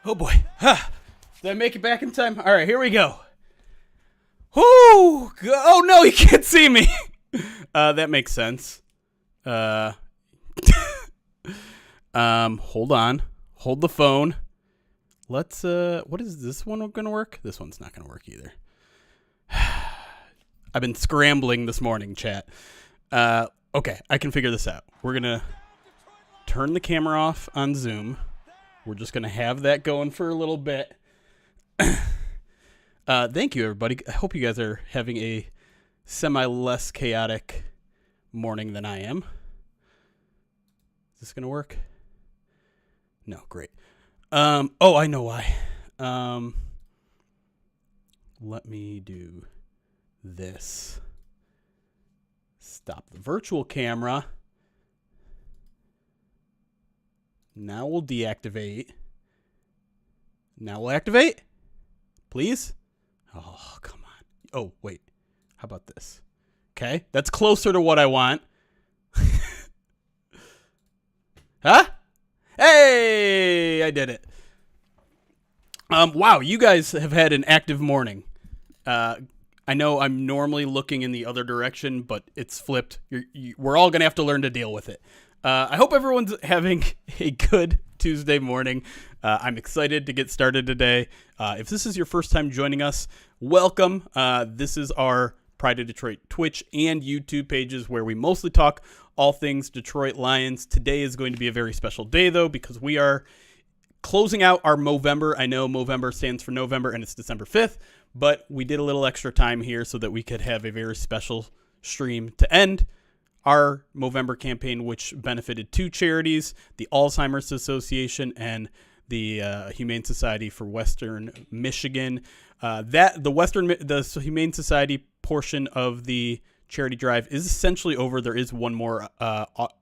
Oh boy. Did I make it back in time? All right, here we go. Whoo! Oh no, you can't see me. That makes sense. Hold on. Hold the phone. Let's, what is this one going to work? This one's not going to work either. I've been scrambling this morning, chat. Okay, I can figure this out. We're going to turn the camera off on Zoom. We're just going to have that going for a little bit. Thank you, everybody. I hope you guys are having a semi-less chaotic morning than I am. Is this going to work? No, great. Oh, I know why. Let me do this. Stop the virtual camera. Now we'll deactivate. Now we'll activate. Please? Oh, come on. Oh, wait. How about this? Okay, that's closer to what I want. Huh? Hey, I did it. Wow, you guys have had an active morning. I know I'm normally looking in the other direction, but it's flipped. We're all going to have to learn to deal with it. I hope everyone's having a good Tuesday morning. I'm excited to get started today. If this is your first time joining us, welcome. This is our Pride of Detroit Twitch and YouTube pages where we mostly talk all things Detroit Lions. Today is going to be a very special day, though, because we are closing out our Movember. I know Movember stands for November, and it's December 5th, but we did a little extra time here so that we could have a very special stream to end our Movember campaign, which benefited two charities, the Alzheimer's Association and the Humane Society for Western Michigan. The Humane Society portion of the charity drive is essentially over. There is one more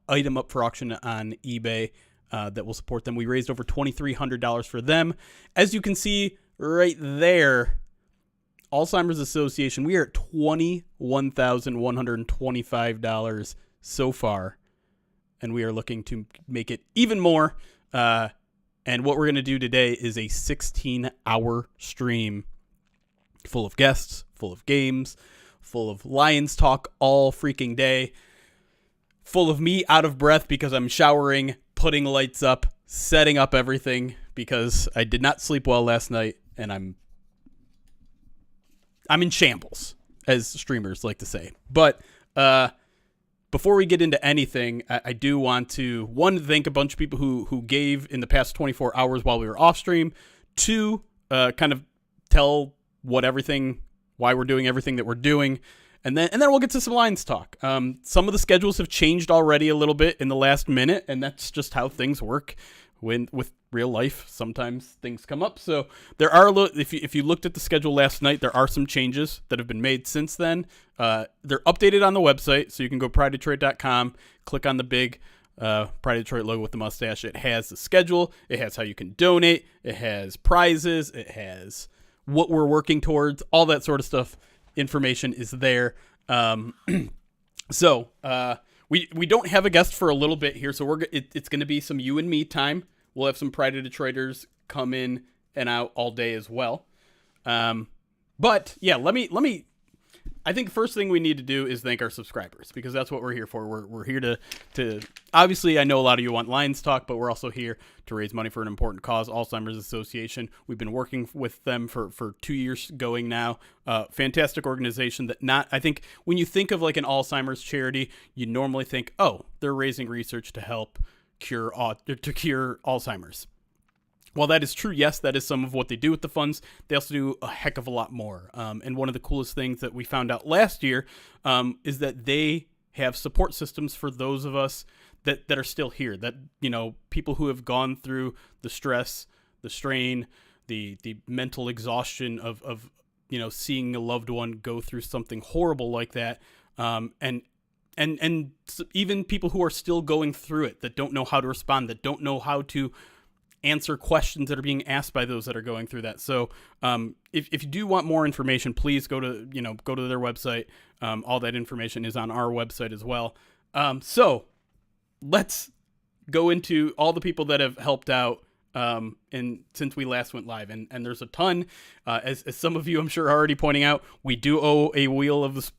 item up for auction on eBay that will support them. We raised over $2,300 for them. As you can see right there, Alzheimer's Association, we are at $21,125 so far, and we are looking to make it even more. And what we're going to do today is a 16-hour stream full of guests, full of games, full of Lions talk all freaking day, full of me out of breath because I'm showering, putting lights up, setting up everything because I did not sleep well last night, and I'm in shambles, as streamers like to say. But before we get into anything, I do want to, one, thank a bunch of people who gave in the past 24 hours while we were off stream. Two, kind of tell why we're doing everything that we're doing. And then we'll get to some Lions talk. Some of the schedules have changed already a little bit in the last minute, and that's just how things work with real life. Sometimes things come up. So there are if you looked at the schedule last night, there are some changes that have been made since then. They're updated on the website, so you can go pridedetroit.com, click on the big Pride of Detroit logo with the mustache. It has the schedule. It has how you can donate. It has prizes. It has what we're working towards. All that sort of stuff. Information is there. So we don't have a guest for a little bit here, so it's going to be some you and me time. We'll have some Pride of Detroiters come in and out all day as well. But yeah, I think the first thing we need to do is thank our subscribers, because that's what we're here for. We're here to obviously, I know a lot of you want Lions talk, but we're also here to raise money for an important cause, Alzheimer's Association. We've been working with them for 2 years going now. Fantastic organization I think when you think of like an Alzheimer's charity, you normally think, oh, they're raising research to help cure Alzheimer's. While that is true, yes, that is some of what they do with the funds. They also do a heck of a lot more. And one of the coolest things that we found out last year is that they have support systems for those of us that are still here. That, people who have gone through the stress, the strain, the mental exhaustion of seeing a loved one go through something horrible like that. And even people who are still going through it, that don't know how to respond, that don't know how to answer questions that are being asked by those that are going through that. So if you do want more information, please go to their website. All that information is on our website as well. So let's go into all the people that have helped out and since we last went live, and there's a ton, as some of you I'm sure are already pointing out, we do owe a wheel of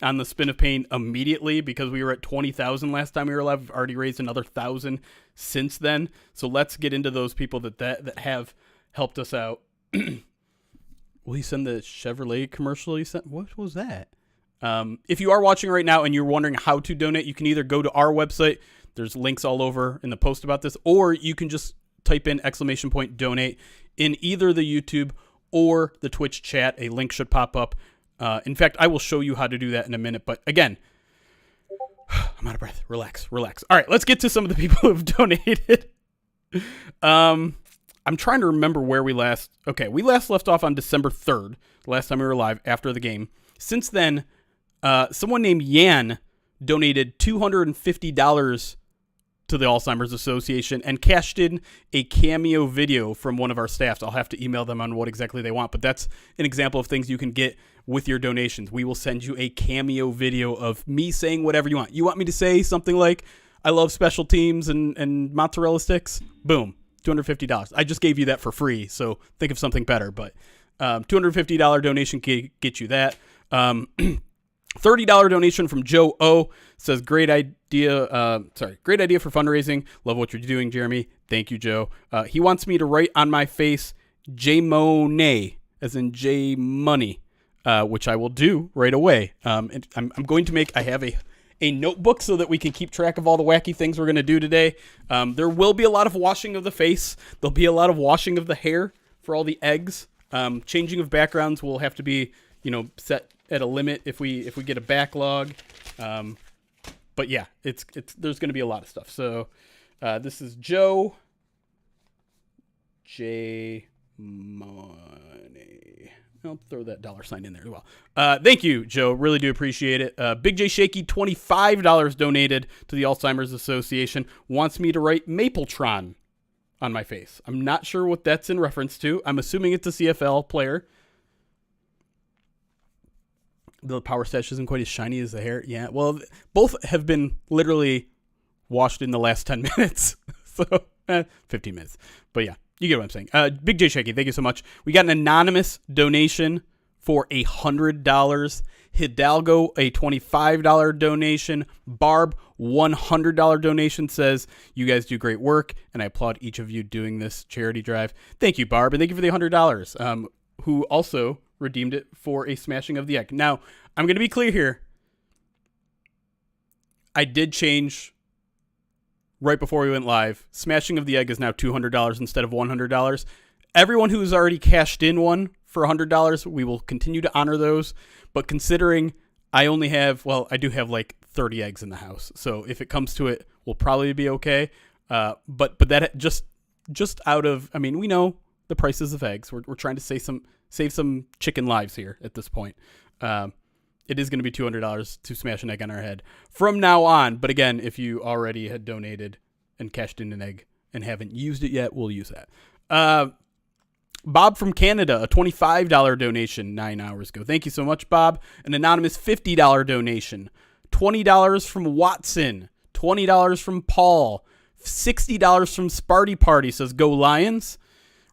on the Spin of Pain immediately because we were at 20,000 last time we were live. We've already raised another 1,000 since then. So let's get into those people that have helped us out. Will you send the Chevrolet commercial you sent? What was that? If you are watching right now and you're wondering how to donate, you can either go to our website. There's links all over in the post about this, or you can just type in !donate in either the YouTube or the Twitch chat. A link should pop up. In fact, I will show you how to do that in a minute. But again, I'm out of breath. Relax. All right, let's get to some of the people who have donated. I'm trying to remember where we last left off on December 3rd, last time we were live after the game. Since then, someone named Yan donated $250 to the Alzheimer's Association and cashed in a cameo video from one of our staffs. I'll have to email them on what exactly they want, but that's an example of things you can get with your donations. We will send you a cameo video of me saying whatever you want. You want me to say something like, I love special teams and mozzarella sticks? Boom, $250. I just gave you that for free, so think of something better, but $250 donation can get you that. $30 donation from Joe O says, great idea for fundraising. Love what you're doing, Jeremy. Thank you, Joe. He wants me to write on my face J-Money, as in J Money, which I will do right away. And I'm going to I have a notebook so that we can keep track of all the wacky things we're going to do today. There will be a lot of washing of the face. There'll be a lot of washing of the hair for all the eggs. Changing of backgrounds will have to be, set at a limit if we get a backlog. But yeah, there's going to be a lot of stuff. So this is Joe J Money. I'll throw that $sign in there as well. Thank you, Joe. Really do appreciate it. Big J Shaky, $25 donated to the Alzheimer's Association. Wants me to write Mapletron on my face. I'm not sure what that's in reference to. I'm assuming it's a CFL player. The power stash isn't quite as shiny as the hair. Yeah, well, both have been literally washed in the last 10 minutes. So, 15 minutes. But yeah, you get what I'm saying. Big J Shaky, thank you so much. We got an anonymous donation for $100. Hidalgo, a $25 donation. Barb, $100 donation, says, you guys do great work, and I applaud each of you doing this charity drive. Thank you, Barb, and thank you for the $100. Who also redeemed it for a smashing of the egg. Now, I'm going to be clear here. I did change right before we went live. Smashing of the egg is now $200 instead of $100. Everyone who has already cashed in one for $100, we will continue to honor those. But considering I do have like 30 eggs in the house. So if it comes to it, we'll probably be okay. But that just out of, we know the prices of eggs. We're trying to save some chicken lives here at this point. It is going to be $200 to smash an egg on our head from now on. But again, if you already had donated and cashed in an egg and haven't used it yet, we'll use that. Bob from Canada, a $25 donation 9 hours ago. Thank you so much, Bob. An anonymous $50 donation. $20 from Watson. $20 from Paul. $60 from Sparty Party, says Go Lions.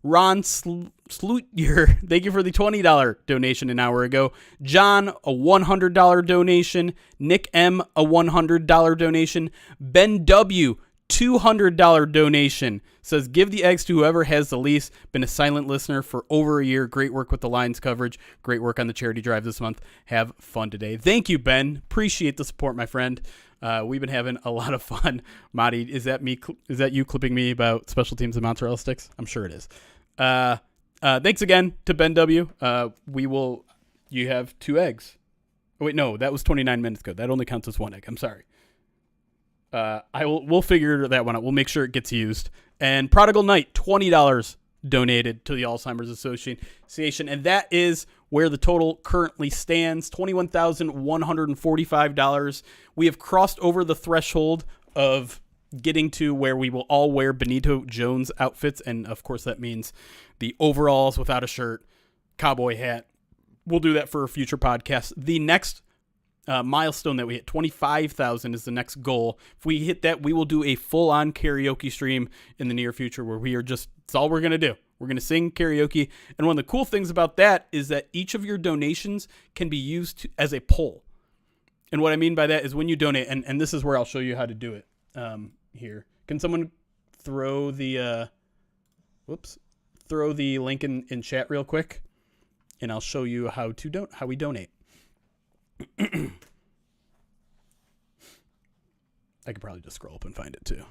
Ron Slutier, thank you for the $20 donation an hour ago. John, a $100 donation. Nick M, a $100 donation. Ben W, $200 donation, says, give the eggs to whoever has the least. Been a silent listener for over a year. Great work with the Lions coverage. Great work on the charity drive this month. Have fun today. Thank you, Ben. Appreciate the support, my friend. We've been having a lot of fun. Madi, is that you clipping me about special teams and mozzarella sticks? I'm sure it is. Thanks again to Ben W. You have 2 eggs. Oh, wait, no, that was 29 minutes ago. That only counts as 1 egg. I'm sorry. We'll figure that one out. We'll make sure it gets used. And Prodigal Knight, $20 donated to the Alzheimer's Association. And that is where the total currently stands, $21,145. We have crossed over the threshold of getting to where we will all wear Benito Jones outfits. And of course that means the overalls without a shirt, cowboy hat. We'll do that for a future podcast. The next milestone that we hit. 25,000 is the next goal. If we hit that, we will do a full-on karaoke stream in the near future where we are just, it's all we're going to do. We're going to sing karaoke. And one of the cool things about that is that each of your donations can be used as a poll. And what I mean by that is when you donate, and this is where I'll show you how to do it here. Can someone throw the link in chat real quick? And I'll show you how we donate. I could probably just scroll up and find it too.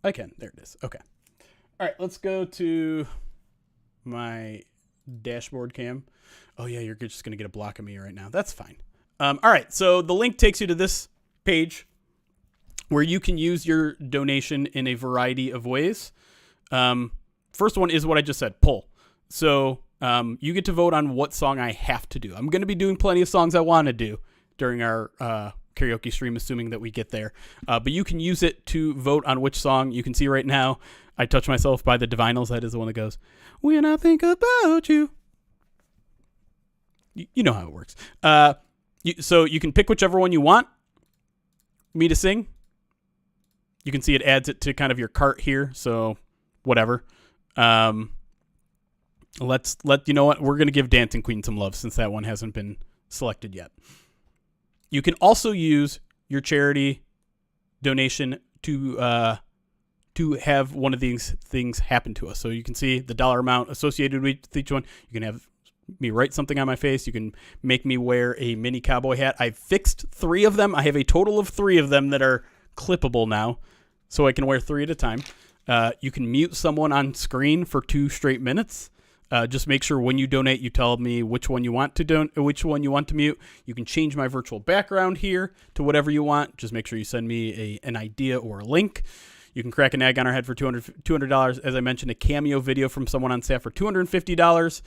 I can. There it is. Okay. All right. Let's go to my dashboard cam. Oh, yeah. You're just going to get a block of me right now. That's fine. All right. So the link takes you to this page where you can use your donation in a variety of ways. First one is what I just said, poll. So you get to vote on what song I have to do. I'm going to be doing plenty of songs I want to do during our karaoke stream, assuming that we get there. But you can use it to vote on which song. You can see right now, I Touch Myself by the Divinals. That is the one that goes, when I think about you. You know how it works. So you can pick whichever one you want me to sing. You can see it adds it to kind of your cart here. So whatever. You know what? We're going to give Dancing Queen some love since that one hasn't been selected yet. You can also use your charity donation to have one of these things happen to us. So you can see the dollar amount associated with each one. You can have me write something on my face. You can make me wear a mini cowboy hat. I've fixed 3 of them. I have a total of 3 of them that are clippable now, so I can wear 3 at a time. You can mute someone on screen for 2 straight minutes. Just make sure when you donate, you tell me which one you want to which one you want to mute. You can change my virtual background here to whatever you want. Just make sure you send me an idea or a link. You can crack an egg on our head for $200. As I mentioned, a cameo video from someone on staff for $250.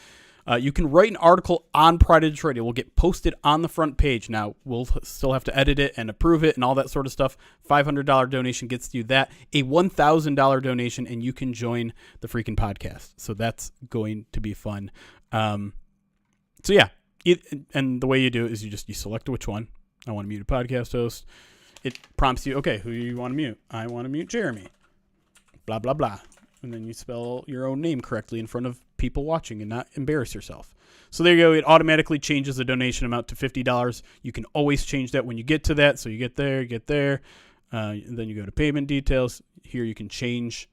You can write an article on Pride of Detroit. It will get posted on the front page. Now, we'll still have to edit it and approve it and all that sort of stuff. $500 donation gets you that. A $1,000 donation, and you can join the freaking podcast. So that's going to be fun. And the way you do it is you select which one. I want to mute a podcast host. It prompts you, okay, who you want to mute? I want to mute Jeremy. Blah, blah, blah. And then you spell your own name correctly in front of people watching and not embarrass yourself. So there you go. It automatically changes the donation amount to $50. You can always change that when you get to that. So you get there, and then you go to payment details. Here you can change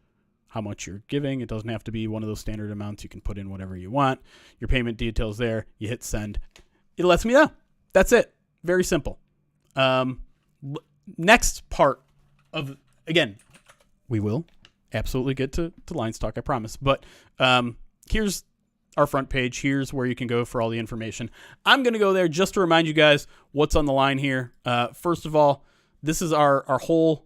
how much you're giving. It doesn't have to be one of those standard amounts. You can put in whatever you want. Your payment details there. You hit send. It lets me know. That's it. Very simple. Next part of, again, we will absolutely get to Lions Talk, I promise. But here's our front page. Here's where you can go for all the information. I'm going to go there just to remind you guys what's on the line here. First of all, this is our whole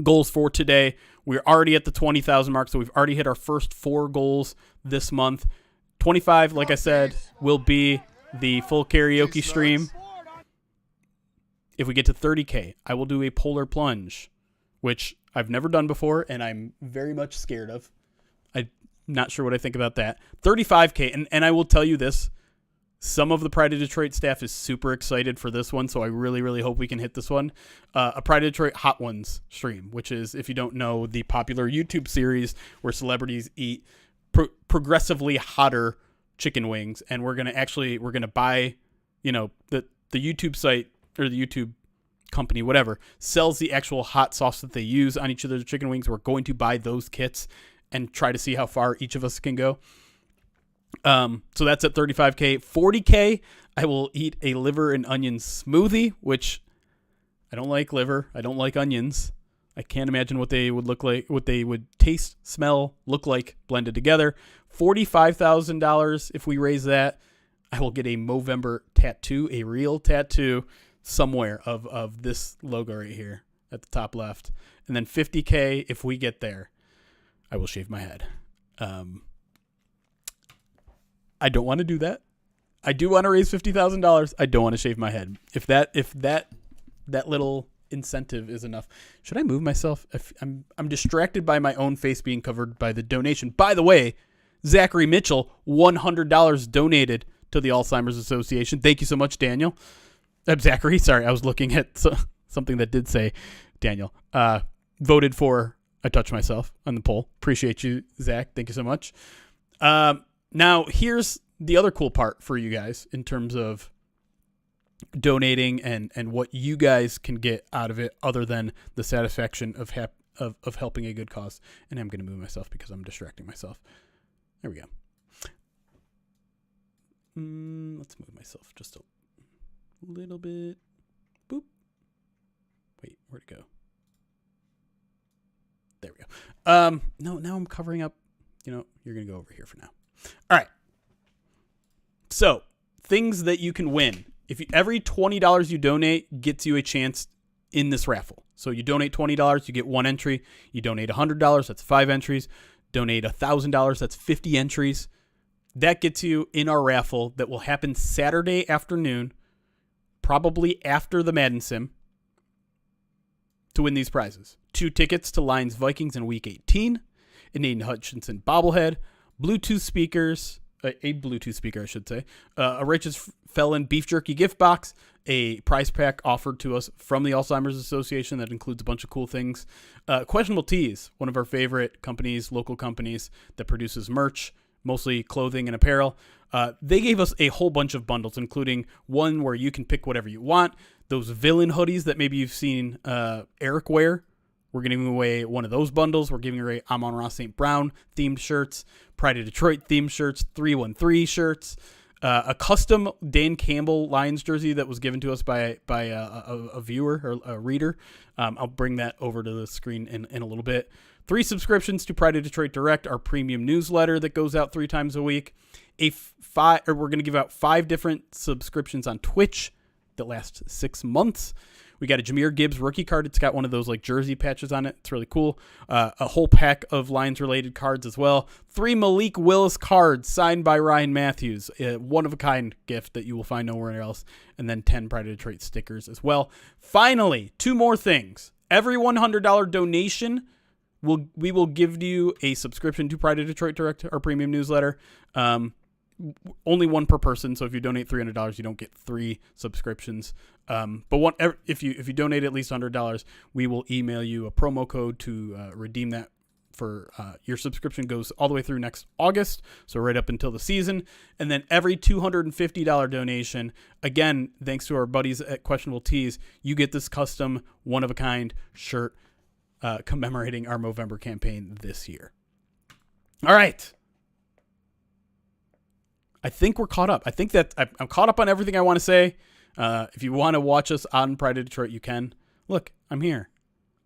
goals for today. We're already at the 20,000 mark, so we've already hit our first 4 goals this month. 25, like I said, will be the full karaoke stream. If we get to 30K, I will do a polar plunge, which I've never done before, and I'm very much scared of. I'm not sure what I think about that. 35K, and I will tell you this, some of the Pride of Detroit staff is super excited for this one, so I really, really hope we can hit this one. A Pride of Detroit Hot Ones stream, which is, if you don't know, the popular YouTube series where celebrities eat progressively hotter chicken wings, and we're going to buy, the YouTube site, or the YouTube company, whatever, sells the actual hot sauce that they use on each of their chicken wings. We're going to buy those kits and try to see how far each of us can go. So that's at 35K. 40K, I will eat a liver and onion smoothie, which I don't like liver. I don't like onions. I can't imagine what they would look like, what they would taste, smell, look like blended together. $45,000 if we raise that. I will get a Movember tattoo, a real tattoo somewhere of this logo right here at the top left. And then 50K, if we get there, I will shave my head. I don't want to do that. I do want to raise $50,000. I don't want to shave my head. If that little incentive is enough. Should I move myself? I'm distracted by my own face being covered by the donation. By the way, Zachary Mitchell, $100 donated to the Alzheimer's Association. Thank you so much, Daniel. Zachary, sorry, I was looking at something that did say Daniel. Voted for I Touch Myself on the poll. Appreciate you, Zach. Thank you so much. Now, here's the other cool part for you guys in terms of donating and what you guys can get out of it other than the satisfaction of helping a good cause. And I'm going to move myself because I'm distracting myself. There we go. Let's move myself just a little bit. Boop. Wait, where'd it go? There we go. No, now I'm covering up. You're going to go over here for now. All right. So, things that you can win. Every $20 you donate gets you a chance in this raffle. So you donate $20, you get 1 entry. You donate $100, that's 5 entries. Donate $1,000, that's 50 entries. That gets you in our raffle that will happen Saturday afternoon, probably after the Madden Sim, to win these prizes. 2 tickets to Lions Vikings in Week 18, an Aiden Hutchinson bobblehead, Bluetooth speakers, a Bluetooth speaker, I should say, a Righteous Felon beef jerky gift box, a prize pack offered to us from the Alzheimer's Association that includes a bunch of cool things. Questionable Tees, one of our favorite companies, local companies that produces merch, mostly clothing and apparel. They gave us a whole bunch of bundles, including one where you can pick whatever you want. Those villain hoodies that maybe you've seen Eric wear. We're giving away one of those bundles. We're giving away Amon-Ra St. Brown themed shirts, Pride of Detroit themed shirts, 313 shirts, a custom Dan Campbell Lions jersey that was given to us by a viewer or a reader. I'll bring that over to the screen in a little bit. 3 subscriptions to Pride of Detroit Direct, our premium newsletter that goes out 3 times a week. We're going to give out 5 different subscriptions on Twitch that last 6 months. We got a Jahmyr Gibbs rookie card. It's got one of those like jersey patches on it. It's really cool. A whole pack of Lions related cards as well. 3 Malik Willis cards signed by Ryan Matthews. One of a kind gift that you will find nowhere else. And then 10 Pride of Detroit stickers as well. Finally, 2 more things. Every $100 donation, we will give you a subscription to Pride of Detroit Direct, our premium newsletter. Only 1 per person, so if you donate $300, you don't get 3 subscriptions. But if you donate at least $100, we will email you a promo code to redeem that for your subscription. Goes all the way through next August, so right up until the season. And then every $250 donation, again, thanks to our buddies at Questionable Tees, you get this custom one-of-a-kind shirt commemorating our Movember campaign this year. All right. I think we're caught up. I think that I'm caught up on everything I want to say. If you want to watch us on Pride of Detroit, you can. Look, I'm here.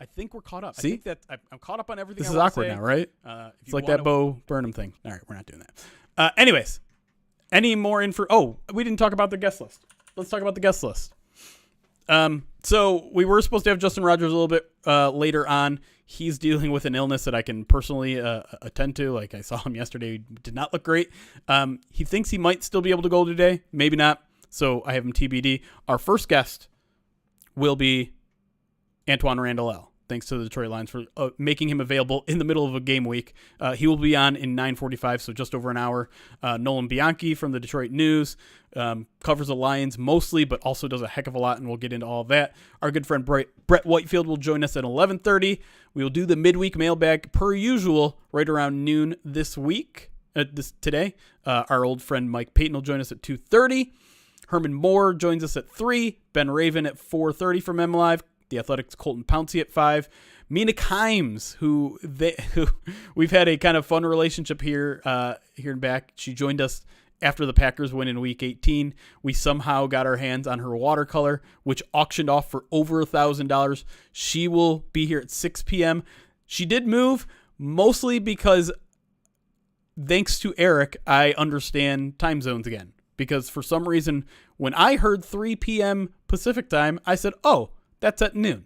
I think we're caught up. See? I think that I'm caught up on everything. This is awkward now, right? It's like that Bo Burnham thing. All right, we're not doing that. Anyways, any more info? Oh, we didn't talk about the guest list. Let's talk about the guest list. So we were supposed to have Justin Rogers a little bit later on. He's dealing with an illness that I can personally attend to. Like I saw him yesterday, he did not look great. He thinks he might still be able to go today, maybe not. So I have him TBD. Our first guest will be Antoine Randle. Thanks to the Detroit Lions for making him available in the middle of a game week. He will be on in 9:45, so just over an hour. Nolan Bianchi from the Detroit News covers the Lions mostly, but also does a heck of a lot, and we'll get into all of that. Our good friend Brett Whitefield will join us at 11:30. We will do the midweek mailbag per usual right around noon this week. Today. Our old friend Mike Payton will join us at 2:30. Herman Moore joins us at 3. Ben Raven at 4:30 from MLive. The Athletics' Colton Pouncy at 5. Mina Kimes, who we've had a kind of fun relationship here and back. She joined us after the Packers win in Week 18. We somehow got our hands on her watercolor, which auctioned off for over $1,000. She will be here at 6 p.m. She did move, mostly because, thanks to Eric, I understand time zones again. Because for some reason, when I heard 3 p.m. Pacific time, I said, oh, that's at noon.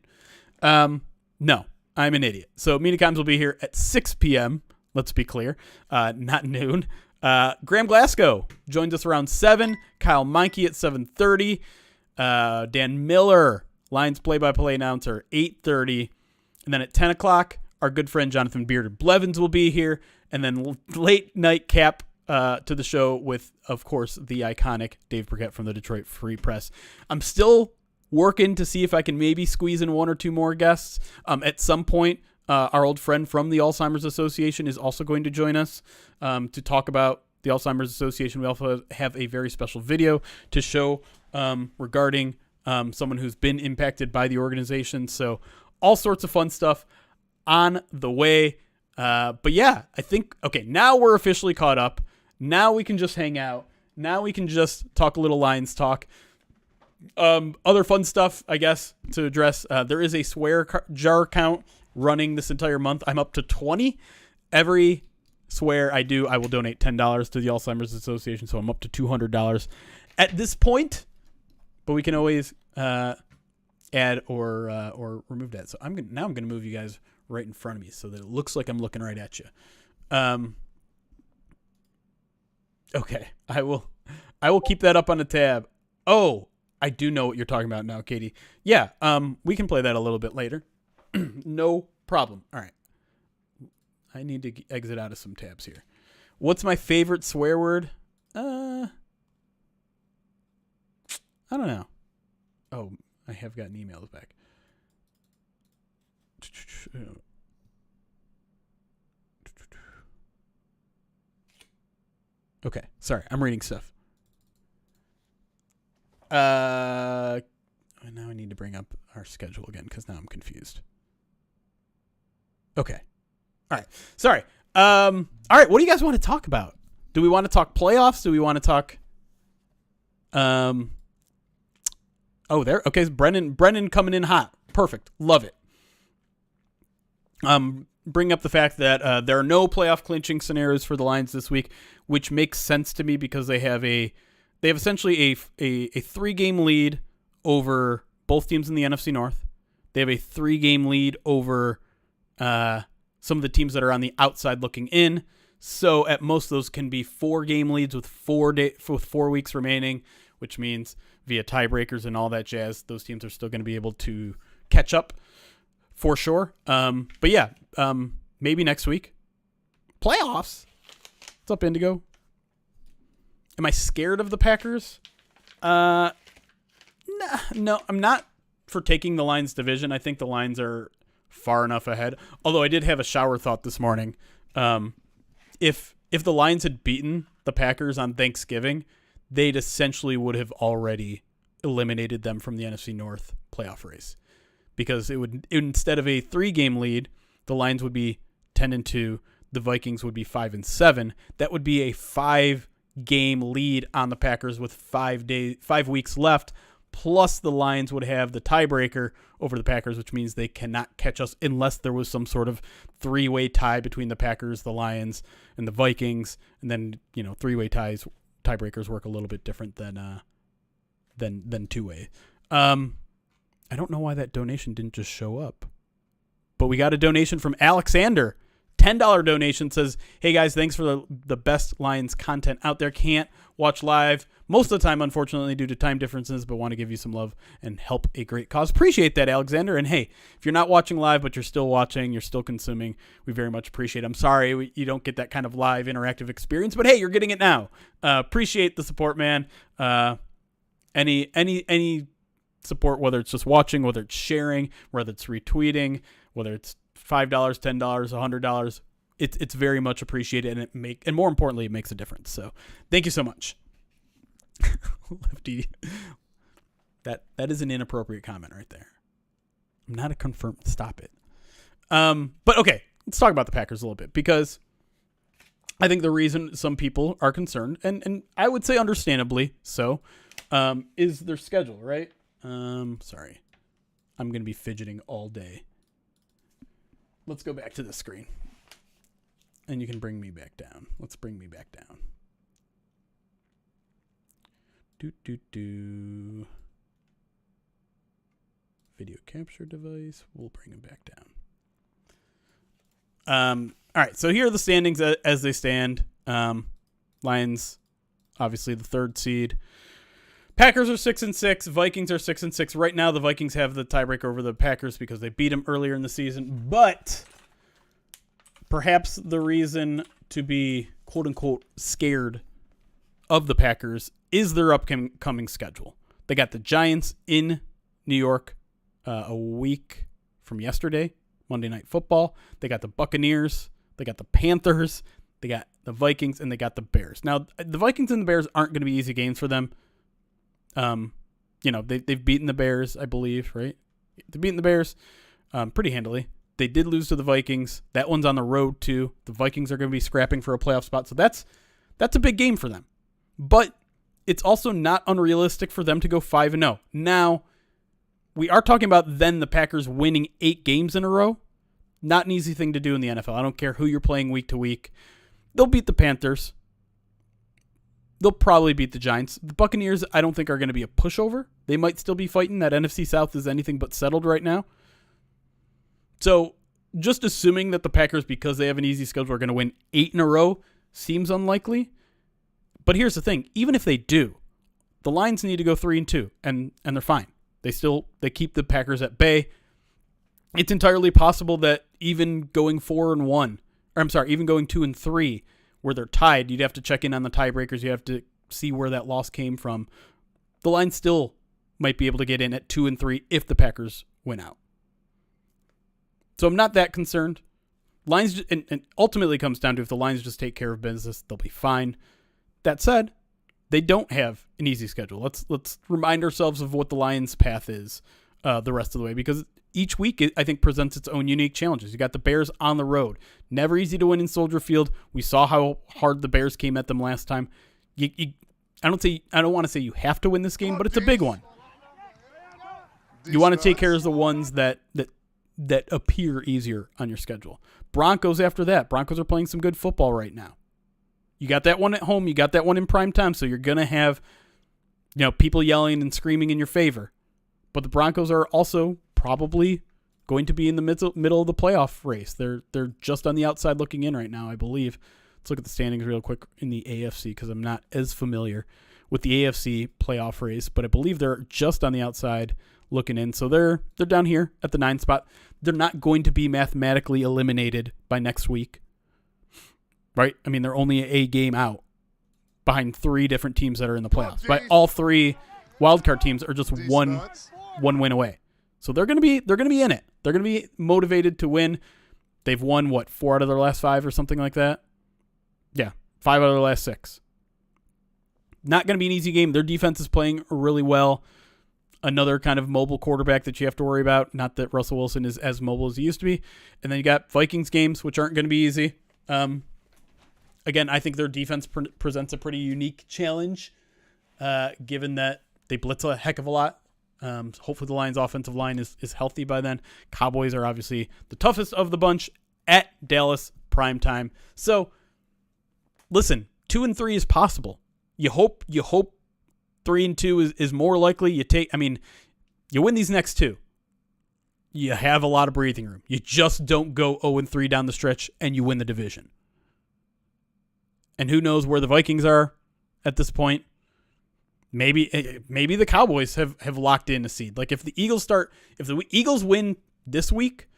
No, I'm an idiot. So Mina Kimes will be here at 6 p.m. Let's be clear. Not noon. Graham Glasgow joins us around 7. Kyle Meinke at 7:30. Dan Miller, Lions play-by-play announcer, 8:30. And then at 10 o'clock, our good friend Jonathan Bearded Blevins will be here. And then late night cap to the show with, of course, the iconic Dave Burkett from the Detroit Free Press. I'm still working to see if I can maybe squeeze in one or two more guests. At some point, our old friend from the Alzheimer's Association is also going to join us to talk about the Alzheimer's Association. We also have a very special video to show regarding someone who's been impacted by the organization. So all sorts of fun stuff on the way. But yeah, I think, okay, now we're officially caught up. Now we can just hang out. Now we can just talk a little Lions talk. Other fun stuff, I guess, to address. There is a swear jar count running this entire month. I'm up to 20. Every swear I do, I will donate $10 to the Alzheimer's Association. So I'm up to $200 at this point. But we can always add or remove that. So I'm gonna move you guys right in front of me so that it looks like I'm looking right at you. Okay, I will keep that up on the tab. Oh, I do know what you're talking about now, Katie. Yeah, we can play that a little bit later. No problem. All right. I need to exit out of some tabs here. What's my favorite swear word? I don't know. Oh, I have gotten emails back. Okay, sorry, I'm reading stuff. Now I need to bring up our schedule again because now I'm confused. Okay, all right, sorry. All right, what do you guys want to talk about? Do we want to talk playoffs? Do we want to talk? Oh, there. Okay, Brennan coming in hot. Perfect, love it. Bring up the fact that there are no playoff clinching scenarios for the Lions this week, which makes sense to me because they have essentially a 3-game lead over both teams in the NFC North. They have a 3-game lead over some of the teams that are on the outside looking in. So at most those can be 4-game leads with 4 weeks remaining, which means via tiebreakers and all that jazz, those teams are still going to be able to catch up. For sure. But yeah, maybe next week. Playoffs. What's up, Indigo? Am I scared of the Packers? No, I'm not for taking the Lions division. I think the Lions are far enough ahead. Although I did have a shower thought this morning. If the Lions had beaten the Packers on Thanksgiving, they'd essentially would have already eliminated them from the NFC North playoff race. Because it would, instead of a 3-game lead, the Lions would be 10-2. The Vikings would be 5-7. That would be a 5-game lead on the Packers with 5 weeks left. Plus, the Lions would have the tiebreaker over the Packers, which means they cannot catch us unless there was some sort of 3-way tie between the Packers, the Lions, and the Vikings. And then 3-way tiebreakers work a little bit different than 2-way. I don't know why that donation didn't just show up. But we got a donation from Alexander. $10 donation says, hey guys, thanks for the best Lions content out there. Can't watch live most of the time, unfortunately, due to time differences, but want to give you some love and help a great cause. Appreciate that, Alexander. And hey, if you're not watching live, but you're still watching, you're still consuming, we very much appreciate it. I'm sorry you don't get that kind of live interactive experience, but hey, you're getting it now. Appreciate the support, man. Any support, whether it's just watching, whether it's sharing, whether it's retweeting, whether it's $5, $10, $100, it's very much appreciated, and more importantly, it makes a difference. So thank you so much. Lefty, that is an inappropriate comment right there. I'm not a confirmed. Stop it. But okay, let's talk about the Packers a little bit, because I think the reason some people are concerned, and I would say understandably so, is their schedule, right? Sorry. I'm going to be fidgeting all day. Let's go back to the screen. And you can bring me back down. Let's bring me back down. Video capture device. We'll bring him back down. All right, so here are the standings as they stand. Lions, obviously the 3rd seed. Packers are 6-6. Vikings are 6-6. Right now, the Vikings have the tiebreaker over the Packers because they beat them earlier in the season. But perhaps the reason to be quote unquote scared of the Packers is their upcoming schedule. They got the Giants in New York a week from yesterday, Monday Night Football. They got the Buccaneers. They got the Panthers. They got the Vikings, and they got the Bears. Now, the Vikings and the Bears aren't going to be easy games for them. They've beaten the Bears, I believe, right? They've beaten the Bears pretty handily. They did lose to the Vikings. That one's on the road, too. The Vikings are going to be scrapping for a playoff spot, so that's a big game for them. But it's also not unrealistic for them to go 5-0. Now, we are talking about then the Packers winning 8 games in a row. Not an easy thing to do in the NFL. I don't care who you're playing week to week. They'll beat the Panthers. They'll probably beat the Giants. The Buccaneers, I don't think, are going to be a pushover. They might still be fighting. That NFC South is anything but settled right now. So just assuming that the Packers, because they have an easy schedule, are going to win 8 in a row seems unlikely. But here's the thing. Even if they do, the Lions need to go 3-2, and they're fine. They keep the Packers at bay. It's entirely possible that even going 4-1, even going 2-3, where they're tied, you'd have to check in on the tiebreakers. You have to see where that loss came from. The Lions still might be able to get in at 2-3 if the Packers win out. So I'm not that concerned. Lions, and ultimately comes down to if the Lions just take care of business, they'll be fine. That said, they don't have an easy schedule. Let's remind ourselves of what the Lions' path is the rest of the way, because each week, I think, presents its own unique challenges. You got the Bears on the road. Never easy to win in Soldier Field. We saw how hard the Bears came at them last time. I don't want to say you have to win this game, but it's a big one. You want to take care of the ones that appear easier on your schedule. Broncos after that. Broncos are playing some good football right now. You got that one at home. You got that one in prime time, so you're going to have people yelling and screaming in your favor. But the Broncos are also probably going to be in the middle of the playoff race. They're just on the outside looking in right now, I believe. Let's look at the standings real quick in the AFC because I'm not as familiar with the AFC playoff race, but I believe they're just on the outside looking in. So they're down here at the 9th spot. They're not going to be mathematically eliminated by next week, right? I mean, they're only a game out behind 3 different teams that are in the playoffs. But all 3 wildcard teams are just one win away. So they're going to be in it. They're going to be motivated to win. They've won 4 out of their last 5 or something like that. Yeah, 5 out of their last 6. Not going to be an easy game. Their defense is playing really well. Another kind of mobile quarterback that you have to worry about. Not that Russell Wilson is as mobile as he used to be. And then you got Vikings games, which aren't going to be easy. Again, I think their defense presents a pretty unique challenge, given that they blitz a heck of a lot. Hopefully the Lions' offensive line is healthy by then. Cowboys are obviously the toughest of the bunch at Dallas primetime. So, listen, 2-3 is possible. You hope 3-2 is more likely. You win these next 2. You have a lot of breathing room. You just don't go 0-3 down the stretch and you win the division. And who knows where the Vikings are at this point. Maybe the Cowboys have locked in a seed. Like if the Eagles win this week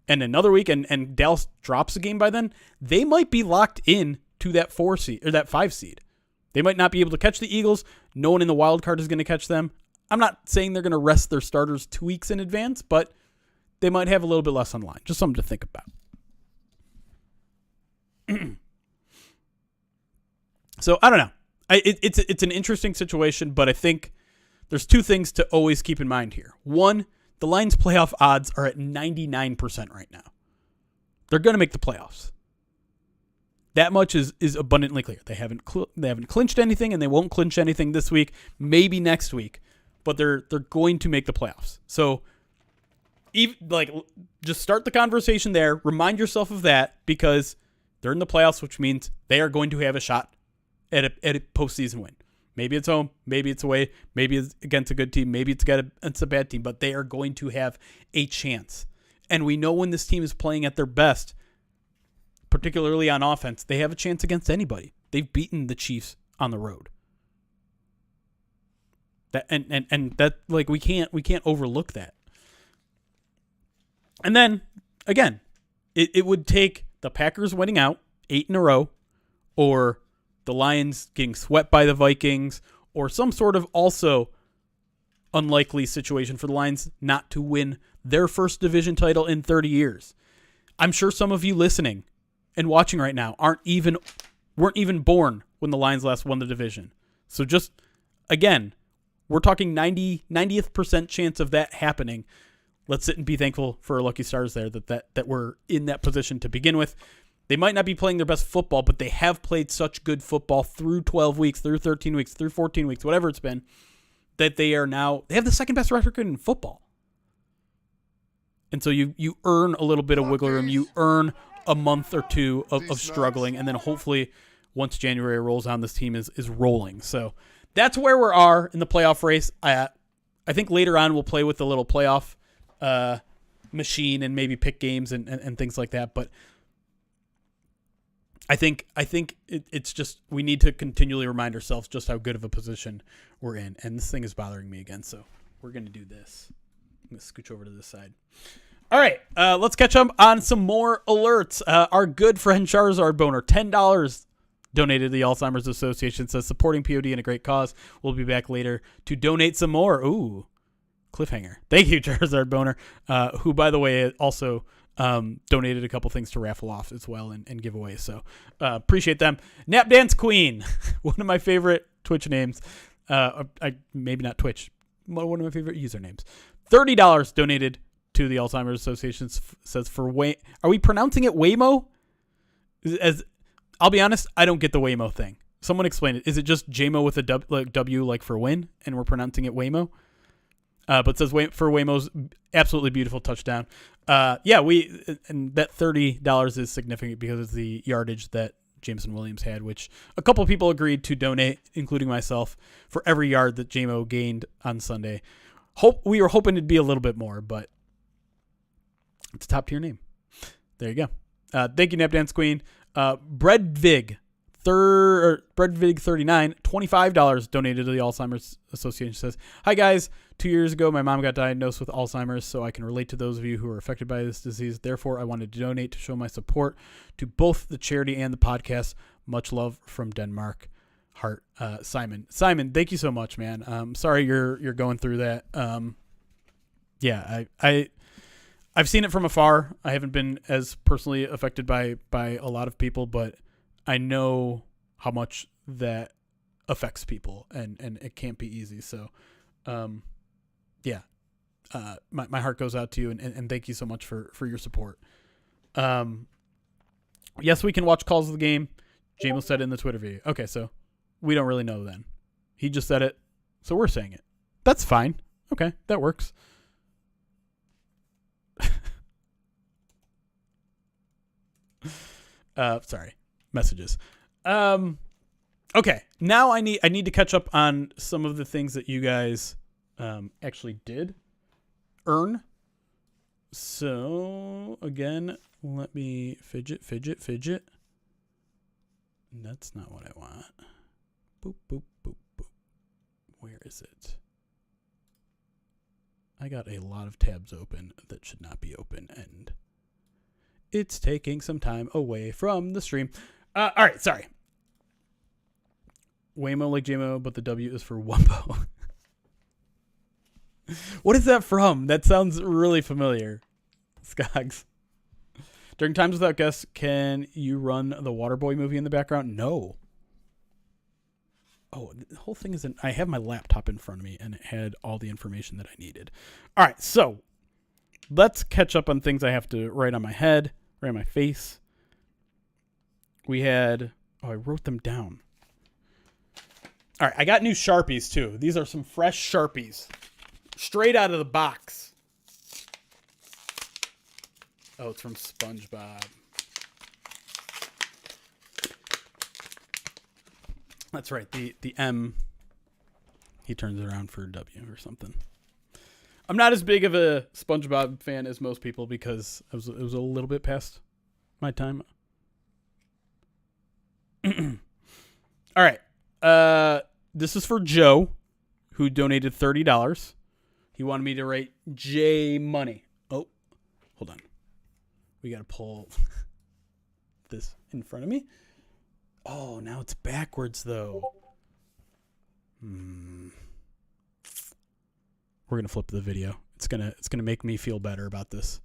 and another week and Dallas drops a game by then, they might be locked in to that 4 seed or that 5 seed. They might not be able to catch the Eagles. No one in the wild card is going to catch them. I'm not saying they're going to rest their starters 2 weeks in advance, but they might have a little bit less on the line. Just something to think about. So I don't know. It's an interesting situation, but I think there's 2 things to always keep in mind here. One, the Lions' playoff odds are at 99% right now. They're going to make the playoffs. That much is abundantly clear. They haven't clinched anything, and they won't clinch anything this week, maybe next week, but they're going to make the playoffs. So, just start the conversation there. Remind yourself of that because they're in the playoffs, which means they are going to have a shot at a postseason win. Maybe it's home, maybe it's away, maybe it's against a good team, maybe it's a bad team, but they are going to have a chance. And we know when this team is playing at their best, particularly on offense, they have a chance against anybody. They've beaten the Chiefs on the road. We can't overlook that. And then again, it would take the Packers winning out 8 in a row, or the Lions getting swept by the Vikings, or some sort of also unlikely situation for the Lions not to win their first division title in 30 years. I'm sure some of you listening and watching right now weren't even born when the Lions last won the division. So just, again, we're talking 90th percent chance of that happening. Let's sit and be thankful for our lucky stars there that we're in that position to begin with. They might not be playing their best football, but they have played such good football through 12 weeks, through 13 weeks, through 14 weeks, whatever it's been, that they have the second best record in football. And so you earn a little bit of wiggle room. You earn a month or two of struggling, and then hopefully once January rolls on, this team is rolling. So that's where we are in the playoff race. I think later on we'll play with the little playoff machine and maybe pick games and things like that. But I think it's just we need to continually remind ourselves just how good of a position we're in. And this thing is bothering me again, so we're going to do this. I'm going to scooch over to this side. All right, let's catch up on some more alerts. Our good friend Charizard Boner, $10 donated to the Alzheimer's Association, says supporting POD in a great cause. We'll be back later to donate some more. Ooh, cliffhanger. Thank you, Charizard Boner, who, by the way, also donated a couple things to raffle off as well and giveaways. So appreciate them. Nap Dance Queen, one of my favorite Twitch names. Maybe not Twitch, one of my favorite usernames. $30 donated to the Alzheimer's Association, says for are we pronouncing it Waymo? As I'll be honest, I don't get the Waymo thing. Someone explain it. Is it just JMO with a W like for win, and we're pronouncing it Waymo? But it says for Waymo's absolutely beautiful touchdown. And that $30 is significant because of the yardage that Jameson Williams had, which a couple of people agreed to donate, including myself, for every yard that JMO gained on Sunday. We were hoping it'd be a little bit more, but it's a top tier name. There you go. Thank you, Nap Dance Queen. Breadvig 39, $25 donated to the Alzheimer's Association, says, hi guys, 2 years ago my mom got diagnosed with Alzheimer's, so I can relate to those of you who are affected by this disease. Therefore, I wanted to donate to show my support to both the charity and the podcast. Much love from Denmark. Heart. Simon, thank you so much, man. Sorry you're going through that. I've seen it from afar. I haven't been as personally affected by a lot of people, but I know how much that affects people, and it can't be easy. So, my heart goes out to you, and thank you so much for your support. Yes, we can watch calls of the game. James said it in the Twitter video. Okay, so we don't really know then. He just said it, so we're saying it. That's fine. Okay, that works. Sorry, messages. Okay, now I need to catch up on some of the things that you guys actually did earn. So again, let me fidget. That's not what I want. Boop, boop, boop, boop. Where is it? I got a lot of tabs open that should not be open, and it's taking some time away from the stream. All right, sorry. Waymo like JMO, but the W is for Wumbo. What is that from? That sounds really familiar. Skoggs. During times without guests, can you run the Waterboy movie in the background? No. Oh, the whole thing is I have my laptop in front of me, and it had all the information that I needed. All right, so let's catch up on things I have to write on my head, write on my face. I wrote them down. All right, I got new Sharpies, too. These are some fresh Sharpies, straight out of the box. Oh, it's from SpongeBob. That's right. The M, he turns it around for W or something. I'm not as big of a SpongeBob fan as most people because it was a little bit past my time. All right. This is for Joe, who donated $30. He wanted me to write J Money. Oh, hold on. We got to pull this in front of me. Oh, now it's backwards though. We're gonna flip the video. It's gonna make me feel better about this.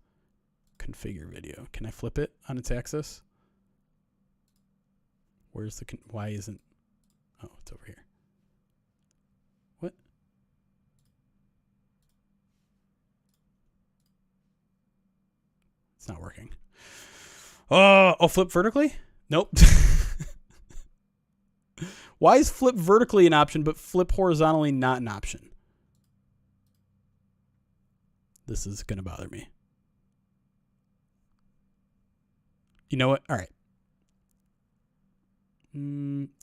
Configure video. Can I flip it on its axis? Where's the why isn't? Oh, it's over here. What? It's not working. Oh, flip vertically? Nope. Why is flip vertically an option, but flip horizontally not an option? This is going to bother me. You know what? All right.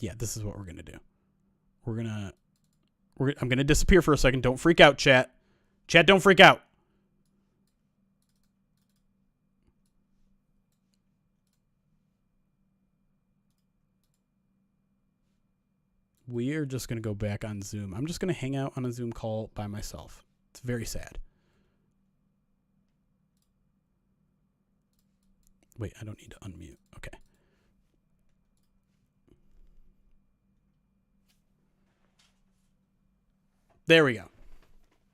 Yeah, this is what we're going to do. I'm going to disappear for a second. Don't freak out, chat. Chat, don't freak out. We are just going to go back on Zoom. I'm just going to hang out on a Zoom call by myself. It's very sad. Wait, I don't need to unmute. Okay. There we go.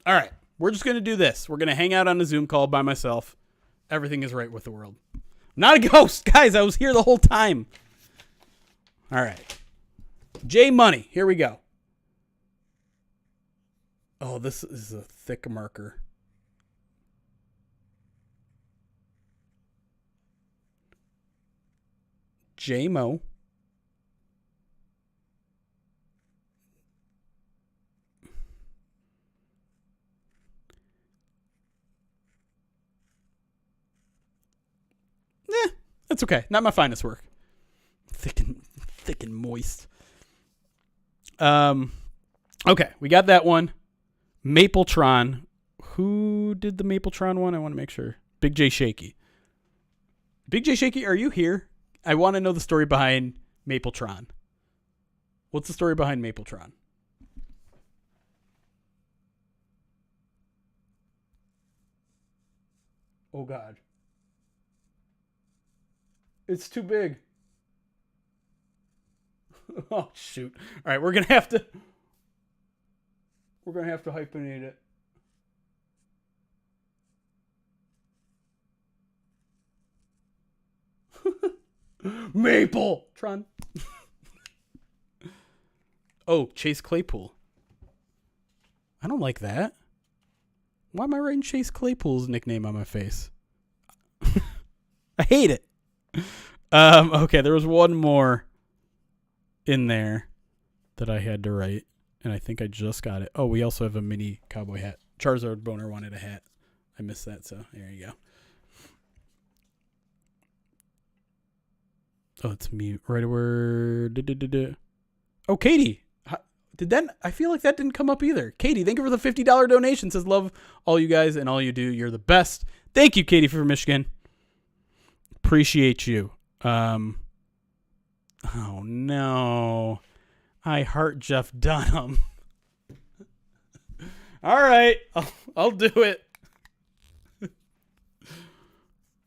All right. We're just going to do this. We're going to hang out on a Zoom call by myself. Everything is right with the world. I'm not a ghost. Guys, I was here the whole time. All right. J Money. Here we go. Oh, this is a thick marker. J-Mo. That's okay. Not my finest work. Thick and moist. Okay, we got that one. Mapletron. Who did the Mapletron one? I want to make sure. Big J Shaky. Big J Shaky, are you here? I want to know the story behind Mapletron. What's the story behind Mapletron? Oh, God. It's too big. Oh, shoot. All right, we're going to have to hyphenate it. Mapletron. Oh, Chase Claypool. I don't like that. Why am I writing Chase Claypool's nickname on my face? I hate it. Okay, there was one more in there that I had to write, and I think I just got it. Oh, we also have a mini cowboy hat. Charizard Boner wanted a hat. I missed that, so there you go. Oh, it's mute. Right where. Oh, Katie. Did that? I feel like that didn't come up either. Katie, thank you for the $50 donation. Says, love all you guys and all you do. You're the best. Thank you, Katie, from Michigan. Appreciate you. Oh, no. I heart Jeff Dunham. All right. I'll do it.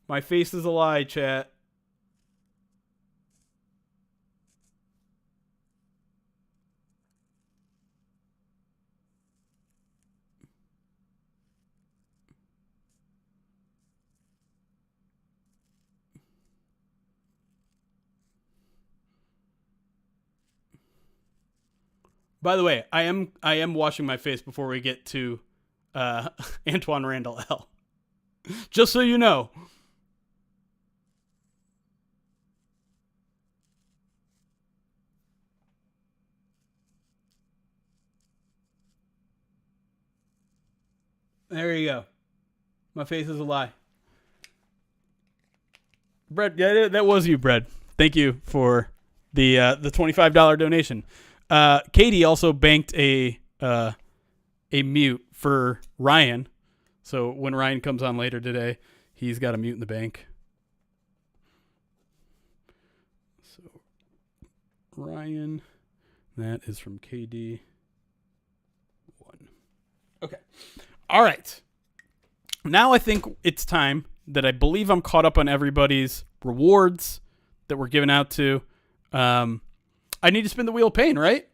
My face is a lie, chat. By the way, I am washing my face before we get to Antoine Randle L. Just so you know. There you go. My face is a lie. Brett, yeah, that was you, Brett. Thank you for the $25 donation. Katie also banked a mute for Ryan. So when Ryan comes on later today, he's got a mute in the bank. So Ryan, that is from KD1. Okay. All right. Now I think it's time that I believe I'm caught up on everybody's rewards that we're giving out to. I need to spin the wheel of pain, right?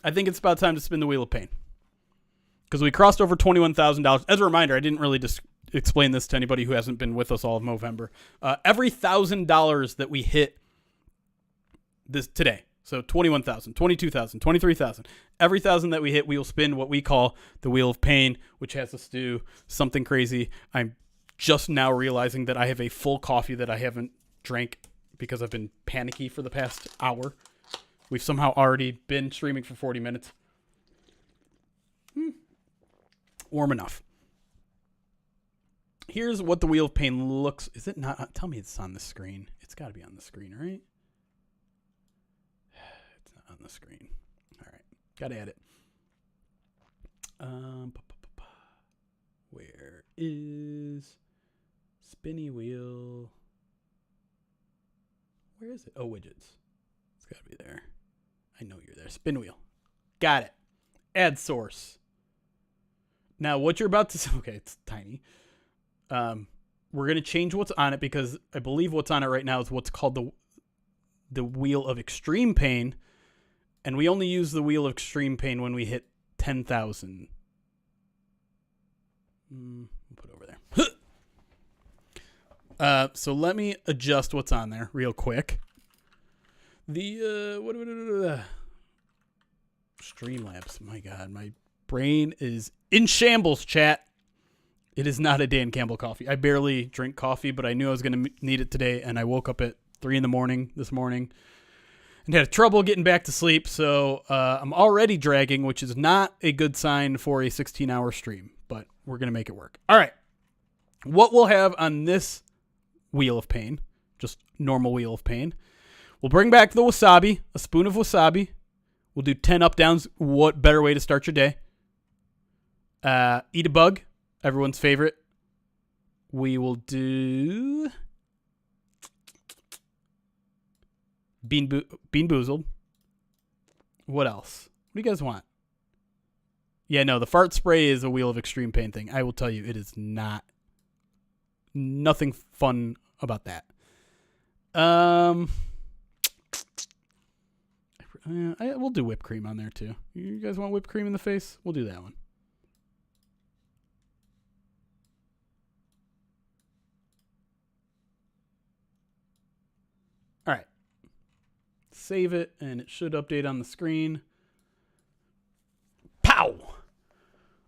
I think it's about time to spin the wheel of pain. Because we crossed over $21,000. As a reminder, I didn't really explain this to anybody who hasn't been with us all of Movember. Every $1,000 that we hit this today, so 21,000, 22,000, 23,000, every 1,000 that we hit, we will spin what we call the wheel of pain, which has us do something crazy. I'm just now realizing that I have a full coffee that I haven't drank because I've been panicky for the past hour. We've somehow already been streaming for 40 minutes. Warm enough. Here's what the wheel of pain looks. Is it not? Tell me it's on the screen. It's got to be on the screen, right? It's not on the screen. All right. Got to add it. Where is spinny wheel? Where is it? Oh, widgets. It's got to be there. I know you're there. Spin wheel. Got it. Add source. Now, what you're about to see, okay, it's tiny. We're going to change what's on it because I believe what's on it right now is what's called the wheel of extreme pain. And we only use the wheel of extreme pain when we hit 10,000. Put it over there. So let me adjust what's on there real quick. The Streamlabs. My God, my brain is in shambles, chat. It is not a Dan Campbell coffee. I barely drink coffee, but I knew I was going to need it today, and I woke up at 3 a.m. this morning and had trouble getting back to sleep, so I'm already dragging, which is not a good sign for a 16-hour stream, but we're going to make it work. All right. What we'll have on this wheel of pain, just normal wheel of pain, we'll bring back the wasabi, a spoon of wasabi. We'll do 10 up-downs. What better way to start your day? Eat a bug, everyone's favorite. We will do Bean Boozled. What else? What do you guys want? Yeah, no, the fart spray is a wheel of extreme pain thing. I will tell you, it is nothing fun about that. We'll do whipped cream on there too. You guys want whipped cream in the face? We'll do that one. All right. Save it, and it should update on the screen. Pow!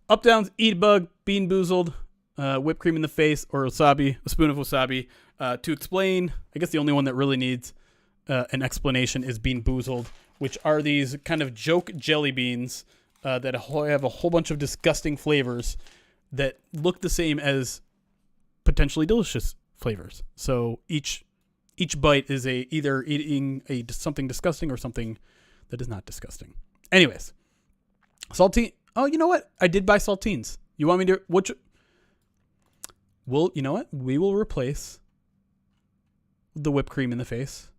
Up, downs, eat a bug, Bean Boozled, whipped cream in the face, or wasabi, a spoon of wasabi. To explain, I guess the only one that really needs an explanation is Bean Boozled, which are these kind of joke jelly beans that have a whole bunch of disgusting flavors that look the same as potentially delicious flavors. So each bite is either eating something disgusting or something that is not disgusting. Anyways, saltine. Oh, you know what? I did buy saltines. You want me to? Well, you know what? We will replace the whipped cream in the face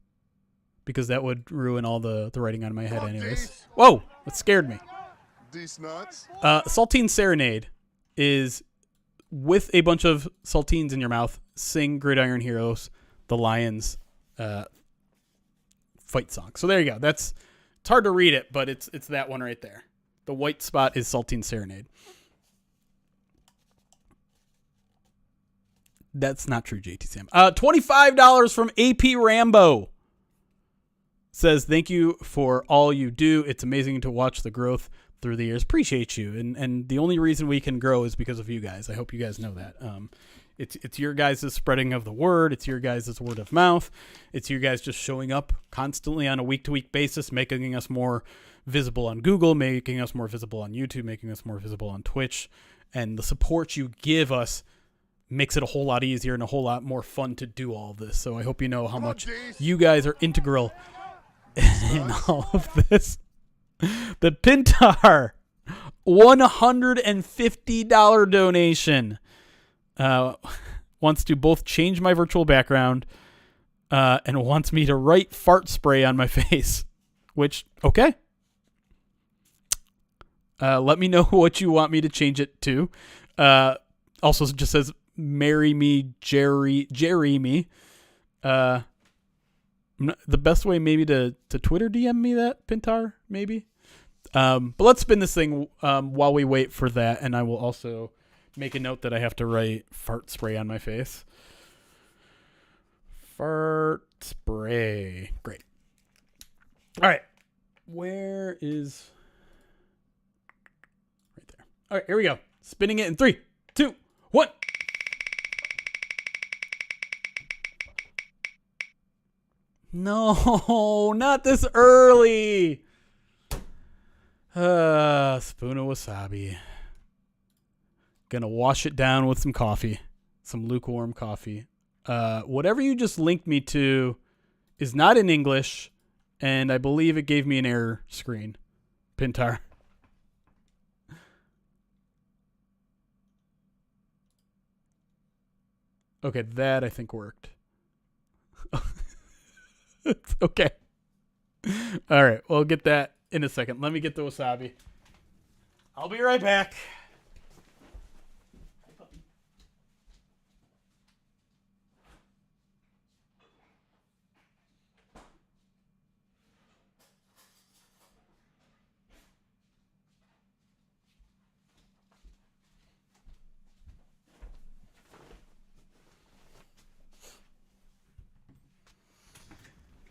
because that would ruin all the writing on my head anyways. Whoa, that scared me. These nuts. Saltine Serenade is with a bunch of saltines in your mouth. Sing Gridiron Heroes, the Lions fight song. So there you go. It's hard to read it, but it's that one right there. The white spot is Saltine Serenade. That's not true, JT Sam. $25 from AP Rambo. Says, thank you for all you do. It's amazing to watch the growth through the years. Appreciate you. And the only reason we can grow is because of you guys. I hope you guys know that. It's your guys' spreading of the word. It's your guys' word of mouth. It's you guys just showing up constantly on a week-to-week basis, making us more visible on Google, making us more visible on YouTube, making us more visible on Twitch. And the support you give us makes it a whole lot easier and a whole lot more fun to do all of this. So I hope you know how much you guys are integral in all of this. The Pintar, $150 donation. Wants to both change my virtual background and wants me to write fart spray on my face, which, okay. Let me know what you want me to change it to. Also just says, marry me, Jerry me. The best way maybe to Twitter DM me that, Pintar, maybe. But let's spin this thing while we wait for that, and I will also make a note that I have to write fart spray on my face. Fart spray. Great. All right. Where is... Right there. All right, here we go. Spinning it in 3, 2, 1. No, not this early. Spoon of wasabi. Gonna wash it down with some coffee. Some lukewarm coffee. Whatever you just linked me to is not in English, and I believe it gave me an error screen. Pintar. Okay, that I think worked. It's okay. All right, we'll get that in a second. Let me get the wasabi. I'll be right back.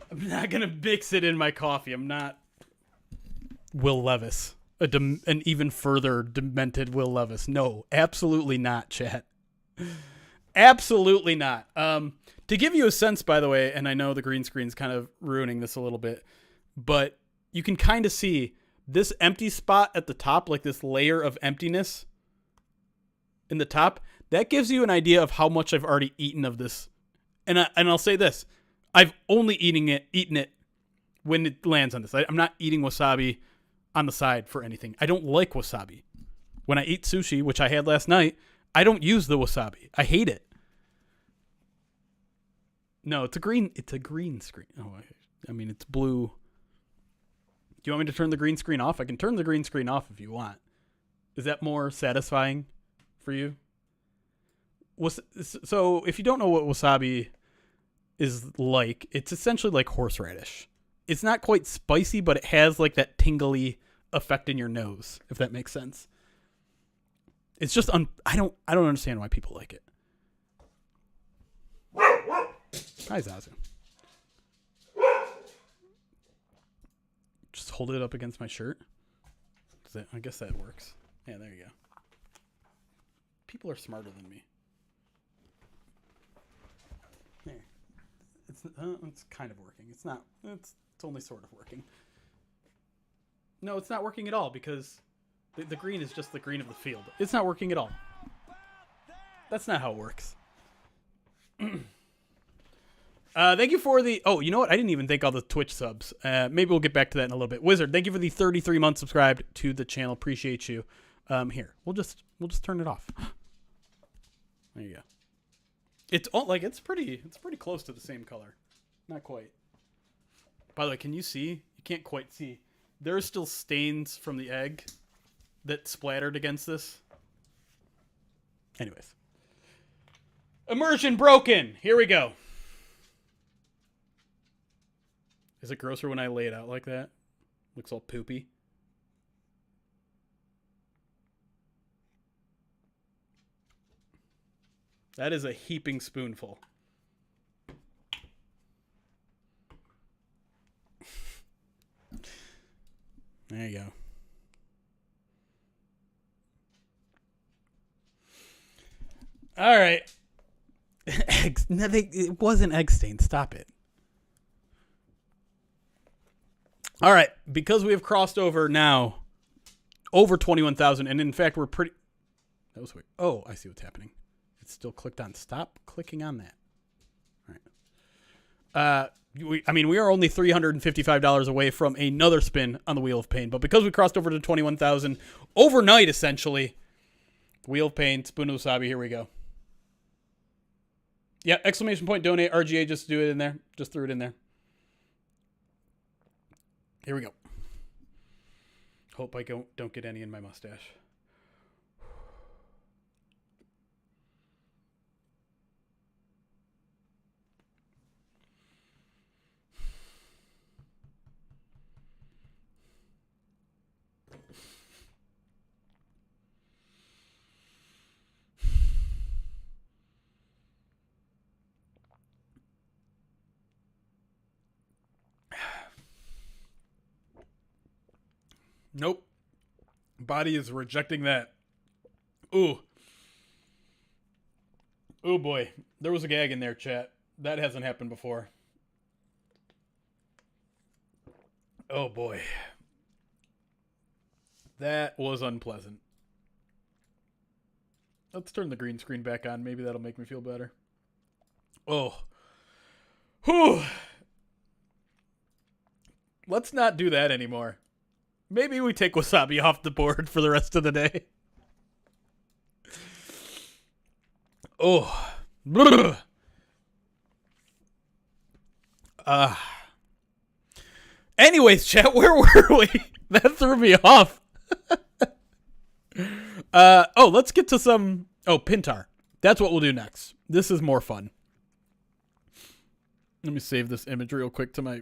I'm not going to mix it in my coffee. I'm not Will Levis, an even further demented Will Levis. No, absolutely not, chat. Absolutely not. To give you a sense, by the way, and I know the green screen's kind of ruining this a little bit, but you can kind of see this empty spot at the top, like this layer of emptiness in the top. That gives you an idea of how much I've already eaten of this. And I'll say this. I've only eaten it when it lands on this. I'm not eating wasabi on the side for anything. I don't like wasabi. When I eat sushi, which I had last night, I don't use the wasabi. I hate it. No, it's a green screen. Oh, I mean, it's blue. Do you want me to turn the green screen off? I can turn the green screen off if you want. Is that more satisfying for you? So if you don't know what wasabi is like, it's essentially like horseradish. It's not quite spicy, but it has like that tingly effect in your nose, if that makes sense. It's just I don't understand why people like it. Hi, Zazu. Just hold it up against my shirt. I guess that works. Yeah, there you go. People are smarter than me. There. It's kind of working. It's not. It's only sort of working. No, it's not working at all because the green is just the green of the field. It's not working at all. That's not how it works. Thank you for the... Oh, you know what? I didn't even thank all the Twitch subs. Maybe we'll get back to that in a little bit. Wizard, thank you for the 33 months subscribed to the channel. Appreciate you. Here, we'll just turn it off. There you go. It's all like it's pretty close to the same color. Not quite. By the way, can you see? You can't quite see. There are still stains from the egg that splattered against this. Anyways. Immersion broken. Here we go. Is it grosser when I lay it out like that? Looks all poopy. That is a heaping spoonful. There you go. All right. Eggs. No, it wasn't egg stain. Stop it. All right. Because we have crossed over now over 21,000. And in fact, we're pretty... That was weird. Oh, I see what's happening. It's still clicked on. Stop clicking on that. All right. We are only $355 away from another spin on the Wheel of Pain. But because we crossed over to 21,000 overnight, essentially, Wheel of Pain, Spoon of Wasabi, here we go. Yeah, exclamation point, donate, RGA, just do it in there. Just threw it in there. Here we go. Hope I don't get any in my mustache. Nope. Body is rejecting that. Ooh. Oh boy. There was a gag in there, chat. That hasn't happened before. Oh boy. That was unpleasant. Let's turn the green screen back on. Maybe that'll make me feel better. Oh. Whew. Let's not do that anymore. Maybe we take Wasabi off the board for the rest of the day. Oh. Anyways, chat, where were we? That threw me off. Let's get to some... Oh, Pintar. That's what we'll do next. This is more fun. Let me save this image real quick to my...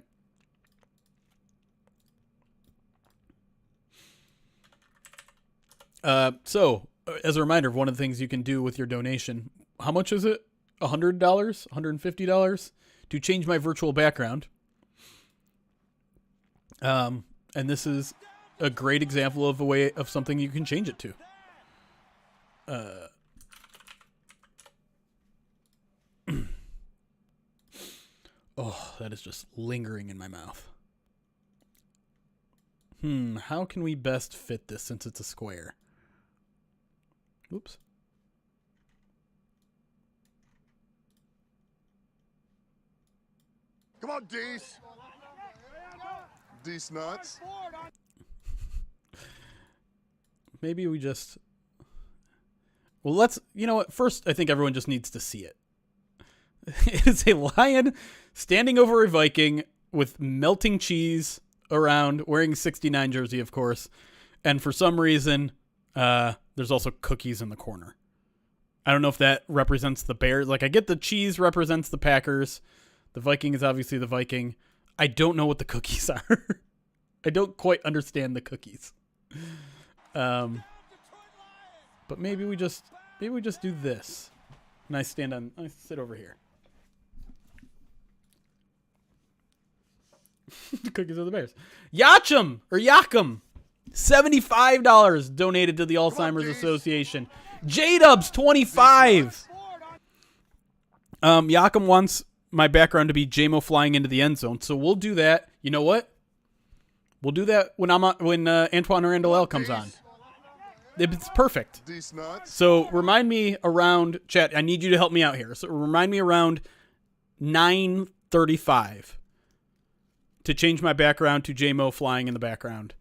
as a reminder of one of the things you can do with your donation, how much is it? $100? $150? To change my virtual background. And this is a great example of a way of something you can change it to. Oh, that is just lingering in my mouth. How can we best fit this since it's a square? Oops. Come on, Dees. Dees nuts. Maybe we just... Well, let's... You know what? First, I think everyone just needs to see it. It is a lion standing over a Viking with melting cheese around, wearing a 69 jersey, of course. And for some reason, there's also cookies in the corner. I don't know if that represents the Bears. Like, I get the cheese represents the Packers. The Viking is obviously the Viking. I don't know what the cookies are. I don't quite understand the cookies. But maybe we just do this. And I sit over here. The cookies are the Bears. Yachum or Yakum, $75 donated to the Alzheimer's Association. J-Dubs, $25. Yakum wants my background to be JMO flying into the end zone, so we'll do that. You know what? We'll do that when Antoine Randle comes on. It's perfect. So remind me around, chat, I need you to help me out here. So remind me around 9:35 to change my background to JMO flying in the background.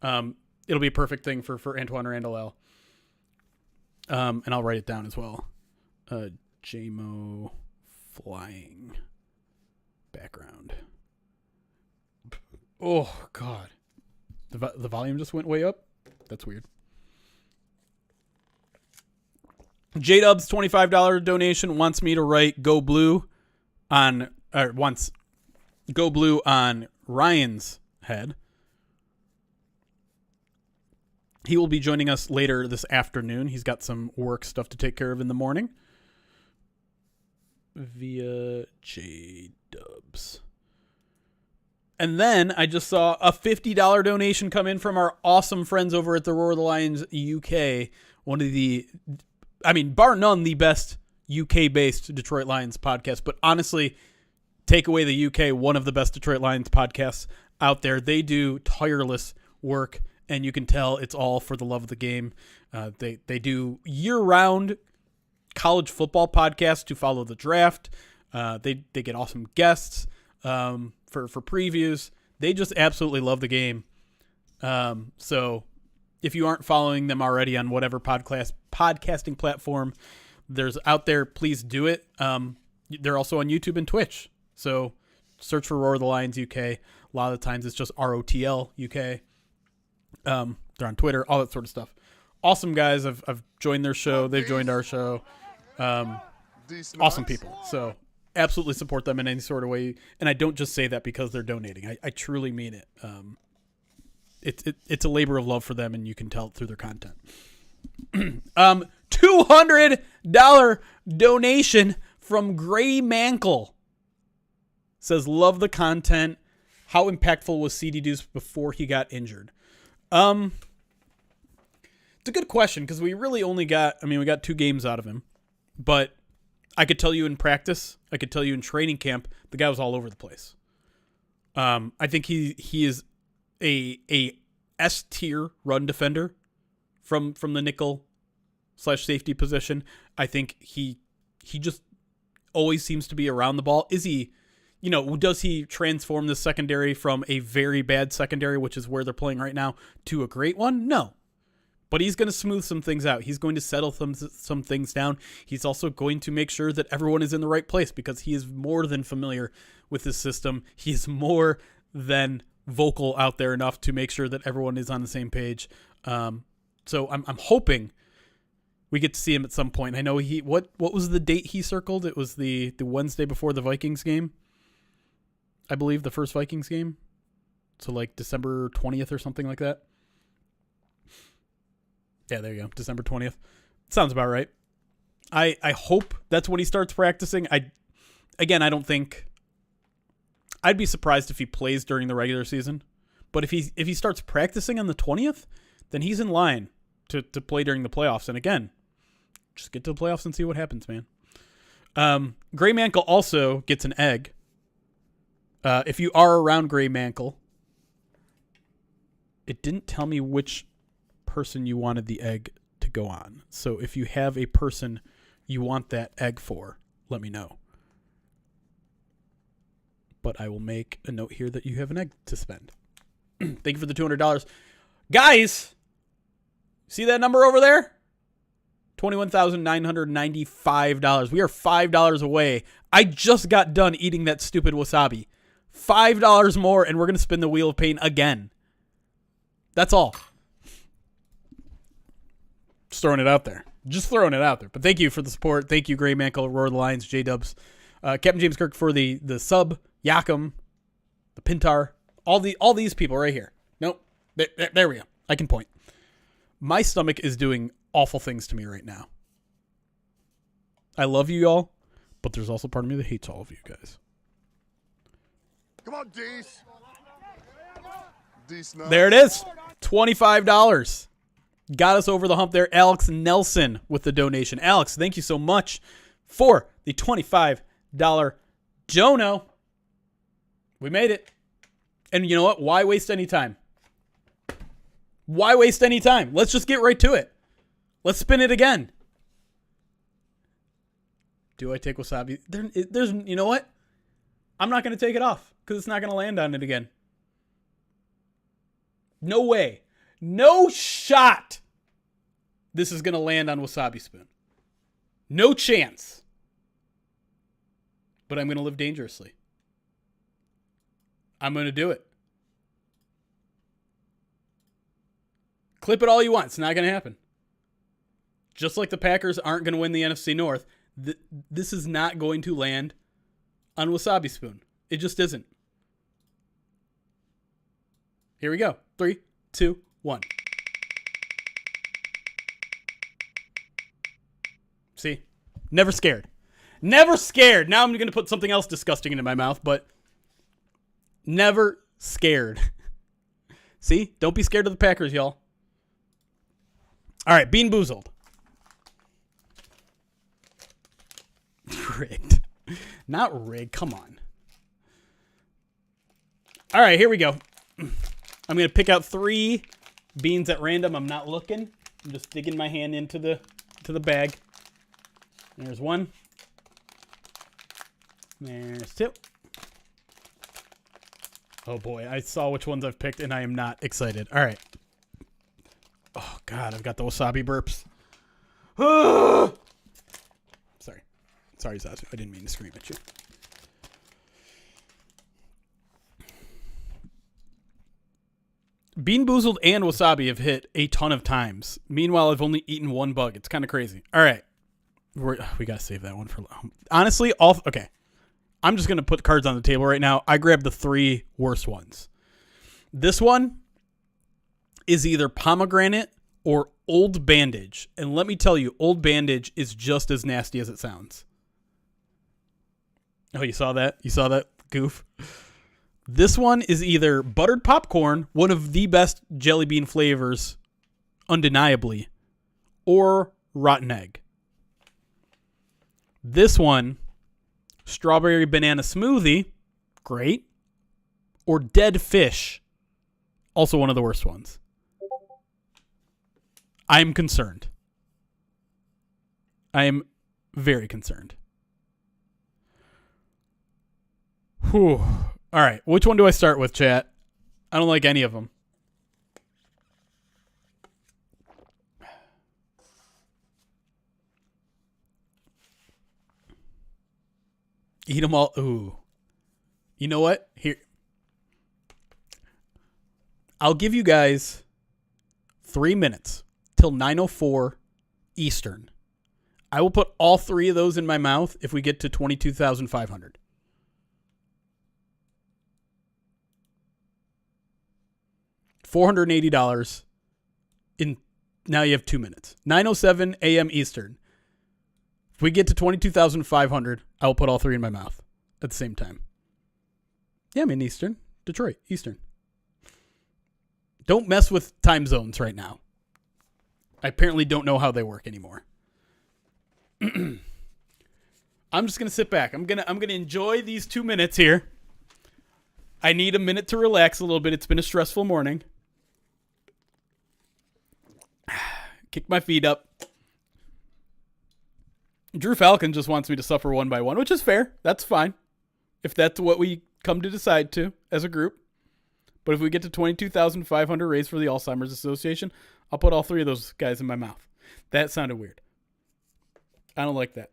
It'll be a perfect thing for Antoine Randle. And I'll write it down as well. JMO flying background. Oh, God. The volume just went way up? That's weird. J-Dub's $25 donation wants me to write Go Blue on Ryan's head. He will be joining us later this afternoon. He's got some work stuff to take care of in the morning. Via J-Dubs. And then I just saw a $50 donation come in from our awesome friends over at the Roar of the Lions UK. One of the... bar none, the best UK-based Detroit Lions podcast. But honestly, take away the UK, one of the best Detroit Lions podcasts out there. They do tireless work, and you can tell it's all for the love of the game. They do year-round college football podcasts to follow the draft. They get awesome guests for previews. They just absolutely love the game. So if you aren't following them already on whatever podcasting platform there's out there, please do it. They're also on YouTube and Twitch. So search for Roar of the Lions UK. A lot of the times it's just ROTL UK. They're on Twitter, all that sort of stuff. Awesome guys. I've joined their show. They've joined our show. Awesome people. So absolutely support them in any sort of way. And I don't just say that because they're donating. I truly mean it. It's a labor of love for them, and you can tell it through their content. $200 donation from Gray Mankle. Says, love the content. How impactful was CD Deuce before he got injured? It's a good question because we really only got, we got 2 games out of him. But I could tell you in practice, I could tell you in training camp, the guy was all over the place. I think he is a S tier run defender from the nickel / safety position. I think he just always seems to be around the ball. Is he, does he transform the secondary from a very bad secondary, which is where they're playing right now, to a great one? No. But he's going to smooth some things out. He's going to settle some things down. He's also going to make sure that everyone is in the right place because he is more than familiar with this system. He's more than vocal out there enough to make sure that everyone is on the same page. So I'm hoping we get to see him at some point. I know what was the date he circled? It was the Wednesday before the Vikings game. I believe the first Vikings game. So like December 20th or something like that. Yeah, there you go. December 20th. Sounds about right. I hope that's when he starts practicing. I don't think I'd be surprised if he plays during the regular season. But if he starts practicing on the 20th, then he's in line to play during the playoffs. And again, just get to the playoffs and see what happens, man. Gray Mantle also gets an egg. If you are around Gray Mantle, it didn't tell me which person you wanted the egg to go on. So if you have a person you want that egg for, let me know. But I will make a note here that you have an egg to spend. Thank you for the $200. Guys, see that number over there? $21,995. We are $5 away. I just got done eating that stupid wasabi. $5 more, and we're going to spin the Wheel of Pain again. That's all. Just throwing it out there. But thank you for the support. Thank you, Gray Mantle, Roar the Lions, J-Dubs. Captain James Kirk for the sub, Yakum, the Pintar, all these people right here. Nope. There we go. I can point. My stomach is doing awful things to me right now. I love you all, but there's also part of me that hates all of you guys. Come on, Dees. There it is. $25. Got us over the hump there. Alex Nelson with the donation. Alex, thank you so much for the $25 dono. We made it. And you know what? Why waste any time? Let's just get right to it. Let's spin it again. Do I take wasabi? There's, you know what? I'm not going to take it off because it's not going to land on it again. No way. No shot this is going to land on Wasabi Spoon. No chance. But I'm going to live dangerously. I'm going to do it. Clip it all you want. It's not going to happen. Just like the Packers aren't going to win the NFC North, this is not going to land on Wasabi Spoon. It just isn't. Here we go. 3, 2, 1. See? Never scared. Never scared. Now I'm going to put something else disgusting into my mouth, but never scared. See? Don't be scared of the Packers, y'all. All right, Bean Boozled. Rigged. Not rigged. Come on. All right, here we go. I'm going to pick out 3 beans at random. I'm not looking. I'm just digging my hand into the bag. There's 1. There's 2. Oh boy, I saw which ones I've picked and I am not excited. All right. Oh God, I've got the wasabi burps. Sorry, Zazu. I didn't mean to scream at you. Bean Boozled and wasabi have hit a ton of times. Meanwhile, I've only eaten 1 bug. It's kind of crazy. All right. We got to save that one for... Honestly, okay. I'm just going to put cards on the table right now. I grabbed the 3 worst ones. This one is either pomegranate or Old Bandage. And let me tell you, Old Bandage is just as nasty as it sounds. Oh, you saw that? You saw that goof? This one is either buttered popcorn, one of the best jelly bean flavors, undeniably, or rotten egg. This one, strawberry banana smoothie, great, or dead fish, also one of the worst ones. I'm concerned. I am very concerned. Whew. All right, which one do I start with, chat? I don't like any of them. Eat them all. Ooh. You know what? Here. I'll give you guys 3 minutes till 9:04 Eastern. I will put all 3 of those in my mouth if we get to 22,500. $480 in now you have 2 minutes. 9:07 a.m. Eastern. If we get to 22,500, I will put all 3 in my mouth at the same time. Yeah, I'm in Eastern. Detroit, Eastern. Don't mess with time zones right now. I apparently don't know how they work anymore. I'm just gonna sit back. I'm gonna enjoy these 2 minutes here. I need a minute to relax a little bit. It's been a stressful morning. Kick my feet up. Drew Falcon just wants me to suffer one by one, which is fair. That's fine. If that's what we come to decide to as a group. But if we get to 22,500 raised for the Alzheimer's Association, I'll put all 3 of those guys in my mouth. That sounded weird. I don't like that.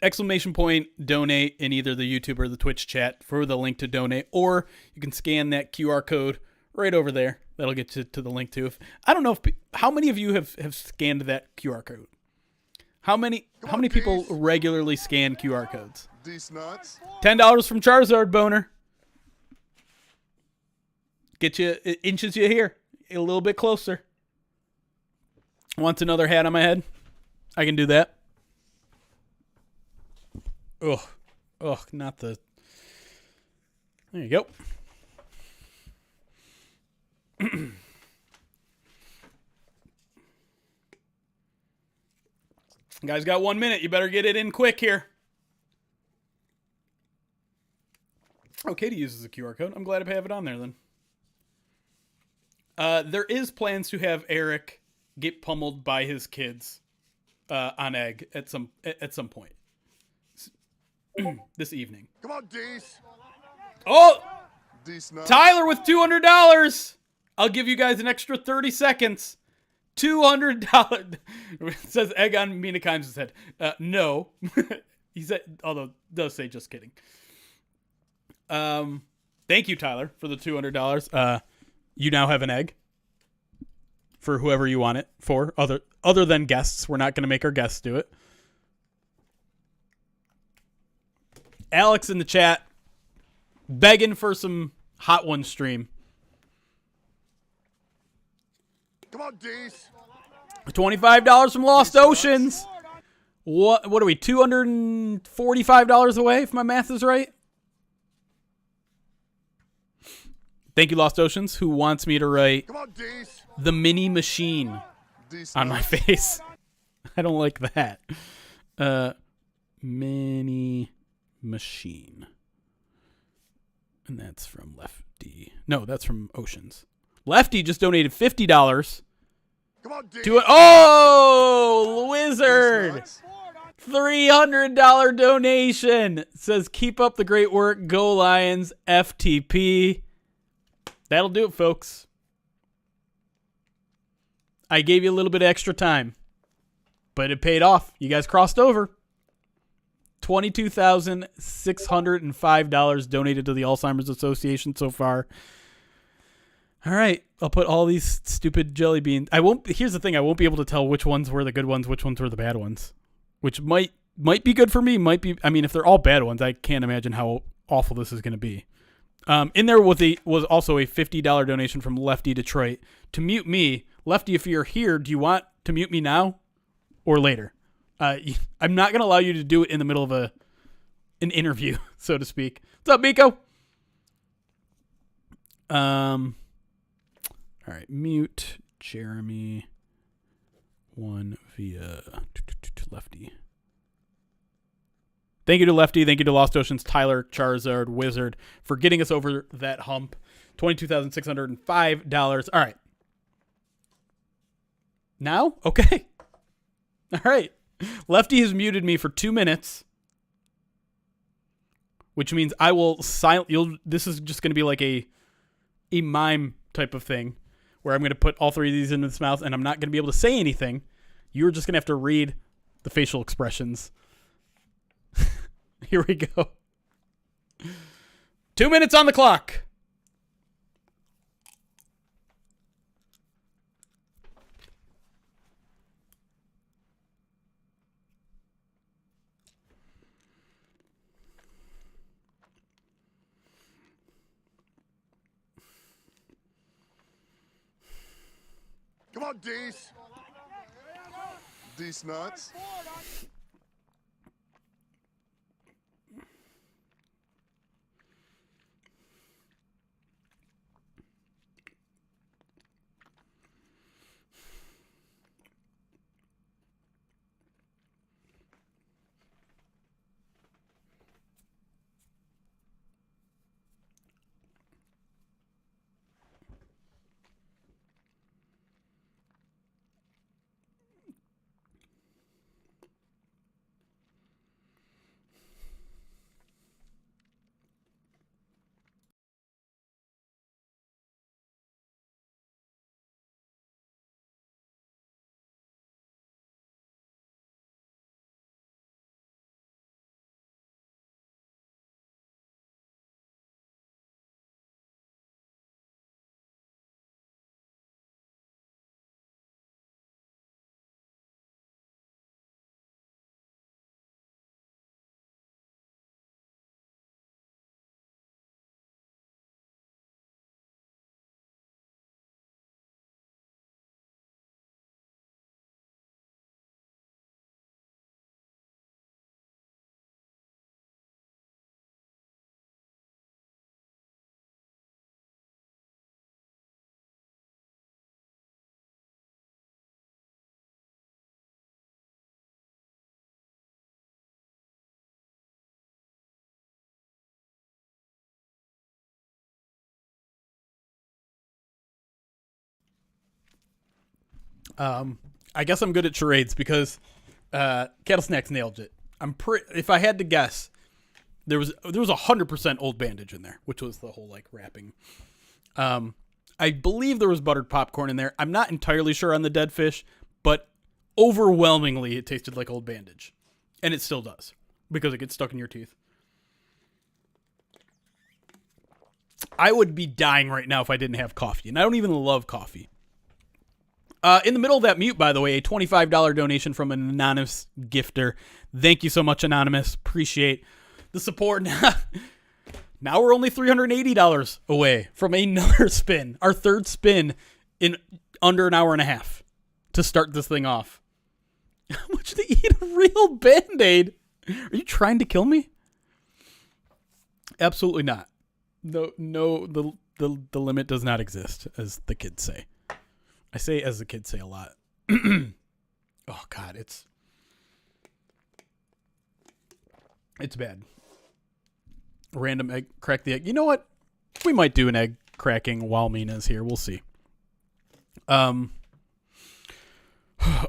Exclamation point, donate in either the YouTube or the Twitch chat for the link to donate, or you can scan that QR code right over there. That'll get you to the link too. I don't know how many of you have scanned that QR code. How many people regularly scan QR codes? $10 from Charizard Boner. Get you, it inches you here a little bit closer. Wants another hat on my head? I can do that. Ugh, not the. There you go. You guys got 1 minute. You better get it in quick here. Oh, Katie uses a QR code. I'm glad I have it on there then. There is plans to have Eric get pummeled by his kids on egg at some point this evening. Come on, Dees. Oh, Tyler with $200. I'll give you guys an extra 30 seconds. $200. It says egg on Mina Kimes' head. No. He said, although it does say just kidding. Thank you, Tyler, for the $200. You now have an egg for whoever you want it for, other than guests. We're not going to make our guests do it. Alex in the chat begging for some Hot One stream. Come on, Dees. $25 from Lost Oceans. What are we, $245 away, if my math is right? Thank you, Lost Oceans, who wants me to write the mini machine on my face. I don't like that. Mini machine. And that's from Lefty. No, that's from Oceans. Lefty just donated $50 to oh, Wizard. $300 donation. Says, keep up the great work. Go Lions. FTP. That'll do it, folks. I gave you a little bit of extra time, but it paid off. You guys crossed over. $22,605 donated to the Alzheimer's Association so far. All right, I'll put all these stupid jelly beans. Here's the thing: I won't be able to tell which ones were the good ones, which ones were the bad ones. Which might be good for me. Might be. I mean, if they're all bad ones, I can't imagine how awful this is going to be. In there was also a $50 donation from Lefty Detroit to mute me. Lefty, if you're here, do you want to mute me now or later? I'm not going to allow you to do it in the middle of an interview, so to speak. What's up, Miko? All right, mute Jeremy 1 via Lefty. Thank you to Lefty. Thank you to Lost Oceans, Tyler, Charizard, Wizard for getting us over that hump. $22,605. All right. Now? Okay. All right. Lefty has muted me for 2 minutes, which means I will this is just going to be like a mime type of thing where I'm going to put all three of these in his mouth and I'm not going to be able to say anything. You're just going to have to read the facial expressions. Here we go. 2 minutes on the clock. Come on, Dees. Dees nuts. I guess I'm good at charades because Cattle Snacks nailed it. If I had to guess, there was 100% Old Bandage in there, which was the whole like wrapping. I believe there was buttered popcorn in there. I'm not entirely sure on the dead fish, but overwhelmingly it tasted like Old Bandage, and it still does because it gets stuck in your teeth. I would be dying right now if I didn't have coffee, and I don't even love coffee. In the middle of that mute, by the way, a $25 donation from an anonymous gifter. Thank you so much, Anonymous. Appreciate the support. Now we're only $380 away from another spin. Our third spin in under an hour and a half to start this thing off. How much to eat a real Band-Aid? Are you trying to kill me? Absolutely not. No, the limit does not exist, as the kids say. I say as the kids say a lot. Oh, God, it's bad. Random egg, crack the egg. You know what? We might do an egg cracking while Mina's here. We'll see.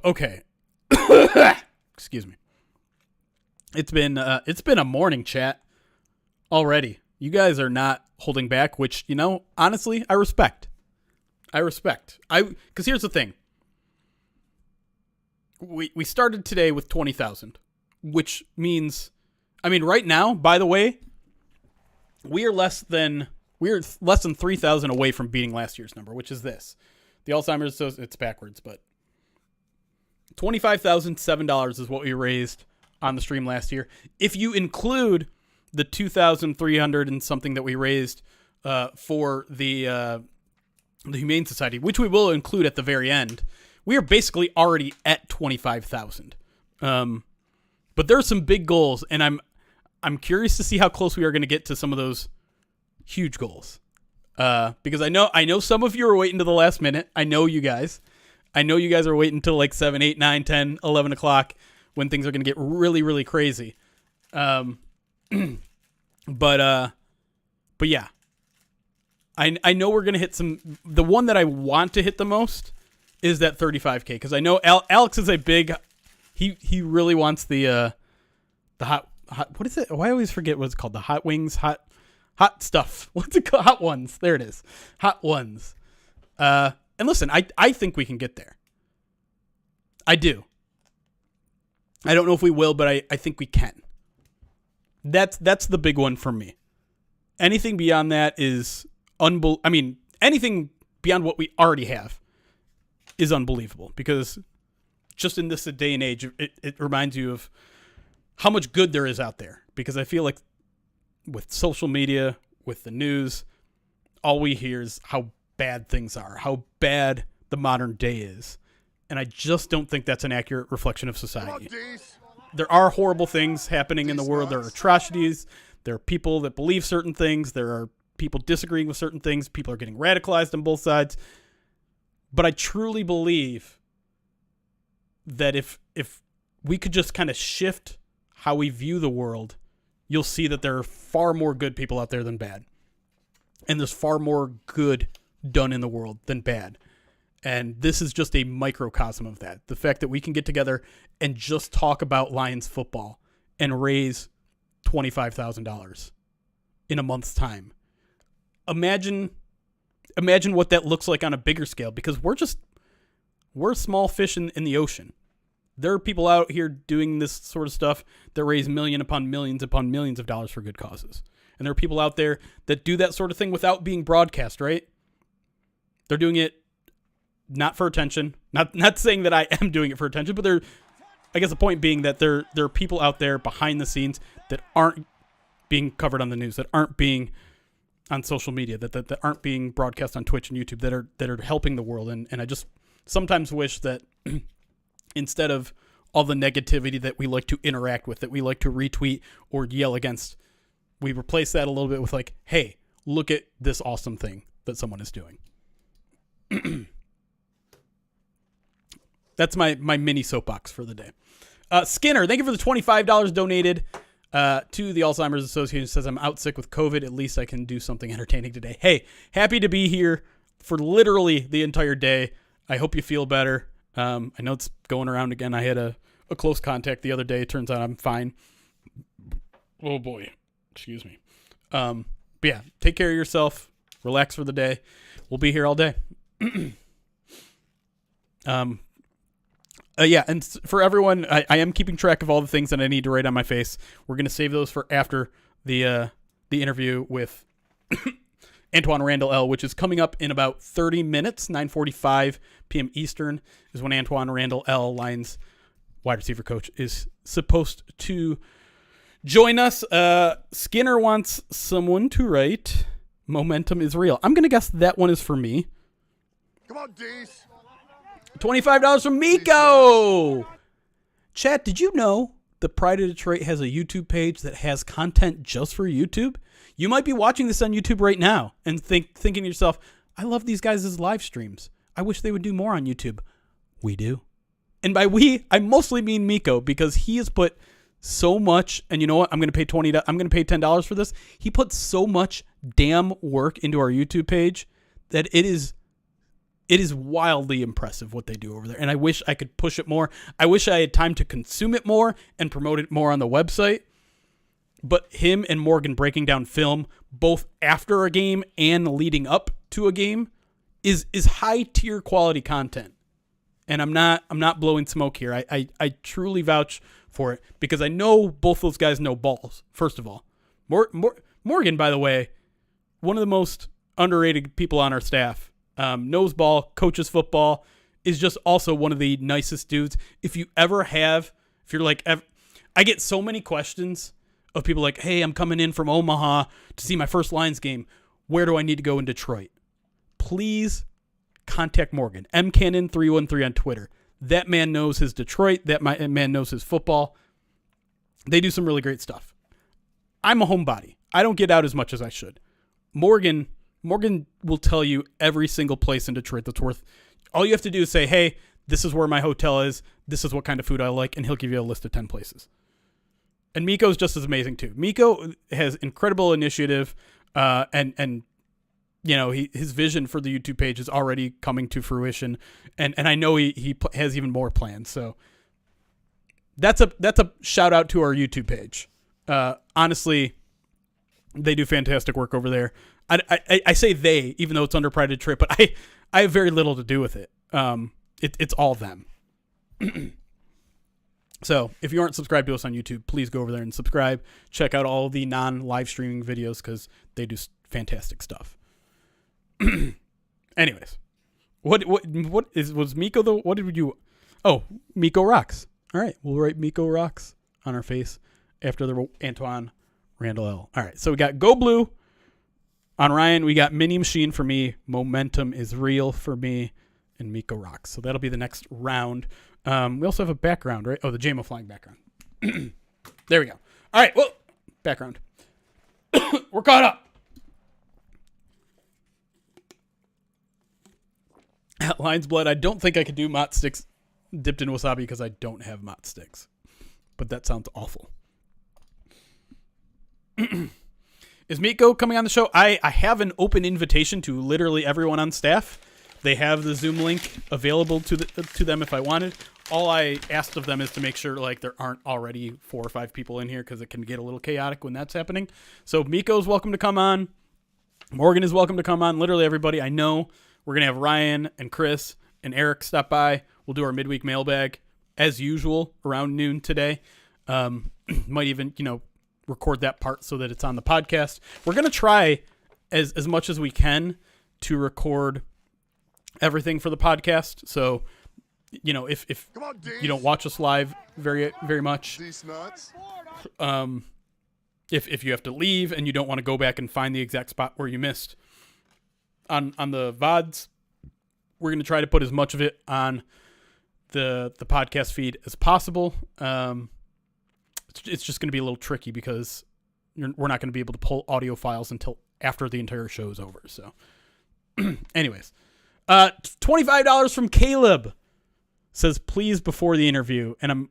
Okay. Excuse me. It's been a morning chat already. You guys are not holding back, which, you know, honestly, I respect. Because here's the thing. We started today with 20,000, which means, I mean, right now, by the way, we're less than 3,000 away from beating last year's number, which is this. The Alzheimer's, so it's backwards, but $25,007 is what we raised on the stream last year. If you include the 2,300 and something that we raised for the Humane Society, which we will include at the very end, we are basically already at 25,000. But there are some big goals, and I'm curious to see how close we are going to get to some of those huge goals. Because I know some of you are waiting to the last minute. I know you guys are waiting until like 7, 8, 9, 10, 11 o'clock when things are going to get really, really crazy. But yeah, I know we're going to hit the one that I want to hit the most is that 35K. Because I know Alex is a big, he really wants the hot, what is it? Why I always forget what it's called. The hot wings, hot stuff. What's it called? Hot ones. There it is. Hot ones. And listen, I think we can get there. I do. I don't know if we will, but I think we can. That's the big one for me. Anything beyond that is anything beyond what we already have is unbelievable, because just in this day and age, it reminds you of how much good there is out there. Because I feel like with social media, with the news, all we hear is how bad things are, how bad the modern day is. And I just don't think that's an accurate reflection of society. There are horrible things happening in the world. There are atrocities. There are people that believe certain things. There are people disagreeing with certain things. People are getting radicalized on both sides. But I truly believe that if we could just kind of shift how we view the world, you'll see that there are far more good people out there than bad. And there's far more good done in the world than bad. And this is just a microcosm of that. The fact that we can get together and just talk about Lions football and raise $25,000 in a month's time. Imagine what that looks like on a bigger scale, because we're small fish in the ocean. There are people out here doing this sort of stuff that raise million upon millions of dollars for good causes. And there are people out there that do that sort of thing without being broadcast, right? They're doing it not for attention. Not saying that I am doing it for attention, but I guess the point being that there are people out there behind the scenes that aren't being covered on the news, that aren't being on social media, that aren't being broadcast on Twitch and YouTube, that are helping the world. And I just sometimes wish that instead of all the negativity that we like to interact with, that we like to retweet or yell against, we replace that a little bit with like, hey, look at this awesome thing that someone is doing. That's my mini soapbox for the day. Skinner, thank you for the $25 donated to the Alzheimer's Association. Says, I'm out sick with COVID. At least I can do something entertaining today. Hey, happy to be here for literally the entire day. I hope you feel better. I know it's going around again. I had a close contact the other day. It turns out I'm fine. Oh, boy. Excuse me. But yeah, take care of yourself. Relax for the day. We'll be here all day. Yeah, and for everyone, I am keeping track of all the things that I need to write on my face. We're going to save those for after the interview with Antoine Randle L, which is coming up in about 30 minutes. 9:45 p.m. Eastern is when Antoine Randle L, Lions wide receiver coach, is supposed to join us. Skinner wants someone to write "Momentum is real." I'm going to guess that one is for me. Come on, D's. $25 from Miko. Chat, did you know the Pride of Detroit has a YouTube page that has content just for YouTube? You might be watching this on YouTube right now and thinking to yourself, I love these guys' live streams. I wish they would do more on YouTube. We do. And by we, I mostly mean Miko, because he has put so much, and you know what? I'm going to pay $10 for this. He put so much damn work into our YouTube page that it is wildly impressive what they do over there. And I wish I could push it more. I wish I had time to consume it more and promote it more on the website. But him and Morgan breaking down film both after a game and leading up to a game is high tier quality content. And I'm not blowing smoke here. I truly vouch for it, because I know both those guys know balls, first of all. Morgan, by the way, one of the most underrated people on our staff. Knows ball, coaches football, is just also one of the nicest dudes. If you're like, I get so many questions of people like, hey, I'm coming in from Omaha to see my first Lions game. Where do I need to go in Detroit? Please contact Morgan. mcannon313 on Twitter. That man knows his Detroit. That man knows his football. They do some really great stuff. I'm a homebody. I don't get out as much as I should. Morgan will tell you every single place in Detroit that's worth. All you have to do is say, hey, this is where my hotel is. This is what kind of food I like. And he'll give you a list of 10 places. And Miko's just as amazing too. Miko has incredible initiative, and his vision for the YouTube page is already coming to fruition, and I know he has even more plans. So that's a shout out to our YouTube page. Honestly, they do fantastic work over there. I say they, even though it's under Pride of Detroit, but I have very little to do with it. It's all them. So if you aren't subscribed to us on YouTube, please go over there and subscribe. Check out all the non-live streaming videos because they do fantastic stuff. Anyways, was Miko the? What did you? Oh, Miko rocks. All right, we'll write Miko rocks on our face after the Antoine Randle L. All right, so we got Go Blue on Ryan. We got Mini Machine for me. Momentum is real for me, and Miko rocks. So that'll be the next round. We also have a background, right? Oh, the JMO flying background. There we go. All right, well, background. We're caught up. At Lion's Blood, I don't think I could do mott sticks dipped in wasabi because I don't have mott sticks. But that sounds awful. Is Miko coming on the show? I have an open invitation to literally everyone on staff. They have the Zoom link available to them if I wanted. All I asked of them is to make sure like there aren't already 4 or 5 people in here because it can get a little chaotic when that's happening. So Miko's welcome to come on. Morgan is welcome to come on. Literally everybody I know. We're going to have Ryan and Chris and Eric stop by. We'll do our midweek mailbag as usual around noon today. Might even, record that part so that it's on the podcast. We're going to try as much as we can to record everything for the podcast. So, if on, you don't watch us live very, very much, if you have to leave and you don't want to go back and find the exact spot where you missed on the VODs, we're going to try to put as much of it on the podcast feed as possible. It's just going to be a little tricky because we're not going to be able to pull audio files until after the entire show is over. So anyways, $25 from Caleb says, please before the interview. And I'm,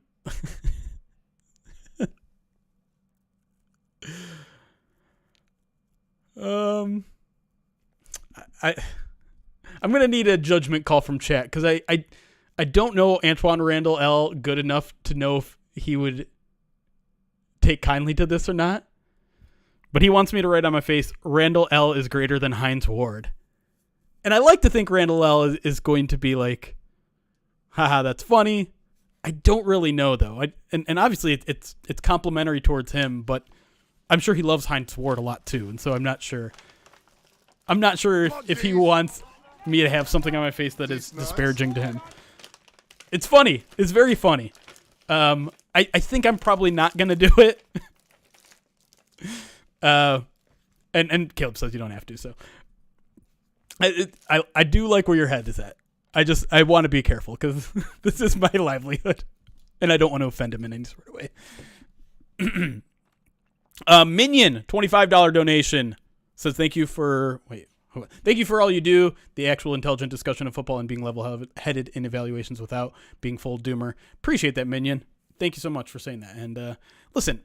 I'm going to need a judgment call from chat because I don't know Antoine Randle L good enough to know if he would take kindly to this or not. But he wants me to write on my face, Randle L is greater than Hines Ward. And I like to think Randle L is going to be like, haha, that's funny. I don't really know though. And obviously it's complimentary towards him, but I'm sure he loves Hines Ward a lot too. And so I'm not sure if he wants me to have something on my face that is disparaging to him. It's funny. It's very funny. I think I'm probably not going to do it. And Caleb says you don't have to. So I do like where your head is at. I want to be careful because this is my livelihood and I don't want to offend him in any sort of way. Minion, $25 donation says, thank you for all you do, the actual intelligent discussion of football and being level-headed in evaluations without being full doomer. Appreciate that, Minion. Thank you so much for saying that. And listen,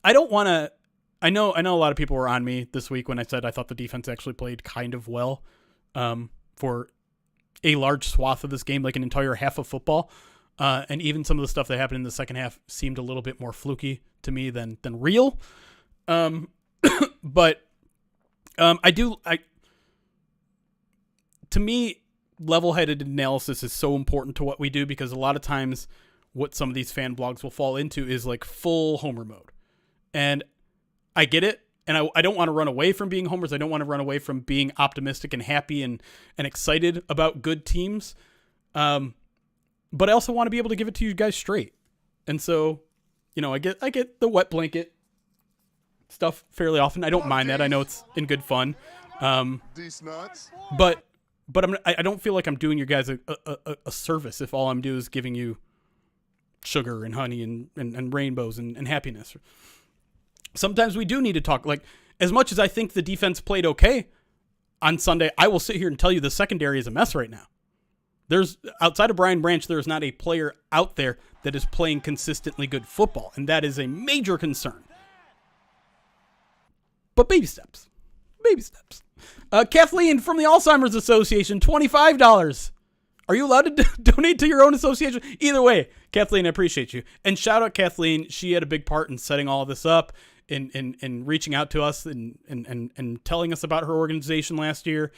I don't want to. I know a lot of people were on me this week when I said I thought the defense actually played kind of well for a large swath of this game, like an entire half of football. And even some of the stuff that happened in the second half seemed a little bit more fluky to me than real. But to me, level-headed analysis is so important to what we do because a lot of times what some of these fan blogs will fall into is like full homer mode. And I get it. And I don't want to run away from being homers. I don't want to run away from being optimistic and happy and excited about good teams. But I also want to be able to give it to you guys straight. And so, I get the wet blanket stuff fairly often. I don't mind that. I know it's in good fun. But I don't feel like I'm doing you guys a service if all I'm doing is giving you sugar and honey and rainbows and happiness. sometimes we do need to talk. Like, as much as I think the defense played okay on Sunday, I will sit here and tell you the secondary is a mess right now. There's, outside of Brian Branch, there is not a player out there that is playing consistently good football, and that is a major concern. But baby steps. Baby steps. Kathleen from the Alzheimer's Association, $25. Are you allowed to donate to your own association? Either way, Kathleen, I appreciate you. And shout out Kathleen. She had a big part in setting all of this up, in reaching out to us and telling us about her organization last year.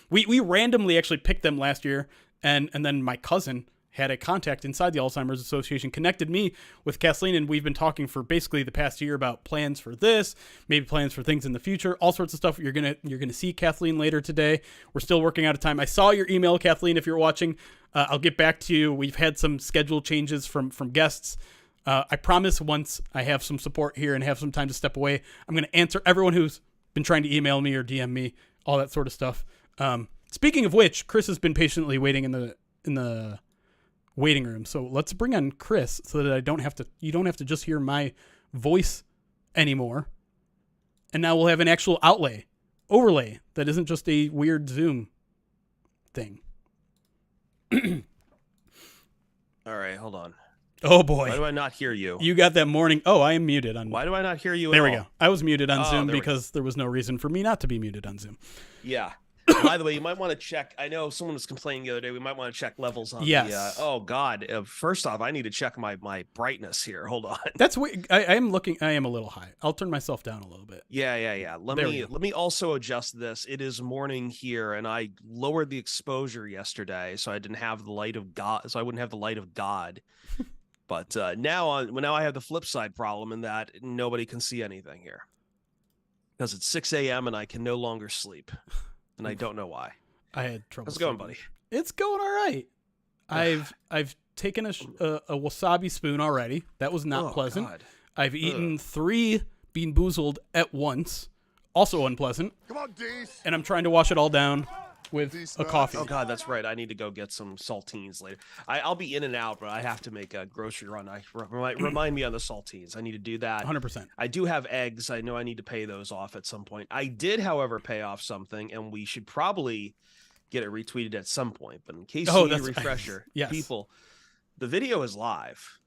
We randomly actually picked them last year, and then my cousin had a contact inside the Alzheimer's Association, connected me with Kathleen, and we've been talking for basically the past year about plans for this, maybe plans for things in the future, all sorts of stuff. You're gonna see Kathleen later today. We're still working out of time. I saw your email, Kathleen. If you're watching, I'll get back to you. We've had some schedule changes from guests. I promise once I have some support here and have some time to step away, I'm gonna answer everyone who's been trying to email me or DM me, all that sort of stuff. Speaking of which, Chris has been patiently waiting in the waiting room. So let's bring on Chris so that you don't have to just hear my voice anymore. And now we'll have an actual overlay that isn't just a weird Zoom thing. All right, hold on. Oh boy. Why do I not hear you? You got that morning. Oh, I am muted on. Why do I not hear you? There we go. I was muted on Zoom there because there was no reason for me not to be muted on Zoom. Yeah. By the way, you might want to check. I know someone was complaining the other day. We might want to check levels on yes. Oh God! First off, I need to check my brightness here. Hold on. That's weird. I am a little high. I'll turn myself down a little bit. Yeah. Let me also adjust this. It is morning here, and I lowered the exposure yesterday, so I didn't have the light of God. So I wouldn't have the light of God. But now I have the flip side problem in that nobody can see anything here because it's 6 a.m. and I can no longer sleep. And I don't know why. I had trouble. How's it going, buddy? It's going all right. I've taken a wasabi spoon already. That was not pleasant. God. I've eaten 3 Bean Boozled at once. Also unpleasant. Come on, Dees. And I'm trying to wash it all down with a coffee. Oh God, that's right. I need to go get some saltines later. I'll be in and out, but I have to make a grocery run. Remind me on the saltines. I need to do that. 100%. I do have eggs. I know I need to pay those off at some point. I did, however, pay off something, and we should probably get it retweeted at some point. But in case you need a refresher, yes. People, the video is live.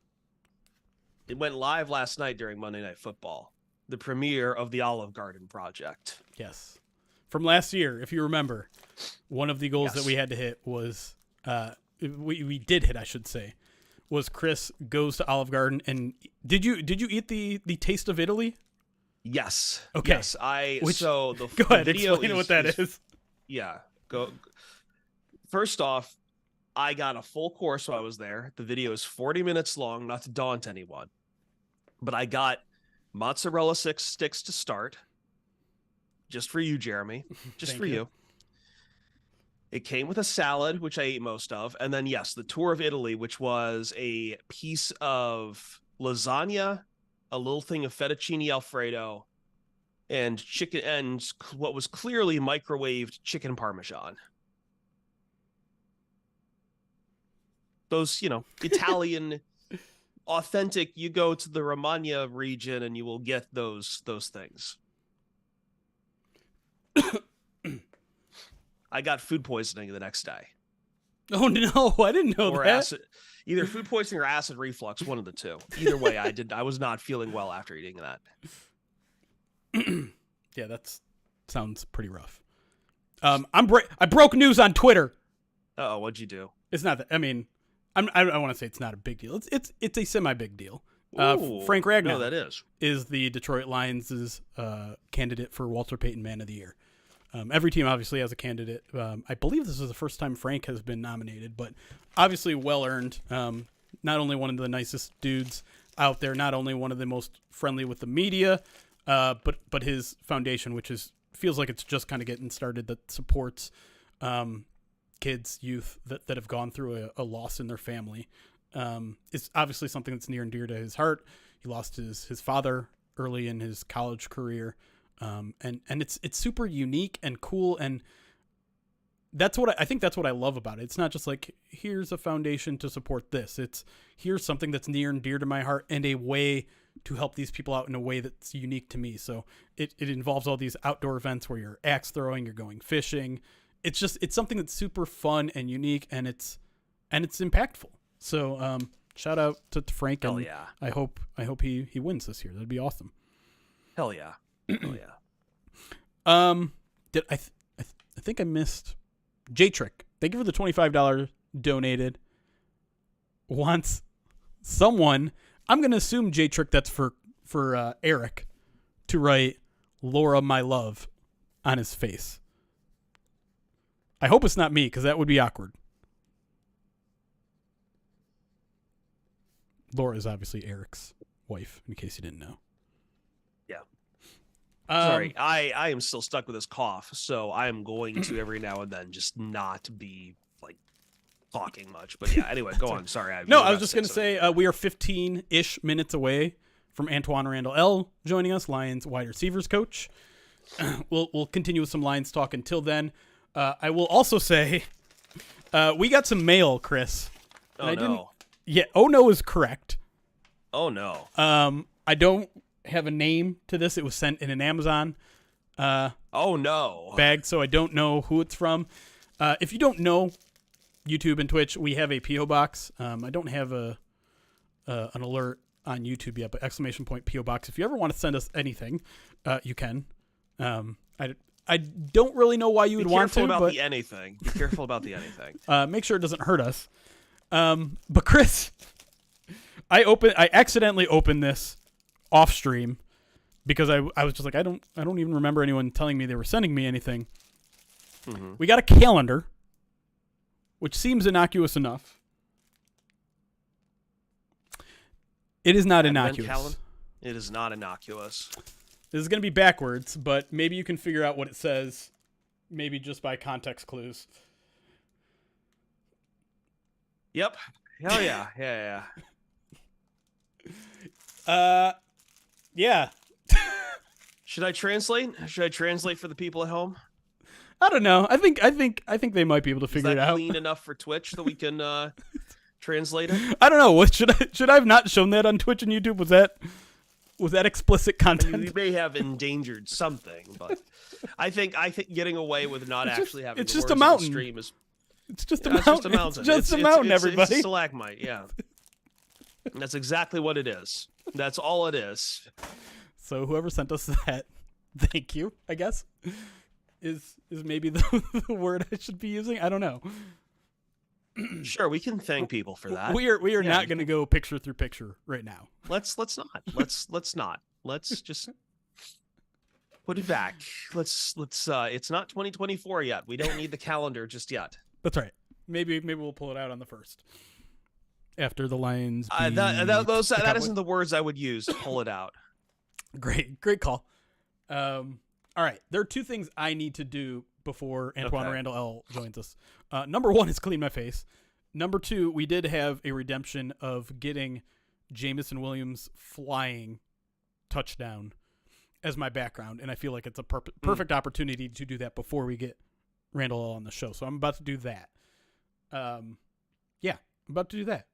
It went live last night during Monday Night Football, the premiere of the Olive Garden project. Yes. From last year, if you remember, one of the goals that we had to hit was, we did hit, I should say, was Chris goes to Olive Garden. And did you eat the Taste of Italy? Yes. Okay. Yes. Go ahead, the video explain what that is. Yeah. Go. First off, I got a full course while I was there. The video is 40 minutes long, not to daunt anyone. But I got mozzarella sticks to start. Just for you, Jeremy. Just for you. It came with a salad, which I ate most of. And then, yes, the tour of Italy, which was a piece of lasagna, a little thing of fettuccine Alfredo, and chicken, and what was clearly microwaved chicken Parmesan. Those, Italian, authentic, you go to the Romagna region and you will get those things. I got food poisoning the next day. Oh no, I didn't know that. Either food poisoning or acid reflux, one of the two. Either way, I was not feeling well after eating that. Yeah, that sounds pretty rough. I broke news on Twitter. Uh-oh, what'd you do? It's not that. I mean, I don't want to say it's not a big deal. It's a semi big deal. Frank Ragnow is the Detroit Lions' candidate for Walter Payton Man of the Year. Every team obviously has a candidate. I believe this is the first time Frank has been nominated, but obviously well-earned. Not only one of the nicest dudes out there, not only one of the most friendly with the media, but his foundation, which feels like it's just kind of getting started, that supports kids, youth that have gone through a loss in their family. It's obviously something that's near and dear to his heart. He lost his father early in his college career. And it's super unique and cool, and that's what I think that's what I love about it. It's not just like, here's a foundation to support this. It's here's something that's near and dear to my heart and a way to help these people out in a way that's unique to me. So it involves all these outdoor events where you're axe throwing, you're going fishing. It's something that's super fun and unique, and it's impactful. So shout out to Frank. Hell and yeah. I hope he wins this year. That'd be awesome. Hell yeah. Hell yeah. I think I missed J-Trick. Thank you for the $25 donated. Wants someone, I'm going to assume J-Trick, that's for Eric, to write Laura my love on his face. I hope it's not me, because that would be awkward. Laura is obviously Eric's wife, in case you didn't know. Yeah. Sorry, I am still stuck with this cough, so I am going to every now and then just not be like talking much. But yeah, anyway, go on. Sorry. I was just going to say we are 15-ish minutes away from Antoine Randle L joining us, Lions wide receivers coach. We'll continue with some Lions talk until then. I will also say we got some mail, Chris. Oh, no. Yeah, oh no is correct. Oh no. I don't have a name to this. It was sent in an Amazon oh no bag, so I don't know who it's from. If you don't know YouTube and Twitch, we have a PO box. I don't have an alert on YouTube yet, but !point PO box. If you ever want to send us anything, you can. I don't really know why you would want to. Be careful about but the anything. Be careful about the anything. Make sure it doesn't hurt us. But Chris, I accidentally opened this off stream because I was just like, I don't even remember anyone telling me they were sending me anything. Mm-hmm. We got a calendar, which seems innocuous enough. It is not innocuous. It is not innocuous. This is going to be backwards, but maybe you can figure out what it says, maybe just by context clues. Yep. Hell yeah. Yeah. Yeah. Should I translate? Should I translate for the people at home? I don't know. I think they might be able to figure it out. Clean enough for Twitch that we can translate it? I don't know. What should I have not shown that on Twitch and YouTube? Was that explicit content? I mean, we may have endangered something, but I think getting away with not actually having it's the just words a mountain. on the stream is It's just a mountain. It's just a mountain, everybody. It's a stalagmite, yeah. That's exactly what it is. That's all it is. So whoever sent us that, thank you, I guess, is maybe the word I should be using. I don't know. Sure, we can thank people for that. We are not going to go picture through picture right now. Let's not. Let's not. Let's just put it back. Let's it's not 2024 yet. We don't need the calendar just yet. That's right. Maybe we'll pull it out on the 1st. After the Lions. That isn't the words I would use to pull it out. Great call. All right. There are two things I need to do before Antoine Randle L joins us. Number one is clean my face. Number two, we did have a redemption of getting Jameson Williams flying touchdown as my background, and I feel like it's a perfect opportunity to do that before we get Randle L on the show. So I'm about to do that. I'm about to do that.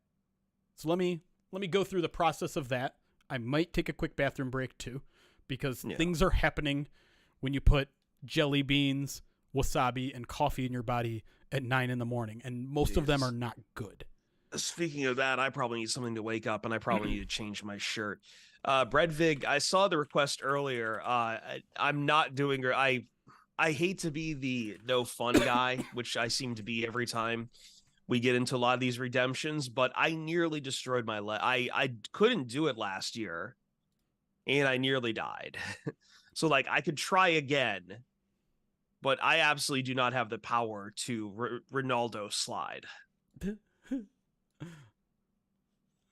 So let me go through the process of that. I might take a quick bathroom break too, because things are happening when you put jelly beans, wasabi, and coffee in your body at 9 a.m, and most of them are not good. Speaking of that, I probably need something to wake up, and I probably need to change my shirt. Breadvig, I saw the request earlier. I'm not doing her. I hate to be the no fun guy, which I seem to be every time we get into a lot of these redemptions, but I nearly destroyed my leg. I couldn't do it last year, and I nearly died. So, I could try again, but I absolutely do not have the power to Ronaldo slide.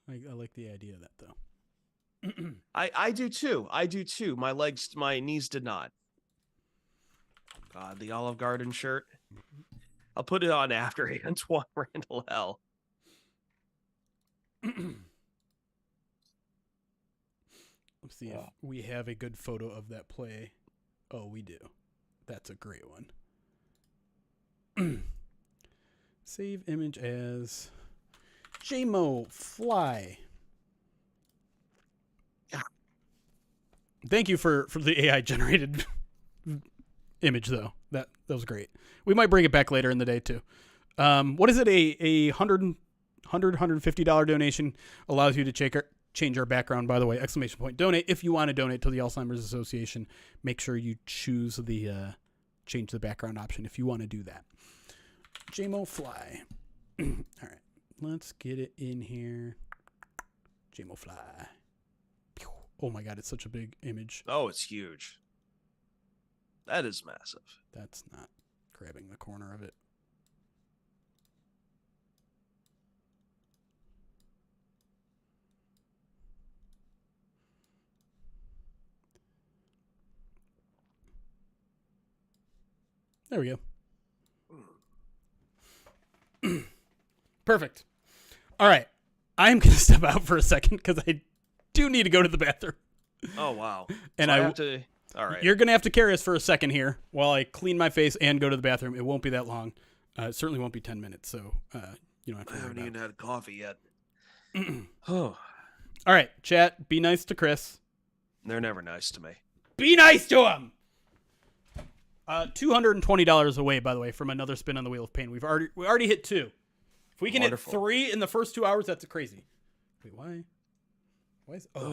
I like the idea of that, though. I do too. My knees did not. God, the Olive Garden shirt. I'll put it on after Antoine Randle L. Let's see if we have a good photo of that play. Oh, we do. That's a great one. Save image as JMO Fly. God, Thank you for the AI generated image though. That was great. We might bring it back later in the day too. What is it? A $150 donation allows you to change our background. By the way, ! Donate if you want to donate to the Alzheimer's Association. Make sure you choose the change the background option if you want to do that. JMO Fly. All right, let's get it in here. JMO Fly. Oh my God, it's such a big image. Oh, it's huge. That is massive. That's not grabbing the corner of it. There we go. Perfect. All right. I'm going to step out for a second because I do need to go to the bathroom. Oh, wow. And so I have to... All right. You're going to have to carry us for a second here while I clean my face and go to the bathroom. It won't be that long. It certainly won't be 10 minutes, so you don't have to worry I haven't about even had coffee yet. Oh. All right, chat. Be nice to Chris. They're never nice to me. Be nice to him! $220 away, by the way, from another spin on the Wheel of Pain. We already hit 2. If we can Wonderful. hit 3 in the first 2 hours, that's crazy. Wait, why? Why is hold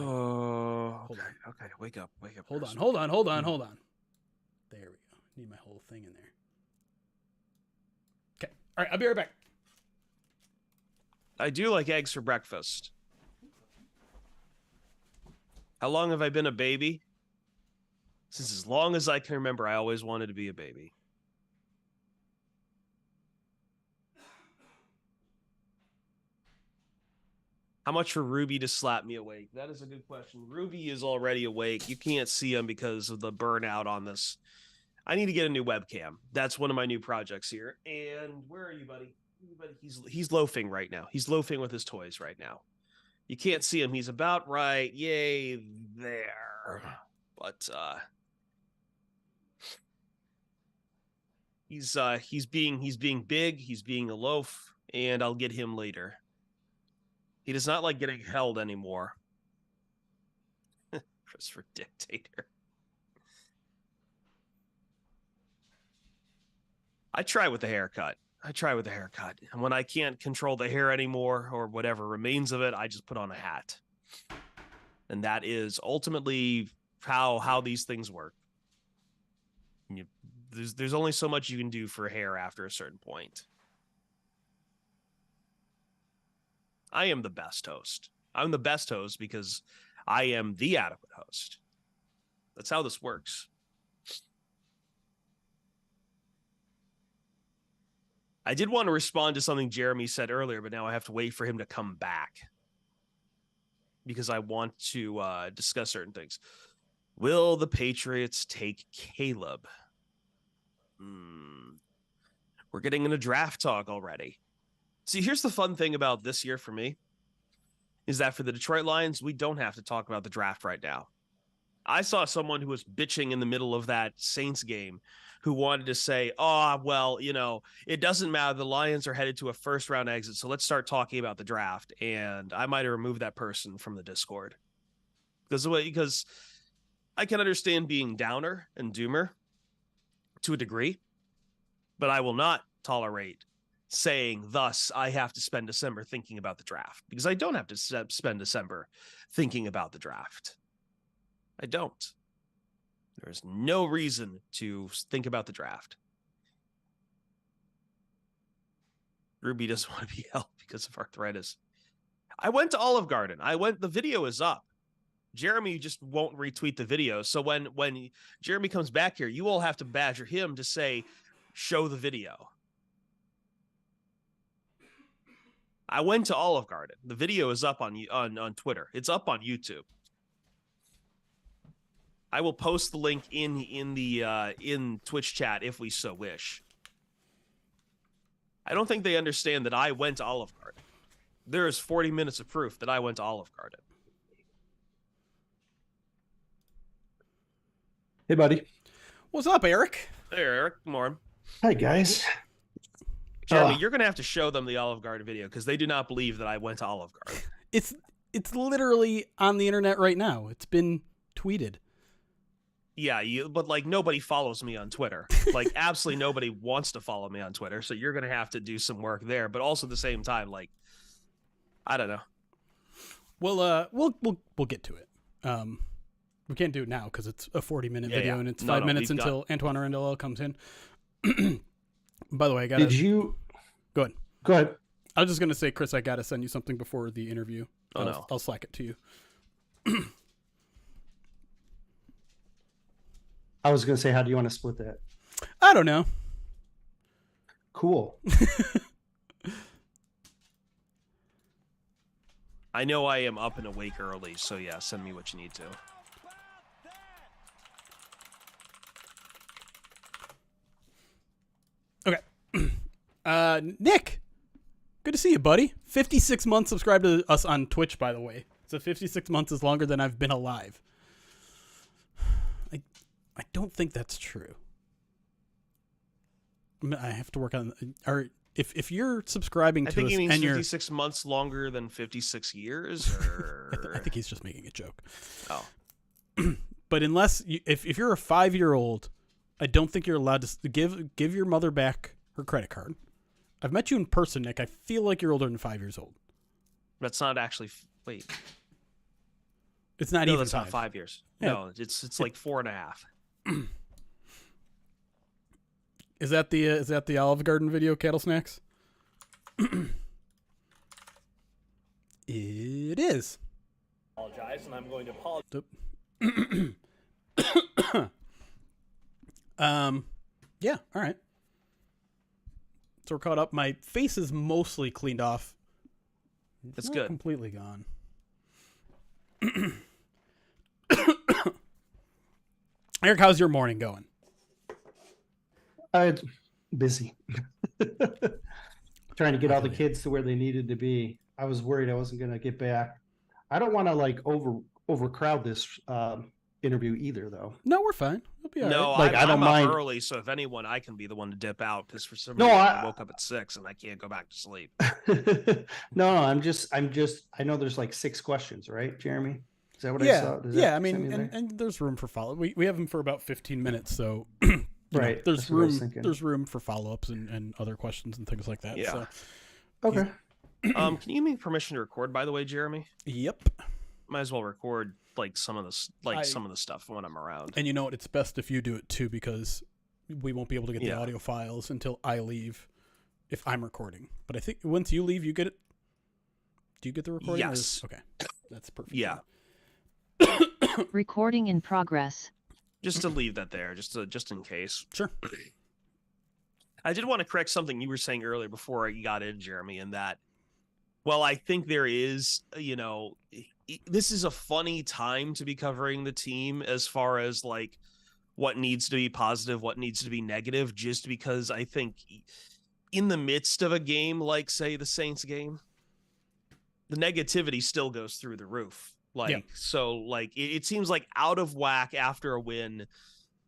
on. Okay. Wake up. Hold on. There we go. Need my whole thing in there. Okay. All right, I'll be right back. I do like eggs for breakfast. How long have I been a baby? Since as long as I can remember, I always wanted to be a baby. How much for Ruby to slap me awake? That is a good question. Ruby is already awake. You can't see him because of the burnout on this. I need to get a new webcam. That's one of my new projects here. And where are you, buddy? He's loafing right now. He's loafing with his toys right now. You can't see him. He's about right. Yay, there. But he's being big. He's being a loaf, and I'll get him later. He does not like getting held anymore. Christopher Dictator. I try with the haircut. And when I can't control the hair anymore or whatever remains of it, I just put on a hat. And that is ultimately how these things work. There's only so much you can do for hair after a certain point. I am the best host. I'm the best host because I am the adequate host. That's how this works. I did want to respond to something Jeremy said earlier, but now I have to wait for him to come back because I want to discuss certain things. Will the Patriots take Caleb? We're getting into draft talk already. See, here's the fun thing about this year for me is that for the Detroit Lions, we don't have to talk about the draft right now. I saw someone who was bitching in the middle of that Saints game who wanted to say, it doesn't matter. The Lions are headed to a first-round exit, so let's start talking about the draft. And I might have removed that person from the Discord. Because I can understand being downer and doomer to a degree, but I will not tolerate saying, thus, I have to spend December thinking about the draft. Because I don't have to spend December thinking about the draft. I don't. There's no reason to think about the draft. Ruby doesn't want to be held because of arthritis. I went to Olive Garden. The video is up. Jeremy just won't retweet the video. So when Jeremy comes back here, you all have to badger him to say, show the video. I went to Olive Garden. The video is up on Twitter. It's up on YouTube. I will post the link in Twitch chat if we so wish. I don't think they understand that I went to Olive Garden. There is 40 minutes of proof that I went to Olive Garden. Hey, buddy. What's up, Eric? Hey, Eric. Good morning. Hi, guys. Jeremy, you're going to have to show them the Olive Garden video because they do not believe that I went to Olive Garden. It's literally on the internet right now. It's been tweeted. Yeah, but like nobody follows me on Twitter. Like absolutely nobody wants to follow me on Twitter. So you're gonna have to do some work there. But also at the same time, like I don't know. We'll get to it. We can't do it now because it's a 40-minute video and it's 5 minutes until Antoine Randle comes in. By the way, I got. Did you? Go ahead. Go ahead. I was just gonna say, Chris, I gotta send you something before the interview. I'll Slack it to you. I was going to say, how do you want to split that? I don't know. Cool. I know I am up and awake early, so yeah, send me what you need to. Okay. Nick, good to see you, buddy. 56 months subscribed to us on Twitch, by the way. So 56 months is longer than I've been alive. I don't think that's true. I have to work on. Or if you're subscribing to us, I think he means and 56 months longer than 56 years. Or I think he's just making a joke. Oh, but unless if you're a 5-year-old, I don't think you're allowed to give your mother back her credit card. I've met you in person, Nick. I feel like you're older than 5 years old. that's not actually. Wait, It's not no, even that's 5. not 5 years. Yeah. No, it's like 4.5. Is that the Olive Garden video, Cattle Snacks? It is. Apologize, and I'm going to apologize. Yeah, all right. So we're caught up. My face is mostly cleaned off. That's Not good. Completely gone. Eric, how's your morning going? Busy. Trying to get all the kids to where they needed to be. I was worried I wasn't going to get back. I don't want to like overcrowd this interview either, though. No, we're fine. We'll be all No, right. Like, I don't I'm mind. up early, so if anyone, I can be the one to dip out because for some No, reason I I woke up at 6 and I can't go back to sleep. No, I'm just. I know there's like 6 questions, right, Jeremy? Is that what I Yeah, saw? Does yeah. that I mean, send me there? and there's room for follow. We have them for about 15 minutes, so Right, there's that's what I was room. thinking. There's room for follow-ups and other questions and things like that. Yeah. So, Okay. Can you give me permission to record, by the way, Jeremy? yep. Might as well record like some of this, some of the stuff when I'm around. And you know what? It's best if you do it too, because we won't be able to get the Yeah. audio files until I leave, if I'm recording. But I think once you leave, you get it. Do you get the recording? or- Yes. Okay. That's perfect. Yeah. Recording in progress. Just to leave that there, just in case. Sure. I did want to correct something you were saying earlier before you got in, Jeremy, in that, well, I think there is, this is a funny time to be covering the team as far as like what needs to be positive, what needs to be negative, just because I think in the midst of a game, like say the Saints game, the negativity still goes through the roof. It seems like out of whack after a win.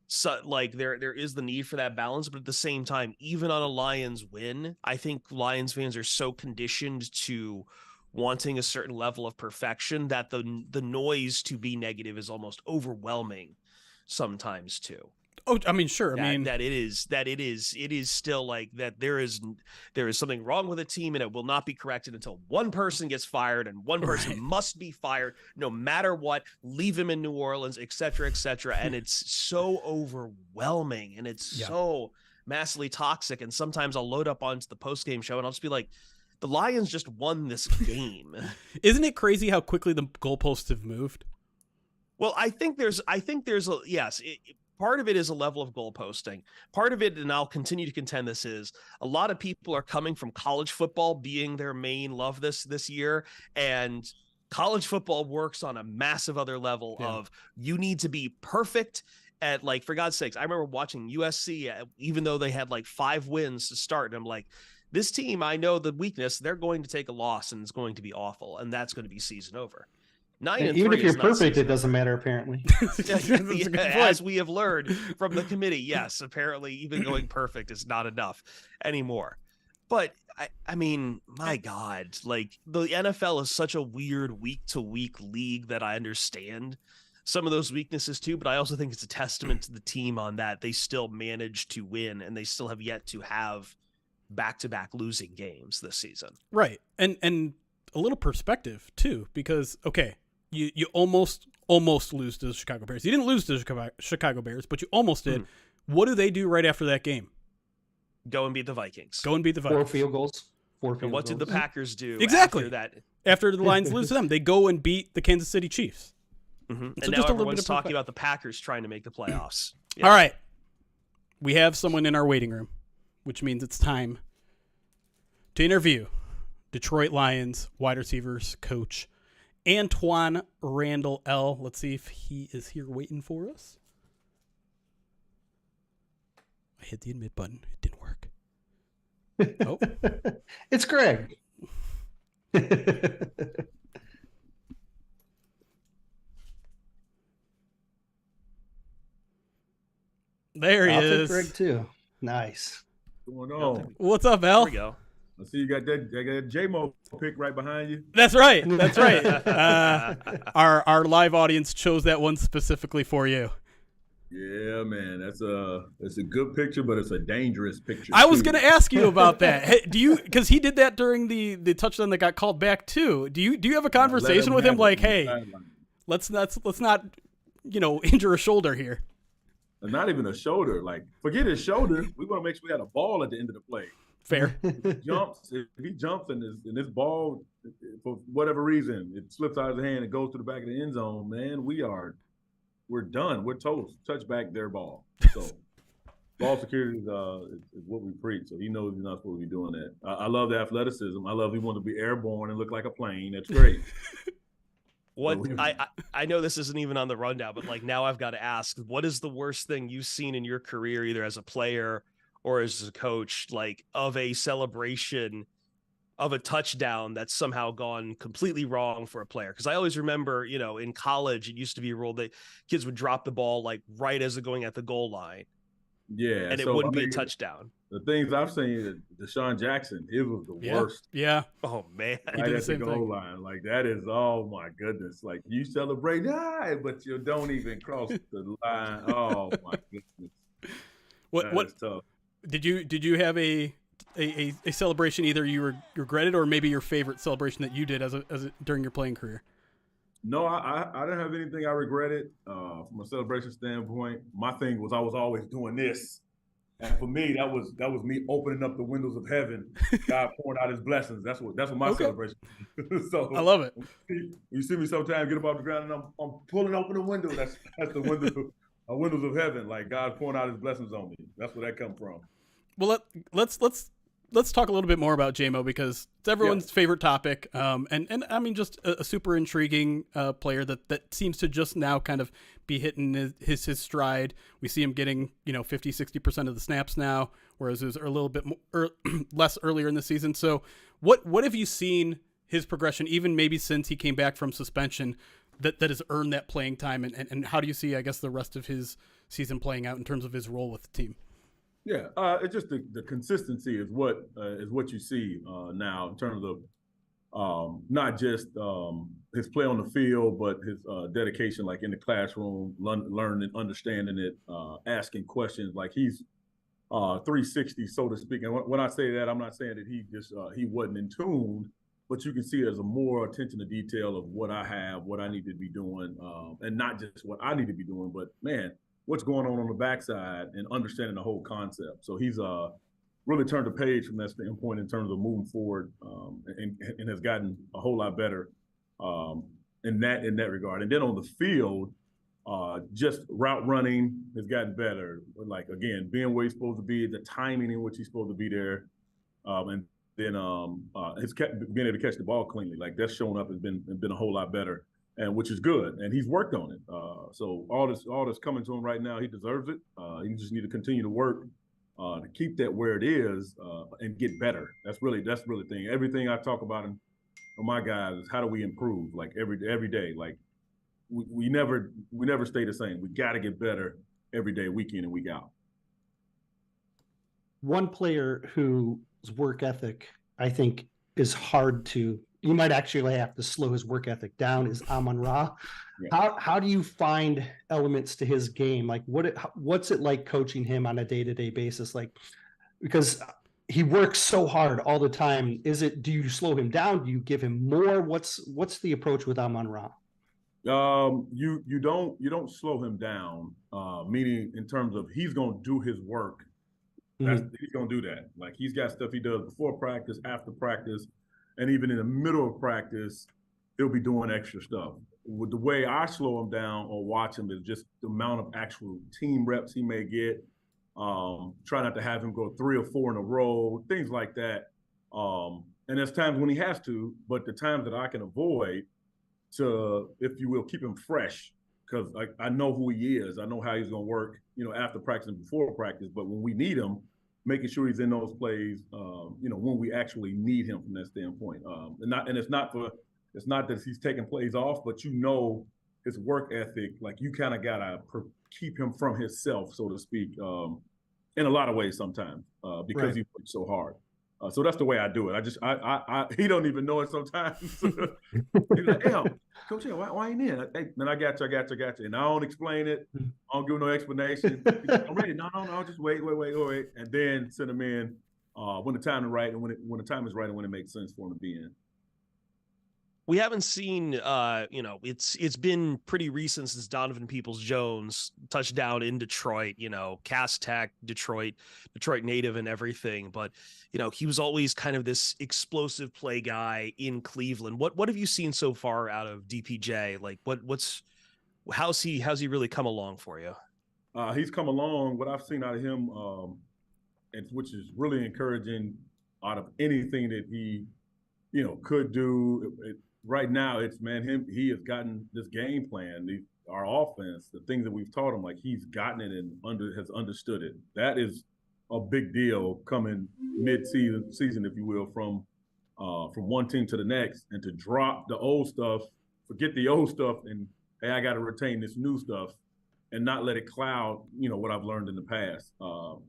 So like there is the need for that balance, but at the same time, even on a Lions win, I think Lions fans are so conditioned to wanting a certain level of perfection that the noise to be negative is almost overwhelming sometimes too. Oh, I mean, sure. It is still like that there is something wrong with the team and it will not be corrected until one person gets fired and one person must be fired no matter what, leave him in New Orleans, et cetera, and it's so overwhelming and it's so massively toxic. And sometimes I'll load up onto the post-game show and I'll just be like, the Lions just won this game. Isn't it crazy how quickly the goalposts have moved? Well, I think there's a yes. Part of it is a level of goal posting. Part of it, and I'll continue to contend this, is a lot of people are coming from college football being their main love this year, and college football works on a massive other level of you need to be perfect at, like, for God's sakes. I remember watching USC, even though they had like 5 wins to start, and I'm like, this team, I know the weakness, they're going to take a loss and it's going to be awful, and that's going to be season over. 9 and Even 3 if you're is not perfect, season it doesn't matter apparently. as we have learned from the committee, yes, apparently even going perfect is not enough anymore. But I mean, my God, like the NFL is such a weird week to week league that I understand some of those weaknesses too, but I also think it's a testament to the team on that they still managed to win, and they still have yet to have back-to-back losing games this season. Right. And a little perspective too, because okay, you almost lose to the Chicago Bears. You didn't lose to the Chicago Bears, but you almost did. What do they do right after that game? Go and beat the Vikings. 4 field goals. And what did the Packers do exactly after that? After the Lions lose to them, they go and beat the Kansas City Chiefs. Mm-hmm. So And now just a little everyone's bit of talking about the Packers trying to make the playoffs. All right. We have someone in our waiting room, which means it's time to interview Detroit Lions wide receivers coach Antoine Randle L. Let's see if he is here waiting for us. I hit the admit button. It didn't work. Oh. It's Greg. There he I'll is. take Greg too. Nice. What's going on? What's up, There Al? we go. I see you got that J-Mo pick right behind you. That's right. That's right. Our live audience chose that one specifically for you. Yeah, man, it's a good picture, but it's a dangerous picture. I was too. going to ask you about that. Hey, do you, because he did that during the touchdown that got called back too. Do you have a conversation with him like, hey, let's not injure a shoulder here? And not even a shoulder. Like, forget his shoulder. We want to make sure we had a ball at the end of the play. Fair. If he jumps and this ball, for whatever reason, it slips out of his hand and goes to the back of the end zone, man, we're done. We're toast. Touchback, their ball. So ball security is what we preach. So he knows he's not supposed to be doing that. I love the athleticism. I love he wants to be airborne and look like a plane. That's great. What I know this isn't even on the rundown, but like now I've got to ask, what is the worst thing you've seen in your career, either as a player or as a coach, like of a celebration of a touchdown that's somehow gone completely wrong for a player? Because I always remember, in college, it used to be a rule that kids would drop the ball like right as they're going at the goal line. Yeah. And it wouldn't be a touchdown. The things I've seen, Deshaun Jackson, it was the worst. Yeah. Oh, man. Right at the goal line. Like, that is, oh, my goodness. Like, you celebrate, but you don't even cross the line. Oh, my goodness. What tough. Did you have a celebration either you regretted or maybe your favorite celebration that you did as during your playing career? No, I didn't have anything I regretted from a celebration standpoint. My thing was I was always doing this, and for me that was me opening up the windows of heaven, God pouring out His blessings. That's what my celebration. So I love it. You see me sometimes get up off the ground and I'm pulling open the window. That's the windows of heaven, like God pouring out His blessings on me. That's where that come from. Well, let's talk a little bit more about JMO because it's everyone's favorite topic. And I mean, just a super intriguing player that seems to just now kind of be hitting his stride. We see him getting 50-60% of the snaps now, whereas it was a little bit more, less earlier in the season. So what have you seen his progression, even maybe since he came back from suspension, that has earned that playing time, and how do you see, I guess, the rest of his season playing out in terms of his role with the team? Yeah, it's just the consistency is what you see now in terms of not just his play on the field, but his dedication, like in the classroom, learning, understanding it, asking questions. Like he's 360, so to speak. And when I say that, I'm not saying that he wasn't in tune, but you can see there's a more attention to detail of what I have, what I need to be doing, and not just what I need to be doing, but man, what's going on the backside and understanding the whole concept. So he's really turned the page from that standpoint in terms of moving forward, and has gotten a whole lot better in that regard. And then on the field, just route running has gotten better. Like again, being where he's supposed to be, the timing in which he's supposed to be there, and then being able to catch the ball cleanly, like that's shown up has been a whole lot better. And which is good, and he's worked on it. So all this coming to him right now, he deserves it. He just need to continue to work to keep that where it is and get better. That's really the thing. Everything I talk about on my guys is how do we improve, like every day. Like we never stay the same. We got to get better every day, week in and week out. One player whose work ethic I think is hard to you might actually have to slow his work ethic down, is Amon-Ra. Yeah. How do you find elements to his game? Like what's it like coaching him on a day-to-day basis? Like, because he works so hard all the time. Do you slow him down? Do you give him more? What's the approach with Amon-Ra? You don't slow him down, meaning in terms of he's gonna do his work. He's gonna do that. Like, he's got stuff he does before practice, after practice, and even in the middle of practice, he'll be doing extra stuff. With the way I slow him down or watch him is just the amount of actual team reps he may get. Try not to have him go 3 or 4 in a row, things like that. And there's times when he has to, but the times that I can avoid to, if you will, keep him fresh, because I know who he is. I know how he's going to work, after practice and before practice. But when we need him, making sure he's in those plays, when we actually need him from that standpoint. And it's not that he's taking plays off, but his work ethic. Like, you kind of gotta keep him from himself, so to speak, in a lot of ways sometimes, because he works so hard. So that's the way I do it. He don't even know it sometimes. He's like, "Hey, Coach, why ain't in?" Hey, man, I got you. And I don't explain it. I don't give no explanation. I'm ready. No, just wait. And then send him in when the time is right, and when the time is right, and when it makes sense for him to be in. We haven't seen, it's been pretty recent since Donovan Peoples-Jones touched down in Detroit, Cass Tech, Detroit native and everything. But, he was always kind of this explosive play guy in Cleveland. What have you seen so far out of DPJ? Like, how's he really come along for you? He's come along. What I've seen out of him, which is really encouraging out of anything that he, could do. Right now, he has gotten this game plan, our offense, the things that we've taught him, like, he's gotten it and has understood it. That is a big deal coming mid-season, if you will, from one team to the next, and to drop the old stuff, forget the old stuff, and, hey, I got to retain this new stuff and not let it cloud, what I've learned in the past. And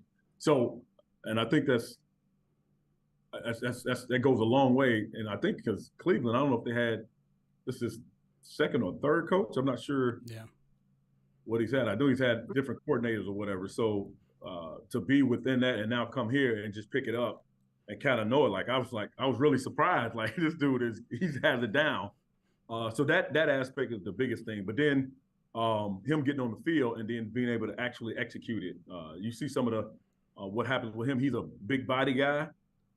I think that goes a long way. And I think because Cleveland, I don't know if this is second or third coach. I'm not sure what he's had. I know he's had different coordinators or whatever. So to be within that and now come here and just pick it up and kind of know it, I was really surprised. Like, this dude he's has it down. So that aspect is the biggest thing. But then him getting on the field and then being able to actually execute it. You see some of the what happens with him. He's a big body guy.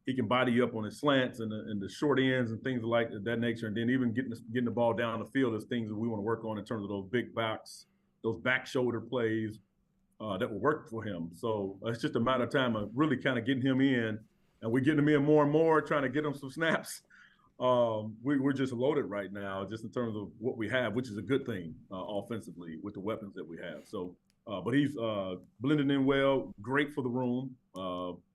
He can body you up on his slants and the short ends and things like that nature. And then even getting the ball down the field is things that we want to work on in terms of those big backs, those back shoulder plays that will work for him. So it's just a matter of time of really kind of getting him in, and we're getting him in more and more, trying to get him some snaps. We're just loaded right now, just in terms of what we have, which is a good thing offensively with the weapons that we have. So, but he's blending in well, great for the room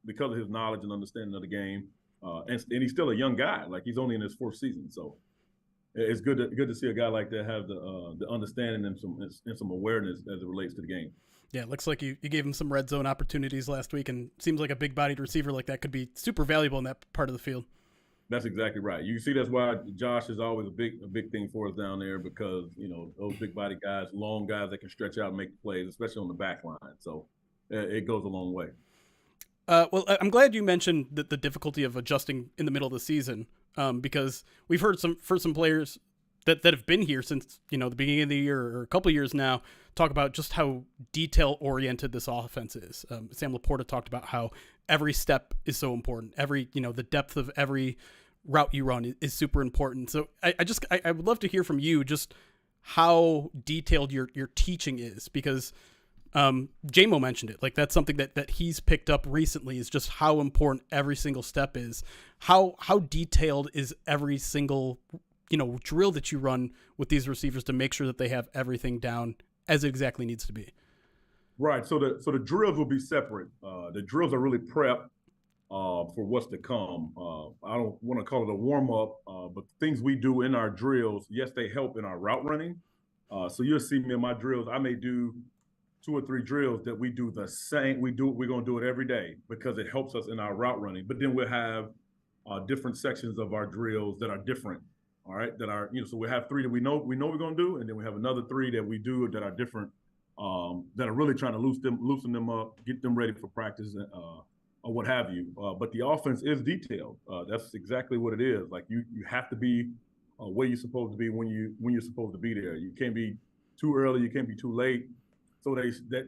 because of his knowledge and understanding of the game. And he's still a young guy, like, he's only in his 4th season. So it's good to see a guy like that have the understanding and some awareness as it relates to the game. Yeah, it looks like you gave him some red zone opportunities last week, and seems like a big-bodied receiver like that could be super valuable in that part of the field. That's exactly right. You see, that's why Josh is always a big thing for us down there, because, those big body guys, long guys that can stretch out and make plays, especially on the back line. So it goes a long way. Well, I'm glad you mentioned the difficulty of adjusting in the middle of the season, because we've heard some players that have been here since, the beginning of the year or a couple of years now, talk about just how detail-oriented this offense is. Sam Laporta talked about how every step is so important. The depth of every route you run is super important. So I would love to hear from you just how detailed your teaching is, because J-Mo mentioned it. Like, that's something that he's picked up recently, is just how important every single step is. How detailed is every single drill that you run with these receivers to make sure that they have everything down as it exactly needs to be? Right. So the drills will be separate. The drills are really prep for what's to come. I don't want to call it a warm up, but things we do in our drills, yes, they help in our route running. So you'll see me in my drills. I may do 2 or 3 drills that we do the same. We're going to do it every day because it helps us in our route running. But then we'll have different sections of our drills that are different. All right, that are, so we have 3 that we know we're going to do, and then we have another 3 that we do that are different, that are really trying to loosen them up, get them ready for practice, or what have you. But the offense is detailed. That's exactly what it is. Like you have to be where you're supposed to be when you're supposed to be there. You can't be too early. You can't be too late. So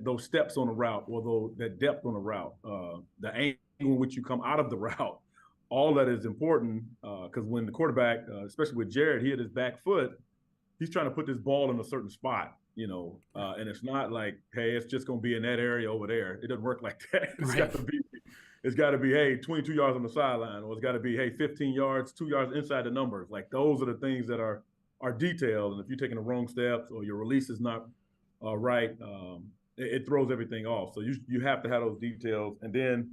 those steps on the route, or that depth on the route, the angle in which you come out of the route, all that is important, because when the quarterback, especially with Jared, he had his back foot, he's trying to put this ball in a certain spot, and it's not like, hey, it's just going to be in that area over there. It doesn't work like that. It's got to be, hey, 22 yards on the sideline, or it's got to be, hey, 15 yards, 2 yards inside the numbers. Like those are the things that are detailed. And if you're taking the wrong steps or your release is not right, it throws everything off. So you have to have those details, and then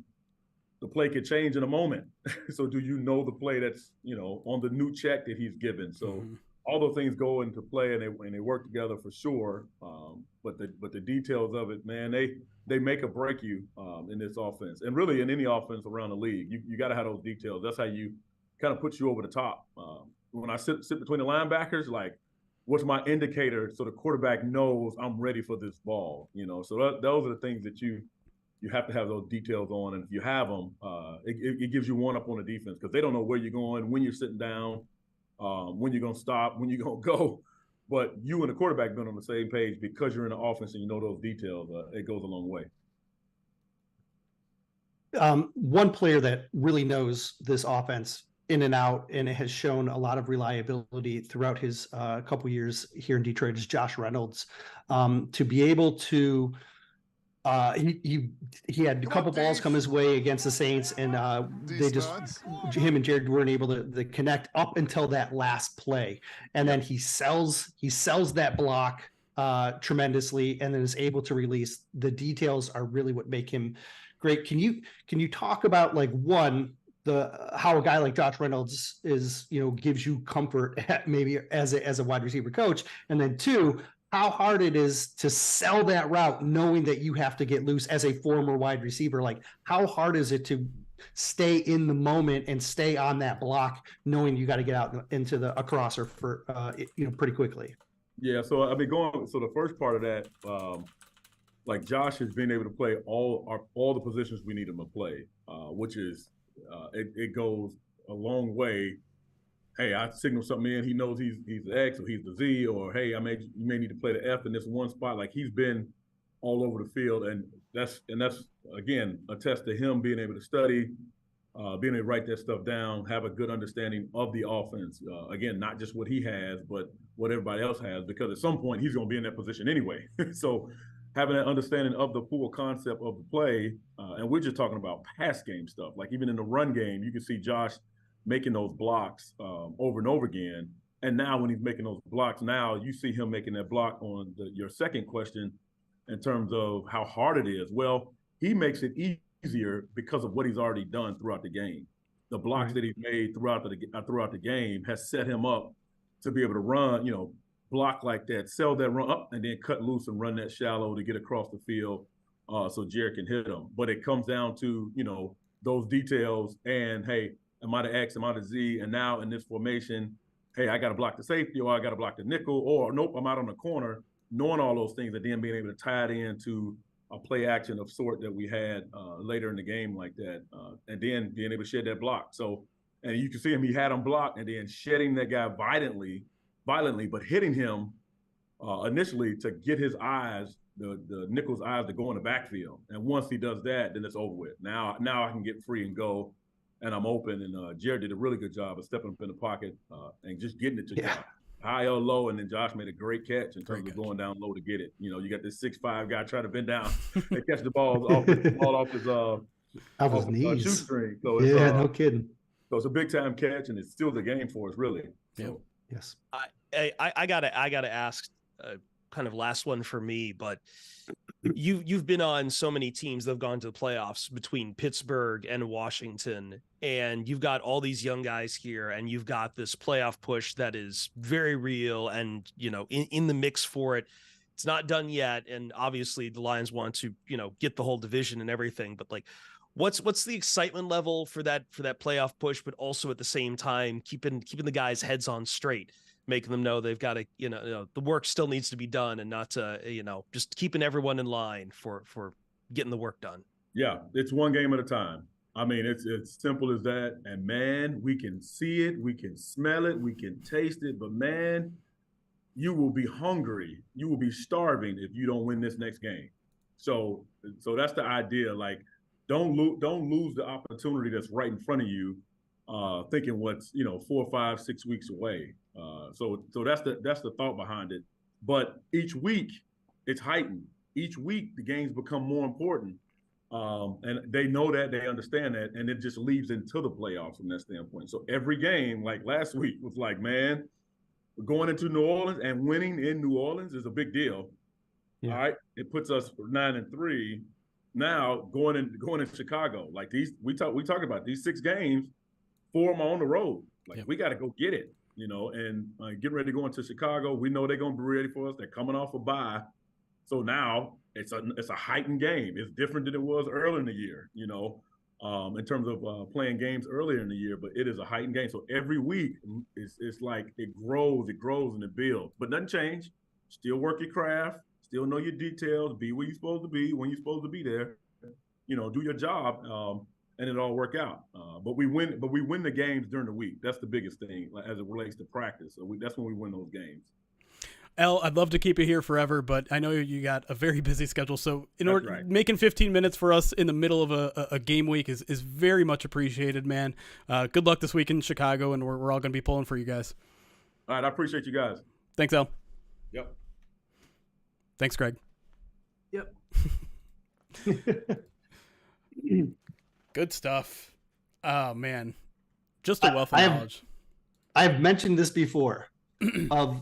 the play could change in a moment. So do you know the play that's, on the new check that he's given? So all those things go into play, and they work together for sure. But the details of it, man, they make or break you in this offense, and really in any offense around the league. You got to have those details. That's how you kind of put you over the top. When I sit between the linebackers, like, what's my indicator so the quarterback knows I'm ready for this ball? So those are the things that you have to have those details on, and if you have them, it gives you one up on the defense, because they don't know where you're going, when you're sitting down, when you're going to stop, when you're going to go. But you and the quarterback been on the same page because you're in the offense and you know those details. It goes a long way. One player that really knows this offense in and out, and it has shown a lot of reliability throughout his couple years here in Detroit, is Josh Reynolds. To be able to he had a couple balls come his way against the Saints, and him and Jared weren't able to connect up until that last play, and then he sells that block tremendously, and then is able to release. The details are really what make him great. Can you talk about, like, one, how a guy like Josh Reynolds is, gives you comfort maybe as a wide receiver coach, and then two, how hard it is to sell that route knowing that you have to get loose as a former wide receiver? Like, how hard is it to stay in the moment and stay on that block knowing you got to get out into a crosser for pretty quickly? Yeah, so the first part of that, like, Josh has been able to play all the positions we need him to play, which is it goes a long way. Hey, I signal something in, he knows he's the X or he's the Z, or hey, you may need to play the F in this one spot. Like, he's been all over the field, and that's again a test to him being able to study, being able to write that stuff down, have a good understanding of the offense. Again, not just what he has, but what everybody else has, because at some point he's going to be in that position anyway. So having that understanding of the full concept of the play, and we're just talking about pass game stuff. Like, even in the run game, you can see Josh making those blocks over and over again. And now when he's making those blocks, now you see him making that block on your second question in terms of how hard it is. Well, he makes it easier because of what he's already done throughout the game. The blocks that he's made throughout the game has set him up to be able to run, block like that, sell that run up, and then cut loose and run that shallow to get across the field so Jared can hit him. But it comes down to, those details, and hey, am I the X, am I the Z? And now in this formation, hey, I got to block the safety, or I got to block the nickel, or nope, I'm out on the corner. Knowing all those things, and then being able to tie it into a play action of sort that we had later in the game like that, and then being able to shed that block. So, and you can see him, he had him blocked, and then shedding that guy violently, but hitting him initially to get his eyes, the nickel's eyes, to go in the backfield. And once he does that, then it's over with. Now I can get free and go, and I'm open. And Jared did a really good job of stepping up in the pocket and just getting it to Josh. High or low, and then Josh made a great catch in terms of going down low to get it. You got this 6'5" guy trying to bend down and catch the ball off his knees. Shoestring. So no kidding. So it's a big time catch, and it's still the game for us, really. So. Yes. I gotta ask, kind of last one for me, but you've been on so many teams that have gone to the playoffs between Pittsburgh and Washington, and you've got all these young guys here, and you've got this playoff push that is very real, and in the mix for it. It's not done yet, and obviously the Lions want to get the whole division and everything, but like, What's the excitement level for that playoff push, but also at the same time keeping the guys' heads on straight, making them know they've got to, the work still needs to be done, and not just keeping everyone in line for getting the work done. Yeah, it's one game at a time. I mean, it's simple as that. And man, we can see it, we can smell it, we can taste it, but man, you will be hungry, you will be starving if you don't win this next game. So that's the idea. Like, don't lose the opportunity that's right in front of you, thinking what's 4, 5, 6 weeks away. So that's the thought behind it. But each week it's heightened. Each week the games become more important, and they know that, they understand that, and it just leads into the playoffs from that standpoint. So every game, like last week, was like, man, going into New Orleans and winning in New Orleans is a big deal. Yeah. All right, it puts us 9-3. Now going in Chicago, like we talk about these 6 games, 4 of them are on the road. Like, we got to go get it, and get ready to go into Chicago. We know they're going to be ready for us. They're coming off a bye, so now it's a heightened game. It's different than it was earlier in the year, in terms of playing games earlier in the year. But it is a heightened game. So every week it's like it grows and it builds. But nothing changed. Still work your craft. Still know your details, be where you're supposed to be, when you're supposed to be there, do your job, and it all work out. But we win the games during the week. That's the biggest thing as it relates to practice. So that's when we win those games. Al, I'd love to keep you here forever, but I know you got a very busy schedule. So making 15 minutes for us in the middle of a game week is very much appreciated, man. Good luck this week in Chicago, and we're all going to be pulling for you guys. All right, I appreciate you guys. Thanks, Al. Yep. Thanks, Greg. Yep. Good stuff. Oh, man. Just a wealth of knowledge. I've mentioned this before. Of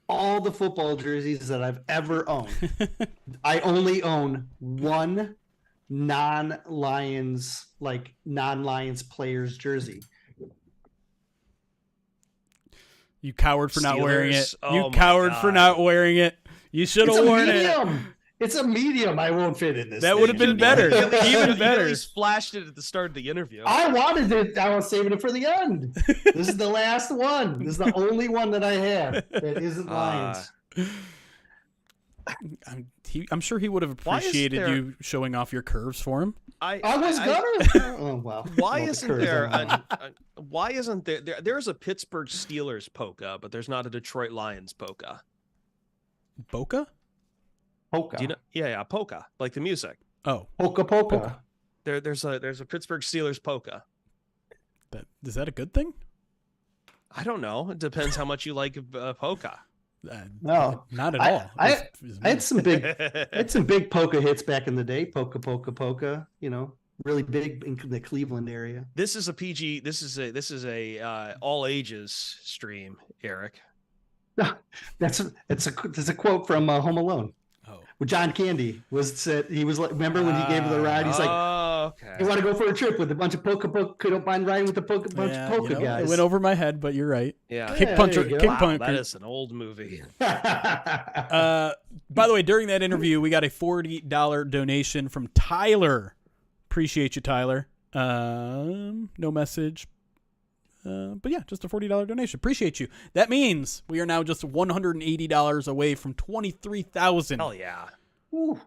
all the football jerseys that I've ever owned, I only own one non-Lions player's jersey. You coward for not wearing it. Oh, you coward for not wearing it. You should have worn it. It's a medium. I won't fit in this. That would have been better. Even better. You flashed it at the start of the interview. I wanted it. I was saving it for the end. This is the last one. This is the only one that I have that isn't Lions. I'm sure he would have appreciated you showing off your curves for him. I was gonna. Oh wow. Why isn't there? Why isn't there? There's a Pittsburgh Steelers polka, but there's not a Detroit Lions polka. Polka? Polka. Do you know? Yeah, polka, like the music. Oh, polka. There's a Pittsburgh Steelers polka. Is that a good thing? I don't know. It depends how much you like polka. No, not at all. I had some big polka hits back in the day. Polka. Really big in the Cleveland area. This is a PG. This is a all ages stream, Eric. That's a quote from Home Alone. Oh, with John Candy he was like, remember when he gave her the ride? He's like, okay. You want to go for a trip with a bunch of polka? Don't mind riding with a bunch of polka guys. It went over my head, but you're right. Yeah, Kick puncher. That is an old movie. By the way, during that interview, we got a $40 donation from Tyler. Appreciate you, Tyler. No message. But yeah, just a $40 donation. Appreciate you. That means we are now just $180 away from 23,000. Hell yeah! Ooh.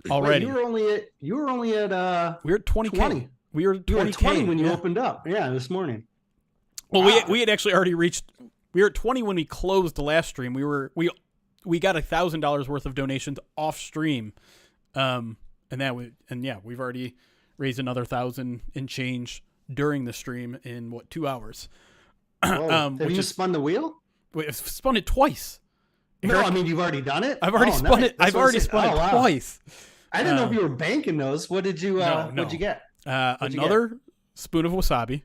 Already. Wait, you were only at we were at 20K. 20. We were at 20K when you opened up. Yeah, this morning. Well, we had actually already reached. We were at 20 when we closed the last stream. We got $1,000 worth of donations off stream, we've already raised another 1,000 and change during the stream in 2 hours. Have you spun the wheel? I've spun it twice. No, I mean you've already done it. I've already spun it. I've already spun it twice. I didn't know if you were banking those. What did you? What'd you get? Another spoon of wasabi.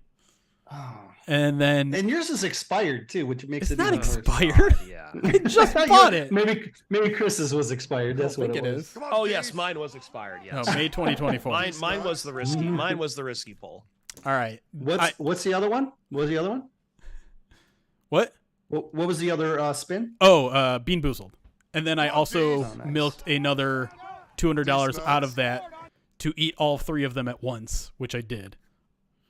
Oh. And then yours is expired too, which makes it's it not even worse. expired. Yeah, I just bought it. Maybe Chris's was expired. That's what it is. Oh yes, mine was expired. Yes. May 2024. Mine was the risky. Mine was the risky pull. All right. What's the other one? What was the other one? What? What was the other spin? Oh, Bean Boozled. And then I also milked another $200 out of that to eat all 3 of them at once, which I did.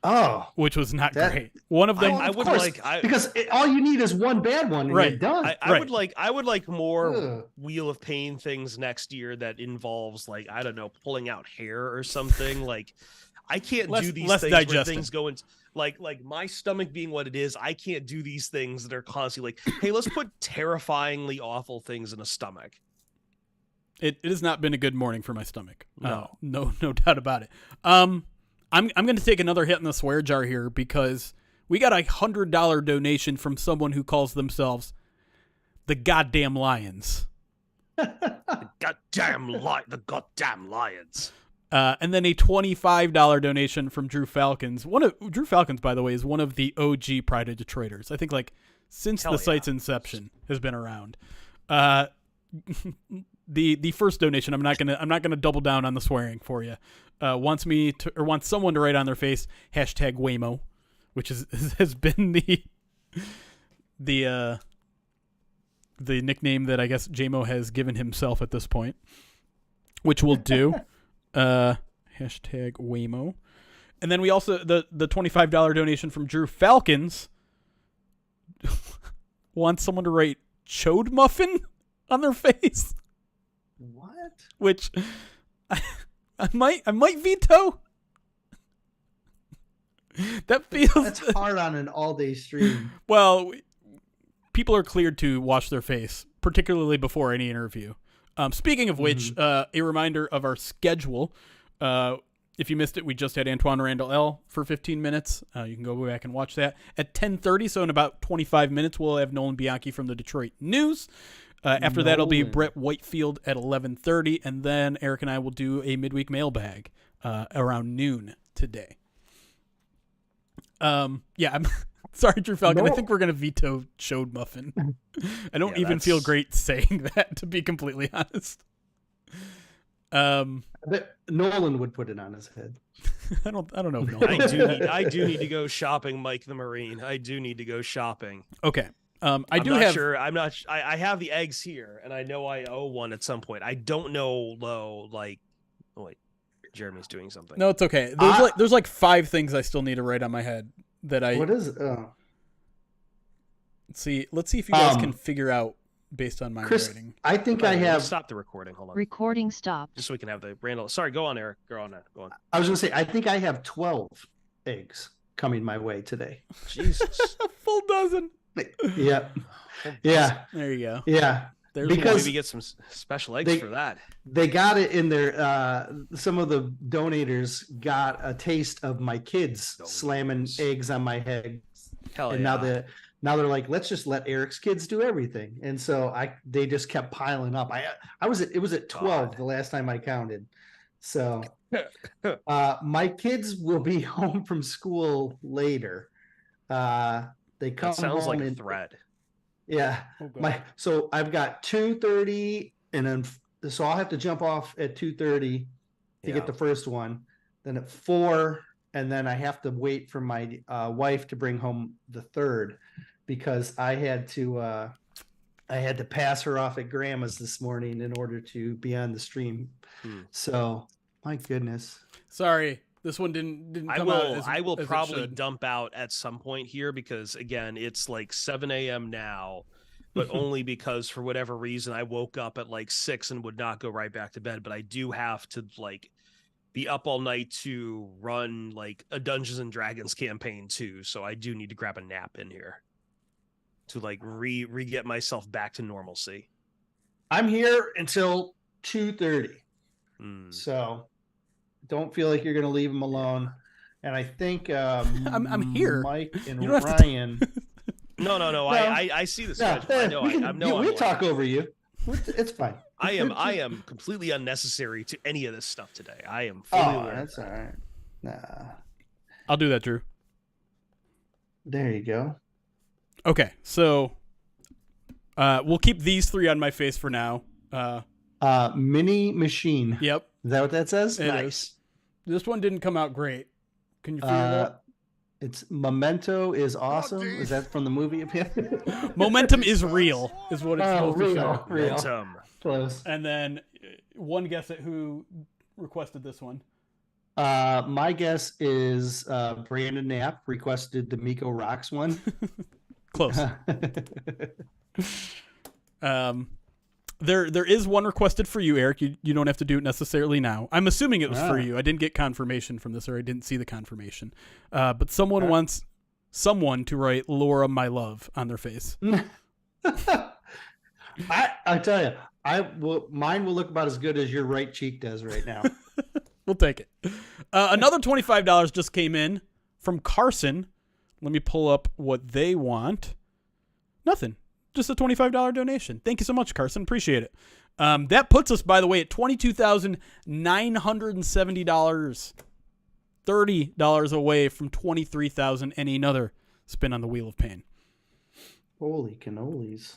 Oh, which was not great. One of them, because all you need is one bad one, and Right. you're done. I would like more Wheel of Pain things next year that involves like, I don't know, pulling out hair or something. Like, I can't do these things where things go into like my stomach being what it is. I can't do these things that are constantly like, hey, let's put terrifyingly awful things in a stomach. It has not been a good morning for my stomach. No. No doubt about it. I'm going to take another hit in the swear jar here because we got a $100 donation from someone who calls themselves the Goddamn Lions. The goddamn Lions. And then a $25 donation from Drew Falcons. Drew Falcons, by the way, is one of the OG Pride of Detroiters. I think like since the site's inception has been around. The first donation, I'm not gonna double down on the swearing for you. Wants someone to write on their face #Waymo, which has been the nickname that I guess JMO has given himself at this point, which we'll do. #Waymo, and then we also the $25 donation from Drew Falcons wants someone to write chode muffin on their face. What? Which I might veto. That's hard on an all-day stream. Well, people are cleared to wash their face, particularly before any interview. Speaking of which, a reminder of our schedule. If you missed it, we just had Antoine Randle L for 15 minutes. You can go back and watch that. At 10:30, so in about 25 minutes, we'll have Nolan Bianchi from the Detroit News. After that, it'll be Brett Whitefield at 11:30, and then Eric and I will do a midweek mailbag around noon today. I'm sorry, Drew Falcon. I think we're going to veto chode muffin. I don't even feel great saying that, to be completely honest. I bet Nolan would put it on his head. I don't know if Nolan. I do need to go shopping, Mike the Marine. I do need to go shopping. Okay. I have the eggs here, and I know I owe one at some point. I don't know though. Like, oh wait, Jeremy's doing something. No, it's okay. There's like 5 things I still need to write on my head that I. What is it? Let's see if you guys can figure out based on my writing. I think I have. Stop the recording. Hold on. Recording stopped. Just so we can have the Randall. Sorry, go on, Eric. Go on. I was going to say, I think I have 12 eggs coming my way today. Jesus, a full dozen. Yeah. There you go. Yeah. Because maybe get some special eggs for that. They got it in there. Some of the donators got a taste of my kids slamming eggs on my head. Now they're like, let's just let Eric's kids do everything. And so they just kept piling up. It was at 12 the last time I counted. So my kids will be home from school later. They come that sounds home like a threat. Yeah. So I've got 2:30, and then so I'll have to jump off at 2:30 to get the first one. Then at 4, and then I have to wait for my wife to bring home the third, because I had to pass her off at Grandma's this morning in order to be on the stream. So my goodness. Sorry. This one didn't come out. I will probably dump out at some point here, because again, it's like 7 a.m. now, but only because for whatever reason I woke up at like 6 and would not go right back to bed. But I do have to like be up all night to run like a Dungeons and Dragons campaign too. So I do need to grab a nap in here to like re-get myself back to normalcy. I'm here until 2:30. So don't feel like you're going to leave them alone. And I think I'm here. Mike and Ryan. No. I see the schedule. I know. We'll talk over you. It's fine. I am completely unnecessary to any of this stuff today. I am fully aware. That's all right. Nah. I'll do that, Drew. There you go. Okay, so we'll keep these 3 on my face for now. Mini machine. Yep. Is that what that says? It nice. Is. This one didn't come out great. Can you figure it out? It's Memento is awesome. Is that from the movie? Momentum is real, is what it's supposed to show. Momentum. Close. And then one guess at who requested this one. My guess is Brandon Knapp requested the Miko Rocks one. Close. There is one requested for you, Eric. You don't have to do it necessarily now. I'm assuming it was for you. I didn't get confirmation from this, or I didn't see the confirmation. But someone wants someone to write "Laura, my love" on their face. I tell you, mine will look about as good as your right cheek does right now. We'll take it. Another $25 just came in from Carson. Let me pull up what they want. Nothing. Just a $25 donation. Thank you so much, Carson. Appreciate it. That puts us, by the way, at $22,970. $30 away from $23,000 and another spin on the Wheel of Pain. Holy cannolis.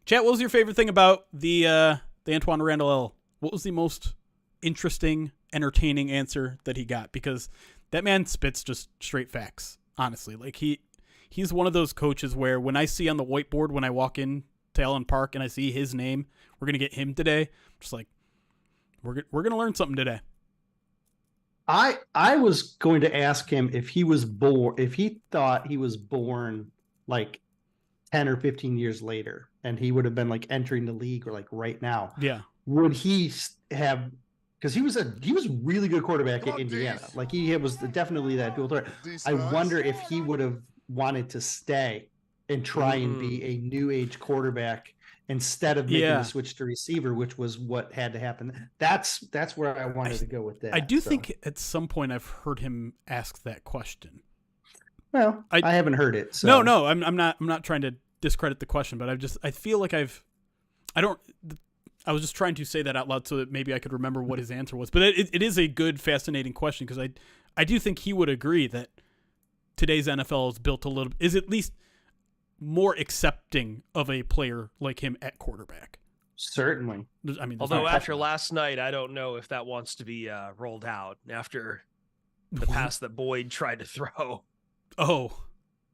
Chat, what was your favorite thing about the Antoine Randle L? What was the most interesting, entertaining answer that he got? Because that man spits just straight facts, honestly. Like he's one of those coaches where when I see on the whiteboard when I walk in to Allen Park and I see his name, we're gonna get him today. I'm just like, we're gonna learn something today. I was going to ask him if he thought he was born like 10 or 15 years later, and he would have been like entering the league or like right now. Yeah. Would he have? Because he was a really good quarterback at Indiana. Like he was definitely that dual threat. I wonder if he would have wanted to stay and try and be a new age quarterback instead of making the switch to receiver, which was what had to happen. That's where I wanted to go with that. I do think at some point I've heard him ask that question. Well, I haven't heard it. So. No, I'm not trying to discredit the question, but I feel like I was just trying to say that out loud so that maybe I could remember what his answer was. But it is a good, fascinating question because I do think he would agree that today's NFL is at least more accepting of a player like him at quarterback. Certainly. I mean, although after last night, I don't know if that wants to be rolled out after the pass that Boyd tried to throw. Oh,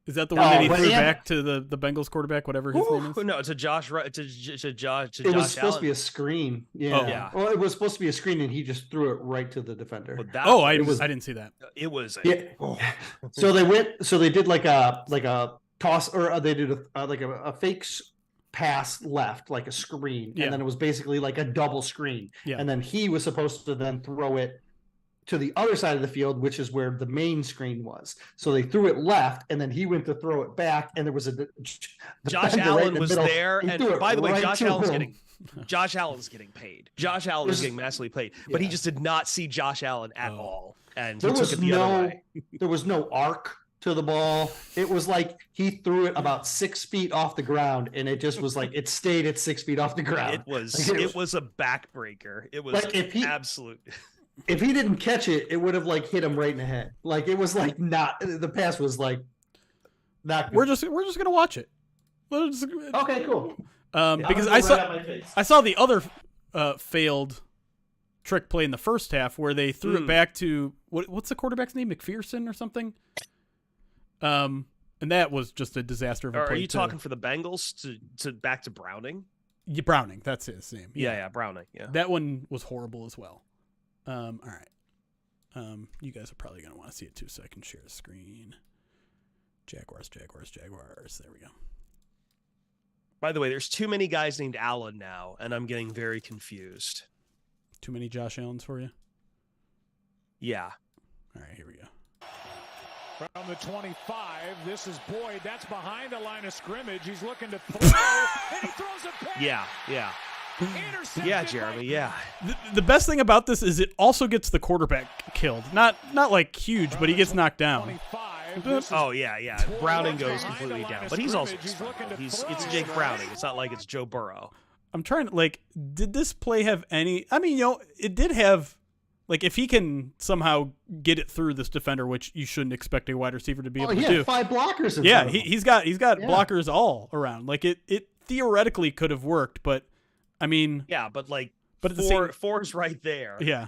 is that the one that he threw back to the Bengals quarterback, whatever his name is? No, it's a Josh. It was supposed to be a screen. Yeah. Oh, yeah. Well, it was supposed to be a screen, and he just threw it right to the defender. I didn't see that. It was. So they did like a toss, or they did a fake pass left, like a screen, and then it was basically like a double screen. Yeah. And then he was supposed to then throw it to the other side of the field, which is where the main screen was. So they threw it left, and then he went to throw it back, and there was Josh Allen was there, and by the way, Josh Allen's getting paid. Josh Allen was getting massively paid, but he just did not see Josh Allen at all, and he took it the other way. There was no arc to the ball. It was like he threw it about 6 feet off the ground, and it just was like it stayed at 6 feet off the ground. It was a backbreaker. It was like absolute. If he didn't catch it, it would have like hit him right in the head. Like it was like the pass was like not good. We're just gonna watch it. Okay, cool. Because I saw the other failed trick play in the first half where they threw it back to what's the quarterback's name, McPherson or something. And that was just a disaster of a play. Are you talking for the Bengals to back to Browning? Yeah, Browning, that's his name. Yeah, Browning. Yeah, that one was horrible as well. All right. You guys are probably going to want to see it too, so I can share the screen. Jaguars. There we go. By the way, there's too many guys named Allen now, and I'm getting very confused. Too many Josh Allens for you? Yeah. All right, here we go. From the 25, this is Boyd. That's behind the line of scrimmage. He's looking to throw, and he throws a pass. Yeah. Yeah, Jeremy, yeah. The best thing about this is it also gets the quarterback killed. Not like huge, but he gets knocked down. Oh, yeah. Browning goes completely down. But he's also it's Jake Browning. It's not like it's Joe Burrow. I'm trying to, did this play have any... I mean, it did have... if he can somehow get it through this defender, which you shouldn't expect a wide receiver to be able to do. 5 blockers. Yeah, he's got blockers all around. It theoretically could have worked, but I mean, but four's right there. Yeah.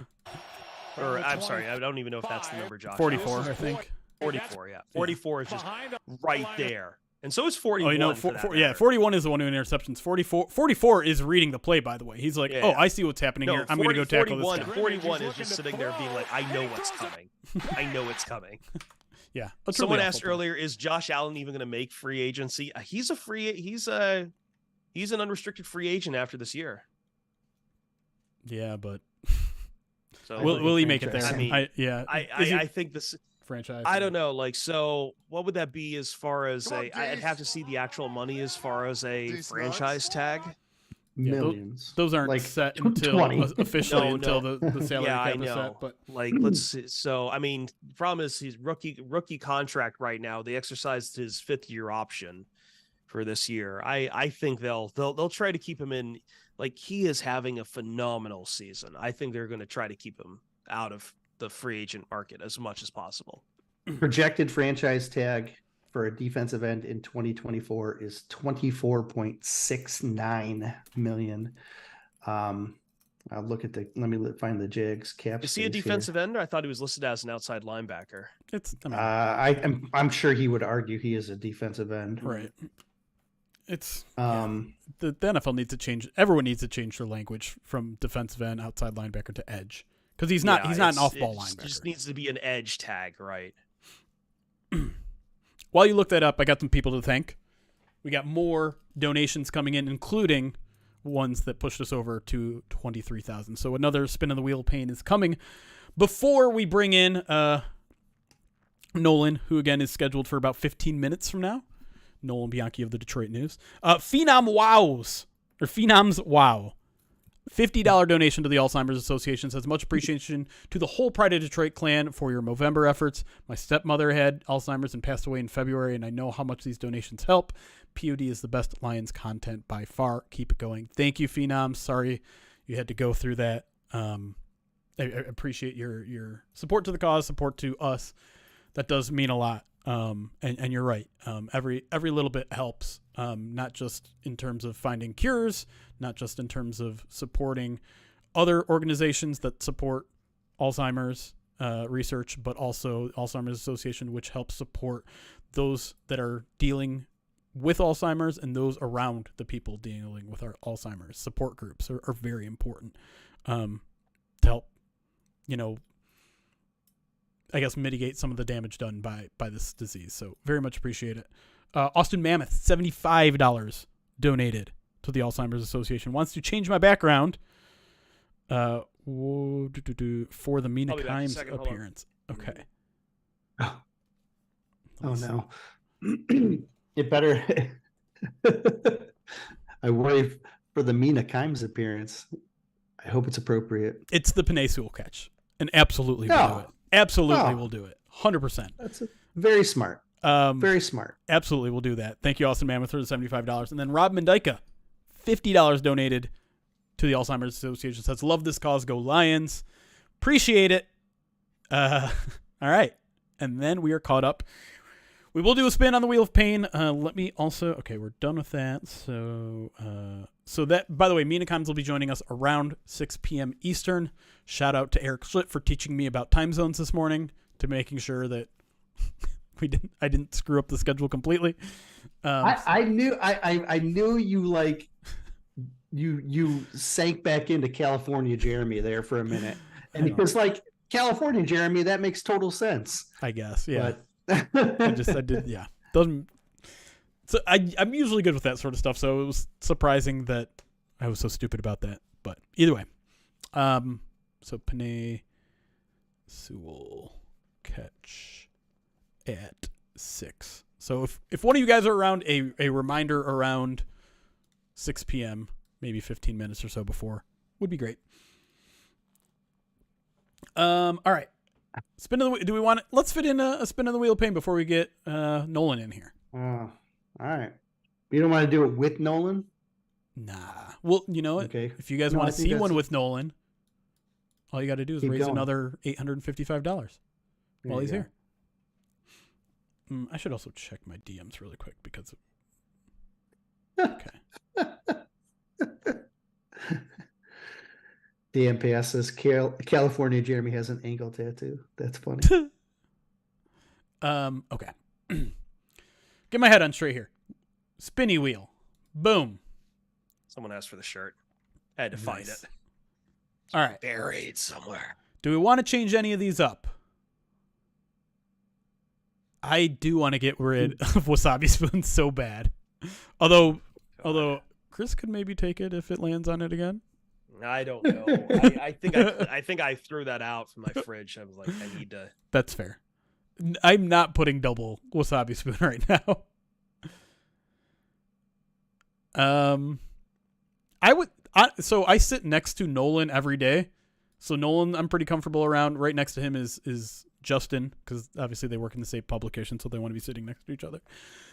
Or I'm sorry, I don't even know if that's the number, Josh. 44, I think. 44, yeah. 44 is just right there. And so is 41. Oh, for that yeah, matter. 41 is the one who interceptions. 44 is reading the play, by the way. He's like, Yeah. oh, I see what's happening here. I'm going to go tackle this guy. 41 is just sitting there being like, I know what's coming. I know it's coming. Yeah. Someone asked earlier, is Josh Allen even going to make free agency? He's an unrestricted free agent after this year. Yeah, but So will he make it there? I mean, I think this franchise. I don't know. Like, so what would that be as far as I'd have to see the actual money as far as a franchise tag. Yeah, Millions. Those aren't like set until 20. officially No. until the salary Yeah, I cap is know. set. But Like, let's see. So, I mean, the problem is he's rookie contract right now. They exercised his 5th-year option for this year. I think they'll try to keep him in. Like, he is having a phenomenal season. I think they're going to try to keep him out of the free agent market as much as possible. Projected franchise tag for a defensive end in 2024 is $24.69 million. I'll look at let me find the Jags cap. Is he a defensive end? I thought he was listed as an outside linebacker. I'm sure he would argue he is a defensive end. right. It's Um, the NFL needs to change. Everyone needs to change their language from defensive end, outside linebacker to edge, because he's not an off-ball linebacker. It just needs to be an edge tag, right? While you look that up, I got some people to thank. We got more donations coming in, including ones that pushed us over to 23,000. So another spin of the wheel pain is coming. Before we bring in Nolan, who again is scheduled for about 15 minutes from now. Nolan Bianchi of the Detroit News. Phenoms Wow. $50 donation to the Alzheimer's Association says, much appreciation to the whole Pride of Detroit clan for your Movember efforts. My stepmother had Alzheimer's and passed away in February, and I know how much these donations help. POD is the best Lions content by far. Keep it going. Thank you, Phenoms. Sorry you had to go through that. I appreciate your support to the cause, support to us. That does mean a lot. And you're right. Every little bit helps. Not just in terms of finding cures, not just in terms of supporting other organizations that support Alzheimer's research, but also Alzheimer's Association, which helps support those that are dealing with Alzheimer's and those around the people dealing with our Alzheimer's. Support groups are very important to help, I guess, mitigate some of the damage done by this disease. So very much appreciate it. Austin Mammoth, $75 donated to the Alzheimer's Association. Wants to change my background for the Mina Kimes appearance. Okay. Oh no. It better. I worry for the Mina Kimes appearance. I hope it's appropriate. It's the Penei Sewell catch. And absolutely will do it. Absolutely will do it. 100%. That's very smart. Very smart. Absolutely will do that. Thank you, Austin Mammoth, for the $75. And then Rob Mendyka, $50 donated to the Alzheimer's Association. Says, love this cause. Go Lions. Appreciate it. All right. And then we are caught up. We will do a spin on the Wheel of Pain. Let me also... Okay, we're done with that. So that, by the way, Mina Kimes will be joining us around 6 p.m. Eastern. Shout out to Eric Schlitt for teaching me about time zones this morning, to making sure that I didn't screw up the schedule completely. I knew you sank back into California Jeremy there for a minute. And it was like, California Jeremy, that makes total sense. I guess, yeah. But I did, yeah. Doesn't. So I'm usually good with that sort of stuff, so it was surprising that I was so stupid about that. But either way, so Penei Sewell catch at 6. So if one of you guys are around, a reminder around 6 p.m., maybe 15 minutes or so before, would be great. All right. Spin of the. Do we want it? Let's fit in a spin of the wheel of pain before we get Nolan in here. All right. You don't want to do it with Nolan? Nah. Well, you know what? Okay. If you guys want to see one with Nolan, all you got to do is raise another $855 while he's here. I should also check my DMs really quick because. Okay. DMPS says California Jeremy has an ankle tattoo. That's funny. Okay. Get my head on straight here. spinny wheel. Boom. Someone asked for the shirt. I had to find it. All right. Buried somewhere. Do we want to change any of these up? I do want to get rid of Wasabi Spoon so bad. Although Chris could maybe take it if it lands on it again. I don't know. I think I threw that out from my fridge. I was like, I need to. That's fair. I'm not putting double Wasabi Spoon right now. So I sit next to Nolan every day. So Nolan, I'm pretty comfortable around. Right next to him is Justin, because obviously they work in the same publication, so they want to be sitting next to each other.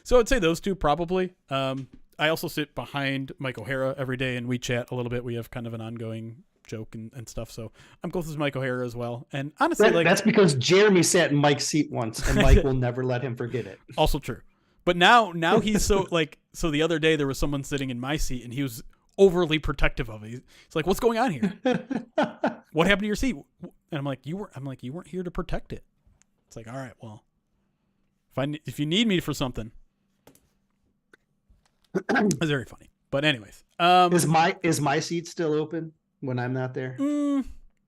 So I'd say those two probably. I also sit behind Mike O'Hara every day, and we chat a little bit. We have kind of an ongoing joke and stuff. So I'm close with Mike O'Hara as well. And honestly, that's because Jeremy sat in Mike's seat once, and Mike will never let him forget it. Also true. But now he's so so the other day there was someone sitting in my seat, and he was overly protective of it. He's like, "What's going on here? What happened to your seat?" And I'm like, "You weren't here to protect it." It's like, all right, well, if you need me for something, it's very funny. But anyways, is my seat still open when I'm not there?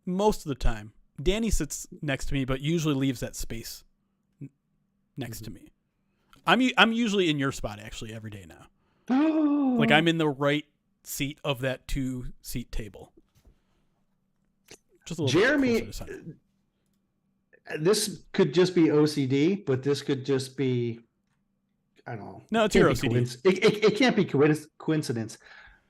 Most of the time, Danny sits next to me, but usually leaves that space next to me. I'm usually in your spot actually every day now. Like I'm in the right seat of that 2-seat table. Just a little Jeremy, bit closer to center. This could just be OCD, but this could just be, I don't know. No, it's your OCD. It can't be coincidence.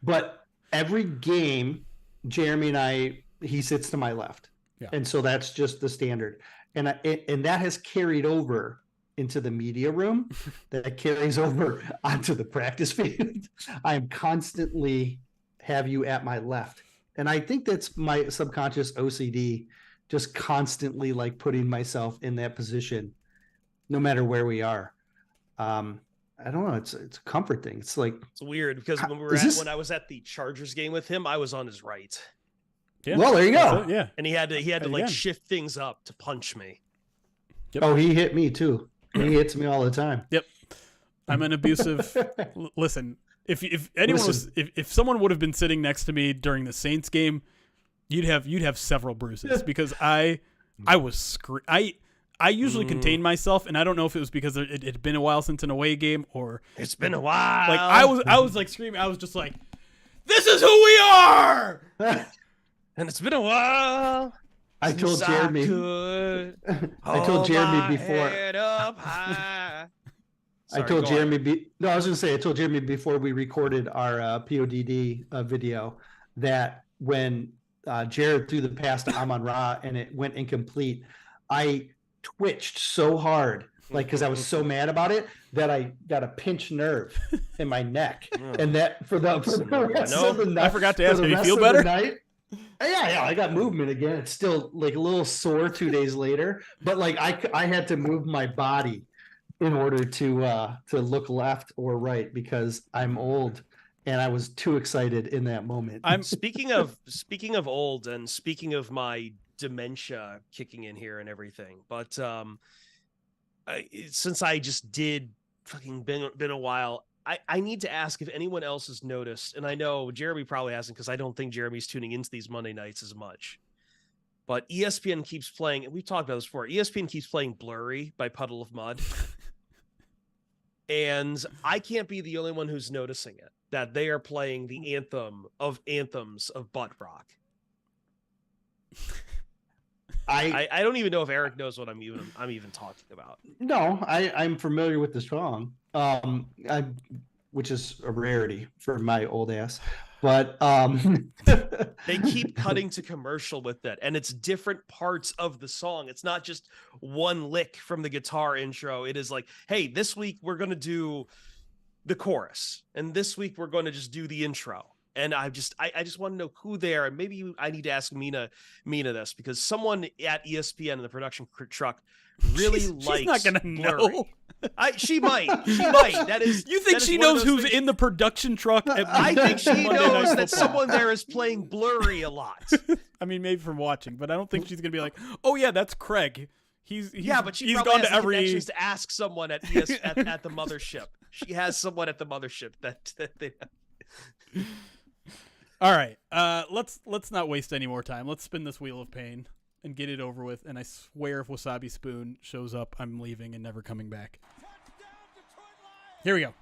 But every game, Jeremy and he sits to my left. Yeah. And so that's just the standard. And that has carried over into the media room. That carries over onto the practice field. I am constantly have you at my left. And I think that's my subconscious OCD, just constantly like putting myself in that position, no matter where we are. I don't know. It's a comfort thing. It's like, it's weird because when I was at the Chargers game with him, I was on his right. Yeah. Well, there you go. Yeah. And he had to like shift things up to punch me. Yep. Oh, he hit me too. He hits me all the time. Yep. I'm an abusive. Listen, if anyone if someone would have been sitting next to me during the Saints game, you'd have several bruises because I was I usually contain myself, and I don't know if it was because it had been a while since an away game or it's been a while. Like I was like screaming. I was just like, "This is who we are!" And it's been a while. I told Jeremy before. I told Jeremy before we recorded our PODD video that when Jared threw the pass to Amon-Ra and it went incomplete, I twitched so hard, like because I was so mad about it, that I got a pinched nerve in my neck, and that for the rest of the night, I forgot to ask. Do you feel better? Yeah, I got movement again. It's still like a little sore 2 days later, but like I had to move my body in order to look left or right because I'm old and I was too excited in that moment. I'm speaking of old and speaking of my dementia kicking in here and everything, but since I just did fucking been a while, I need to ask if anyone else has noticed, and I know Jeremy probably hasn't because I don't think Jeremy's tuning into these Monday nights as much. But ESPN keeps playing, and we've talked about this before, ESPN keeps playing Blurry by Puddle of Mud. And I can't be the only one who's noticing it, that they are playing the anthem of anthems of butt rock. I don't even know if Eric knows what I'm even talking about. No, I'm familiar with the song, which is a rarity for my old ass. But they keep cutting to commercial with that, and it's different parts of the song. It's not just one lick from the guitar intro. It is like, hey, this week we're going to do the chorus, and this week we're going to just do the intro. And I just want to know who they are. And maybe I need to ask Mina this, because someone at ESPN in the production truck really likes. She's not gonna know. She might. That is. You think she knows who's in the production truck? I think she knows that someone there is playing Blurry a lot. I mean, maybe from watching, but I don't think she's gonna be like, "Oh yeah, that's Craig." He's but she's gone to every connections to ask someone at the mothership. She has someone at the mothership that they. All right. Let's not waste any more time. Let's spin this wheel of pain and get it over with. And I swear, if Wasabi Spoon shows up, I'm leaving and never coming back. Here we go.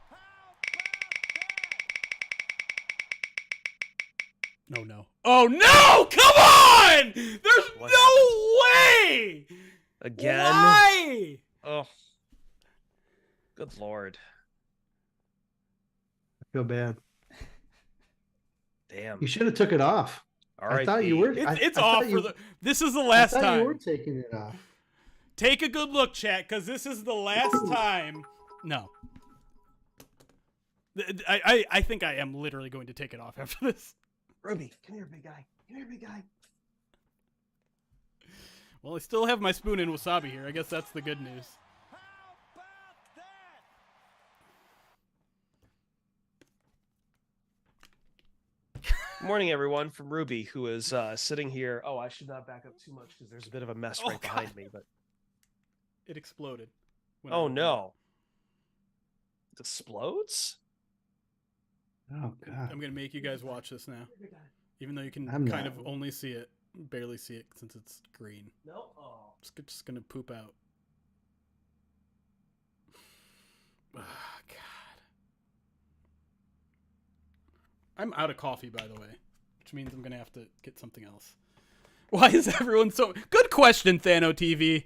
Oh no! Oh no! Come on! There's What no way! Again? Why? Oh, good Lord! I feel bad. Damn. You should have took it off. All I right, thought you were. It's I off thought for this is the last I thought time. you were taking it off. Take a good look, chat, because this is the last time. No. I think I am literally going to take it off after this. Ruby, come here, big guy. Come here, big guy. Well, I still have my spoon and wasabi here. I guess that's the good news. Good morning, everyone, from Ruby, who is sitting here. Oh, I should not back up too much because there's a bit of a mess right behind me. But it exploded. Oh no! It explodes. Oh God! I'm gonna make you guys watch this now, even though you can I'm kind not. of only see it, barely see it since it's green. No. Oh. Just gonna poop out. Oh, God. I'm out of coffee, by the way, which means I'm gonna have to get something else. Why is everyone so? Good question, Thano TV.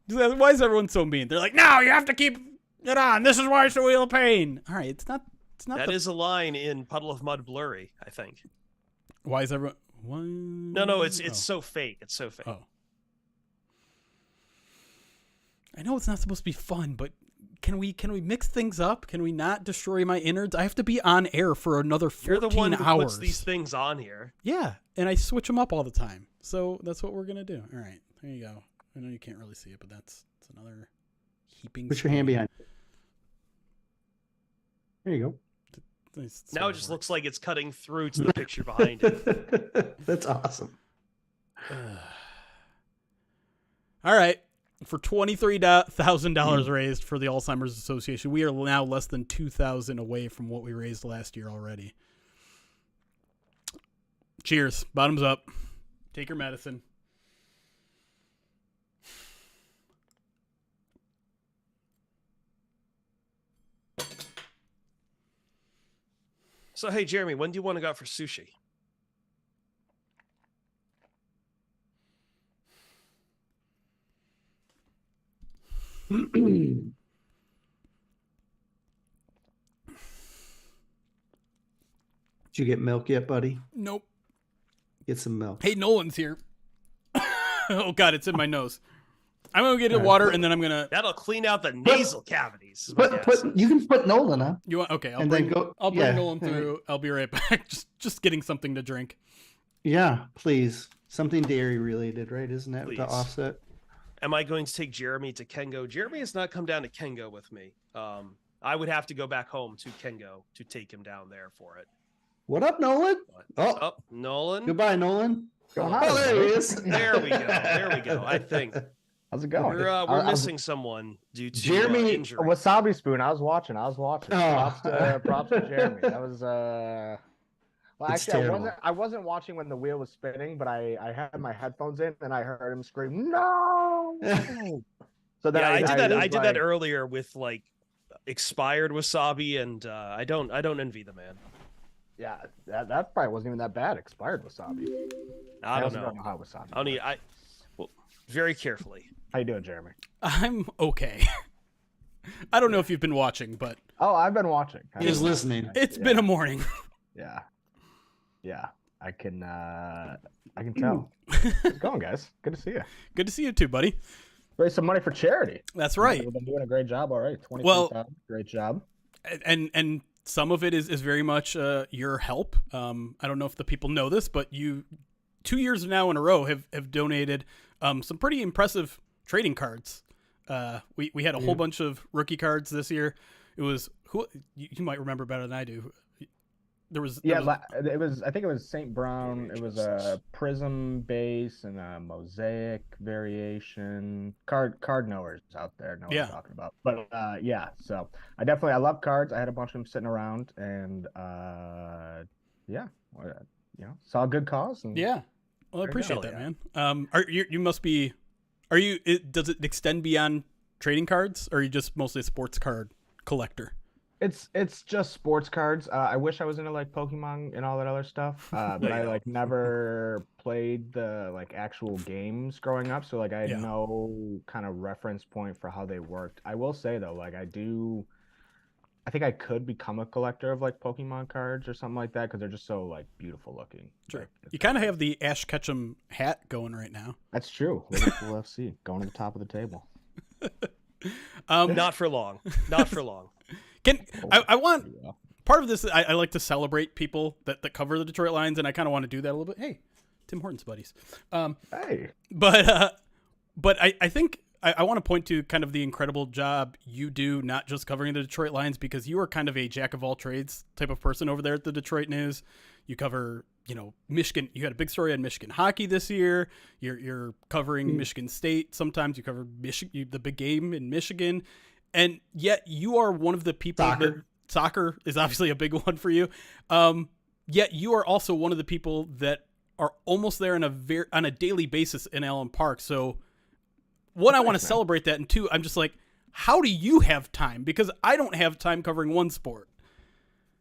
Why is everyone so mean? They're like, no, you have to keep it on. This is why it's a wheel of pain. All right, it's not. It's not. That is a line in Puddle of Mud Blurry, I think. Why is everyone? Why... No, it's so fake. It's so fake. Oh. I know it's not supposed to be fun, but can we mix things up? Can we not destroy my innards? I have to be on air for another 14 You're the one who hours. puts these things on here. Yeah, and I switch them up all the time. So that's what we're gonna do. All right, there you go. I know you can't really see it, but that's another heaping. Put your hand behind. There you Now it just looks like it's cutting through to the picture behind it. go. That's awesome. All right. For $23,000 raised for the Alzheimer's Association, we are now less than $2,000 away from what we raised last year already. Cheers. Bottoms up. Take your medicine. So, hey, Jeremy, when do you want to go out for sushi? Did you get milk yet, buddy? Nope. Get some milk. Hey, Nolan's here. Oh, God, it's in my nose. I'm going to get water, and then I'm going to... That'll clean out the nasal cavities. is my But guess. you can put Nolan on. You want? Okay, I'll And bring, then go- I'll bring yeah. Nolan through. I'll be right back. Just getting something to drink. Yeah, please. Something dairy related, right? Isn't that Please. the offset? Am I going to take Jeremy to Kengo? Jeremy has not come down to Kengo with me. I would have to go back home to Kengo to take him down there for it. What up, Nolan? But, Oh, Nolan. goodbye, Nolan. Hi, there he buddy. is. There we go. There we go. I think How's it going? we're missing someone due to Jeremy- injury. Wasabi Spoon. I was watching. Oh. Props to Jeremy. That was well, It's actually, terrible. I wasn't watching when the wheel was spinning, but I had my headphones in and I heard him scream, "No!" So then Yeah, I did that. was I did like, that earlier with like expired wasabi, and I don't envy the man. Yeah, that probably wasn't even that bad. Expired wasabi. I don't also know. don't know how wasabi. I don't need. Well, very carefully. How you doing, Jeremy? I'm okay. I don't know if you've been watching, but Oh, I've been watching. He's listening. it's been a morning. Yeah. I can tell. How's it going, guys? Good to see you. Good to see you too, buddy. Raise some money for charity. That's right. We've been doing a great job already. 23,000. Well- Great job. And some of it is very much your help. I don't know if the people know this, but you 2 years now in a row have donated some pretty impressive trading cards. We had a whole bunch of rookie cards this year. It was who you might remember better than I do. Yeah, it was. I think it was St. Brown. It was a prism base and a mosaic variation. Card knowers out there know what Yeah. I'm talking about. But yeah, so I love cards. I had a bunch of them sitting around, and yeah, saw a good cause. And Yeah. Well, I there you appreciate go. that, man. You must be. Does it extend beyond trading cards, or are you just mostly a sports card collector? It's just sports cards. I wish I was into like Pokemon and all that other stuff. But I like never played the like actual games growing up. So like I had no kind of reference point for how they worked. I will say though, like I think I could become a collector of like Pokemon cards or something like that because they're just so like beautiful looking. Sure. Like, You kind of have the Ash Ketchum hat going right now. That's true. Liverpool FC going to the top of the table. Not for long. Not for long. I want part of this. I like to celebrate people that cover the Detroit Lions, and I kind of want to do that a little bit. Hey, Tim Hortons buddies. Hey, but I think I want to point to kind of the incredible job you do, not just covering the Detroit Lions, because you are kind of a jack of all trades type of person over there at the Detroit News. You cover, Michigan. You had a big story on Michigan hockey this year. You're covering Michigan State. Sometimes you cover the big game in Michigan. And yet you are one of the people soccer is obviously a big one for you. Yet you are also one of the people that are almost there on a daily basis in Allen Park. So one, I want to celebrate that. And two, I'm just like, how do you have time? Because I don't have time covering one sport.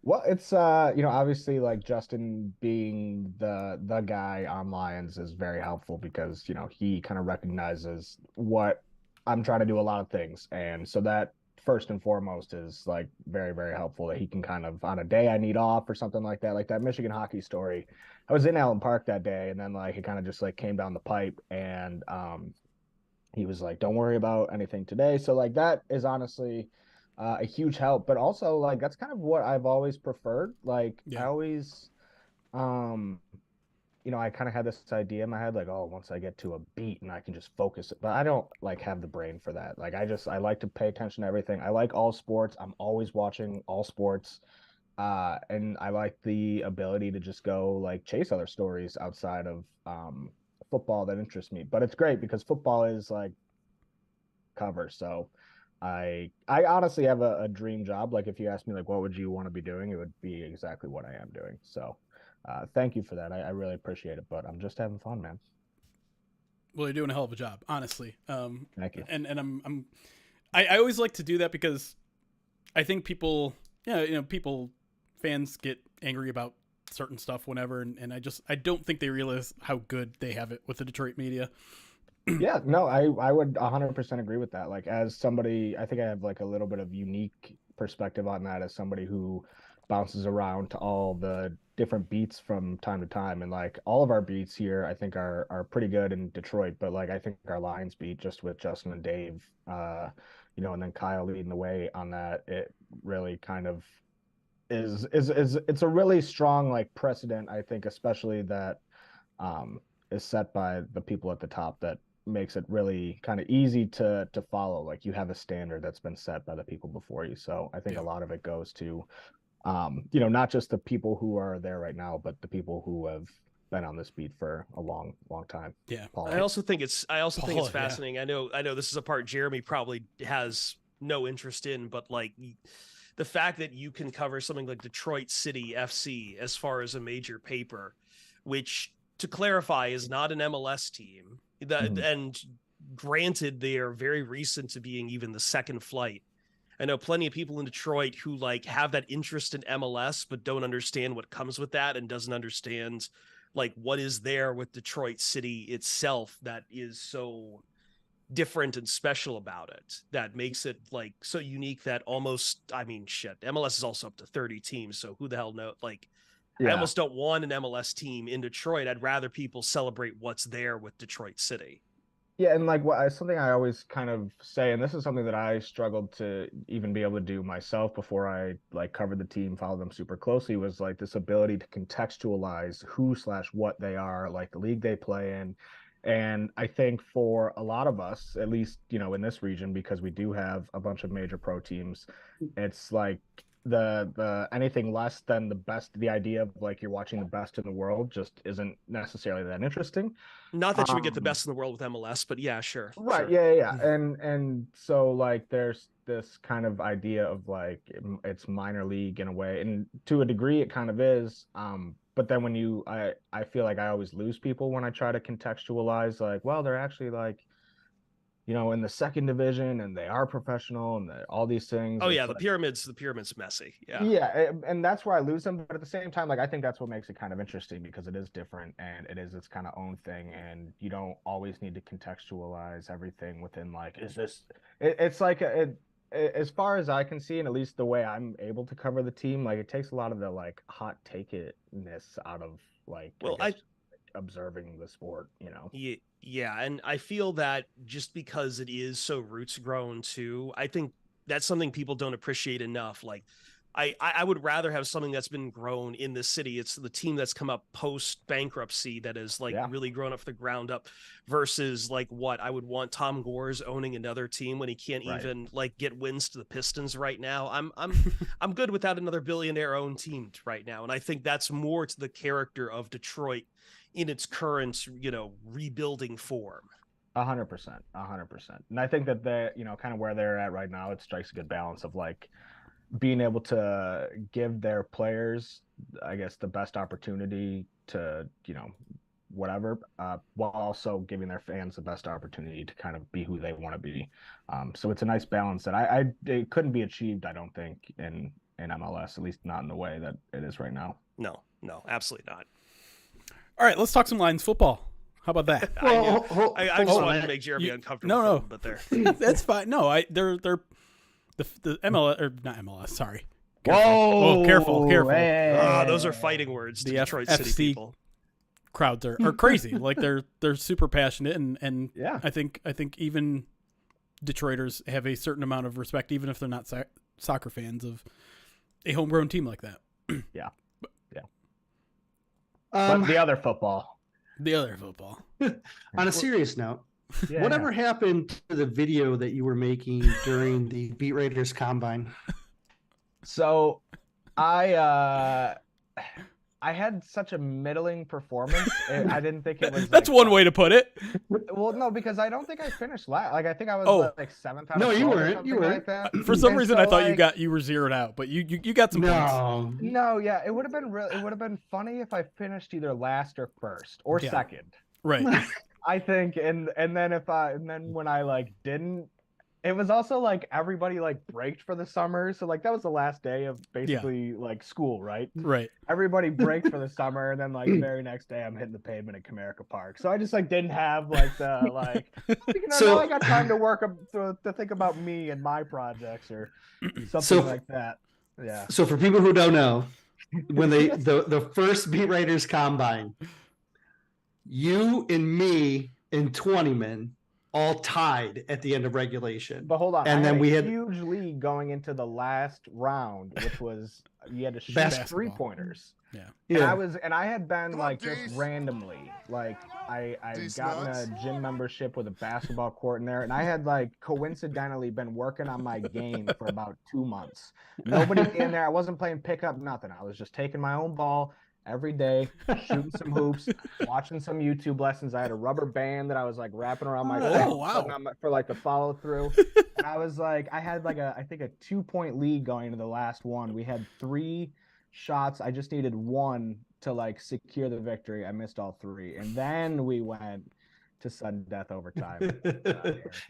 Well, it's obviously like Justin being the guy on Lions is very helpful because, he kind of recognizes what I'm trying to do a lot of things. And so that first and foremost is like very, very helpful that he can kind of on a day I need off or something like that Michigan hockey story. I was in Allen Park that day and then like it kind of just like came down the pipe and he was like, don't worry about anything today. So like that is honestly a huge help, but also like that's kind of what I've always preferred. Like I always I kind of had this idea in my head, like, oh, once I get to a beat and I can just focus it, but I don't like have the brain for that. Like, I like to pay attention to everything. I like all sports. I'm always watching all sports. And I like the ability to just go like chase other stories outside of football that interest me. But it's great because football is like cover. So I honestly have a dream job. Like if you ask me like, what would you want to be doing? It would be exactly what I am doing. So thank you for that. I really appreciate it, but I'm just having fun, man. Well, you're doing a hell of a job, honestly. Thank you. And I always like to do that because I think people, fans get angry about certain stuff whenever. And I don't think they realize how good they have it with the Detroit media. Yeah, no, I would 100% agree with that. Like as somebody, I think I have like a little bit of unique perspective on that as somebody who bounces around to all the different beats from time to time. And like all of our beats here, I think are pretty good in Detroit, but like I think our Lions beat just with Justin and Dave, and then Kyle leading the way on that, it really kind of is it's a really strong like precedent, I think, especially that is set by the people at the top that makes it really kind of easy to follow. Like you have a standard that's been set by the people before you. So I think a lot of it goes to not just the people who are there right now, but the people who have been on this beat for a long, long time. Yeah. Paul. I also think it's fascinating. Yeah. I know this is a part Jeremy probably has no interest in, but like the fact that you can cover something like Detroit City FC as far as a major paper, which to clarify is not an MLS team that, and granted they are very recent to being even the second flight. I know plenty of people in Detroit who like have that interest in MLS, but don't understand what comes with that and doesn't understand like what is there with Detroit City itself that is so different and special about it that makes it like so unique that almost, MLS is also up to 30 teams. So who the hell knows? Like, I almost don't want an MLS team in Detroit. I'd rather people celebrate what's there with Detroit City. Yeah, and like something I always kind of say, and this is something that I struggled to even be able to do myself before I like covered the team, followed them super closely, was like this ability to contextualize who/what they are, like the league they play in. And I think for a lot of us, at least, in this region, because we do have a bunch of major pro teams, it's like the anything less than the idea of like you're watching the best in the world just isn't necessarily that interesting. Not that you would get the best in the world with MLS, but yeah, sure. Right. Sure. Yeah. And so like there's this kind of idea of like it's minor league in a way, and to a degree it kind of is. But then when I feel like I always lose people when I try to contextualize like, well, they're actually like, in the second division and they are professional and all these things. Oh yeah, like, the pyramid's messy. Yeah. Yeah, and that's where I lose them. But at the same time, like I think that's what makes it kind of interesting because it is different and it is its kind of own thing, and you don't always need to contextualize everything within like, is this? It's like as far as I can see, and at least the way I'm able to cover the team, like it takes a lot of the like hot take itness out of like observing the sport, Yeah, and I feel that just because it is so roots grown too, I think that's something people don't appreciate enough. Like I would rather have something that's been grown in this city. It's the team that's come up post bankruptcy that is like really grown up from the ground up versus like what I would want Tom Gores owning another team when he can't even like get wins to the Pistons right now. I'm good without another billionaire owned team right now. And I think that's more to the character of Detroit in its current, rebuilding form. 100%. And I think that they, kind of where they're at right now, it strikes a good balance of like being able to give their players, I guess, the best opportunity to, whatever, while also giving their fans the best opportunity to kind of be who they want to be. So it's a nice balance that it couldn't be achieved, I don't think, in MLS, at least not in the way that it is right now. No, absolutely not. All right, let's talk some Lions football. How about that? Well, I just wanted to make Jeremy uncomfortable. No, but there. That's fine. No, they're the MLS or not MLS. Sorry. Careful. Whoa! Careful. Hey. Those are fighting words to The Detroit City FC people. Crowds are crazy. Like they're super passionate and yeah. I think even Detroiters have a certain amount of respect, even if they're not soccer fans, of a homegrown team like that. Yeah. But the other football. On a serious note, whatever happened to the video that you were making during the Beat Raiders Combine? So I had such a middling performance. I didn't think it was. That's one way to put it. Well, no, because I don't think I finished last. Like I think I was like seventh. No, you weren't. You weren't. Like that. For some reason, I thought you were zeroed out, but you got some points. No, yeah, it would have been it would have been funny if I finished either last or first or second. Right. I think, and then when I like didn't. It was also like everybody like braked for the summer. So like that was the last day of basically like school, right? Right. Everybody braked for the summer, and then like the very next day I'm hitting the pavement at Comerica Park. So I just like didn't have like the like now I got time to work to think about me and my projects or something like that. Yeah. So for people who don't know, when the first Beat Raiders Combine, you and me and 20 men all tied at the end of regulation. But hold on, and then we had a huge lead going into the last round, which was you had to shoot 3-pointers. Yeah. And I had been like just randomly like I'd gotten a gym membership with a basketball court in there, and I had like coincidentally been working on my game for about 2 months. Nobody in there. I wasn't playing pickup, nothing. I was just taking my own ball every day, shooting some hoops, watching some YouTube lessons. I had a rubber band that I was like wrapping around my for like the follow through. And I was like, I had like I think a 2-point lead going into the last one. We had 3 shots. I just needed 1 to like secure the victory. I missed all 3, and then we went to sudden death overtime.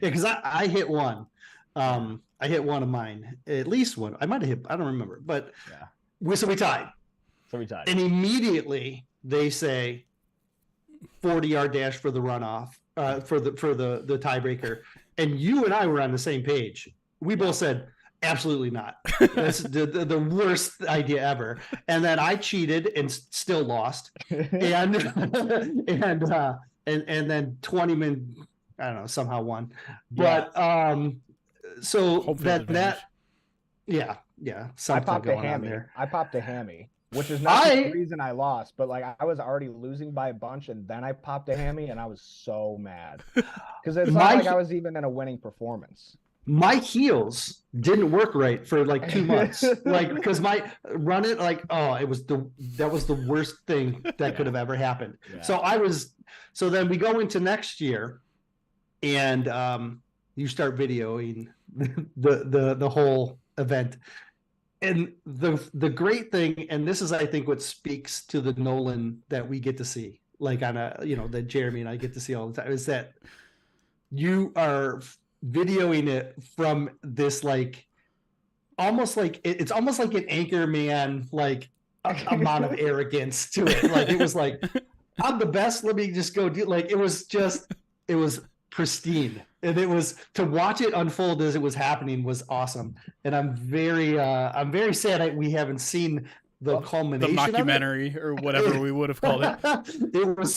because I hit one. I hit one of mine, at least one. I might have hit. I don't remember, but so we tied. And immediately they say 40-yard dash for the runoff, for the tiebreaker. And you and I were on the same page. We both said, absolutely not. That's the worst idea ever. And then I cheated and still lost. And then 20 men, I don't know, somehow won. But so that I popped a hammy. I popped a hammy. Which is not the reason I lost, but like I was already losing by a bunch, and then I popped a hammy, and I was so mad because it's not like I was even in a winning performance. my heels didn't work right for like 2 months. Like, because my run it, like, that was the worst thing that could have ever happened. Yeah. So then we go into next year, and you start videoing the whole event. And the great thing, and this is, I think, what speaks to the Nolan that we get to see, like on that Jeremy and I get to see all the time, is that you are videoing it from this, like, almost like it's almost like an anchor man, like amount of arrogance to it. Like, it was like, I'm the best, let me just go do, like, it was pristine, and it was, to watch it unfold as it was happening was awesome. And I'm very sad we haven't seen the culmination, the mockumentary, or whatever we would have called it. It was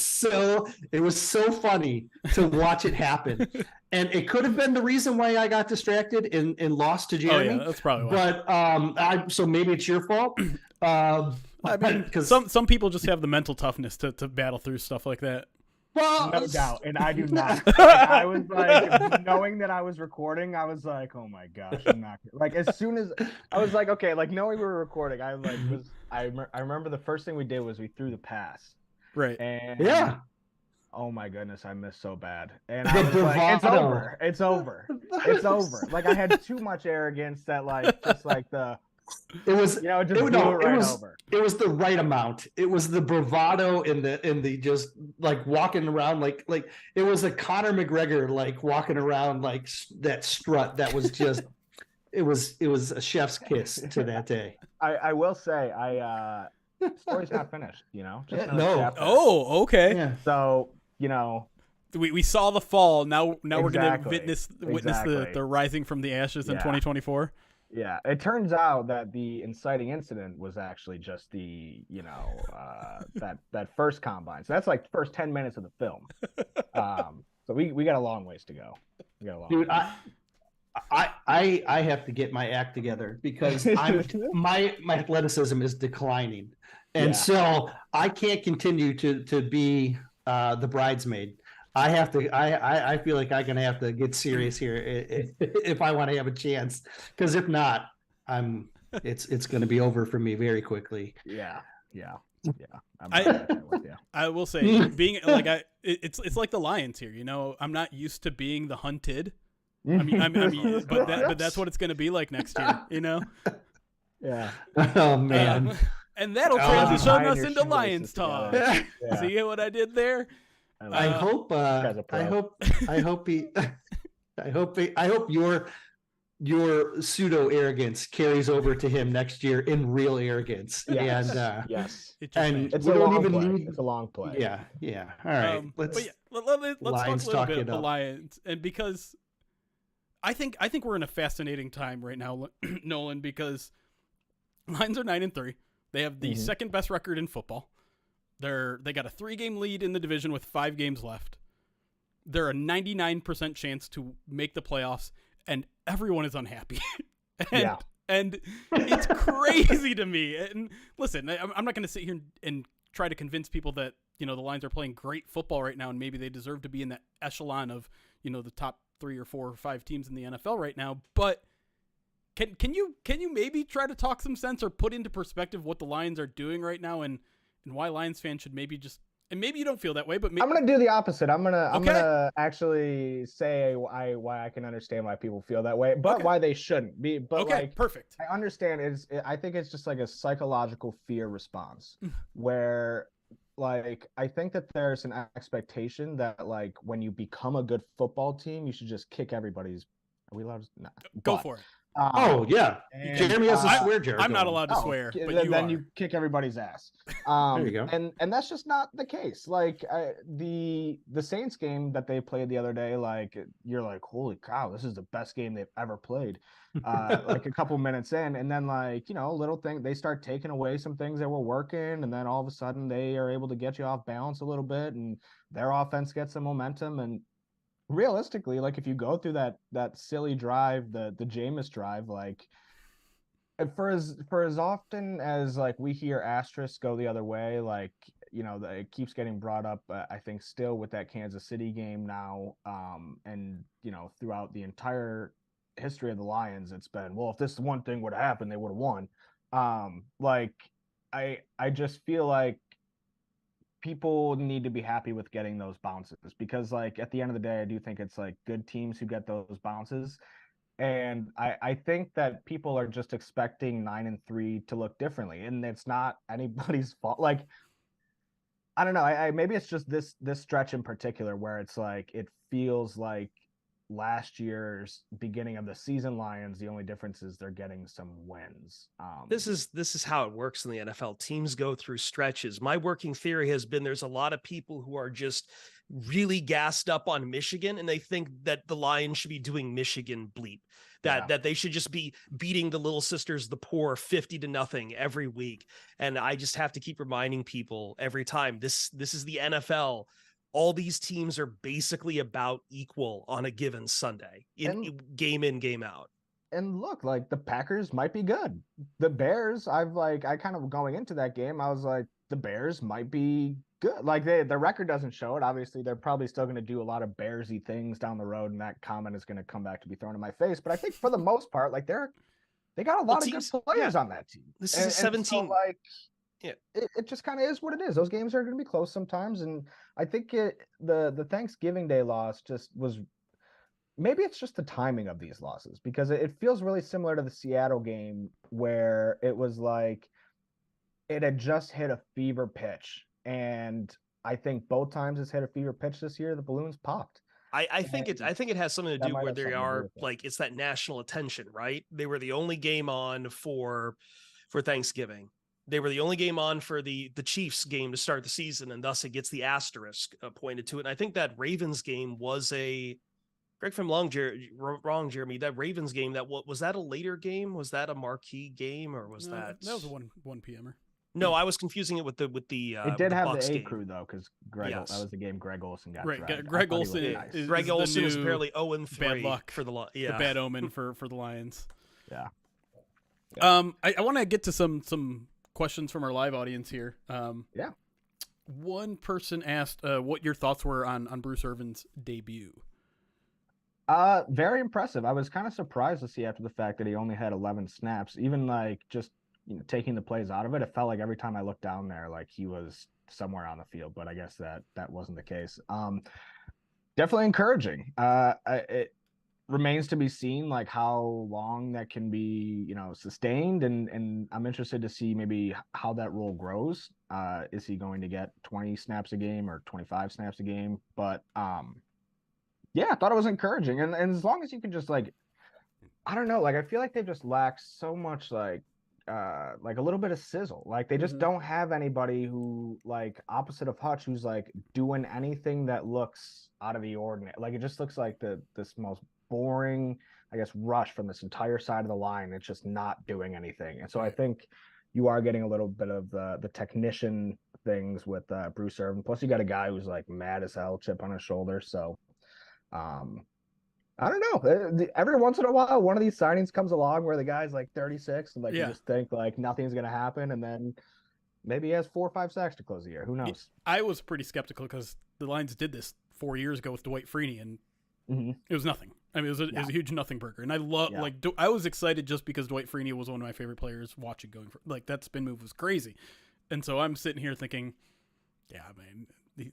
so funny to watch it happen, and it could have been the reason why I got distracted and lost to Jeremy. Oh yeah, that's probably why. But so maybe it's your fault. I mean, because some people just have the mental toughness to battle through stuff like that. Well, No doubt, and I do not. Like, I was like, knowing that I was recording, I was like, oh my gosh, I'm not, like, as soon as I was like, okay, like, knowing we were recording, I remember the first thing we did was we threw the pass, Right? and yeah. oh my goodness, I missed so bad, and I was like, it's over. Like, I had too much arrogance that, like, just like it was, it just blew it right over. It was the right amount. It was the bravado in the just like walking around like it was a Conor McGregor, like walking around like that strut. That was just it was a chef's kiss to that day. I will say, story's not finished. Just no. chapter. Oh, okay. Yeah. So we saw the fall. Now we're gonna witness Exactly. the rising from the ashes in 2024. Yeah, it turns out that the inciting incident was actually just the, that first combine. So that's like the first 10 minutes of the film. So we got a long ways to go. Dude, I have to get my act together because my athleticism is declining, and so I can't continue to be the bridesmaid. I have to. I feel like I'm gonna have to get serious here if I want to have a chance. Because if not, it's gonna be over for me very quickly. Yeah. I will say, being like it's like the Lions here. I'm not used to being the hunted. I mean, but that's what it's gonna be like next year. Yeah. Oh man. And that'll transition us into Lions talk. Yeah. See what I did there? I hope your pseudo arrogance carries over to him next year in real arrogance. Yes. And yes. And It's a long play. It's a long play. Yeah. All right. Let's talk a little bit about the Lions, and because I think we're in a fascinating time right now, Nolan, because Lions are 9-3. They have the second best record in football. They got a 3-game lead in the division with 5 games left. They're a 99% chance to make the playoffs, and everyone is unhappy. And it's crazy to me. And listen, I'm not going to sit here and try to convince people that the Lions are playing great football right now, and maybe they deserve to be in that echelon of the top 3 or 4 or 5 teams in the NFL right now. But can you maybe try to talk some sense or put into perspective what the Lions are doing right now, and why Lions fans should maybe just, and maybe you don't feel that way, but maybe... I'm gonna do the opposite. I'm gonna actually say why I can understand why people feel that way, but why they shouldn't be. But perfect. I understand. I think it's just like a psychological fear response, where like I think that there's an expectation that like when you become a good football team, you should just kick everybody's. Are we allowed to? Nah, Go for it. Jeremy has a swear jar. I'm not allowed to swear, but then you kick everybody's ass. There you go. And that's just not the case. Like the Saints game that they played the other day, like you're like, holy cow, this is the best game they've ever played. Like a couple minutes in, and then like little thing, they start taking away some things that were working, and then all of a sudden they are able to get you off balance a little bit, and their offense gets some momentum. And realistically, like if you go through that silly drive, the Jameis drive, like for as often as like we hear asterisks go the other way, like it keeps getting brought up, I think still with that Kansas City game now, and throughout the entire history of the Lions, it's been, well, if this one thing would have happened, they would have won. Like I just feel like people need to be happy with getting those bounces, because like at the end of the day, I do think it's like good teams who get those bounces. And I think that people are just expecting 9-3 to look differently, and it's not anybody's fault. Like, I don't know. I maybe it's just this stretch in particular where it's like it feels like last year's beginning of the season Lions. The only difference is they're getting some wins. This is how it works in the NFL. Teams go through stretches. My working theory has been there's a lot of people who are just really gassed up on Michigan, and they think that the Lions should be doing Michigan bleep, that they should just be beating the Little Sisters, the poor, 50-0 every week. And I just have to keep reminding people every time, this is the NFL. All these teams are basically about equal on a given Sunday, game in, game out. And look, like the Packers might be good. The Bears, I kind of going into that game, I was like, the Bears might be good. Like the record doesn't show it. Obviously, they're probably still going to do a lot of Bearsy things down the road, and that comment is going to come back to be thrown in my face. But I think for the most part, like they got a lot of good players on that team. This is a 17. So, like, yeah, it just kind of is what it is. Those games are going to be close sometimes, and I think the Thanksgiving Day loss just was. Maybe it's just the timing of these losses, because it feels really similar to the Seattle game where it was like it had just hit a fever pitch. And I think both times it's hit a fever pitch this year, the balloons popped. I think it has something to do where they are like, it's that national attention, right? They were the only game on for Thanksgiving. They were the only game on for the Chiefs game to start the season, and thus it gets the asterisk pointed to it. And I think that Ravens game was correct if I'm wrong, Jeremy. That Ravens game, was that a later game? Was that a marquee game, or was that was a 1 p.m.er? No, I was confusing it with the. It did have Bucs the A game. Crew though, because that was the game Greg Olsen got right. dragged. Greg Olsen is apparently 0-3. Bad luck for the the bad omen for the Lions. Yeah. I want to get to some questions from our live audience here. Yeah. One person asked what your thoughts were on Bruce Irvin's debut. Very impressive. I was kind of surprised to see after the fact that he only had 11 snaps. Even like just taking the plays out of it, it felt like every time I looked down there, like he was somewhere on the field. But I guess that wasn't the case. Definitely encouraging. It remains to be seen like how long that can be, sustained, and I'm interested to see maybe how that role grows. Is he going to get 20 snaps a game or 25 snaps a game? But yeah, I thought it was encouraging. And as long as you can just like, I don't know, like I feel like they just lack so much like a little bit of sizzle. Like they just don't have anybody who like opposite of Hutch who's like doing anything that looks out of the ordinary. Like it just looks like this most boring, I guess, rush from this entire side of the line. It's just not doing anything. And so I think you are getting a little bit of the technician things with Bruce Irvin. Plus you got a guy who's like mad as hell, chip on his shoulder. So I don't know. Every once in a while, one of these signings comes along where the guy's like 36 and you just think like nothing's going to happen. And then maybe he has 4 or 5 sacks to close the year. Who knows? I was pretty skeptical because the Lions did this 4 years ago with Dwight Freeney, and it was nothing. I mean, it was a huge nothing burger. And I love, I was excited just because Dwight Freeney was one of my favorite players watching going for, like, that spin move was crazy. And so I'm sitting here thinking, yeah, man,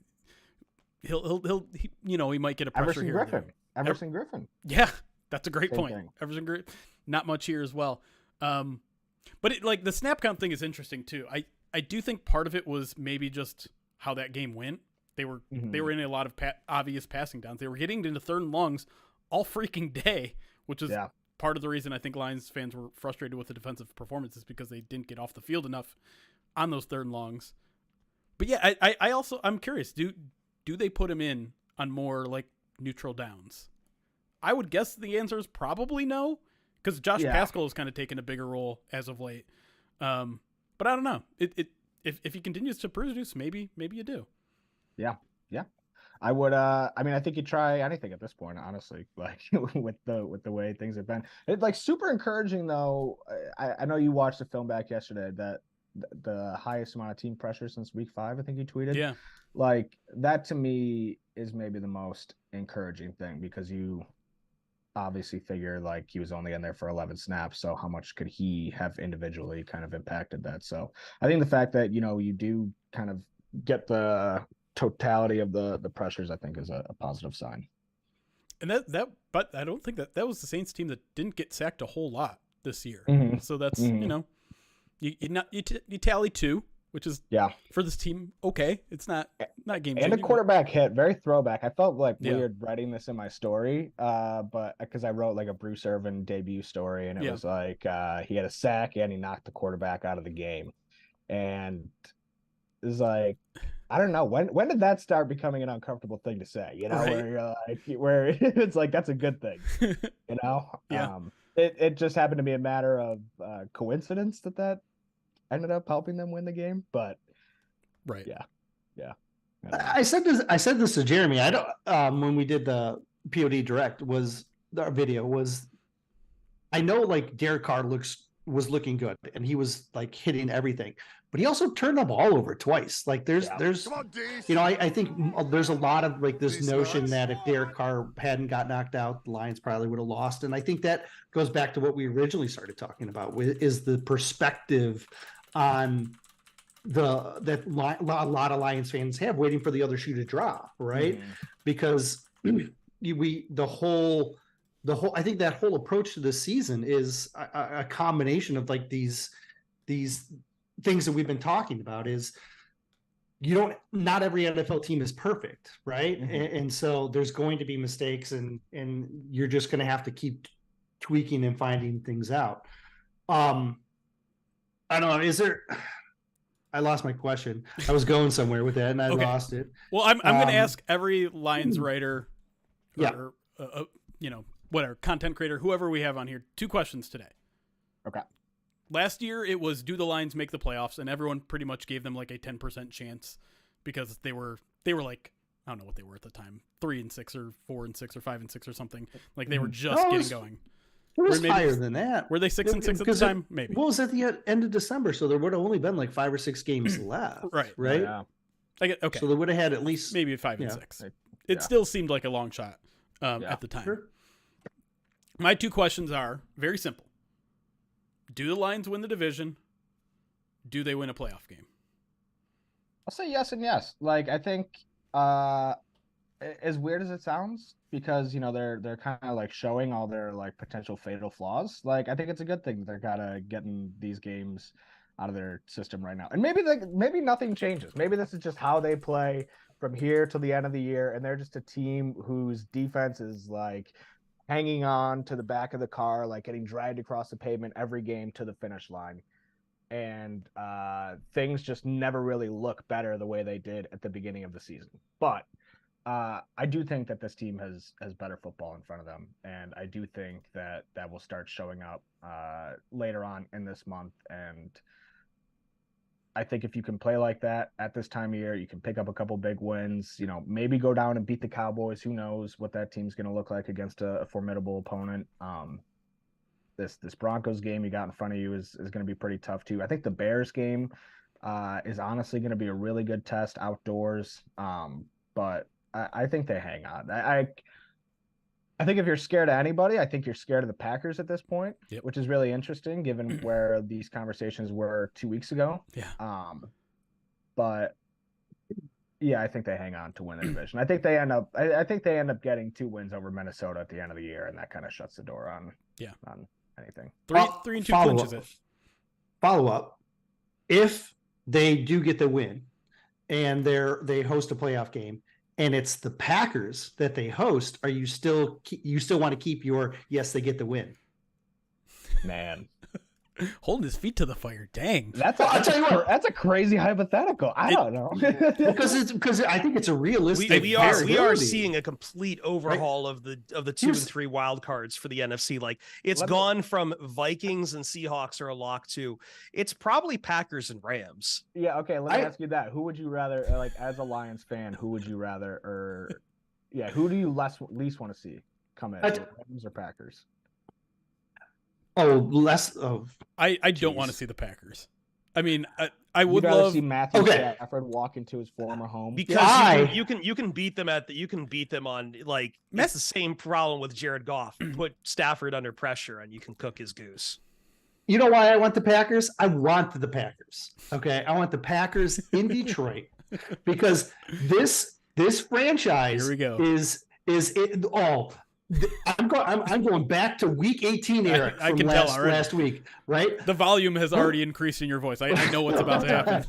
he might get a pressure here. Everson Griffin. Yeah, that's a great Same point. thing. Everson Griffin, not much here as well. But the snap count thing is interesting too. I do think part of it was maybe just how that game went. They were in a lot of obvious passing downs. They were getting into third and longs all freaking day, which is part of the reason I think Lions fans were frustrated with the defensive performances, because they didn't get off the field enough on those third and longs. But yeah, I'm curious. Do they put him in on more like neutral downs? I would guess the answer is probably no, because Josh Pascal has kind of taken a bigger role as of late. But I don't know. If he continues to produce, maybe you do. Yeah. I would. I mean, I think you try anything at this point, honestly. Like with the way things have been, it's like super encouraging though. I know you watched the film back yesterday. That the highest amount of team pressure since week 5, I think you tweeted. Yeah. Like that to me is maybe the most encouraging thing, because obviously figure like he was only in there for 11 snaps. So how much could he have individually kind of impacted that? So I think the fact that, you do kind of get the totality of the pressures, I think is a positive sign. And but I don't think that was the Saints team that didn't get sacked a whole lot this year. Mm-hmm. So that's, you tally 2, which is for this team. Okay. It's not game changing. And a quarterback hit, very throwback. I felt like weird writing this in my story, but because I wrote like a Bruce Irvin debut story, and it was like he had a sack and he knocked the quarterback out of the game. And it was like, I don't know, when did that start becoming an uncomfortable thing to say? Right. Where you're like, where it's like that's a good thing, It just happened to be a matter of coincidence that ended up helping them win the game, but I said this to Jeremy. I don't when we did the POD direct our video was, I know like Derek Carr was looking good and he was like hitting everything, but he also turned the ball over twice. Like there's I think there's a lot of like this notion that if Derek Carr hadn't got knocked out, the Lions probably would have lost. And I think that goes back to what we originally started talking about, is the perspective on that a lot of Lions fans have waiting for the other shoe to drop, right? Mm-hmm. Because the whole I think that whole approach to this season is a combination of like these things that we've been talking about. Is not every NFL team is perfect, right? Mm-hmm. And so there's going to be mistakes, and you're just going to have to keep tweaking and finding things out. I don't know. I lost my question. I was going somewhere with that, and I lost it. Well, I'm going to ask every Lions writer, or whatever, content creator, whoever we have on here, 2 questions today. Okay. Last year, it was, do the Lions make the playoffs? And everyone pretty much gave them like a 10% chance because they were like, I don't know what they were at the time, 3-6 or 4-6 or 5-6 or something. Like they were just getting going. It was higher than that. Were they 6-6 at the time? Maybe. Well, it was at the end of December, so there would have only been like 5 or 6 games left. Right. Yeah. Okay. So they would have had at least maybe 5 and 6. It still seemed like a long shot at the time. Sure. My 2 questions are very simple. Do the Lions win the division? Do they win a playoff game? I'll say yes and yes. Like, I think as weird as it sounds, because they're kind of like showing all their like potential fatal flaws. Like, I think it's a good thing they're kind of getting these games out of their system right now. And maybe nothing changes. Maybe this is just how they play from here till the end of the year, and they're just a team whose defense is like hanging on to the back of the car, like getting dragged across the pavement every game to the finish line. And things just never really look better the way they did at the beginning of the season. But I do think that this team has better football in front of them. And I do think that will start showing up later on in this month. And I think if you can play like that at this time of year, you can pick up a couple big wins, maybe go down and beat the Cowboys. Who knows what that team's going to look like against a formidable opponent. This Broncos game you got in front of you is going to be pretty tough too. I think the Bears game is honestly going to be a really good test outdoors. But I think they hang on. I think if you're scared of anybody, I think you're scared of the Packers at this point, which is really interesting given where these conversations were 2 weeks ago. Yeah. But yeah, I think they hang on to win the division. I think they end up getting 2 wins over Minnesota at the end of the year, and that kind of shuts the door on anything. 3-2 clinches it. Follow up. If they do get the win and they host a playoff game, and it's the Packers that they host, are you still want to keep your yes, they get the win? Man. Holding his feet to the fire. Dang. I'll tell you what, that's a crazy hypothetical. I don't know. because I think it's a realistic. We are seeing a complete overhaul of the 2 and 3 wild cards for the NFC. Like it's gone from Vikings and Seahawks are a lock to it's probably Packers and Rams. Yeah. Okay. Let me ask you that. Who would you rather, like as a Lions fan, who would you rather, who do you least want to see come in, Rams or Packers? Oh, less of. I don't want to see the Packers. I mean, I would You'd rather love see Matthew Okay. Stafford walk into his former home. Because you can beat them you can beat them on like Mess- it's the same problem with Jared Goff. Put Stafford under pressure and you can cook his goose. You know why I want the Packers? I want the Packers. Okay, I want the Packers in Detroit because this franchise Here we go. is it all. I'm going back to week 18, Eric, I from can tell already. last week, right? The volume has already increased in your voice. I know what's about to happen.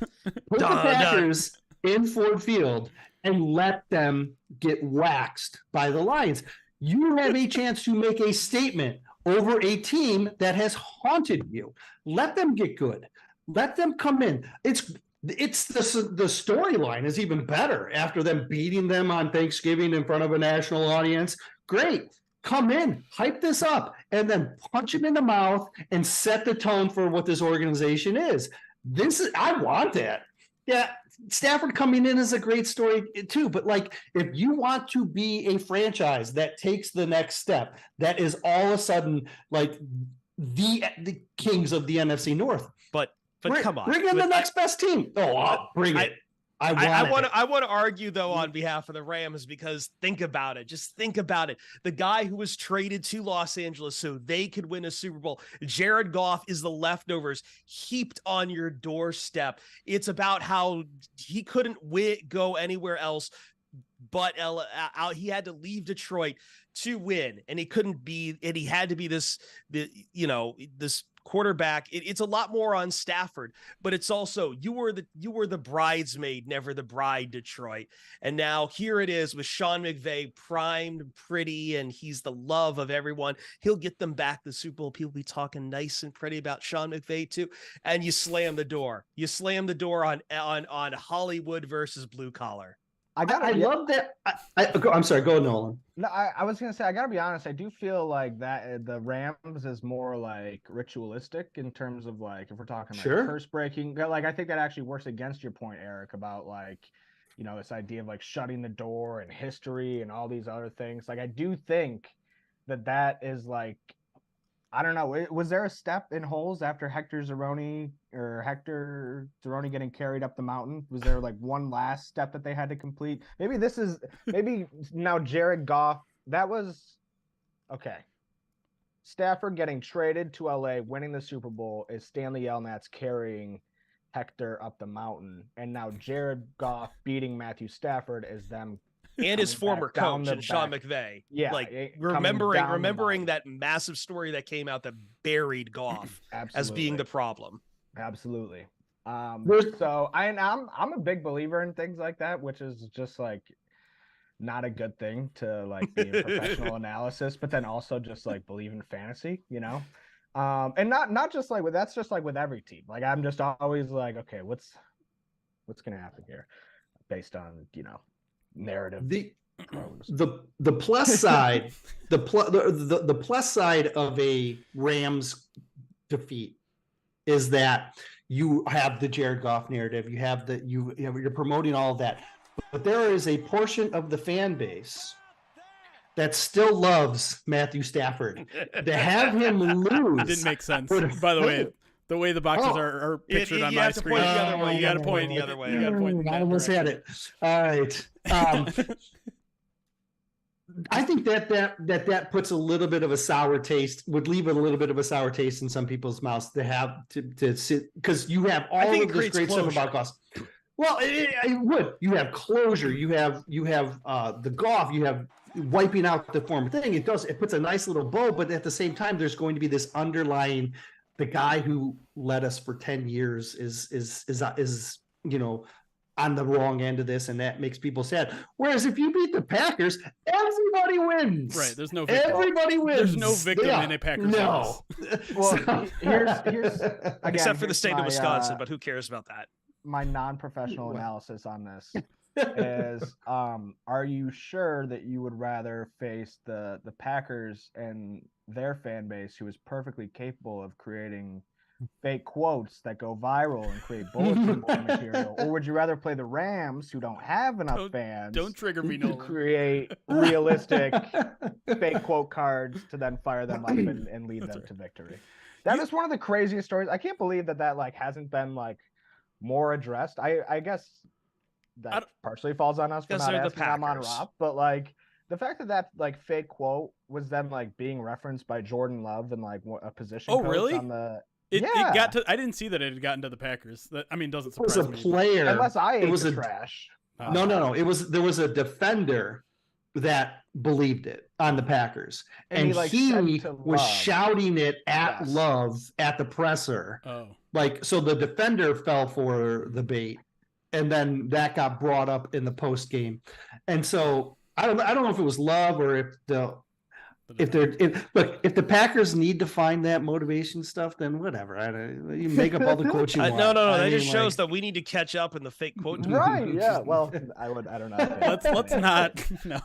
Put the Packers in Ford Field and let them get waxed by the Lions. You have a chance to make a statement over a team that has haunted you. Let them get good. Let them come in. It's the storyline is even better after them beating them on Thanksgiving in front of a national audience. Great. Come in, hype this up, and then punch him in the mouth and set the tone for what this organization is. I want that. Yeah, Stafford coming in is a great story too, but like if you want to be a franchise that takes the next step, that is all of a sudden like the kings of the NFC North. But come on. Bring in the next best team. Bring it. I want to argue though on behalf of the Rams because think about it. Just think about it. The guy who was traded to Los Angeles so they could win a Super Bowl, Jared Goff, is the leftovers heaped on your doorstep. It's about how he couldn't go anywhere else but out. He had to leave Detroit to win, and he couldn't be, and he had to be this quarterback. It's a lot more on Stafford, but it's also you were the bridesmaid, never the bride, Detroit. And now here it is with Sean McVay, primed, pretty, and he's the love of everyone. He'll get them back the Super Bowl. People be talking nice and pretty about Sean McVay too. And you slam the door. You slam the door on Hollywood versus blue collar. I love that. I'm sorry. Go, Nolan. No, I was gonna say I gotta be honest. I do feel like that the Rams is more like ritualistic in terms of like if we're talking like curse breaking. Like I think that actually works against your point, Eric, about like this idea of like shutting the door and history and all these other things. Like I do think that is like I don't know. Was there a step in holes after Hector Zeroni getting carried up the mountain? Was there like one last step that they had to complete? Maybe now Jared Goff. That was okay. Stafford getting traded to LA, winning the Super Bowl is Stanley Yelnats carrying Hector up the mountain, and now Jared Goff beating Matthew Stafford is them. And his former coach, and Sean McVay. Yeah. Like remembering that massive story that came out that buried Goff as being the problem. Absolutely. So I'm a big believer in things like that, which is just like not a good thing to like be in professional analysis, but then also just like believe in fantasy, and not just like that's just like with every team. Like I'm just always like, okay, what's going to happen here based on, narrative. The plus side, the plus side of a Rams defeat is that you have the Jared Goff narrative. You have you're promoting all of that, but there is a portion of the fan base that still loves Matthew Stafford. To have him lose Didn't make sense. By the way, the way the boxes are pictured on my screen. You got to point the other way. I almost had it. All right. I think that puts a little bit of a sour taste, would leave a little bit of a sour taste in some people's mouths to have to sit, because you have all of this great stuff about Goff. Well, it would. You have closure. You have the Goff. You have wiping out the former thing. It puts a nice little bow, but at the same time, there's going to be this underlying. The guy who led us for 10 years is on the wrong end of this, and that makes people sad. Whereas if you beat the Packers, everybody wins. Right? There's no victim. Everybody wins. There's no victim in a Packers house. Well, here's again, except for the state of Wisconsin, but who cares about that? My non-professional analysis on this is: are you sure that you would rather face the Packers and their fan base, who is perfectly capable of creating fake quotes that go viral and create bulletin board material, or would you rather play the Rams, who don't have enough fans? Don't trigger me, Nolan. To create realistic fake quote cards to then fire them up and lead them to victory. That is one of the craziest stories. I can't believe that like hasn't been like more addressed. I guess that partially falls on us for not asking Amon-Ra, but like the fact that like fake quote was then like being referenced by Jordan Love and like a position coach really? on the It got to. I didn't see that it had gotten to the Packers. That, I mean, doesn't surprise me. It was a player. Unless I ate it was the trash. No. There was a defender that believed it on the Packers, and he was shouting it at Love at the presser. Oh, like so the defender fell for the bait, and then that got brought up in the post game, and so I don't know if it was Love or if the Packers need to find that motivation stuff, then whatever. You make up all the quotes you want. No. That just shows that we need to catch up in the fake quote. Right? Yeah. Well, I don't know. Let's not. No.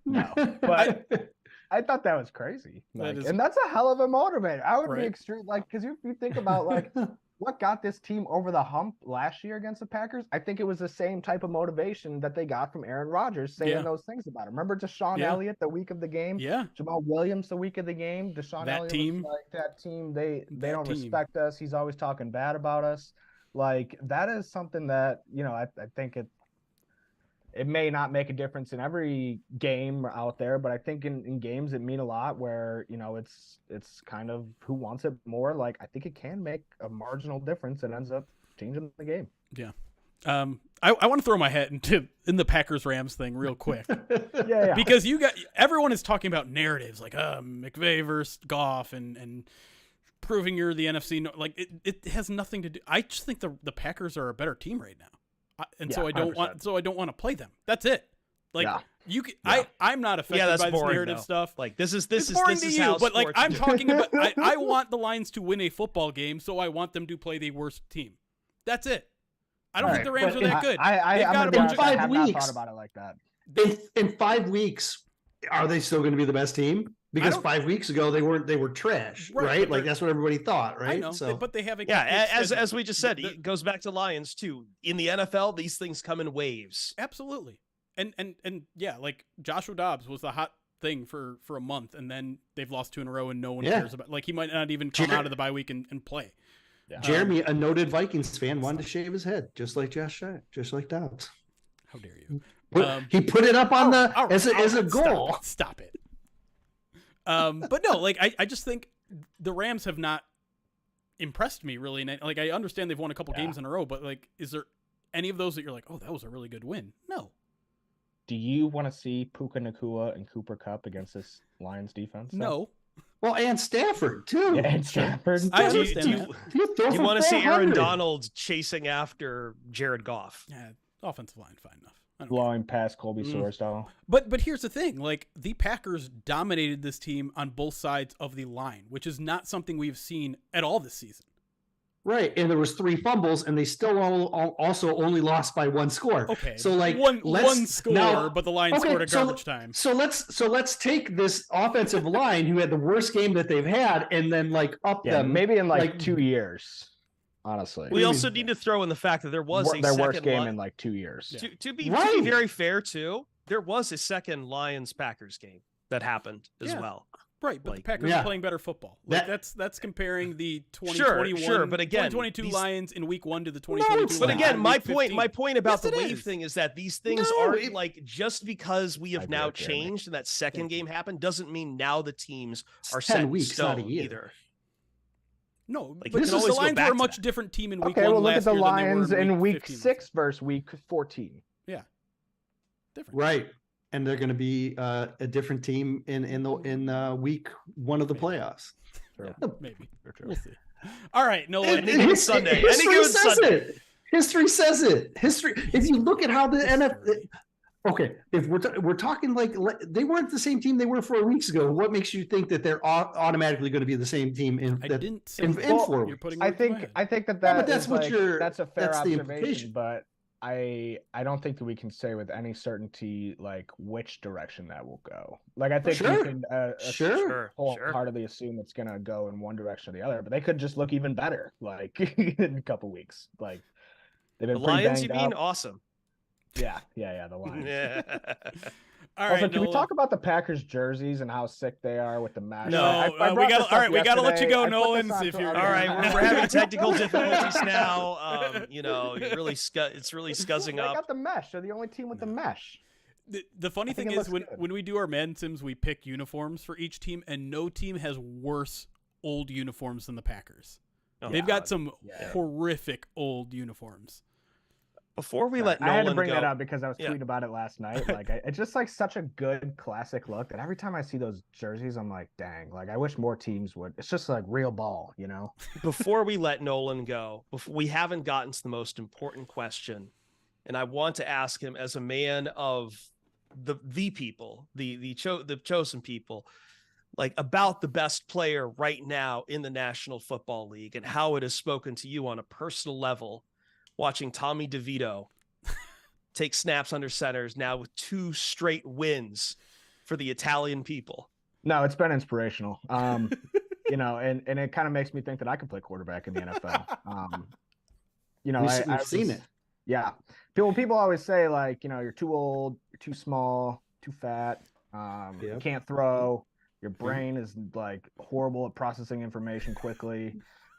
No. But I thought that was crazy. Like, and that's a hell of a motivator. I would be extreme, like, because if you think about like what got this team over the hump last year against the Packers, I think it was the same type of motivation that they got from Aaron Rodgers saying those things about him. Remember Deshaun Elliott the week of the game? Yeah. Jamal Williams the week of the game. Deshaun Elliott was like, that team, they don't respect us. He's always talking bad about us. Like, that is something that, you know, I think it may not make a difference in every game out there, but I think in games it mean a lot where, you know, it's kind of who wants it more. Like, I think it can make a marginal difference and ends up changing the game. Yeah. I want to throw my head in the Packers Rams thing real quick. yeah. Because everyone is talking about narratives like McVay versus Goff and proving you're the NFC. Like it has nothing to do. I just think the Packers are a better team right now. So I don't 100%. want to play them. That's it. Like I'm not affected by this narrative stuff. Like this is boring to you, but like I'm talking about I want the Lions to win a football game, so I want them to play the worst team. That's it. I don't think the Rams are that good. I have not thought about it like that. In 5 weeks, are they still going to be the best team? Because 5 weeks ago they were trash, right? Like that's what everybody thought, right? I know, so, but they have a as we just said, it goes back to Lions too. In the NFL, these things come in waves. Absolutely, and yeah, like Joshua Dobbs was the hot thing for a month, and then they've lost 2 in a row, and no one cares about. Like he might not even come out of the bye week and play. Yeah. Jeremy, a noted Vikings fan, wanted to shave his head, just like just like Dobbs. How dare you? He put it up on as a goal. Stop it. But no, like I just think the Rams have not impressed me really. Like I understand they've won a couple games in a row, but like, is there any of those that you're like, oh, that was a really good win? No. Do you want to see Puka Nacua and Cooper Kupp against this Lions defense? No. Well, and Stafford too. Yeah, and Stafford. Do you want to see Aaron Donald chasing after Jared Goff? Yeah, offensive line, fine enough. Blowing past Colby Sorsdal. But here's the thing, like the Packers dominated this team on both sides of the line, which is not something we've seen at all this season. Right, and there was 3 fumbles, and they still also only lost by 1 score. Okay, so like one score, but the Lions scored a garbage time. So let's take this offensive line who had the worst game that they've had, and then like up them maybe in like 2 years. Honestly, we also need to throw in the fact that there was their worst game in like 2 years. To be very fair, too, there was a second Lions-Packers game that happened as well. Right, but the Packers are playing better football. Like that's comparing the 2021, but again, 2022 Lions in Week 1 to the 2022. But again, my point about the wave thing is that these things aren't like just because we have now changed and that second game happened doesn't mean now the teams are set in stone either. No, like, but the Lions were a much different team in Week 1 well, last look at the year Lions than they were in Week 15. 6 versus Week 14. Yeah, different. Right, and they're going to be a different team in Week 1 of the playoffs. Yeah, maybe we'll see. All right, no, any given Sunday. History says it. History. If you look at how the NFL. Okay, if we're talking like they weren't the same team they were 4 weeks ago, what makes you think that they're automatically going to be the same team in 4 weeks? I think that's a fair observation, but I don't think that we can say with any certainty like which direction that will go. Like I think we can wholeheartedly assume it's going to go in one direction or the other, but they could just look even better like in a couple weeks. Like they've been the Lions, you mean? Awesome. Yeah, the Lions. Yeah. All Also, right, can we Nolan. talk about the Packers jerseys and how sick they are with the mesh? No, I we brought got this all right. up We got to let you yesterday. go, I put Nolan. this on If to- you're All right, we're having technical difficulties now. It's really scuzzing They up. got the mesh. They're the only team with the mesh. The funny I think thing it is looks good. when we do our Madden Sims, we pick uniforms for each team, and no team has worse old uniforms than the Packers. They've got some horrific old uniforms. Before we let I had to Nolan bring go, that up because I was tweeting about it last night. Like, it's just like such a good classic look that every time I see those jerseys, I'm like, dang, like I wish more teams would. It's just like real ball, you know? before we let Nolan go, we haven't gotten to the most important question, and I want to ask him as a man of the people, the chosen people, like about the best player right now in the National Football League and how it has spoken to you on a personal level, watching Tommy DeVito take snaps under centers now with 2 straight wins for the Italian people. No, it's been inspirational. You know, and it kind of makes me think that I could play quarterback in the NFL. You know, We've seen it. Yeah. People always say, like, you know, you're too old, you're too small, too fat, you can't throw, your brain is like horrible at processing information quickly.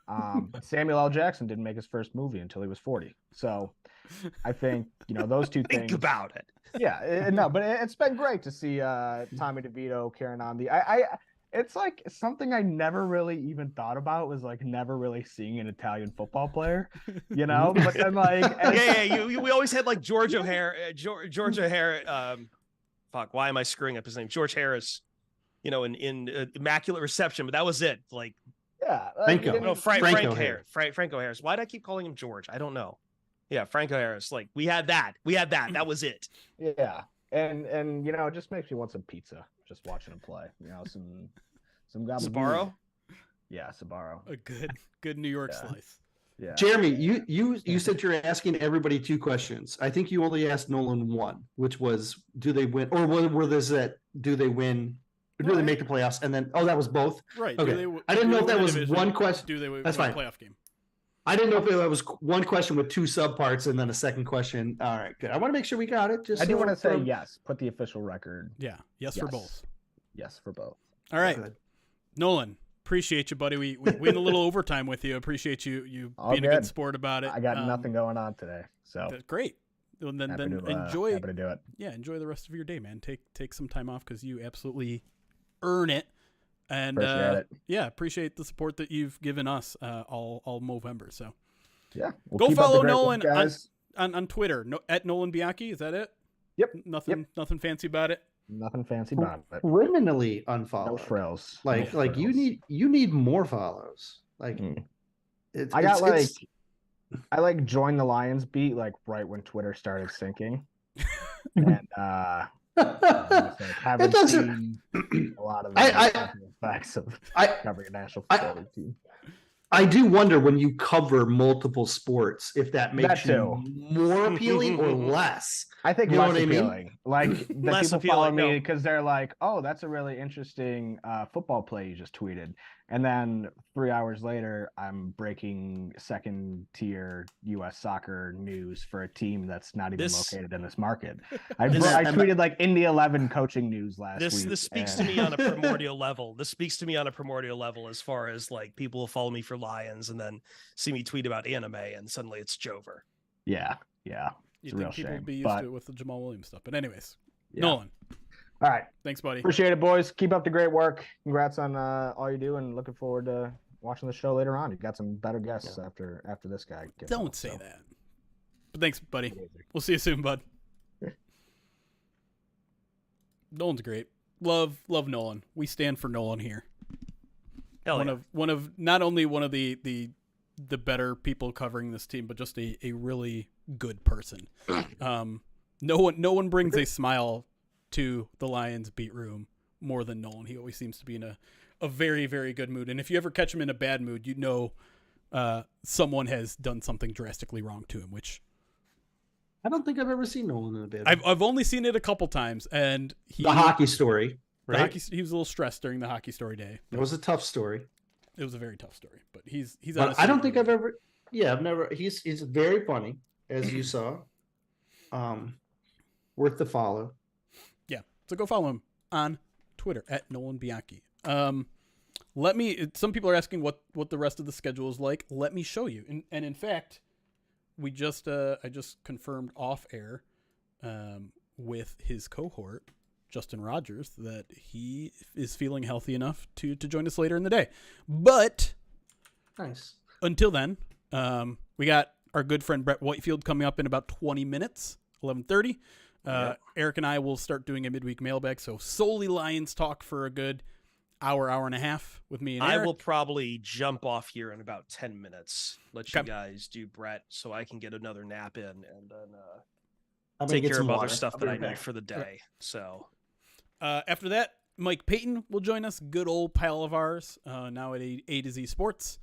But Samuel L. Jackson didn't make his first movie until he was 40. So I think, you know, those two things. Think about it. Yeah, no, but it's been great to see Tommy DeVito carrying on it's like something I never really even thought about was like never really seeing an Italian football player, you know. But then like, we always had like George O'Hare. Fuck, why am I screwing up his name? George Harris, you know, in Immaculate Reception, but that was it. Like, Franco. no, Franco Franco Harris. Harris. Franco Harris. Why did I keep calling him George? I don't know. Yeah, Franco Harris. Like, we had that. That was it. Yeah, and you know, it just makes me want some pizza just watching him play. You know, some Sbarro. Yeah, Sbarro. A good New York slice. Yeah. Jeremy, you said you're asking everybody 2 questions. I think you only asked Nolan 1, which was, do they win, or were this that do they win? Do they make the playoffs? And then, that was both. Right. Okay. I didn't know if that was one question. Do they win That's a fine. playoff game? I didn't know if that was one question with 2 subparts and then a second question. All right, good. I want to make sure we got it. I do want to say yes. Put the official record. Yeah. Yes for both. Yes for both. All right. Good. Nolan, appreciate you, buddy. We went a little overtime with you. Appreciate you being a good sport about it. I got nothing going on today, so that's great. Well, then enjoy. Happy to do it. Yeah, enjoy the rest of your day, man. Take some time off because you absolutely earn it. And appreciate it. Yeah, appreciate the support that you've given us all Movember. So yeah, go follow Nolan on Twitter. At Nolan Bianchi. Is that it? Yep. Nothing fancy about it. Nothing fancy about it. Criminally unfollow. No frills. Like you need more follows. Like I joined the Lions beat like right when Twitter started sinking. And haven't seen a lot of the facts of covering a national football league team. I do wonder when you cover multiple sports if that makes you more appealing or less. I think less appealing. Like the less people appealing, follow me because they're like, "Oh, that's a really interesting football play you just tweeted," and then 3 hours later, I'm breaking second-tier U.S. soccer news for a team that's not even located in this market. I tweeted like Indy 11 coaching news last week. This speaks to me on a primordial level. This speaks to me on a primordial level as far as like people will follow me for Lions and then see me tweet about anime and suddenly it's Jover. Yeah. You think people would be used to it with the Jamal Williams stuff. But anyways, Nolan. All right. Thanks, buddy. Appreciate it, boys. Keep up the great work. Congrats on all you do and looking forward to watching the show later on. You got some better guests after this guy. Don't say that. But thanks, buddy. We'll see you soon, bud. Nolan's great. Love Nolan. We stand for Nolan here. One of not only one of the better people covering this team, but just a really good person. No one brings a smile to the Lions beat room more than Nolan. He always seems to be in a very, very good mood. And if you ever catch him in a bad mood, you know someone has done something drastically wrong to him, which I don't think I've ever seen Nolan in a bad mood. I've only seen it a couple times, and the hockey story, right? He was a little stressed during the hockey story day. It was a tough story. It was a very tough story, but he's. But I don't think I've ever. Yeah, I've never. He's very funny, as you saw. Worth the follow. Yeah, So go follow him on Twitter at Nolan Bianchi. Some people are asking what the rest of the schedule is like. Let me show you. And in fact, I just confirmed off air with his cohort, Justin Rogers, that he is feeling healthy enough to join us later in the day. But Nice. until then, we got our good friend Brett Whitefield coming up in about 20 minutes, 11:30. Eric and I will start doing a midweek mailbag, so solely Lions talk for a good hour and a half with me and Eric. I will probably jump off here in about 10 minutes. Let you guys do Brett so I can get another nap in and then take care of other stuff that I need for the day. So after that, Mike Payton will join us, good old pal of ours, now at A to Z Sports.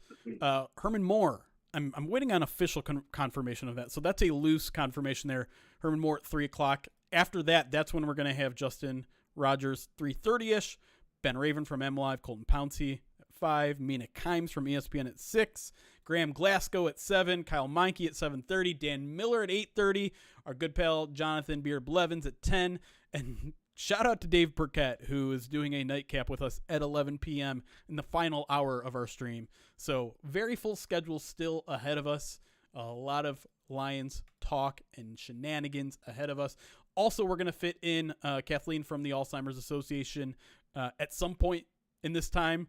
Herman Moore, I'm waiting on official confirmation of that, so that's a loose confirmation there. Herman Moore at 3 o'clock. After that, that's when we're going to have Justin Rogers 3:30ish. Ben Raven from M Live, Colton Pouncy at 5, Mina Kimes from ESPN at 6, Graham Glasgow at 7, Kyle Meinke at 7:30, Dan Miller at 8:30, our good pal Jonathan Beard Blevins at 10, and shout out to Dave Burkett, who is doing a nightcap with us at 11 p.m. in the final hour of our stream. So very full schedule still ahead of us. A lot of Lions talk and shenanigans ahead of us. Also, we're going to fit in Kathleen from the Alzheimer's Association at some point in this time.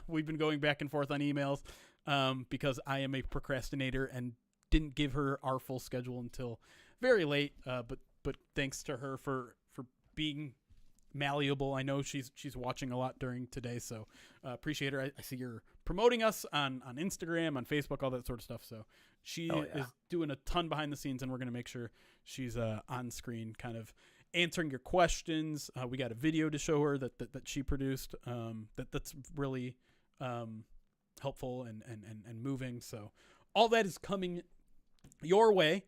We've been going back and forth on emails because I am a procrastinator and didn't give her our full schedule until very late. But thanks to her for being malleable. I know she's watching a lot during today, so appreciate her. I see you're promoting us on Instagram, on Facebook, all that sort of stuff. So she is doing a ton behind the scenes, and we're going to make sure she's on screen kind of answering your questions. We got a video to show her that she produced that's really helpful and moving. So all that is coming your way.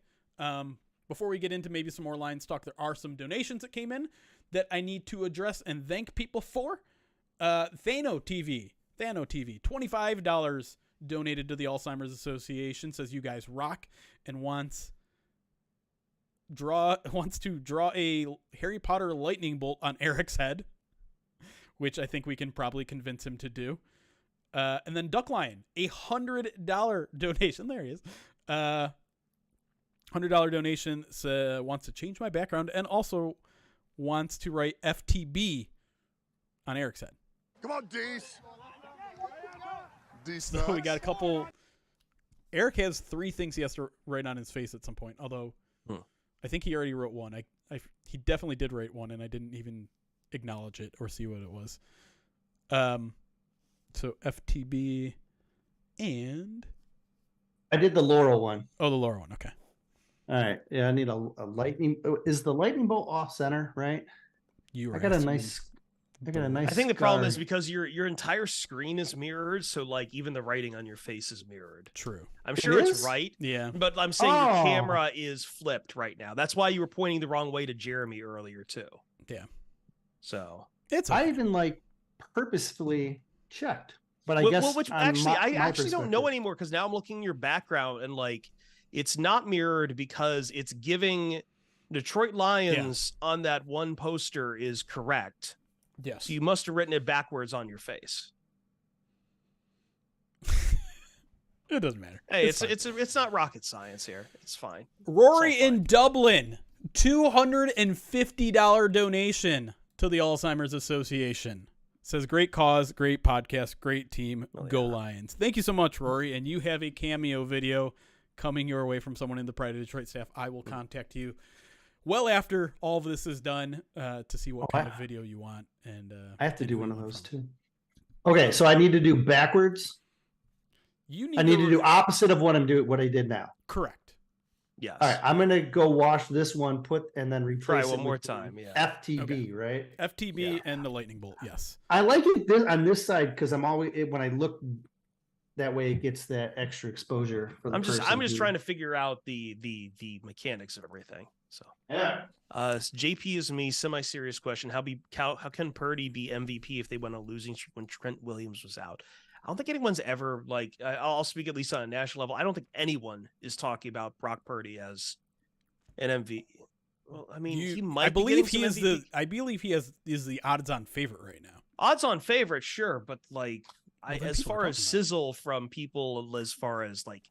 Before we get into maybe some more Lions talk, there are some donations that came in that I need to address and thank people for. Thano TV, $25 donated to the Alzheimer's Association, says you guys rock, and wants to draw a Harry Potter lightning bolt on Eric's head, which I think we can probably convince him to do. And then Duck Lion, $100 donation. There he is. $100 donation, wants to change my background and also wants to write FTB on Eric's head. Come on, Dees. So we got a couple. Eric has 3 things he has to write on his face at some point, although I think he already wrote one. He definitely did write one, and I didn't even acknowledge it or see what it was. So FTB and... I did the Laurel one. Oh, the Laurel one. Okay. All right. Yeah, I need a lightning. Is the lightning bolt off center, right? I got a nice. I think the problem is because your entire screen is mirrored, so like even the writing on your face is mirrored. True. I'm sure it's right. Yeah. But I'm saying your camera is flipped right now. That's why you were pointing the wrong way to Jeremy earlier too. Yeah. So it's okay. I even purposefully checked, but I guess which actually I actually don't know anymore because now I'm looking at your background and it's not mirrored because it's giving Detroit Lions on that one poster is correct. Yes. So you must have written it backwards on your face. It doesn't matter. Hey, it's not rocket science here. It's fine. Rory in Dublin, $250 donation to the Alzheimer's Association. Says great cause, great podcast, great team. Go Lions. Thank you so much, Rory. And you have a cameo video coming your way from someone in the Pride of Detroit staff. I will contact you well after all of this is done to see what kind of video you want. And I have to do one of those too. Okay, so I need to do backwards. I need to do opposite of what I did now. Correct. Yes. All right, I'm gonna go wash this one, and then replace it one more time. Yeah. FTB, right? FTB and the lightning bolt. Yes. I like it on this side because I'm always when I look that way, it gets that extra exposure for the I'm just trying to figure out the mechanics of everything. So yeah. JP is me. Semi-serious question: How can Purdy be MVP if they went on losing streak when Trent Williams was out? I don't think anyone's ever I'll speak at least on a national level. I don't think anyone is talking about Brock Purdy as an MVP. Well, I mean, You- he might. I believe be he is getting some MVP. I believe he is the odds-on favorite right now. Odds-on favorite, sure, but like, Well, then as people are far as talking about it. sizzle from people, as far as like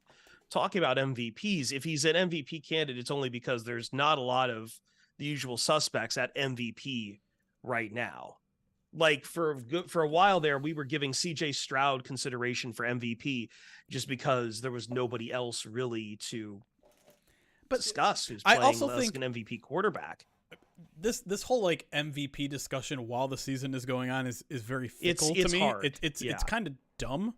talking about MVPs, if he's an MVP candidate, it's only because there's not a lot of the usual suspects at MVP right now. Like for a while there, we were giving CJ Stroud consideration for MVP just because there was nobody else really to discuss who's I playing also less think- an MVP quarterback. This whole like MVP discussion while the season is going on is very fickle It's to me. hard. It's Yeah. kind of dumb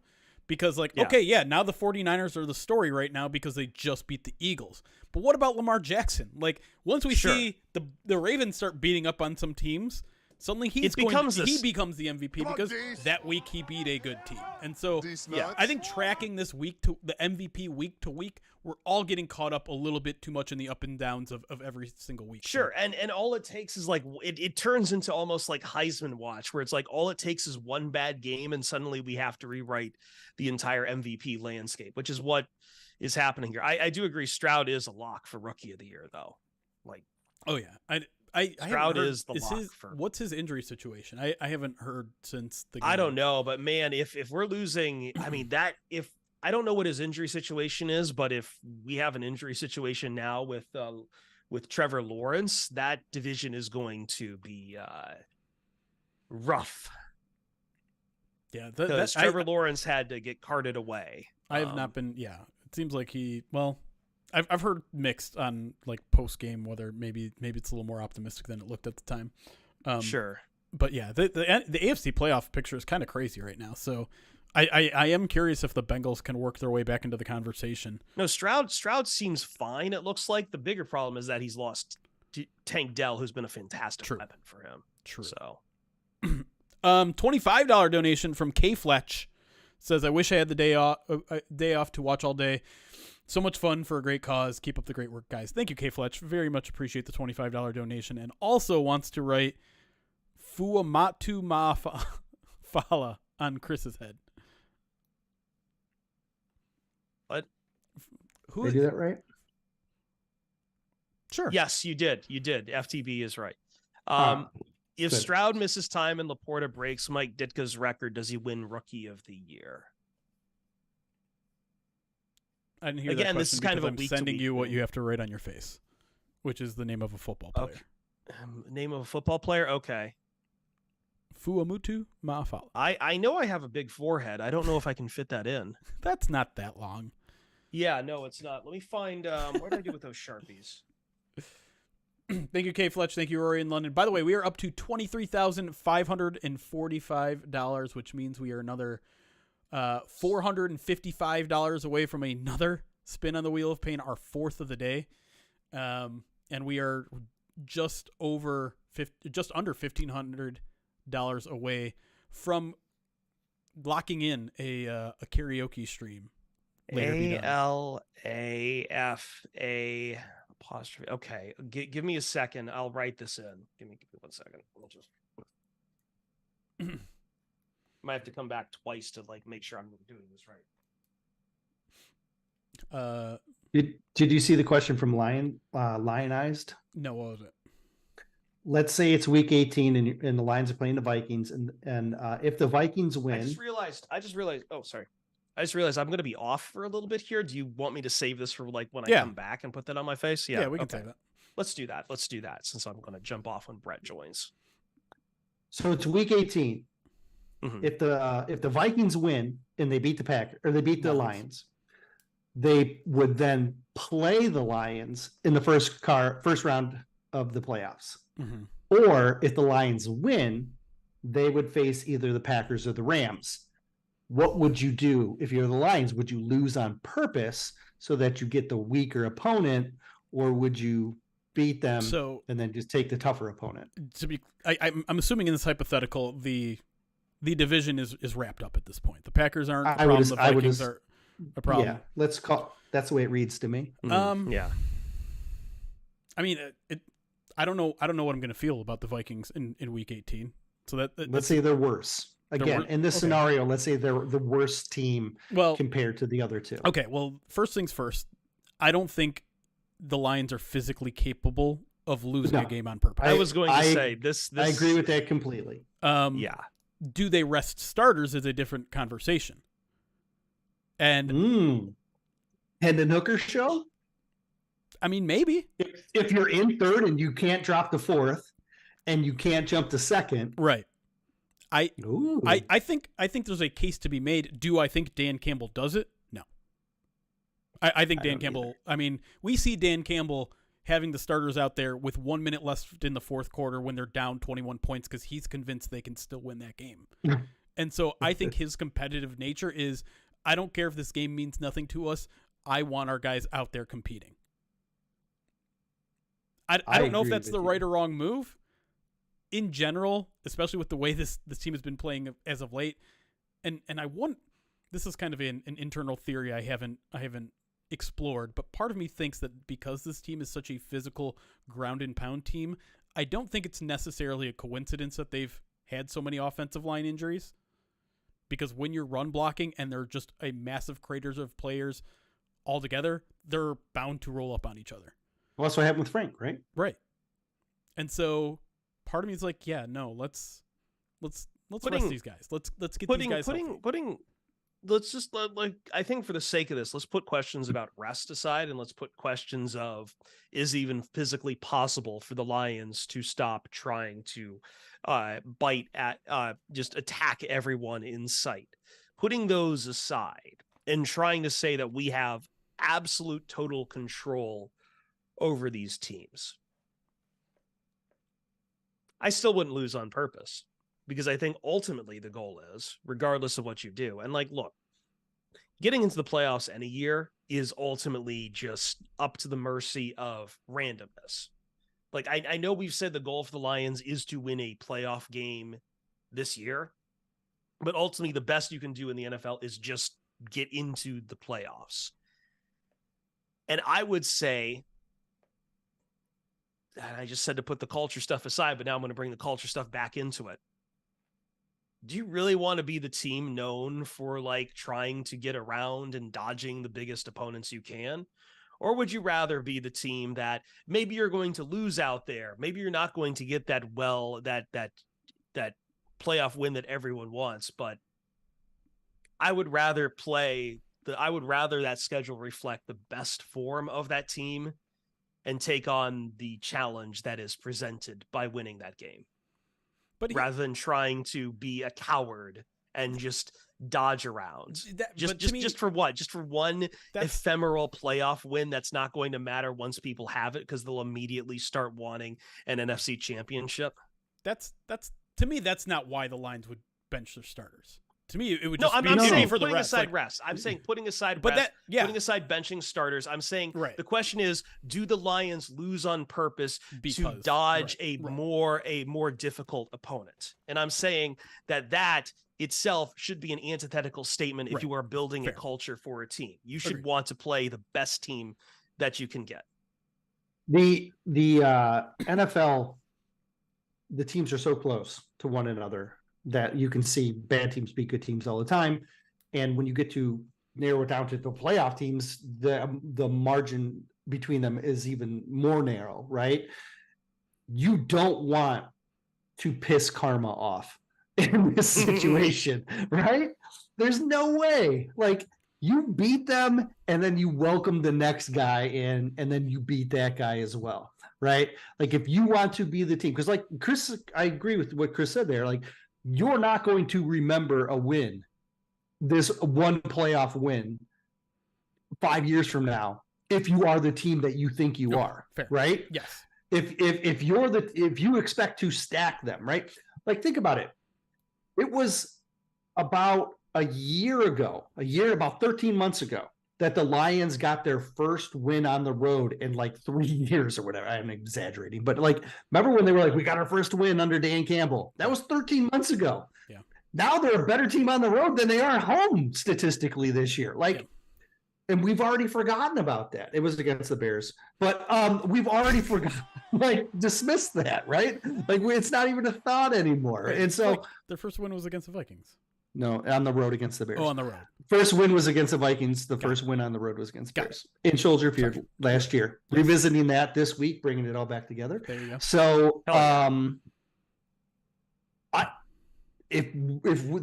because like Yeah. okay, yeah, now the 49ers are the story right now because they just beat the Eagles. But what about Lamar Jackson? Like once we Sure. see the Ravens start beating up on some teams, suddenly he becomes the this- MVP because that week he beat a good team. And so Yeah. I think tracking this week to the MVP week to week, we're all getting caught up a little bit too much in the up and downs of every single week. Sure, and all it takes is like it turns into almost like Heisman watch, where it's like all it takes is one bad game, and suddenly we have to rewrite the entire MVP landscape, which is what is happening here. I do agree, Stroud is a lock for Rookie of the Year, though. Like, Oh yeah, I haven't Stroud heard- is the lock his, for- what's his injury situation? I haven't heard since the. I game. don't know, but man, if we're losing, I mean if I don't know what his injury situation is, but if we have an injury situation now with Trevor Lawrence, that division is going to be rough. Yeah, Because Trevor Lawrence had to get carted away. I have not been. Yeah, it seems like he. Well, I've heard mixed on like post game whether maybe it's a little more optimistic than it looked at the time. Sure. But yeah, the AFC playoff picture is kind of crazy right now. So I am curious if the Bengals can work their way back into the conversation. No, Stroud seems fine. It looks like the bigger problem is that he's lost Tank Dell, who's been a fantastic True. weapon for him. True. So $25 donation from K Fletch says, "I wish I had the day off to watch all day. So much fun for a great cause. Keep up the great work, guys." Thank you, K Fletch. Very much appreciate the $25 donation, and also wants to write Fuamatu Mafala on Chris's head. What? Who? Did I do that right? Sure. yes, you did. FTB is right. If good. Stroud misses time and Laporta breaks Mike Ditka's record, does he win Rookie of the Year? I didn't hear Again, that this is question kind of a because I'm week-to-week sending you what thing. you have to write on your face, which is the name of a football player. Okay. Name of a football player? Okay. Fuamutu Mafala. I know I have a big forehead. I don't know if I can fit that in. That's not that long. Yeah, no, it's not. Let me find what did I do with those Sharpies? Thank you, K Fletch. Thank you, Rory in London. By the way, we are up to $23,545, which means we are another $455 away from another spin on the Wheel of Pain, our fourth of the day, and we are just under $1,500 away from locking in a karaoke stream. Later be done. ALAFA apostrophe. Okay, give me a second. I'll write this in. Give me 1 second. I'll just might have to come back twice to like make sure I'm doing this right. Did you see the question from Lionized? No, what was it? Let's say it's week 18 and the Lions are playing the Vikings, and if the Vikings I win, just realized. Oh, sorry. I just realized I'm going to be off for a little bit here. Do you want me to save this for like when I Yeah. come back and put that on my face? Yeah, we can okay. say that. Let's do that. Since I'm going to jump off when Brett joins. so it's week 18. Mhm. If the Vikings win and they beat the Packers or they beat the Lions. Lions, they would then play the Lions in the first round of the playoffs. Mm-hmm. Or if the Lions win, they would face either the Packers or the Rams. What would you do if you're the Lions? Would you lose on purpose so that you get the weaker opponent, or would you beat them So and then just take the tougher opponent? I'm assuming in this hypothetical, the division is wrapped up at this point. The Packers aren't a I problem. would- The I would Vikings just- are a problem. Yeah, that's the way it reads to me. Yeah. I mean, I don't know what I'm going to feel about the Vikings in week 18. So Let's say they're worse. Again, in this scenario, let's say they're the worst team compared to the other two. Okay, well, first things first, I don't think the Lions are physically capable of losing No. a game on purpose. I was going to say this. I agree with that completely. Yeah. Do they rest starters is a different conversation. And Hendon Hooker show? I mean, maybe. If you're in third and you can't drop the fourth and you can't jump to second. Right. I think there's a case to be made. Do I think Dan Campbell does it? No. I think Dan Campbell, I mean, we see Dan Campbell having the starters out there with 1 minute left in the fourth quarter when they're down 21 points because he's convinced they can still win that game. And so I think his competitive nature is, I don't care if this game means nothing to us. I want our guys out there competing. I don't know if that's the right or wrong move. In general, especially with the way this team has been playing as of late, and I want, this is kind of an internal theory I haven't explored, but part of me thinks that because this team is such a physical ground and pound team, I don't think it's necessarily a coincidence that they've had so many offensive line injuries. Because when you're run blocking and they're just a massive craters of players all together, they're bound to roll up on each other. Well, that's what happened with Frank, right? Right. And so part of me is like, yeah, no, let's rest these guys. Let's get these guys healthy. Let's just like, I think for the sake of this, let's put questions about rest aside and let's put questions of, is it even physically possible for the Lions to stop trying to bite at, just attack everyone in sight? Putting those aside and trying to say that we have absolute total control over these teams, I still wouldn't lose on purpose, because I think ultimately the goal is, regardless of what you do, and like, look, getting into the playoffs any year is ultimately just up to the mercy of randomness. Like, I know we've said the goal for the Lions is to win a playoff game this year, but ultimately the best you can do in the NFL is just get into the playoffs. And I would say, I just said to put the culture stuff aside, but now I'm going to bring the culture stuff back into it. Do you really want to be the team known for like trying to get around and dodging the biggest opponents you can? Or would you rather be the team that maybe you're going to lose out there? Maybe you're not going to get that playoff win that everyone wants, but I would rather that schedule reflect the best form of that team and take on the challenge that is presented by winning that game. But rather than trying to be a coward and just dodge around. Just for what? Just for one ephemeral playoff win that's not going to matter once people have it, because they'll immediately start wanting an NFC championship. That's to me, that's not why the Lions would bench their starters. To me, it would just I'm be saying for the putting rest. aside rest. I'm saying putting aside rest, putting aside benching starters. I'm saying the question is, do the Lions lose on purpose to dodge a more difficult opponent? And I'm saying that itself should be an antithetical statement if you are building a culture for a team. You should want to play the best team that you can get. The NFL, the teams are so close to one another that you can see bad teams beat good teams all the time. And when you get to narrow it down to the playoff teams, the margin between them is even more narrow, right? You don't want to piss karma off in this situation, right? There's no way. Like, you beat them and then you welcome the next guy in and then you beat that guy as well, right? Like, if you want to be the team, because like Chris, I agree with what Chris said there. Like, you're not going to remember a win, this one playoff win 5 years from now, if you are the team that you think you are, right? Yes. If you expect to stack them, right? Like, think about it. It was about about 13 months ago, that the Lions got their first win on the road in like 3 years or whatever. I'm exaggerating, but like, remember when they were like, we got our first win under Dan Campbell? That was 13 months ago. Yeah. Now they're a better team on the road than they are at home statistically this year. Like, and we've already forgotten about that. It was against the Bears, but we've already forgotten, like, dismissed that, right? Like, it's not even a thought anymore. And so their first win was against the Vikings. No, on the road against the Bears. Oh, on the road. First win was against the Vikings. The first win on the road was against the Bears in Soldier Field last year. Yes. Revisiting that this week, bringing it all back together. There you go. So, if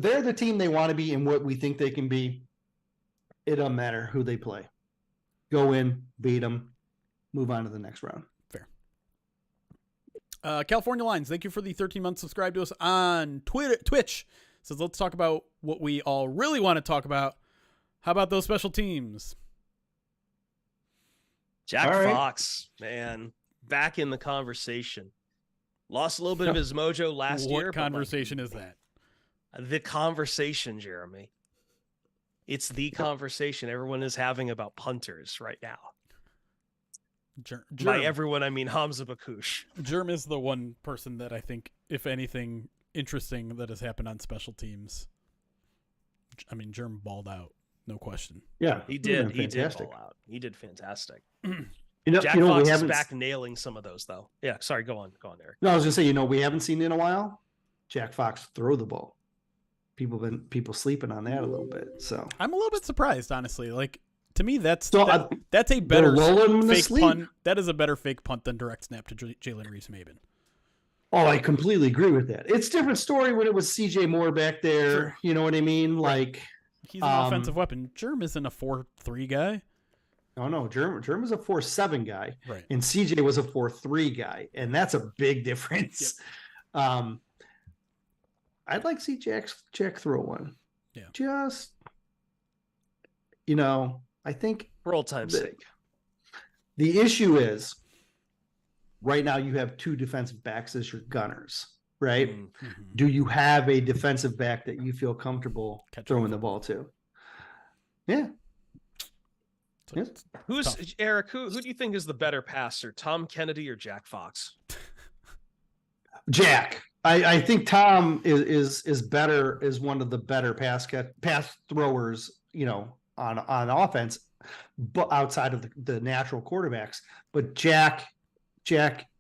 they're the team they want to be and what we think they can be, it doesn't matter who they play. Go in, beat them, move on to the next round. Fair. California Lines, thank you for the 13 months. Subscribe to us on Twitch. Says, let's talk about what we all really want to talk about. How about those special teams? Jack Fox, man, back in the conversation. Lost a little bit of his mojo last year. What conversation is that? The conversation, Jeremy. It's the conversation everyone is having about punters right now. By everyone, I mean Hamza Bakush. Germ is the one person that I think, if anything interesting that has happened on special teams. I mean, Germ balled out, no question. Yeah, he did. He did ball out. He did fantastic. Jack Fox is back nailing some of those, though. Yeah, sorry, go on, Eric. No, I was gonna say, we haven't seen in a while. Jack Fox throw the ball. People sleeping on that a little bit. So I'm a little bit surprised, honestly. Like, to me, that's a better fake punt. That is a better fake punt than direct snap to Jalen Reese-Maben. Oh, I completely agree with that. It's a different story when it was CJ Moore back there. Sure. You know what I mean? Like, he's an offensive weapon. Germ isn't a 4-3 guy. Oh no, Germ was a 4-7 guy, right? And CJ was a 4-3 guy, and that's a big difference. Yep. I'd like to see Jack throw one. Yeah. Just, I think for old time's sake. The issue is, right now you have two defensive backs as your gunners, right? Mm-hmm. Do you have a defensive back that you feel comfortable throwing the ball to? Yeah. Who's tough. Eric? Who do you think is the better passer, Tom Kennedy or Jack Fox? Jack. I think Tom is better, is one of the better pass throwers, on offense, but outside of the natural quarterbacks. But Jack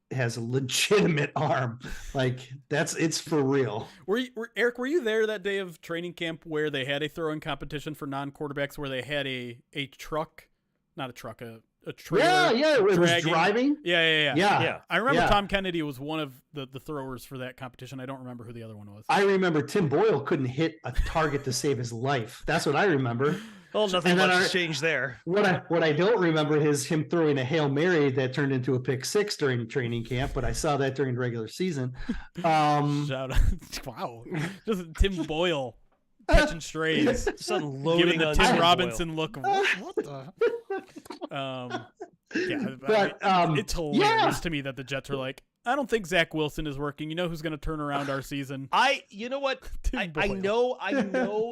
has a legitimate arm. Like, it's for real. Eric, were you there that day of training camp where they had a throwing competition for non-quarterbacks, where they had a truck, not a truck, a trailer? Yeah, it was driving. Yeah. I remember Tom Kennedy was one of the throwers for that competition. I don't remember who the other one was. I remember Tim Boyle couldn't hit a target to save his life. That's what I remember. Well, nothing much has changed there. What I don't remember is him throwing a Hail Mary that turned into a pick six during training camp, but I saw that during the regular season. Shout out. Wow. Just Tim Boyle catching strays. Just unloading giving the Tim Robinson look. What the? It's hilarious to me that the Jets are like, I don't think Zach Wilson is working. You know who's going to turn around our season? You know what? I know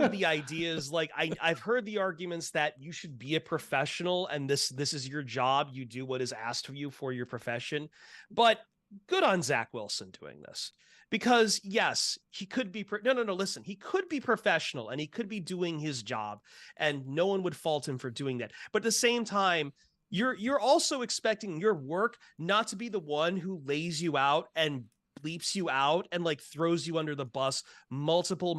the idea is like, I've heard the arguments that you should be a professional and this is your job. You do what is asked of you for your profession. But good on Zach Wilson doing this. Because yes, he could be, listen, he could be professional and he could be doing his job and no one would fault him for doing that. But at the same time, you're also expecting your work not to be the one who lays you out and bleeps you out and like throws you under the bus multiple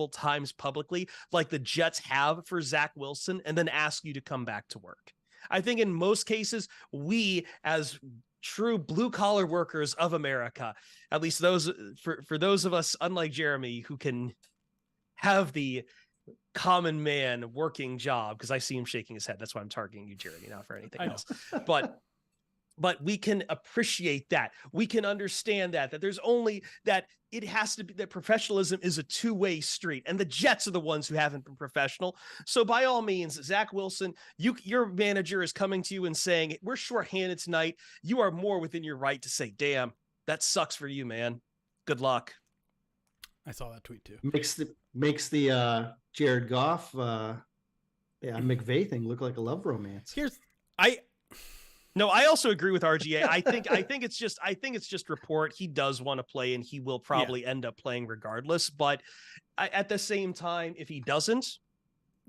times publicly, like the Jets have for Zach Wilson, and then ask you to come back to work. I think in most cases, we as true blue collar workers of America, at least those for those of us, unlike Jeremy, who can have the common man working job, because I see him shaking his head. That's why I'm targeting you, Jeremy, not for anything else. But we can appreciate that. We can understand that there's only that it has to be that professionalism is a two-way street, and the Jets are the ones who haven't been professional. So by all means, Zach Wilson, your manager is coming to you and saying, we're shorthanded tonight. You are more within your right to say, damn, that sucks for you, man. Good luck. I saw that tweet too. Makes the Jared Goff McVay thing look like a love romance. No, I also agree with RGA. I think it's just report. He does want to play and he will probably end up playing regardless. But at the same time, if he doesn't,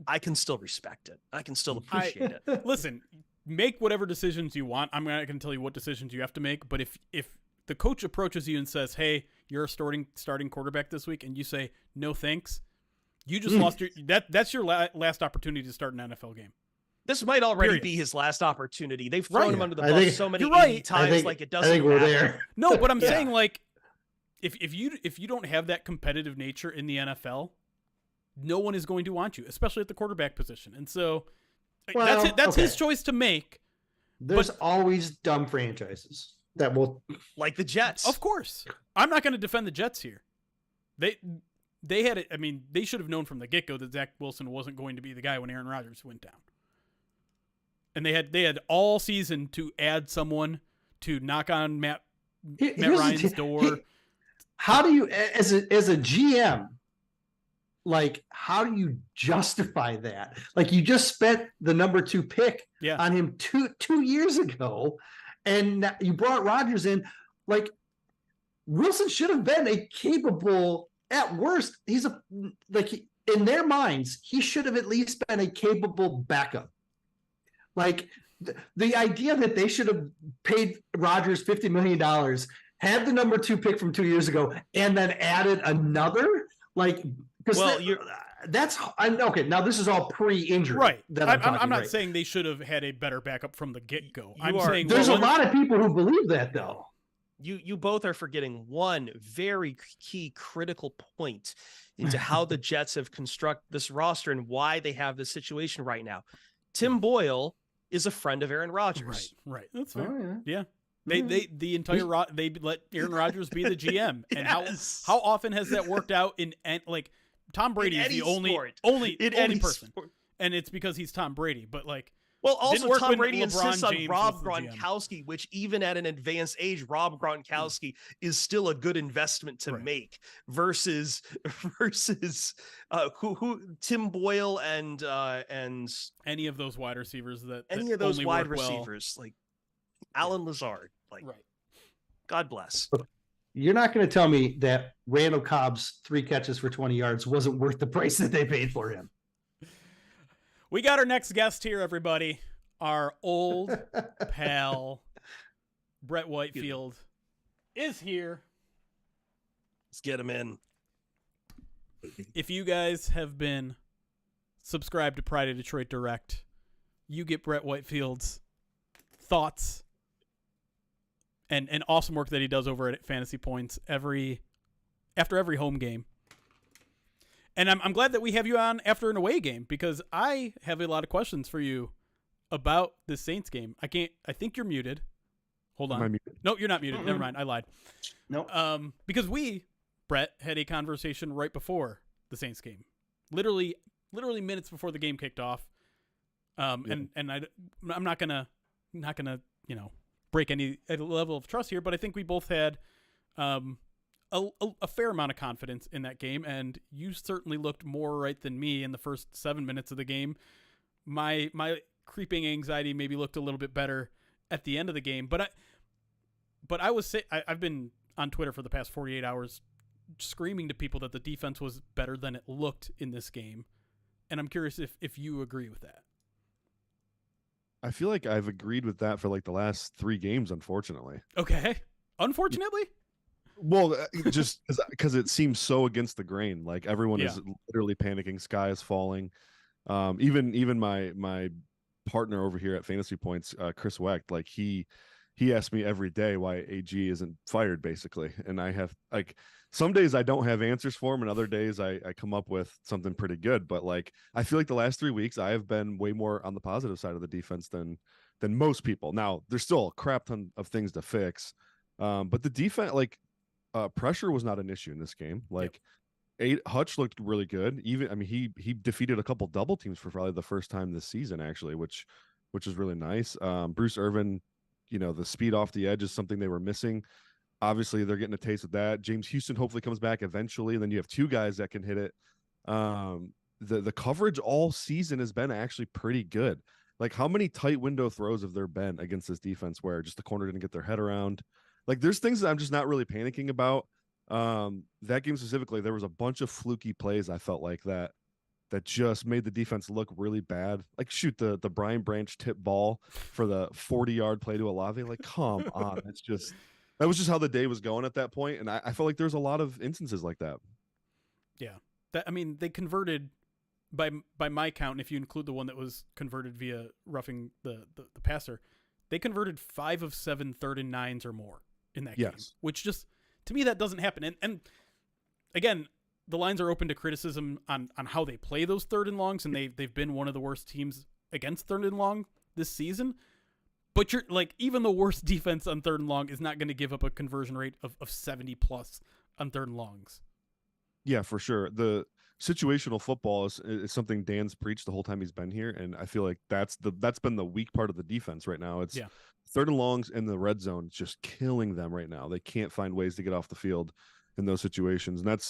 I can still respect it. I can still appreciate it. Listen, make whatever decisions you want. I'm not going to tell you what decisions you have to make. But if the coach approaches you and says, "Hey, you're a starting quarterback this week," and you say, "No, thanks," you just lost your that's your last opportunity to start an NFL game. This might already be his last opportunity. They've thrown him under the bus so many times, like it doesn't matter. There. No, but I'm saying, like, if you don't have that competitive nature in the NFL, no one is going to want you, especially at the quarterback position. And so that's his choice to make. There's always dumb franchises that will, like the Jets. Of course. I'm not going to defend the Jets here. They had it. I mean, they should have known from the get-go that Zach Wilson wasn't going to be the guy when Aaron Rodgers went down. And they had all season to add someone to knock on Matt Ryan's door. How do you, as a GM, like, how do you justify that? Like, you just spent the number 2 pick on him two years ago, and you brought Rodgers in. Like, Wilson should have been a capable, at worst, in their minds, he should have at least been a capable backup. Like, the idea that they should have paid Rodgers $50 million, had the number 2 pick from 2 years ago, and then added another, like, because okay. Now this is all pre-injury, right? I'm not saying they should have had a better backup from the get-go. Saying there's a lot of people who believe that, though. You both are forgetting one very key critical point into how the Jets have constructed this roster and why they have this situation right now. Tim Boyle is a friend of Aaron Rodgers. Right. That's fair. Yeah. They they let Aaron Rodgers be the GM, and how often has that worked out in like Tom Brady is the only person, sport. And it's because he's Tom Brady. But like, well, also Tom Brady insists on James Rob Gronkowski, which even at an advanced age, Rob Gronkowski is still a good investment to make versus who Tim Boyle and any of those wide receivers like Alan Lazard, like, right. God bless. You're not going to tell me that Randall Cobb's 3 catches for 20 yards wasn't worth the price that they paid for him. We got our next guest here, everybody. Our old pal, Brett Whitefield, is here. Let's get him in. If you guys have been subscribed to Pride of Detroit Direct, you get Brett Whitefield's thoughts and awesome work that he does over at Fantasy Points after every home game. And I'm glad that we have you on after an away game, because I have a lot of questions for you about this Saints game. I think you're muted. Hold on. Am I muted? No, you're not muted. Never mind. I lied. No. Because Brett, had a conversation right before the Saints game. Literally minutes before the game kicked off. And I'm not gonna, break any level of trust here, but I think we both had a fair amount of confidence in that game, and you certainly looked more right than me in the first 7 minutes of the game. My creeping anxiety maybe looked a little bit better at the end of the game, but I've been on Twitter for the past 48 hours screaming to people that the defense was better than it looked in this game, and I'm curious if you agree with that. I feel like I've agreed with that for like the last 3 games, unfortunately. Okay. Unfortunately? Well, just because it seems so against the grain. Like, everyone is literally panicking. Sky is falling. Even my partner over here at Fantasy Points, Chris Wecht, like he asks me every day why AG isn't fired, basically. And I have, like, some days I don't have answers for him, and other days I come up with something pretty good. But like, I feel like the last 3 weeks I have been way more on the positive side of the defense than most people. Now, there's still a crap ton of things to fix, but the defense, like, pressure was not an issue in this game. Like, Hutch looked really good. He defeated a couple double teams for probably the first time this season, actually, which is really nice. Bruce Irvin, the speed off the edge is something they were missing. Obviously, they're getting a taste of that. James Houston hopefully comes back eventually. And then you have 2 guys that can hit it. The coverage all season has been actually pretty good. Like, how many tight window throws have there been against this defense where just the corner didn't get their head around? Like, there's things that I'm just not really panicking about. That game specifically, there was a bunch of fluky plays, I felt like, that just made the defense look really bad. Like, shoot, the Brian Branch tip ball for the 40-yard play to Olave. Like, come on. It's just, that was just how the day was going at that point, and I felt like there's a lot of instances like that. Yeah, they converted by my count, and if you include the one that was converted via roughing the passer, they converted 5 of 7 3rd and 9s or more in that game, which just, to me, that doesn't happen. And again, the lines are open to criticism on how they play those 3rd and longs, and they've been one of the worst teams against 3rd and long this season. But you're like, even the worst defense on 3rd and long is not going to give up a conversion rate of 70 plus on 3rd and longs. Yeah, for sure. The situational football is something Dan's preached the whole time he's been here, and I feel like that's been the weak part of the defense right now. It's 3rd and longs in the red zone just killing them right now. They can't find ways to get off the field in those situations, and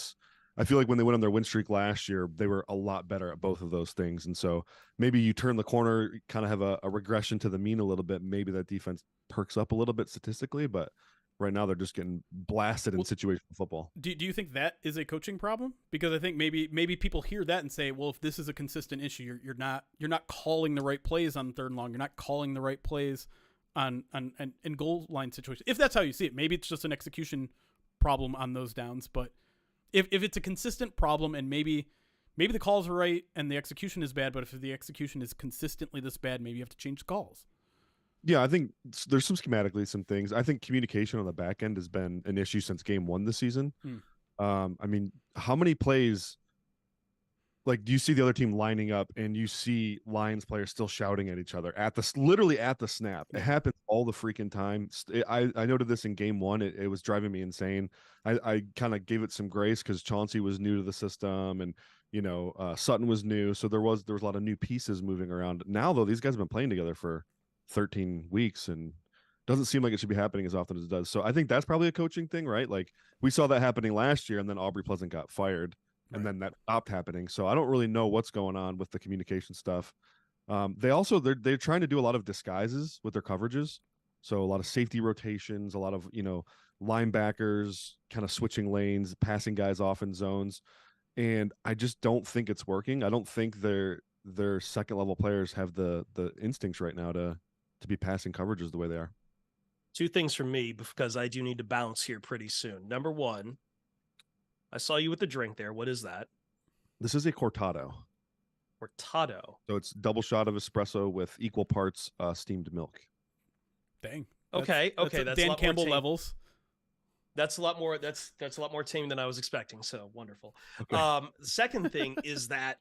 I feel like when they went on their win streak last year, they were a lot better at both of those things. And so maybe you turn the corner, kind of have a regression to the mean a little bit. Maybe that defense perks up a little bit statistically, but right now they're just getting blasted in situational football. Do you think that is a coaching problem? Because I think maybe people hear that and say, well, if this is a consistent issue, you're not calling the right plays on 3rd and long. You're not calling the right plays on goal line situations. If that's how you see it, maybe it's just an execution problem on those downs, but if it's a consistent problem, and maybe the calls are right and the execution is bad, but if the execution is consistently this bad, maybe you have to change the calls. Yeah, I think there's some things. I think communication on the back end has been an issue since game 1 this season. I mean, how many plays, like, do you see the other team lining up and you see Lions players still shouting at each other literally at the snap? It happens all the freaking time. I noted this in game 1. It was driving me insane. I kind of gave it some grace because Chauncey was new to the system, and Sutton was new, so there was a lot of new pieces moving around. Now though, these guys have been playing together for 13 weeks, and doesn't seem like it should be happening as often as it does. So I think that's probably a coaching thing, right? Like, we saw that happening last year, and then Aubrey Pleasant got fired. And then that stopped happening. So I don't really know what's going on with the communication stuff. They're trying to do a lot of disguises with their coverages. So a lot of safety rotations, a lot of, linebackers kind of switching lanes, passing guys off in zones. And I just don't think it's working. I don't think their second level players have the instincts right now to be passing coverages the way they are. 2 things from me, because I do need to bounce here pretty soon. Number 1, I saw you with the drink there. What is that? This is a cortado. Cortado. So it's double shot of espresso with equal parts steamed milk. Dang. Okay. That's Dan Campbell levels. That's a lot more. That's a lot more tame than I was expecting. So wonderful. Okay. The second thing is that,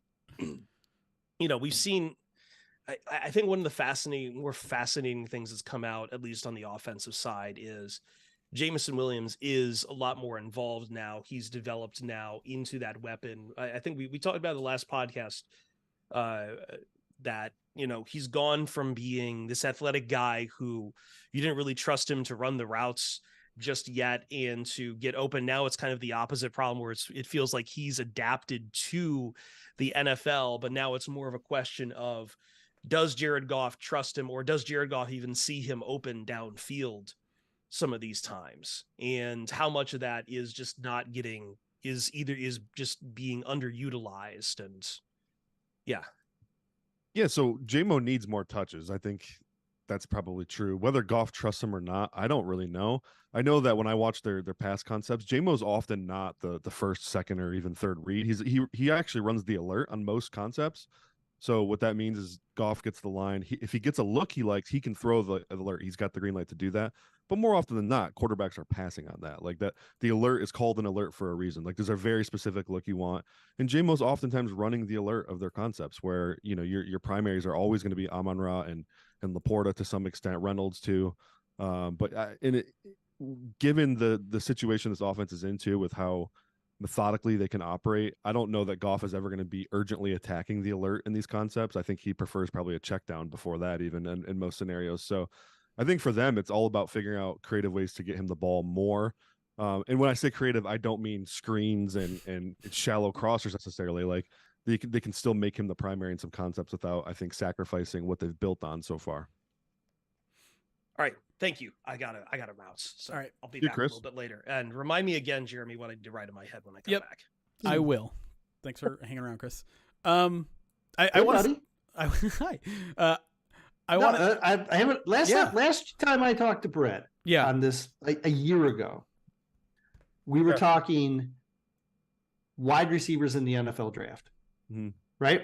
we've seen. I think one of the more fascinating things that's come out, at least on the offensive side, is Jameson Williams is a lot more involved now. He's developed now into that weapon. I think we talked about the last podcast that, he's gone from being this athletic guy who you didn't really trust him to run the routes just yet and to get open. Now it's kind of the opposite problem where it feels like he's adapted to the NFL, but now it's more of a question of, does Jared Goff trust him, or does Jared Goff even see him open downfield some of these times, and how much of that is just not getting is just being underutilized. And yeah, so JMO needs more touches. I think that's probably true. Whether Goff trusts him or not, I don't really know. I know that when I watch their pass concepts, JMO's often not the first, second, or even third read. He actually runs the alert on most concepts. So what that means is Goff gets the line. If he gets a look he likes, he can throw the alert. He's got the green light to do that. But more often than not, quarterbacks are passing on that. Like that, the alert is called an alert for a reason. Like there's a very specific look you want. And JMO's oftentimes running the alert of their concepts where, your primaries are always going to be Amon-Ra and Laporta to some extent, Reynolds too. Given the situation this offense is into with how methodically they can operate, I don't know that Goff is ever going to be urgently attacking the alert in these concepts. I think he prefers probably a check down before that, even in most scenarios. So I think for them, it's all about figuring out creative ways to get him the ball more. And when I say creative, I don't mean screens and shallow crossers necessarily. Like they can still make him the primary in some concepts without, I think, sacrificing what they've built on so far. All right. Thank you. I gotta bounce. So all right. I'll be back a little bit later. And remind me again, Jeremy, what I need to write in my head when I come back. I will. Thanks for hanging around, Chris. I want to. Hi. I haven't. Last time I talked to Brett, on this a year ago. We were talking wide receivers in the NFL draft, right?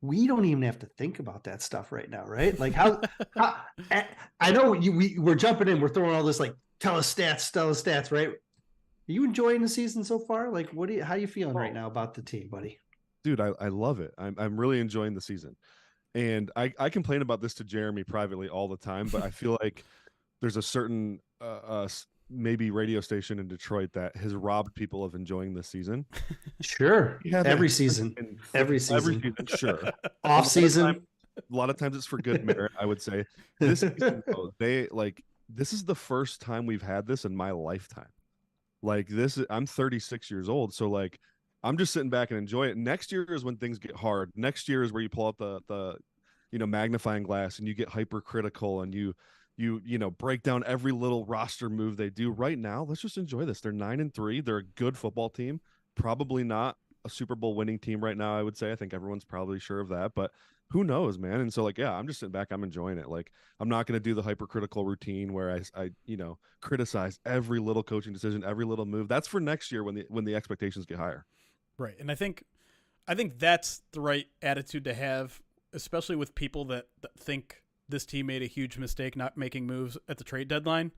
We don't even have to think about that stuff right now, right? Like how I know we're jumping in, we're throwing all this like tell us stats, right? Are you enjoying the season so far? Like, how are you feeling right now about the team, buddy? Dude, I love it. I'm really enjoying the season. And I complain about this to Jeremy privately all the time, but I feel like there's a certain maybe radio station in Detroit that has robbed people of enjoying this season. Sure. Every season. Sure. Off season. A lot of times it's for good merit, I would say. This season, though, this is the first time we've had this in my lifetime. Like I'm 36 years old, so like I'm just sitting back and enjoy it. Next year is when things get hard. Next year is where you pull out the magnifying glass and you get hypercritical and you break down every little roster move they do. Right now, let's just enjoy this. They're 9-3. They're a good football team. Probably not a Super Bowl winning team right now, I would say. I think everyone's probably sure of that, but who knows, man? And so I'm just sitting back. I'm enjoying it. Like, I'm not going to do the hypercritical routine where I criticize every little coaching decision, every little move. That's for next year when the expectations get higher. Right. And I think that's the right attitude to have, especially with people that think this team made a huge mistake not making moves at the trade deadline,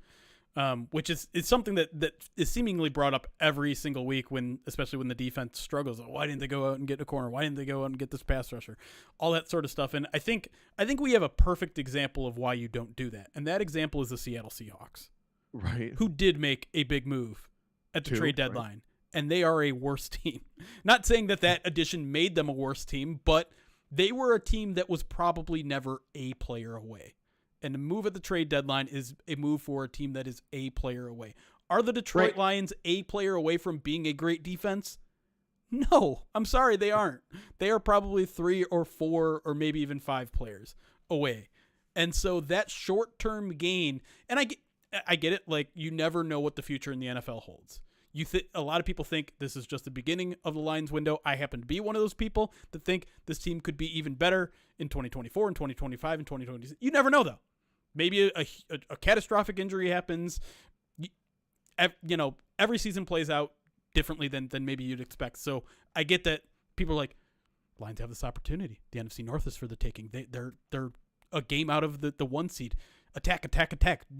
which is something that is seemingly brought up every single week especially when the defense struggles. Why didn't they go out and get a corner? Why didn't they go out and get this pass rusher? All that sort of stuff. And I think we have a perfect example of why you don't do that. And that example is the Seattle Seahawks. Right. Who did make a big move at the trade deadline. Right. And they are a worse team. Not saying that addition made them a worse team, but they were a team that was probably never a player away. And a move at the trade deadline is a move for a team that is a player away. Are the Detroit Lions a player away from being a great defense? No, I'm sorry, they aren't. They are probably 3 or 4 or maybe even 5 players away. And so that short-term gain, and I get it, like you never know what the future in the NFL holds. A lot of people think this is just the beginning of the Lions window. I happen to be one of those people that think this team could be even better in 2024 and 2025 and 2026. You never know, though. Maybe a catastrophic injury happens. Every season plays out differently than maybe you'd expect. So I get that people are like, Lions have this opportunity. The NFC North is for the taking. They're a game out of the 1 seed. Attack.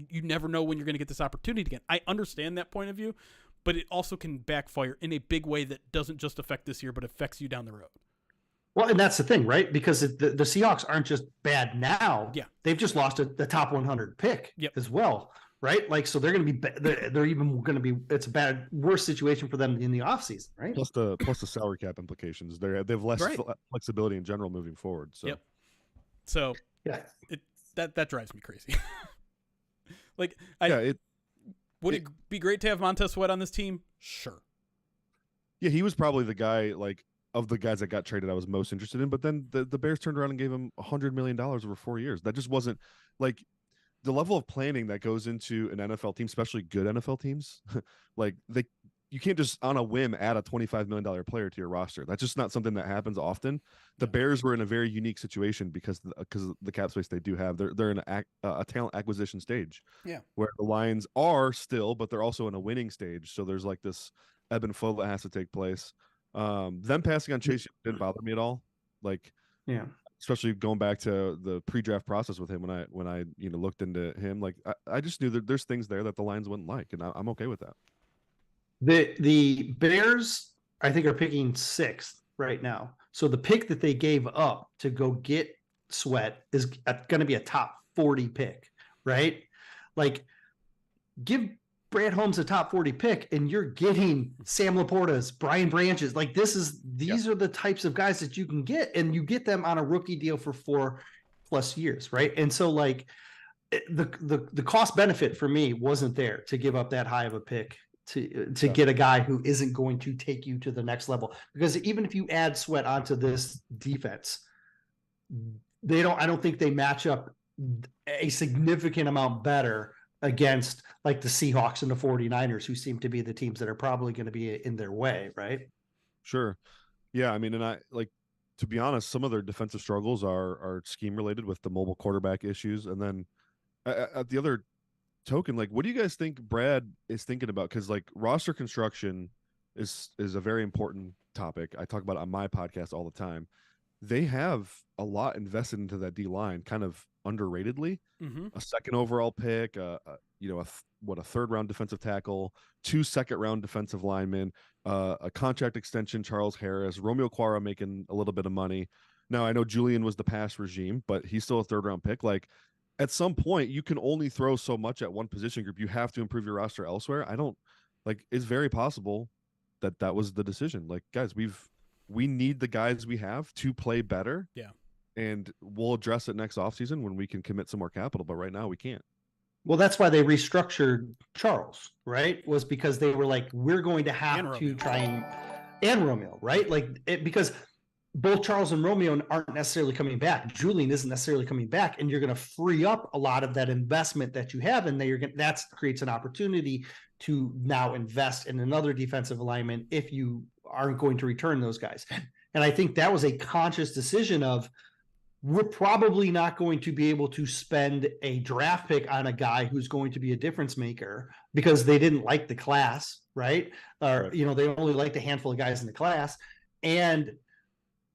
You never know when you're going to get this opportunity again. I understand that point of view, but it also can backfire in a big way that doesn't just affect this year, but affects you down the road. Well, and that's the thing, right? Because the Seahawks aren't just bad now. Yeah. They've just lost the top 100 pick as well, right? Like, so they're going to be, they're even going to be, it's a worse situation for them in the offseason, right? Plus the salary cap implications. They have less flexibility in general moving forward. So, So that drives me crazy. Would it be great to have Montez Sweat on this team? Sure. Yeah, he was probably the guy, like, of the guys that got traded I was most interested in, but then the Bears turned around and gave him $100 million over 4 years. That just wasn't, like, the level of planning that goes into an NFL team, especially good NFL teams. Like, you can't just on a whim add a $25 million player to your roster. That's just not something that happens often. The Bears were in a very unique situation because of the cap space they do have. They're in a talent acquisition stage, where the Lions are still, but they're also in a winning stage. So there's like this ebb and flow that has to take place. Them passing on Chase didn't bother me at all. Like, especially going back to the pre-draft process with him when I looked into him. Like, I just knew that there's things there that the Lions wouldn't like, and I'm okay with that. The Bears, I think, are picking 6th right now. So the pick that they gave up to go get Sweat is going to be a top 40 pick, right? Like, give Brad Holmes a top 40 pick, and you're getting Sam Laporta's, Brian Branches. Like, these are the types of guys that you can get, and you get them on a rookie deal for 4+ years, right? And so, like, the cost benefit for me wasn't there to give up that high of a pick to get a guy who isn't going to take you to the next level. Because even if you add Sweat onto this defense, I don't think they match up a significant amount better against like the Seahawks and the 49ers, who seem to be the teams that are probably going to be in their way, right? Sure. Yeah, I mean, and I like, to be honest, some of their defensive struggles are scheme related with the mobile quarterback issues, and then at the other token, like, what do you guys think Brad is thinking about? Because like roster construction is a very important topic. I talk about it on my podcast all the time. They have a lot invested into that D line, kind of underratedly. A second overall pick, a third round defensive tackle, 2 second-round defensive linemen, a contract extension, Charles Harris, Romeo Quara making a little bit of money. Now I know Julian was the pass regime, but he's still a third-round pick. Like, at some point, you can only throw so much at one position group. You have to improve your roster elsewhere. It's very possible that was the decision. Like, guys, we need the guys we have to play better. Yeah. And we'll address it next offseason when we can commit some more capital. But right now we can't. Well, that's why they restructured Charles, right? Was because they were like, we're going to have to try and Romeo, right? Because both Charles and Romeo aren't necessarily coming back. Julian isn't necessarily coming back, and you're going to free up a lot of that investment that you have, and that creates an opportunity to now invest in another defensive alignment if you aren't going to return those guys. And I think that was a conscious decision of, we're probably not going to be able to spend a draft pick on a guy who's going to be a difference maker because they didn't like the class, right? Or, they only liked a handful of guys in the class. And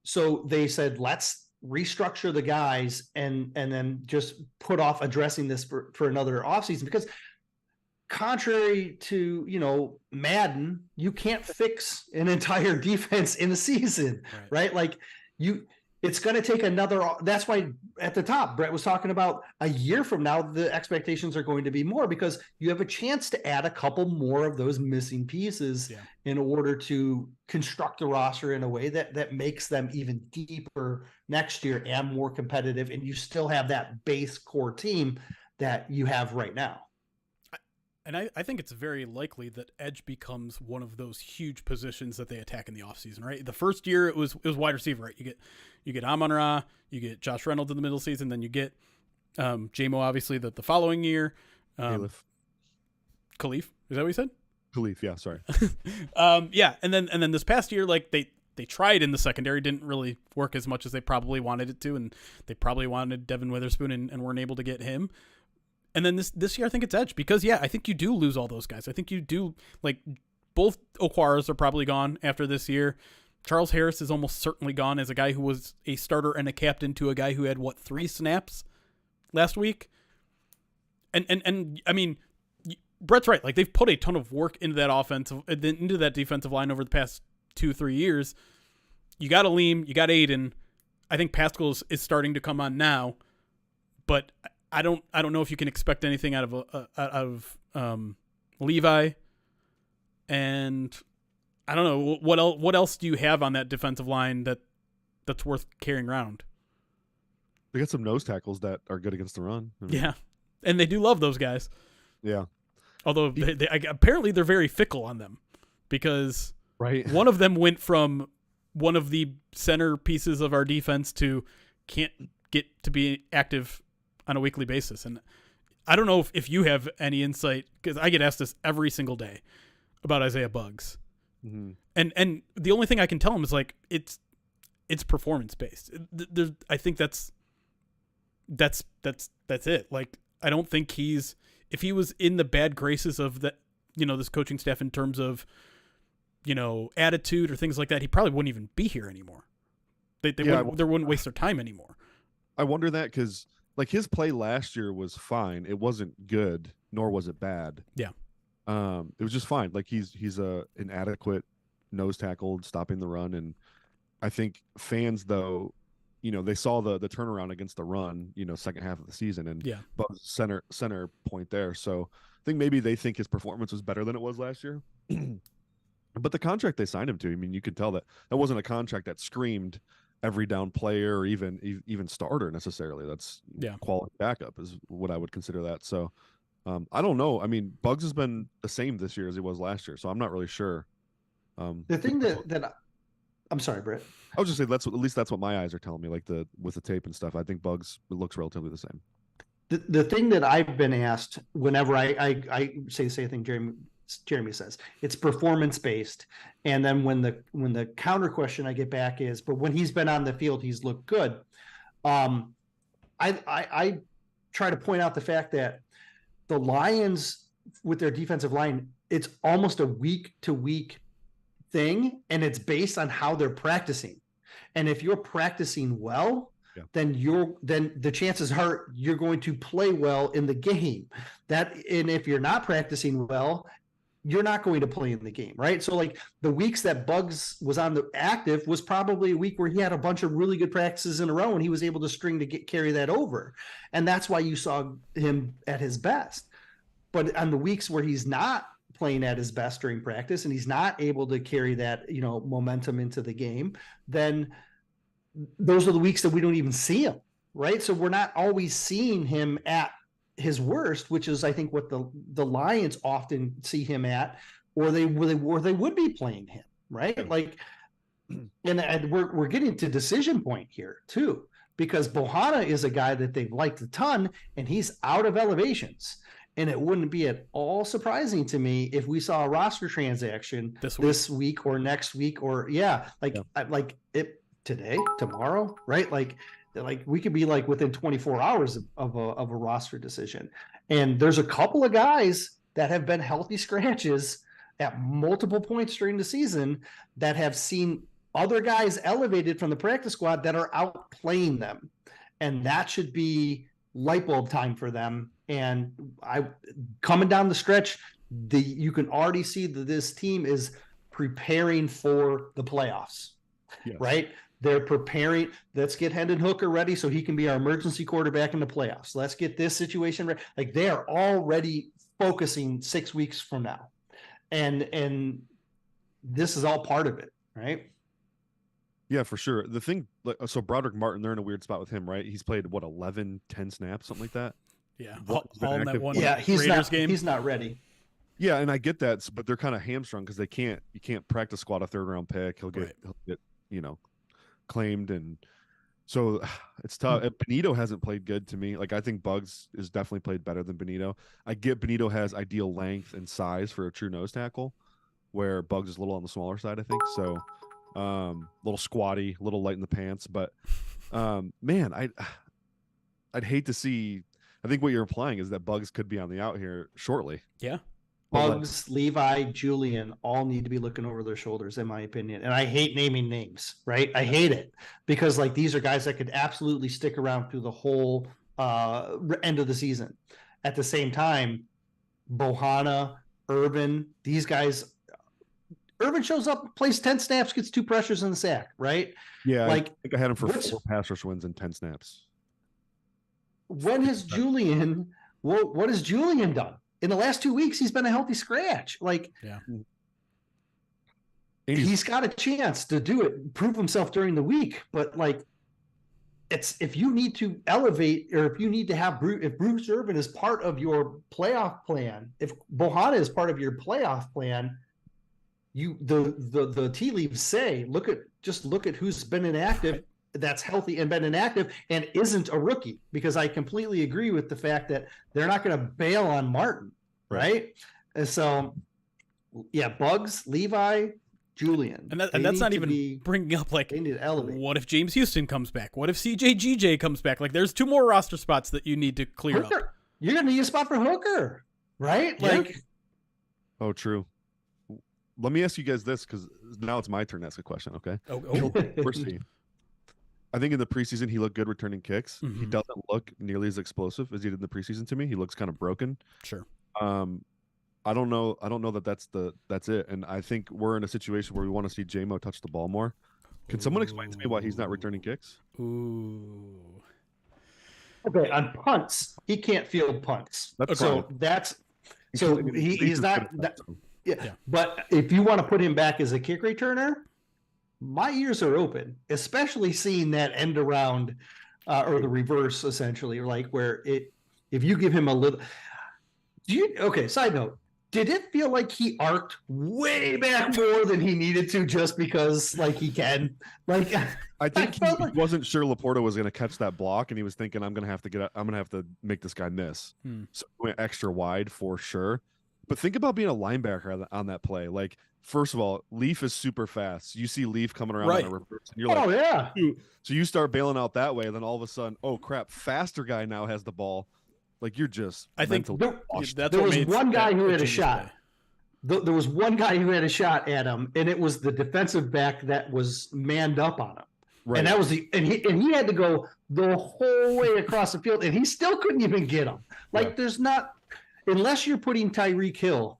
so they said, let's restructure the guys and then just put off addressing this for another offseason, because contrary to, Madden, you can't fix an entire defense in a season, right? Like it's going to take that's why at the top, Brett was talking about a year from now, the expectations are going to be more, because you have a chance to add a couple more of those missing pieces in order to construct the roster in a way that makes them even deeper next year and more competitive. And you still have that base core team that you have right now. And I think it's very likely that edge becomes one of those huge positions that they attack in the offseason, right? The first year it was wide receiver, right? You get Amon-Ra, you get Josh Reynolds in the middle season, then you get Jamo obviously the following year. Khalif, is that what you said? Khalif, yeah, sorry. And then this past year, like they tried in the secondary, didn't really work as much as they probably wanted it to, and they probably wanted Devin Witherspoon and weren't able to get him. And then this year, I think it's edge, because I think you do lose all those guys. I think you do, like, both Okwaras are probably gone after this year. Charles Harris is almost certainly gone as a guy who was a starter and a captain to a guy who had 3 snaps last week. And I mean, Brett's right. Like, they've put a ton of work into that defensive line over the past 2-3 years. You got Aleem, you got Aiden. I think Pascal is starting to come on now, but I don't know if you can expect anything out of Levi, and I don't know what else do you have on that defensive line that's worth carrying around. They got some nose tackles that are good against the run. Yeah, and they do love those guys. Yeah, although apparently they're very fickle on them, because one of them went from one of the center pieces of our defense to can't get to be active on a weekly basis. And I don't know if you have any insight, because I get asked this every single day about Isaiah Buggs. Mm-hmm. And the only thing I can tell him is, like, it's performance based. I think that's it. Like, I don't think if he was in the bad graces of this coaching staff in terms of, attitude or things like that, he probably wouldn't even be here anymore. They wouldn't waste their time anymore. I wonder that, because like his play last year was fine. It wasn't good, nor was it bad. Yeah. It was just fine. Like he's an adequate nose tackle stopping the run. And I think fans, though, they saw the turnaround against the run, second half of the season, and Buggs center point there. So I think maybe they think his performance was better than it was last year. But the contract they signed him to, I mean, you could tell that wasn't a contract that screamed every down player or even starter necessarily. That's quality backup is what I would consider that. So I don't know. I mean, Buggs has been the same this year as he was last year, so I'm not really sure. The thing that I'm sorry, Brett. I was just saying at least that's what my eyes are telling me. Like with the tape and stuff, I think Buggs looks relatively the same. The thing that I've been asked whenever I say the same thing Jeremy says, it's performance based, and then when the counter question I get back is, but when he's been on the field, he's looked good. I try to point out the fact that the Lions with their defensive line, it's almost a week to week thing, and it's based on how they're practicing. And if you're practicing well, then the chances are you're going to play well in the game. And if you're not practicing well, you're not going to play in the game, right? So like the weeks that Bugs was on the active was probably a week where he had a bunch of really good practices in a row and he was able to carry that over. And that's why you saw him at his best. But on the weeks where he's not playing at his best during practice and he's not able to carry that, momentum into the game, then those are the weeks that we don't even see him, right? So we're not always seeing him at his worst, which is I think what the Lions often see him at, or they would be playing him, right? Like, and we're getting to decision point here too, because Bohanna is a guy that they've liked a ton, and he's out of elevations. And it wouldn't be at all surprising to me if we saw a roster transaction this week or next week, or like it today, tomorrow, right? Like we could be like within 24 hours of a roster decision. And there's a couple of guys that have been healthy scratches at multiple points during the season that have seen other guys elevated from the practice squad that are outplaying them. And that should be light bulb time for them. And coming down the stretch, you can already see that this team is preparing for the playoffs, right? They're preparing. Let's get Hendon Hooker ready so he can be our emergency quarterback in the playoffs. Let's get this situation ready. Like they are already focusing 6 weeks from now. And this is all part of it, right? Yeah, for sure. The thing, so Broderick Martin, they're in a weird spot with him, right? He's played, 11, 10 snaps, something like that? Yeah. All in that one game. He's not ready. Yeah, and I get that, but they're kind of hamstrung because you can't practice squad a 3rd-round pick. He'll get claimed, and so it's tough. Benito hasn't played good to me. Like I think Bugs is definitely played better than Benito. I get Benito has ideal length and size for a true nose tackle, where Bugs is a little on the smaller side, I think. So little squatty, little light in the pants, but man, I'd hate to see. I think what you're implying is that Bugs could be on the out here shortly. Yeah. Bugs, Levi, Julian all need to be looking over their shoulders, in my opinion. And I hate naming names, right? I hate it because like these are guys that could absolutely stick around through the whole end of the season. At the same time, Bohanna, Urban, these guys, Urban shows up, plays 10 snaps, gets 2 pressures in the sack, right? Yeah, like I think I had him for 4 pass rush wins and 10 snaps. When has Julian, what has Julian done? In the last 2 weeks, he's been a healthy scratch. Like, he's got a chance to do it, prove himself during the week. But like, if you need to elevate, or if you need to have if Bruce Irvin is part of your playoff plan, if Bohanna is part of your playoff plan, the tea leaves say, look at who's been inactive. That's healthy and been inactive and isn't a rookie, because I completely agree with the fact that they're not going to bail on Martin, right? And so, yeah, Bugs, Levi, Julian. And that's not even bringing up, like, they need to elevate. What if James Houston comes back? What if CJGJ comes back? Like, there's 2 more roster spots that you need to clear Hooker. up. You're going to need a spot for Hooker, right? Like, oh, true. Let me ask you guys this, because now it's my turn to ask a question, okay? Oh. First team. I think in the preseason he looked good returning kicks. Mm-hmm. He doesn't look nearly as explosive as he did in the preseason to me. He looks kind of broken. Sure. I don't know that that's it. And I think we're in a situation where we want to see J-Mo touch the ball more. Can someone explain to me why he's not returning kicks? Ooh. Okay, on punts, he can't field punts. That's he's not. Yeah. But if you want to put him back as a kick returner, my ears are open, especially seeing that end around or the reverse, essentially, like where if you give him a little. Side note. Did it feel like he arced way back more than he needed to just because, like, he can? Like, I think he wasn't sure Laporta was going to catch that block, and he was thinking, I'm going to have to make this guy miss. So he went extra wide for sure. But think about being a linebacker on that play. Like, first of all, Leaf is super fast. You see Leaf coming around on a reverse, and you're like, oh, yeah. So you start bailing out that way, and then all of a sudden, oh, crap, faster guy now has the ball. Like you're just. I think washed. that's there what was made one guy who a had a genius shot. play. There was one guy who had a shot at him, and it was the defensive back that was manned up on him. Right. And that was he had to go the whole way across the field, and he still couldn't even get him. Like there's not, unless you're putting Tyreek Hill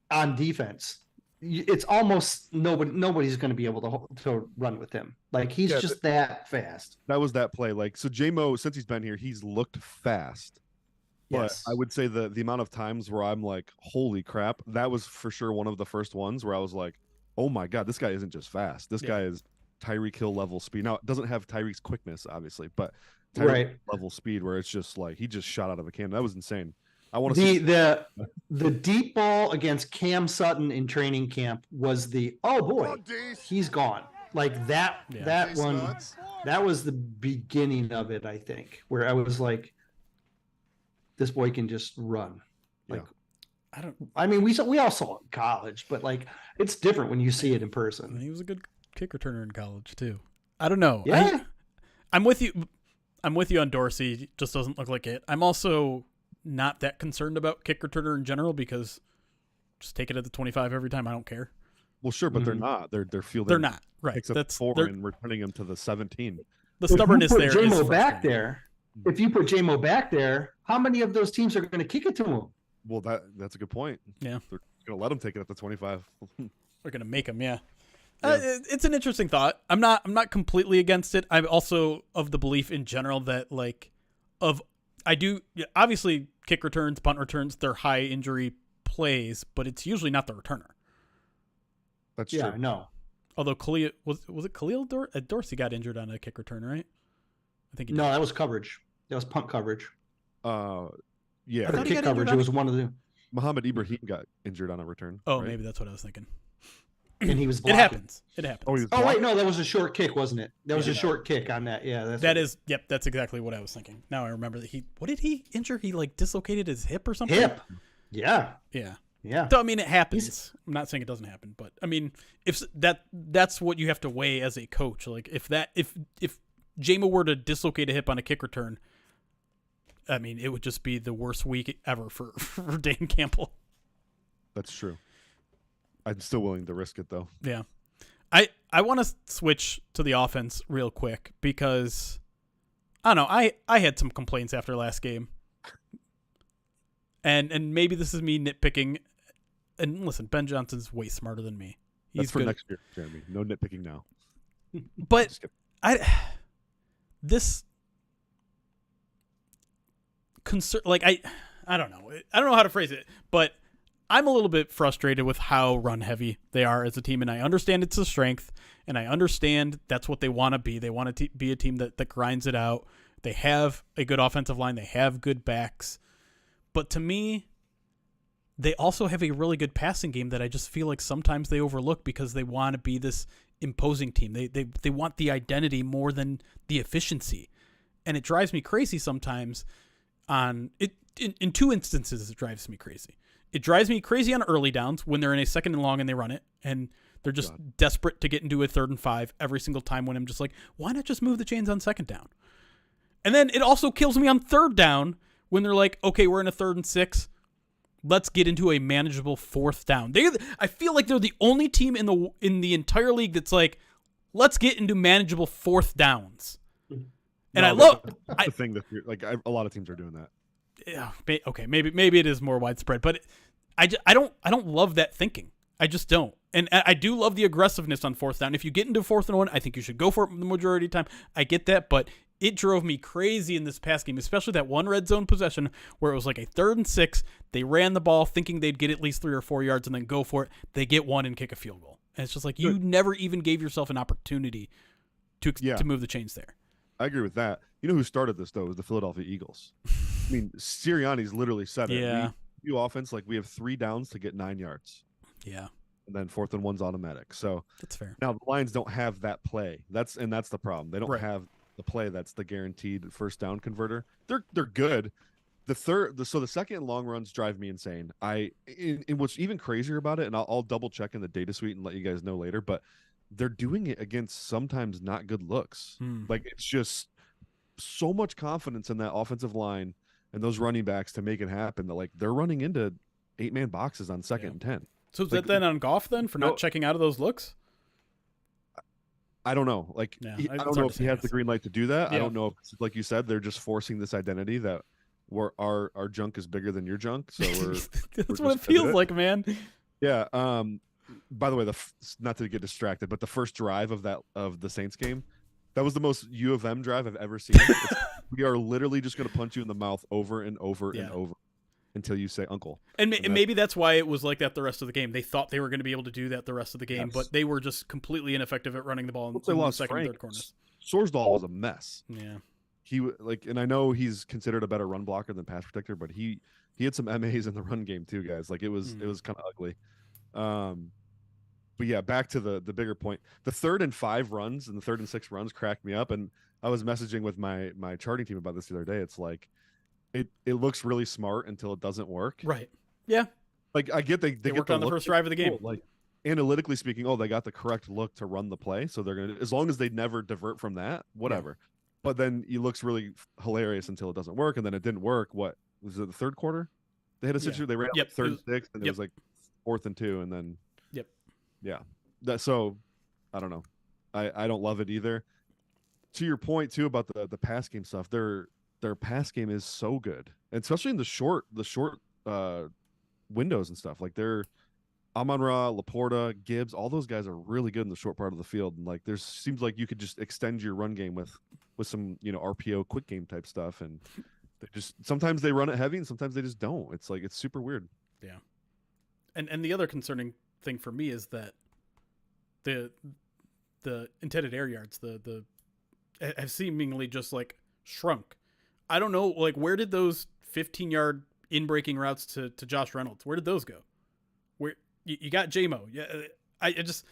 on defense, it's almost nobody's going to be able to run with him. Like he's just that fast. That was that play. Like so, JMO, since he's been here, he's looked fast. But Yes. I would say the amount of times where I'm like, holy crap, that was for sure one of the first ones where I was like, oh my God, this guy isn't just fast. This guy is Tyreek Hill level speed. Now, it doesn't have Tyreek's quickness, obviously, but Tyreek level speed where it's just like he just shot out of a cannon. That was insane. I want to see the deep ball against Cam Sutton in training camp was he's gone. Like that one, that was the beginning of it, I think, where I was like, this boy can just run. Like, I mean, we all saw it in college, but like, it's different when you see it in person. And he was a good kick returner in college too. I don't know. Yeah. I'm with you. I'm with you on Dorsey. Just doesn't look like it. I'm also not that concerned about kick returner in general because just take it at the 25 every time. I don't care. Well, sure, but they're not. They're fielding. They're not right. That's 4 and returning them to the 17. The stubbornness there. If you put JMO back there, how many of those teams are going to kick it to him? Well, that's a good point. Yeah, they're going to let him take it at the 25. They're going to make him. Yeah. It's an interesting thought. I'm not completely against it. I'm also of the belief in general that obviously kick returns, punt returns, they're high injury plays, but it's usually not the returner. That's true. Yeah, I know. Although Khalil was it Khalil Dorsey got injured on a kick return, right? I think that was coverage. That was punt coverage. Yeah. Or kick coverage. It was one of the. Muhammad Ibrahim got injured on a return. Oh, right? Maybe that's what I was thinking. And he was blocking. It happens. Oh wait, no, that was a short kick, wasn't it? That was a short kick on that. Yeah, that's exactly what I was thinking. Now I remember that what did he injure? He like dislocated his hip or something? Hip. Yeah. So I mean, it happens. I'm not saying it doesn't happen, but I mean, if that's what you have to weigh as a coach. Like if JMO were to dislocate a hip on a kick return, I mean, it would just be the worst week ever for Dan Campbell. That's true. I'm still willing to risk it, though. Yeah. I want to switch to the offense real quick because, I don't know, I had some complaints after last game. And maybe this is me nitpicking. And listen, Ben Johnson's way smarter than me. That's for next year, Jeremy. No nitpicking now. But this concern, like I don't know. I don't know how to phrase it, but I'm a little bit frustrated with how run heavy they are as a team, and I understand it's a strength, and I understand that's what they want to be. They want to be a team that grinds it out. They have a good offensive line. They have good backs. But to me, they also have a really good passing game that I just feel like sometimes they overlook because they want to be this imposing team. They want the identity more than the efficiency. And it drives me crazy sometimes on it. In two instances, it drives me crazy. It drives me crazy on early downs when they're in a 2nd and long and they run it, and they're just desperate to get into a 3rd and 5 every single time when I'm just like, why not just move the chains on 2nd down? And then it also kills me on 3rd down when they're like, okay, we're in a 3rd and 6. Let's get into a manageable 4th down. I feel like they're the only team in the entire league that's like, let's get into manageable 4th downs. And I love the thing that a lot of teams are doing that. Yeah, okay, maybe it is more widespread, but I don't love that thinking. I just don't. And I do love the aggressiveness on 4th down. If you get into 4th and 1, I think you should go for it the majority of the time. I get that, but it drove me crazy in this past game, especially that one red zone possession where it was like a 3rd and 6. They ran the ball thinking they'd get at least 3 or 4 yards and then go for it. They get 1 and kick a field goal. And it's just like you never even gave yourself an opportunity to move the chains there. I agree with that. You know who started this, though, was the Philadelphia Eagles. I mean, Sirianni's literally said it. Yeah. We do offense like we have 3 downs to get 9 yards. Yeah. And then 4th and 1's automatic. So that's fair. Now the Lions don't have that play. That's the problem. They don't have the play that's the guaranteed 1st down converter. They're good. The 2nd and long runs drive me insane. And what's even crazier about it, and I'll double check in the data suite and let you guys know later, but they're doing it against sometimes not good looks. Like it's just so much confidence in that offensive line and those running backs to make it happen. That like they're running into 8-man boxes on 2nd and 10. So is that then on Goff then for not checking out of those looks? I don't know. Like I don't know if he has the green light to do that. I don't know if, like you said, they're just forcing this identity that our junk is bigger than your junk. So that's what it feels like, man. Yeah. By the way, not to get distracted, but the first drive of the Saints game, that was the most U of M drive I've ever seen. We are literally just going to punch you in the mouth over and over and over until you say uncle. And maybe that's why it was like that the rest of the game. They thought they were going to be able to do that the rest of the game, but they were just completely ineffective at running the ball in the second and third corners. Sorsdahl was a mess. Yeah. He and I know he's considered a better run blocker than pass protector, but he had some MAs in the run game too, guys. Like it was kind of ugly. But yeah, back to the bigger point. The 3rd and 5 runs and the 3rd and 6 runs cracked me up, and I was messaging with my charting team about this the other day. It's like it looks really smart until it doesn't work. Right. Yeah. Like I get they worked on the first drive of the game. Cool. Like analytically speaking, they got the correct look to run the play, so they're gonna, as long as they never divert from that, whatever. Yeah. But then it looks really hilarious until it doesn't work, and then it didn't work. What was it? The 3rd quarter? They had a situation. They ran up 3rd and 6, and it was like 4th and 2, and then. Yeah. So I don't know. I don't love it either. To your point too about the pass game stuff, their pass game is so good, and especially in the short windows and stuff. Like they're Amon-Ra, Laporta, Gibbs, all those guys are really good in the short part of the field. And like seems like you could just extend your run game with some RPO quick game type stuff, and they just sometimes they run it heavy and sometimes they just don't. It's like it's super weird. Yeah. And the other concerning thing for me is that the intended air yards have seemingly just like shrunk. I don't know, like where did those 15-yard in-breaking routes to Josh Reynolds, where did those go? Where you got J-Mo? Yeah, I just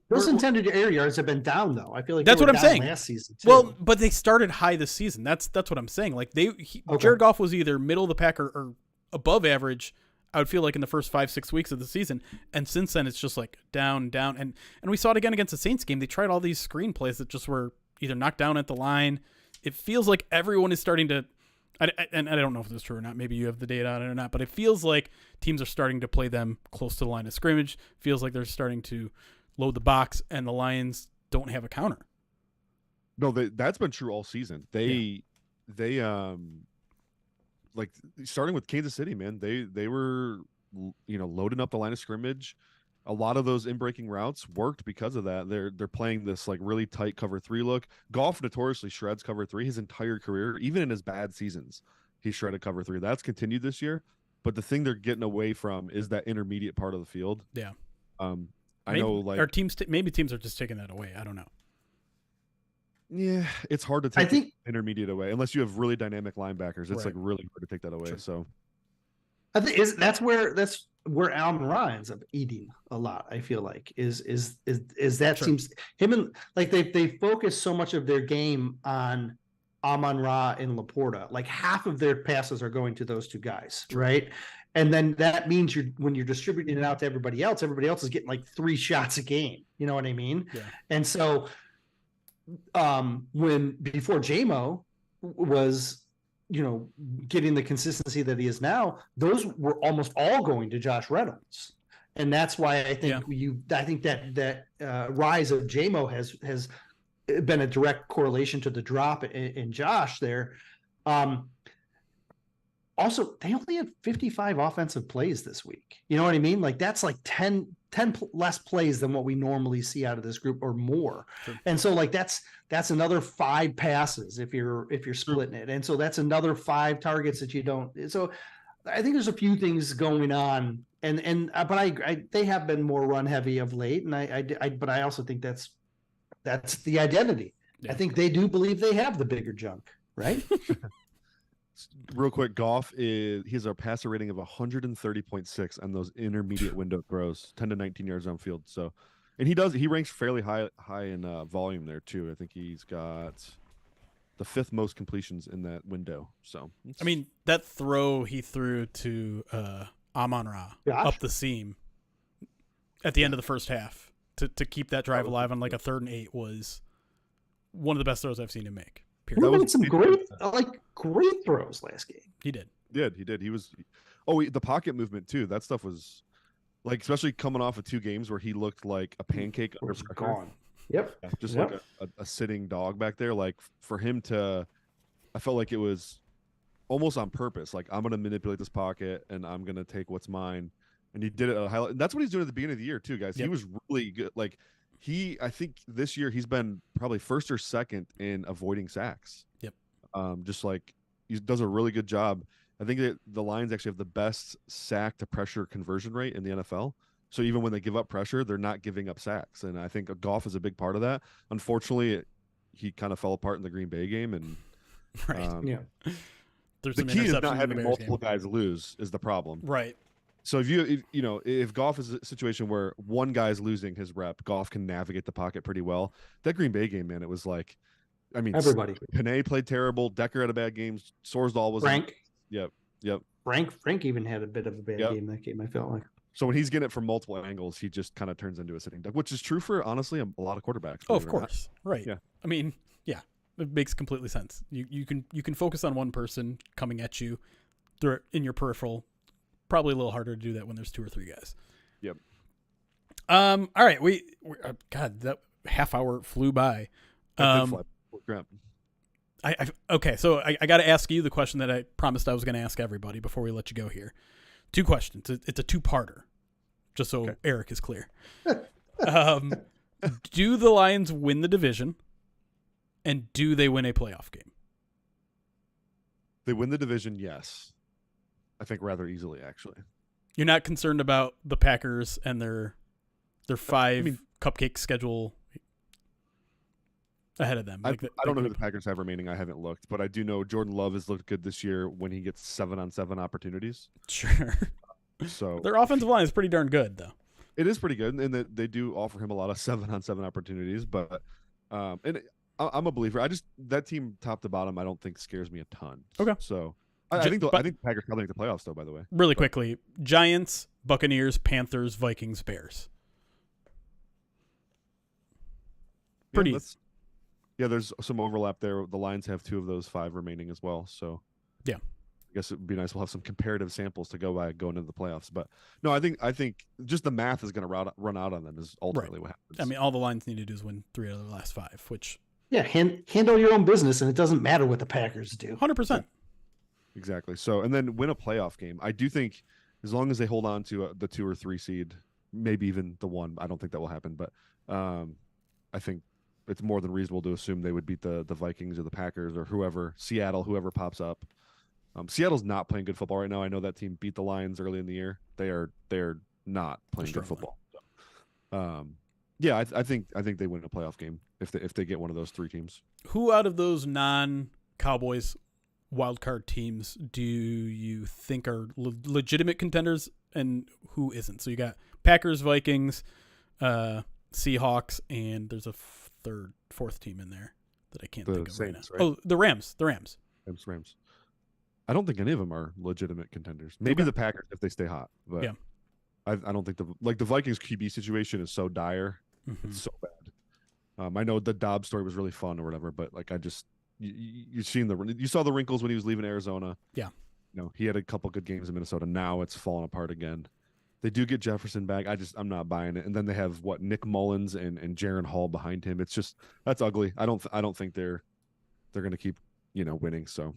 those intended air yards have been down though. I feel like that's what I'm saying. Last season too. Well, but they started high this season. That's what I'm saying. Like Jared Goff was either middle of the pack or above average. I would feel like in the first 5-6 weeks of the season, and since then it's just like down, and we saw it again against the Saints game. They tried all these screen plays that just were either knocked down at the line. It feels like everyone is starting to, and I don't know if this is true or not. Maybe you have the data on it or not, but it feels like teams are starting to play them close to the line of scrimmage. Feels like they're starting to load the box, and the Lions don't have a counter. No, that's been true all season. They like starting with Kansas City, man, they were loading up the line of scrimmage. A lot of those in-breaking routes worked because of that. They're playing this like really tight cover 3 look. Goff notoriously shreds cover 3 his entire career, even in his bad seasons. He shredded cover 3. That's continued this year. But the thing they're getting away from is that intermediate part of the field. Yeah. I know, like our teams, maybe teams are just taking that away. I don't know. Yeah, it's hard to take the intermediate away unless you have really dynamic linebackers. It's like really hard to take that away. Sure. So I think that's where Amon-Ra ends up eating a lot. I feel like is that seems him and like they focus so much of their game on Amon-Ra and Laporta. Like half of their passes are going to those two guys, right? And then that means when you're distributing it out to everybody else is getting like 3 shots a game. You know what I mean? Yeah. And so before J-Mo was getting the consistency that he is now, those were almost all going to Josh Reynolds, and that's why I think that rise of J-Mo has been a direct correlation to the drop in Josh there. Also, they only had 55 offensive plays this week. You know what I mean? Like that's like 10 less plays than what we normally see out of this group or more. Sure. And so like that's another 5 passes if you're splitting it. And so that's another 5 targets that you don't. So I think there's a few things going on, but they have been more run heavy of late. And but I also think that's the identity. Yeah. I think they do believe they have the bigger junk, right? Real quick, Goff he has a passer rating of 130.6 on those intermediate window throws, 10 to 19 yards downfield. So, and he ranks fairly high in volume there too. I think he's got the 5th most completions in that window. So, I mean, that throw he threw to Amon-Ra up the seam at the end of the first half to keep that drive alive on like a 3rd and 8 was one of the best throws I've seen him make. Period. He made some great throws last game. He did. He did. He was. Oh, the pocket movement too. That stuff was like, especially coming off of 2 games where he looked like a pancake under pressure. Gone. Yep. Just like a sitting dog back there. Like for him to, I felt like it was almost on purpose. Like, I'm going to manipulate this pocket and I'm going to take what's mine. And he did it at a highlight. And that's what he's doing at the beginning of the year too, guys. Yep. He was really good. Like I think this year he's been probably first or second in avoiding sacks. Yep. Just like he does a really good job. I think that the Lions actually have the best sack to pressure conversion rate in the NFL. So even when they give up pressure, they're not giving up sacks. And I think Goff is a big part of that. Unfortunately, he kind of fell apart in the Green Bay game. And There's the key is not having multiple guys lose is the problem. Right. So if Goff is a situation where one guy's losing his rep, Goff can navigate the pocket pretty well. That Green Bay game, man, it was like, I mean, everybody. Panay played terrible. Decker had a bad game. Sorsdahl was Frank. Yep. Frank even had a bit of a bad game that game, I felt like. So when he's getting it from multiple angles, he just kind of turns into a sitting duck, which is true for honestly a lot of quarterbacks. Oh, of course. Right. Yeah. I mean, yeah, it makes completely sense. You can focus on one person coming at you in your peripheral. Probably a little harder to do that when there's 2 or 3 guys. Yep. All right. God, that half hour flew by. Okay, so I got to ask you the question that I promised I was going to ask everybody before we let you go here. 2 questions. It's a 2-parter, just so Eric is clear. Do the Lions win the division, and do they win a playoff game? They win the division, yes. I think rather easily, actually. You're not concerned about the Packers and their 5 cupcake schedule ahead of them. I don't know who the Packers have remaining. I haven't looked, but I do know Jordan Love has looked good this year when he gets 7-on-7 opportunities. Sure. So their offensive line is pretty darn good, though. It is pretty good, and they do offer him a lot of 7-on-7 opportunities. But and I'm a believer. That team top to bottom, I don't think scares me a ton. Okay. So I think the Packers probably make the playoffs, though. By the way, really quickly: Giants, Buccaneers, Panthers, Vikings, Bears. Pretty. Yeah, there's some overlap there. The Lions have 2 of those 5 remaining as well. So, yeah, I guess it would be nice. We'll have some comparative samples to go by going into the playoffs. But no, I think just the math is going to run out on them is ultimately what happens. I mean, all the Lions need to do is win 3 out of the last 5, which handle your own business, and it doesn't matter what the Packers do. 100%. Exactly. So, and then win a playoff game. I do think as long as they hold on to the 2 or 3 seed, maybe even the 1. I don't think that will happen, but I think it's more than reasonable to assume they would beat the Vikings or the Packers or Seattle, whoever pops up. Seattle's not playing good football right now. I know that team beat the Lions early in the year. They're not playing good football. I think they win a playoff game if they get one of those 3 teams. Who out of those non-Cowboys wildcard teams do you think are legitimate contenders and who isn't? So you got Packers, Vikings, Seahawks, and there's a 4th team in there that I can't think of Saints, right now. Right? Oh, the Rams. Rams. I don't think any of them are legitimate contenders. Maybe the Packers if they stay hot, but yeah. I don't think the Vikings QB situation is so dire. Mm-hmm. It's so bad. I know the Dobbs story was really fun or whatever, but like you saw the wrinkles when he was leaving Arizona. Yeah. He had a couple good games in Minnesota. Now it's falling apart again. They do get Jefferson back. I'm not buying it. And then they have Nick Mullins and Jaron Hall behind him. It's just that's ugly. I don't think they're going to keep winning. So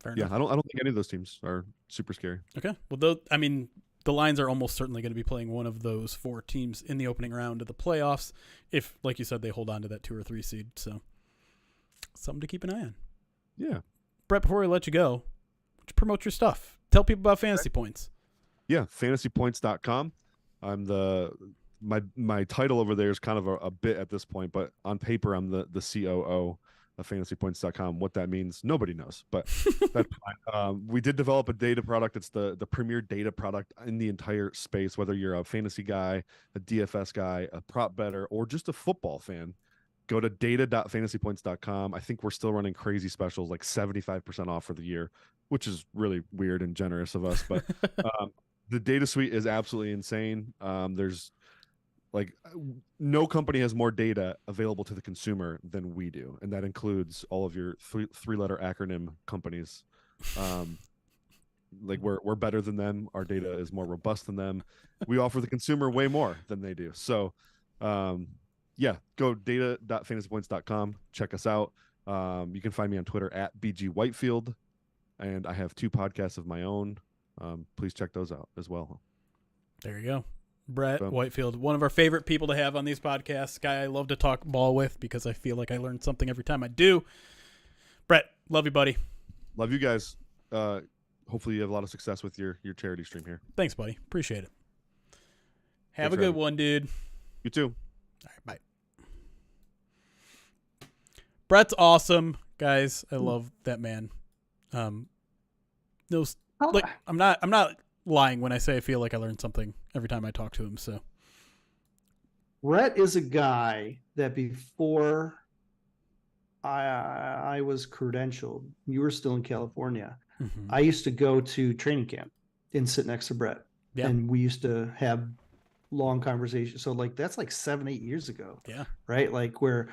fair enough. I don't think any of those teams are super scary. Okay. Well, the Lions are almost certainly going to be playing one of those 4 teams in the opening round of the playoffs. If, like you said, they hold on to that 2 or 3 seed. So something to keep an eye on. Yeah. Brett, before we let you go, promote your stuff. Tell people about Fantasy Points. Yeah, fantasypoints.com. My title over there is kind of a bit at this point, but on paper I'm the COO of fantasypoints.com. What that means, nobody knows, but that's fine. We did develop a data product. It's the premier data product in the entire space, whether you're a fantasy guy, a DFS guy, a prop bettor, or just a football fan. Go to data.fantasypoints.com. I think we're still running crazy specials, like 75% off for the year, which is really weird and generous of us, but the data suite is absolutely insane. There's like no company has more data available to the consumer than we do, and that includes all of your three-letter acronym companies. Like we're better than them. Our data is more robust than them. We offer the consumer way more than they do. So yeah, go data.fantasypoints.com. Check us out. You can find me on Twitter at BG Whitefield, and I have 2 podcasts of my own. Please check those out as well. There you go. Brett Whitefield, one of our favorite people to have on these podcasts. Guy I love to talk ball with because I feel like I learn something every time I do. Brett, love you, buddy. Love you guys. Hopefully you have a lot of success with your charity stream here. Thanks, buddy. Appreciate it. Have Thanks, a good one, dude. You too. All right, bye. Brett's awesome, guys. I love that man. I'm not lying when I say I feel like I learned something every time I talk to him. So Brett is a guy that before I was credentialed, you were still in California. mm-hmm. I used to go to training camp and sit next to Brett. Yeah. And we used to have long conversations. So like, that's like 7-8 years ago. Yeah. Right. Like where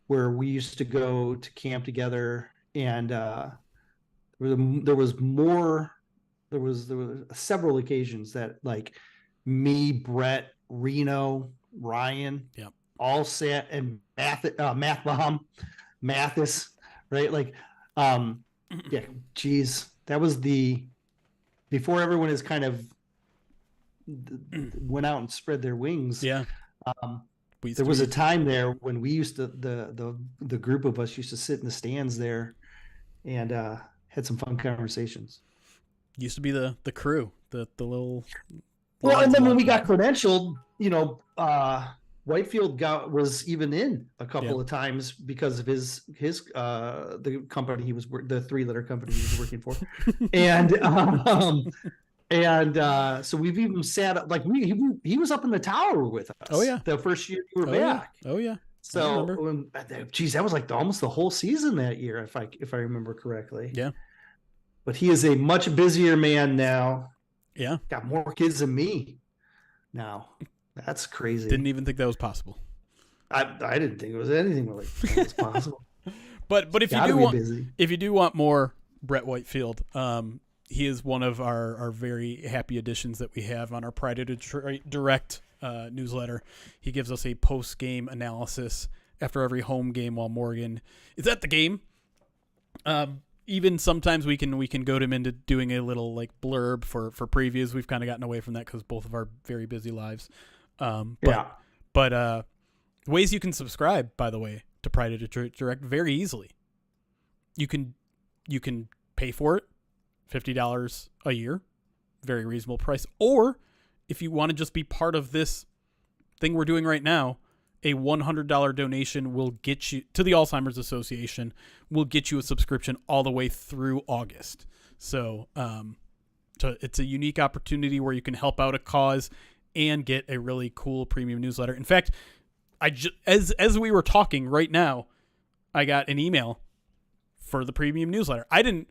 we used to go to camp together, and there was several occasions that like me, Brett, Reno, Ryan, yep, all sat, and Mathis, right? Like, yeah, geez, that was before everyone is kind of went out and spread their wings. Yeah. There was a time there when we used to, the group of us used to sit in the stands there and had some fun conversations. Used to be the crew, the little. Well, and then when we got credentialed, Whitefield was even in a couple of times because of his the company he was the 3-letter company he was working for, and so we've even sat like he was up in the tower with us. Oh yeah, the first year we were back. Yeah. Oh yeah. So, geez, that was like almost the whole season that year, if I remember correctly. Yeah. But he is a much busier man now. Yeah. Got more kids than me now. That's crazy. Didn't even think that was possible. I didn't think it was anything like that was possible. but if you do want more Brett Whitefield, he is one of our very happy additions that we have on our Pride of Detroit Direct newsletter. He gives us a post-game analysis after every home game while Morgan is at the game. Even sometimes we can goad him into doing a little like blurb for previews. We've kind of gotten away from that because both of our very busy lives. But ways you can subscribe, by the way, to Pride of Detroit Direct very easily. You can pay for it, $50 a year, very reasonable price. Or if you want to just be part of this thing we're doing right now, a $100 donation will get you to the Alzheimer's Association, will get you a subscription all the way through August. So it's a unique opportunity where you can help out a cause and get a really cool premium newsletter. In fact, as we were talking right now, I got an email for the premium newsletter. I didn't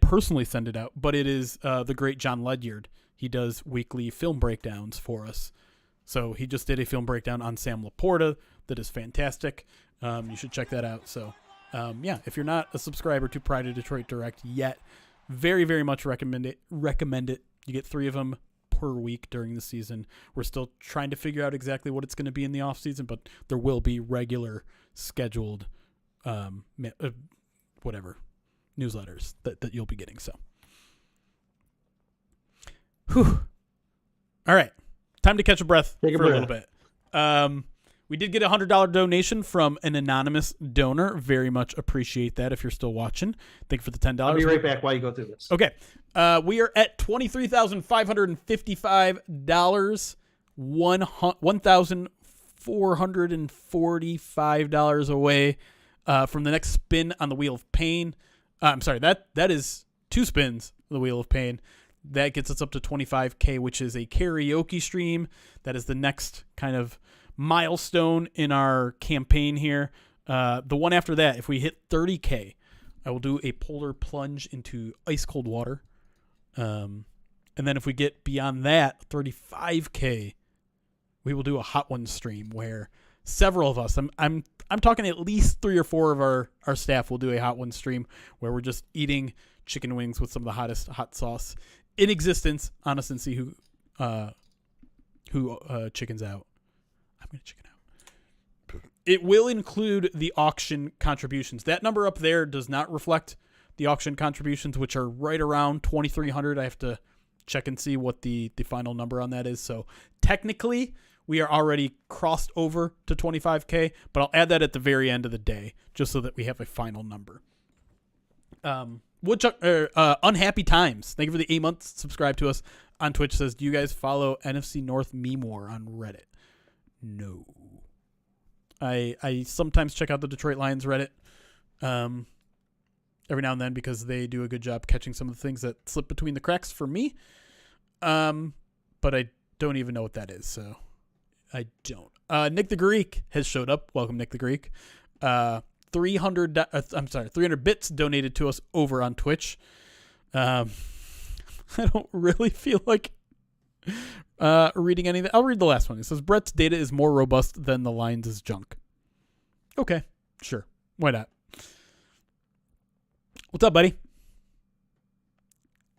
personally send it out, but it is the great John Ledyard. He does weekly film breakdowns for us. So he just did a film breakdown on Sam Laporta that is fantastic. You should check that out. So, if you're not a subscriber to Pride of Detroit Direct yet, very, very much recommend it. You get 3 of them per week during the season. We're still trying to figure out exactly what it's going to be in the off season, but there will be regular scheduled, newsletters that you'll be getting. So, whew. All right. Time to catch a breath for a little bit. We did get a $100 donation from an anonymous donor. Very much appreciate that if you're still watching. Thank you for the $10. I'll be right back while you go through this. Okay. We are at $23,555, $1,445 away from the next spin on the Wheel of Pain. I'm sorry, that is 2 spins of the Wheel of Pain. That gets us up to 25K, which is a karaoke stream. That is the next kind of milestone in our campaign here. The one after that, if we hit 30K, I will do a polar plunge into ice cold water. And then if we get beyond that, 35K, we will do a hot one stream where several of us, I'm talking at least 3 or 4 of our staff will do a hot one stream where we're just eating chicken wings with some of the hottest hot sauce in existence on us and see who chickens out. I'm going to chicken out. It will include the auction contributions. That number up there does not reflect the auction contributions, which are right around 2,300. I have to check and see what the final number on that is. So technically, we are already crossed over to 25K, but I'll add that at the very end of the day just so that we have a final number. Woodchuck, Unhappy Times. Thank you for the 8 months. Subscribe to us on Twitch. Says, do you guys follow NFC North Meme War on Reddit? No. I sometimes check out the Detroit Lions Reddit every now and then because they do a good job catching some of the things that slip between the cracks for me. But I don't even know what that is, so I don't. Nick the Greek has showed up. Welcome, Nick the Greek. 300 bits donated to us over on Twitch. I don't really feel like reading anything. I'll read the last one. It says Brett's data is more robust than the Lions' junk. Okay, sure. Why not? What's up, buddy?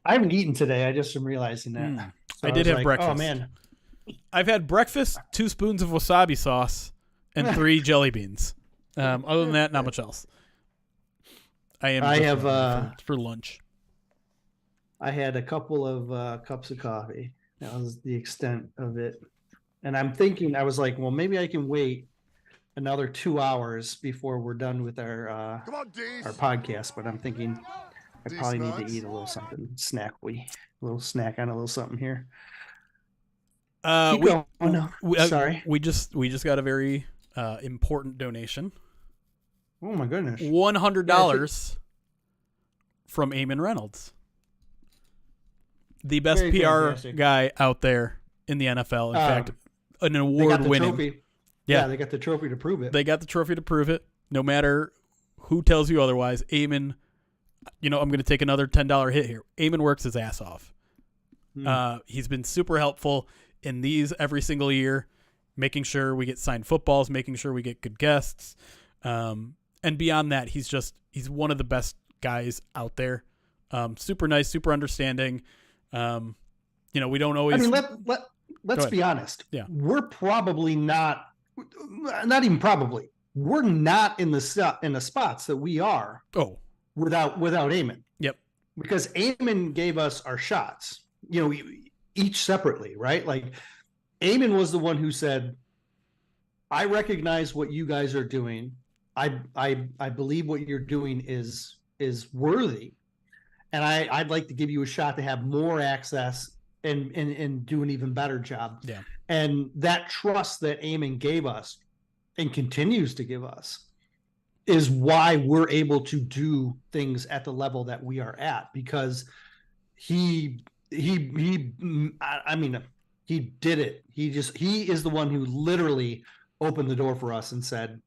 I haven't eaten today. I just am realizing that. So I did have breakfast. Oh, man. I've had breakfast, 2 spoons of wasabi sauce, and 3 jelly beans. Other than that, not much else. I have for lunch. I had a couple of cups of coffee. That was the extent of it. And I'm thinking, I was like, well, maybe I can wait another 2 hours before we're done with our podcast. But I'm thinking I probably need to eat a little something snacky, a little snack on a little something here. Sorry. We just got a very important donation. Oh my goodness! $100 from Amon Reynolds, the best PR guy out there in the NFL. In fact, an award-winning. Yeah, they got the trophy to prove it. They got the trophy to prove it. No matter who tells you otherwise, Amon. I'm going to take another $10 hit here. Amon works his ass off. He's been super helpful in these every single year, making sure we get signed footballs, making sure we get good guests. And beyond that, he's one of the best guys out there. Super nice, super understanding. We don't always. I mean, let's be honest. Yeah, we're probably not even probably. We're not in the spots that we are. Oh, without Amon. Yep. Because Amon gave us our shots. Each separately, right? Like, Amon was the one who said, "I recognize what you guys are doing. I believe what you're doing is worthy, and I'd like to give you a shot to have more access and do an even better job." Yeah. And that trust that Amon gave us and continues to give us is why we're able to do things at the level that we are at, because he did it. He is the one who literally opened the door for us and said,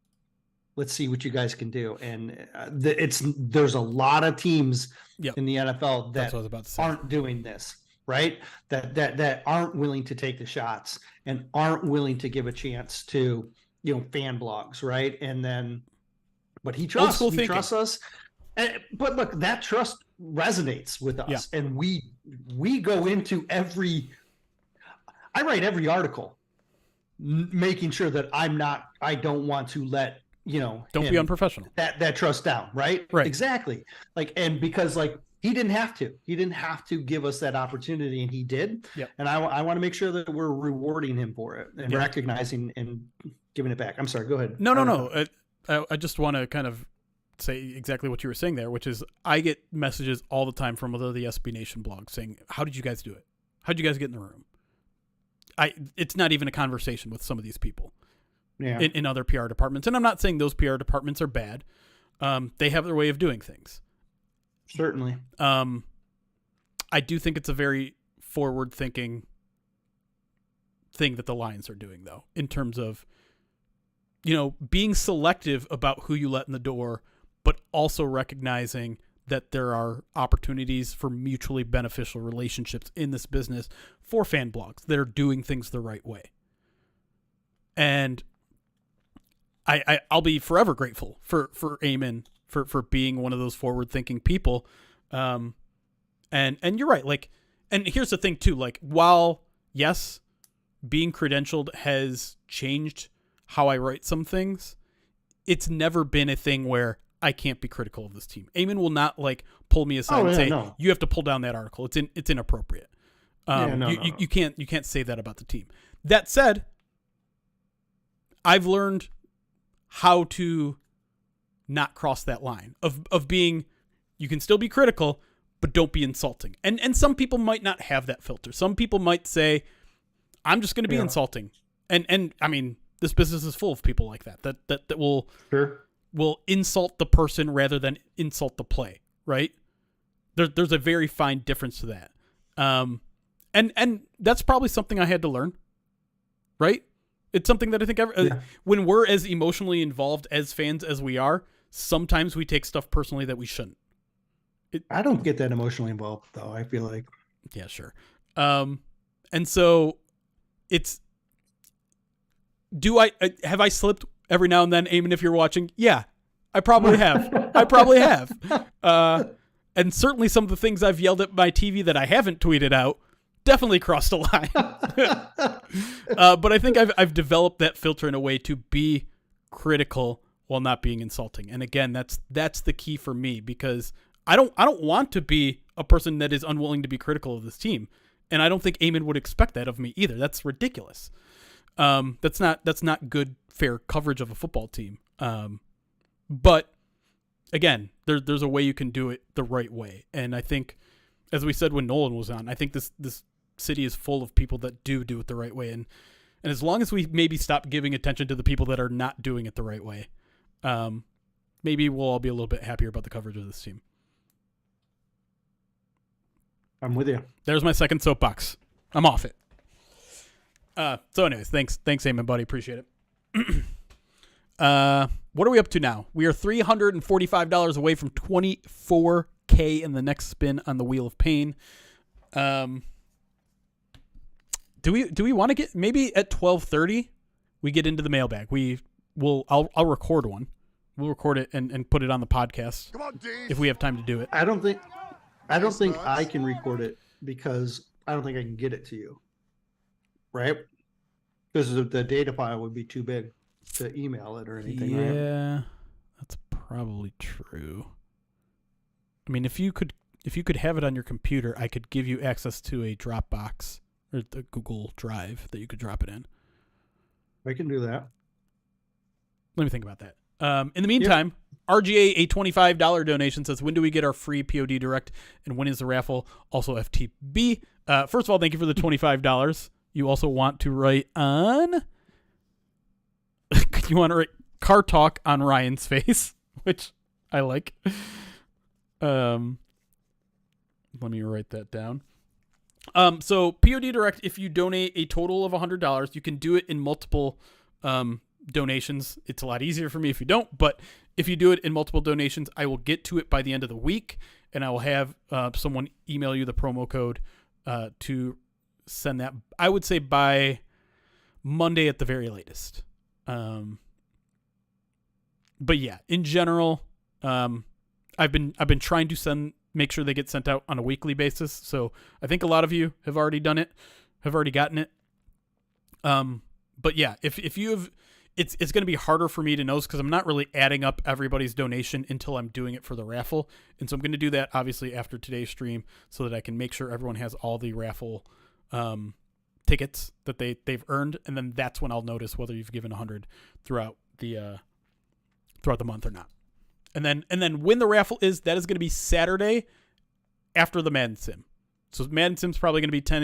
let's see what you guys can do. And there's a lot of teams in the NFL that aren't doing this, right? That aren't willing to take the shots and aren't willing to give a chance to, fan blogs, right? And then, but he trusts us. But look, that trust resonates with us, and we go into I write every article making sure that I don't want to let don't be unprofessional, that trust down, right? Exactly. And because he didn't have to give us that opportunity, and he did. And I want to make sure that we're rewarding him for it and recognizing and giving it back. I'm sorry, go ahead. No. I just want to kind of say exactly what you were saying there, which is I get messages all the time from other of the SB Nation blogs saying, how did you guys do it? How'd you guys get in the room? It's not even a conversation with some of these people in other PR departments. And I'm not saying those PR departments are bad. They have their way of doing things. Certainly. I do think it's a very forward-thinking thing that the Lions are doing, though, in terms of, being selective about who you let in the door, but also recognizing that there are opportunities for mutually beneficial relationships in this business for fan blogs that are doing things the right way. And I'll be forever grateful for Amon for being one of those forward thinking people. And you're right. Like, and here's the thing too, like, while yes, being credentialed has changed how I write some things, it's never been a thing where I can't be critical of this team. Amon will not like pull me aside and say, you have to pull down that article. It's inappropriate. You can't say that about the team. That said, I've learned how to not cross that line of being, you can still be critical, but don't be insulting. And some people might not have that filter. Some people might say, I'm just going to be insulting. And I mean, this business is full of people like that will insult the person rather than insult the play, right? There's a very fine difference to that. And that's probably something I had to learn, right? It's something that I think when we're as emotionally involved as fans as we are, sometimes we take stuff personally that we shouldn't. I don't get that emotionally involved though. I feel like, yeah, sure. And so have I slipped every now and then, Amon, if you're watching? Yeah, I probably have. And certainly some of the things I've yelled at my TV that I haven't tweeted out definitely crossed a line. But I think I've developed that filter in a way to be critical while not being insulting. And again, that's the key for me, because I don't want to be a person that is unwilling to be critical of this team. And I don't think Amon would expect that of me either. That's ridiculous. That's not good, fair coverage of a football team. But again, there's a way you can do it the right way. And I think, as we said when Nolan was on, I think this city is full of people that do it the right way. And as long as we maybe stop giving attention to the people that are not doing it the right way, maybe we'll all be a little bit happier about the coverage of this team. I'm with you. There's my second soapbox. I'm off it. So anyways, thanks, Amon, buddy. Appreciate it. What are we up to now? We are $345 away from $24K in the next spin on the Wheel of Pain. Do we want to get, maybe at 12:30 we get into the mailbag? I'll record one. We'll record it and put it on the podcast. Come on, if we have time to do it. I don't think I can record it because I don't think I can get it to you. Right? Because the data file would be too big to email it or anything. Yeah, right? That's probably true. I mean, if you could have it on your computer, I could give you access to a Dropbox or the Google Drive that you could drop it in. I can do that. Let me think about that. In the meantime, RGA, a $25 donation, says, when do we get our free POD Direct and when is the raffle? Also FTB. First of all, thank you for the $25. You also want to write on... you want to write car talk on Ryan's face, which I like. Let me write that down. So POD Direct, if you donate a total of $100, you can do it in multiple donations. It's a lot easier for me if you don't, but if you do it in multiple donations, I will get to it by the end of the week, and I will have someone email you the promo code to send that. I would say by Monday at the very latest. But yeah, in general, I've been trying to make sure they get sent out on a weekly basis. So I think a lot of you have already done it, have already gotten it. But yeah, if you have, it's going to be harder for me to know because I'm not really adding up everybody's donation until I'm doing it for the raffle. And so I'm going to do that obviously after today's stream so that I can make sure everyone has all the raffle tickets that they've earned. And then that's when I'll notice whether you've given 100 throughout the month or not. And then when the raffle is, that is going to be Saturday after the Madden Sim. So Madden Sim's probably going to be 10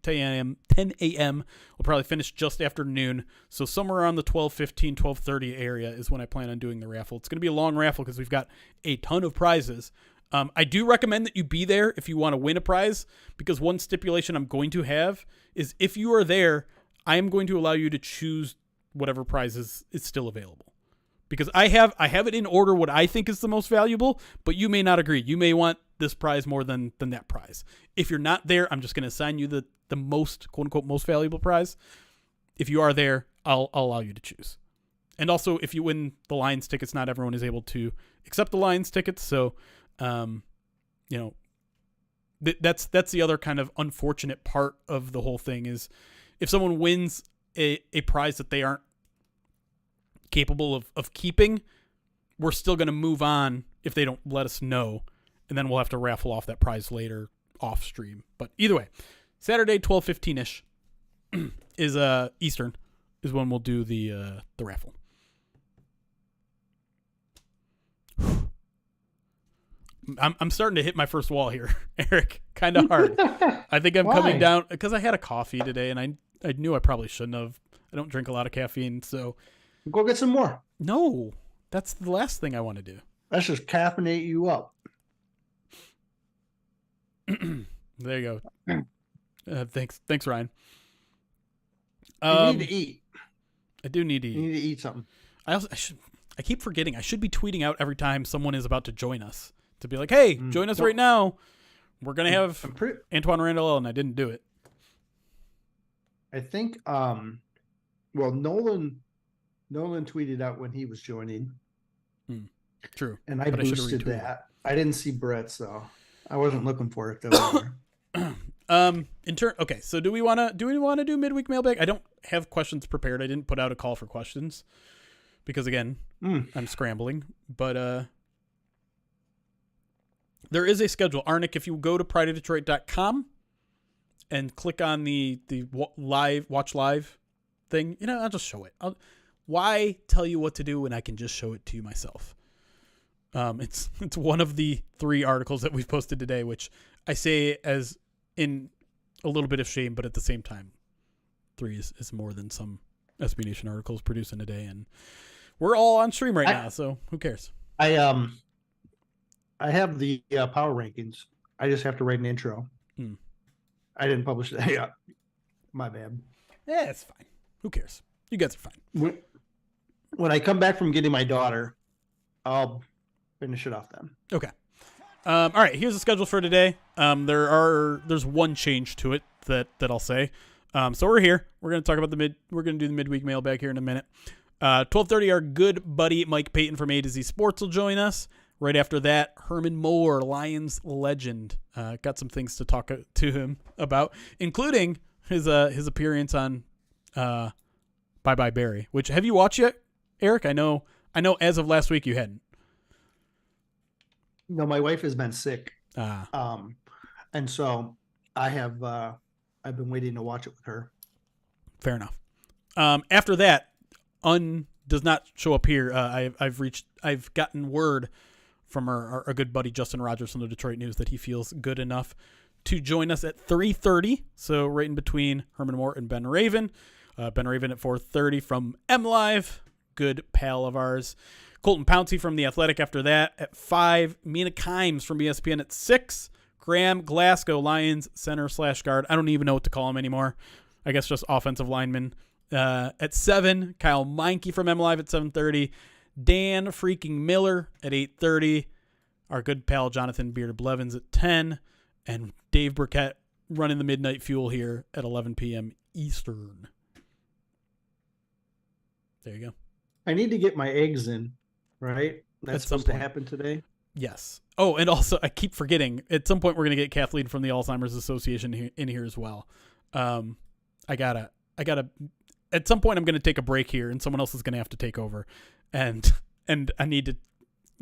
a.m. We'll probably finish just after noon. So somewhere around the 12:15, 12:30 area is when I plan on doing the raffle. It's going to be a long raffle because we've got a ton of prizes. I do recommend that you be there if you want to win a prize, because one stipulation I'm going to have is if you are there, I am going to allow you to choose whatever prize is still available. Because I have it in order what I think is the most valuable, but you may not agree. You may want this prize more than that prize. If you're not there, I'm just going to assign you the most, quote unquote, most valuable prize. If you are there, I'll allow you to choose. And also, if you win the Lions tickets, not everyone is able to accept the Lions tickets. So, that's the other kind of unfortunate part of the whole thing is if someone wins a prize that they aren't capable of keeping, we're still going to move on if they don't let us know. And then we'll have to raffle off that prize later off stream. But either way, Saturday, 12:15-ish is Eastern is when we'll do the raffle. I'm starting to hit my first wall here, Eric. Kind of hard. I think I'm coming down because I had a coffee today and I knew I probably shouldn't have. I don't drink a lot of caffeine, so go get some more. No, that's the last thing I want to do. Let's just caffeinate you up. There you go. Thanks, Ryan. You need to eat. I do need to eat. You need to eat something. I keep forgetting. I should be tweeting out every time someone is about to join us to be like, "Hey, join us right now. We're gonna have Antoine Randle," and I didn't do it. I think. Nolan tweeted out when he was joining. True, and I boosted that. I didn't see Brett's though. I wasn't looking for it though. Okay, so do we want to do midweek mailbag? I don't have questions prepared. I didn't put out a call for questions because again, I'm scrambling. But there is a schedule. Arnick, if you go to prideofdetroit.com and click on the watch live thing, I'll just show it. Why tell you what to do when I can just show it to you myself? It's one of the 3 articles that we've posted today, which I say as in a little bit of shame, but at the same time, 3 is more than some SB Nation articles produced in a day, and we're all on stream right now, so who cares? I have the power rankings. I just have to write an intro. I didn't publish that yet. My bad. Yeah, it's fine. Who cares? You guys are fine. When I come back from getting my daughter, I'll finish it off then. Okay. All right. Here's the schedule for today. There's one change to it that I'll say. So we're here. We're going to talk about we're going to do the midweek mailbag here in a minute. 12:30, our good buddy Mike Payton from A to Z Sports will join us. Right after that, Herman Moore, Lions legend, got some things to talk to him about, including his appearance on Bye Bye Barry. Which have you watched yet, Eric? I know. As of last week, you hadn't. No, my wife has been sick. And so I have. I've been waiting to watch it with her. Fair enough. After that, does not show up here. I've gotten word from our good buddy Justin Rogers from the Detroit News that he feels good enough to join us at 3:30. So right in between Herman Moore and Ben Raven. Ben Raven at 4:30 from MLive, good pal of ours. Colton Pouncy from The Athletic after that at 5. Mina Kimes from ESPN at 6. Graham Glasgow, Lions center/guard. I don't even know what to call him anymore. I guess just offensive lineman. At 7, Kyle Meinke from MLive at 7:30. Dan freaking Miller at 8:30. Our good pal Jonathan Beard Blevins at 10. And Dave Burkett running the Midnight Fuel here at 11 p.m. Eastern. There you go. I need to get my eggs in, right? That's supposed to happen today. Yes. Oh, and also I keep forgetting. At some point, we're gonna get Kathleen from the Alzheimer's Association in here as well. I gotta. At some point, I'm gonna take a break here, and someone else is gonna have to take over, and I need to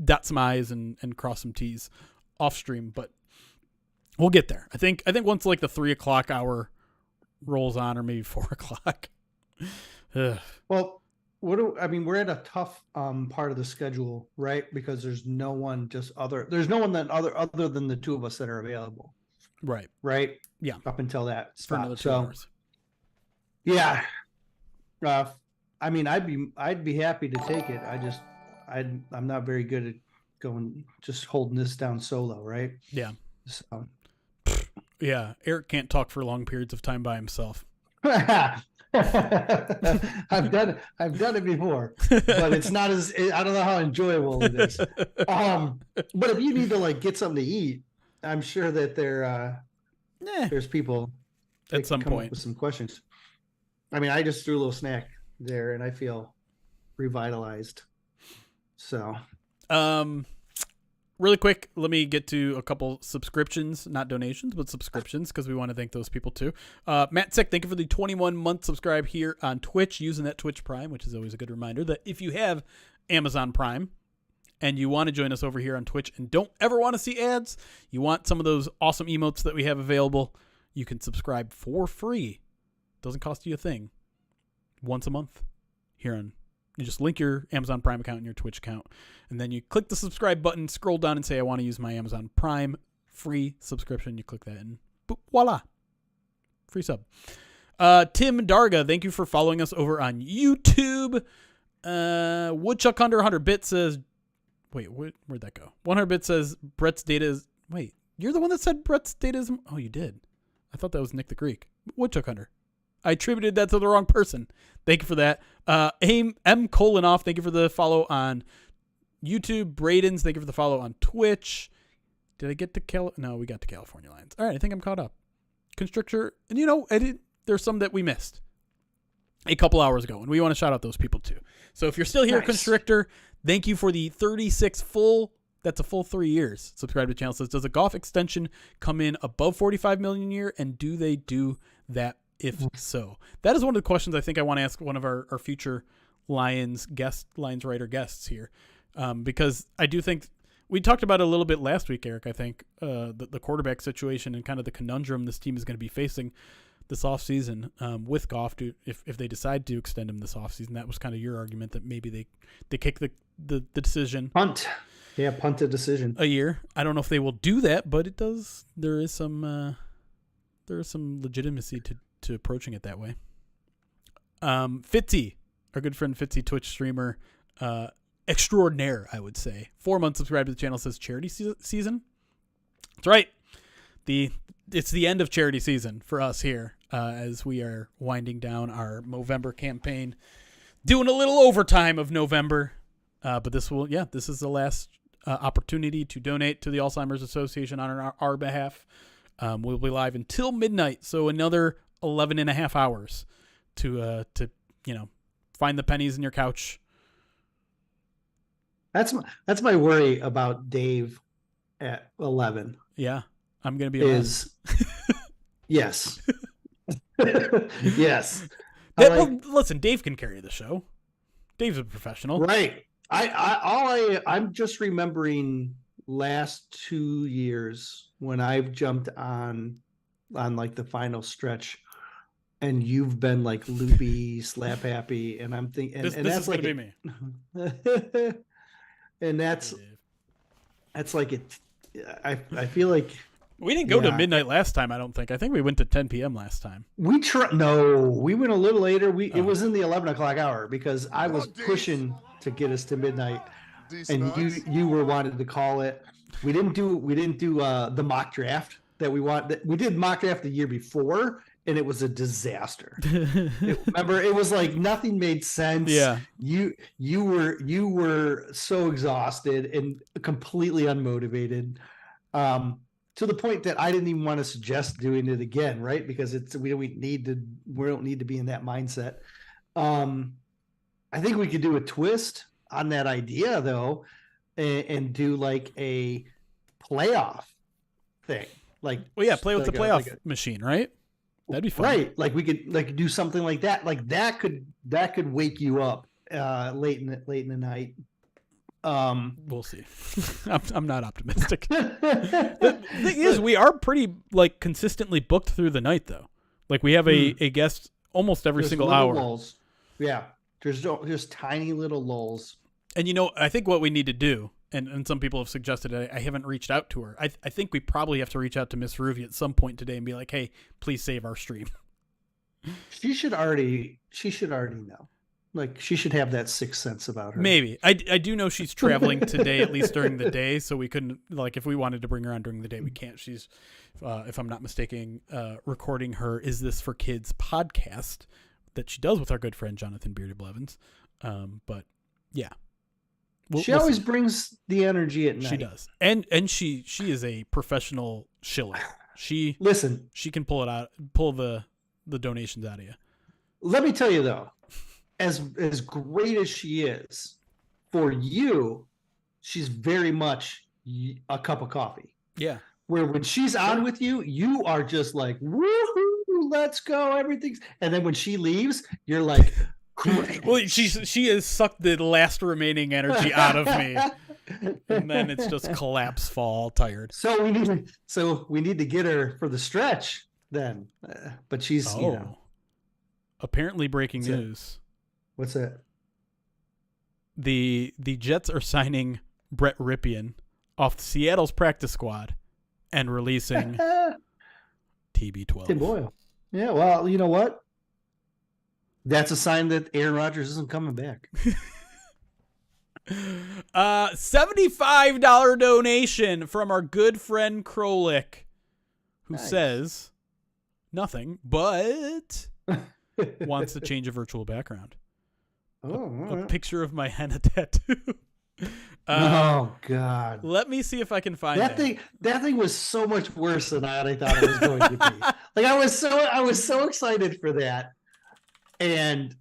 dot some I's and cross some T's off stream, but we'll get there. I think once like the 3:00 hour rolls on, or maybe 4:00. Well. We're at a tough part of the schedule, right? Because there's no one other than the 2 of us that are available. Right. Right? Yeah. Up until that for another 2 hours. Yeah. I'd be happy to take it. I'm not very good at just holding this down solo, right? Yeah. So. Yeah. Eric can't talk for long periods of time by himself. I've done it before, but it's not I don't know how enjoyable it is. But if you need to get something to eat, I'm sure that there's people at some point with some questions. I just threw a little snack there, and I feel revitalized. So, really quick, let me get to a couple subscriptions, not donations, but subscriptions, because we want to thank those people too. Matt Sick, thank you for the 21-month subscribe here on Twitch, using that Twitch Prime, which is always a good reminder that if you have Amazon Prime and you want to join us over here on Twitch and don't ever want to see ads, you want some of those awesome emotes that we have available, you can subscribe for free. Doesn't cost you a thing. Once a month here on. You just link your Amazon Prime account and your Twitch account, and then you click the subscribe button, scroll down and say, I want to use my Amazon Prime free subscription. You click that and boop, voila. Free sub. Tim Darga, thank you for following us over on YouTube. Woodchuck Hunter 100-bit says, wait, where'd that go? 100-bit says Brett's data is, wait, you're the one that said Brett's data is, oh, you did. I thought that was Nick the Greek. Woodchuck Hunter. I attributed that to the wrong person. Thank you for that. M. Kolinoff, thank you for the follow on YouTube. Braden's, thank you for the follow on Twitch. Did I get to No, we got to California Lions. All right, I think I'm caught up. Constrictor, and there's some that we missed a couple hours ago, and we want to shout out those people too. So if you're still here, nice. Constrictor, thank you for the 36 full. That's a full 3 years. Subscribe to the channel. Says, does a Goff extension come in above 45 million a year, and do they do that? If so, that is one of the questions I think I want to ask one of our future Lions writer guests here, because I do think we talked about it a little bit last week, Eric. I think the quarterback situation and kind of the conundrum this team is going to be facing this offseason with Goff if they decide to extend him this offseason. That was kind of your argument that maybe they kick the decision. Punt a decision a year. I don't know if they will do that, but there is some legitimacy to approaching it that way. Fitzy, our good friend Fitzy, Twitch streamer extraordinaire, I would say. 4 months subscribed to the channel, says charity season. That's right. It's the end of charity season for us here as we are winding down our Movember campaign, doing a little overtime of November. But this is the last opportunity to donate to the Alzheimer's Association on our behalf. We'll be live until midnight, so another 11 and a half hours to find the pennies in your couch. That's my worry about Dave at 11. Yeah, I'm gonna be yes. Yes. Listen, Dave can carry the show. Dave's a professional, right? I'm just remembering last 2 years when I've jumped on like the final stretch, and you've been like loopy, slap happy, and I'm thinking, and that's like gonna be me. And that's like it. I feel like we didn't go to midnight last time. I don't think. I think we went to 10 p.m. last time. We went a little later. It was in the 11 o'clock hour because I was pushing to get us to midnight, and you were wanted to call it. We didn't do the mock draft that we want. We did mock draft the year before, and it was a disaster. Remember, it was like nothing made sense. Yeah, you were so exhausted and completely unmotivated, to the point that I didn't even want to suggest doing it again, right? Because we don't need to be in that mindset. I think we could do a twist on that idea though, and do like a playoff thing. Like, play with the playoff machine, right? That'd be fun. Right. Like we could do something like that. Like that could wake you up late in the night. We'll see. I'm not optimistic. The thing is, we are pretty like consistently booked through the night though. Like we have a guest almost every single hour. Lulls. Yeah. There's tiny little lulls. And I think what we need to do, and some people have suggested it, I haven't reached out to her. I think we probably have to reach out to Miss Ruby at some point today and be like, hey, please save our stream. She should already know. Like she should have that sixth sense about her. Maybe. I do know she's traveling today, at least during the day, so we couldn't, like, if we wanted to bring her on during the day, we can't. She's, if I'm not mistaken, recording her Is This for Kids podcast that she does with our good friend Jonathan Bearded Blevins. But yeah. She always brings the energy at night. She does. And she is a professional shiller. She can pull the donations out of you. Let me tell you though, as great as she is, for you, she's very much a cup of coffee. Yeah. Where when she's on with you, you are just like, woohoo, let's go, everything's. And then when she leaves, you're like, great. Well, she has sucked the last remaining energy out of me, and then it's just collapse, fall, tired. So we need to get her for the stretch then. But she's apparently breaking news. What's that? The Jets are signing Brett Ripien off Seattle's practice squad and releasing TB12. Tim Boyle. Yeah, well, you know what? That's a sign that Aaron Rodgers isn't coming back. $75 donation from our good friend Krolik, who says nothing, but wants to change a virtual background. A picture of my henna tattoo. Oh God! Let me see if I can find that thing. That thing was so much worse than I thought it was going to be. Like I was so excited for that, and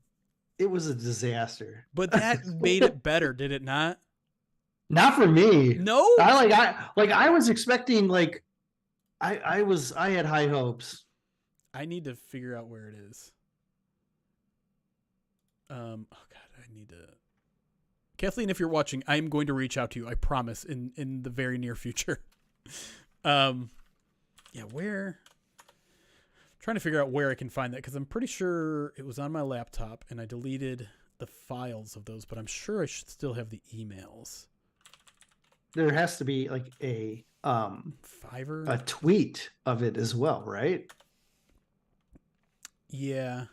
it was a disaster. But that made it better, did it not? Not for me. No. I was expecting I had high hopes. I need to figure out where it is. Oh God, I need to. Kathleen, if you're watching, I'm going to reach out to you. I promise in the very near future. Where? I'm trying to figure out where I can find that because I'm pretty sure it was on my laptop and I deleted the files of those, but I'm sure I should still have the emails. There has to be like a Fiverr, a tweet of it as well, right? Yeah.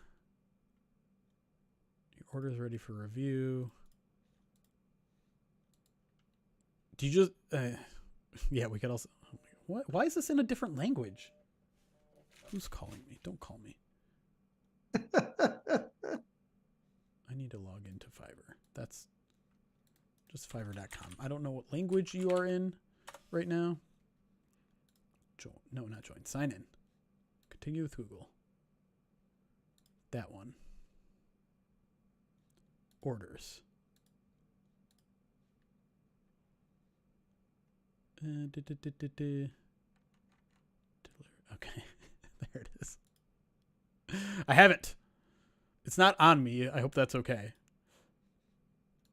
Your order's ready for review. Do you just? We could also. What? Why is this in a different language? Who's calling me? Don't call me. I need to log into Fiverr. That's just Fiverr.com. I don't know what language you are in right now. Not join. Sign in. Continue with Google. That one. Orders. Okay, there it is. I have it. It's not on me. I hope that's okay.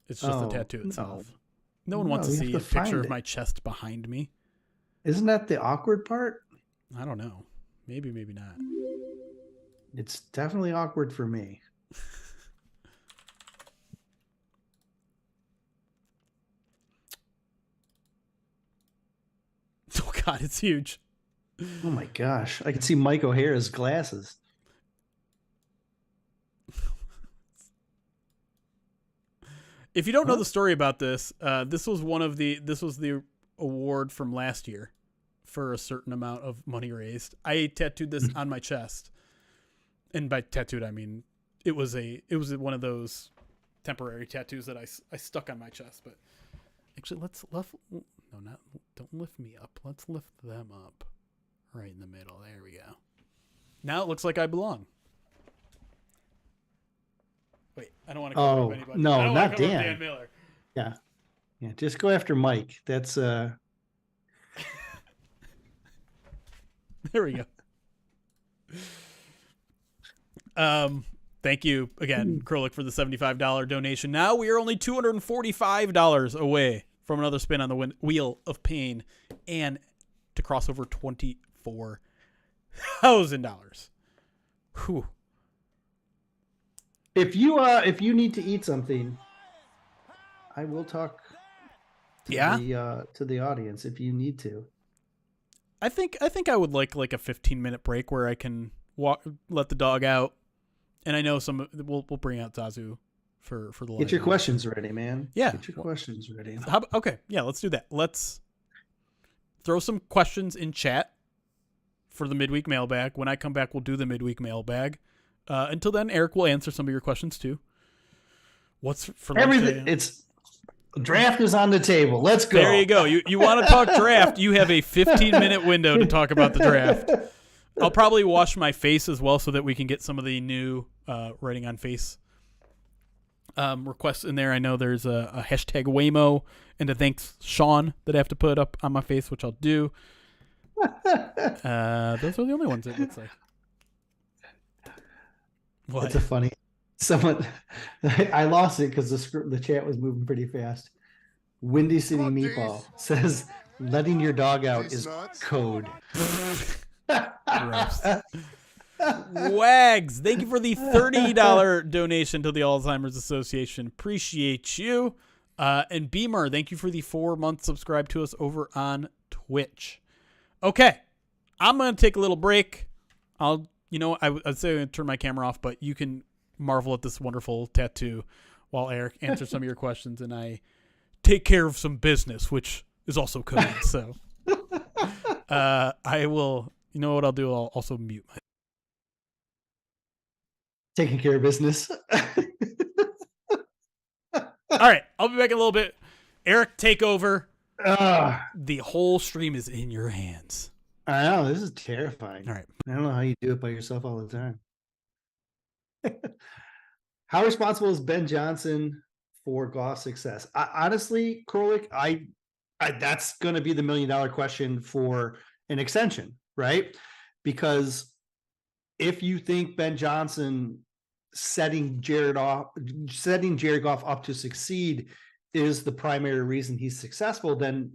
It's just the tattoo itself. No one wants to see a picture of my chest behind me. Isn't that the awkward part? I don't know. Maybe not. It's definitely awkward for me. Oh God, it's huge. Oh my gosh. I can see Mike O'Hara's glasses. If you don't know the story about this, this was the award from last year for a certain amount of money raised. I tattooed this on my chest. And by tattooed, I mean, it was one of those temporary tattoos that I stuck on my chest, but actually don't lift me up. Let's lift them up right in the middle. There we go. Now it looks like I belong. Wait, I don't want to cover up anybody. No, I don't not cover up Dan. Dan Miller. Yeah. Just go after Mike. That's There we go. Thank you again, Krolik, for the $75 donation. Now we are only $245 away from another spin on the wheel of pain and to cross over $24,000. Whew. if you need to eat something, I will talk to the audience if you need to. I think I would like a 15-minute break where I can let the dog out, and I know we'll bring out Zazu for the. Get your questions ready, man. Yeah, get your questions ready. Okay, yeah, let's do that. Let's throw some questions in chat for the midweek mailbag. When I come back, we'll do the midweek mailbag. Until then, Eric will answer some of your questions too. What's for everything? It's draft is on the table. Let's go. There you go. You want to talk draft? You have a 15-minute window to talk about the draft. I'll probably wash my face as well so that we can get some of the new writing on face requests in there. I know there's a hashtag Waymo and a thanks Sean that I have to put up on my face, which I'll do. Those are the only ones it looks like. What? It's a funny. Someone, I lost it because the chat was moving pretty fast. Windy City Meatball says, "Letting your dog out is code." Wags, thank you for the $30 donation to the Alzheimer's Association. Appreciate you. And Beamer, thank you for the 4-month subscribe to us over on Twitch. Okay, I'm going to take a little break. I'd say I'm going to turn my camera off, but you can marvel at this wonderful tattoo while Eric answers some of your questions and I take care of some business, which is also code. So I will, you know what I'll do? I'll also mute my. Taking care of business. All right, I'll be back in a little bit. Eric, take over. The whole stream is in your hands. I know, this is terrifying. All right. I don't know how you do it by yourself all the time. How responsible is Ben Johnson for Goff's success? Honestly, Krolik, I that's going to be the $1 million question for an extension, right? Because if you think Ben Johnson setting Jared Goff up to succeed is the primary reason he's successful, then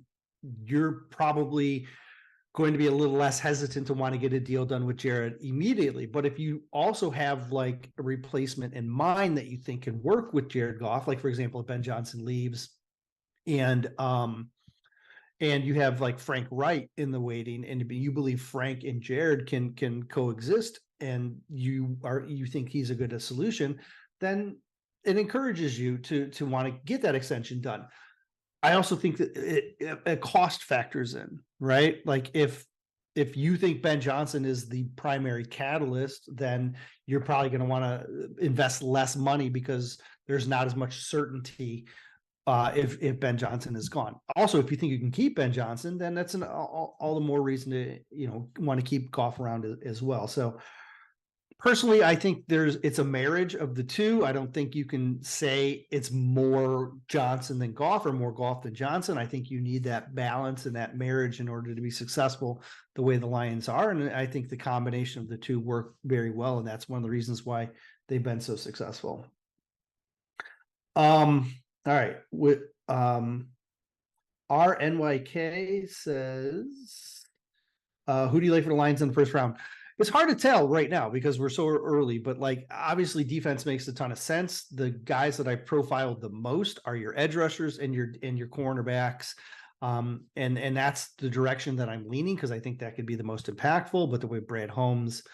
you're probably going to be a little less hesitant to want to get a deal done with Jared immediately. But if you also have like a replacement in mind that you think can work with Jared Goff, like for example, if Ben Johnson leaves and you have like Frank Wright in the waiting, and you believe Frank and Jared can coexist, and you think he's a good solution, then it encourages you to want to get that extension done. I also think that it cost factors in, right? Like if you think Ben Johnson is the primary catalyst, then you're probably going to want to invest less money because there's not as much certainty if Ben Johnson is gone. Also, if you think you can keep Ben Johnson, then that's all the more reason to want to keep Goff around as well. So personally, I think it's a marriage of the two. I don't think you can say it's more Johnson than Goff or more Goff than Johnson. I think you need that balance and that marriage in order to be successful the way the Lions are. And I think the combination of the two work very well. And that's one of the reasons why they've been so successful. All right. With RNYK says, who do you like for the Lions in the first round? It's hard to tell right now because we're so early, but like obviously defense makes a ton of sense. The guys that I profiled the most are your edge rushers and your cornerbacks. And that's the direction that I'm leaning because I think that could be the most impactful. But the way Brad Holmes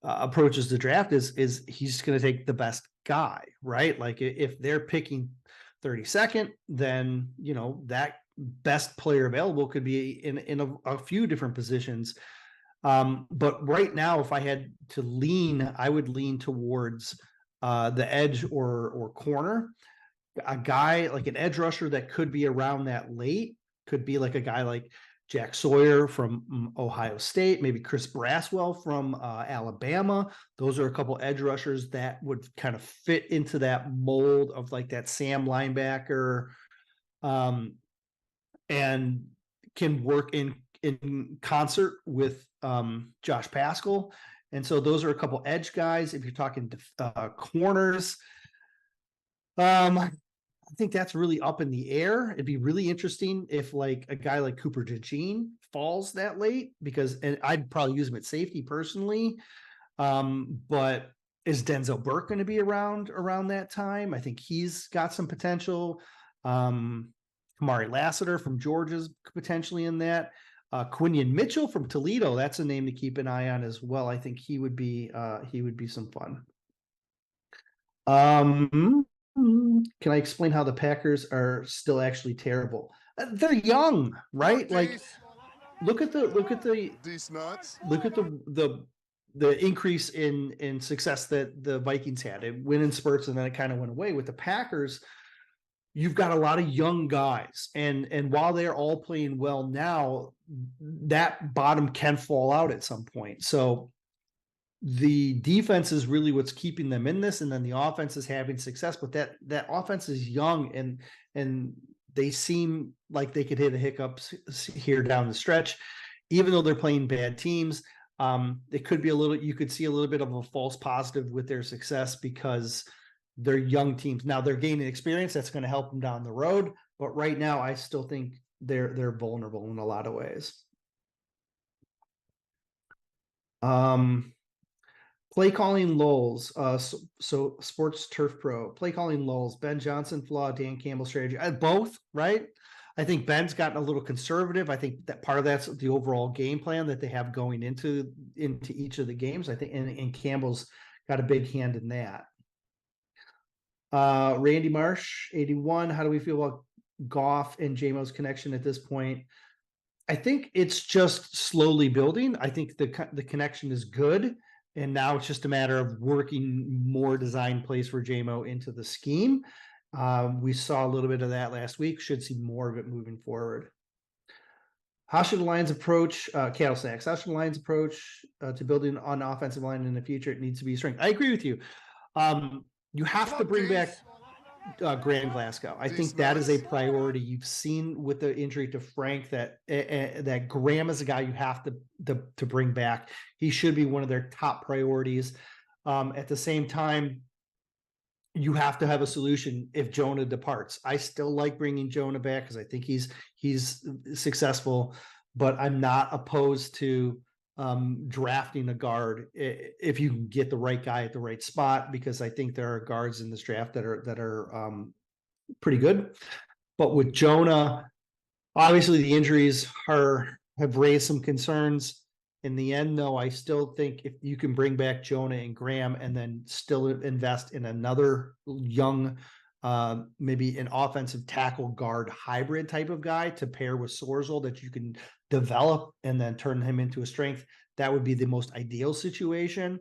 approaches the draft is he's going to take the best guy, right? Like if they're picking 32nd, then that best player available could be in a few different positions. But right now, if I had to lean, I would lean towards the edge or corner. A guy like an edge rusher that could be around that late could be like a guy like Jack Sawyer from Ohio State, maybe Chris Braswell from Alabama. Those are a couple edge rushers that would kind of fit into that mold of like that Sam linebacker, and can work in concert with Josh Paschal. And so those are a couple edge guys. If you're talking corners, I think that's really up in the air. It'd be really interesting if like a guy like Cooper DeJean falls that late and I'd probably use him at safety personally. But is Denzel Burke going to be around that time? I think he's got some potential. Kamari Lassiter from Georgia's potentially in that. Quinion Mitchell from Toledo, that's a name to keep an eye on as well. I think he would be some fun. Can I explain how the Packers are still actually terrible? They're young, right? Like look at the increase in success that the Vikings had. It went in spurts and then it kind of went away. With the Packers, you've got a lot of young guys, and while they're all playing well now, that bottom can fall out at some point. So the defense is really what's keeping them in this, and then the offense is having success. But that offense is young, and they seem like they could hit a hiccups here down the stretch, even though they're playing bad teams. It could be you could see a little bit of a false positive with their success because they're young teams. Now they're gaining experience. That's going to help them down the road. But right now, I still think they're vulnerable in a lot of ways. Play calling lulls. So Sports Turf Pro play calling lulls. Ben Johnson flaw, Dan Campbell strategy. Both, right? I think Ben's gotten a little conservative. I think that part of that's the overall game plan that they have going into each of the games. I think, and Campbell's got a big hand in that. Randy Marsh, 81. How do we feel about Goff and JMO's connection at this point? I think it's just slowly building. I think the connection is good. And now it's just a matter of working more design plays for JMO into the scheme. We saw a little bit of that last week. Should see more of it moving forward. How should the Lions approach cattle sacks? How should the Lions approach to building on offensive line in the future? It needs to be strength. I agree with you. You have to bring back Graham Glasgow. I think that is a priority. You've seen with the injury to Frank that that Graham is a guy you have to bring back. He should be one of their top priorities. At the same time, you have to have a solution if Jonah departs. I still like bringing Jonah back because I think he's successful, but I'm not opposed to drafting a guard if you can get the right guy at the right spot, because I think there are guards in this draft that are pretty good. But with Jonah, obviously the injuries have raised some concerns. In the end, though, I still think if you can bring back Jonah and Graham and then still invest in another young, maybe an offensive tackle guard hybrid type of guy to pair with Sorsel that you can develop and then turn him into a strength, that would be the most ideal situation.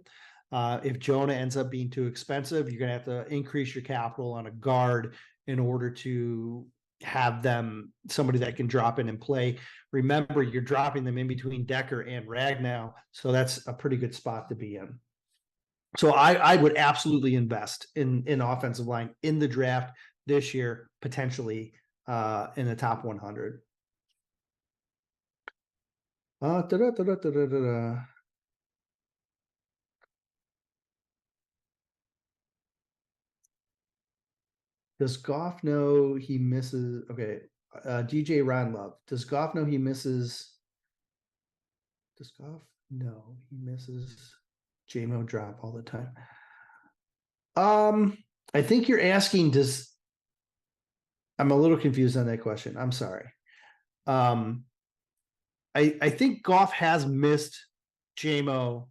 If Jonah ends up being too expensive, you're going to have to increase your capital on a guard in order to have them somebody that can drop in and play. Remember, you're dropping them in between Decker and Ragnow, so that's a pretty good spot to be in. So I would absolutely invest in offensive line in the draft this year, potentially in the top 100. Does Goff know he misses? Okay, DJ Ron Love. Does Goff know he misses? Does Goff know he misses JMO drop all the time? I think you're asking. I'm a little confused on that question. I'm sorry. I think Goff has missed JMO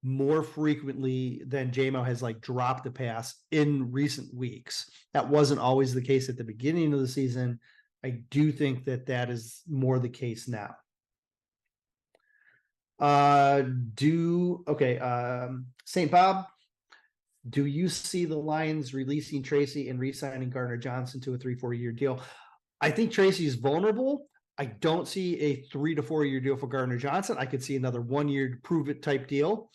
more frequently than JMO has like dropped the pass in recent weeks. That wasn't always the case at the beginning of the season. I do think that is more the case now. St. Bob, do you see the Lions releasing Tracy and re-signing Gardner Johnson to a 3-4 year deal? I think Tracy's vulnerable. I don't see a 3 to 4 year deal for Gardner Johnson. I could see another 1 year prove it type deal.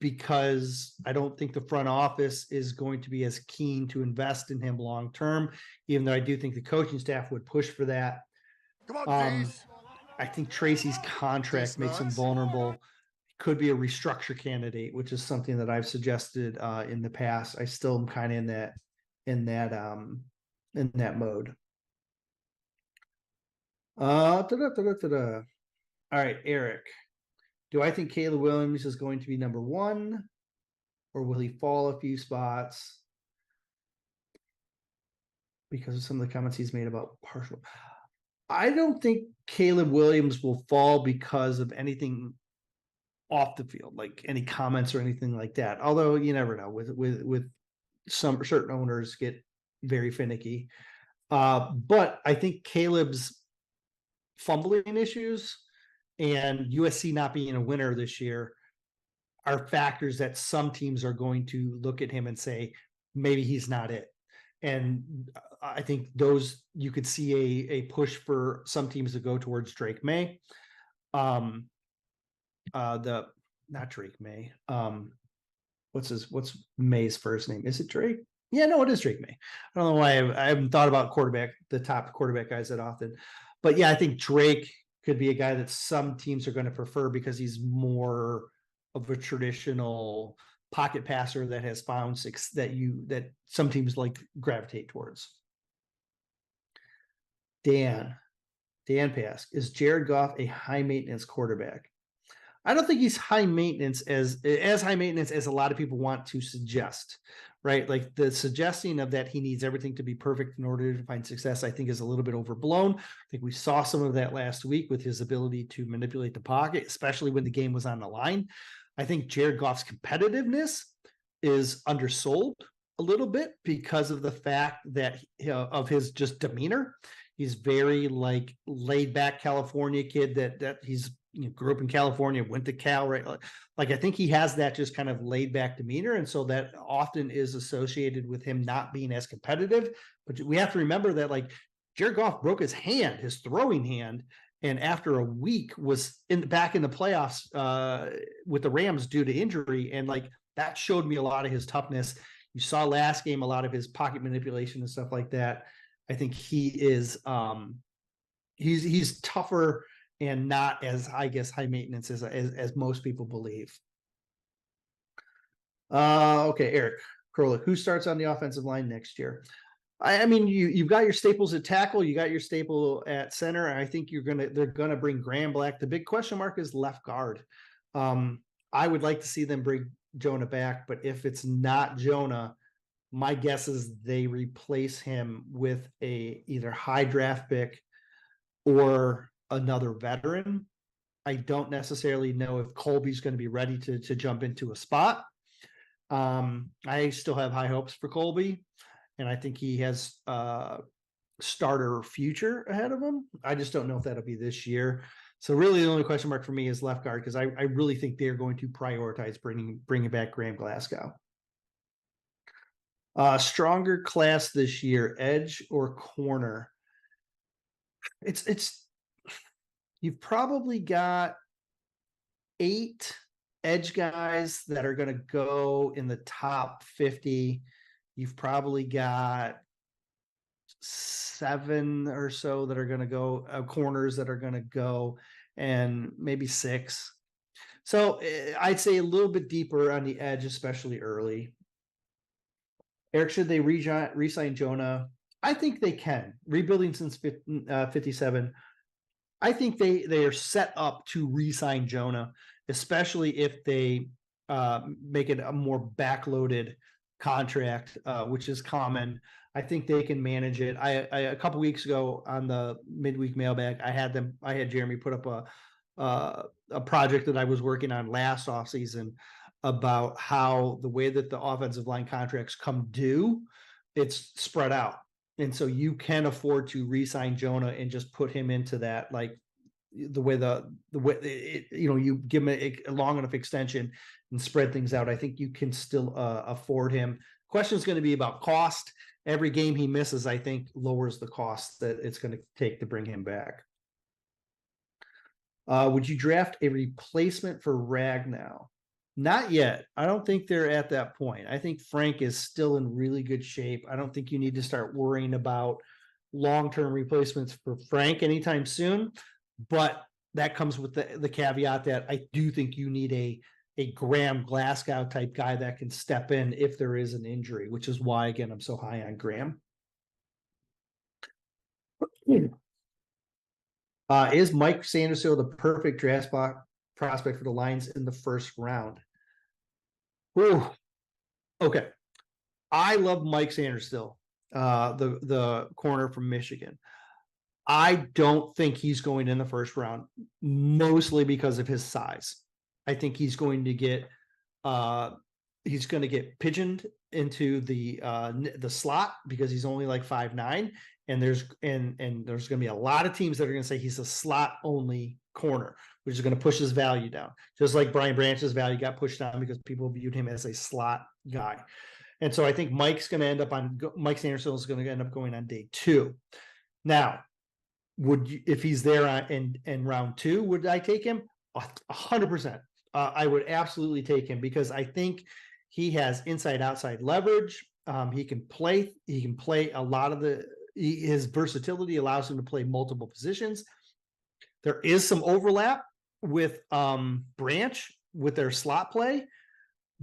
Because I don't think the front office is going to be as keen to invest in him long term, even though I do think the coaching staff would push for that. Come on, I think Tracy's contract makes him vulnerable. Could be a restructure candidate, which is something that I've suggested in the past. I still am kind of in that mode. All right, Eric. Do I think Caleb Williams is going to be number 1, or will he fall a few spots because of some of the comments he's made about partial? I don't think Caleb Williams will fall because of anything off the field, like any comments or anything like that. Although you never know with some certain owners get very finicky. But I think Caleb's fumbling issues and USC not being a winner this year are factors that some teams are going to look at him and say, maybe he's not it. And I think those, you could see a push for some teams to go towards Drake May. The not Drake May. What's May's first name? Is it Drake? Yeah, no, it is Drake May. I don't know why I haven't thought about the top quarterback guys that often. But yeah, I think Drake could be a guy that some teams are going to prefer because he's more of a traditional pocket passer that has found that some teams like gravitate towards. Dan Pask, is Jared Goff a high maintenance quarterback? I don't think he's high maintenance as high maintenance as a lot of people want to suggest, right? Like the suggesting of that he needs everything to be perfect in order to find success, I think is a little bit overblown. I think we saw some of that last week with his ability to manipulate the pocket, especially when the game was on the line. I think Jared Goff's competitiveness is undersold a little bit because of the fact that of his just demeanor. He's very like laid back California kid that he's grew up in California, went to Cal, right? Like I think he has that just kind of laid back demeanor. And so that often is associated with him not being as competitive. But we have to remember that like Jared Goff broke his throwing hand. And after a week was back in the playoffs with the Rams due to injury. And like that showed me a lot of his toughness. You saw last game, a lot of his pocket manipulation and stuff like that. I think he is he's tougher and not as, I guess, high maintenance as most people believe. Okay, Eric Krolik, who starts on the offensive line next year? I mean, you've got your staples at tackle, you got your staple at center. And I think they're gonna bring Graham Black. The big question mark is left guard. I would like to see them bring Jonah back, but if it's not Jonah, my guess is they replace him with a either high draft pick or another veteran. I don't necessarily know if Colby's going to be ready to jump into a spot. I still have high hopes for Colby, and I think he has starter future ahead of him. I just don't know if that'll be this year. So really the only question mark for me is left guard, because I really think they're going to prioritize bringing back Graham Glasgow. Stronger class this year, edge or corner? It's you've probably got 8 edge guys that are going to go in the top 50. You've probably got 7 or so that are going to go corners that are going to go, and maybe 6. So I'd say a little bit deeper on the edge, especially early. Eric, should they re-sign Jonah? I think they can. Rebuilding since 57. I think they are set up to re-sign Jonah, especially if they make it a more backloaded contract, which is common. I think they can manage it. I a couple weeks ago on the midweek mailbag, I had Jeremy put up a project that I was working on last offseason about how the way that the offensive line contracts come due, it's spread out. And so you can afford to re-sign Jonah and just put him into that, like the way you give him a long enough extension and spread things out. I think you can still afford him. Question is going to be about cost. Every game he misses, I think, lowers the cost that it's going to take to bring him back. Would you draft a replacement for Ragnow? Not yet. I don't think they're at that point. I think Frank is still in really good shape. I don't think you need to start worrying about long-term replacements for Frank anytime soon. But that comes with the caveat that I do think you need a Graham Glasgow type guy that can step in if there is an injury, which is why, again, I'm so high on Graham. Is Mike Sanderson the perfect draft spot prospect for the Lions in the first round? Ooh. Okay. I love Mike Sanders still, the corner from Michigan. I don't think he's going in the first round, mostly because of his size. I think he's going to get pigeoned into the slot because he's only like 5'9", and there's going to be a lot of teams that are going to say he's a slot only corner, which is going to push his value down. Just like Brian Branch's value got pushed down because people viewed him as a slot guy. And so I think Mike Sanderson is going to end up going on day 2. Now, if he's there in round 2, would I take him? 100%. I would absolutely take him because I think he has inside-outside leverage. He can play a lot of his versatility allows him to play multiple positions. There is some overlap with Branch with their slot play,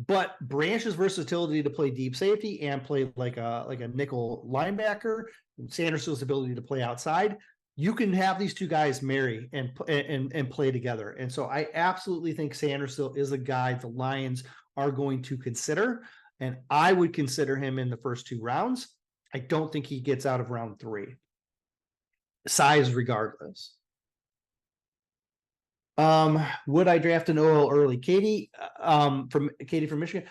but Branch's versatility to play deep safety and play like a nickel linebacker, Sanderson's ability to play outside, you can have these two guys marry and play together. And so I absolutely think Sanderson is a guy the Lions are going to consider, and I would consider him in the first 2 rounds. I don't think he gets out of round 3. Size regardless. Would I draft an OL early? Katie from Michigan.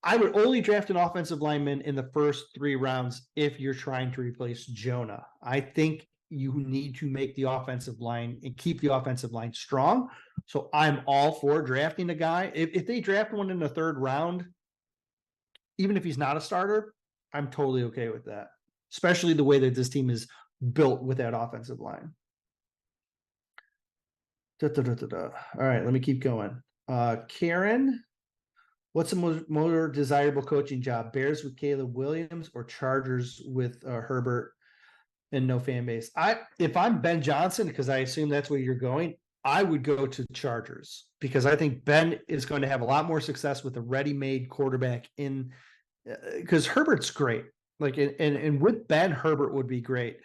I would only draft an offensive lineman in the first 3 rounds if you're trying to replace Jonah. I think you need to make the offensive line and keep the offensive line strong. So I'm all for drafting a guy. If they draft one in the 3rd round, even if he's not a starter, I'm totally okay with that, especially the way that this team is built with that offensive line. All right, let me keep going. Karen, what's the more desirable coaching job? Bears with Caleb Williams or Chargers with Herbert and no fan base? If I'm Ben Johnson, because I assume that's where you're going, I would go to Chargers because I think Ben is going to have a lot more success with a ready-made quarterback because Herbert's great. And with Ben, Herbert would be great.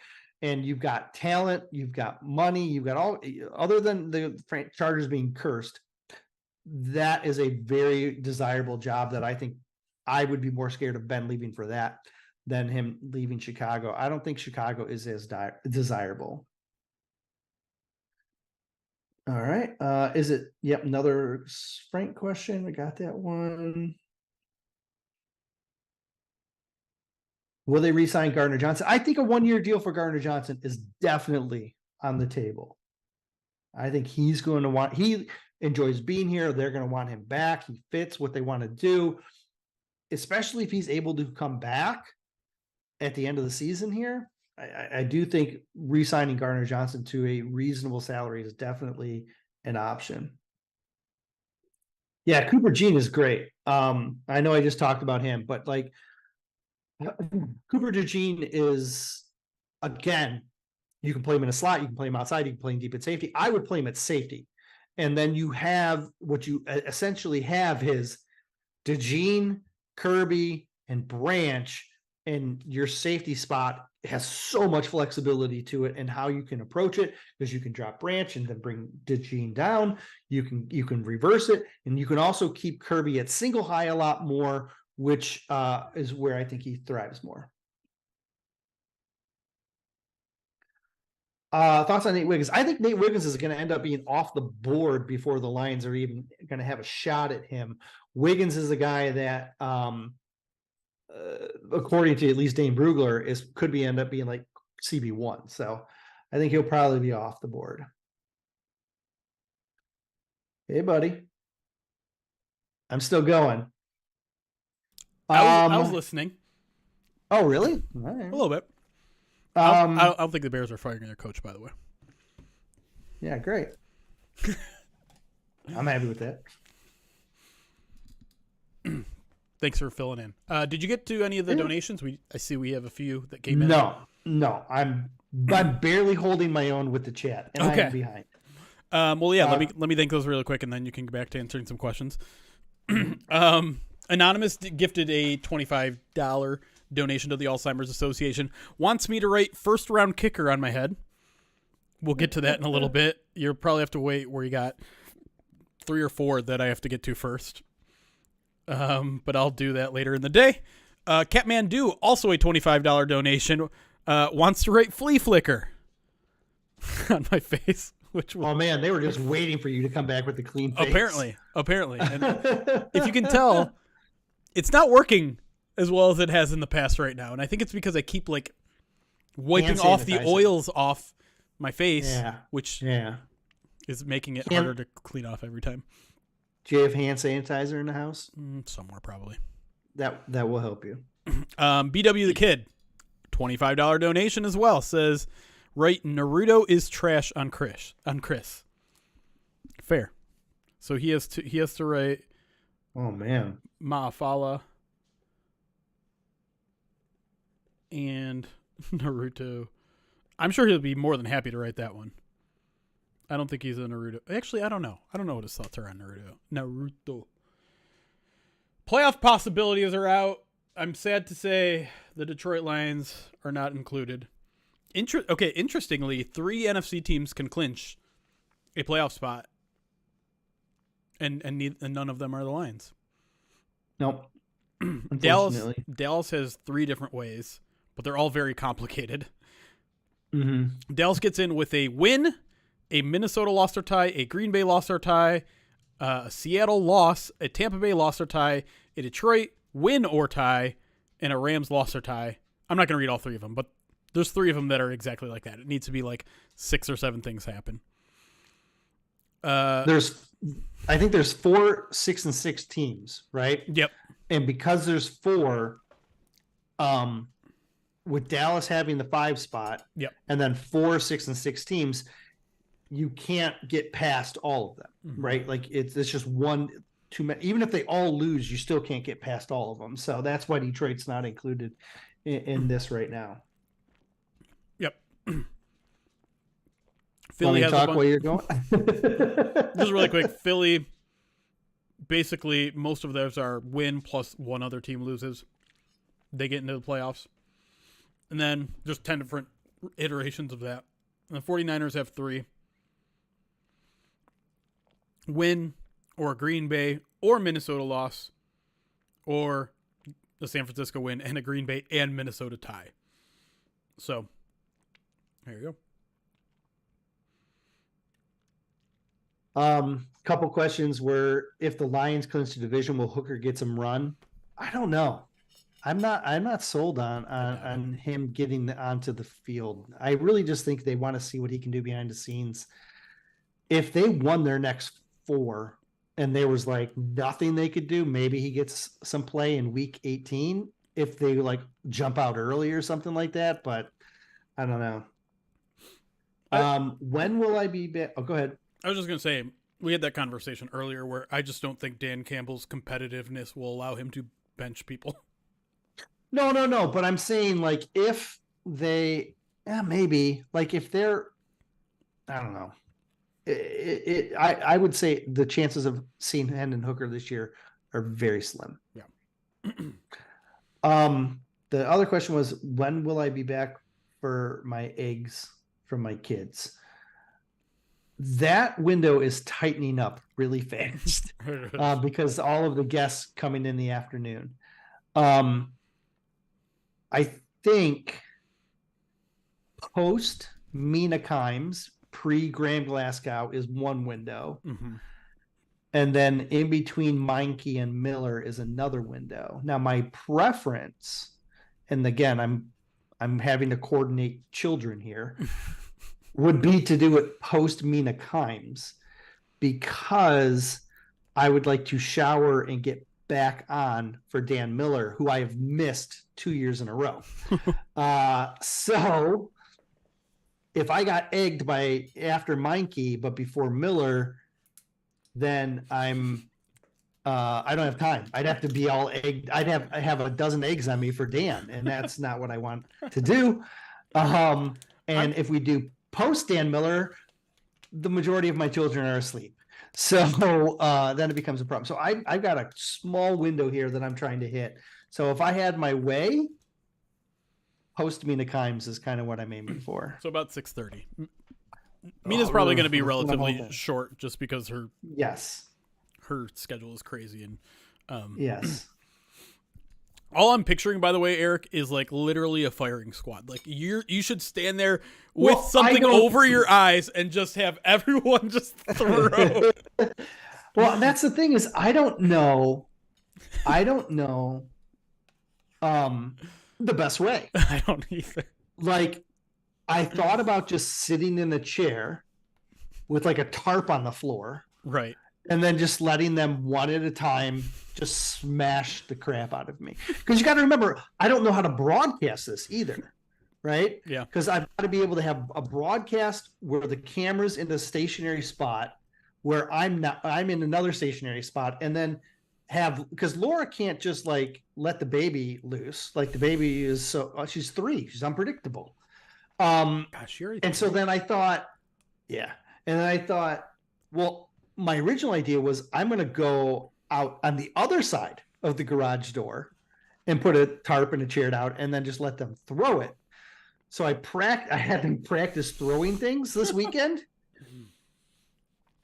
And you've got talent, you've got money, you've got all, other than the Chargers being cursed, that is a very desirable job that I think I would be more scared of Ben leaving for that than him leaving Chicago. I don't think Chicago is as desirable. All right. Is it, another Frank question. I got that one. Will they re-sign Gardner Johnson? I think a 1-year deal for Gardner Johnson is definitely on the table. I think he enjoys being here. They're going to want him back. He fits what they want to do, especially if he's able to come back at the end of the season here. I do think re-signing Gardner Johnson to a reasonable salary is definitely an option. Yeah, Cooper Jean is great. I know I just talked about him, but Cooper DeJean is, again, you can play him in a slot, you can play him outside, you can play him deep at safety. I would play him at safety. And then you have what you essentially have is DeJean, Kirby, and Branch, and your safety spot has so much flexibility to it and how you can approach it, because you can drop Branch and then bring DeJean down. You can reverse it, and you can also keep Kirby at single high a lot more, which is where I think he thrives more. Thoughts on Nate Wiggins? I think Nate Wiggins is going to end up being off the board before the Lions are even going to have a shot at him. Wiggins is a guy that, according to at least Dane Brugler, could end up being like CB1. So I think he'll probably be off the board. Hey, buddy. I'm still going. I was listening. Oh, really? All right. A little bit. I don't think the Bears are firing their coach, by the way. Yeah, great. I'm happy with that. Thanks for filling in. Did you get to any of the donations? I see we have a few that came in. No. I'm barely holding my own with the chat, and okay. I'm behind. Let me thank those really quick, and then you can go back to answering some questions. Anonymous gifted a $25 donation to the Alzheimer's Association. Wants me to write first round kicker on my head. We'll get to that in a little bit. You'll probably have to wait where you got 3 or 4 that I have to get to first. But I'll do that later in the day. Catmandu, also a $25 donation, wants to write flea flicker on my face. Oh man, they were just waiting for you to come back with the clean face. Apparently. And if you can tell, it's not working as well as it has in the past right now. And I think it's because I keep wiping off the oils off my face, which is making it harder to clean off every time. Do you have hand sanitizer in the house? Somewhere probably. That will help you. BW the Kid, $25 donation as well, says, right, Naruto is trash on Chris. Fair. So he has to write. Oh man, Maafala and Naruto. I'm sure he'll be more than happy to write that one. I don't think he's a Naruto. Actually, I don't know. I don't know what his thoughts are on Naruto. Playoff possibilities are out. I'm sad to say the Detroit Lions are not included. Interestingly, 3 NFC teams can clinch a playoff spot, and none of them are the Lions. Nope. Dallas has 3 different ways, but they're all very complicated. Mm-hmm. Dallas gets in with a win, a Minnesota loss or tie, a Green Bay loss or tie, a Seattle loss, a Tampa Bay loss or tie, a Detroit win or tie, and a Rams loss or tie. I'm not going to read all 3 of them, but there's 3 of them that are exactly like that. It needs to be like 6 or 7 things happen. I think there's 4 6-6 teams, right? Yep. And because there's 4, with Dallas having the 5 spot, yep, and then 4 6-6 teams, you can't get past all of them, mm-hmm. right? Like it's just one too many. Even if they all lose, you still can't get past all of them. So that's why Detroit's not included in this right now. Yep. Philly has talk while you're going. Just really quick, Philly. Basically, most of theirs are win plus one other team loses. They get into the playoffs. And then just 10 different iterations of that. And the 49ers have 3. Win or Green Bay or Minnesota loss or the San Francisco win and a Green Bay and Minnesota tie. So, there you go. Couple questions were, if the Lions clinch the division, will Hooker get some run? I don't know. I'm not sold on him getting onto the field. I really just think they want to see what he can do behind the scenes. If they won their next 4 and there was like nothing they could do, maybe he gets some play in week 18 if they like jump out early or something like that, but I don't know. When will I be back? Oh, go ahead. I was just going to say, we had that conversation earlier where I just don't think Dan Campbell's competitiveness will allow him to bench people. No. But I'm saying, like, if they, maybe, like, if they're, I don't know. I would say the chances of seeing Hendon Hooker this year are very slim. Yeah. The other question was, when will I be back for my eggs from my kids? That window is tightening up really fast because all of the guests coming in the afternoon. I think post Mina Kimes, pre-Graham Glasgow is one window. Mm-hmm. And then in between Meinke and Miller is another window. Now, my preference, and again, I'm having to coordinate children here, would be to do it post Mina Kimes, because I would like to shower and get back on for Dan Miller, who I have missed 2 years in a row. So if I got egged by after Meinke, but before Miller, then I don't have time. I'd have to be all egged. I have a dozen eggs on me for Dan, and that's not what I want to do. And if we do post Dan Miller, the majority of my children are asleep. So then it becomes a problem. So I've got a small window here that I'm trying to hit. So if I had my way, post Mina Kimes is kind of what I'm aiming for. So about 6:30. Mina's probably going to be relatively short just because her schedule is crazy. And yes. All I'm picturing, by the way, Eric, is like literally a firing squad. Like you should stand there with something over your eyes and just have everyone just throw. Well, that's the thing is I don't know the best way. I don't either. Like, I thought about just sitting in a chair with like a tarp on the floor. Right. And then just letting them one at a time just smash the crap out of me. Because you got to remember, I don't know how to broadcast this either. Right? Yeah. Because I've got to be able to have a broadcast where the camera's in a stationary spot where I'm in another stationary spot, and then because Laura can't just like let the baby loose. Like the baby is she's 3, she's unpredictable. Gosh, and so then I thought, well, my original idea was I'm going to go out on the other side of the garage door and put a tarp and a chair out and then just let them throw it. So I had them practice throwing things this weekend.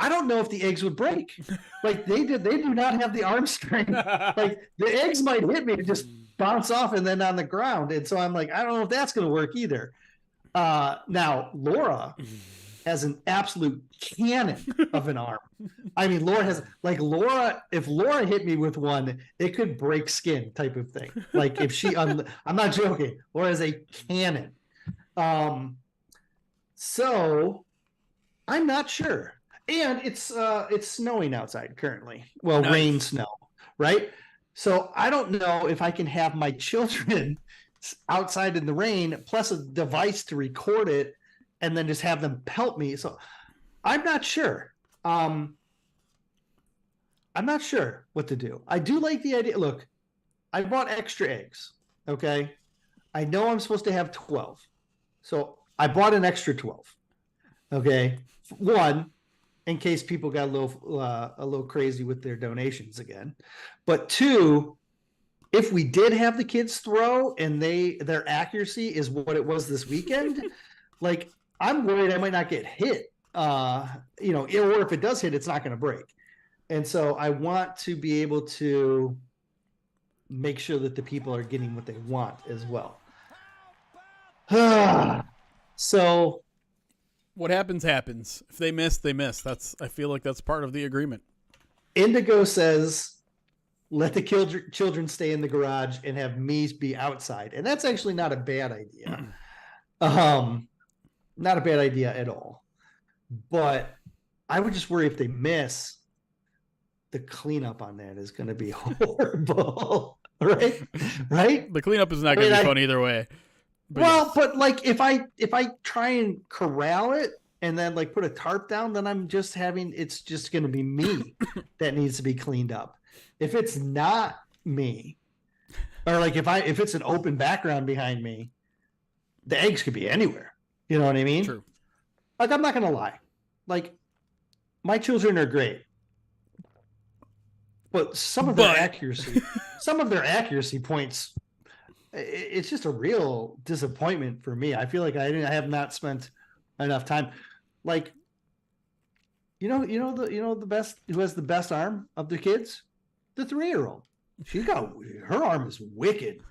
I don't know if the eggs would break. Like they do not have the arm strength. Like the eggs might hit me and just bounce off and then on the ground. And so I'm like, I don't know if that's going to work either. Now Laura has an absolute cannon of an arm. I mean, if Laura hit me with one, it could break skin type of thing. Like if I'm not joking, Laura has a cannon. So I'm not sure. And it's snowing outside currently. Well, nice. Rain, snow, right? So I don't know if I can have my children outside in the rain, plus a device to record it, and then just have them pelt me. So I'm not sure. I'm not sure what to do. I do like the idea. Look, I bought extra eggs. Okay. I know I'm supposed to have 12. So I bought an extra 12. Okay. One, in case people got a little crazy with their donations again. But two, if we did have the kids throw and their accuracy is what it was this weekend, like I'm worried I might not get hit. Or if it does hit, it's not going to break. And so I want to be able to make sure that the people are getting what they want as well. So what happens. If they miss, they miss. I feel like that's part of the agreement. Indigo says, let the children stay in the garage and have me be outside. And that's actually not a bad idea. Not a bad idea at all. But I would just worry if they miss, the cleanup on that is going to be horrible. Right? The cleanup is not going to be fun either way. But like if I try and corral it and then like put a tarp down, then it's just going to be me that needs to be cleaned up. If it's not me, or like if it's an open background behind me, the eggs could be anywhere. You know what I mean? True. Like I'm not going to lie. Like my children are great, but some of their accuracy points, it's just a real disappointment for me. I feel like I have not spent enough time. Like, the best, who has the best arm of the kids? The 3-year-old. Her arm is wicked.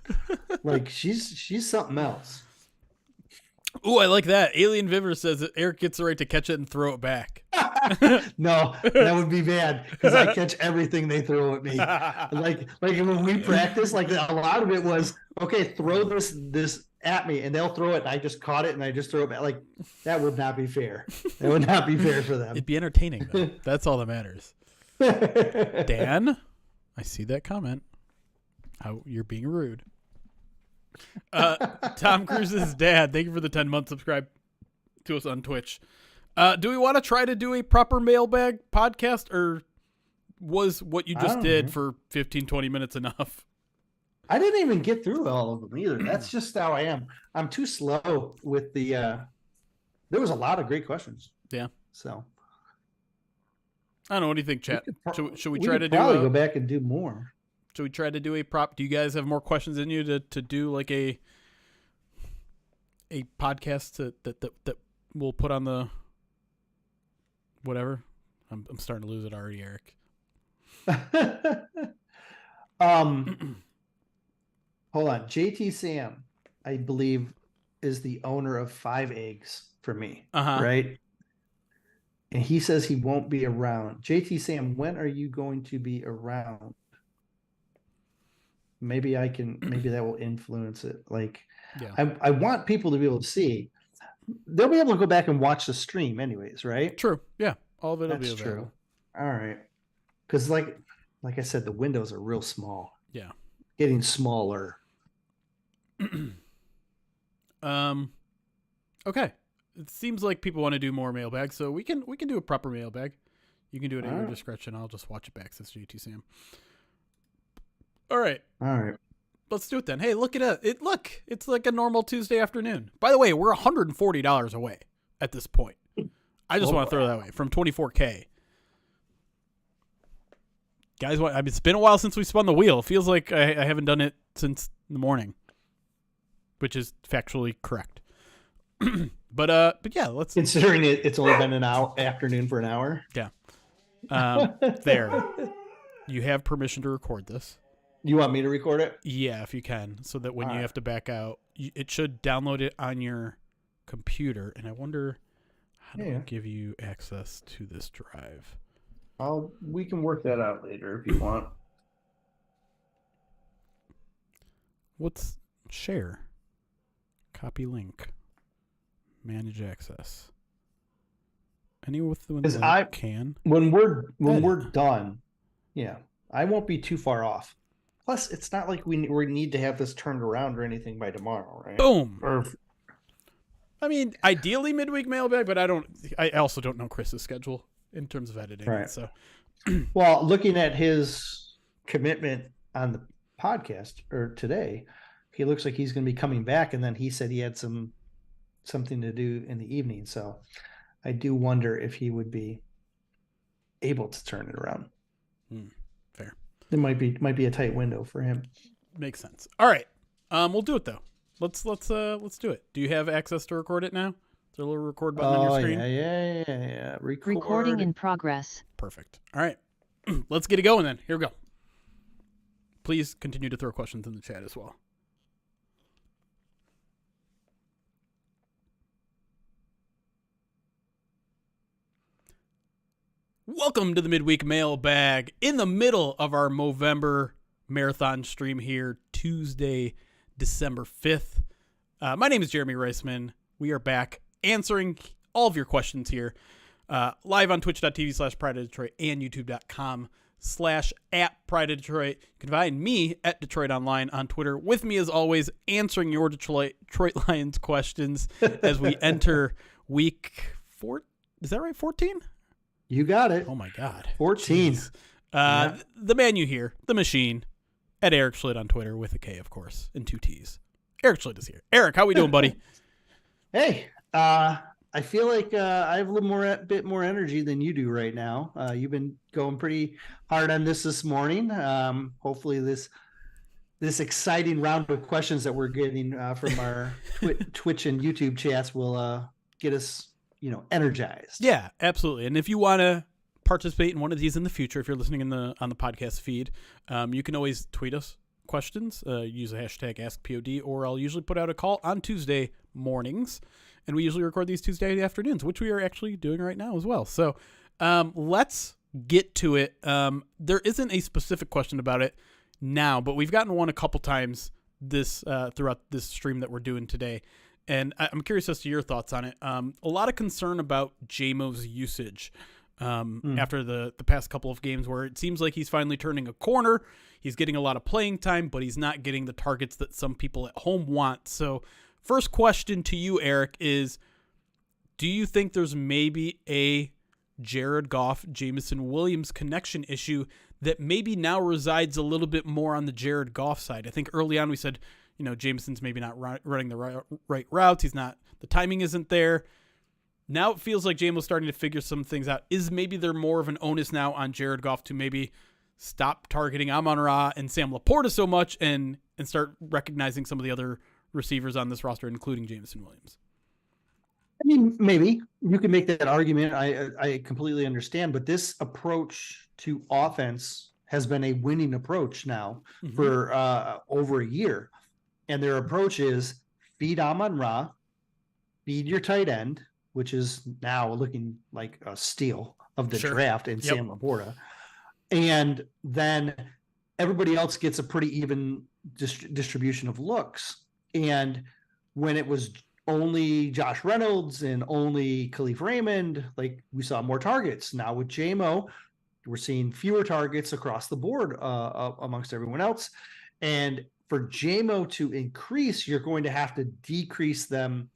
Like she's something else. Ooh, I like that. Alien Viver says that Eric gets the right to catch it and throw it back. No, that would be bad because I catch everything they throw at me. Like when we practice, like a lot of it was, okay, throw this at me, and they'll throw it, and I just caught it, and I just throw it back. Like that would not be fair. That would not be fair for them. It'd be entertaining, though. That's all that matters. Dan, I see that comment. How you're being rude. Tom Cruise's dad, thank you for the 10-month subscribe to us on Twitch. Do we want to try to do a proper mailbag podcast, or was what you just did for 15-20 minutes enough? I didn't even get through all of them either. That's just how I am. I'm too slow with the there was a lot of great questions. Yeah. So I don't know. What do you think, chat? Should we try to go back and do more? Should we try to do a prop? Do you guys have more questions in you to do like a podcast that we'll put on the whatever? I'm starting to lose it already, Eric. Hold on. JT Sam, I believe, is the owner of 5 Eggs for me, right? And he says he won't be around. JT Sam, when are you going to be around? Maybe that will influence it. Like, yeah. I want people to be able to see. They'll be able to go back and watch the stream anyways, right? True. Yeah. All of it will be available. True. All right. Because like I said, the windows are real small. Yeah. Getting smaller. Okay. It seems like people want to do more mailbags, so we can do a proper mailbag. You can do it at your discretion. I'll just watch it back since GT Sam. All right. Let's do it then. Hey, look at it. Look, it's like a normal Tuesday afternoon. By the way, we're $140 away at this point. I just want to throw that away from 24K. Guys, it's been a while since we spun the wheel. It feels like I haven't done it since the morning, which is factually correct. but yeah, let's. Considering it's only been an afternoon for an hour. Yeah. There. You have permission to record this. You want me to record it? Yeah, if you can, so that when you have to back out, it should download it on your computer. And I wonder how do I give you access to this drive? We can work that out later if you want. What's share? Copy link. Manage access. Any with the link can? When we're done, I won't be too far off. Plus, it's not like we need to have this turned around or anything by tomorrow, right? Boom. I mean, ideally midweek mailbag, but I also don't know Chris's schedule in terms of editing. Right. So, well, looking at his commitment on the podcast or today, he looks like he's going to be coming back. And then he said he had something to do in the evening. So I do wonder if he would be able to turn it around. Fair. It might be a tight window for him. Makes sense. All right. We'll do it though. Let's do it. Do you have access to record it now? Is there a little record button on your screen? Yeah. Recording in progress. Perfect. All right. Let's get it going then. Here we go. Please continue to throw questions in the chat as well. Welcome to the Midweek Mailbag in the middle of our Movember marathon stream here, Tuesday, December 5th. My name is Jeremy Reisman. We are back answering all of your questions here, live on twitch.tv/Pride of Detroit and youtube.com/@Pride of Detroit. You can find me at Detroit Online on Twitter. With me, as always, answering your Detroit Lions questions as we enter week 4. Is that right? 14? You got it. Oh my God. 14. The man you hear, the machine, at Eric Schlitt on Twitter with a K, of course, and 2 T's. Eric Schlitt is here. Eric, how we doing, buddy? Hey, I feel like I have a bit more energy than you do right now. You've been going pretty hard on this morning. Hopefully this exciting round of questions that we're getting from our Twitch and YouTube chats will get us energized. Yeah, absolutely. And if you want to participate in one of these in the future, if you're listening on the podcast feed, you can always tweet us questions, use the hashtag AskPOD, or I'll usually put out a call on Tuesday mornings, and we usually record these Tuesday afternoons, which we are actually doing right now as well. So let's get to it. There isn't a specific question about it now, but we've gotten one a couple times throughout this stream that we're doing today. And I'm curious as to your thoughts on it. A lot of concern about JMO's usage after the past couple of games, where it seems like he's finally turning a corner. He's getting a lot of playing time, but he's not getting the targets that some people at home want. So first question to you, Eric, is do you think there's maybe a Jared Goff, Jameson Williams connection issue that maybe now resides a little bit more on the Jared Goff side? I think early on we said, Jameson's maybe not running the right routes. The timing isn't there. Now it feels like Jameson starting to figure some things out. Is maybe there more of an onus now on Jared Goff to maybe stop targeting Amon-Ra and Sam Laporta so much and start recognizing some of the other receivers on this roster, including Jameson Williams? I mean, maybe you can make that argument. I completely understand, but this approach to offense has been a winning approach now for over a year. And their approach is feed Amon-Ra, feed your tight end, which is now looking like a steal of the draft in Sam Laporta. And then everybody else gets a pretty even distribution of looks. And when it was only Josh Reynolds and only Khalif Raymond, like we saw more targets. Now with JMO, we're seeing fewer targets across the board amongst everyone else. And for JMO to increase, you're going to have to decrease them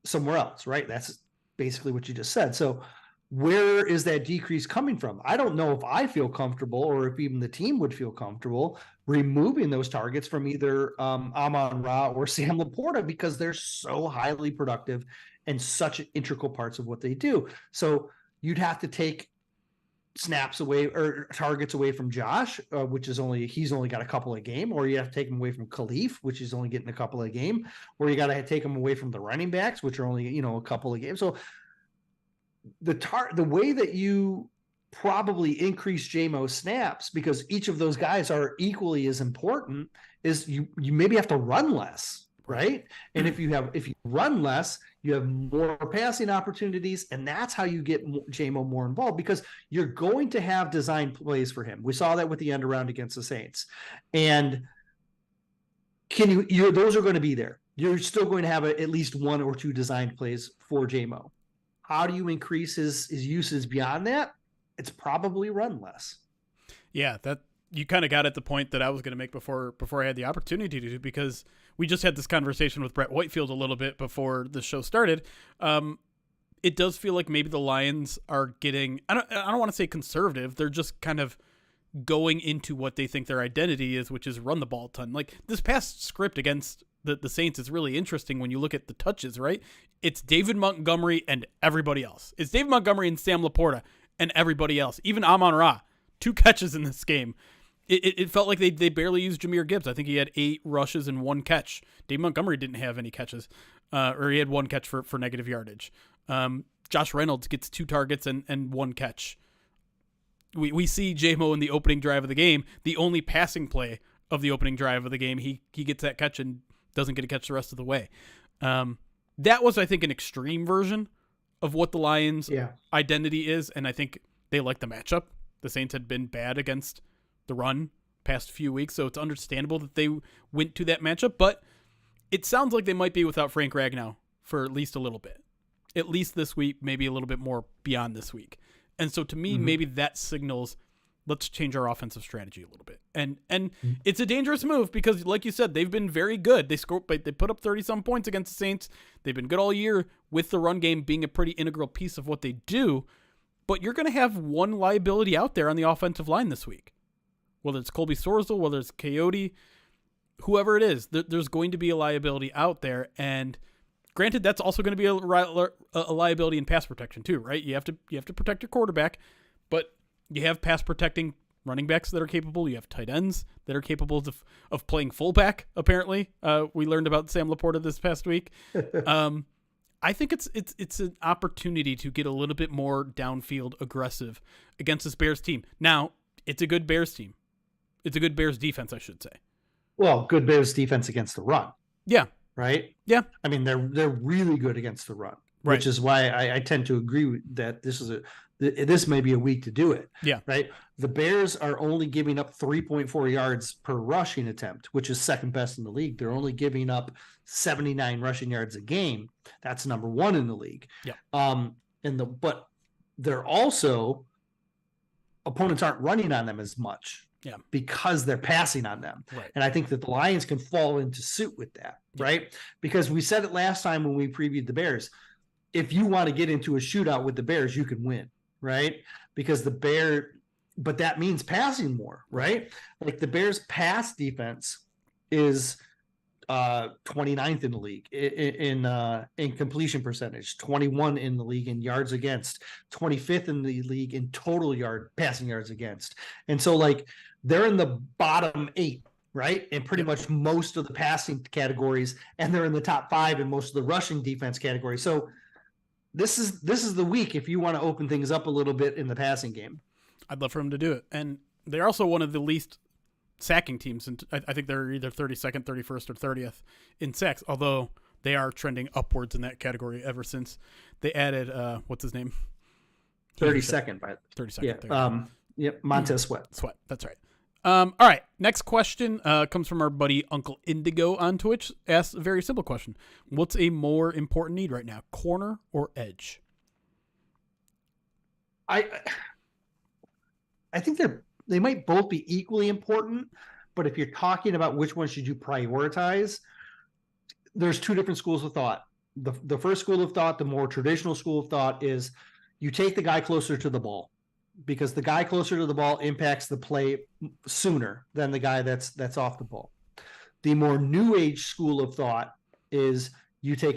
somewhere else, right? That's basically what you just said. So where is that decrease coming from? I don't know if I feel comfortable or if even the team would feel comfortable removing those targets from either Amon-Ra or Sam Laporta because they're so highly productive and such integral parts of what they do. So you'd have to take snaps away or targets away from Josh, which is he's only got a couple a game, or you have to take him away from Khalif, which is only getting a couple a game, or you got to take him away from the running backs, which are only, a couple of games. So the way that you probably increase JMO snaps, because each of those guys are equally as important, is you maybe have to run less, right? And if you run less, you have more passing opportunities, and that's how you get JMO more involved, because you're going to have design plays for him. We saw that with the end around against the Saints, and those are going to be there. You're still going to have at least one or two designed plays for JMO. How do you increase his uses beyond that? It's probably run less. Yeah, that you kind of got at the point that I was going to make before I had the opportunity to, because we just had this conversation with Brett Whitefield a little bit before the show started. It does feel like maybe the Lions are getting, I don't want to say conservative. They're just kind of going into what they think their identity is, which is run the ball a ton. Like this past script against the Saints is really interesting when you look at the touches, right? It's David Montgomery and everybody else. It's David Montgomery and Sam Laporta and everybody else. Even Amon-Ra, 2 catches in this game. It felt like they barely used Jahmyr Gibbs. I think he had 8 rushes and 1 catch. Dave Montgomery didn't have any catches, or he had 1 catch for negative yardage. Josh Reynolds gets 2 targets and 1 catch. We see JMO in the opening drive of the game, the only passing play of the opening drive of the game. He gets that catch and doesn't get a catch the rest of the way. That was, I think, an extreme version of what the Lions' identity is, and I think they like the matchup. The Saints had been bad against the run past few weeks, so it's understandable that they went to that matchup, but it sounds like they might be without Frank Ragnow for at least a little bit. At least this week, maybe a little bit more beyond this week. And so to me, maybe that signals, let's change our offensive strategy a little bit. And it's a dangerous move because, like you said, they've been very good. They put up 30-some points against the Saints. They've been good all year with the run game being a pretty integral piece of what they do. But you're going to have one liability out there on the offensive line this week. Whether it's Colby Sorsel, whether it's Coyote, whoever it is, there's going to be a liability out there. And granted, that's also going to be a liability in pass protection too, right? You have to protect your quarterback, but you have pass protecting running backs that are capable. You have tight ends that are capable of playing fullback. Apparently, we learned about Sam Laporta this past week. I think it's an opportunity to get a little bit more downfield aggressive against this Bears team. Now, it's a good Bears team. It's a good Bears defense, I should say. Well, good Bears defense against the run. Yeah. Right? Yeah. I mean, they're really good against the run, right. Which is why I tend to agree with that this may be a week to do it. Yeah. Right? The Bears are only giving up 3.4 yards per rushing attempt, which is second best in the league. They're only giving up 79 rushing yards a game. That's number 1 in the league. Yeah. But they're also, opponents aren't running on them as much. Yeah. Because they're passing on them. Right. And I think that the Lions can fall into suit with that, right? Because we said it last time when we previewed the Bears. If you want to get into a shootout with the Bears, you can win, right? Because but that means passing more, right? Like the Bears pass defense is 29th in the league in completion percentage, 21 in the league in yards against, 25th in the league in total passing yards against. And so like they're in the bottom 8, right? In pretty much most of the passing categories, and they're in the top 5 in most of the rushing defense categories. So this is the week if you want to open things up a little bit in the passing game. I'd love for them to do it. And they're also one of the least sacking teams, and I think they're either 32nd, 31st, or 30th in sacks, although they are trending upwards in that category ever since they added what's his name? 32nd, by 32nd. Yeah. Montez Sweat. That's right. All right. Next question comes from our buddy Uncle Indigo on Twitch. Asks a very simple question: what's a more important need right now, corner or edge? I think they might both be equally important, but if you're talking about which one should you prioritize, there's 2 different schools of thought. The first school of thought, the more traditional school of thought, is you take the guy closer to the ball, because the guy closer to the ball impacts the play sooner than the guy that's off the ball. The more new age school of thought is you take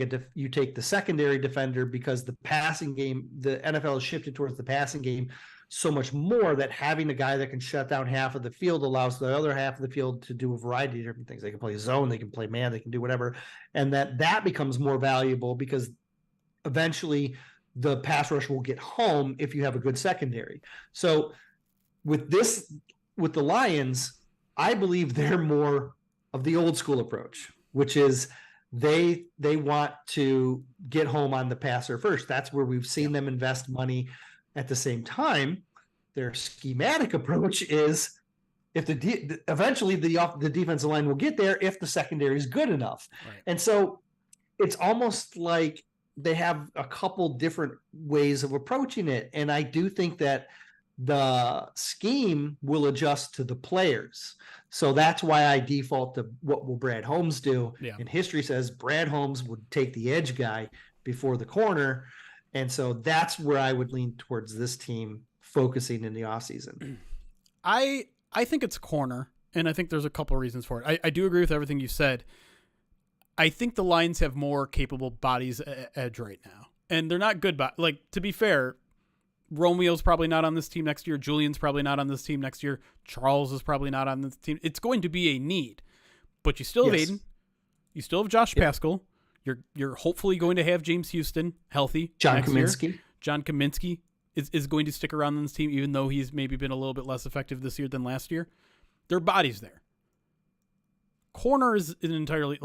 the secondary defender, because the passing game, the NFL has shifted towards the passing game so much more, that having a guy that can shut down half of the field allows the other half of the field to do a variety of different things. They can play zone, they can play man, they can do whatever. And that becomes more valuable, because eventually the pass rush will get home if you have a good secondary. So with the Lions, I believe they're more of the old school approach, which is they want to get home on the passer first. That's where we've seen them invest money. At the same time, their schematic approach is eventually the defensive line will get there if the secondary is good enough. Right. And so it's almost like they have a couple different ways of approaching it. And I do think that the scheme will adjust to the players. So that's why I default to what will Brad Holmes do. Yeah. And history says Brad Holmes would take the edge guy before the corner. And so that's where I would lean towards this team focusing in the offseason. I think it's corner, and I think there's a couple of reasons for it. I do agree with everything you said. I think the Lions have more capable bodies at edge right now. And they're not good, to be fair, Romeo's probably not on this team next year. Julian's probably not on this team next year. Charles is probably not on this team. It's going to be a need. But you still have Aiden. You still have Josh Pascal. You're hopefully going to have James Houston healthy. John Kaminsky. John Kaminsky is going to stick around on this team, even though he's maybe been a little bit less effective this year than last year. There are bodies there. Corner is an entirely,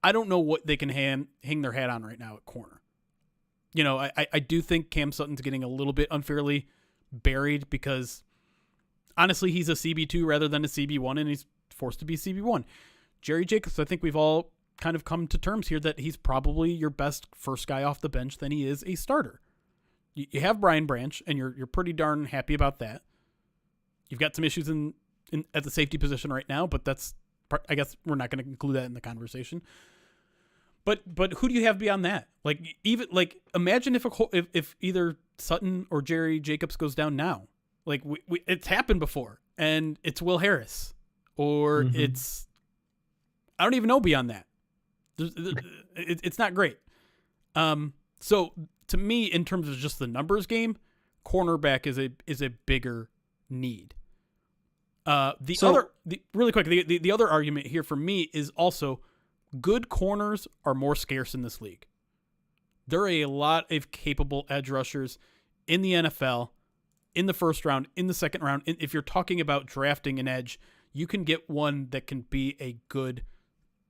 I don't know what they can hang their hat on right now at corner. You know, I do think Cam Sutton's getting a little bit unfairly buried, because honestly, he's a CB2 rather than a CB1, and he's forced to be CB1. Jerry Jacobs, I think we've all kind of come to terms here that he's probably your best first guy off the bench than he is a starter. You have Brian Branch, and you're pretty darn happy about that. You've got some issues in at the safety position right now, but I guess we're not going to include that in the conversation. But who do you have beyond that? Imagine if either Sutton or Jerry Jacobs goes down now. It's happened before, and it's Will Harris, or it's, I don't even know beyond that. It's not great. So to me, in terms of just the numbers game, cornerback is a bigger need. Really quick, the other argument here for me is also good corners are more scarce in this league. There are a lot of capable edge rushers in the NFL, in the first round, in the second round. If you're talking about drafting an edge, you can get one that can be a good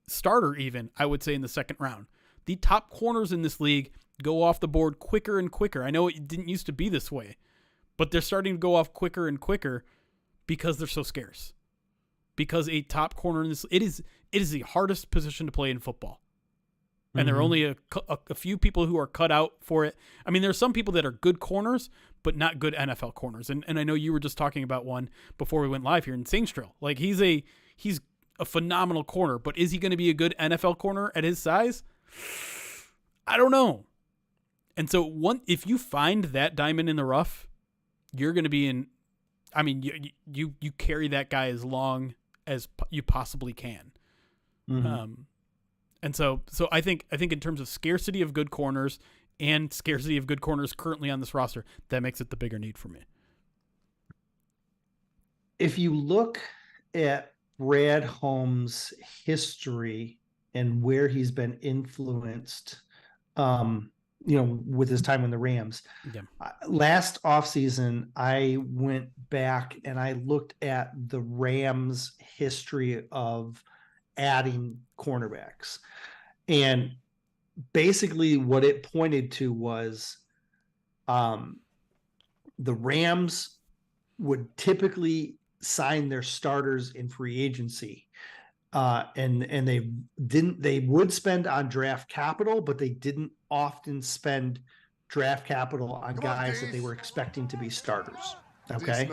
starter even, I would say, in the second round. The top corners in this league go off the board quicker and quicker. I know it didn't used to be this way, but they're starting to go off quicker and quicker because they're so scarce. Because a top corner in this, it is the hardest position to play in football. And there are only a few people who are cut out for it. I mean, there are some people that are good corners, but not good NFL corners. And I know you were just talking about one before we went live here in Sainstrill. He's a phenomenal corner, but is he going to be a good NFL corner at his size? I don't know. And so if you find that diamond in the rough, you're going to be in, I mean, you carry that guy as long as you possibly can. And so I think in terms of scarcity of good corners and scarcity of good corners currently on this roster, that makes it the bigger need for me. If you look at Brad Holmes' history and where he's been influenced, with his time in the Rams. Yeah. Last offseason, I went back and I looked at the Rams' history of adding cornerbacks. And basically what it pointed to was the Rams would typically sign their starters in free agency. And they would spend on draft capital, but they didn't often spend draft capital on guys that they were expecting to be starters. Okay.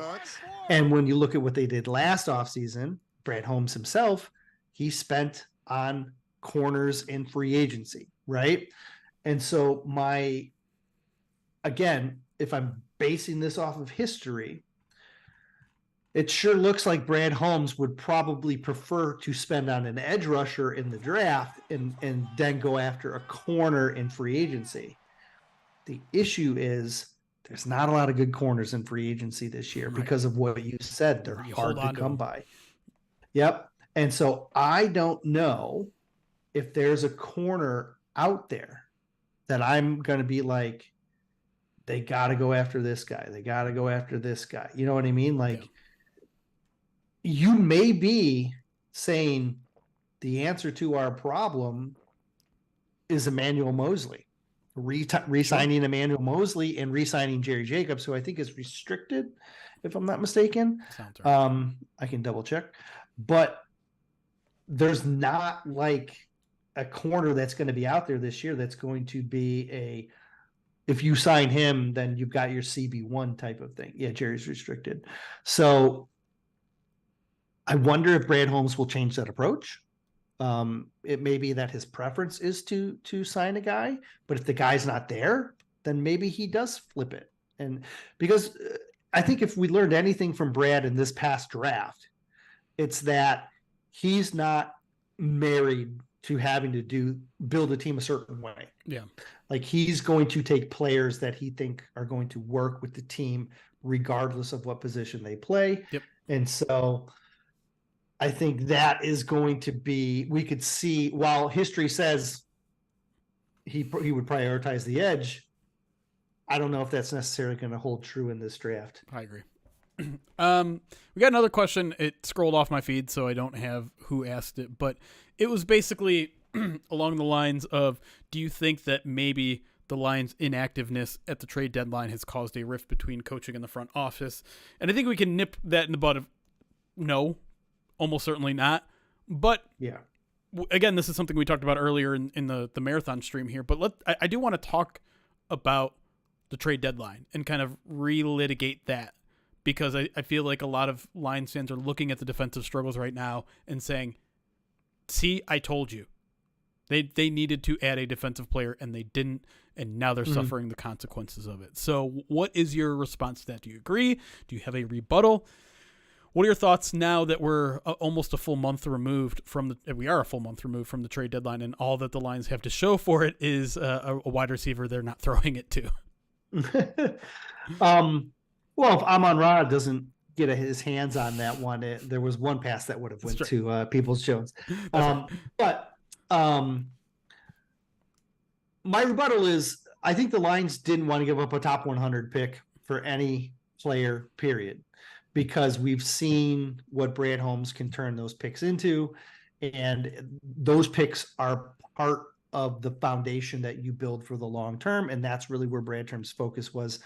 And when you look at what they did last offseason, Brad Holmes himself, he spent on corners in free agency. Right. And so my again, if I'm basing this off of history, it sure looks like Brad Holmes would probably prefer to spend on an edge rusher in the draft and then go after a corner in free agency. The issue is there's not a lot of good corners in free agency this year because of what you said. They're hard to come by. Yep. And so I don't know if there's a corner out there that I'm going to be like, they got to go after this guy. They got to go after this guy. You know what I mean? Like, you may be saying the answer to our problem is Emmanuel Mosley. Re-signing Emmanuel Mosley and re-signing Jerry Jacobs, who I think is restricted, if I'm not mistaken. Sounds right. I can double check. But there's not like a corner that's going to be out there this year that's going to be if you sign him, then you've got your CB1 type of thing. Yeah, Jerry's restricted. So I wonder if Brad Holmes will change that approach. It may be that his preference is to sign a guy, but if the guy's not there, then maybe he does flip it. And because I think if we learned anything from Brad in this past draft, it's that he's not married to having to build a team a certain way. Yeah. Like he's going to take players that he think are going to work with the team regardless of what position they play. Yep. And so I think that is going to be, we could see, while history says he would prioritize the edge, I don't know if that's necessarily going to hold true in this draft. I agree. We got another question. It scrolled off my feed, so I don't have who asked it, but it was basically along the lines of, do you think that maybe the Lions' inactiveness at the trade deadline has caused a rift between coaching and the front office? And I think we can nip that in the bud of no. Almost certainly not. But yeah, again, this is something we talked about earlier in the marathon stream here. But I do want to talk about the trade deadline and kind of relitigate that, because I feel like a lot of Lions fans are looking at the defensive struggles right now and saying, see, I told you. They needed to add a defensive player and they didn't, and now they're suffering the consequences of it. So what is your response to that? Do you agree? Do you have a rebuttal? What are your thoughts now that we're almost a full month removed from the trade deadline, and all that the Lions have to show for it is a wide receiver they're not throwing it to? Well, if Amon-Ra doesn't get his hands on that one, there was one pass that would have went to Peoples-Jones. But my rebuttal is, I think the Lions didn't want to give up a top 100 pick for any player, period, because we've seen what Brad Holmes can turn those picks into, and those picks are part of the foundation that you build for the long term, and that's really where Brad Holmes' focus was.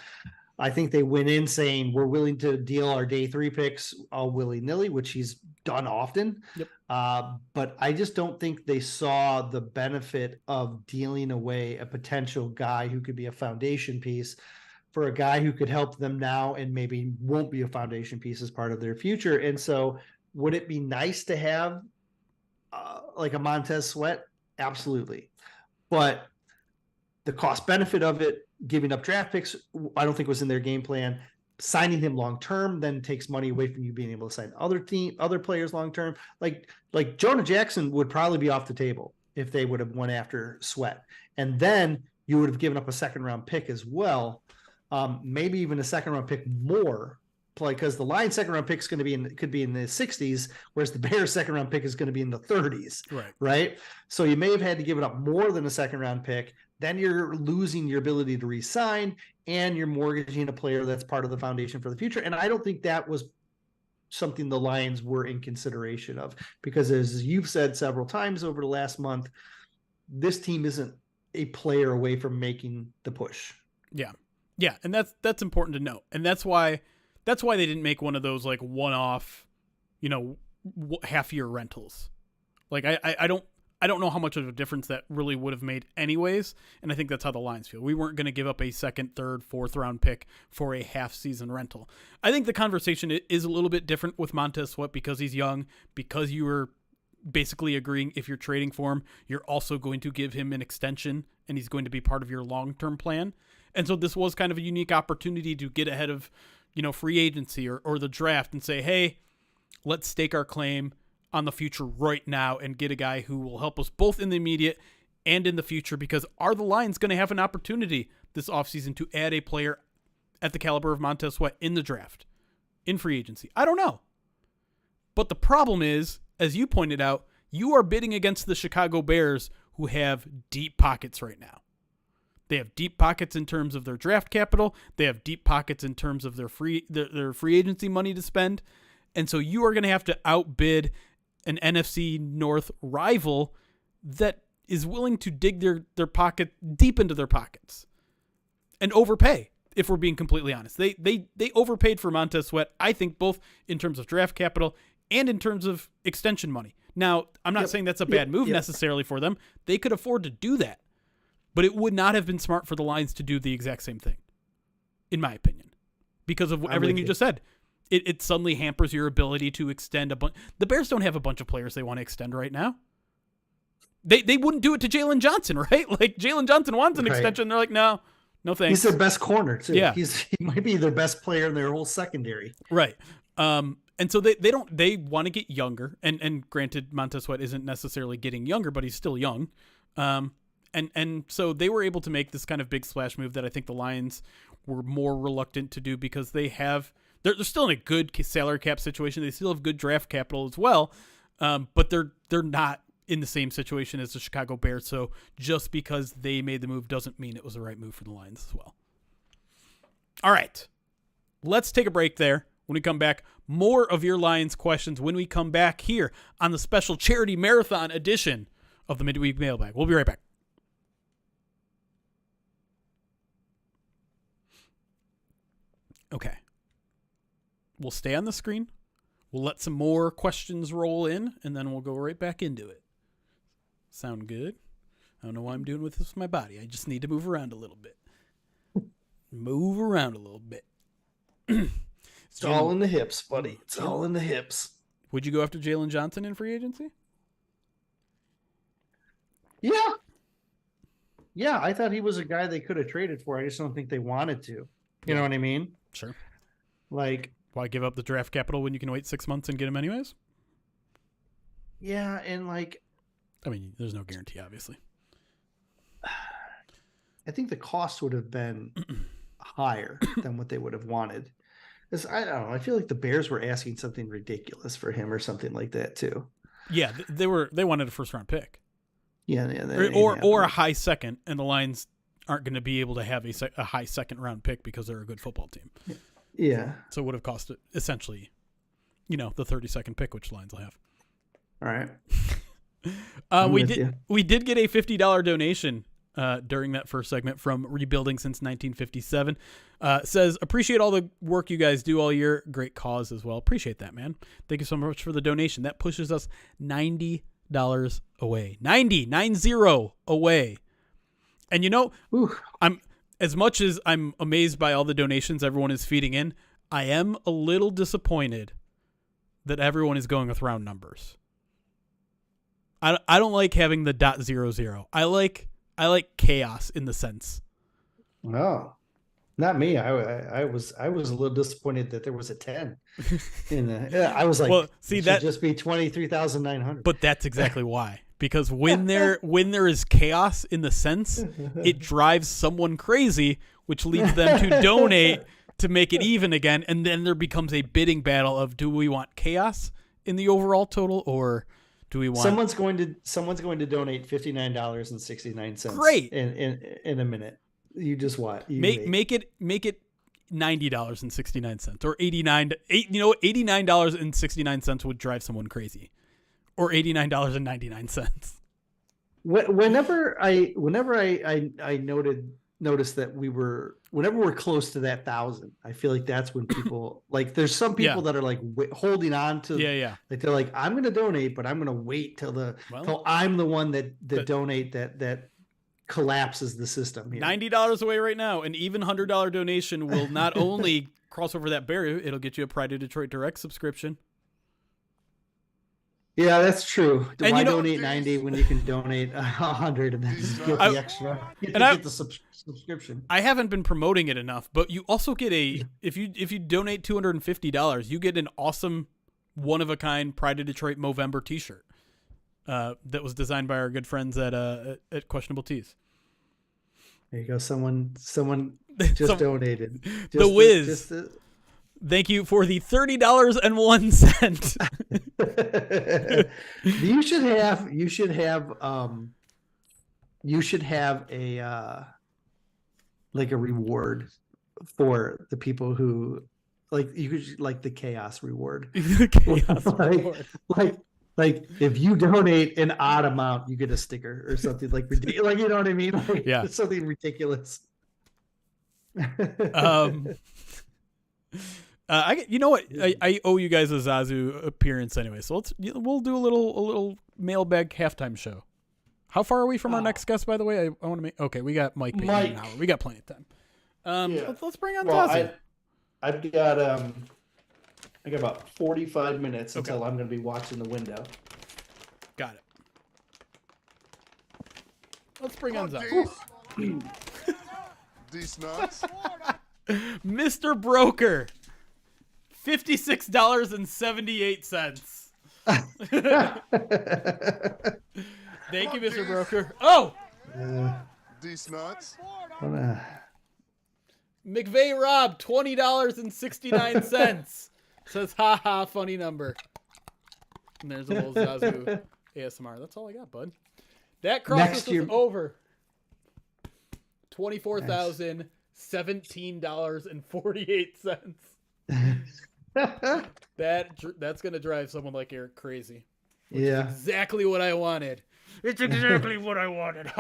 I think they went in saying, we're willing to deal our day 3 picks all willy-nilly, which he's done often. Yep. But I just don't think they saw the benefit of dealing away a potential guy who could be a foundation piece for a guy who could help them now and maybe won't be a foundation piece as part of their future. And so would it be nice to have like a Montez Sweat? Absolutely. But the cost benefit of it, giving up draft picks, I don't think was in their game plan. Signing him long-term then takes money away from you being able to sign other players long-term. Like Jonah Jackson would probably be off the table if they would have went after Sweat. And then you would have given up a second-round pick as well. Maybe even a second-round pick more, because the Lions' second-round pick is going to be could be in the 60s, whereas the Bears' second-round pick is going to be in the 30s. Right. So you may have had to give it up more than a second-round pick. Then you're losing your ability to re-sign, and you're mortgaging a player that's part of the foundation for the future. And I don't think that was something the Lions were in consideration of, because as you've said several times over the last month, this team isn't a player away from making the push. Yeah. Yeah. And that's important to note. And that's why they didn't make one of those like one-off, half-year rentals. Like I don't know how much of a difference that really would have made anyways, and I think that's how the Lions feel. We weren't going to give up a second, third, fourth round pick for a half-season rental. I think the conversation is a little bit different with Montez Sweat because he's young, because you were basically agreeing if you're trading for him, you're also going to give him an extension and he's going to be part of your long-term plan. And so this was kind of a unique opportunity to get ahead of, free agency or the draft and say, hey, let's stake our claim on the future right now and get a guy who will help us both in the immediate and in the future, because are the Lions going to have an opportunity this offseason to add a player at the caliber of Montez Sweat in the draft, in free agency? I don't know. But the problem is, as you pointed out, you are bidding against the Chicago Bears, who have deep pockets right now. They have deep pockets in terms of their draft capital. They have deep pockets in terms of their free agency money to spend. And so you are going to have to outbid an NFC North rival that is willing to dig their pocket deep into their pockets and overpay, if we're being completely honest. They overpaid for Montez Sweat, I think, both in terms of draft capital and in terms of extension money. Now, I'm not saying that's a bad move necessarily for them. They could afford to do that. But it would not have been smart for the Lions to do the exact same thing, in my opinion, because of everything you just said. It suddenly hampers your ability to extend a bunch. The Bears don't have a bunch of players they want to extend right now. They wouldn't do it to Jalen Johnson, right? Like, Jalen Johnson wants an extension. They're like, no thanks. He's their best corner, too. Yeah. He might be their best player in their whole secondary. Right. And so they want to get younger. And granted, Montez Sweat isn't necessarily getting younger, but he's still young. And so they were able to make this kind of big splash move that I think the Lions were more reluctant to do, because they're still in a good salary cap situation. They still have good draft capital as well. But they're not in the same situation as the Chicago Bears. So just because they made the move doesn't mean it was the right move for the Lions as well. All right, let's take a break there. When we come back, more of your Lions questions when we come back here on the special charity marathon edition of the Midweek Mailbag. We'll be right back. Okay. We'll stay on the screen. We'll let some more questions roll in, and then we'll go right back into it. Sound good? I don't know why I'm doing this with my body. I just need to move around a little bit. Move around a little bit. It's all in the hips, buddy. It's all in the hips. Would you go after Jalen Johnson in free agency? Yeah. Yeah, I thought he was a guy they could have traded for. I just don't think they wanted to. You know what I mean? Sure. Like, why give up the draft capital when you can wait 6 months and get him anyways? Yeah, and like, I mean, there's no guarantee, obviously. I think the cost would have been higher than what they would have wanted. Because I don't know. I feel like the Bears were asking something ridiculous for him or something like that too. Yeah, they wanted a first-round pick. Yeah, or a high second, and the Lions aren't going to be able to have a high second-round pick because they're a good football team. Yeah. So it would have cost it essentially, the 32nd pick, which the Lions will have. All right. We did get a $50 donation during that first segment from Rebuilding Since 1957. Says, appreciate all the work you guys do all year. Great cause as well. Appreciate that, man. Thank you so much for the donation. That pushes us $90 away. 90 away. And I'm as much as I'm amazed by all the donations everyone is feeding in, I am a little disappointed that everyone is going with round numbers. I don't like having the .00. I like chaos in the sense. No, not me. I was a little disappointed that there was a 10. I was like, well, see, that just be 23,900. But that's exactly why. Because when there is chaos in the sense, it drives someone crazy, which leads them to donate to make it even again, and then there becomes a bidding battle of, do we want chaos in the overall total, or do we want someone's going to donate $59.69? Great. In a minute. You just what? Make it $90.69 or $89.69 would drive someone crazy. Or $89.99. Whenever I noticed that whenever we're close to that 1,000, I feel like that's when people like. There's some people that are like holding on to. Yeah. Like they're like, I'm going to donate, but I'm going to wait till I'm the one that donate that collapses the system. Here. $90 away right now. An even $100 donation will not only cross over that barrier, it'll get you a Pride of Detroit Direct subscription. Yeah, that's true. And Why you know- donate 90 when you can donate 100 and then just get the extra? Get the subscription. I haven't been promoting it enough, but you also get if you donate $250, you get an awesome one of a kind Pride of Detroit Movember T-shirt that was designed by our good friends at Questionable Tees. There you go. Someone just donated. Just the Wiz. Thank you for the $30.01. You should have a like a reward for the people who you could like the chaos reward. Chaos reward. Like if you donate an odd amount, you get a sticker or something like ridiculous. Like, you know what I mean? Like, yeah, something ridiculous. You know what? I owe you guys a Zazu appearance anyway, so we'll do a little mailbag halftime show. How far are we from our next guest, by the way? I want to make. Okay, we got Mike Payton in an hour. We got plenty of time. Let's bring on Zazu. I've got I got about 45 minutes until I'm going to be watching the window. Got it. Let's bring on Zazu. These nuts. Mr. Broker. $56.78. Thank you, Mr. Broker. Oh! These nuts. McVeigh Rob, $20.69. Says, haha, funny number. And there's a little Zazu ASMR. That's all I got, bud. That process is over. $24,017.48. That's gonna drive someone like Eric crazy. Yeah, exactly what I wanted. It's exactly what I wanted.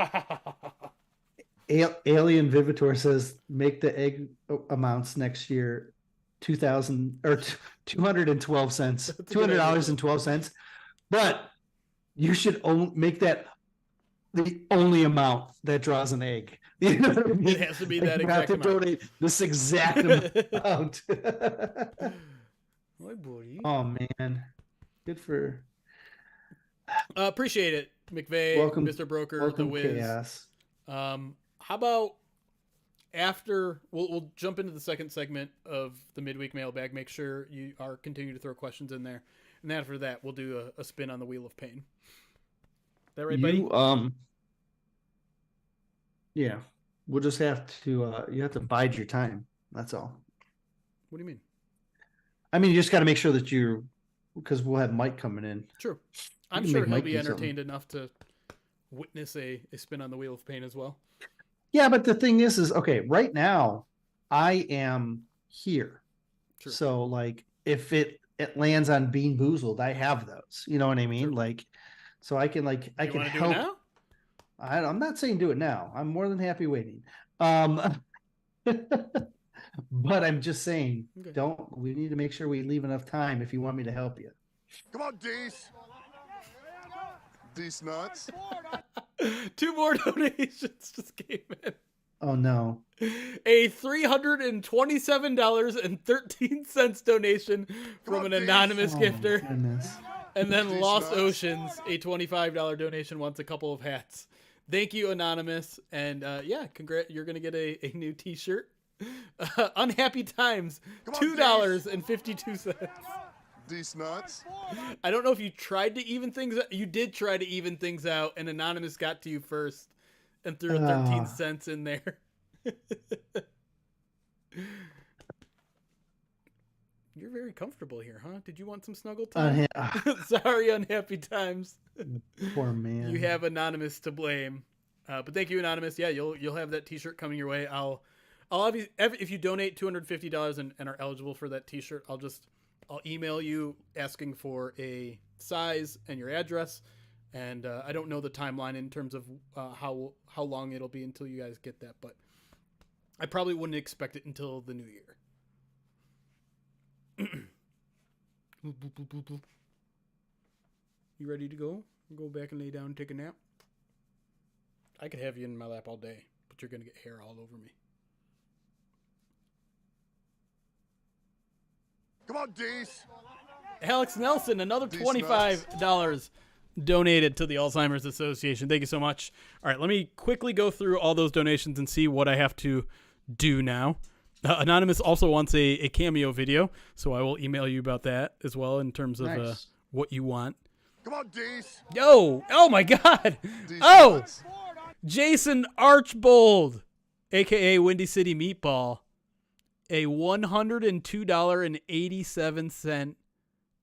Alien Vivitor says make the egg amounts next year $212, but you should make that the only amount that draws an egg. You know what I mean? It has to be that exact amount. Donate this exact amount. My buddy. Oh man, good for. Appreciate it, McVeigh. Welcome, Mr. Broker, welcome the Wiz. Chaos. How about after we'll jump into the second segment of the midweek mailbag. Make sure you are continuing to throw questions in there, and after that, we'll do a spin on the Wheel of Pain. That right, buddy? Yeah, we'll just have to. You have to bide your time. That's all. What do you mean? I mean, you just got to make sure that because we'll have Mike coming in. True. I'm sure he'll be entertained enough to witness a spin on the Wheel of Pain as well. Yeah, but the thing is okay, right now I am here. True. So like if it lands on Bean Boozled, I have those. You know what I mean? True. Like, so I can help. Do it now? I'm not saying do it now. I'm more than happy waiting. But I'm just saying, we need to make sure we leave enough time if you want me to help you. Come on, Dees. These nuts. 2 more donations just came in. Oh no. A $327.13 donation from an anonymous gifter. Goodness. And then Lost Oceans, a $25 donation wants a couple of hats. Thank you, Anonymous. And congrats, you're going to get a new t-shirt. Unhappy Times, $2.52. These nuts. I don't know if you tried to even things out. You did try to even things out, and Anonymous got to you first and threw 13 cents in there. You're very comfortable here, huh? Did you want some snuggle time? Sorry, Unhappy Times. Poor man. You have Anonymous to blame. But thank you, Anonymous. Yeah, you'll have that t-shirt coming your way. I'll if you donate $250 and are eligible for that t-shirt, I'll email you asking for a size and your address. And I don't know the timeline in terms of how long it'll be until you guys get that, but I probably wouldn't expect it until the new year. You ready to go? Go back and lay down and take a nap? I could have you in my lap all day, but you're going to get hair all over me. Come on, Dees. Alex Nelson, another These $25 donated to the Alzheimer's Association. Thank you so much. All right, let me quickly go through all those donations and see what I have to do now. Anonymous also wants a cameo video, so I will email you about that as well in terms of Nice. what you want. Come on, Dees. Yo! Oh my God! Dees Oh! nuts. Jason Archbold, a.k.a. Windy City Meatball, a $102.87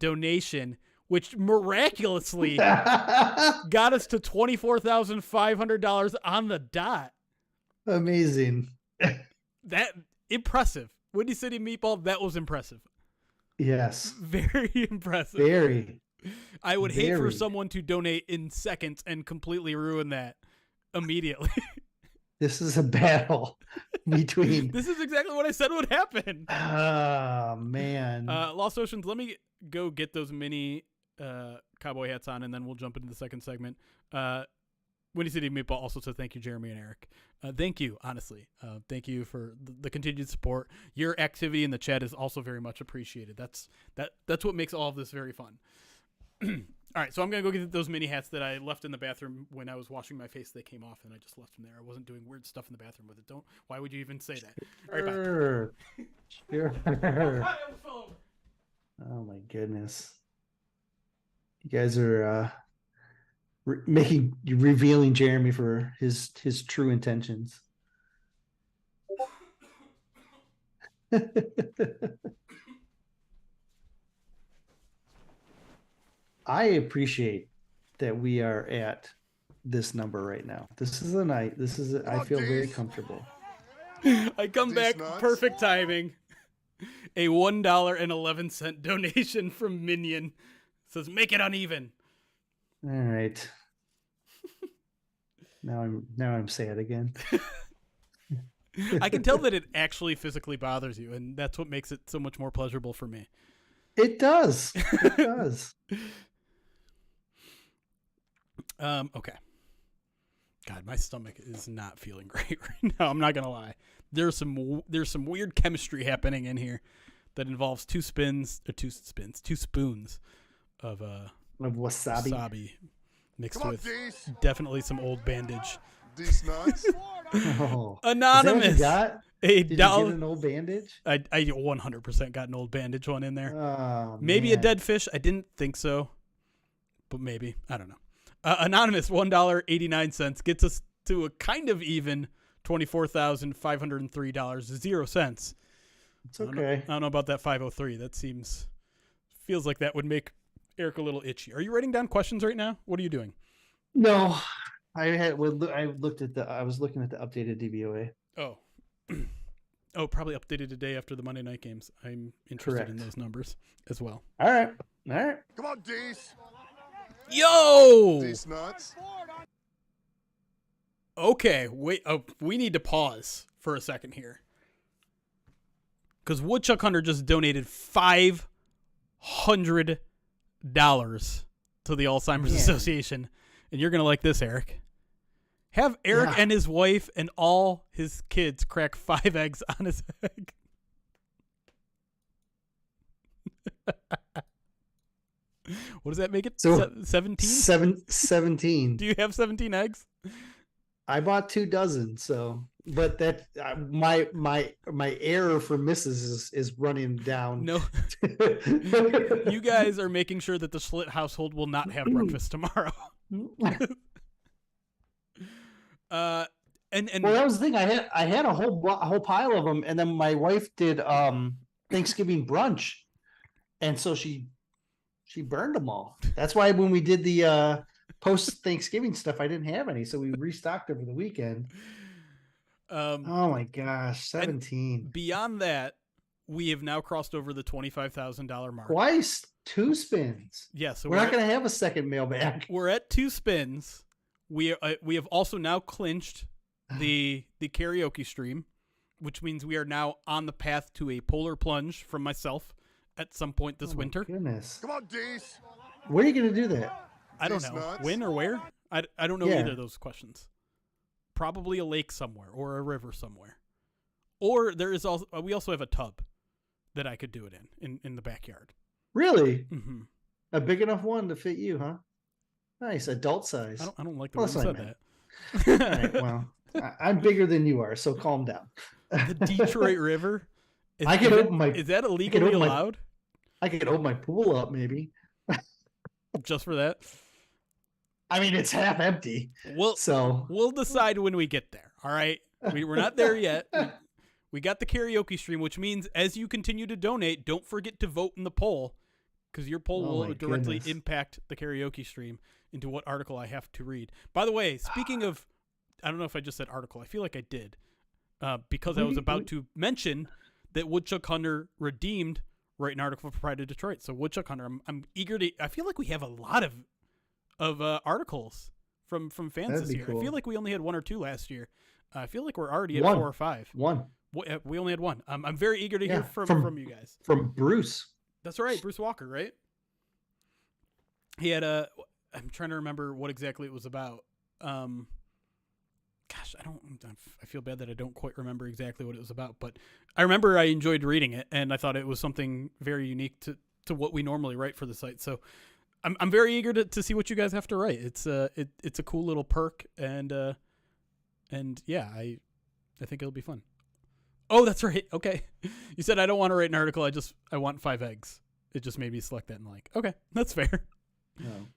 donation, which miraculously got us to $24,500 on the dot. Amazing. That impressive. Windy City Meatball, that was impressive. Yes. Very impressive. Very. I would hate for very. someone to donate in seconds and completely ruin that immediately. This is a battle between. This is exactly what I said would happen. Oh, man. Lost Oceans, let me go get those mini cowboy hats on, and then we'll jump into the second segment. Windy City Meatball also says thank you, Jeremy and Eric. Thank you, honestly. Thank you for the continued support. Your activity in the chat is also very much appreciated. That's what makes all of this very fun. All right, so I'm going to go get those mini hats that I left in the bathroom when I was washing my face. They came off, and I just left them there. I wasn't doing weird stuff in the bathroom with it. Why would you even say that? All right, bye. Sure. Ah, Oh, my goodness. You guys are revealing Jeremy for his true intentions. I appreciate that we are at this number right now. This is a night. I feel very comfortable. I come These back, nuts. perfect timing. A $1.11 donation from Minion says, "Make it uneven." All right. Now I'm sad again. I can tell that it actually physically bothers you, and that's what makes it so much more pleasurable for me. It does. It does. Okay. God, my stomach is not feeling great right now. I'm not gonna lie. There's some weird chemistry happening in here that involves two spoons of wasabi mixed Come on, with Dees. definitely some old bandage. Dees nuts. Oh. Anonymous. Is that what you got? A Did you dollar. get an old bandage? I 100% got an old bandage one in there. Oh, Maybe a man. dead fish. I didn't think so, but maybe. I don't know. Anonymous, $1.89 gets us to a kind of even $24,503.00. It's okay. I don't know about that 503. That feels like that would make Eric a little itchy. Are you writing down questions right now? What are you doing? No, I was looking at the updated DVOA. Oh. Oh, probably updated today after the Monday night games. I'm interested in those numbers as well. All right. Come on, Dees. Yo! Dees nuts. Okay, wait. We need to pause for a second here. Because Woodchuck Hunter just donated $500 to the Alzheimer's Association. And you're going to like this, Eric. Have Eric and his wife and all his kids crack 5 eggs on his egg. What does that make it? So 17? 17. Do you have 17 eggs? I bought 2 dozen, so but that my error for misses is running down. No. You guys are making sure that the Schlitt household will not have breakfast tomorrow. And well, that was the thing. I had a whole pile of them, and then my wife did Thanksgiving brunch, and so she burned them all. That's why when we did the post Thanksgiving stuff, I didn't have any, so we restocked over the weekend. Oh my gosh, 17. Beyond that, we have now crossed over the $25,000 mark. Twice, 2 spins. Yeah, so we're not going to have a second mailbag. We're at 2 spins. We have also now clinched the karaoke stream, which means we are now on the path to a polar plunge from myself at some point this winter. Goodness. Come on, Dees. Where are you going to do that? I don't know. Nuts. When or where? I don't know either of those questions. Probably a lake somewhere or a river somewhere. Or there is also we also have a tub that I could do it in the backyard. Really? Mm-hmm. A big enough one to fit you, huh? Nice, adult size. I don't like the Well, way you that's said what that. All right, well, I'm bigger than you are, so calm down. The Detroit River. Is, I could is open my. Is that illegally allowed? I could open my pool up, maybe. Just for that? I mean, it's half empty. We'll decide when we get there. All right, we're not there yet. We got the karaoke stream, which means as you continue to donate, don't forget to vote in the poll, because your poll will directly impact the karaoke stream into what article I have to read. By the way, speaking of, I don't know if I just said article. I feel like I did, because I was about to mention that Woodchuck Hunter redeemed write an article for Pride of Detroit. So Woodchuck Hunter, I'm eager to. I feel like we have a lot of articles from fans this year. Cool. I feel like we only had 1 or 2 last year. I feel like we're already at 4 or 5. One. We only had 1. I'm very eager to hear from you guys. From Bruce. That's right, Bruce Walker, right? He had a. I'm trying to remember what exactly it was about. Gosh, I feel bad that I don't quite remember exactly what it was about, but I remember I enjoyed reading it, and I thought it was something very unique to what we normally write for the site. So I'm very eager to see what you guys have to write. It's a cool little perk, and yeah, I think it'll be fun. Oh, that's right. Okay. You said I don't want to write an article. I want 5 eggs. It just made me select that and okay, that's fair. No.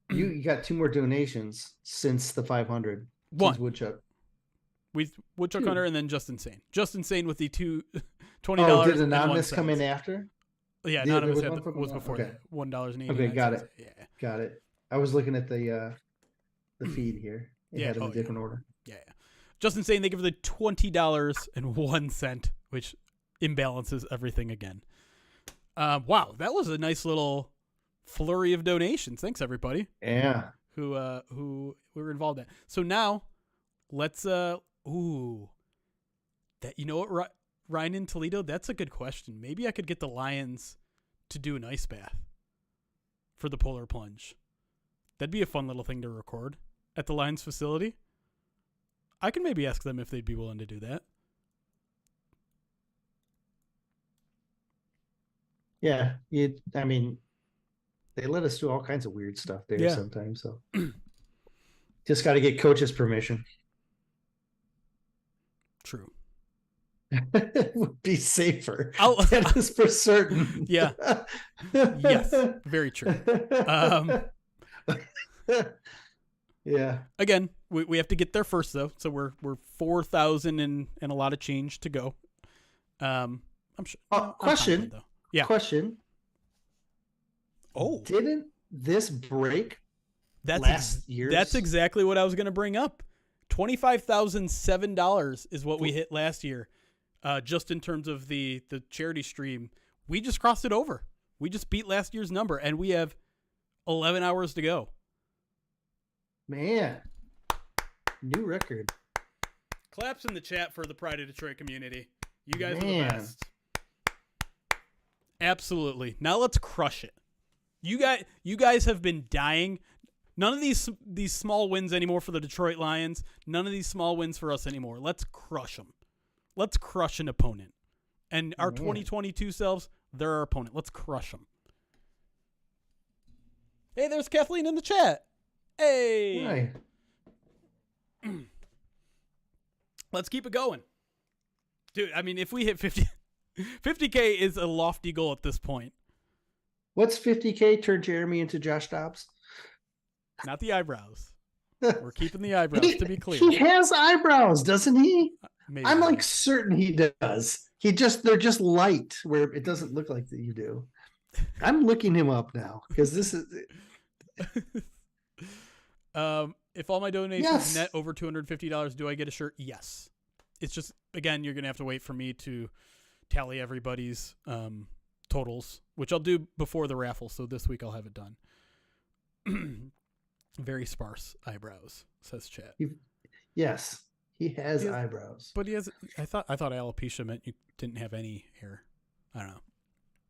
You got 2 more donations since the 500. One. Since Woodchuck. Woodchuck Hunter and then Just Insane. Just Insane with the $20. Oh, did Anonymous come in after? Yeah, Anonymous was before that. $1.80. Okay, got it. Yeah. Got it. I was looking at the feed here. It had in a different order. Yeah. Just Insane, they give the $20.01, which imbalances everything again. Wow, that was a nice little flurry of donations. Thanks, everybody. Yeah. Who we were involved in. So now, let's that what, Ryan in Toledo? That's a good question. Maybe I could get the Lions to do an ice bath for the Polar Plunge. That'd be a fun little thing to record at the Lions facility. I can maybe ask them if they'd be willing to do that. Yeah, I mean, they let us do all kinds of weird stuff there sometimes. So just got to get coach's permission. True. It would be safer. That is for certain. Yeah. Yes. Very true. Yeah. Again, we have to get there first though. So we're 4,000 and a lot of change to go. I'm sure. Question. Yeah. Question. Oh. Didn't this break last year? That's exactly what I was going to bring up. $25,007 is what we hit last year. Just in terms of the charity stream. We just crossed it over. We just beat last year's number, and we have 11 hours to go. Man. New record. Claps in the chat for the Pride of Detroit community. You guys are the best. Absolutely. Now let's crush it. You guys have been dying. None of these small wins anymore for the Detroit Lions. None of these small wins for us anymore. Let's crush them. Let's crush an opponent. And our 2022 selves, they're our opponent. Let's crush them. Hey, there's Kathleen in the chat. Hey. Hi. Let's keep it going. Dude, I mean, if we hit 50K is a lofty goal at this point. What's 50K? Turn Jeremy into Josh Dobbs? Not the eyebrows. We're keeping the eyebrows, to be clear. He has eyebrows, doesn't he? Maybe. I'm like certain he does. They're just light where it doesn't look like that you do. I'm looking him up now because this is. If all my donations net over $250, do I get a shirt? Yes. It's just, again, you're going to have to wait for me to tally everybody's totals, which I'll do before the raffle. So this week I'll have it done. Very sparse eyebrows, says chat. Yes, he has eyebrows. But he has. I thought alopecia meant you didn't have any hair. I don't know.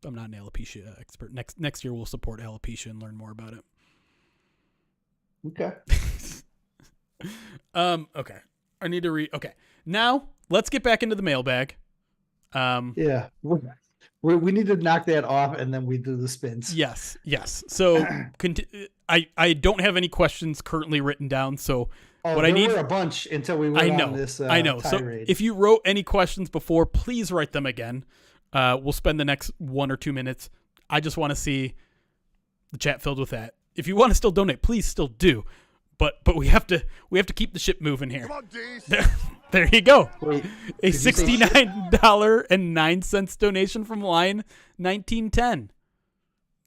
I'm not an alopecia expert. Next year we'll support alopecia and learn more about it. Okay. Okay. I need to read. Okay. Now let's get back into the mailbag. Yeah. We need to knock that off, and then we do the spins. Yes. So I don't have any questions currently written down. So what I need were a bunch until we went on this. I know. Tirade. So if you wrote any questions before, please write them again. We'll spend the next 1 or 2 minutes. I just want to see the chat filled with that. If you want to still donate, please still do. But we have to keep the ship moving here. Come on, D's. There you go. Wait, A $69.09 donation from Lion 1910.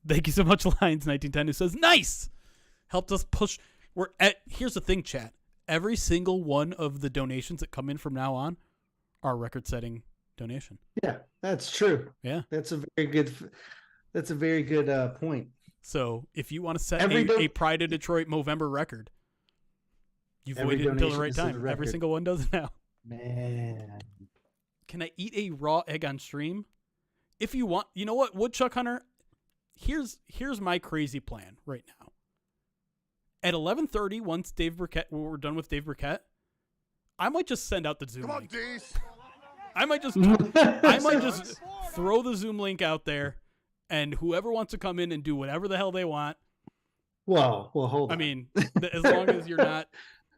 Thank you so much, Lions 1910, who says, nice! Helped us push. Here's the thing, chat. Every single one of the donations that come in from now on are record-setting donation. Yeah, that's true. Yeah. That's a very good point. So if you want to set a Pride of Detroit Movember record, you've waited until the right time. Every single one does it now. Man. Can I eat a raw egg on stream? If you want, you know what, Woodchuck Hunter? Here's my crazy plan right now. At 11:30, once we're done with Dave Burkett, I might just send out the Zoom link. Come on, D's. I might just throw the Zoom link out there, and whoever wants to come in and do whatever the hell they want. Well, hold on. I mean, as long as you're not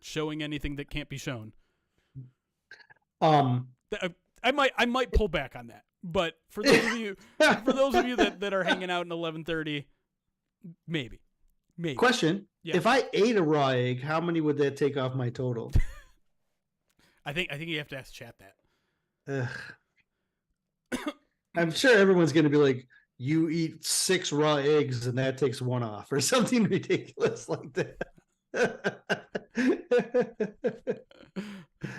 showing anything that can't be shown. I might pull back on that. But for those of you that are hanging out in 11:30, maybe. Question: Yeah. If I ate a raw egg, how many would that take off my total? I think you have to ask chat that. I'm sure everyone's going to be like, "You eat 6 raw eggs, and that takes 1 off," or something ridiculous like that.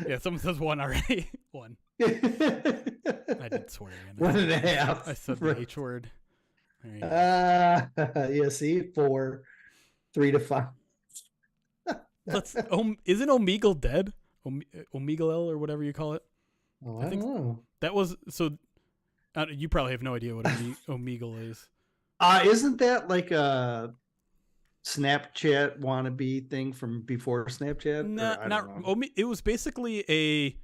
Yeah, someone says 1 already. 1. I did swear again. 1.5. I said the H word. There you go. Yeah, see, 4, 3 to 5. Isn't Omegle dead? Omegle L or whatever you call it. Oh, I don't know. That was so. You probably have no idea what Omegle is. Isn't that like a Snapchat wannabe thing from before Snapchat? Not. It was basically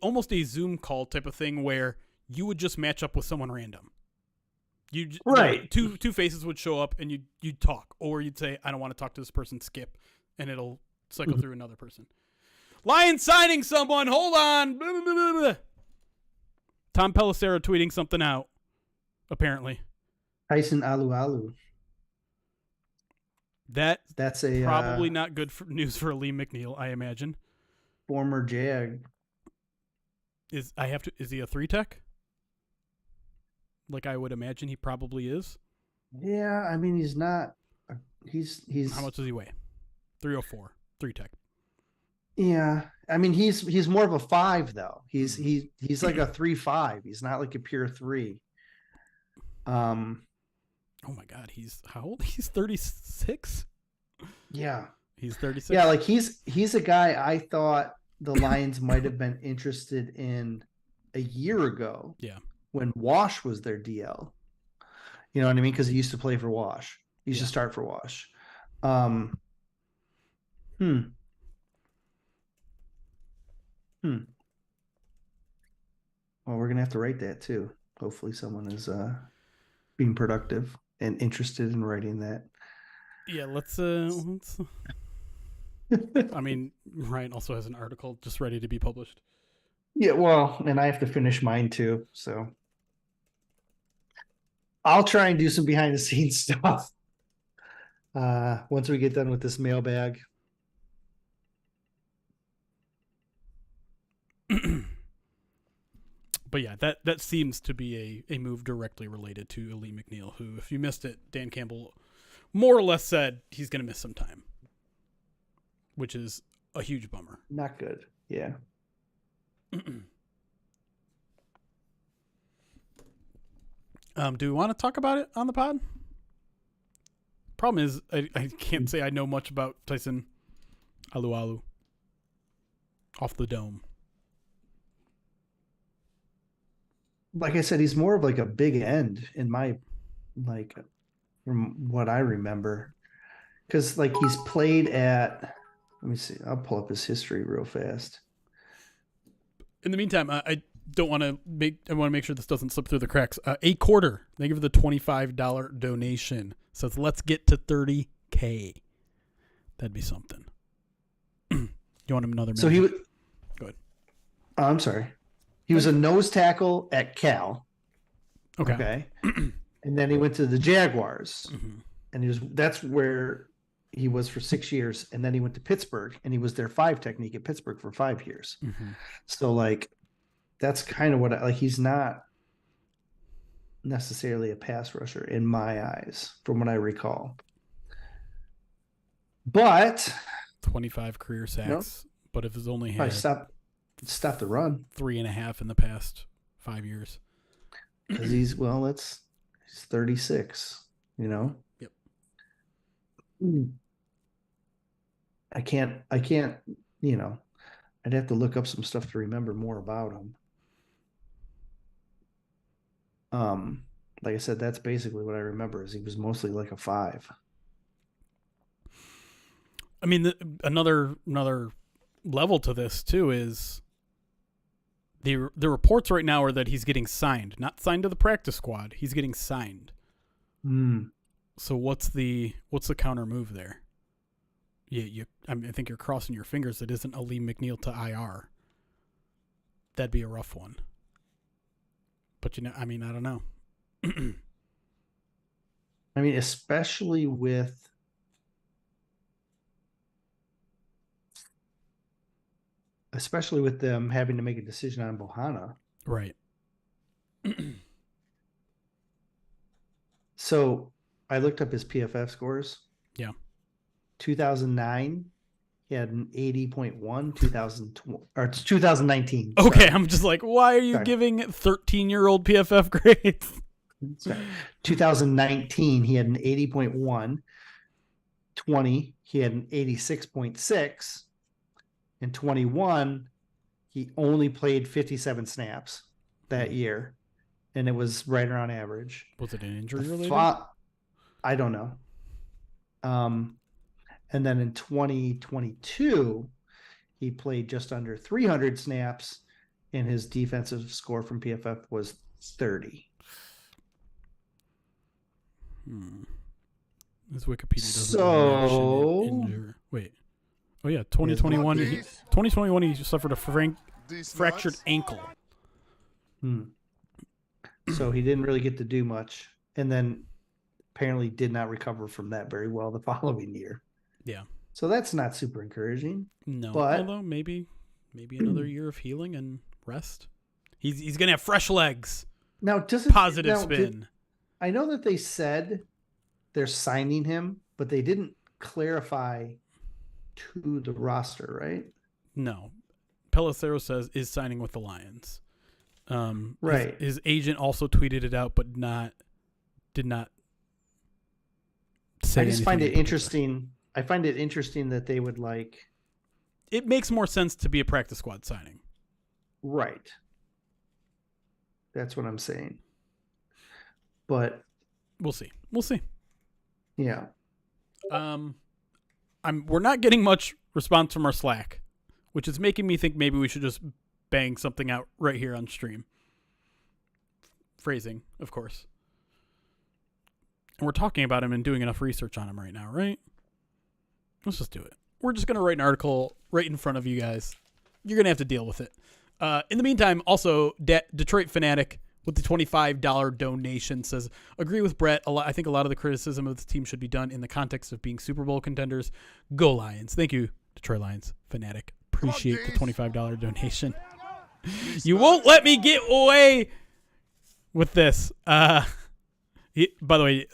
almost a Zoom call type of thing where you would just match up with someone random. Right. Two faces would show up and you'd talk, or you'd say, I don't want to talk to this person, skip, and it'll cycle through another person. Lion signing someone. Hold on. Blah, blah, blah, blah. Tom Pelissero tweeting something out. Apparently, Tyson Alualu. That's probably not good news for Lee McNeil, I imagine. Former Jag. Is he a 3-tech? Like I would imagine he probably is. Yeah, I mean he's not. He's. How much does he weigh? 304, 3-tech. Yeah, I mean he's more of a 5 though. He's like a 3.5. He's not like a pure 3. Oh my God, he's how old? He's 36. Yeah, he's 36. Yeah, like he's a guy I thought the Lions might have been interested in a year ago. Yeah, when Wash was their DL. You know what I mean? Because he used to play for Wash. He used to start for Wash. Well, we're gonna have to write that too. Hopefully, someone is being productive and interested in writing that. Yeah, let's. I mean, Ryan also has an article just ready to be published. Yeah, well, and I have to finish mine too, so I'll try and do some behind the scenes stuff once we get done with this mailbag. But yeah, that seems to be a move directly related to Lee McNeil, who, if you missed it, Dan Campbell more or less said he's going to miss some time, which is a huge bummer. Not good. Yeah. Do we want to talk about it on the pod? Problem is, I can't say I know much about Tyson Alualu off the dome. Like I said, he's more of like a big end in my, from what I remember. Because he's played at, let me see, I'll pull up his history real fast. In the meantime, I want to make sure this doesn't slip through the cracks. A quarter. Thank you for the $25 donation. Says let's get to 30K. That'd be something. You want him another minute? So he would. Go ahead. I'm sorry. He was a nose tackle at Cal. Okay. And then he went to the Jaguars, Mm-hmm. and that's where he was for 6 years. And then he went to Pittsburgh, and he was their 5 technique at Pittsburgh for 5 years. Mm-hmm. So like, that's kind of what he's not necessarily a pass rusher in my eyes, from what I recall. But 25 career sacks. But if it's only had stop the run 3.5 in the past 5 years, because he's 36. Yep. I can't. I'd have to look up some stuff to remember more about him. Like I said, that's basically what I remember. Is he was mostly like a 5. I mean, another level to this too is the reports right now are that he's getting signed, not signed to the practice squad. He's getting signed. So what's the counter move there? I think you're crossing your fingers. It isn't Ali McNeil to IR. That'd be a rough one. But I don't know. I mean, especially with them having to make a decision on Bohanna. Right. So I looked up his PFF scores. Yeah. 2009, he had an 80.1. 2019. Okay, sorry. I'm just like, why are you Sorry. giving 13-year-old PFF grades? Sorry. 2019, he had an 80.1. 20, he had an 86.6. In 21, he only played 57 snaps that year, and it was right around average. Was it an injury related? I don't know. And then in 2022, he played just under 300 snaps, and his defensive score from PFF was 30. This Wikipedia doesn't So wait. Oh yeah, 2021. 2021, he suffered a fractured ankle. So he didn't really get to do much, and then apparently did not recover from that very well the following year. Yeah. So that's not super encouraging. No, but although maybe another year of healing and rest. He's gonna have fresh legs. Now, positive spin. I know that they said they're signing him, but they didn't clarify to the roster, right? No. Pelissero says is signing with the Lions. Right. His agent also tweeted it out, but did not say I just find it anything interesting. I find it interesting that they would like. It makes more sense to be a practice squad signing. Right. That's what I'm saying. But we'll see. Yeah. We're not getting much response from our Slack, which is making me think maybe we should just bang something out right here on stream. Phrasing, of course. And we're talking about him and doing enough research on him right now, right? Let's just do it. We're just going to write an article right in front of you guys. You're going to have to deal with it. In the meantime, also, Detroit Fanatic with the $25 donation says, agree with Brett. I think a lot of the criticism of this team should be done in the context of being Super Bowl contenders. Go Lions. Thank you, Detroit Lions Fanatic. Appreciate the $25 donation. You won't let me get away with this. By the way,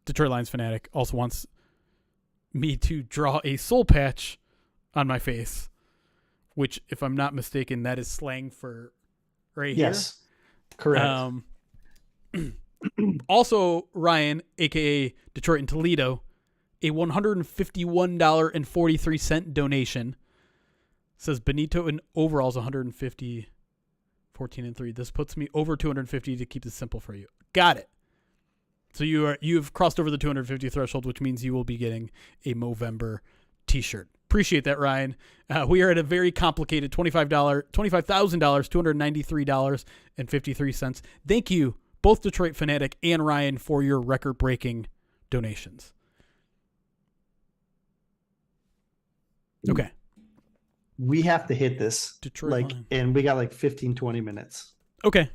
Detroit Lions Fanatic also wants me to draw a soul patch on my face, which, if I'm not mistaken, that is slang for right here. Yes, correct. Also, Ryan, a.k.a. Detroit and Toledo, a $151.43 donation, says Benito in overalls 150, 14-3. This puts me over 250 to keep this simple for you. Got it. So you've crossed over the 250 threshold, which means you will be getting a Movember t-shirt Appreciate that, Ryan. We are at a very complicated $293.53. Thank you, both Detroit Fanatic and Ryan, for your record-breaking donations. Okay. We have to hit this. Detroit and we got like 15, 20 minutes. Okay.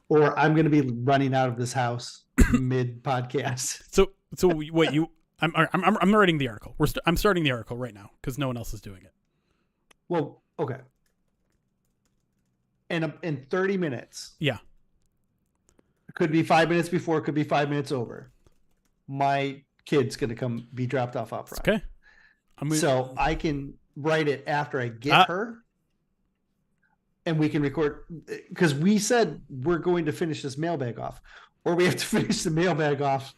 Or I'm going to be running out of this house mid podcast. So what you? I'm writing the article. I'm starting the article right now because no one else is doing it. Well, okay. And in 30 minutes. Yeah. Could be 5 minutes before. Could be 5 minutes over. My kid's going to be dropped off front. Okay. So I can write it after I get her. And we can record, because we said we're going to finish this mailbag off, or we have to finish the mailbag off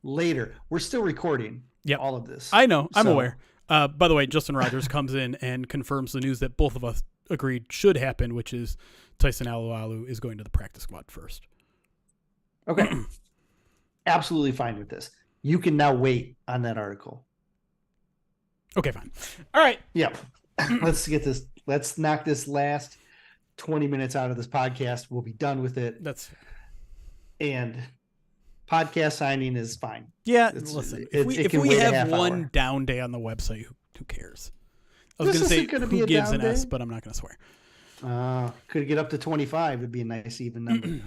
later. We're still recording all of this. I know. I'm aware. By the way, Justin Rogers comes in and confirms the news that both of us agreed should happen, which is Tyson Alualu is going to the practice squad first. Okay. Absolutely fine with this. You can now wait on that article. Okay, fine. All right. Yep. Let's knock this last 20 minutes out of this podcast. We'll be done with it. And podcast signing is fine. Yeah, listen. If we have one down day on the website, who cares? I was going to say who gives an S, but I'm not going to swear. Could get up to 25. It'd be a nice even number.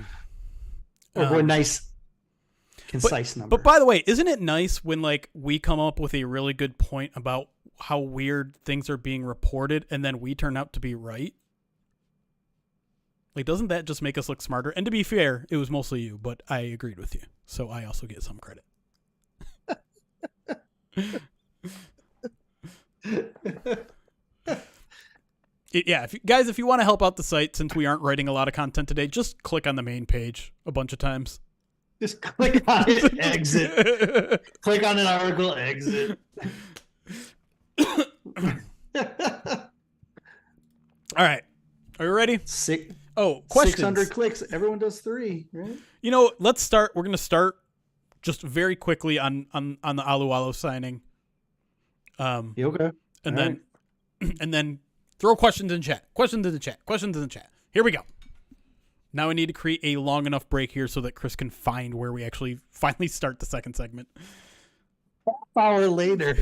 Or a nice concise number. But by the way, isn't it nice when we come up with a really good point about how weird things are being reported and then we turn out to be right? Doesn't that just make us look smarter? And to be fair, it was mostly you, but I agreed with you. So I also get some credit. If you want to help out the site, since we aren't writing a lot of content today, just click on the main page a bunch of times. Just click on it, exit. Click on an article, exit. All right. Are you ready? Questions. 600 clicks. Everyone does 3, right? Let's start. We're going to start just very quickly on the Alualu signing. Okay. And then throw questions in chat. Questions in the chat. Here we go. Now I need to create a long enough break here so that Chris can find where we actually finally start the second segment. Half hour later.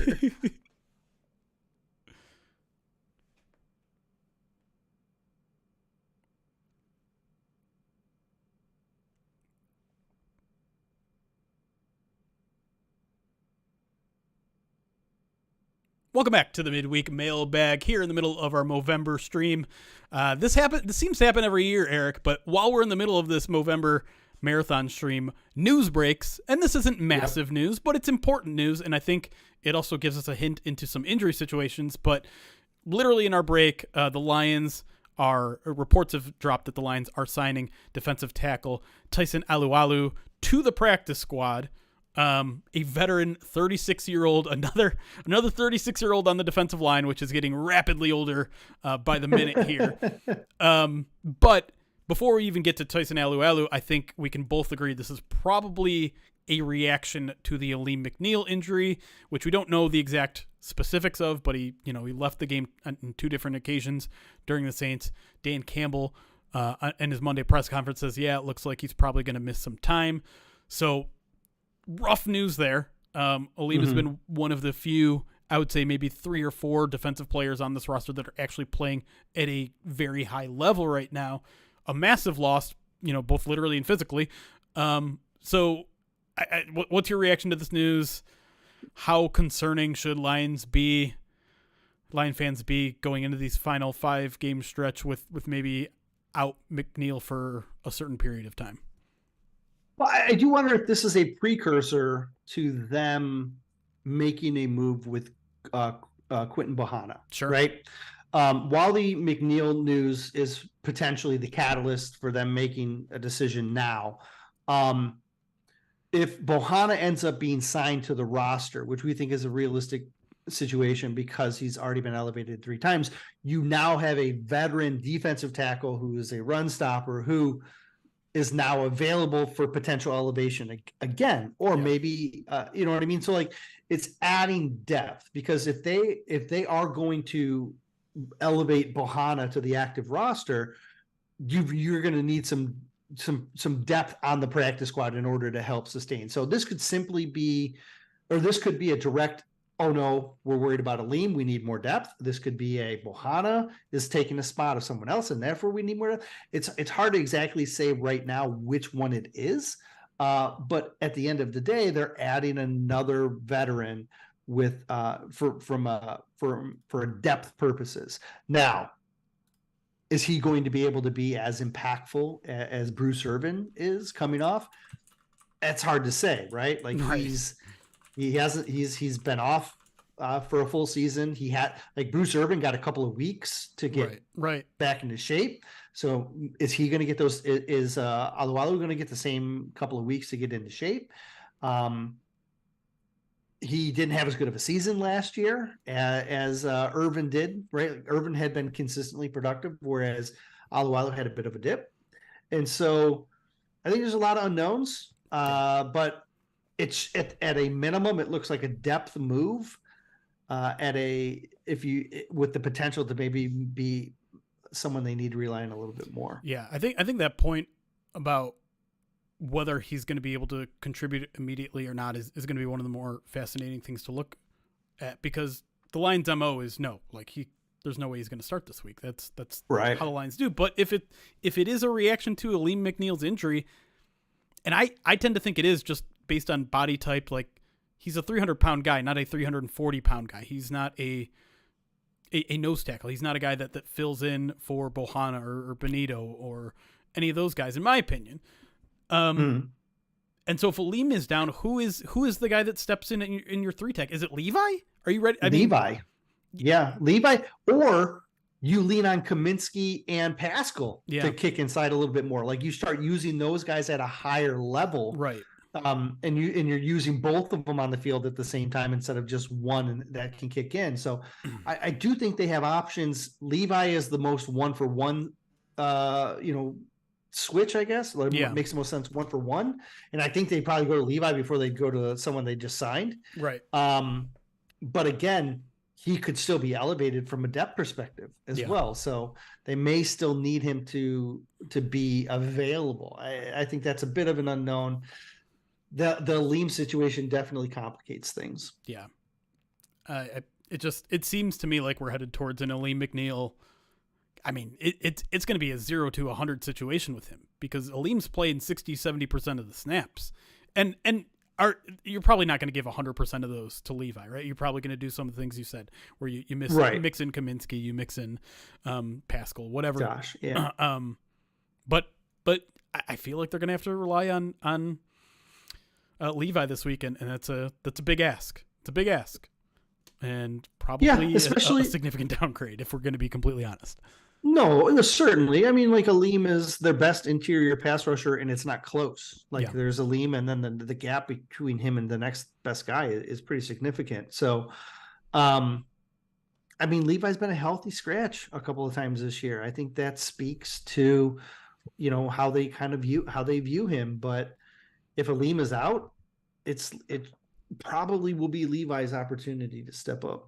Welcome back to the midweek mailbag here in the middle of our Movember stream. This seems to happen every year, Eric, but while we're in the middle of this Movember marathon stream, news breaks, and this isn't massive news, but it's important news, and I think it also gives us a hint into some injury situations. But literally in our break, reports have dropped that the Lions are signing defensive tackle Tyson Alualu to the practice squad. A veteran 36-year-old, another 36-year-old on the defensive line, which is getting rapidly older by the minute here. But before we even get to Tyson Alualu, I think we can both agree this is probably a reaction to the Aleem McNeil injury, which we don't know the exact specifics of, but he left the game on 2 different occasions during the Saints. Dan Campbell in his Monday press conference says, it looks like he's probably going to miss some time. So rough news there. Aleem has been one of the few, I would say maybe 3 or 4 defensive players on this roster that are actually playing at a very high level right now. A massive loss, both literally and physically. So what's your reaction to this news? How concerning should Lion fans be going into these final 5-game stretch with maybe out McNeil for a certain period of time? Well, I do wonder if this is a precursor to them making a move with Quinton Bohanna. Sure. Right? While the McNeil news is potentially the catalyst for them making a decision now, if Bohanna ends up being signed to the roster, which we think is a realistic situation because he's already been elevated 3 times, you now have a veteran defensive tackle who is a run stopper who is now available for potential elevation again, or maybe, you know what I mean? So it's adding depth, because if they are going to elevate Bohanna to the active roster, you're going to need some depth on the practice squad in order to help sustain. So this could simply be, or this could be a direct, oh no, we're worried about Aleem, we need more depth. This could be a Bohanna is taking a spot of someone else, and therefore we need more depth. It's hard to exactly say right now which one it is. But at the end of the day, they're adding another veteran with for depth purposes. Now, is he going to be able to be as impactful as Bruce Irvin is coming off? That's hard to say, right? Like he's been off for a full season. He had, like, Bruce Irvin got a couple of weeks to get back into shape. So is he going to get those? Is Alualu going to get the same couple of weeks to get into shape? He didn't have as good of a season last year as Irvin did, right? Irvin had been consistently productive, whereas Alualu had a bit of a dip. And so I think there's a lot of unknowns, but it's at a minimum, it looks like a depth move with the potential to maybe be someone they need to rely on a little bit more. Yeah, I think that point about whether he's going to be able to contribute immediately or not is going to be one of the more fascinating things to look at, because the Lions' MO is no, like there's no way he's going to start this week. That's right. How the Lions do. But if it is a reaction to Aleem McNeil's injury, and I tend to think it is just based on body type, like he's a 300-pound guy, not a 340-pound guy. He's not a nose tackle. He's not a guy that fills in for Bohanna or Benito or any of those guys, in my opinion. And so if Aleem is down, who is the guy that steps in your three tech? Is it Levi? Are you ready? Levi. Levi, or you lean on Kaminsky and Pascal to kick inside a little bit more. Like you start using those guys at a higher level. Right. And you're using both of them on the field at the same time instead of just one that can kick in. So I do think they have options. Levi is the most 1-for-1, switch, I guess. It makes the most sense 1-for-1. And I think they probably go to Levi before they go to someone they just signed. Right. But again, he could still be elevated from a depth perspective as well. So they may still need him to be available. I think that's a bit of an unknown. The Aleem situation definitely complicates things. Yeah. It seems to me like we're headed towards an Aleem McNeil. I mean, it's going to be a 0 to 100 situation with him, because Aleem's playing 60-70% of the snaps, and you're probably not going to give 100% of those to Levi, right? You're probably going to do some of the things you said, where you mix in Kaminsky, you mix in Pascal, whatever. Gosh, yeah. But I feel like they're going to have to rely on Levi this weekend, and that's a big ask. It's a big ask, and probably especially a significant downgrade if we're going to be completely honest. No, certainly. I mean, like, Aleem is their best interior pass rusher, and it's not close. Like, there's Aleem, and then the gap between him and the next best guy is pretty significant. So, I mean, Levi's been a healthy scratch a couple of times this year. I think that speaks to, how they view him. But if Aleem is out, it probably will be Levi's opportunity to step up.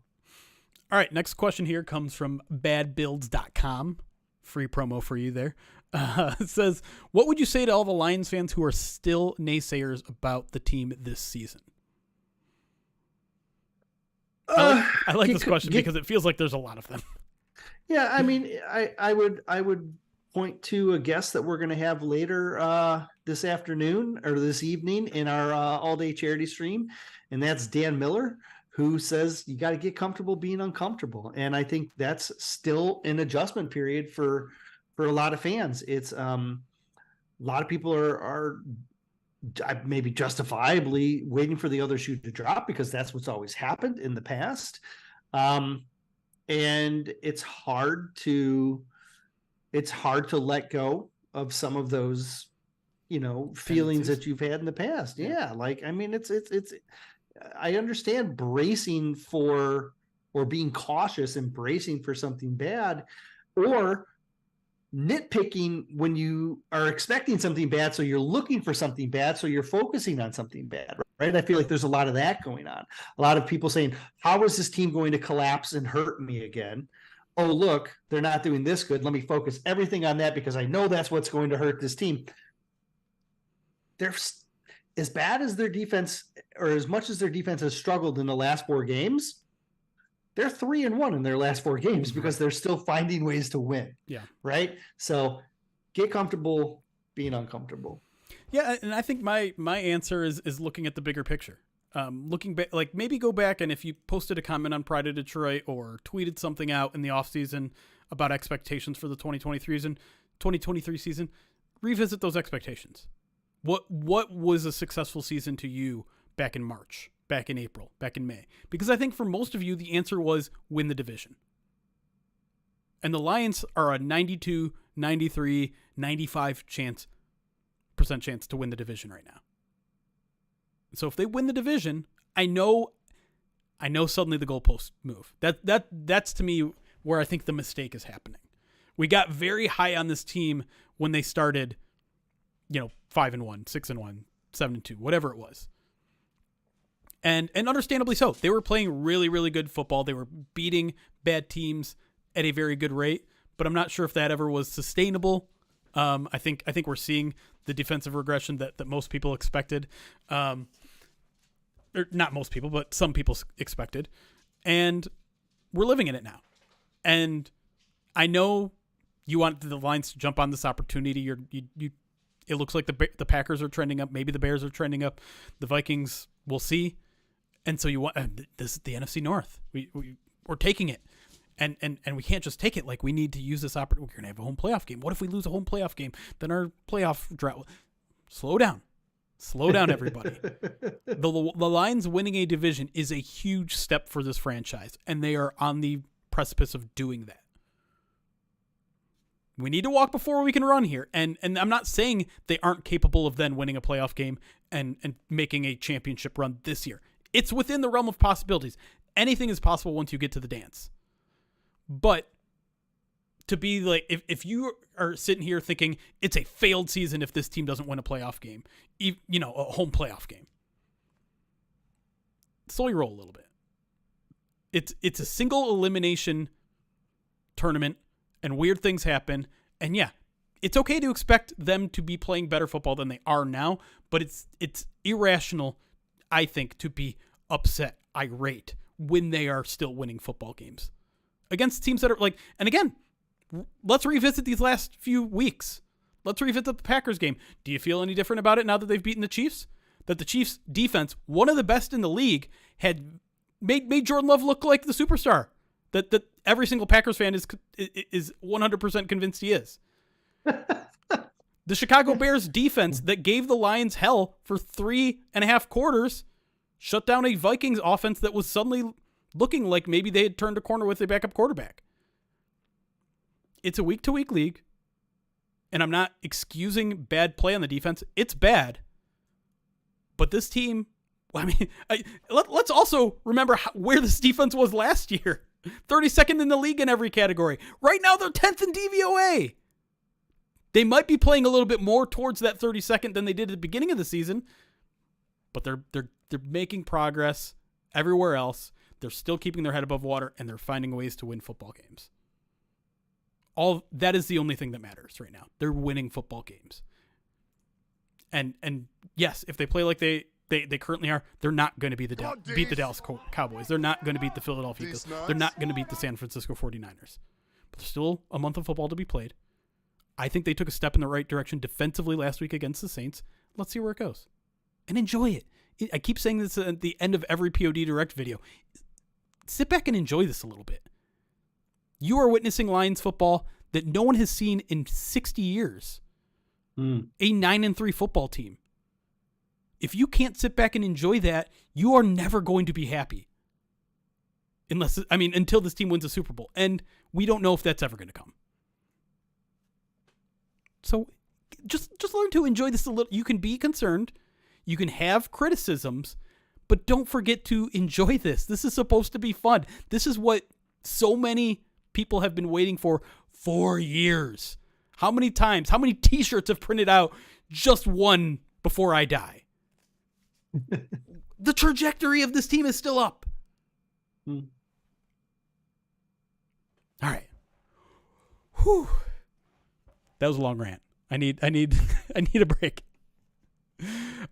All right, next question here comes from badbuilds.com. Free promo for you there. It says, what would you say to all the Lions fans who are still naysayers about the team this season? I like this question because it feels like there's a lot of them. Yeah, I mean, I would point to a guest that we're going to have later this afternoon or this evening in our all-day charity stream, and that's Dan Miller, who says you got to get comfortable being uncomfortable. And I think that's still an adjustment period for a lot of fans. It's a lot of people are maybe justifiably waiting for the other shoe to drop, because that's what's always happened in the past. And it's hard to let go of some of those, feelings that you've had in the past. Yeah. Like, I mean, it's I understand bracing for, or being cautious and bracing for something bad, or nitpicking when you are expecting something bad. So you're looking for something bad. So you're focusing on something bad, right? I feel like there's a lot of that going on. A lot of people saying, how is this team going to collapse and hurt me again? Oh, look, they're not doing this good. Let me focus everything on that because I know that's what's going to hurt this team. They're as bad as their defense, or as much as their defense has struggled in the last 4 games, they're 3-1 in their last 4 games because they're still finding ways to win. Yeah. Right. So get comfortable being uncomfortable. Yeah. And I think my answer is looking at the bigger picture. Looking back, like maybe go back, and if you posted a comment on Pride of Detroit or tweeted something out in the offseason about expectations for the 2023 season, revisit those expectations. What was a successful season to you back in March, back in April, back in May? Because I think for most of you, the answer was win the division. And the Lions are a 92, 93, 95% chance to win the division right now. So if they win the division, I know suddenly the goalposts move. That's to me where I think the mistake is happening. We got very high on this team when they started, 5-1, 6-1, 7-2, whatever it was. And understandably so. They were playing really, really good football. They were beating bad teams at a very good rate, but I'm not sure if that ever was sustainable. I think we're seeing the defensive regression that most people expected. Or not most people, but some people expected. And we're living in it now. And I know you want the Lions to jump on this opportunity. It looks like the Packers are trending up. Maybe the Bears are trending up. The Vikings, we'll see. And so this is the NFC North. We're taking it. And we can't just take it. Like, we need to use this opportunity. We're going to have a home playoff game. What if we lose a home playoff game? Then our playoff drought. Slow down, everybody. The Lions winning a division is a huge step for this franchise, and they are on the precipice of doing that. We need to walk before we can run here. And I'm not saying they aren't capable of then winning a playoff game and making a championship run this year. It's within the realm of possibilities. Anything is possible once you get to the dance. But to be like, if you are sitting here thinking it's a failed season if this team doesn't win a playoff game, a home playoff game, slowly roll a little bit. It's a single elimination tournament, and weird things happen. And yeah, it's okay to expect them to be playing better football than they are now, but it's irrational, I think, to be upset, irate when they are still winning football games against teams that are like, and again, let's revisit these last few weeks. Let's revisit the Packers game. Do you feel any different about it now that they've beaten the Chiefs? That the Chiefs defense, one of the best in the league, had made Jordan Love look like the superstar that every single Packers fan is 100% convinced he is. The Chicago Bears defense that gave the Lions hell for 3.5 quarters shut down a Vikings offense that was suddenly looking like maybe they had turned a corner with a backup quarterback. It's a week-to-week league, and I'm not excusing bad play on the defense. It's bad. But this team, let's also remember where this defense was last year. 32nd in the league in every category. Right now, they're 10th in DVOA. They might be playing a little bit more towards that 32nd than they did at the beginning of the season, but they're making progress everywhere else. They're still keeping their head above water, and they're finding ways to win football games. All that is the only thing that matters right now. They're winning football games. And yes, if they play like they currently are, they're not going to beat the Dallas Cowboys. They're not going to beat the Philadelphia Eagles. They're not going to beat the San Francisco 49ers. But there's still a month of football to be played. I think they took a step in the right direction defensively last week against the Saints. Let's see where it goes. And enjoy it. I keep saying this at the end of every POD Direct video. Sit back and enjoy this a little bit. You are witnessing Lions football that no one has seen in 60 years. A 9-3 football team. If you can't sit back and enjoy that, you are never going to be happy. Until this team wins a Super Bowl. And we don't know if that's ever going to come. So just learn to enjoy this a little. You can be concerned. You can have criticisms. But don't forget to enjoy this. This is supposed to be fun. This is what so many people have been waiting for years. How many times, how many t-shirts have printed out just one before I die? The trajectory of this team is still up. All right. Whew. That was a long rant. I need a break.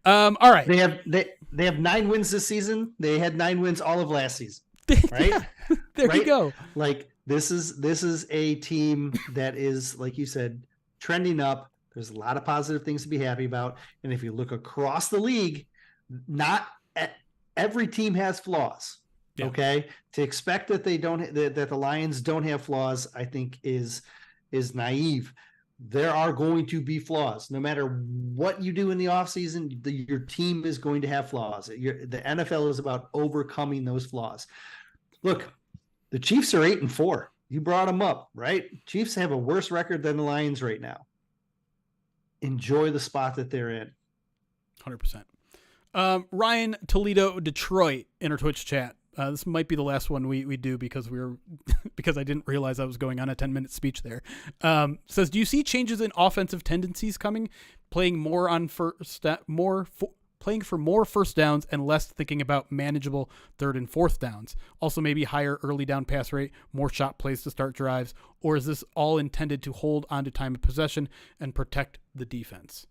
All right. They have 9 wins this season. They had 9 wins all of last season. Right? Yeah, there you go. Like this is a team that is, like you said, trending up. There's a lot of positive things to be happy about. And if you look across the league, not every team has flaws. Yeah. Okay. To expect that that the Lions don't have flaws, I think is naive. There are going to be flaws. No matter what you do in the offseason, your team is going to have flaws. The NFL is about overcoming those flaws. Look, the Chiefs are 8-4. You brought them up, right? Chiefs have a worse record than the Lions right now. Enjoy the spot that they're in. 100%. Ryan Toledo, Detroit, in our Twitch chat. This might be the last one we do because because I didn't realize I was going on a 10-minute speech there. Says, do you see changes in offensive tendencies coming? Playing more on playing for more first downs and less thinking about manageable third and fourth downs. Also, maybe higher early down pass rate, more shot plays to start drives, or is this all intended to hold on to time of possession and protect the defense?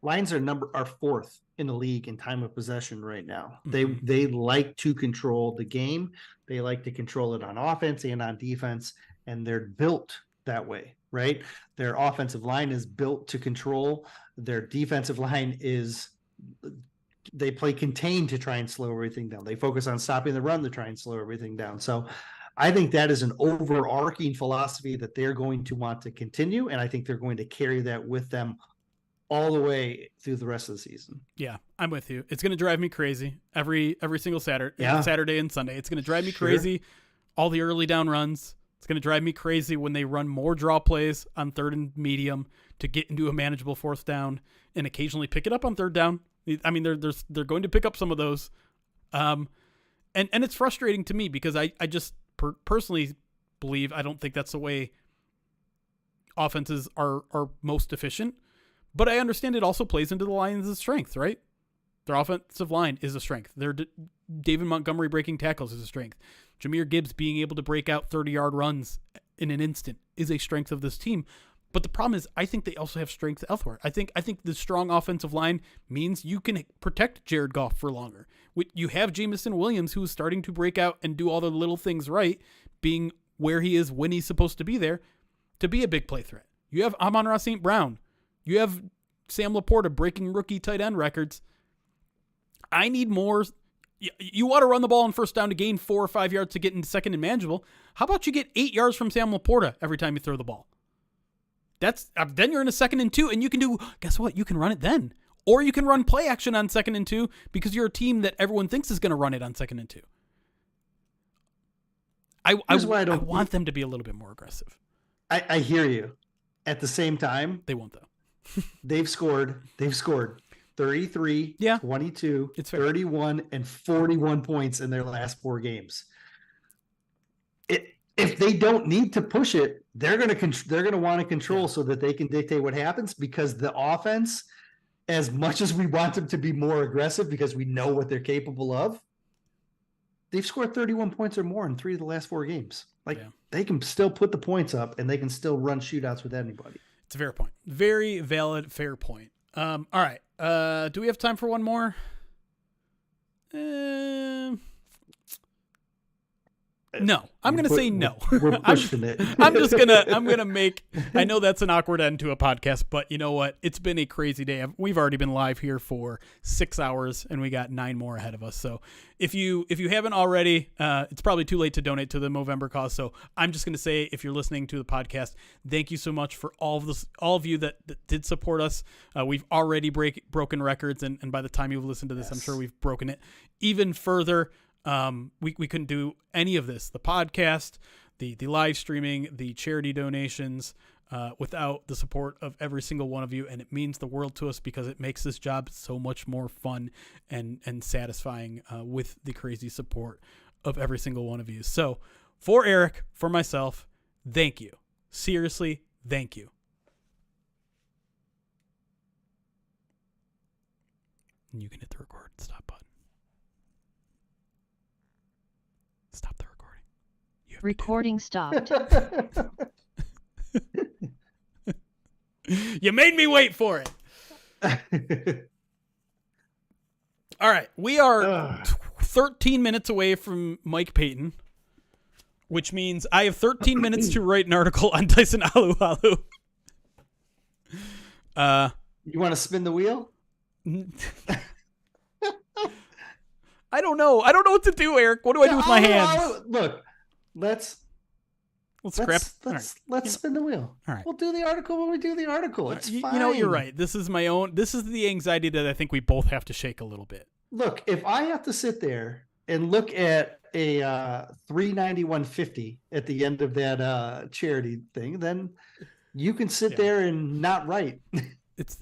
Lions are fourth in the league in time of possession right now. Mm-hmm. They like to control the game. They like to control it on offense and on defense, and they're built that way, right? Their offensive line is built to control. Their defensive line they play contain to try and slow everything down. They focus on stopping the run to try and slow everything down. So I think that is an overarching philosophy that they're going to want to continue, and I think they're going to carry that with them all the way through the rest of the season. Yeah, I'm with you. It's going to drive me crazy every single Saturday, yeah. Saturday and Sunday. It's going to drive me crazy. All the early down runs. It's going to drive me crazy when they run more draw plays on third and medium to get into a manageable fourth down and occasionally pick it up on third down. I mean, they're going to pick up some of those. And it's frustrating to me because I just personally believe, I don't think that's the way offenses are most efficient. But I understand it also plays into the Lions' strength, right? Their offensive line is a strength. Their David Montgomery breaking tackles is a strength. Jahmyr Gibbs being able to break out 30-yard runs in an instant is a strength of this team. But the problem is, I think they also have strength elsewhere. I think the strong offensive line means you can protect Jared Goff for longer. You have Jameson Williams, who is starting to break out and do all the little things right, being where he is when he's supposed to be there, to be a big play threat. You have Amon-Ra St. Brown. You have Sam Laporta breaking rookie tight end records. I need more. You want to run the ball on first down to gain 4 or 5 yards to get into second and manageable. How about you get 8 yards from Sam Laporta every time you throw the ball? Then you're in a 2nd and 2, and you can do, guess what? You can run it then. Or you can run play action on 2nd and 2 because you're a team that everyone thinks is going to run it on 2nd and 2. I want them to be a little bit more aggressive. I hear you. At the same time, they won't, though. They've scored 33, 22, 31, and 41 points in their last 4 games. If they don't need to push it, they're going to want to control so that they can dictate what happens, because the offense, as much as we want them to be more aggressive because we know what they're capable of, they've scored 31 points or more in 3 of the last 4 games. They can still put the points up and they can still run shootouts with anybody. It's a fair point. Very valid, fair point. All right. Do we have time for one more? No, I'm going to say no. We're pushing it. I'm going to make, I know that's an awkward end to a podcast, but you know what? It's been a crazy day. We've already been live here for 6 hours and we got 9 more ahead of us. So if you haven't already, it's probably too late to donate to the Movember cause. So I'm just going to say, if you're listening to the podcast, thank you so much for all of you that did support us. We've already broken records. And by the time you've listened to this, I'm sure we've broken it even further. We couldn't do any of this, the podcast, the live streaming, the charity donations, without the support of every single one of you. And it means the world to us because it makes this job so much more fun and satisfying, with the crazy support of every single one of you. So for Eric, for myself, thank you. Seriously, Thank you. And you can hit the record stop button. Stop the recording. Recording stopped. You made me wait for it. All right. We are 13 minutes away from Mike Payton, which means I have 13 minutes to write an article on Tyson Alualu. You want to spin the wheel? I don't know. I don't know what to do, Eric. What do I do with my hands? Look, let's spin the wheel. All right. We'll do the article when we do the article. It's fine. You know, you're right. This is the anxiety that I think we both have to shake a little bit. Look, if I have to sit there and look at a $391.50 at the end of that charity thing, then you can sit there and not write. It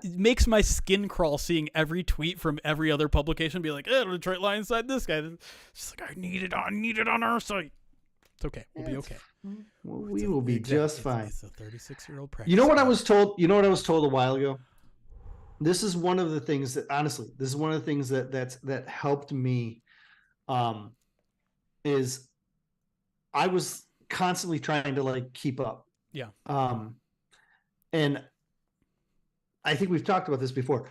makes my skin crawl seeing every tweet from every other publication be like, "Oh, Detroit Lions side this guy." It's just like, I need it on our site. It's okay. We'll be okay. We will be just fine. It's a 36-year-old practice. You know what I was told? You know what I was told a while ago? This is one of the things that, honestly, that helped me. Is I was constantly trying to like keep up. Yeah. And I think we've talked about this before.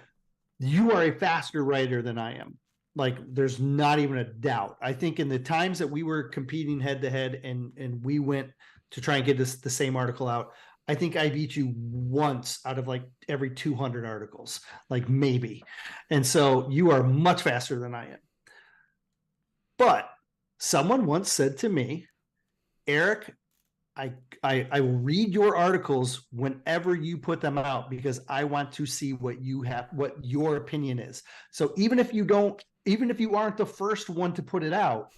You are a faster writer than I am. Like, there's not even a doubt. I think in the times that we were competing head to head and we went to try and get the same article out, I think I beat you once out of like every 200 articles, like maybe. And so you are much faster than I am. But someone once said to me, Eric, I will read your articles whenever you put them out because I want to see what your opinion is. So even if you aren't the first one to put it out,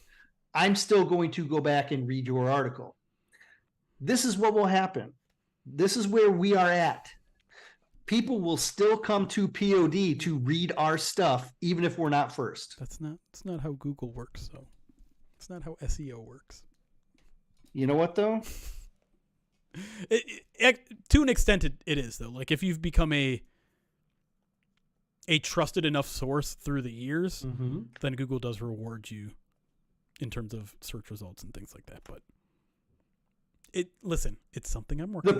I'm still going to go back and read your article. This is what will happen. This is where we are at. People will still come to POD to read our stuff, even if we're not first. That's not how Google works, though. It's not how SEO works. You know what, though? To an extent, it is, though. Like, if you've become a trusted enough source through the years, then Google does reward you in terms of search results and things like that. But it's something I'm working on.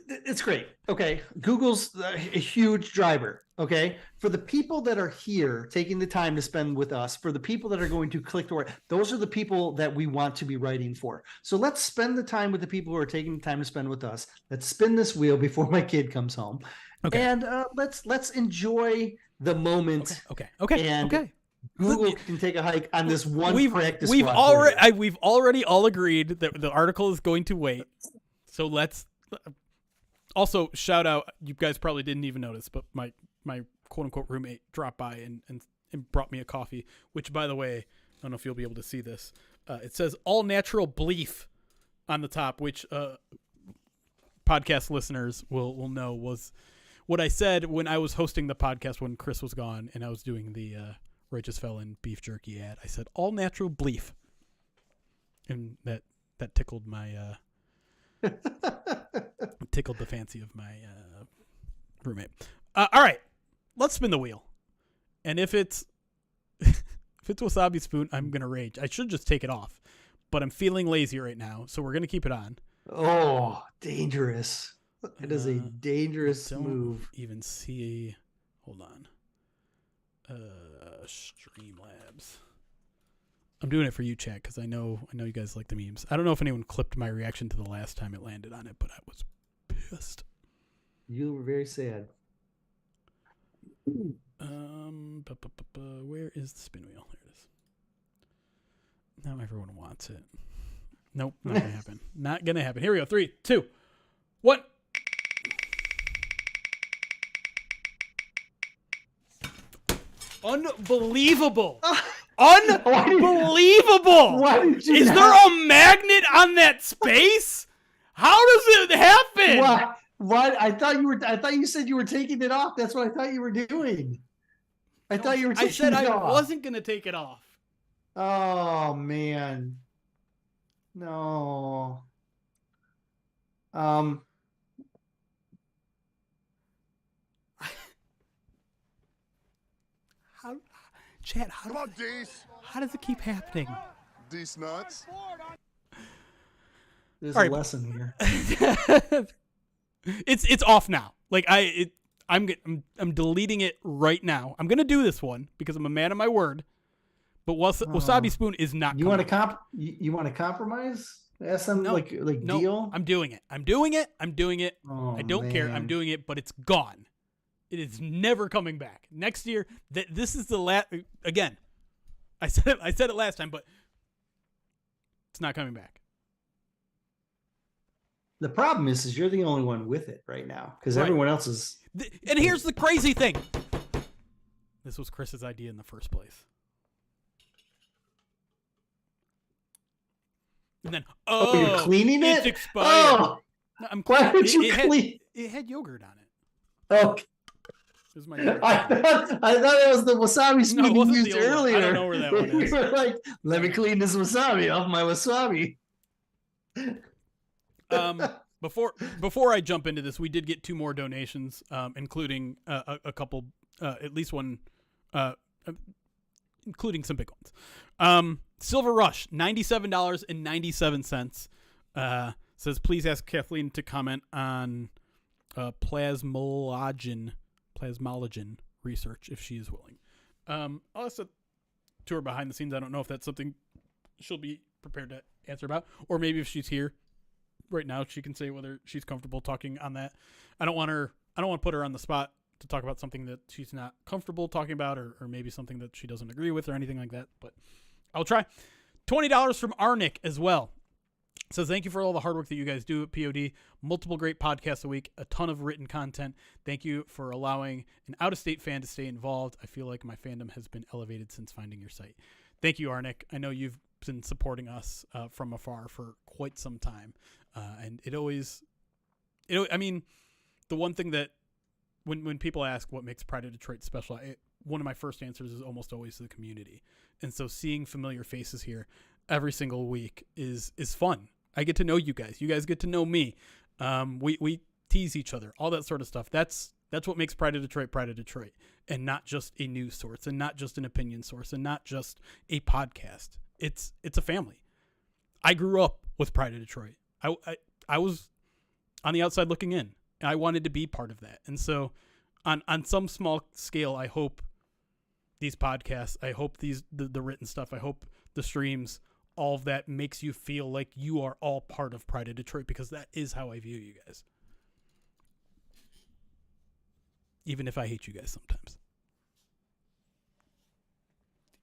It's great. Okay. Google's a huge driver. Okay. For the people that are here taking the time to spend with us, for the people that are going to click to those are the people that we want to be writing for. So let's spend the time with the people who are taking the time to spend with us. Let's spin this wheel before my kid comes home. Okay. And let's enjoy the moment. Okay. Google can take a hike on this one practice. We've already all agreed that the article is going to wait. So let's also shout out. You guys probably didn't even notice, but my quote unquote roommate dropped by and brought me a coffee. Which, by the way, I don't know if you'll be able to see this. It says all natural bleef on the top, which podcast listeners will know was what I said when I was hosting the podcast when Chris was gone and I was doing the Righteous Felon beef jerky ad. I said all natural bleef, and that tickled my tickled the fancy of my roommate. All right, let's spin the wheel, and if it's Wasabi Spoon, I'm gonna rage. I should just take it off, but I'm feeling lazy right now, so we're gonna keep it on. Oh, dangerous! It is a dangerous move. Even see. Hold on. Streamlabs. I'm doing it for you, chat, because I know you guys like the memes. I don't know if anyone clipped my reaction to the last time it landed on it, but I was pissed. You were very sad. Where is the spin wheel? There it is. Now everyone wants it. Nope, not gonna happen. Not gonna happen. Here we go. 3, 2, 1. Unbelievable. Unbelievable. Is there a magnet on that space? How does it happen? What? I thought you said you were taking it off. That's what I thought you were doing. I thought you were taking it off. I said I wasn't going to take it off. Oh, man. No. How Chad, Come on, Dees. how does it keep happening? Dees nuts. there's All a right. lesson here. It's off now. Like I'm deleting it right now. I'm gonna do this one because I'm a man of my word. But Wasabi Spoon is not. You want to You want to compromise? Ask them No, like no, deal. I'm doing it. I'm doing it. Oh, I don't care. I'm man. doing it, but it's gone. It is never coming back. Next year, this is the last. Again, I said it last time, but it's not coming back. The problem is you're the only one with it right now because Right. everyone else is. And here's the crazy thing. This was Chris's idea in the first place. And then, you're cleaning it? It's expired. Oh, No, I'm why would you it clean? It had yogurt on it. Oh, It was my yogurt. I thought it was the wasabi spoon No, it you wasn't used the old one. earlier. I don't know where that one is. You were like, let me clean this wasabi off my wasabi. Before I jump into this, we did get 2 more donations, including a couple, at least one, including some big ones. Silver Rush, $97.97. Says, please ask Kathleen to comment on plasmalogen research if she is willing. I'll ask to her behind the scenes. I don't know if that's something she'll be prepared to answer about, or maybe if she's here right now, she can say whether she's comfortable talking on that. I don't want to put her on the spot to talk about something that she's not comfortable talking about, or maybe something that she doesn't agree with or anything like that, but I'll try. $20 from Arnick as well. Says, thank you for all the hard work that you guys do at POD. Multiple great podcasts a week, a ton of written content. Thank you for allowing an out-of-state fan to stay involved. I feel like my fandom has been elevated since finding your site. Thank you, Arnick. I know you've been supporting us from afar for quite some time. And I mean, the one thing that when people ask what makes Pride of Detroit special, one of my first answers is almost always the community. And so seeing familiar faces here every single week is fun. I get to know you guys. You guys get to know me. We tease each other, all that sort of stuff. That's what makes Pride of Detroit, and not just a news source, and not just an opinion source, and not just a podcast. It's a family. I grew up with Pride of Detroit. I was on the outside looking in, and I wanted to be part of that. And so on some small scale, I hope these podcasts, I hope the written stuff, I hope the streams, all of that makes you feel like you are all part of Pride of Detroit, because that is how I view you guys. Even if I hate you guys sometimes.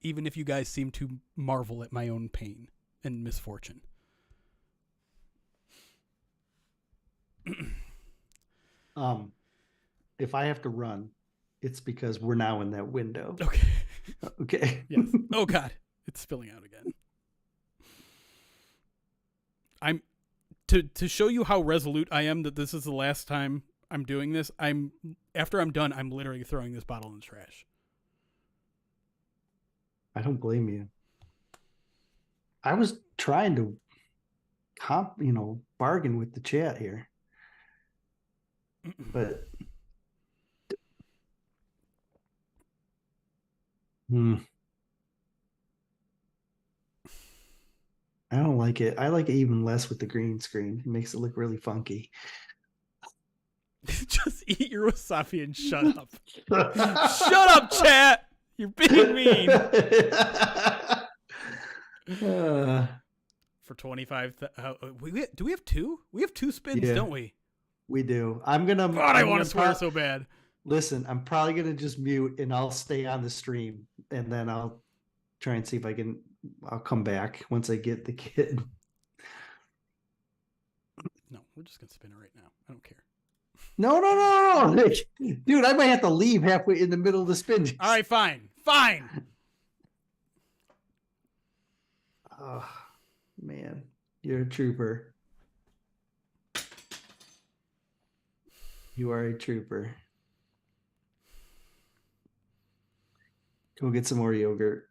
Even if you guys seem to marvel at my own pain and misfortune. If I have to run, it's because we're now in that window. Okay. Okay. Yes. Oh God, it's spilling out again. I'm to show you how resolute I am that this is the last time I'm doing this. After I'm done, I'm literally throwing this bottle in the trash. I don't blame you. I was trying to bargain with the chat here. But I don't like it. I like it even less with the green screen. It makes it look really funky. Just eat your wasabi and shut up. Shut up, chat. You're being mean. For 25, do we have 2? We have 2 spins, Yeah. don't we? We do. God, I want to swear so bad. Listen, I'm probably gonna just mute and I'll stay on the stream, and then I'll try and see if I'll come back once I get the kid. No, we're just gonna spin it right now. I don't care. No. Dude, I might have to leave halfway in the middle of the spin. All right, fine. Oh, man, you're a trooper. You are a trooper. Go get some more yogurt.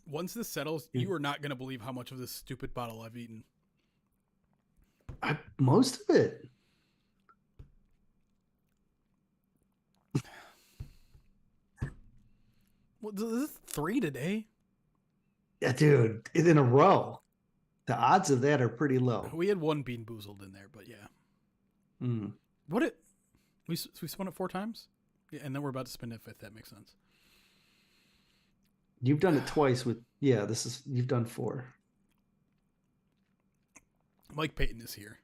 Once this settles, you are not going to believe how much of this stupid bottle I've eaten. Most of it. Well, this is 3 today. Yeah, dude, in a row. The odds of that are pretty low. We had 1 Bean Boozled in there, but yeah. Mm. We spun it 4 times? Yeah, and then we're about to spin it 5th. That makes sense. You've done it twice with, you've done 4. Mike Payton is here.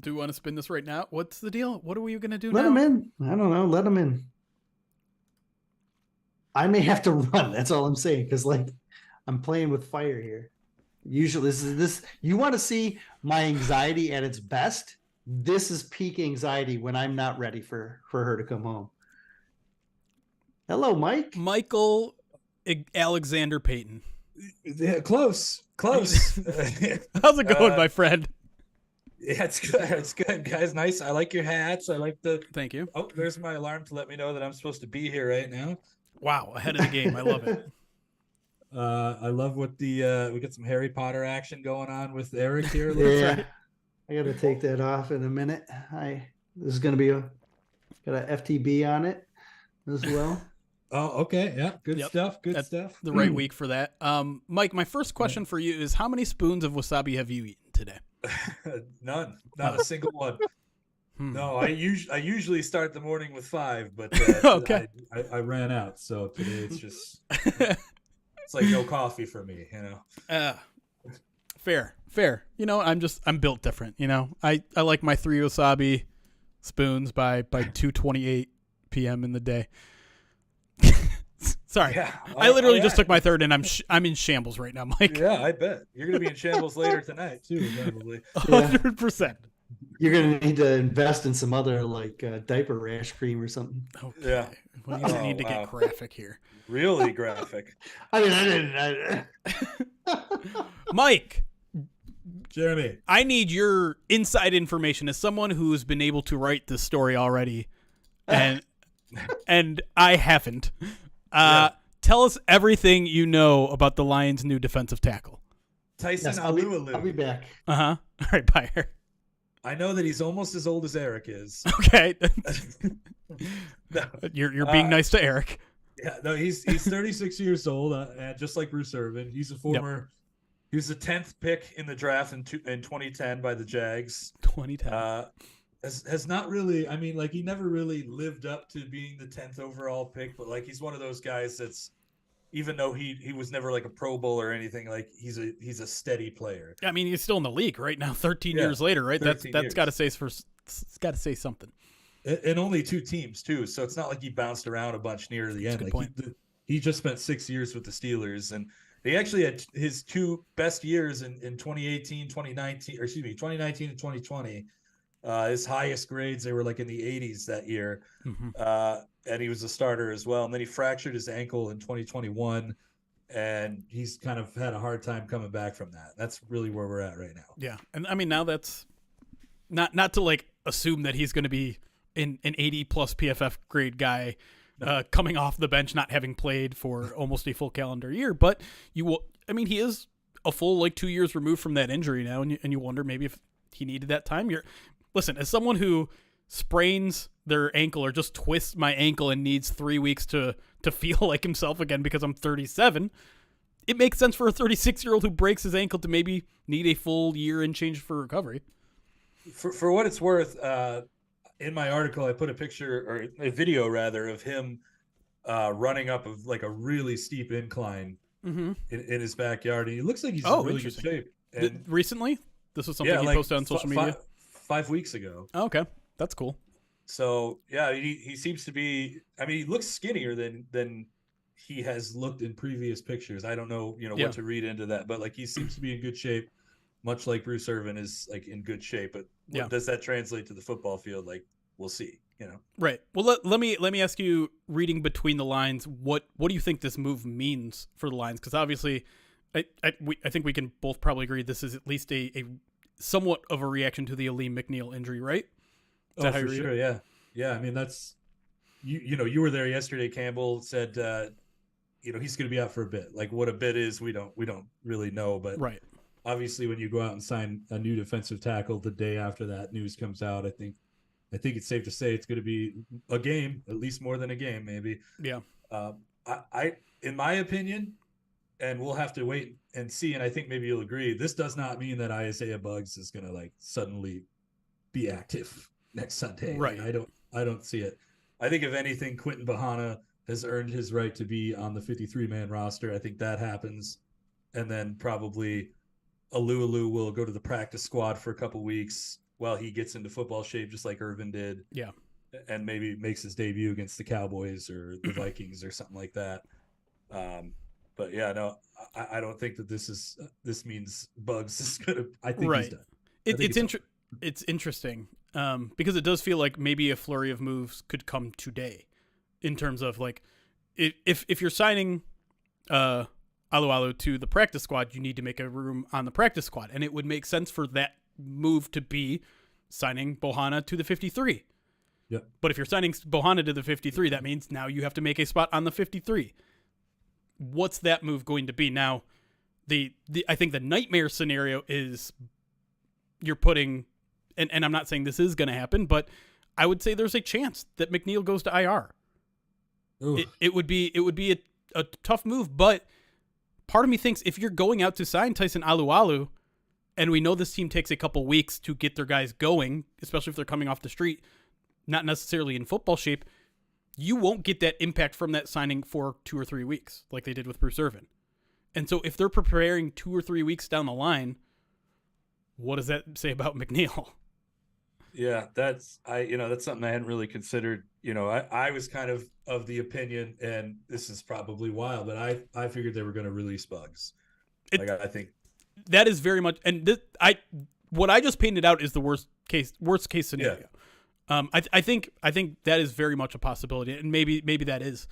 Do we want to spin this right now? What's the deal? What are we going to do Let now? him in. I don't know. Let him in. I may have to run. That's all I'm saying. Because, I'm playing with fire here. Usually, this. You want to see my anxiety at its best? This is peak anxiety when I'm not ready for her to come home. Hello, Mike. Michael Alexander Payton. Yeah, close. How's it going, my friend? Yeah, it's good. It's good, guys. Nice. I like your hats. I like the. Thank you. Oh, there's my alarm to let me know that I'm supposed to be here right now. Wow, ahead of the game. I love it. I love what we got some Harry Potter action going on with Eric here. Yeah, right. I got to take that off in a minute. This is going to be got a FTB on it as well. Oh, okay. Yeah, good stuff. Good stuff. The right week for that. Mike, my first question for you is: how many spoons of wasabi have you eaten today? None. Not a single one. No, I usually start the morning with 5, but okay. I ran out, so today it's just it's like no coffee for me, Fair. I'm built different. I like my 3 wasabi spoons by 2:28 p.m. in the day. Sorry, yeah. I literally just took my 3rd, and I'm in shambles right now, Mike. Yeah, I bet you're gonna be in shambles later tonight too, probably. 100%. You're gonna need to invest in some other diaper rash cream or something. Okay. Yeah. Well, you need to get graphic here. Really graphic. I didn't. Mike. Jeremy. I need your inside information as someone who's been able to write this story already, and I haven't. Tell us everything you know about the Lions' new defensive tackle. Tyson Alualu. I'll be back. All right, bye. I know that he's almost as old as Eric is. Okay. No. You're being nice to Eric. Yeah, no, he's 36 years old, and just like Bruce Irvin, he's a former. Yep. He was the 10th pick in the draft in 2010 by the Jags. 2010. Has not really. I mean, he never really lived up to being the 10th overall pick, but he's one of those guys that's, even though he was never a Pro Bowl or anything, he's a steady player. I mean, he's still in the league right now, 13 years later, right? That's got to say something. And only 2 teams too, so it's not like he bounced around a bunch near the end. Good point. He just spent 6 years with the Steelers, and they actually had his 2 best years in 2019 and 2020. His highest grades, they were in the 80s that year. Mm-hmm. And he was a starter as well. And then he fractured his ankle in 2021, and he's kind of had a hard time coming back from that. That's really where we're at right now. Yeah. And I mean, now that's not to assume that he's going to be an 80 plus PFF grade guy coming off the bench, not having played for almost a full calendar year, but he is a full 2 years removed from that injury now. And you wonder maybe if he needed that time. Listen, as someone who sprains their ankle or just twists my ankle and needs 3 weeks to feel like himself again because I'm 37, it makes sense for a 36-year-old who breaks his ankle to maybe need a full year and change for recovery. For what it's worth, in my article, I put a picture, or a video rather, of him running up of a really steep incline in his backyard. And he looks like he's in really good shape. And recently? This was something he posted on social media? 5 weeks ago. Oh, okay. That's cool. So, yeah, he seems to be, he looks skinnier than he has looked in previous pictures. I don't know, what to read into that, but he seems to be in good shape, much like Bruce Irvin is in good shape. But does that translate to the football field? We'll see, Right. Well, let me ask you, reading between the lines, what do you think this move means for the Lions? Because obviously, I think we can both probably agree this is at least a somewhat of a reaction to the Aleem McNeil injury, right? Is that how for sure, yeah. I mean, that's you were there yesterday. Campbell said he's going to be out for a bit. Like what a bit is, we don't really know. But right. Obviously, when you go out and sign a new defensive tackle the day after that news comes out, I think it's safe to say it's going to be a game, at least more than a game, maybe. Yeah. I in my opinion, and we'll have to wait and see, and I think maybe you'll agree, this does not mean that Isaiah Buggs is going to like suddenly be active next Sunday. Right. Like, I don't see it. I think if anything, Quinton Bahana has earned his right to be on the 53-man roster. I think that happens. And then probably Alualu will go to the practice squad for a couple weeks while he gets into football shape, just like Irvin did. Yeah. And maybe makes his debut against the Cowboys or the Vikings or something like that. But yeah, no, I don't think that this means Buggs is gonna. I think he's done. It's interesting because it does feel like maybe a flurry of moves could come today, in terms of like if you're signing Alualu to the practice squad, you need to make a room on the practice squad, and it would make sense for that move to be signing Bohanna to the 53. Yep. But if you're signing Bohanna to the 53, that means now you have to make a spot on the 53. What's that move going to be? Now, I think the nightmare scenario is you're putting, and I'm not saying this is going to happen, but I would say there's a chance that McNeil goes to IR. It would be a tough move, but part of me thinks if you're going out to sign Tyson Alualu, and we know this team takes a couple weeks to get their guys going, especially if they're coming off the street, not necessarily in football shape, you won't get that impact from that signing for 2 or 3 weeks like they did with Bruce Irvin. And so if they're preparing 2 or 3 weeks down the line, what does that say about McNeil? Yeah, that's something I hadn't really considered. I was kind of the opinion, and this is probably wild, but I figured they were going to release Buggs. I think that is very much, and what I just painted out is the worst case scenario. Yeah. I think that is very much a possibility, and maybe that is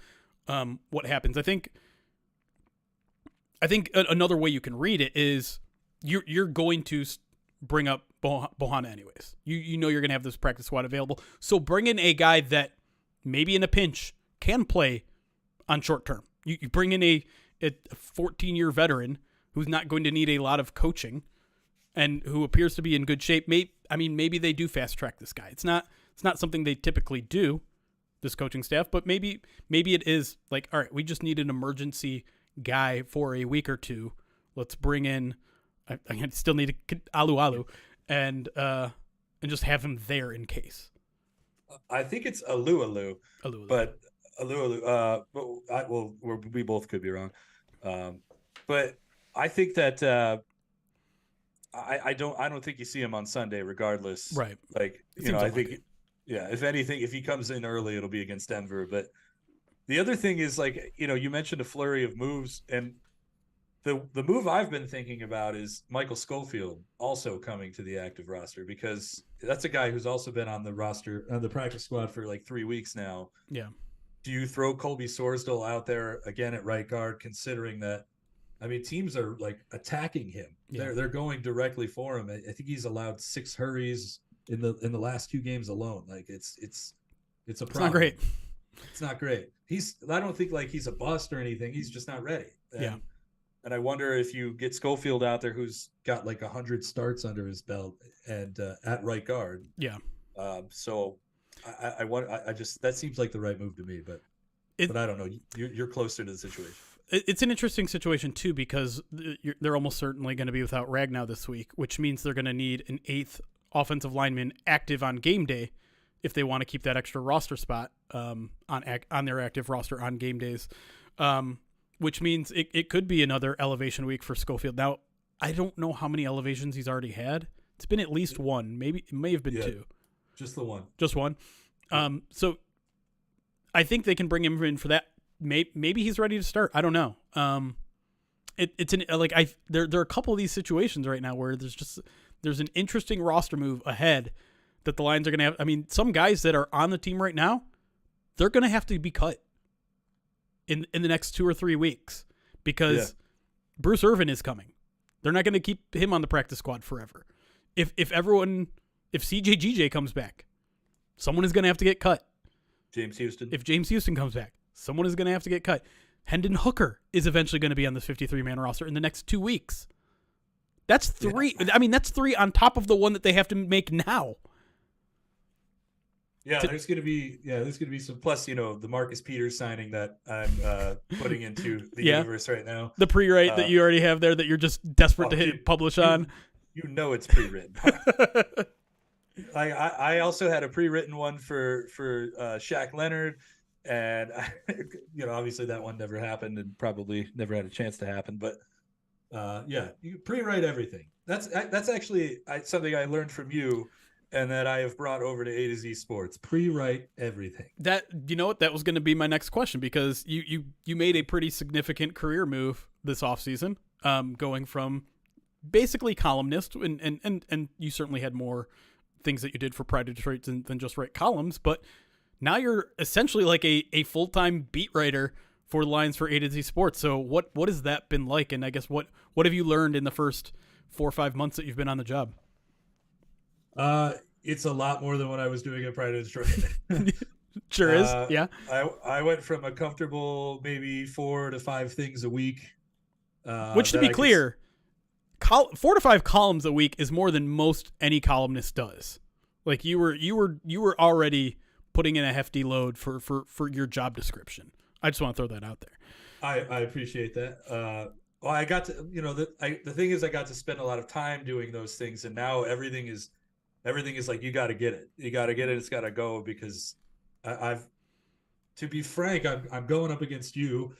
what happens. I think another way you can read it is you're going to bring up Bohanna anyways. You know you're going to have this practice squad available, so bring in a guy that maybe in a pinch can play on short term. You bring in a 14-year veteran who's not going to need a lot of coaching and who appears to be in good shape. Maybe they do fast track this guy. It's not something they typically do, this coaching staff, but maybe it is like, all right, we just need an emergency guy for a week or two. Let's bring in, I still need Alualu and just have him there in case. I think it's Alualu. But Alualu, we both could be wrong. But I think that, I don't think you see him on Sunday regardless. Right. Like, I think, yeah, if anything, if he comes in early, it'll be against Denver. But the other thing is, like, you mentioned a flurry of moves, and the move I've been thinking about is Michael Schofield also coming to the active roster, because that's a guy who's also been on the roster, the practice squad for like 3 weeks now. Yeah. Do you throw Colby Sorsdal out there again at right guard, considering that, teams are like attacking him. Yeah. They're going directly for him. I think he's allowed 6 hurries in the last 2 games alone. Like it's a problem. It's not great. It's not great. I don't think like he's a bust or anything. He's just not ready. And I wonder if you get Schofield out there, who's got like 100 starts under his belt and at right guard. Yeah. So I just, that seems like the right move to me, but I don't know. You're closer to the situation. It's an interesting situation too, because they're almost certainly going to be without Ragnow this week, which means they're going to need an 8th offensive lineman active on game day if they want to keep that extra roster spot on their active roster on game days, which means it could be another elevation week for Schofield. Now, I don't know how many elevations he's already had. It's been at least one. Maybe it may have been 2. Just the one. Just one. So I think they can bring him in for that. Maybe he's ready to start. I don't know. There are a couple of these situations right now where there's an interesting roster move ahead that the Lions are going to have. Some guys that are on the team right now, they're going to have to be cut in the next 2 or 3 weeks because Bruce Irvin is coming. They're not going to keep him on the practice squad forever. If CJGJ comes back, someone is going to have to get cut. James Houston. If James Houston comes back, someone is going to have to get cut. Hendon Hooker is eventually going to be on this 53-man roster in the next 2 weeks. That's 3. Yeah. I mean, that's 3 on top of the one that they have to make now. Yeah, there's gonna be some, plus, the Marcus Peters signing that I'm putting into the universe right now. The pre-write that you already have there that you're just desperate to hit publish on. It's pre-written. I also had a pre-written one for Shaq Leonard, and obviously that one never happened and probably never had a chance to happen. But you pre-write everything. That's actually something I learned from you, and that I have brought over to A to Z Sports. Pre-write everything. That that was going to be my next question, because you made a pretty significant career move this offseason, going from basically columnist, and you certainly had more things that you did for Pride of Detroit than just write columns, but now you're essentially like a full-time beat writer for the Lions for A to Z Sports. So what has that been like? And I guess what have you learned in the first 4 or 5 months that you've been on the job? It's a lot more than what I was doing at Pride of Detroit. Sure is. Yeah. I went from a comfortable maybe 4 to 5 things a week. Which, to be clear, 4 to 5 columns a week is more than most any columnist does. Like you were already putting in a hefty load for your job description. I just want to throw that out there. I appreciate that. Well, I got to, the thing is, I got to spend a lot of time doing those things, and now everything is like, you got to get it. You got to get it. It's got to go, because to be frank, I'm going up against you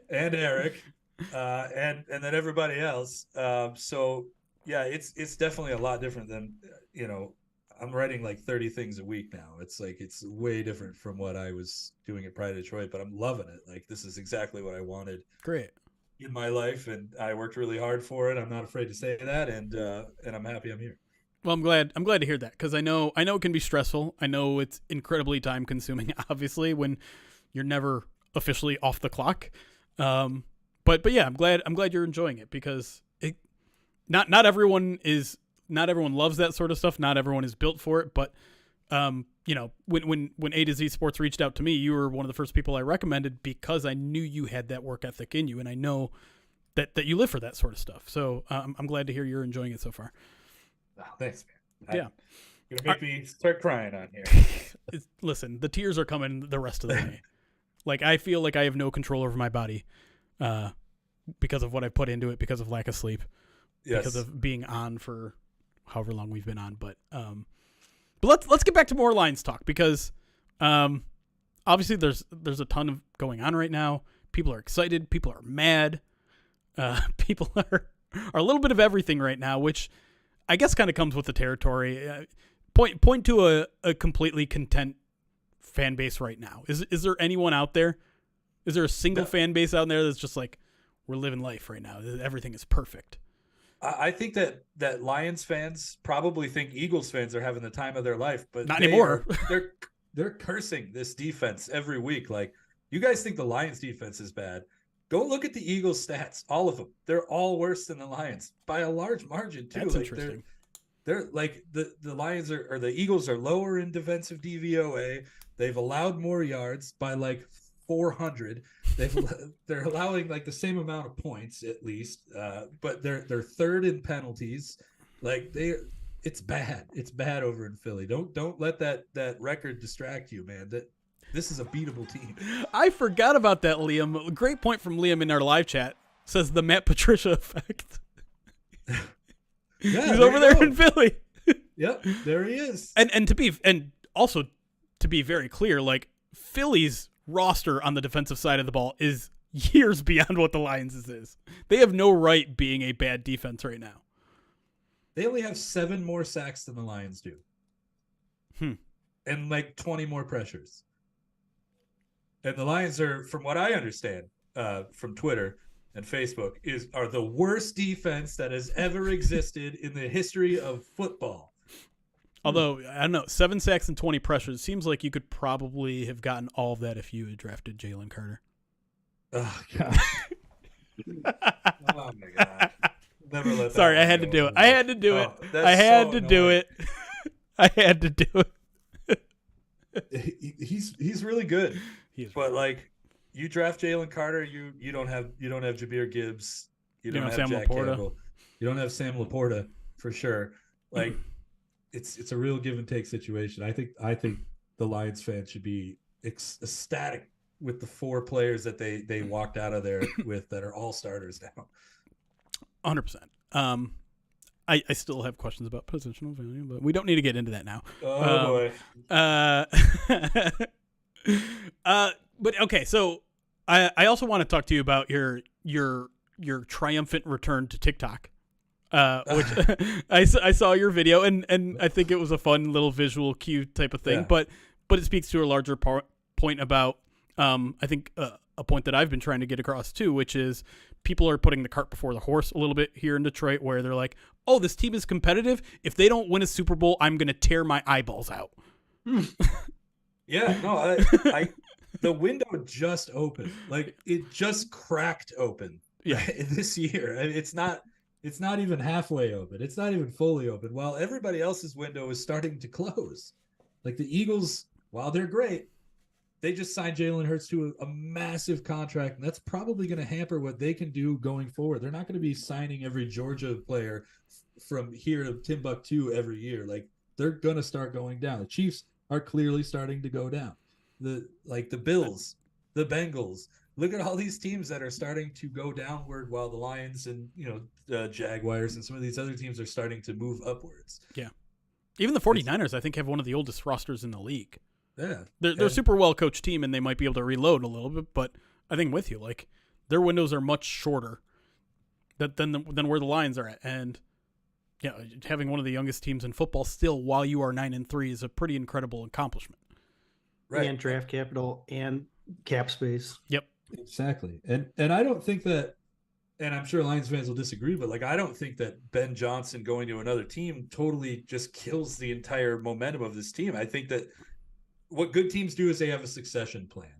and Eric, and then everybody else. So yeah, it's definitely a lot different than, I'm writing like 30 things a week now. It's way different from what I was doing at Pride of Detroit, but I'm loving it. Like, this is exactly what I wanted. Great. In my life, and I worked really hard for it. I'm not afraid to say that, and I'm happy I'm here. Well, I'm glad to hear that, because I know it can be stressful. I know it's incredibly time consuming, obviously, when you're never officially off the clock. But yeah, I'm glad you're enjoying it, because not everyone loves that sort of stuff. Not everyone is built for it. But when A to Z Sports reached out to me, you were one of the first people I recommended, because I knew you had that work ethic in you, and I know that you live for that sort of stuff. So I'm glad to hear you're enjoying it so far. Oh, thanks, man. Yeah. You're going to make me start crying on here. Listen, the tears are coming the rest of the day. Like, I feel like I have no control over my body because of what I've put into it, because of lack of sleep, because of being on for however long we've been on. But let's get back to more Lions talk, because obviously there's a ton of going on right now. People are excited. People are mad. People are a little bit of everything right now, which I guess kind of comes with the territory. Point to a completely content fan base right now. Is there anyone out there? Is there a single fan base out there that's just like, we're living life right now, everything is perfect? I think that Lions fans probably think Eagles fans are having the time of their life, but not anymore. They're cursing this defense every week. Like, you guys think the Lions defense is bad. Go look at the Eagles stats, all of them. They're all worse than the Lions by a large margin too. That's interesting. They're like the Lions or the Eagles are lower in defensive DVOA. They've allowed more yards by like 400. They're allowing like the same amount of points at least, but they're third in penalties. Like, it's bad. It's bad over in Philly. Don't let that record distract you, man. This is a beatable team. I forgot about that, Liam. Great point from Liam in our live chat. Says the Matt Patricia effect. Yeah, he's over there in Philly. Yep, there he is. And also to be very clear, like, Philly's roster on the defensive side of the ball is years beyond what the Lions is. They have no right being a bad defense right now. They only have 7 more sacks than the Lions do. And like 20 more pressures. And the Lions are, from what I understand, from Twitter and Facebook, are the worst defense that has ever existed in the history of football. Although, I don't know, 7 sacks and 20 pressures. Seems like you could probably have gotten all of that if you had drafted Jalen Carter. Oh, God. Oh, my God. Never let that. Sorry, I had to do it. I had to do it. I had to do it. I had to do it. He's really good. He is, but like, you draft Jalen Carter, you don't have Jahmyr Gibbs, you don't have Sam Jack Laporta. Campbell, you don't have Sam Laporta for sure. Like it's a real give and take situation. I think the Lions fans should be ecstatic with the 4 players that they walked out of there with that are all starters now. 100%. I still have questions about positional value, but we don't need to get into that now. Oh boy. But okay, so I also want to talk to you about your triumphant return to TikTok, which I saw your video and I think it was a fun little visual cue type of thing, Yeah. but it speaks to a larger point about I think a point that I've been trying to get across too, which is people are putting the cart before the horse a little bit here in Detroit, where they're like, oh, this team is competitive. If they don't win a Super Bowl, I'm going to tear my eyeballs out. Yeah, no, I the window just opened. Like it just cracked open. Yeah. This year. And it's not even halfway open. It's not even fully open. While everybody else's window is starting to close. Like the Eagles, while they're great, they just signed Jalen Hurts to a massive contract, and that's probably going to hamper what they can do going forward. They're not going to be signing every Georgia player from here to Timbuktu every year. Like they're going to start going down. The Chiefs are clearly starting to go down. The Bills, the Bengals. Look at all these teams that are starting to go downward, while the Lions and Jaguars and some of these other teams are starting to move upwards. Yeah, even the 49ers, I think, have one of the oldest rosters in the league. Yeah, they're a super well coached team, and they might be able to reload a little bit. But I think with you, like their windows are much shorter than where the Lions are at, and yeah, having one of the youngest teams in football still while you are 9-3 is a pretty incredible accomplishment. Right, and draft capital and cap space. Yep, exactly. And I don't think that, and I'm sure Lions fans will disagree, but like I don't think that Ben Johnson going to another team totally just kills the entire momentum of this team. I think that what good teams do is they have a succession plan.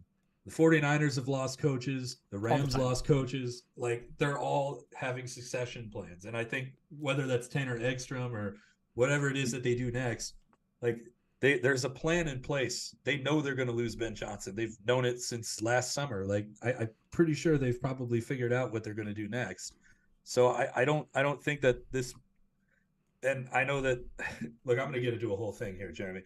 The 49ers have lost coaches. The Rams lost coaches. Like they're all having succession plans. And I think whether that's Tanner Eggstrom or whatever it is that they do next, like there's a plan in place. They know they're going to lose Ben Johnson. They've known it since last summer. Like I'm pretty sure they've probably figured out what they're going to do next. So I don't think that this. And I know that, look, I'm going to get into a whole thing here, Jeremy.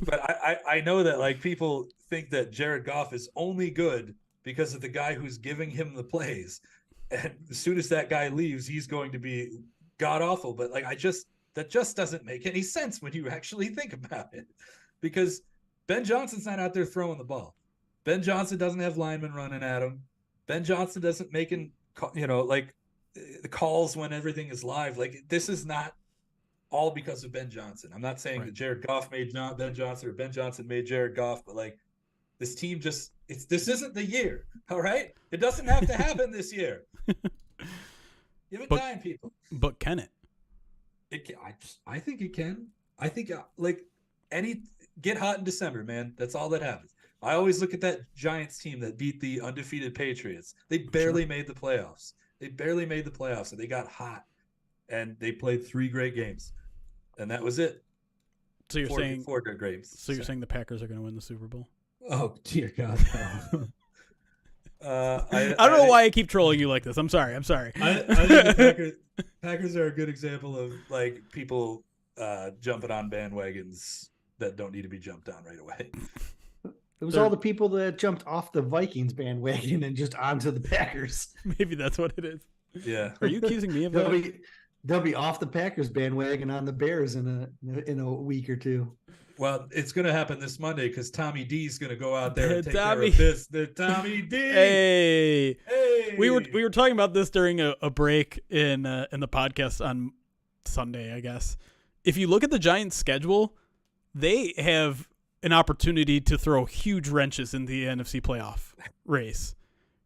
But I know that, like, people think that Jared Goff is only good because of the guy who's giving him the plays. And as soon as that guy leaves, he's going to be god-awful. But, like, that just doesn't make any sense when you actually think about it. Because Ben Johnson's not out there throwing the ball. Ben Johnson doesn't have linemen running at him. Ben Johnson doesn't making, the calls when everything is live. Like, this is not all because of Ben Johnson. I'm not saying that Jared Goff made Ben Johnson or Ben Johnson made Jared Goff, but like this team this isn't the year. All right. It doesn't have to happen this year. Give it time, people. But can it? It can. I think it can. I think get hot in December, man. That's all that happens. I always look at that Giants team that beat the undefeated Patriots. They barely made the playoffs. And they got hot and they played 3 great games. And that was it. So you're saying 4 good games. So you're saying the Packers are going to win the Super Bowl? Oh dear God! No. I don't know why I keep trolling you like this. I'm sorry. I think the Packers are a good example of like people jumping on bandwagons that don't need to be jumped on right away. It was all the people that jumped off the Vikings bandwagon and just onto the Packers. Maybe that's what it is. Yeah. Are you accusing me of that? They'll be off the Packers bandwagon on the Bears in a week or two. Well, it's going to happen this Monday because Tommy D is going to go out there and take care of this. The Tommy D. Hey. We were talking about this during a break in the podcast on Sunday, I guess. If you look at the Giants' schedule, they have an opportunity to throw huge wrenches in the NFC playoff race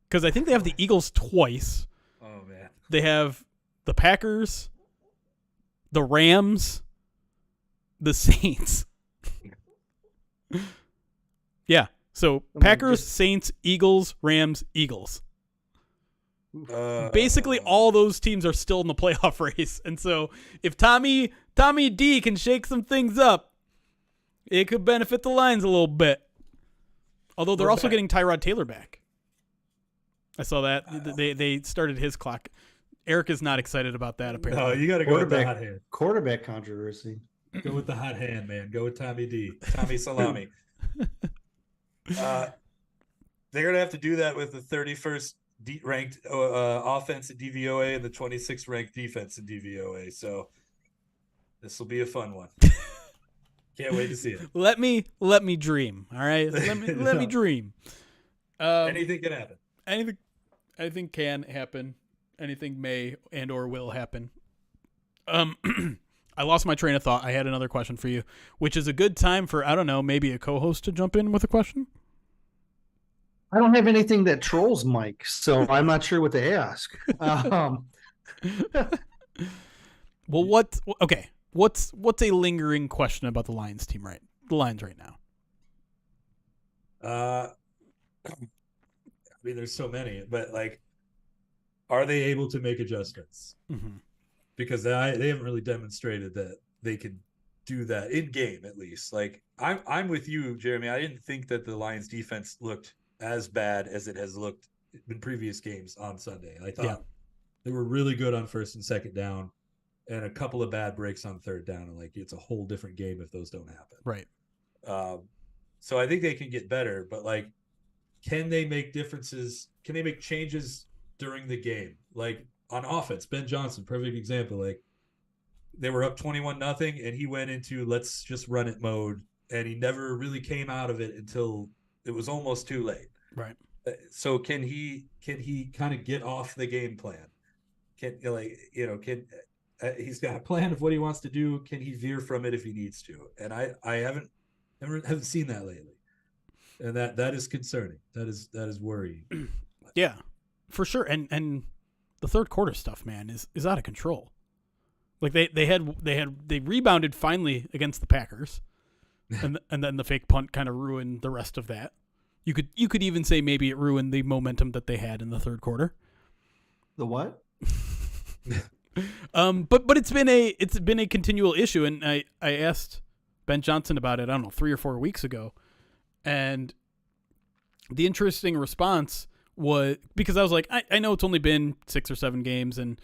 because I think they have the Eagles twice. Oh man. They have the Packers, the Rams, the Saints. Yeah. So Packers, Saints, Eagles, Rams, Eagles. Basically, all those teams are still in the playoff race. And so if Tommy D can shake some things up, it could benefit the Lions a little bit. Although they're also getting Tyrod Taylor back. I saw that. They started his clock. Eric is not excited about that, apparently. No, you got to go with the hot hand. Quarterback controversy. Go with the hot hand, man. Go with Tommy D. Tommy Salami. They're going to have to do that with the 31st ranked offense at DVOA and the 26th ranked defense in DVOA. So this will be a fun one. Can't wait to see it. Let me dream. All right, let me dream. Anything can happen. Anything can happen. Anything may and or will happen. I lost my train of thought. I had another question for you, which is a good time for, I don't know, maybe a co-host to jump in with a question. I don't have anything that trolls Mike, so I'm not sure what to ask. Well, what's a lingering question about the Lions team the Lions right now? I mean, there's so many, but like, are they able to make adjustments? Mm-hmm. Because they haven't really demonstrated that they can do that in game, at least. Like, I'm with you, Jeremy. I didn't think that the Lions defense looked as bad as it has looked in previous games on Sunday. I thought they were really good on first and second down, and a couple of bad breaks on third down. And like, it's a whole different game if those don't happen. Right. So I think they can get better, but like, can they make differences? Can they make changes during the game? Like on offense, Ben Johnson, perfect example. Like they were up 21-0 and he went into let's just run it mode, and he never really came out of it until it was almost too late. Right. So can he kind of get off the game plan? He's got a plan of what he wants to do. Can he veer from it if he needs to? And I haven't seen that lately. And that is concerning. That is worrying. Yeah, for sure. And the third quarter stuff, man, is out of control. Like they rebounded finally against the Packers, and then the fake punt kind of ruined the rest of that. You could even say maybe it ruined the momentum that they had in the third quarter. The what? But it's been a continual issue, and I asked Ben Johnson about it, I don't know, 3 or 4 weeks ago. And the interesting response was, because I was like, I know it's only been 6 or 7 games, and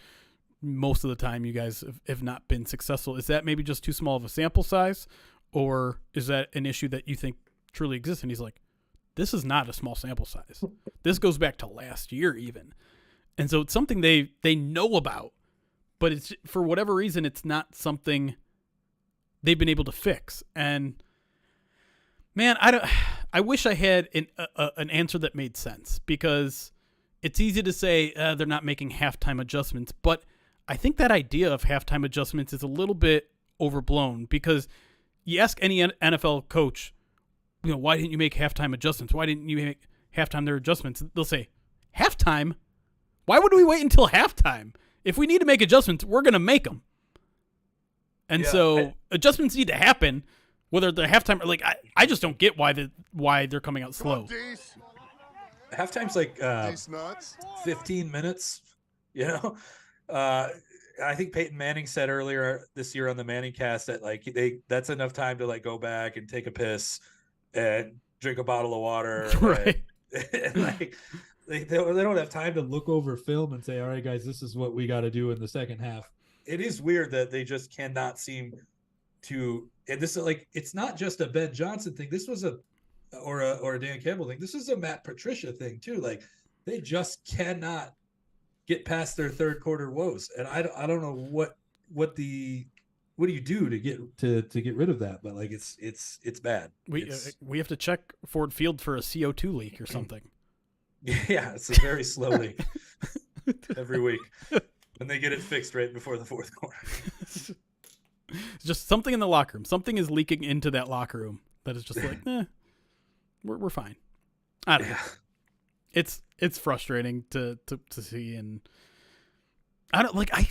most of the time you guys have not been successful. Is that maybe just too small of a sample size, or is that an issue that you think truly exists? And he's like, this is not a small sample size. This goes back to last year even. And so it's something they know about, but it's, for whatever reason, it's not something they've been able to fix. And man, I wish I had an answer that made sense, because it's easy to say they're not making halftime adjustments, but I think that idea of halftime adjustments is a little bit overblown, because you ask any NFL coach, why didn't you make halftime adjustments? Why didn't you make halftime their adjustments? They'll say, halftime? Why would we wait until halftime? If we need to make adjustments, we're going to make them. And adjustments need to happen, whether they're halftime or I just don't get why they're coming out slow. Halftime's like 15 minutes, I think Peyton Manning said earlier this year on the Manning cast that that's enough time to go back and take a piss and drink a bottle of water. Right. And they don't have time to look over film and say, all right, guys, this is what we got to do in the second half. It is weird that they just cannot seem to, and this is it's not just a Ben Johnson thing. This was or a Dan Campbell thing. This is a Matt Patricia thing too. They just cannot get past their third quarter woes. And I don't know what do you do to get rid of that? But it's bad. We have to check Ford Field for a CO2 leak or something. Yeah, it's a very slow leak every week. And they get it fixed right before the fourth quarter. It's just something in the locker room. Something is leaking into that locker room that is just we're fine. I don't know. It's frustrating to see, and I don't I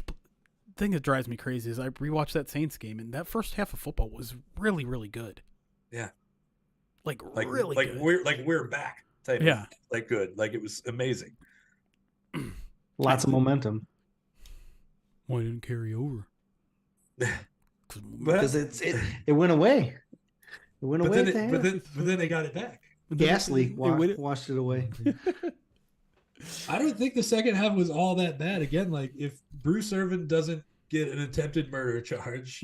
thing that drives me crazy is I rewatched that Saints game, and that first half of football was really, really good. Yeah. Really good. We're back type of, good. It was amazing. Lots of momentum. Why didn't carry over? Because it went away. It went away. But then they got it back. Gas leak washed it away. I don't think the second half was all that bad. Again, like if Bruce Irvin doesn't get an attempted murder charge,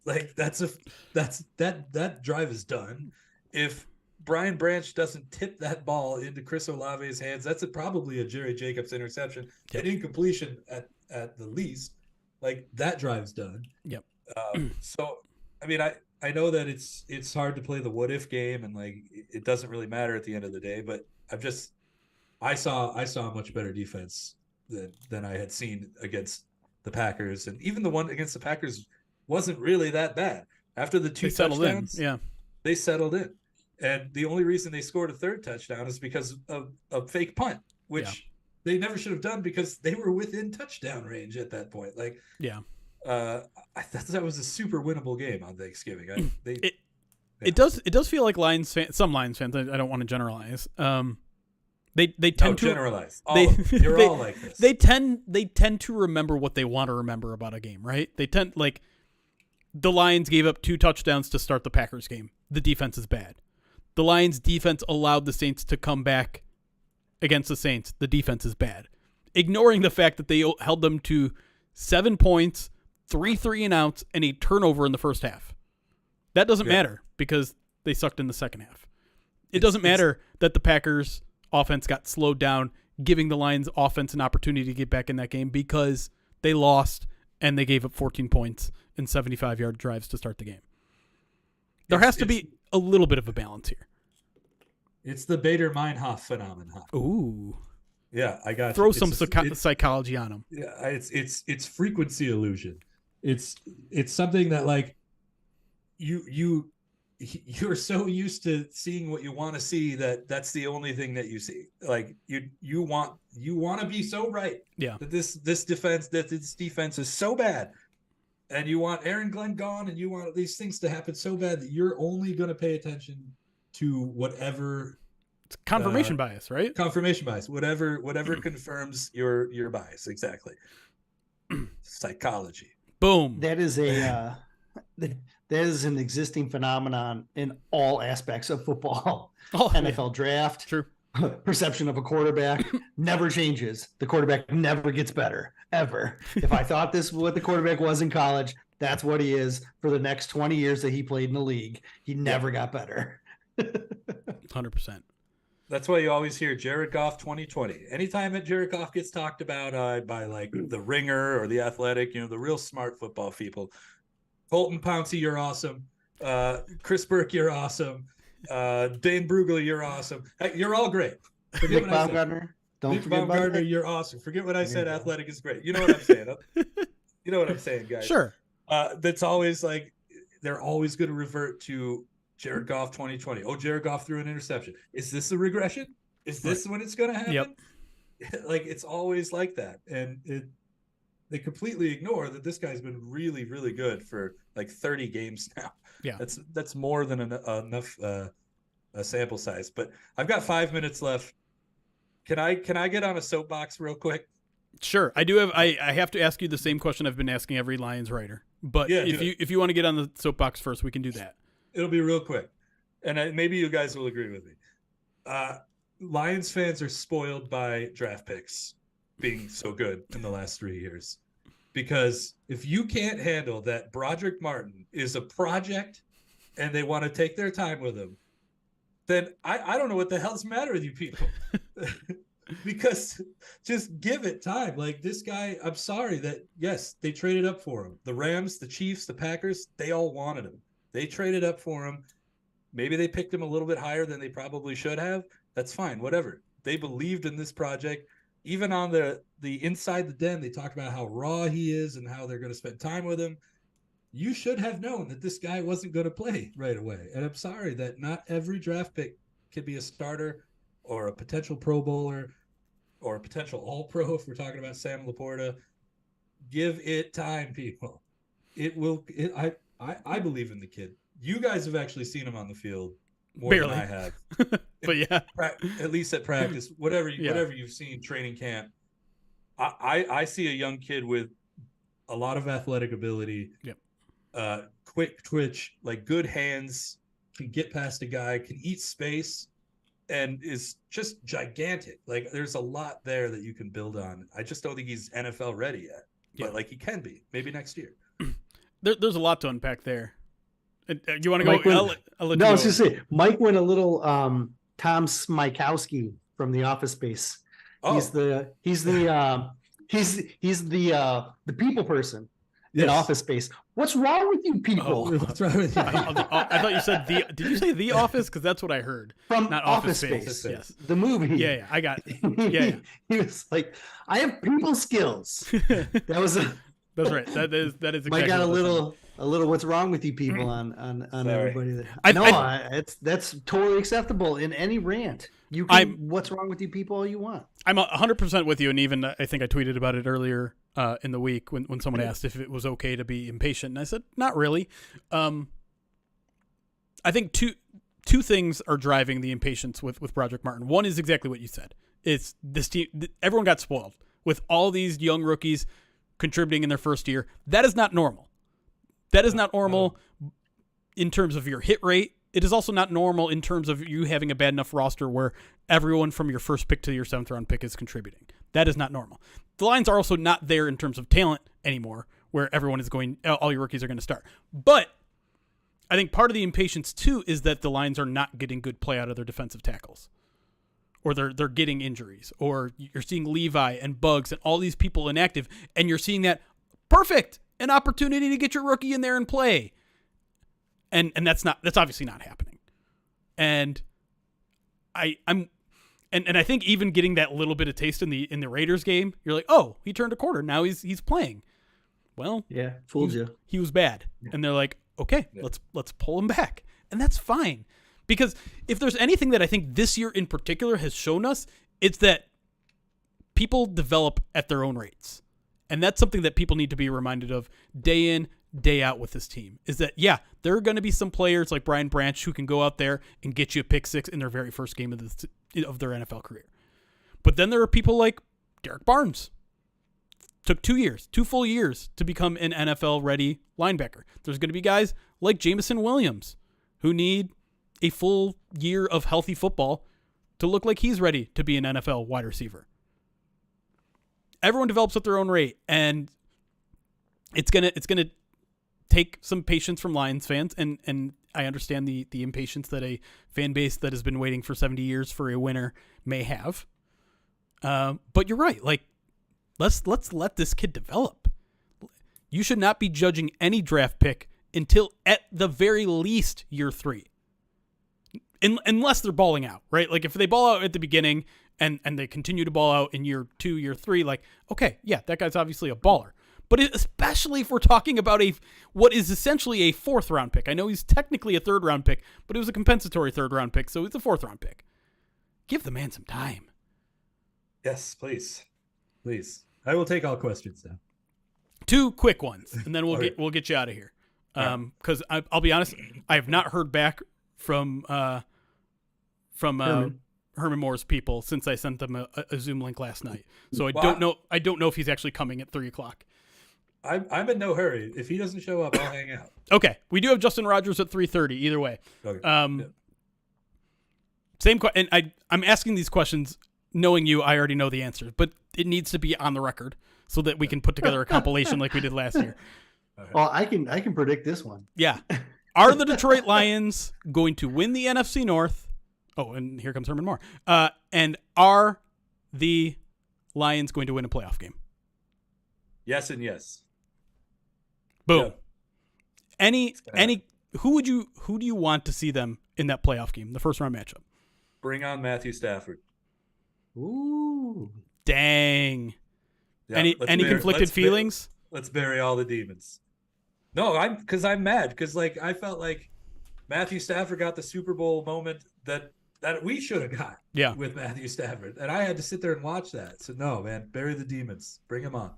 like that drive is done. If Brian Branch doesn't tip that ball into Chris Olave's hands, that's probably a Jerry Jacobs interception, an incompletion at the least. Like that drive's done. Yep. So, I mean, I know that it's hard to play the what if game, and like it doesn't really matter at the end of the day. But I saw a much better defense than I had seen against the Packers, and even the one against the Packers wasn't really that bad. After the two touchdowns, they settled in. And the only reason they scored a third touchdown is because of a fake punt, which they never should have done because they were within touchdown range at that point. Like, I thought that was a super winnable game on Thanksgiving. It does feel like some Lions fans. I don't want to generalize. They tend to generalize. You're all like this. They tend to remember what they want to remember about a game, right? They tend like the Lions gave up 2 touchdowns to start the Packers game. The defense is bad. The Lions defense allowed the Saints to come back against the Saints. The defense is bad. Ignoring the fact that they held them to 7 points, 3 3-and-outs, and a turnover in the first half. That doesn't matter because they sucked in the second half. It doesn't matter that the Packers offense got slowed down, giving the Lions offense an opportunity to get back in that game because they lost and they gave up 14 points in 75-yard drives to start the game. There has to be a little bit of a balance here. It's the Bader Meinhof phenomenon. Ooh. Yeah, I got Throw some psychology on them. Yeah, it's frequency illusion. It's something that like you're so used to seeing what you want to see that's the only thing that you see. Like you want to be so right. Yeah. That this defense is so bad. And you want Aaron Glenn gone, and you want these things to happen so bad that you're only going to pay attention to whatever. It's confirmation bias, right? Confirmation bias. Whatever confirms your bias. Exactly. Psychology. Boom. That is that is an existing phenomenon in all aspects of football. NFL draft. True. Perception of a quarterback never changes. The quarterback never gets better, ever. If I thought this was what the quarterback was in college, that's what he is for the next 20 years that he played in the league. He never got better. 100%. That's why you always hear Jared Goff 2020. Anytime that Jared Goff gets talked about by like the Ringer or the Athletic, the real smart football people, Colton Pouncy, you're awesome. Chris Burke, you're awesome. Dane Brugler, you're awesome. Hey, you're all great. Forget Nick Baumgartner. Don't forget Baumgartner, you're awesome. Forget what I said. Athletic is great. You know what I'm saying? You know what I'm saying, guys? Sure. That's always like they're always going to revert to Jared Goff 2020. Oh, Jared Goff threw an interception. Is this a regression? Is this when it's going to happen? Yep. Like it's always like that, and they completely ignore that this guy's been really, really good for like 30 games now. Yeah, that's more than enough a sample size. But I've got 5 minutes left. Can I get on a soapbox real quick? Sure. I do have. I have to ask you the same question I've been asking every Lions writer. But if you want to get on the soapbox first, we can do that. It'll be real quick, and maybe you guys will agree with me. Lions fans are spoiled by draft picks being so good in the last 3 years. Because if you can't handle that Broderick Martin is a project and they want to take their time with him, then I don't know what the hell's the matter with you people. Because just give it time. Like this guy, I'm sorry that, yes, they traded up for him. The Rams, the Chiefs, the Packers, they all wanted him. They traded up for him. Maybe they picked him a little bit higher than they probably should have. That's fine, whatever. They believed in this project. Even on the inside the den, they talked about how raw he is and how they're going to spend time with him. You should have known that this guy wasn't going to play right away. And I'm sorry that not every draft pick can be a starter or a potential Pro Bowler or a potential All-Pro if we're talking about Sam Laporta. Give it time, people. It will. I believe in the kid. You guys have actually seen him on the field more Barely. than I have. But yeah, at least at practice, whatever you've seen, training camp. I see a young kid with a lot of athletic ability. Yep. Quick twitch, like good hands, can get past a guy, can eat space. and is just gigantic. Like there's a lot there that you can build on. I just don't think he's NFL ready yet, but like he can be maybe next year. There's a lot to unpack there. You want to go? I'll let no, you I was just saying, Mike went a little Tom Smikowski from The Office Space. He's the people person in Office Space. What's wrong with you people? What's wrong with you? I thought you said the. Did you say The Office? Because that's what I heard. From Not Office Space. Yes, the movie. Yeah, I got it. Yeah. He was like, I have people skills. That was That's right. That is exactly. Mike got a little what's wrong with you people on everybody. That's totally acceptable in any rant. You can what's wrong with you people all you want. I'm 100% with you, and even I think I tweeted about it earlier in the week when someone asked if it was okay to be impatient, and I said not really. I think two things are driving the impatience with Broderick Martin. One is exactly what you said. It's this team. Everyone got spoiled with all these young rookies contributing in their first year. That is not normal. That is not normal in terms of your hit rate. It is also not normal in terms of you having a bad enough roster where everyone from your first pick to your 7th round pick is contributing. That is not normal. The Lions are also not there in terms of talent anymore, where everyone is going, all your rookies are going to start. But I think part of the impatience too is that the Lions are not getting good play out of their defensive tackles, or they're getting injuries, or you're seeing Levi and Bugs and all these people inactive, and you're seeing that perfect, an opportunity to get your rookie in there and play. And that's obviously not happening. And I think even getting that little bit of taste in the Raiders game, you're like, oh, he turned a quarter. Now he's playing. Well, yeah, fooled you. He was bad. Yeah. And they're like, okay, let's pull him back. And that's fine. Because if there's anything that I think this year in particular has shown us, it's that people develop at their own rates. And that's something that people need to be reminded of day in, day out with this team, is that, yeah, there are going to be some players like Brian Branch who can go out there and get you a pick 6 in their very first game of their NFL career. But then there are people like Derek Barnes. Took 2 full years to become an NFL-ready linebacker. There's going to be guys like Jameson Williams who need a full year of healthy football to look like he's ready to be an NFL wide receiver. Everyone develops at their own rate, and it's gonna take some patience from Lions fans, and I understand the impatience that a fan base that has been waiting for 70 years for a winner may have. But you're right. Like, let's let this kid develop. You should not be judging any draft pick until at the very least year 3. Unless they're balling out, right? Like if they ball out at the beginning and they continue to ball out in year 2, year 3, like, okay, yeah, that guy's obviously a baller. But especially if we're talking about what is essentially a 4th round pick. I know he's technically a 3rd round pick, but it was a compensatory 3rd round pick, so it's a 4th round pick. Give the man some time. Yes, please. Please. I will take all questions now. 2 quick ones, and then we'll get you out of here. Because I'll be honest, I have not heard back from Herman Moore's people since I sent them a Zoom link last night. So I don't know if he's actually coming at 3:00. I'm in no hurry. If he doesn't show up, I'll hang out. Okay, we do have Justin Rogers at 3:30. Either way, okay. Same question. And I'm asking these questions knowing I already know the answers, but it needs to be on the record so that we can put together a compilation like we did last year. Well, I can predict this one. Yeah. Are the Detroit Lions going to win the NFC North? Oh, and here comes Herman Moore. And are the Lions going to win a playoff game? Yes and yes. Boom. Yeah. Who do you want to see them in that playoff game, the first round matchup? Bring on Matthew Stafford. Ooh. Dang. Yeah, any conflicted feelings? Let's bury all the demons. No, I'm mad because I felt like Matthew Stafford got the Super Bowl moment that we should have got with Matthew Stafford, and I had to sit there and watch that. So no, man, bury the demons, bring him on.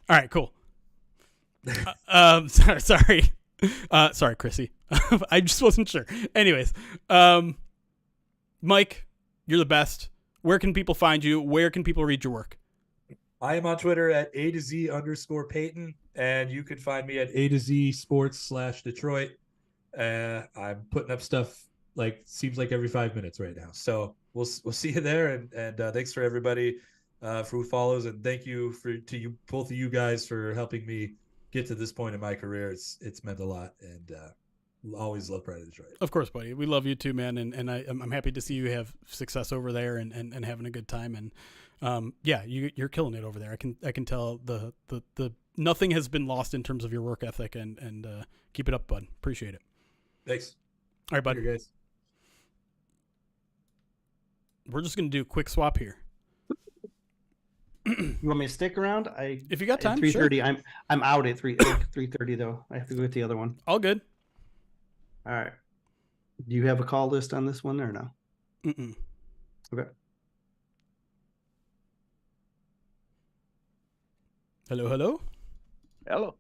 All right, cool. Sorry, Chrissy. I just wasn't sure. Anyways, Mike, you're the best. Where can people find you? Where can people read your work? I am on Twitter at A_Payton, and you can find me at A to Z Sports /Detroit. I'm putting up stuff like seems like every 5 minutes right now. So we'll see you there, and thanks for everybody for who follows, and thank you to you both of you guys for helping me get to this point in my career. It's meant a lot, and always love Pride of Detroit. Of course, buddy. We love you too, man, and I'm happy to see you have success over there and having a good time. And yeah, you're killing it over there. I can tell the nothing has been lost in terms of your work ethic, and keep it up, bud. Appreciate it. Thanks. All right, bud. Here, guys. We're just gonna do a quick swap here. You want me to stick around? If you got time, 3:30. sure. I'm out at 3:30 though. I have to go get the other one. All good. All right. Do you have a call list on this one or no? Mm-mm. Okay. Hello, hello. Hello.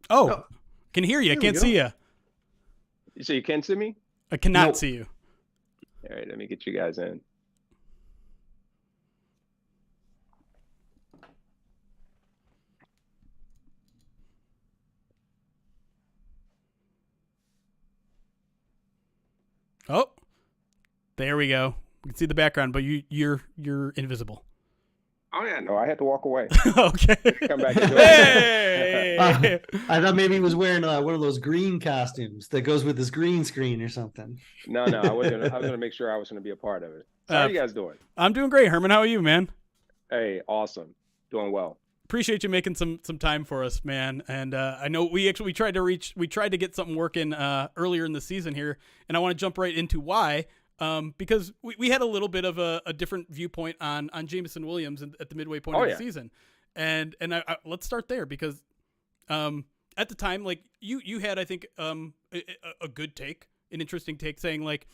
Oh, can hear you. I can't see you. So you can't see me? I cannot see you. All right, let me get you guys in. Oh, there we go. We can see the background, but you're invisible. Oh yeah, no, I had to walk away. Okay. Come back and Hey! I thought maybe he was wearing one of those green costumes that goes with his green screen or something. No, I was gonna make sure I was gonna be a part of it. So how are you guys doing? I'm doing great, Herman. How are you, man? Hey, awesome. Doing well. Appreciate you making some time for us, man. And I know we tried to get something working earlier in the season here, and I want to jump right into why. Because we had a little bit of a different viewpoint on Jameson Williams at the midway point of the season, and I let's start there because at the time, like you had, I think, a good take, an interesting take, saying like,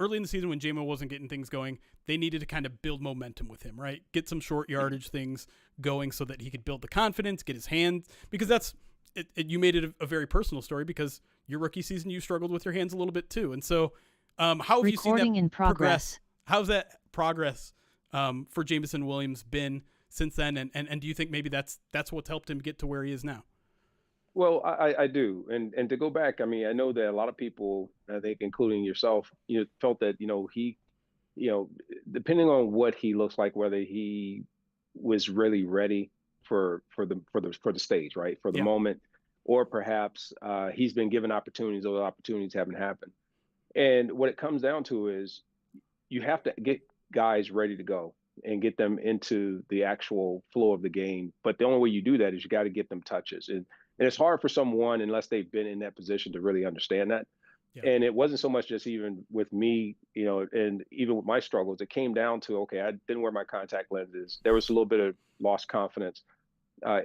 early in the season when JMO wasn't getting things going, they needed to kind of build momentum with him, right? Get some short yardage things going so that he could build the confidence, get his hands, because that's it. You made it a very personal story because your rookie season, you struggled with your hands a little bit too. And so, how have you seen that in progress? How's that progress for Jameson Williams been since then? And do you think maybe that's what's helped him get to where he is now? Well, I do. And to go back, I mean, I know that a lot of people, I think, including yourself, felt that, he, depending on what he looks like, whether he was really ready for the stage, right? For the moment, or perhaps he's been given opportunities, those opportunities haven't happened. And what it comes down to is you have to get guys ready to go and get them into the actual flow of the game. But the only way you do that is you got to get them touches. And it's hard for someone, unless they've been in that position, to really understand that. Yeah. And it wasn't so much just even with me, and even with my struggles, it came down to, okay, I didn't wear my contact lenses. There was a little bit of lost confidence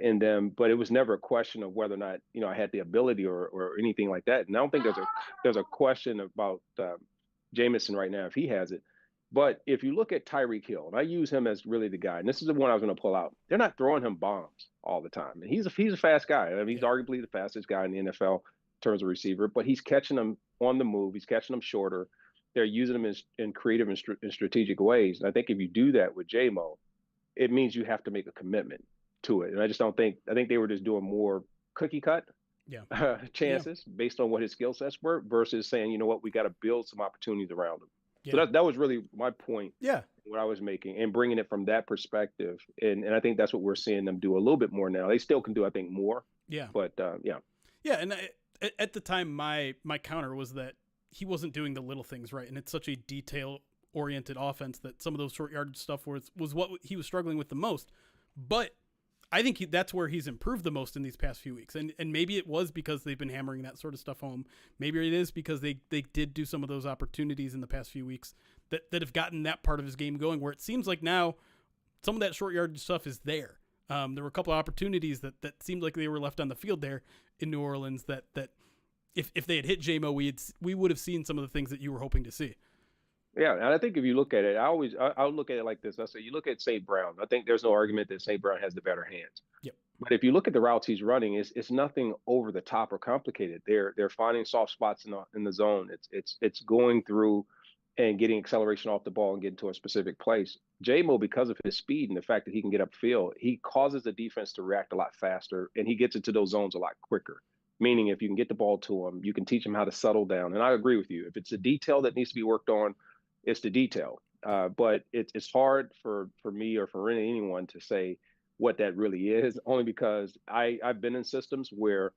in them, but it was never a question of whether or not, I had the ability or anything like that. And I don't think there's a question about Jameson right now if he has it. But if you look at Tyreek Hill, and I use him as really the guy, and this is the one I was going to pull out, they're not throwing him bombs all the time. And he's a fast guy. I mean, he's arguably the fastest guy in the NFL in terms of receiver, but he's catching them on the move. He's catching them shorter. They're using them in creative and strategic ways. And I think if you do that with J-Mo, it means you have to make a commitment to it. And I just don't think, I think they were just doing more cookie cut chances based on what his skill sets were versus saying, you know what, we got to build some opportunities around him. Yeah. So that was really my point. Yeah, what I was making, and bringing it from that perspective, and I think that's what we're seeing them do a little bit more now. They still can do, I think, more. Yeah, but yeah. And at the time, my counter was that he wasn't doing the little things right, and it's such a detail-oriented offense that some of those short yardage stuff was what he was struggling with the most. But I think that's where he's improved the most in these past few weeks. And maybe it was because they've been hammering that sort of stuff home. Maybe it is because they did do some of those opportunities in the past few weeks that have gotten that part of his game going, where it seems like now some of that short yardage stuff is there. There were a couple of opportunities that seemed like they were left on the field there in New Orleans that if they had hit J-Mo, we would have seen some of the things that you were hoping to see. Yeah, and I think if you look at it, I'll look at it like this. I say you look at St. Brown. I think there's no argument that St. Brown has the better hands. Yep. But if you look at the routes he's running, it's nothing over the top or complicated. They're finding soft spots in the zone. It's going through and getting acceleration off the ball and getting to a specific place. J-Mo, because of his speed and the fact that he can get upfield, he causes the defense to react a lot faster, and he gets into those zones a lot quicker. Meaning, if you can get the ball to him, you can teach him how to settle down. And I agree with you. If it's a detail that needs to be worked on, it's the detail. But it's hard for me or for anyone to say what that really is, only because I've been in systems where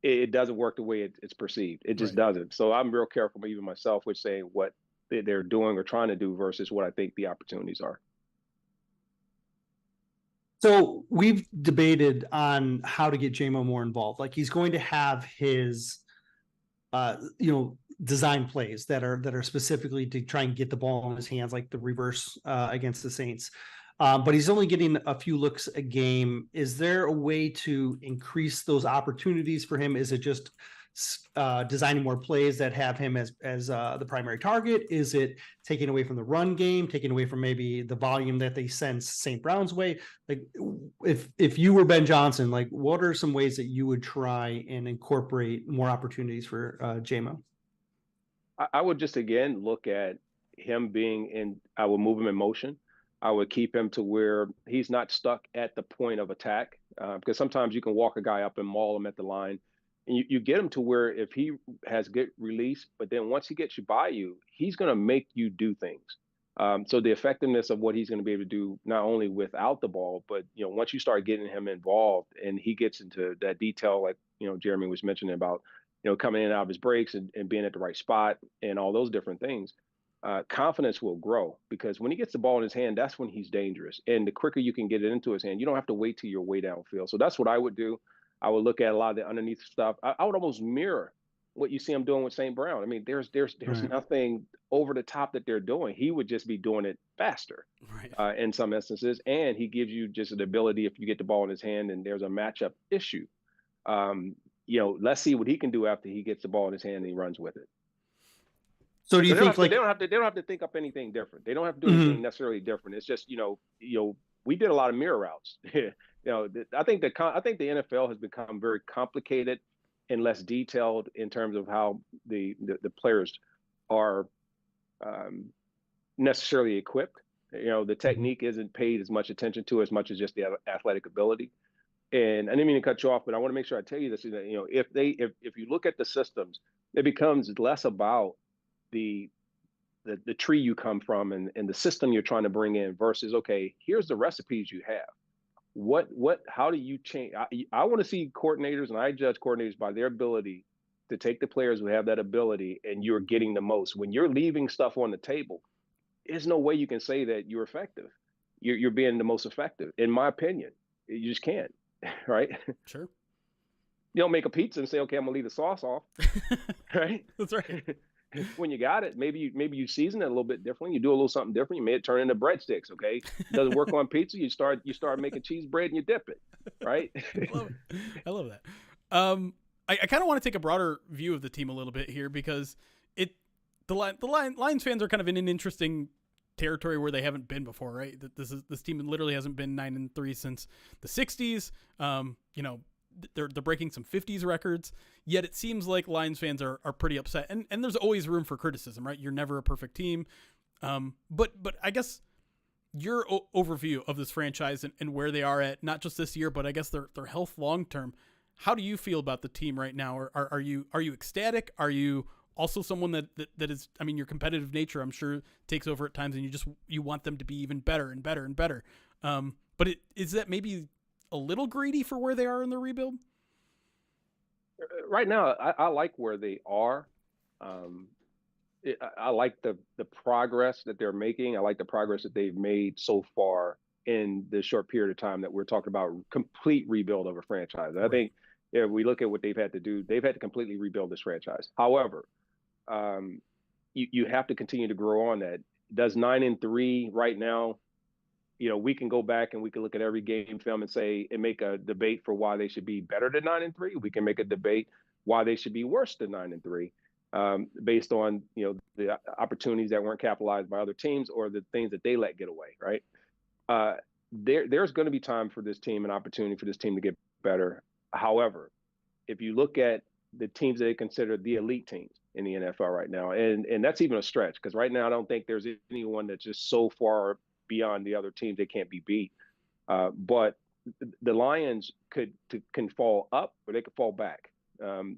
it doesn't work the way it's perceived. It just doesn't. So I'm real careful, even myself, with saying what they're doing or trying to do versus what I think the opportunities are. So we've debated on how to get Jameson more involved. Like, he's going to have his, design plays that are specifically to try and get the ball in his hands, like the reverse against the Saints. But he's only getting a few looks a game. Is there a way to increase those opportunities for him? Is it just designing more plays that have him as the primary target? Is it taking away from the run game, taking away from maybe the volume that they send St. Brown's way? Like, if you were Ben Johnson, like, what are some ways that you would try and incorporate more opportunities for JMO? I would just, again, look at him being in, I would move him in motion. I would keep him to where he's not stuck at the point of attack, because sometimes you can walk a guy up and maul him at the line. And you get him to where if he has good release, but then once he gets you by you, he's going to make you do things. So the effectiveness of what he's going to be able to do, not only without the ball, but, once you start getting him involved and he gets into that detail, like, Jeremy was mentioning about, coming in and out of his breaks and being at the right spot and all those different things, confidence will grow, because when he gets the ball in his hand, that's when he's dangerous. And the quicker you can get it into his hand, you don't have to wait till you're way downfield. So that's what I would do. I would look at a lot of the underneath stuff. I would almost mirror what you see him doing with St. Brown. I mean, there's Right. nothing over the top that they're doing. He would just be doing it faster in some instances. And he gives you just an ability, if you get the ball in his hand and there's a matchup issue, let's see what he can do after he gets the ball in his hand and he runs with it. So do you think, they don't have to think up anything different. They don't have to do anything necessarily different. It's just, we did a lot of mirror routes. I think the NFL has become very complicated and less detailed in terms of how the players are necessarily equipped. The technique isn't paid as much attention to as much as just the athletic ability. And I didn't mean to cut you off, but I want to make sure I tell you this. If you look at the systems, it becomes less about the tree you come from and the system you're trying to bring in versus, okay, here's the recipes you have. How do you change? I want to see coordinators, and I judge coordinators by their ability to take the players who have that ability and you're getting the most. When you're leaving stuff on the table, there's no way you can say that you're effective. You're being the most effective, in my opinion. You just can't, right? Sure. You don't make a pizza and say, okay, I'm gonna leave the sauce off, right? That's right. When you got it, maybe you season it a little bit differently. You do a little something different. You may turn into breadsticks. Okay, doesn't work on pizza. You start making cheese bread and you dip it, right? I love that. I kind of want to take a broader view of the team a little bit here, because Lions fans are kind of in an interesting territory where they haven't been before, right? This team literally hasn't been 9-3 since the 60s. They're breaking some 50s records, yet it seems like Lions fans are pretty upset. And there's always room for criticism, right? You're never a perfect team. But I guess your overview of this franchise and where they are at, not just this year, but I guess their health long term. How do you feel about the team right now? Or are you ecstatic? Are you also someone that is, I mean, your competitive nature, I'm sure, takes over at times, and you want them to be even better and better and better. But is that maybe a little greedy for where they are in the rebuild? Right now, I like where they are. I like the progress that they're making. I like the progress that they've made so far in the short period of time that we're talking about complete rebuild of a franchise. I think if we look at what they've had to do, they've had to completely rebuild this franchise. However, you have to continue to grow on that. Does 9-3 right now, we can go back and we can look at every game film and say and make a debate for why they should be better than 9-3. We can make a debate why they should be worse than 9-3, based on the opportunities that weren't capitalized by other teams or the things that they let get away. Right? There's going to be time for this team, an opportunity for this team to get better. However, if you look at the teams that they consider the elite teams in the NFL right now, and that's even a stretch, because right now I don't think there's anyone that's just so far beyond the other teams they can't be beat. But the Lions can fall up or they could fall back,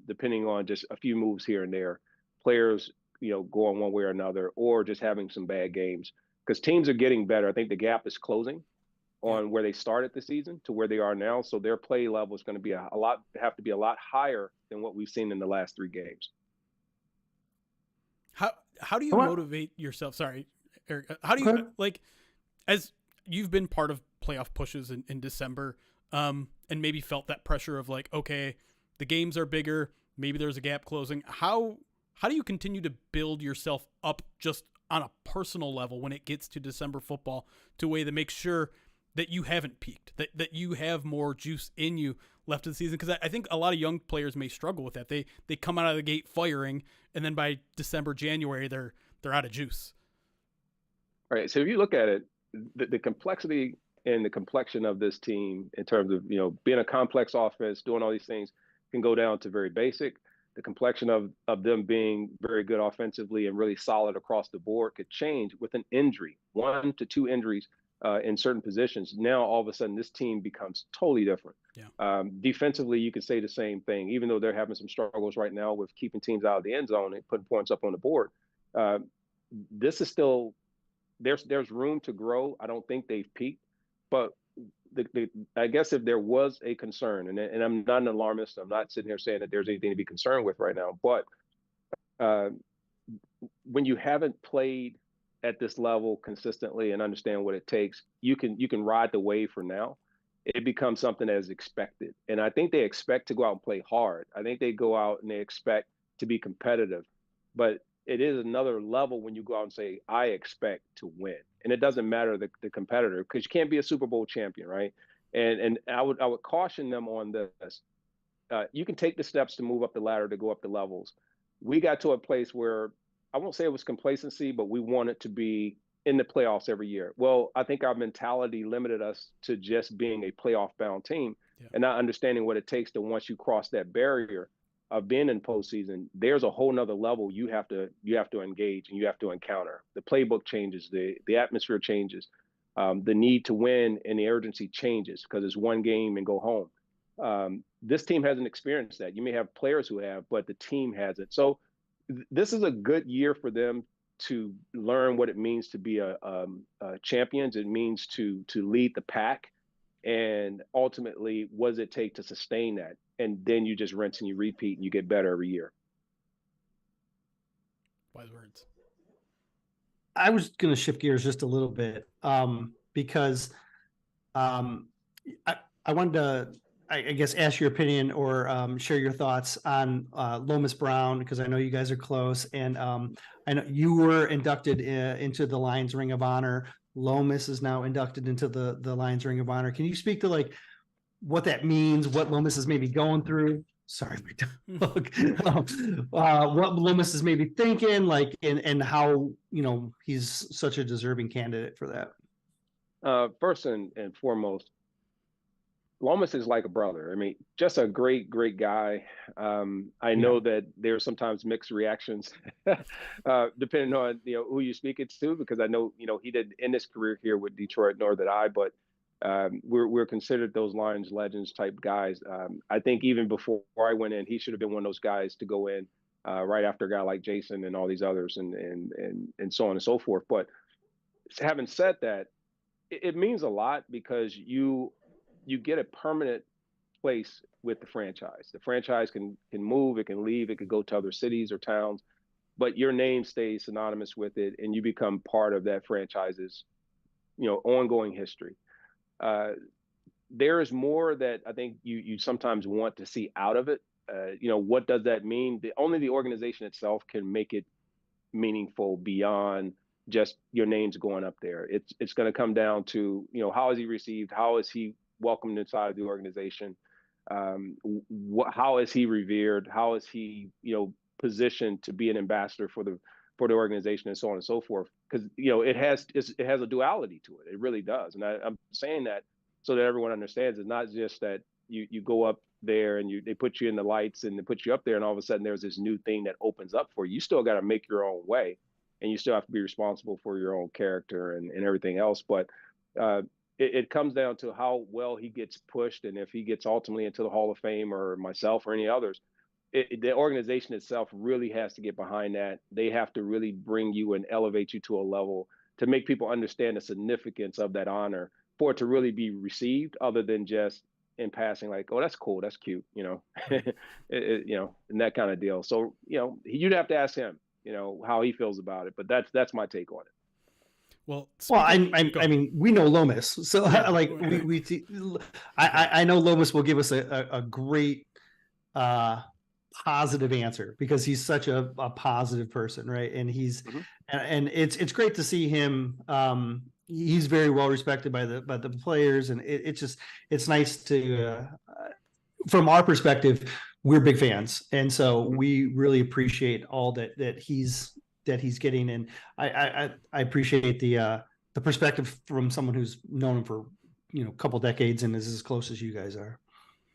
depending on just a few moves here and there. Players, going one way or another, or just having some bad games. Because teams are getting better. I think the gap is closing on where they started the season to where they are now. So their play level is going to be have to be a lot higher than what we've seen in the last 3 games. How do you motivate yourself? Sorry, Eric. How do you as you've been part of playoff pushes in December, and maybe felt that pressure of okay, the games are bigger, maybe there's a gap closing. How do you continue to build yourself up just on a personal level when it gets to December football to a way that makes sure that you haven't peaked, that you have more juice in you left of the season? Because I think a lot of young players may struggle with that. They come out of the gate firing, and then by December, January, they're out of juice. All right. So if you look at it, the complexity and the complexion of this team in terms of, being a complex offense, doing all these things can go down to very basic. The complexion of them being very good offensively and really solid across the board could change with an injury, 1 to 2 injuries in certain positions. Now, all of a sudden, this team becomes totally different. Yeah. Defensively, you could say the same thing, even though they're having some struggles right now with keeping teams out of the end zone and putting points up on the board. This is still, there's room to grow. I don't think they've peaked, but I guess if there was a concern, and I'm not an alarmist, I'm not sitting here saying that there's anything to be concerned with right now, but when you haven't played at this level consistently and understand what it takes, you can ride the wave for now. It becomes something that is expected. And I think they expect to go out and play hard. I think they go out and they expect to be competitive, but it is another level when you go out and say, I expect to win. And it doesn't matter the competitor, because you can't be a Super Bowl champion, right? And I would caution them on this. You can take the steps to move up the ladder, to go up the levels. We got to a place where I won't say it was complacency, but we wanted to be in the playoffs every year. Well, I think our mentality limited us to just being a playoff-bound team and not understanding what it takes to, once you cross that barrier of being in postseason, there's a whole nother level you have to engage and you have to encounter. The playbook changes, the atmosphere changes, the need to win and the urgency changes because it's one game and go home. This team hasn't experienced that. You may have players who have, but the team hasn't. So this is a good year for them to learn what it means to be a champions. It means to lead the pack, and ultimately, what does it take to sustain that? And then you just rinse and you repeat and you get better every year. Wise words. I was going to shift gears just a little bit because I wanted to, I guess, ask your opinion or share your thoughts on Lomas Brown, because I know you guys are close. And I know you were inducted into the Lions Ring of Honor. Lomas is now inducted into the Lions Ring of Honor. Can you speak to what that means, what Lomas is maybe going through? Sorry, my dog. What Lomas is maybe thinking, and how, he's such a deserving candidate for that. First and foremost, Lomas is like a brother. I mean, just a great, great guy. I know that there's sometimes mixed reactions depending on, who you're speaking to, because I know, he didn't end his career here with Detroit, nor did I, but we're considered those Lions legends type guys. I think even before I went in, he should have been one of those guys to go in right after a guy like Jason and all these others and so on and so forth. But having said that, it means a lot because you get a permanent place with the franchise. The franchise can move, it can leave, it could go to other cities or towns, but your name stays synonymous with it, and you become part of that franchise's, ongoing history. There is more that I think you sometimes want to see out of it. What does that mean? Only the organization itself can make it meaningful beyond just your names going up there. It's going to come down to, how is he received? How is he welcomed inside of the organization? How is he revered? How is he, positioned to be an ambassador for the organization, and so on and so forth? Because it has a duality to it. It really does. And I'm saying that so that everyone understands. It's not just that you go up there and they put you in the lights and they put you up there, and all of a sudden there's this new thing that opens up for you. You still got to make your own way, and you still have to be responsible for your own character and everything else. But it comes down to how well he gets pushed, and if he gets ultimately into the Hall of Fame, or myself or any others. The organization itself really has to get behind that. They have to really bring you and elevate you to a level to make people understand the significance of that honor for it to really be received, other than just in passing, like, oh, that's cool, that's cute, and that kind of deal. So, you'd have to ask him, how he feels about it. But that's my take on it. Well, I mean, we know Lomas, so Yeah. I know Lomas will give us a great positive answer, because he's such a positive person, right? And and it's great to see him. He's very well respected by the players, and it's nice to from our perspective, we're big fans, and so we really appreciate all that he's getting. And I appreciate the perspective from someone who's known him for a couple decades and is as close as you guys are.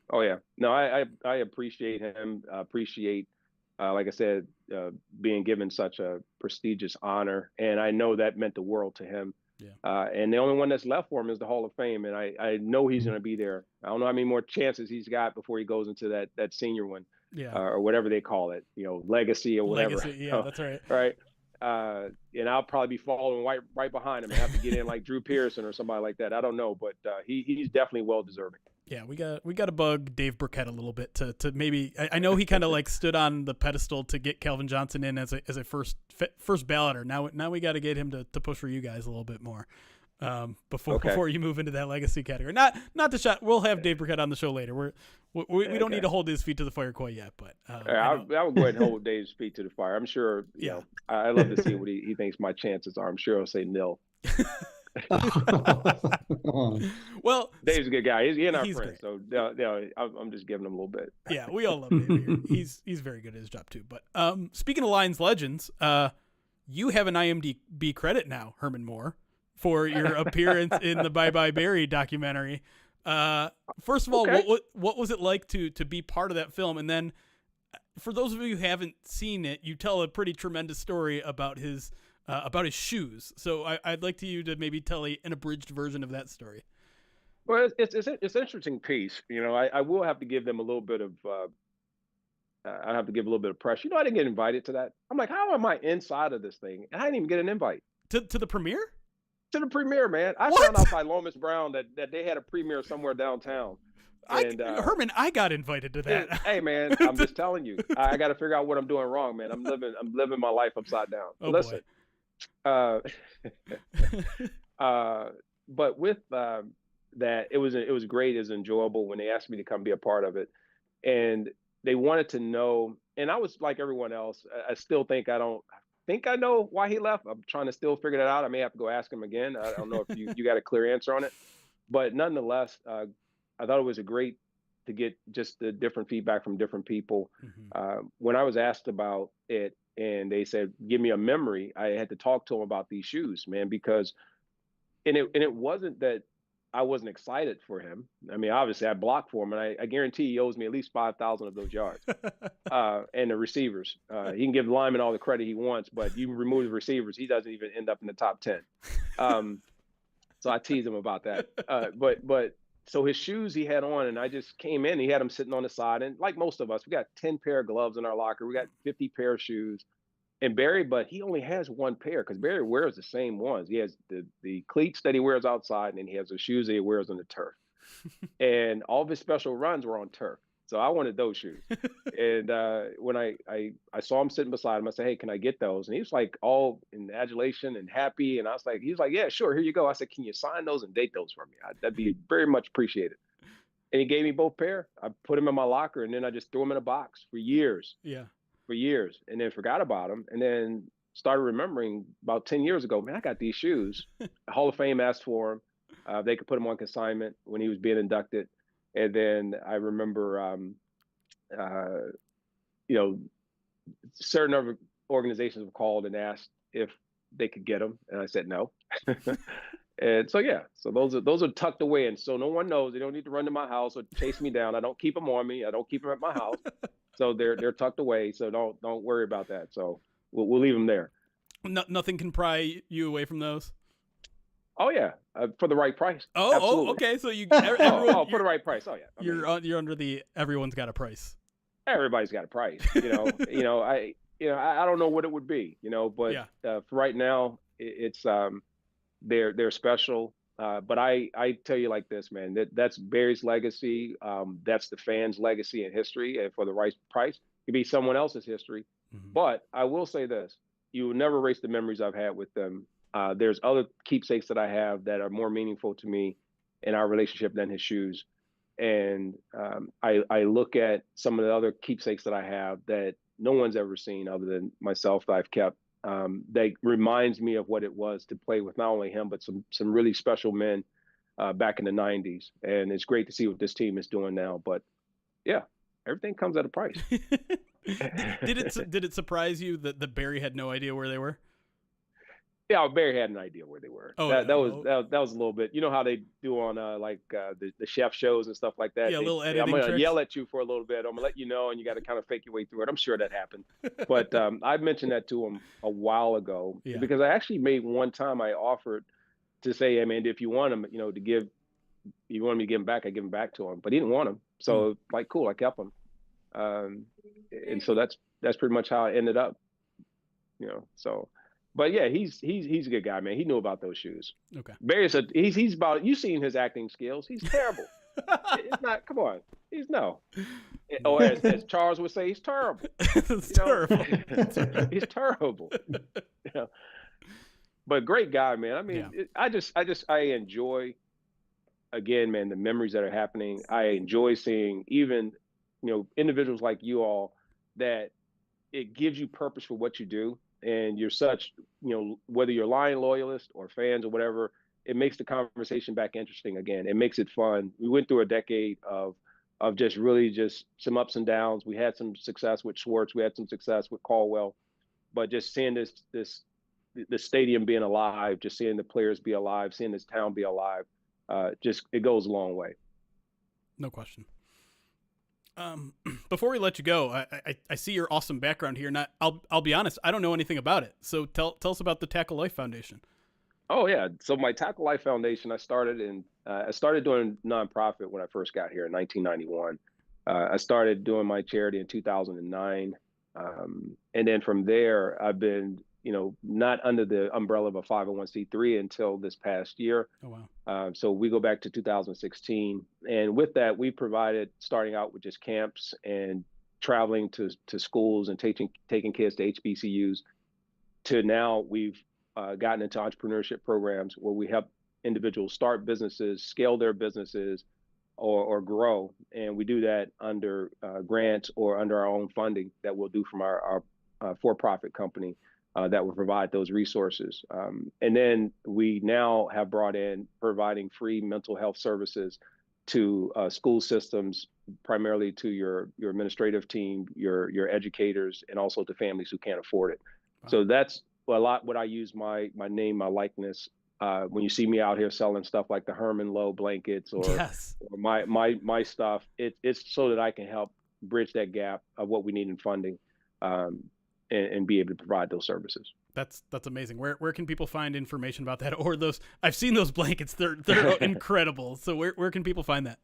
Oh yeah, no, I appreciate him. Appreciate, like I said, being given such a prestigious honor, and I know that meant the world to him. Yeah. And the only one that's left for him is the Hall of Fame, and I know he's going to be there. I don't know how many more chances he's got before he goes into that senior one, or whatever they call it, legacy or whatever. Legacy, yeah, that's right. Right. And I'll probably be following right behind him and have to get in like Drew Pearson or somebody like that. I don't know, but he's definitely well deserving. Yeah, we got to bug Dave Burkett a little bit to maybe. I know he kind of like stood on the pedestal to get Calvin Johnson in as a first balloter. Now we got to get him to push for you guys a little bit more before you move into that legacy category. Not the shot. We'll have Dave Burkett on the show later. We don't need to hold his feet to the fire quite yet, but I would go ahead and hold Dave's feet to the fire. I'm sure. I love to see what he thinks my chances are. I'm sure he'll say nil. Well, Dave's a good guy. He's our friend, great. so I'm just giving him a little bit. Yeah, we all love Dave here. He's very good at his job too. But speaking of Lions legends, you have an IMDb credit now, Herman Moore, for your appearance in the Bye Bye Barry documentary. First of all, what was it like to be part of that film? And then, for those of you who haven't seen it, you tell a pretty tremendous story about his shoes. So I'd like you to maybe tell an abridged version of that story. Well, it's an interesting piece. I will have to give them a little bit of. I have to give a little bit of pressure. I didn't get invited to that. I'm like, how am I inside of this thing? And I didn't even get an invite to the premiere. To the premiere, man. I found out by Lomas Brown that they had a premiere somewhere downtown. And, Herman, I got invited to that. Hey, man, I'm just telling you, I got to figure out what I'm doing wrong, man. I'm living my life upside down. Oh, listen, but with that, it was great. It was enjoyable when they asked me to come be a part of it, and they wanted to know. And I was like everyone else. I still think I know why he left. I'm trying to still figure that out. I may have to go ask him again. I don't know if you got a clear answer on it, but nonetheless, I thought it was great to get just the different feedback from different people. Mm-hmm. When I was asked about it and they said, give me a memory, I had to talk to them about these shoes, man, because, and it wasn't that I wasn't excited for him. I mean, obviously I blocked for him, and I guarantee he owes me at least 5,000 of those yards. And the receivers, he can give Lyman all the credit he wants, but you remove the receivers, he doesn't even end up in the top 10. So I tease him about that. But so his shoes he had on, and I just came in, he had them sitting on the side. And like most of us, we got 10 pair of gloves in our locker. We got 50 pair of shoes. And Barry, but he only has one pair because Barry wears the same ones. He has the cleats that he wears outside, and then he has the shoes that he wears on the turf. And all of his special runs were on turf. So I wanted those shoes. And when I saw him sitting beside him, I said, hey, can I get those? And he was like all in adulation and happy. And he was like, yeah, sure, here you go. I said, can you sign those and date those for me? That'd be very much appreciated. And he gave me both pair. I put them in my locker, and then I just threw them in a box for years. Yeah. For years, and then forgot about them, and then started remembering about 10 years ago, man, I got these shoes. Hall of Fame asked for them. They could put them on consignment when he was being inducted. And then I remember, certain other organizations have called and asked if they could get them, and I said no. And so so those are tucked away, and so no one knows. They don't need to run to my house or chase me down. I don't keep them on me. I don't keep them at my house. So they're tucked away. So don't worry about that. So we'll leave them there. Nothing can pry you away from those. Oh yeah, for the right price. Oh, Absolutely. Okay. So you, everyone, for the right price. Oh yeah. You're under the everyone's got a price. Everybody's got a price. I don't know what it would be. But for right now, it's they're special. But I tell you like this, man. That's Barry's legacy. That's the fans' legacy and history. And for the right price, it could be someone else's history. Mm-hmm. But I will say this: you will never erase the memories I've had with them. There's other keepsakes that I have that are more meaningful to me in our relationship than his shoes. And I look at some of the other keepsakes that I have that no one's ever seen other than myself that I've kept. That reminds me of what it was to play with not only him, but some really special men back in the 90s. And it's great to see what this team is doing now. But yeah, everything comes at a price. Did it surprise you that Barry had no idea where they were? Yeah, Barry had an idea where they were. Oh, that was a little bit. You know how they do on the chef shows and stuff like that. Yeah, little editing I'm gonna tricks. yell at you for a little bit. I'm gonna let you know, and you got to kind of fake your way through it. I'm sure that happened, but I mentioned that to him a while ago because I actually made one time. I offered to say, "Hey, man, if you want him, to give, you want me to give him back, I give him back to him." But he didn't want him, so cool, I kept him. And so that's pretty much how it ended up. So. But yeah, he's a good guy, man. He knew about those shoes. Okay. Barry said he's about. You've seen his acting skills. He's terrible. It's not. Come on. He's no. Or as Charles would say, he's terrible. It's terrible. He's terrible. But great guy, man. I mean, I enjoy. Again, man, the memories that are happening. I enjoy seeing even, individuals like you all that it gives you purpose for what you do. And you're such, whether you're Lion loyalists or fans or whatever, it makes the conversation back interesting again. It makes it fun. We went through a decade of just some ups and downs. We had some success with Schwartz. We had some success with Caldwell, but just seeing the stadium being alive, just seeing the players be alive, seeing this town be alive, it goes a long way. No question. Before we let you go, I see your awesome background here, and I'll be honest, I don't know anything about it. So tell us about the Tackle Life Foundation. Oh yeah, so my Tackle Life Foundation, I started doing nonprofit when I first got here in 1991. I started doing my charity in 2009, and then from there I've been not under the umbrella of a 501c3 until this past year. Oh wow! So we go back to 2016, and with that, we provided, starting out with just camps and traveling to schools and taking kids to HBCUs, to now we've gotten into entrepreneurship programs where we help individuals start businesses, scale their businesses, or grow, and we do that under grants or under our own funding that we'll do from our for-profit company. That will provide those resources. And then we now have brought in providing free mental health services to school systems, primarily to your administrative team, your educators, and also to families who can't afford it. Wow. So that's a lot what I use my name, my likeness. When you see me out here selling stuff like the Herman Low blankets or my stuff, it's so that I can help bridge that gap of what we need in funding. And be able to provide those services. That's amazing. Where can people find information about that? Or those? I've seen those blankets. They're incredible. So where can people find that?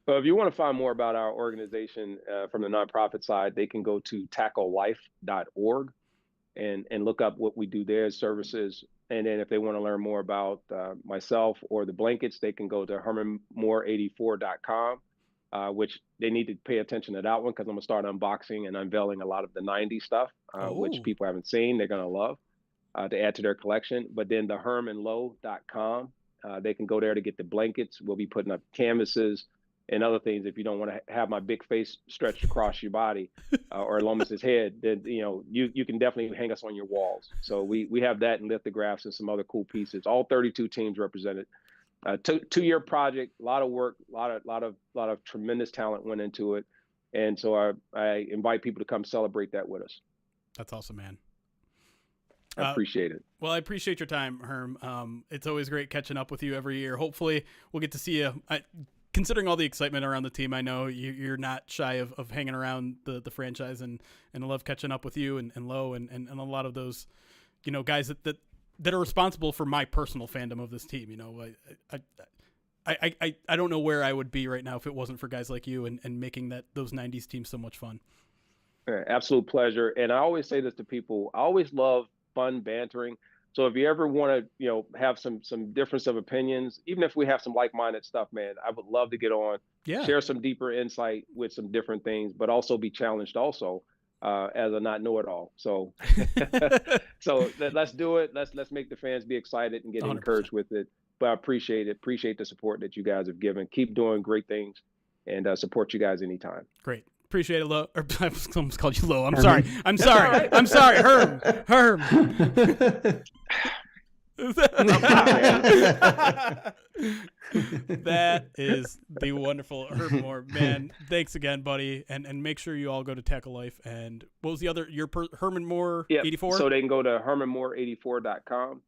Well, if you want to find more about our organization from the nonprofit side, they can go to tacklelife.org and look up what we do there as services. And then if they want to learn more about myself or the blankets, they can go to hermanmoore84.com. Which they need to pay attention to that one because I'm going to start unboxing and unveiling a lot of the 90s stuff, which people haven't seen. They're going to love to add to their collection. But then the hermanlow.com, they can go there to get the blankets. We'll be putting up canvases and other things. If you don't want to have my big face stretched across your body or Lomas's head, then you can definitely hang us on your walls. So we have that and lithographs and some other cool pieces. All 32 teams represented. 2-year project, a lot of work, a lot of tremendous talent went into it, and so I invite people to come celebrate that with us. That's awesome, man. I appreciate it. Well, I appreciate your time, Herm. It's always great catching up with you every year. Hopefully, we'll get to see you. Considering all the excitement around the team, I know you're not shy of hanging around the franchise, and I love catching up with you and Lowe and a lot of those, guys that that are responsible for my personal fandom of this team. You know, I don't know where I would be right now if it wasn't for guys like you and making those 90s teams so much fun. Absolute pleasure. And I always say this to people. I always love fun bantering. So if you ever want to, have some difference of opinions, even if we have some like-minded stuff, man, I would love to get on, share some deeper insight with some different things, but also be challenged also as a not know-it-all. So, let's do it. Let's make the fans be excited and get 100%. Encouraged with it. But I appreciate it. Appreciate the support that you guys have given. Keep doing great things, and support you guys anytime. Great. Appreciate it, Lo. Or I almost called you Lo. I'm sorry. I'm sorry. I'm sorry. Herm. That is the wonderful Herman Moore. Man, thanks again, buddy. And make sure you all go to Tackle Life. And what was the other? Herman Moore 84? So they can go to hermanmoore84.com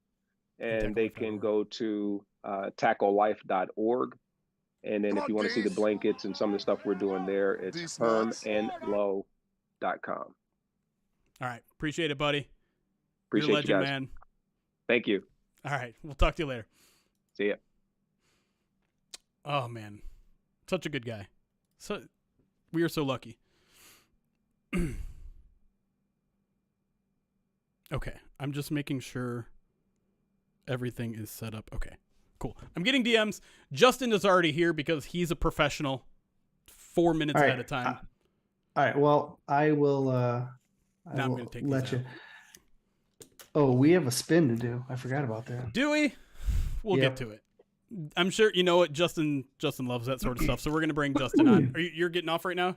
and they can go to tacklelife.org. And then if you want to see the blankets and some of the stuff we're doing there, it's hermandlow.com. All right. Appreciate it, buddy. Appreciate You're a legend, you guys. Man. Thank you. All right. We'll talk to you later. See ya. Oh, man. Such a good guy. So we are so lucky. Okay. I'm just making sure everything is set up. Okay. Cool. I'm getting DMs. Justin is already here because he's a professional 4 minutes ahead of time. All right. Well, I will I'm going to take let you. Oh, we have a spin to do. I forgot about that. Do we? We'll get to it. I'm sure you know what Justin loves that sort of stuff. So we're going to bring Justin on. You're getting off right now?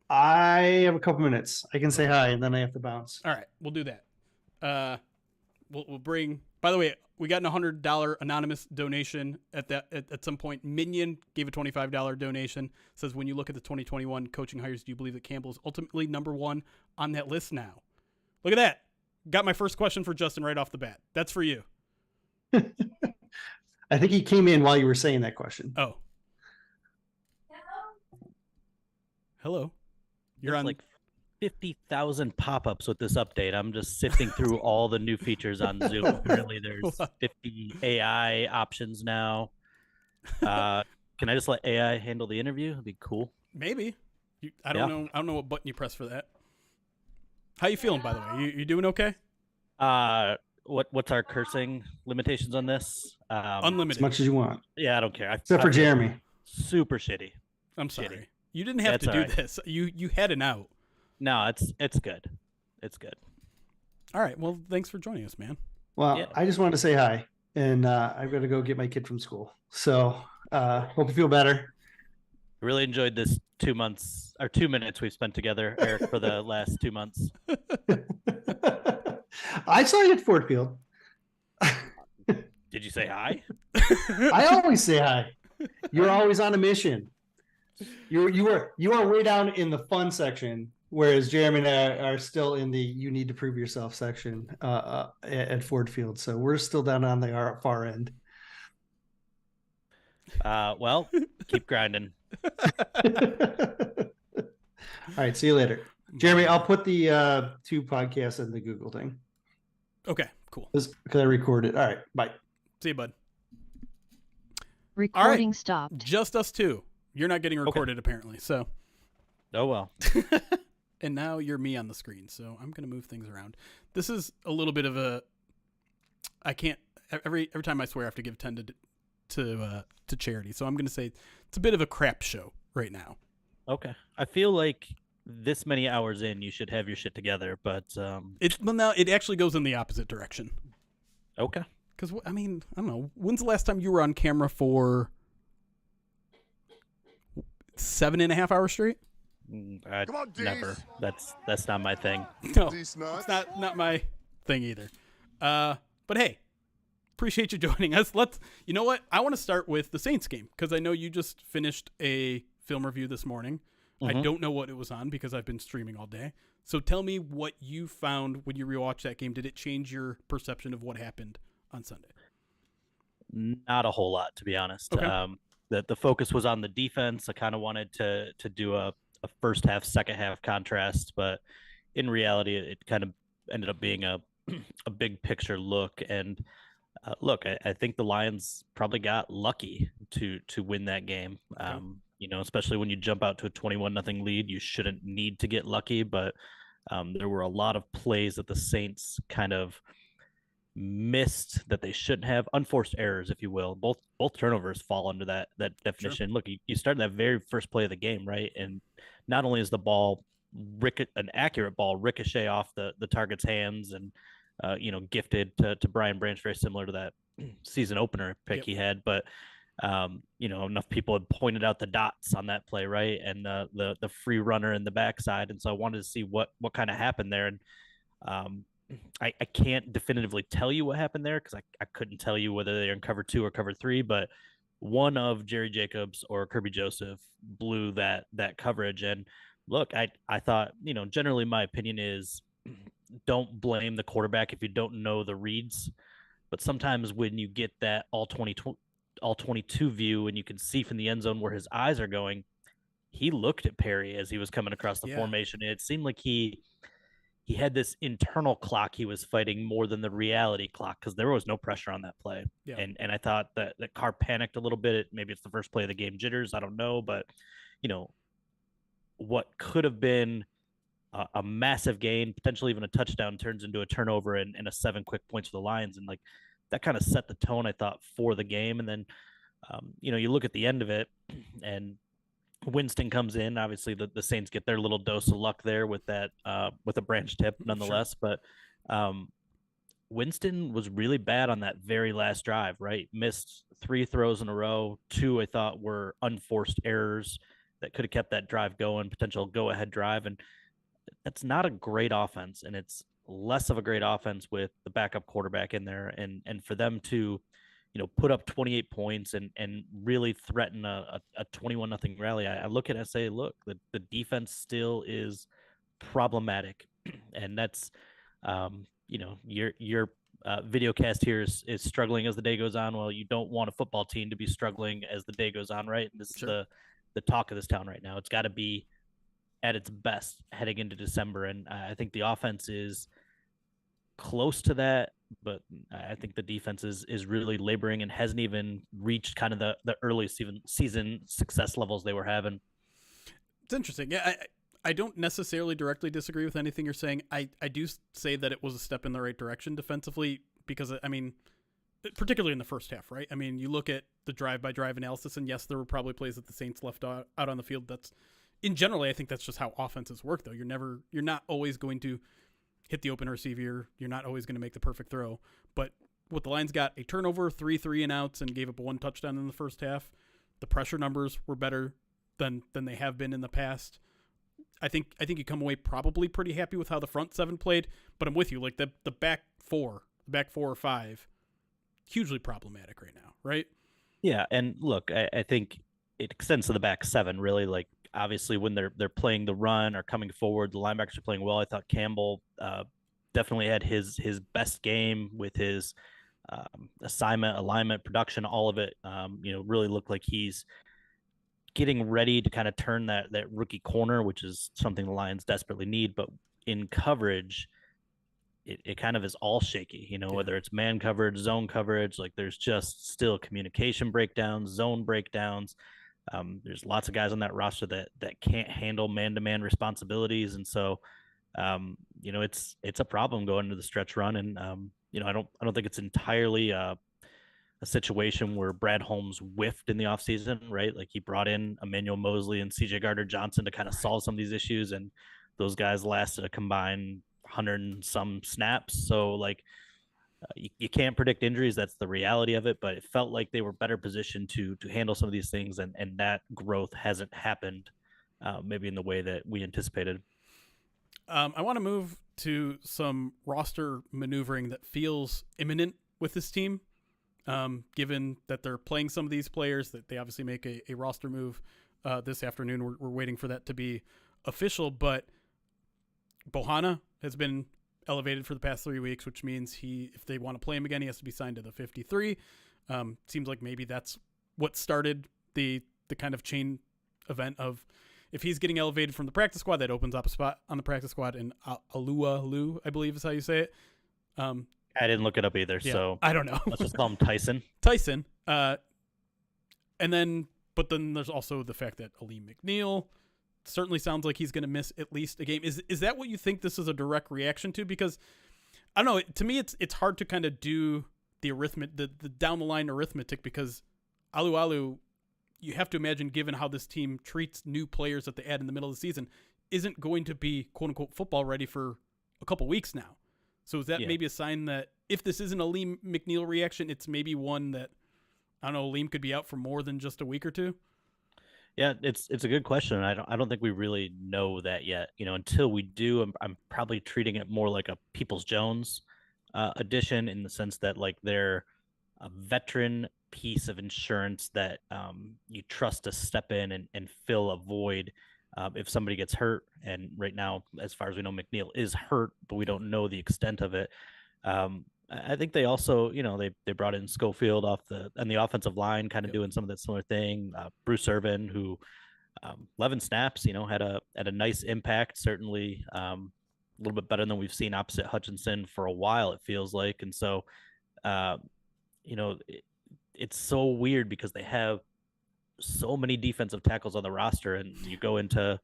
I have a couple minutes. I can say hi and then I have to bounce. All right. We'll do that. We'll bring, by the way, we got an $100 anonymous donation at some point. Minion gave a $25 donation. Says, when you look at the 2021 coaching hires, do you believe that Campbell is ultimately number one on that list now? Look at that. Got my first question for Justin right off the bat. That's for you. I think he came in while you were saying that question. Oh. Hello. You're on like 50,000 pop-ups with this update. I'm just sifting through all the new features on Zoom. Apparently there's 50 AI options now. Can I just let AI handle the interview? It'd be cool. Maybe. I don't know. I don't know what button you press for that. How you feeling, by the way? You doing okay? What's our cursing limitations on this? Unlimited. As much as you want. Yeah, I don't care. Except for Jeremy. Super shitty. I'm sorry. You didn't have to do this. You had an out. No, it's good. It's good. All right. Well, thanks for joining us, man. Well, I just wanted to say hi, and I've got to go get my kid from school. So hope you feel better. Really enjoyed this 2 months or 2 minutes we've spent together, Eric, for the last 2 months. I saw you at Ford Field. Did you say hi? I always say hi. You're always on a mission. You are way down in the fun section, whereas Jeremy and I are still in the you need to prove yourself section at Ford Field. So we're still down on the far end. Well, keep grinding. All right, see you later. Jeremy, I'll put the 2 podcasts in the Google thing. Okay, cool. Because I recorded. All right, bye. See you, bud. Recording stopped. Just us two. You're not getting recorded, apparently. So. Oh, well. And now you're me on the screen, so I'm going to move things around. This is a little bit of I can't, every time I swear I have to give 10 to charity. So I'm going to say it's a bit of a crap show right now. Okay. I feel like this many hours in, you should have your shit together, but now it actually goes in the opposite direction. Okay. Because I mean, I don't know. When's the last time you were on camera for 7.5 hours straight? Come on, never. That's not my thing. No, it's not my thing either. But hey, appreciate you joining us. You know what? I want to start with the Saints game because I know you just finished a film review this morning. Mm-hmm. I don't know what it was on because I've been streaming all day. So tell me what you found when you rewatched that game. Did it change your perception of what happened on Sunday? Not a whole lot, to be honest. Okay. The focus was on the defense. I kind of wanted to do a first half, second half contrast, but in reality, it kind of ended up being a a big picture look. And look, I think the Lions probably got lucky to win that game. Okay. Especially when you jump out to a 21-0 lead, you shouldn't need to get lucky, but there were a lot of plays that the Saints kind of missed that they shouldn't have, unforced errors, if you will. Both turnovers fall under that definition. Sure. Look, you started that very first play of the game, right? And not only is the ball an accurate ball ricochet off the target's hands and gifted to Brian Branch, very similar to that season opener pick he had, but enough people had pointed out the dots on that play, right? And the free runner in the backside. And so I wanted to see what kind of happened there. And I can't definitively tell you what happened there because I couldn't tell you whether they're in cover 2 or cover 3, but one of Jerry Jacobs or Kirby Joseph blew that coverage. And look, I thought, generally my opinion is don't blame the quarterback if you don't know the reads. But sometimes when you get that all 22 view and you can see from the end zone where his eyes are going, he looked at Perry as he was coming across the formation. And it seemed like he had this internal clock he was fighting more than the reality clock because there was no pressure on that play. Yeah. And I thought that Carr panicked a little bit. Maybe it's the first play of the game jitters. I don't know. But, what could have been a massive gain, potentially even a touchdown, turns into a turnover and a 7 quick points for the Lions. And that kind of set the tone, I thought, for the game. And then, you look at the end of it and Winston comes in. Obviously, the Saints get their little dose of luck there with that with a branch tip, nonetheless. Sure. But Winston was really bad on that very last drive. Right, missed 3 throws in a row. 2 I thought were unforced errors that could have kept that drive going, potential go-ahead drive, and that's not a great offense. And it's less of a great offense with the backup quarterback in there, and for them to put up 28 points and really threaten a 21-0 rally. I look at it and say, look, the defense still is problematic. And that's, your video cast here is struggling as the day goes on. Well, you don't want a football team to be struggling as the day goes on, right? This is the talk of this town right now. It's got to be at its best heading into December. And I think the offense is close to that, but I think the defense is really laboring and hasn't even reached kind of the early season success levels they were having. It's interesting. Yeah, I don't necessarily directly disagree with anything you're saying. I do say that it was a step in the right direction defensively because, particularly in the first half, right? You look at the drive-by-drive analysis, and yes, there were probably plays that the Saints left out on the field. In generally, I think that's just how offenses work, though. You're not always going to hit the open receiver. You're not always going to make the perfect throw. But what the Lions got, a turnover, 3 3-and-outs, and gave up 1 touchdown in the first half. The pressure numbers were better than they have been in the past. I think you come away probably pretty happy with how the front 7 played, but I'm with you. Like the back 4 or 5, hugely problematic right now, right? Yeah, and look, I think it extends to the back 7, really. Like, obviously, when they're playing the run or coming forward, the linebackers are playing well. I thought Campbell definitely had his best game with his assignment, alignment, production, all of it. Really looked like he's getting ready to kind of turn that rookie corner, which is something the Lions desperately need. But in coverage, it kind of is all shaky, whether it's man coverage, zone coverage, like there's just still communication breakdowns, zone breakdowns. There's lots of guys on that roster that can't handle man-to-man responsibilities. And so, it's a problem going into the stretch run. And, I don't think it's entirely a situation where Brad Holmes whiffed in the offseason, right? Like he brought in Emmanuel Mosley and CJ Gardner-Johnson to kind of solve some of these issues. And those guys lasted a combined 100 and some snaps. So like, you can't predict injuries. That's the reality of it. But it felt like they were better positioned to handle some of these things. And that growth hasn't happened maybe in the way that we anticipated. I want to move to some roster maneuvering that feels imminent with this team. Given that they're playing some of these players, that they obviously make a roster move this afternoon. We're waiting for that to be official. But Bohanna has been elevated for the past 3 weeks, which means if they want to play him again, he has to be signed to the 53. Seems like maybe that's what started the kind of chain event of if he's getting elevated from the practice squad, that opens up a spot on the practice squad, and Alualu, I believe is how you say it. I didn't look it up either, Yeah, so I don't know. Let's just call him Tyson. Tyson. And then, but then there's also the fact that Aleem McNeil certainly sounds like he's going to miss at least a game. Is that what you think this is a direct reaction to? Because I don't know. To me, it's hard to kind of do the the down the line arithmetic, because Alualu, you have to imagine, given how this team treats new players that they add in the middle of the season, isn't going to be quote unquote football ready for a couple weeks now. So is that maybe a sign that if this isn't a Aleem McNeil reaction, it's maybe one that, I don't know, Aleem could be out for more than just a week or two? Yeah, it's a good question. I don't think we really know that yet. Until we do, I'm probably treating it more like a Peoples-Jones addition, in the sense that like they're a veteran piece of insurance that you trust to step in and fill a void if somebody gets hurt. And right now, as far as we know, McNeil is hurt, but we don't know the extent of it. I think they also, they brought in Schofield on the offensive line, kind of doing some of that similar thing. Bruce Irvin, who 11 snaps, had a nice impact, certainly a little bit better than we've seen opposite Hutchinson for a while, it feels like. And so, it's so weird because they have so many defensive tackles on the roster, and you go into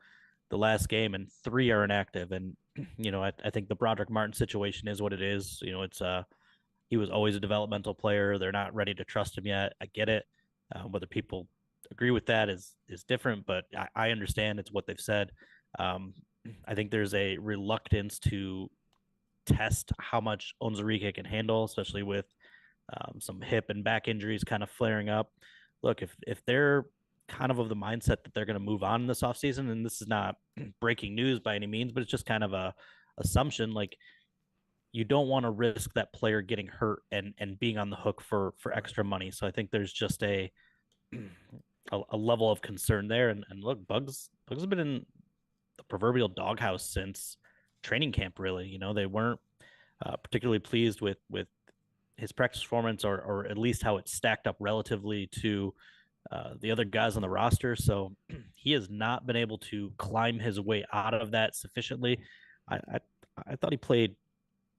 the last game and 3 are inactive. And, I think the Broderick Martin situation is what it is. It's he was always a developmental player. They're not ready to trust him yet. I get it. Whether people agree with that is different, but I understand it's what they've said. I think there's a reluctance to test how much Onwuzurike can handle, especially with some hip and back injuries kind of flaring up. Look, if they're kind of the mindset that they're going to move on in this offseason, and this is not breaking news by any means, but it's just kind of a assumption, like, you don't want to risk that player getting hurt and being on the hook for extra money. So I think there's just a level of concern there. And look, Bugs has been in the proverbial doghouse since training camp, really. They weren't particularly pleased with his practice performance, or at least how it stacked up relatively to the other guys on the roster. So he has not been able to climb his way out of that sufficiently. I thought he played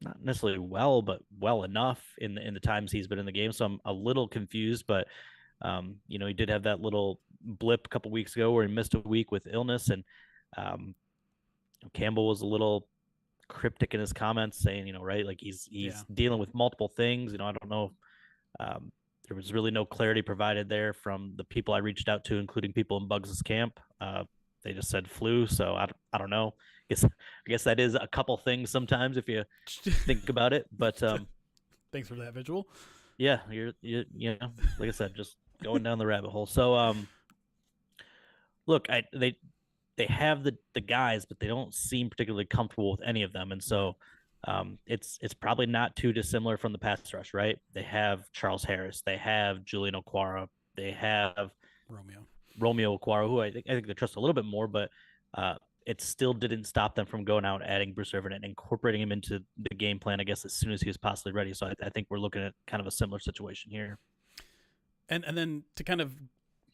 not necessarily well, but well enough in the times he's been in the game. So I'm a little confused, but he did have that little blip a couple weeks ago where he missed a week with illness, and Campbell was a little cryptic in his comments, saying, right, like he's dealing with multiple things. I don't know. There was really no clarity provided there from the people I reached out to, including people in Bugs' camp. They just said flu, so I don't know. I guess that is a couple things sometimes if you think about it. But thanks for that visual. Yeah, you're like I said, just going down the rabbit hole. So look, they have the guys, but they don't seem particularly comfortable with any of them, and so it's probably not too dissimilar from the pass rush, right? They have Charles Harris, they have Julian Okwara, they have Romeo Okwara, who I think they trust a little bit more, but it still didn't stop them from going out, adding Bruce Irvin and incorporating him into the game plan, I guess, as soon as he was possibly ready. So I think we're looking at kind of a similar situation here. And then to kind of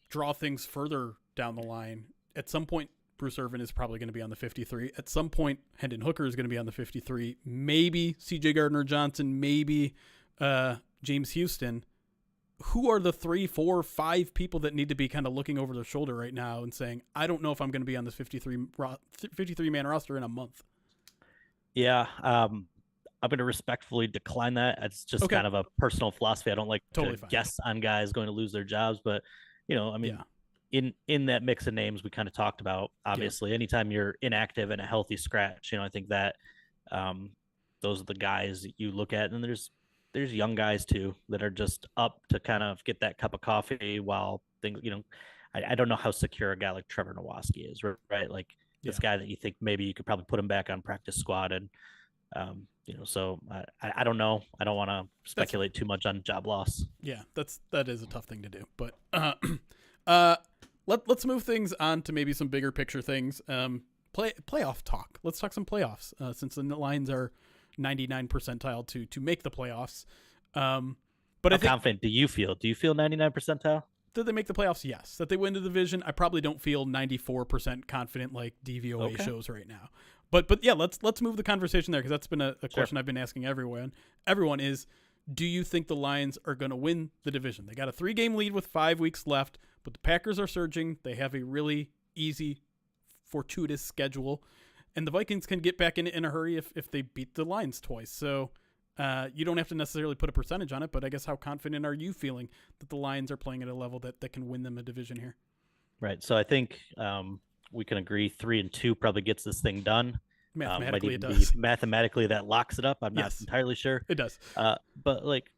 draw things further down the line, at some point, Bruce Irvin is probably going to be on the 53. At some point, Hendon Hooker is going to be on the 53. Maybe C.J. Gardner-Johnson, maybe James Houston. Who are the 3, 4, 5 people that need to be kind of looking over their shoulder right now and saying, I don't know if I'm going to be on this 53-man roster in a month? Yeah, I'm going to respectfully decline that. It's just kind of a personal philosophy. I don't like to guess on guys going to lose their jobs, but in that mix of names we kind of talked about, obviously, anytime you're inactive and a healthy scratch, I think that those are the guys you look at, and there's young guys too that are just up to kind of get that cup of coffee while things, I don't know how secure a guy like Trevor Nowaski is, right? Like this guy that you think maybe you could probably put him back on practice squad, and so I don't know. I don't want to speculate too much on job loss. Yeah, that is a tough thing to do, but let's move things on to maybe some bigger picture things. Playoff talk. Let's talk some playoffs since the Lions are 99 percentile to make the playoffs. But how confident do you feel? Do you feel 99 percentile? Did they make the playoffs? Yes. That they win the division? I probably don't feel 94% confident like DVOA shows right now. But yeah, let's move the conversation there, because that's been a question I've been asking everyone. Everyone is, do you think the Lions are going to win the division? They got a 3-game lead with 5 weeks left, but the Packers are surging. They have a really easy, fortuitous schedule, and the Vikings can get back in a hurry if they beat the Lions twice. So you don't have to necessarily put a percentage on it, but I guess how confident are you feeling that the Lions are playing at a level that can win them a division here? Right. So I think we can agree 3-2 probably gets this thing done. Mathematically, it does. Mathematically, that locks it up. I'm not Yes. entirely sure. It does. But like,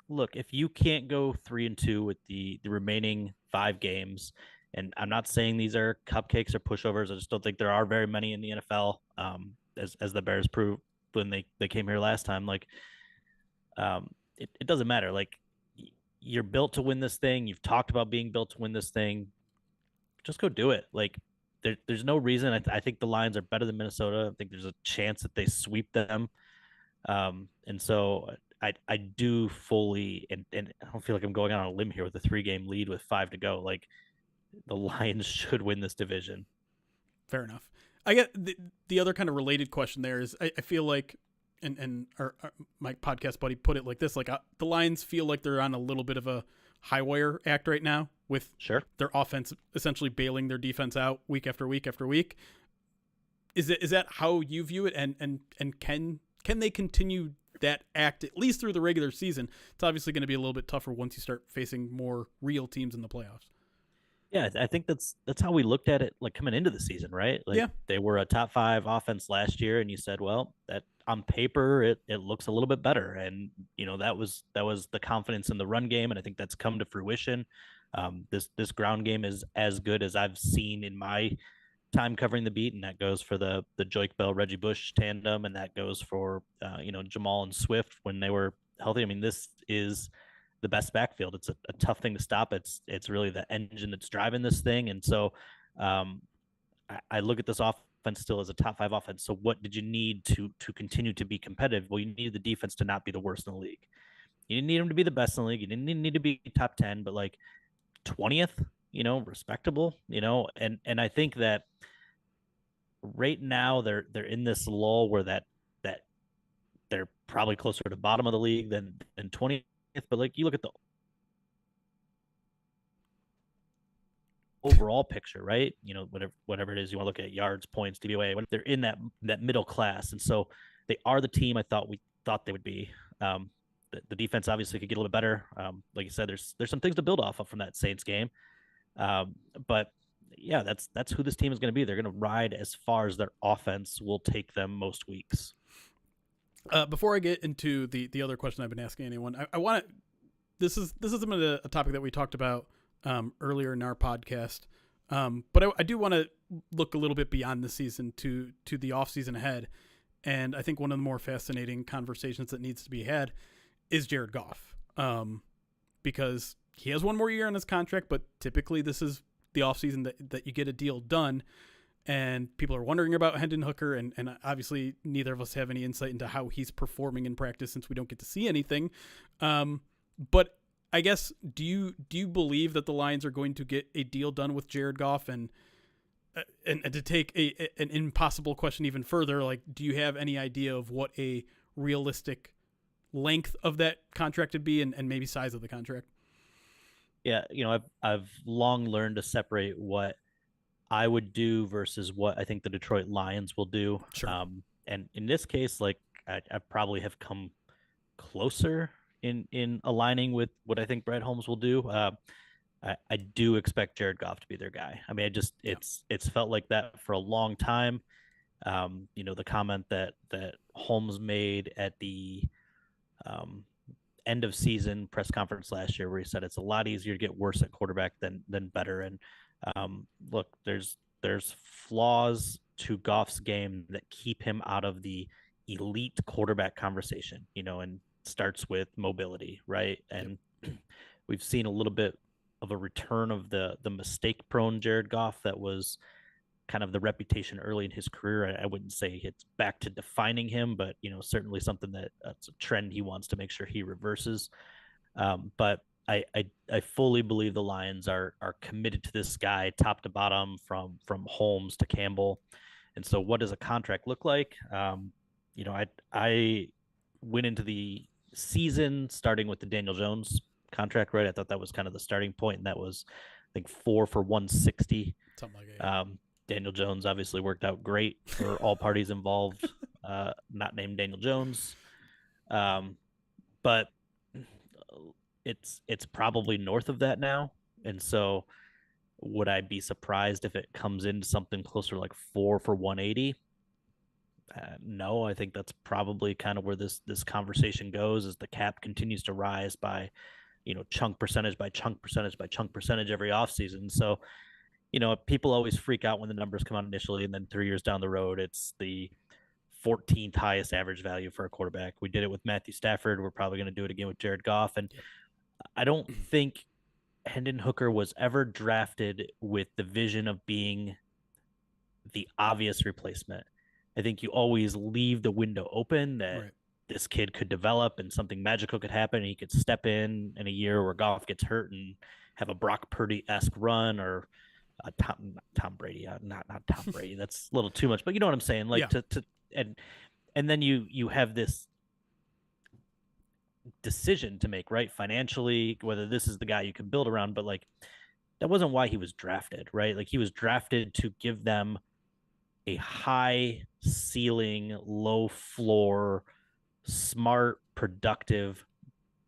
look, if you can't go 3-2 with the remaining 5 games, and I'm not saying these are cupcakes or pushovers. I just don't think there are very many in the NFL, as the Bears proved when they came here last time. Like, it doesn't matter. Like, you're built to win this thing. You've talked about being built to win this thing. Just go do it. Like, there's no reason. I think the Lions are better than Minnesota. I think there's a chance that they sweep them. And so I do fully, and I don't feel like I'm going on a limb here with a 3-game lead with 5 to go. Like, the Lions should win this division. Fair enough. I get the other kind of related question there is I feel like, and my podcast buddy put it like this, like the Lions feel like they're on a little bit of a high wire act right now with their offense essentially bailing their defense out week after week after week. Is that how you view it? And can they continue that act at least through the regular season? It's obviously going to be a little bit tougher once you start facing more real teams in the playoffs. Yeah, I think that's how we looked at it, like, coming into the season, right? Like, they were a top 5 offense last year, and you said, well, that on paper it looks a little bit better, and that was the confidence in the run game, and I think that's come to fruition. This ground game is as good as I've seen in my time covering the beat, and that goes for the Joik Bell Reggie Bush tandem, and that goes for Jamal and Swift when they were healthy. I mean, this is the best backfield. It's a tough thing to stop. It's really the engine that's driving this thing. And so I look at this offense still as a top 5 offense. So what did you need to continue to be competitive? Well, you needed the defense to not be the worst in the league. You didn't need them to be the best in the league. You didn't need to be top 10, but like 20th, respectable, and I think that right now they're in this lull where that they're probably closer to bottom of the league than 20th. But like, you look at the overall picture, right? Whatever it is you want to look at, yards, points, DVOA, when they're in that middle class. And so they are the team I thought they would be. The defense obviously could get a little bit better. Like you said, there's some things to build off of from that Saints game. But yeah, that's who this team is going to be. They're going to ride as far as their offense will take them most weeks. Before I get into the other question I've been asking anyone, I want to. This is a topic that we talked about earlier in our podcast, but I do want to look a little bit beyond the season to the off season ahead, and I think one of the more fascinating conversations that needs to be had is Jared Goff, because he has one more year on his contract, but typically this is the off season that you get a deal done. And people are wondering about Hendon Hooker, and obviously neither of us have any insight into how he's performing in practice since we don't get to see anything. But I guess, do you believe that the Lions are going to get a deal done with Jared Goff? And to take an impossible question even further, like, do you have any idea of what a realistic length of that contract would be, and maybe size of the contract? Yeah, I've long learned to separate what I would do versus what I think the Detroit Lions will do. Sure. And in this case, like, I probably have come closer in aligning with what I think Brett Holmes will do. I do expect Jared Goff to be their guy. I mean, it's felt like that for a long time. The comment that Holmes made at the end of season press conference last year, where he said it's a lot easier to get worse at quarterback than better. And look, there's flaws to Goff's game that keep him out of the elite quarterback conversation, and starts with mobility, right? And we've seen a little bit of a return of the mistake-prone Jared Goff that was kind of the reputation early in his career. I wouldn't say it's back to defining him, but certainly something that's a trend he wants to make sure he reverses. But I fully believe the Lions are committed to this guy top to bottom, from Holmes to Campbell. And so what does a contract look like? I went into the season starting with the Daniel Jones contract, right? I thought that was kind of the starting point, and that was, I think, 4 for 160. Something like that. Daniel Jones obviously worked out great for all parties involved, not named Daniel Jones. But it's probably north of that now. And so would I be surprised if it comes into something closer to like 4 for 180? No, I think that's probably kind of where this conversation goes, as the cap continues to rise by, chunk percentage by chunk percentage by chunk percentage every offseason. So, people always freak out when the numbers come out initially, and then 3 years down the road, it's the 14th highest average value for a quarterback. We did it with Matthew Stafford. We're probably going to do it again with Jared Goff. And I don't think Hendon Hooker was ever drafted with the vision of being the obvious replacement. I think you always leave the window open that this kid could develop and something magical could happen. And he could step in a year where Goff gets hurt and have a Brock Purdy-esque run, or Tom Brady. Not Tom Brady. That's a little too much, but you know what I'm saying? Like and then you have this decision to make, right? Financially, whether this is the guy you can build around, but like that wasn't why he was drafted, right? Like he was drafted to give them a high ceiling, low floor, smart, productive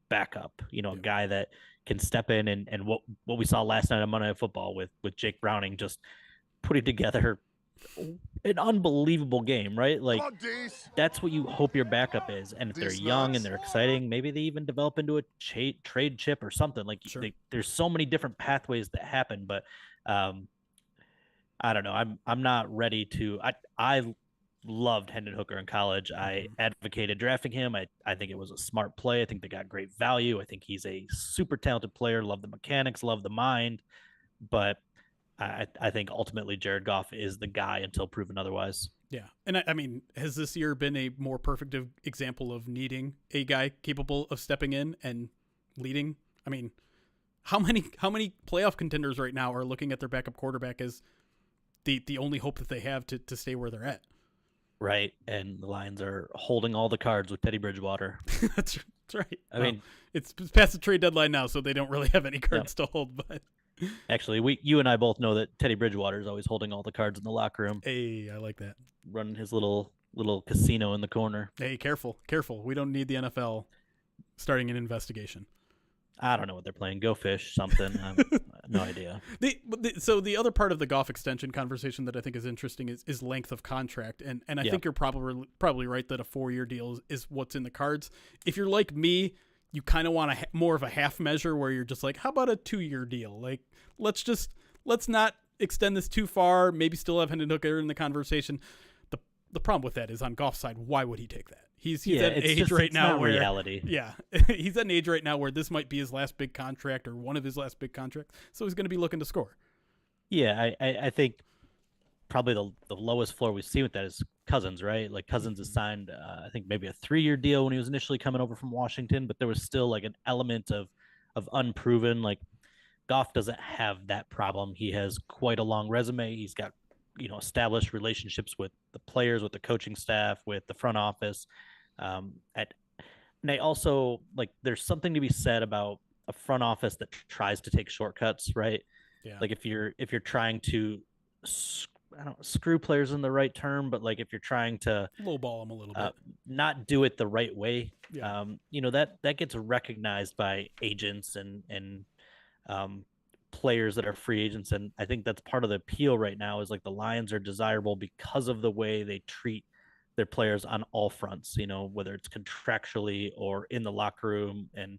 backup, a guy that can step in and what we saw last night on Monday Night Football with Jake Browning, just putting together an unbelievable game, right? Like that's what you hope your backup is. And if they're young and they're exciting, maybe they even develop into a trade chip or something. Like there's so many different pathways that happen, but I don't know. I'm not ready to. I loved Hendon Hooker in college. I advocated drafting him. I think it was a smart play. I think they got great value. I think he's a super talented player. Love the mechanics, love the mind, but I think ultimately Jared Goff is the guy until proven otherwise. Yeah. And I mean, has this year been a more perfect example of needing a guy capable of stepping in and leading? I mean, how many playoff contenders right now are looking at their backup quarterback as the only hope that they have to stay where they're at? Right. And the Lions are holding all the cards with Teddy Bridgewater. That's right. I mean, it's past the trade deadline now, so they don't really have any cards to hold, but actually, you and I both know that Teddy Bridgewater is always holding all the cards in the locker room. Hey, I like that. Running his little casino in the corner. Hey, careful. We don't need the NFL starting an investigation. I don't know what they're playing. Go Fish, something. No idea. So the other part of the Goff extension conversation that I think is interesting is length of contract, and I think you're probably right that a 4-year deal is what's in the cards. If you're like me, you kind of want more of a half measure where you're just like, how about a 2-year deal? Like, let's not extend this too far. Maybe still have Hendon Hooker in the conversation. The problem with that is on Goff's side, why would he take that? He's at an age right now where reality. Yeah, he's at an age right now where this might be his last big contract or one of his last big contracts. So he's going to be looking to score. Yeah, I think probably the lowest floor we've seen with that is Cousins, right? Like Cousins has signed, I think maybe a 3-year deal when he was initially coming over from Washington, but there was still like an element of unproven. Like Goff doesn't have that problem. He has quite a long resume. He's got established relationships with the players, with the coaching staff, with the front office. And I also like there's something to be said about a front office that tries to take shortcuts, right? Yeah. Like if you're trying to screw players in the right term, but like if you're trying to lowball them a little bit, not do it the right way, yeah. That gets recognized by agents and players that are free agents. And I think that's part of the appeal right now is like the Lions are desirable because of the way they treat their players on all fronts, whether it's contractually or in the locker room and,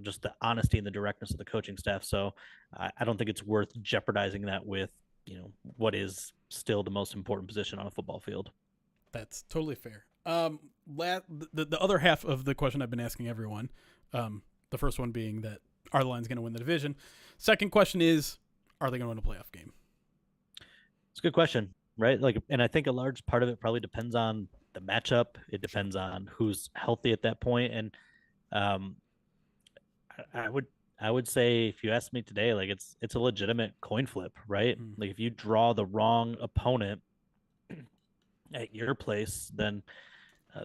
just the honesty and the directness of the coaching staff. So I don't think it's worth jeopardizing that with, what is still the most important position on a football field. That's totally fair. The other half of the question I've been asking everyone, the first one being that are the Lions going to win the division? Second question is, are they going to win a playoff game? It's a good question, right? Like, and I think a large part of it probably depends on the matchup. It depends on who's healthy at that point. And I would say, if you ask me today, like it's a legitimate coin flip, right? Like if you draw the wrong opponent, at your place, then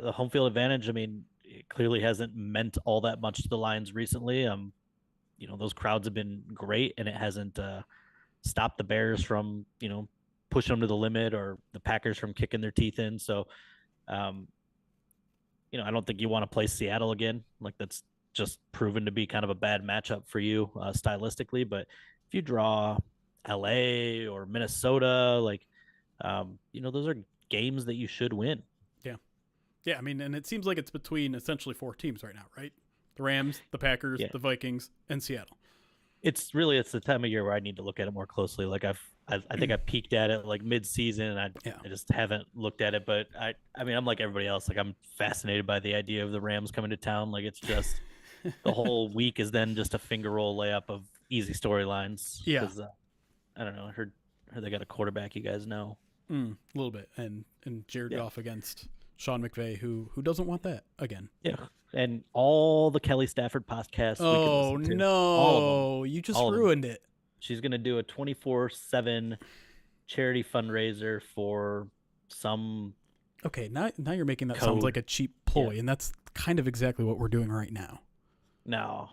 the home field advantage, I mean, it clearly hasn't meant all that much to the Lions recently. Those crowds have been great, and it hasn't stopped the Bears from, pushing them to the limit or the Packers from kicking their teeth in. So, I don't think you want to play Seattle again. Like, that's just proven to be kind of a bad matchup for you stylistically. But if you draw LA or Minnesota, those are games that you should win. Yeah, I mean, and it seems like it's between essentially 4 teams right now, right? The Rams, the Packers, the Vikings, and Seattle. It's the time of year where I need to look at it more closely. Like I think I peeked at it like mid-season, and I just haven't looked at it. But I mean, I'm like everybody else. Like, I'm fascinated by the idea of the Rams coming to town. Like, it's just the whole week is then just a finger roll layup of easy storylines. Yeah. I don't know. I heard they got a quarterback you guys know. A little bit, and Jared Goff against Sean McVay, who doesn't want that again. Yeah. And all the Kelly Stafford podcasts. Oh, no. You just ruined it. She's going to do a 24/7 charity fundraiser for some. Okay, now you're making that sound like a cheap ploy, and that's kind of exactly what we're doing right now. No.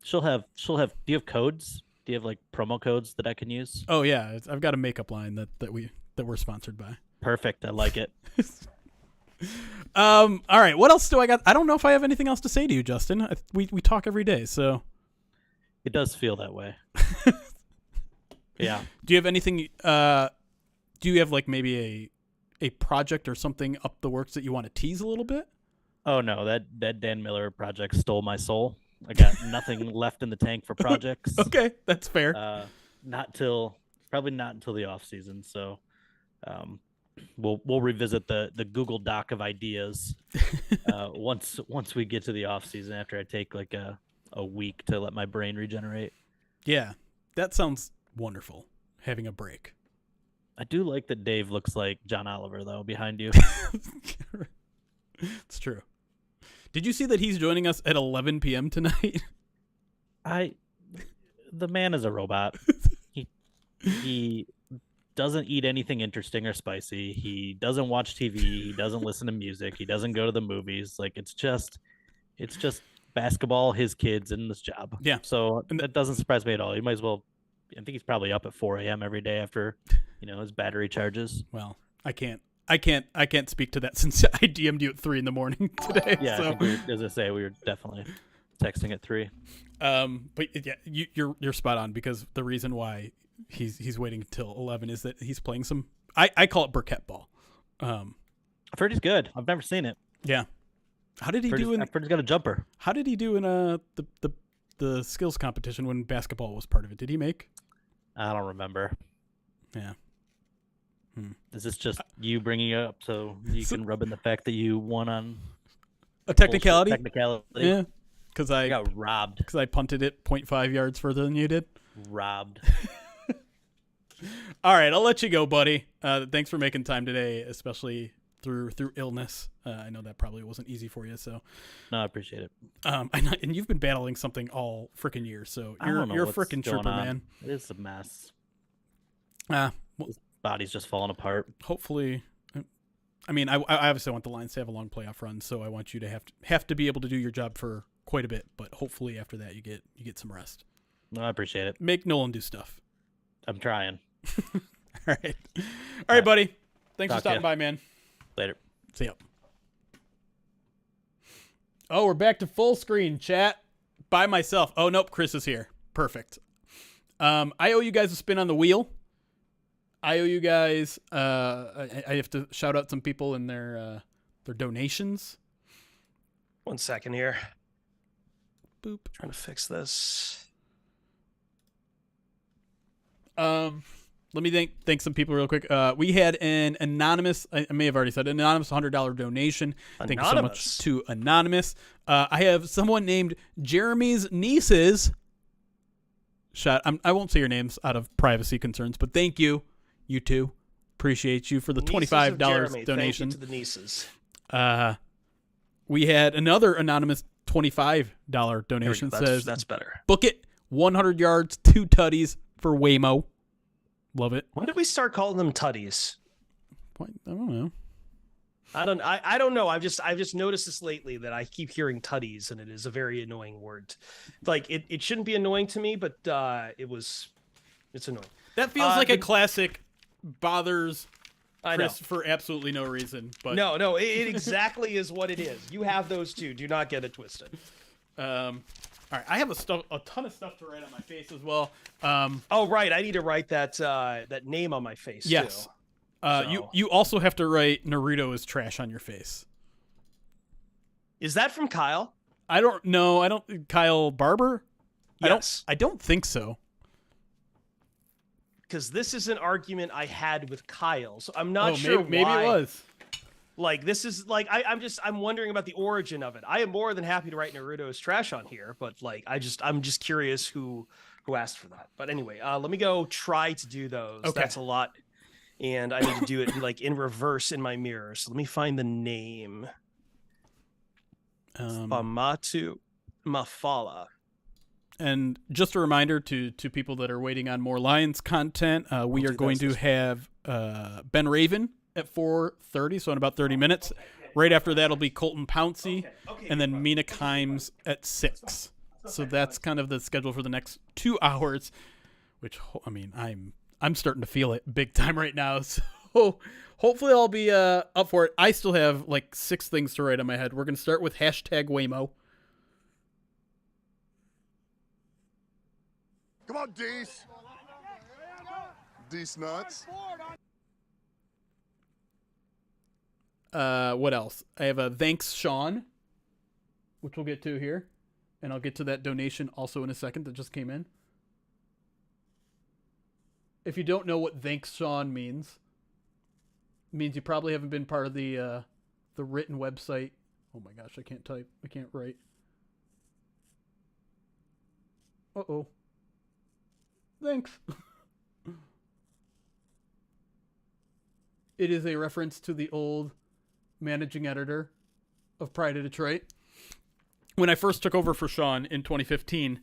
She'll have. Do you have codes? Do you have like promo codes that I can use? Oh yeah, I've got a makeup line that we're sponsored by. Perfect. I like it. All right, what else do I got? I don't know if I have anything else to say to you, Justin. We talk every day, so it does feel that way. Yeah. Do you have anything? Do you have like maybe a project or something up the works that you want to tease a little bit? Oh no, that Dan Miller project stole my soul. I got nothing left in the tank for projects. Okay, that's fair. Probably not until the off season. So, we'll revisit the Google Doc of ideas once we get to the off season, after I take like a week to let my brain regenerate. Yeah, that sounds wonderful. Having a break. I do like that Dave looks like John Oliver though behind you. It's true. Did you see that he's joining us at 11 p.m. tonight? The man is a robot. He doesn't eat anything interesting or spicy. He doesn't watch TV. He doesn't listen to music. He doesn't go to the movies. Like, it's just basketball, his kids, and this job. Yeah. So that doesn't surprise me at all. He might as well. I think he's probably up at 4 a.m. every day after, his battery charges. Well, I can't speak to that since I DM'd you at 3 a.m. today. Yeah, so. I think as I say, we were definitely texting at 3. But yeah, you're spot on, because the reason why he's waiting until 11 is that he's playing some. I call it Burkett ball. I've heard he's good. I've never seen it. Yeah. How did he do? I've heard he's got a jumper. How did he do in the skills competition when basketball was part of it? Did he make? I don't remember. Yeah. Is this just you bringing it up so you can rub in the fact that you won on a technicality? Yeah, because I got robbed. Because I punted it 0.5 yards further than you did. Robbed. All right, I'll let you go, buddy. Thanks for making time today, especially through illness. I know that probably wasn't easy for you, so. No, I appreciate it. And you've been battling something all freaking year, so you're a freaking trooper, man. It's a mess. Well, body's just falling apart. Hopefully, I mean, I obviously want the Lions to have a long playoff run, so I want you to have to be able to do your job for quite a bit. But hopefully, after that, you get some rest. No, I appreciate it. Make Nolan do stuff. I'm trying. All right, buddy. Thanks for stopping by, man. Later. See ya. Oh, we're back to full screen chat by myself. Oh nope, Chris is here. Perfect. I owe you guys a spin on the wheel. I owe you guys. I have to shout out some people in their donations. 1 second here. Boop. Trying to fix this. Let me thank some people real quick. We had an anonymous. I may have already said an anonymous $100 donation. Thank you so much to Anonymous. I have someone named Jeremy's nieces. I won't say your names out of privacy concerns, but thank you. You too. Appreciate you for the $25 donation. Thank you to the nieces. We had another anonymous $25 donation. That's better. Book it. 100 yards, 2 tutties for Waymo. Love it. When did we start calling them tutties? I don't know. I don't know. I've just noticed this lately that I keep hearing tutties, and it is a very annoying word. Like it shouldn't be annoying to me, but it's annoying. That feels like a classic bothers I know. Chris for absolutely no reason. But no, it exactly is what it is. You have those two. Do not get it twisted. All right, I have a ton of stuff to write on my face as well. Oh right, I need to write that name on my face. Yes. Too. You also have to write Naruto is trash on your face. Is that from Kyle? I don't know. Kyle Barber? Yes. I don't think so. Because this is an argument I had with Kyle, so I'm not sure maybe why. it was. Like this is like I'm wondering about the origin of it. I am more than happy to write Naruto is trash on here, but like I'm just curious who asked for that. But anyway, let me go try to do those. Okay. That's a lot. And I need to do it like in reverse in my mirror. So let me find the name. Famatu Mafala. And just a reminder to people that are waiting on more Lions content, we are going to have Ben Raven at 4:30, so in about 30 minutes. Right after that will be Colton Pouncy, and then Mina Kimes at 6. So that's kind of the schedule for the next 2 hours, which, I mean, I'm starting to feel it big time right now. So hopefully I'll be up for it. I still have like 6 things to write on my head. We're going to start with #Waymo. Come on, Dees. Dees nuts. What else? I have a thanks, Sean, which we'll get to here. And I'll get to that donation also in a second that just came in. If you don't know what thanks, Sean means, it means you probably haven't been part of the written website. Oh my gosh, I can't type. I can't write. Uh-oh. Thanks. It is a reference to the old managing editor of Pride of Detroit. When I first took over for Sean in 2015,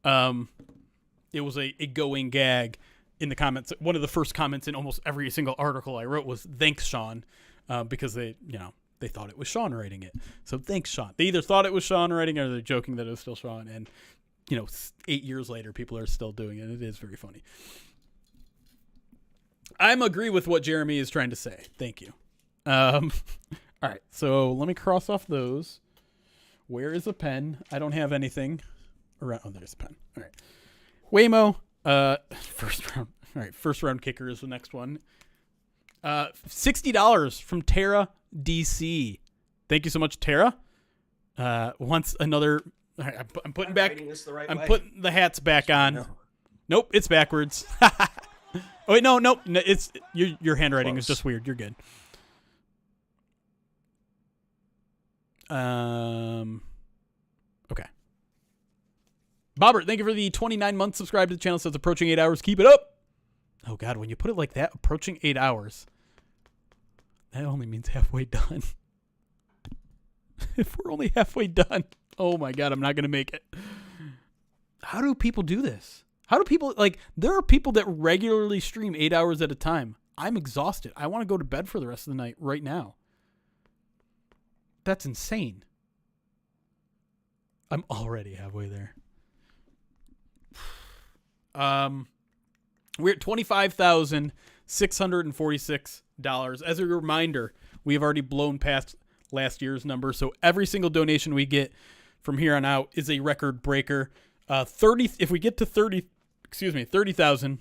it was a going gag in the comments. One of the first comments in almost every single article I wrote was "Thanks, Sean," because they thought it was Sean writing it. So thanks, Sean. They either thought it was Sean writing it or they're joking that it was still Sean. And 8 years later, people are still doing it. It is very funny. I'm agree with what Jeremy is trying to say. Thank you. All right, so let me cross off those. Where is a pen? I don't have anything around. Oh, there's a pen. All right. Waymo, first round. All right, first round kicker is the next one. $60 from Tara DC. Thank you so much, Tara. Once another. I'm putting back. I'm putting the hats back on. No. Nope, it's backwards. Oh wait, no, it's your handwriting is just weird. You're good. Okay. Bobbert, thank you for the 29 months subscribed to the channel. Says approaching 8 hours. Keep it up. Oh God, when you put it like that, approaching 8 hours, that only means halfway done. If we're only halfway done, oh my God, I'm not gonna make it. How do people do this? How do people there are people that regularly stream 8 hours at a time. I'm exhausted. I want to go to bed for the rest of the night right now. That's insane. I'm already halfway there. We're at $25,646. As a reminder, we have already blown past last year's number, so every single donation we get from here on out is a record breaker. If we get to 30,000,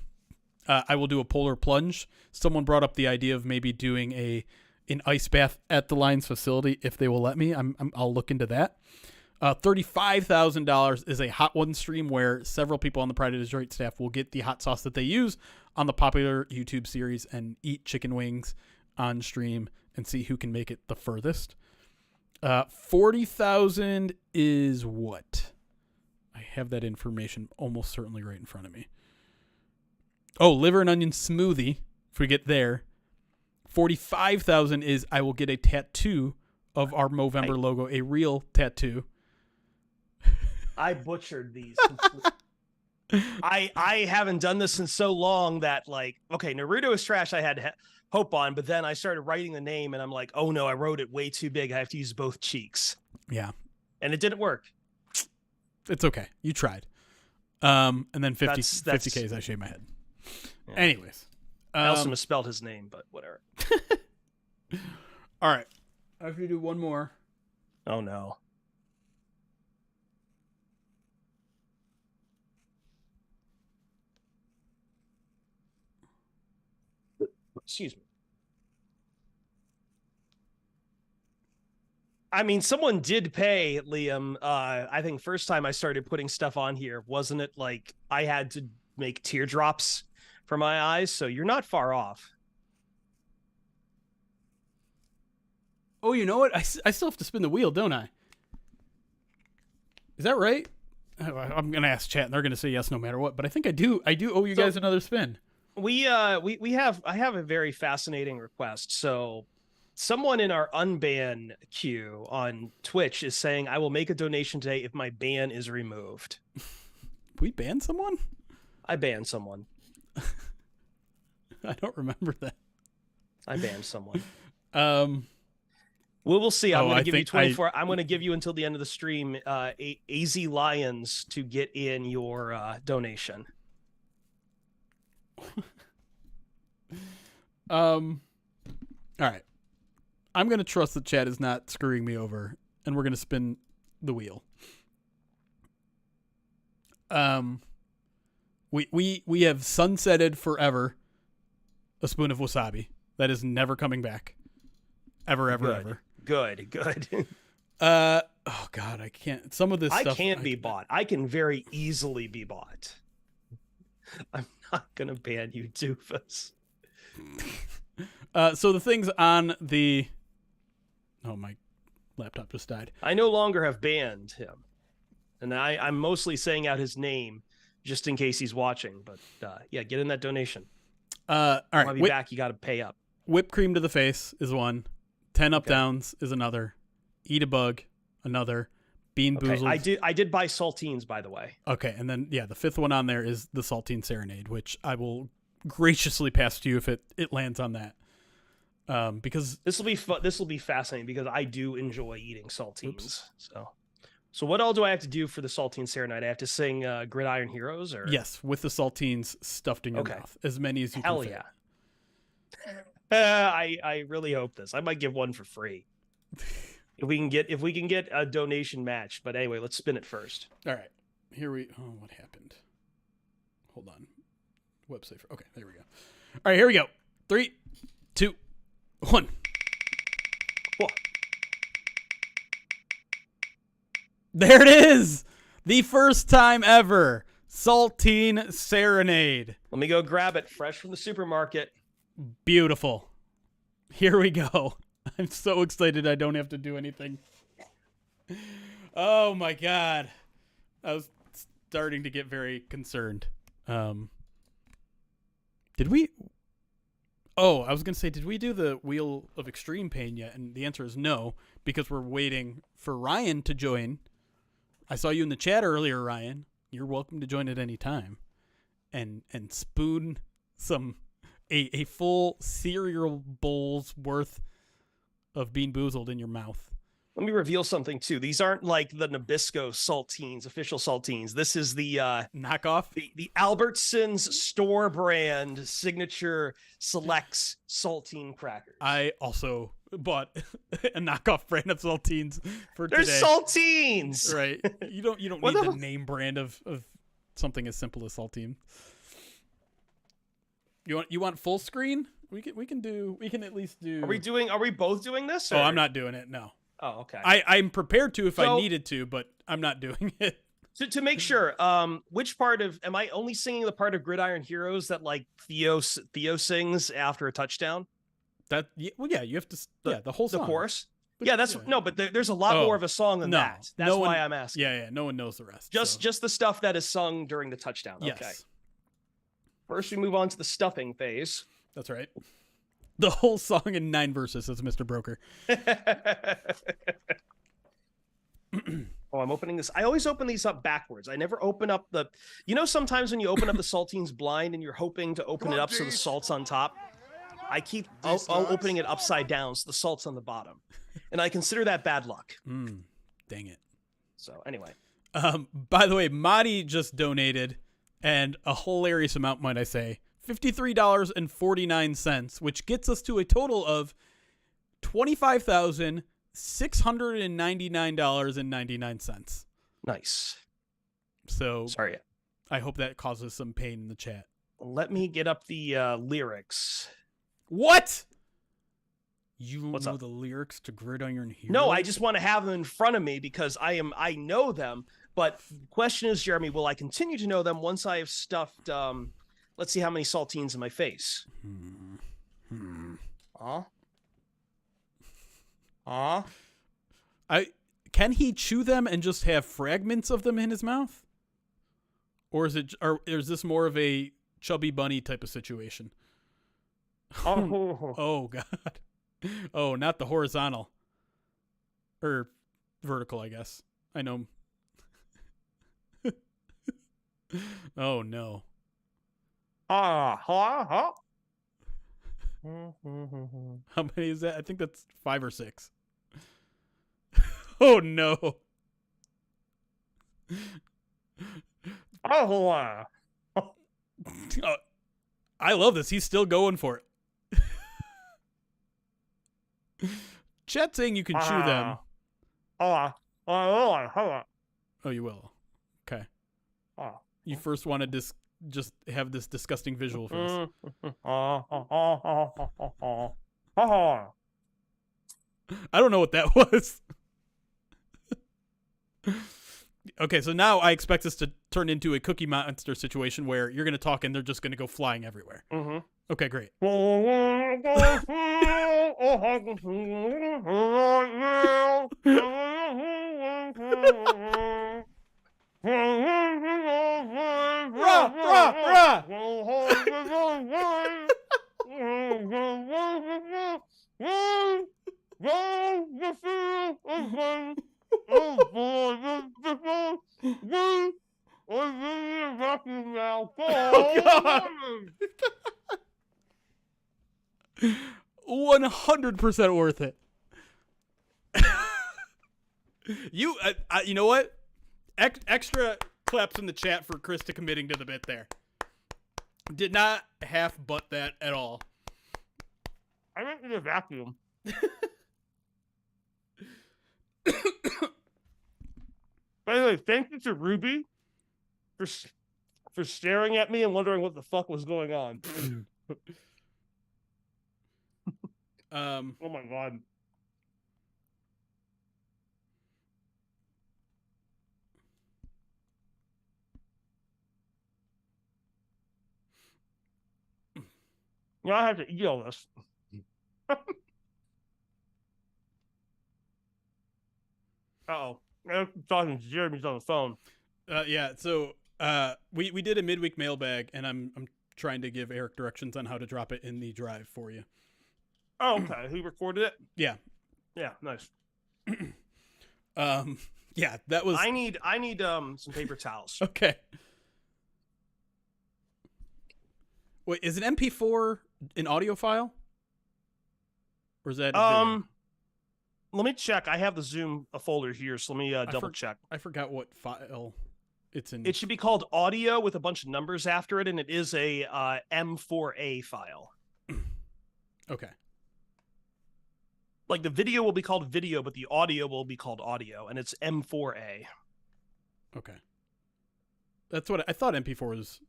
I will do a polar plunge. Someone brought up the idea of maybe doing an ice bath at the Lions facility if they will let me. I'll look into that. $35,000 is a Hot One stream where several people on the Pride of Detroit staff will get the hot sauce that they use on the popular YouTube series and eat chicken wings on stream and see who can make it the furthest. 40,000 is what? I have that information almost certainly right in front of me. Oh, liver and onion smoothie. If we get there. 45,000 is I will get a tattoo of our Movember logo, a real tattoo. I butchered these. I haven't done this in so long that okay, Naruto is trash. I had hope on, but then I started writing the name and I'm like, oh no, I wrote it way too big. I have to use both cheeks. Yeah. And it didn't work. It's okay. You tried. And then 50 Ks, I shaved my head. Yeah. Anyways. I also misspelled his name, but whatever. All right. I have to do one more. Oh no. Excuse me. I mean, someone did pay, Liam. I think first time I started putting stuff on here, wasn't it like I had to make teardrops for my eyes? So you're not far off. Oh, you know what? I still have to spin the wheel, don't I? Is that right? I'm going to ask chat, and they're going to say yes no matter what. But I think I do owe you guys another spin. I have a very fascinating request. So someone in our unban queue on Twitch is saying, I will make a donation today if my ban is removed. We banned someone? I banned someone. I don't remember that. I banned someone. We'll see. I'm going to give you 24. I'm going to give you until the end of the stream, AZ Lions to get in your donation. All right. I'm going to trust that chat is not screwing me over, and we're going to spin the wheel. We have sunsetted forever a spoon of wasabi. That is never coming back. Ever. Good. Oh God, I can't. Some of this stuff can't be bought. I can very easily be bought. I'm not gonna ban you, doofus. So the things on the... Oh, my laptop just died. I no longer have banned him. And I'm mostly saying out his name just in case he's watching. But yeah, get in that donation. All right. I'll be back. You got to pay up. Whipped cream to the face is one. 10 up downs is another. Eat a bug, another. Bean boozled. I did buy saltines, by the way. Okay, and then the fifth one on there is the saltine serenade, which I will graciously pass to you if it lands on that. Because this will be fascinating because I do enjoy eating saltines. So what all do I have to do for the saltine serenade? I have to sing Gridiron Heroes, or yes, with the saltines stuffed in your mouth, as many as you can fit. Yeah. I really hope this. I might give one for free. If we can get a donation match. But anyway, let's spin it first. All right. Oh, what happened? Hold on. Website. Okay, there we go. All right, here we go. 3, 2, 1. Whoa. There it is. The first time ever saltine serenade. Let me go grab it fresh from the supermarket. Beautiful. Here we go. I'm so excited I don't have to do anything. Oh my God. I was starting to get very concerned. Did we? Oh, I was going to say, did we do the Wheel of Extreme Pain yet? And the answer is no, because we're waiting for Ryan to join. I saw you in the chat earlier, Ryan. You're welcome to join at any time. And spoon a full cereal bowl's worth of Bean Boozled in your mouth. Let me reveal something too. These aren't like the Nabisco saltines, official saltines. This is the knockoff, the Albertsons store brand signature selects saltine crackers. I also bought a knockoff brand of saltines for They're today. Saltines, right? You don't need the name brand of something as simple as saltine. You want full screen? We can at least do. Are we both doing this? Or? Oh, I'm not doing it. No. Oh, okay. I'm prepared to if I needed to, but I'm not doing it. To make sure, which part of am I only singing the part of Gridiron Heroes that like Theo sings after a touchdown? You have to the whole song. The chorus. But, but there's a lot more of a song than that. That's why I'm asking. Yeah, no one knows the rest. Just the stuff that is sung during the touchdown. Yes. Okay. First, we move on to the stuffing phase. That's right. The whole song in 9 verses, says Mr. Broker. Oh, I'm opening this. I always open these up backwards. I never open up the... You know sometimes when you open up the saltines blind and you're hoping to open it up so the salt's on top? I keep opening it upside down, so the salt's on the bottom, and I consider that bad luck. Dang it. So anyway, by the way, Madi just donated, and a hilarious amount, might I say, $53.49, which gets us to a total of $25,699.99. Nice. So sorry. I hope that causes some pain in the chat. Let me get up the lyrics. What? You know the lyrics to Gridiron Hero? No, I just want to have them in front of me because I know them. But the question is, Jeremy, will I continue to know them once I have stuffed? Let's see how many saltines in my face. Can he chew them and just have fragments of them in his mouth? Or is this more of a Chubby Bunny type of situation? Oh God. Oh, not the horizontal. Or vertical, I guess. I know. Oh no. How many is that? I think that's 5 or 6. Oh no. I love this. He's still going for it. Chat saying you can chew them. Oh, you will. Okay. You first want to just have this disgusting visual for us. I don't know what that was. Okay, so now I expect this to turn into a Cookie Monster situation where you're going to talk and they're just going to go flying everywhere. Okay, great. Oh, God. 100% worth it. You know what? Extra claps in the chat for Krista committing to the bit there. Did not half butt that at all. I went in a vacuum. By the way, thank you to Ruby for staring at me and wondering what the fuck was going on. Oh my God. Now I have to eat all this. Uh-oh. I'm talking to Jeremy's on the phone. Yeah, so we did a midweek mailbag, and I'm trying to give Eric directions on how to drop it in the drive for you. Oh, okay. He recorded it? Yeah. Yeah, nice. Yeah, that was... I need some paper towels. Okay. Wait, is an MP4 an audio file? Or is that a video? Let me check. I have the Zoom folder here, so let me double check. I forgot what file it's in. It should be called audio with a bunch of numbers after it, and it is a M4A file. Okay. Like the video will be called video, but the audio will be called audio, and it's M4A. Okay. That's what I thought MP4 was.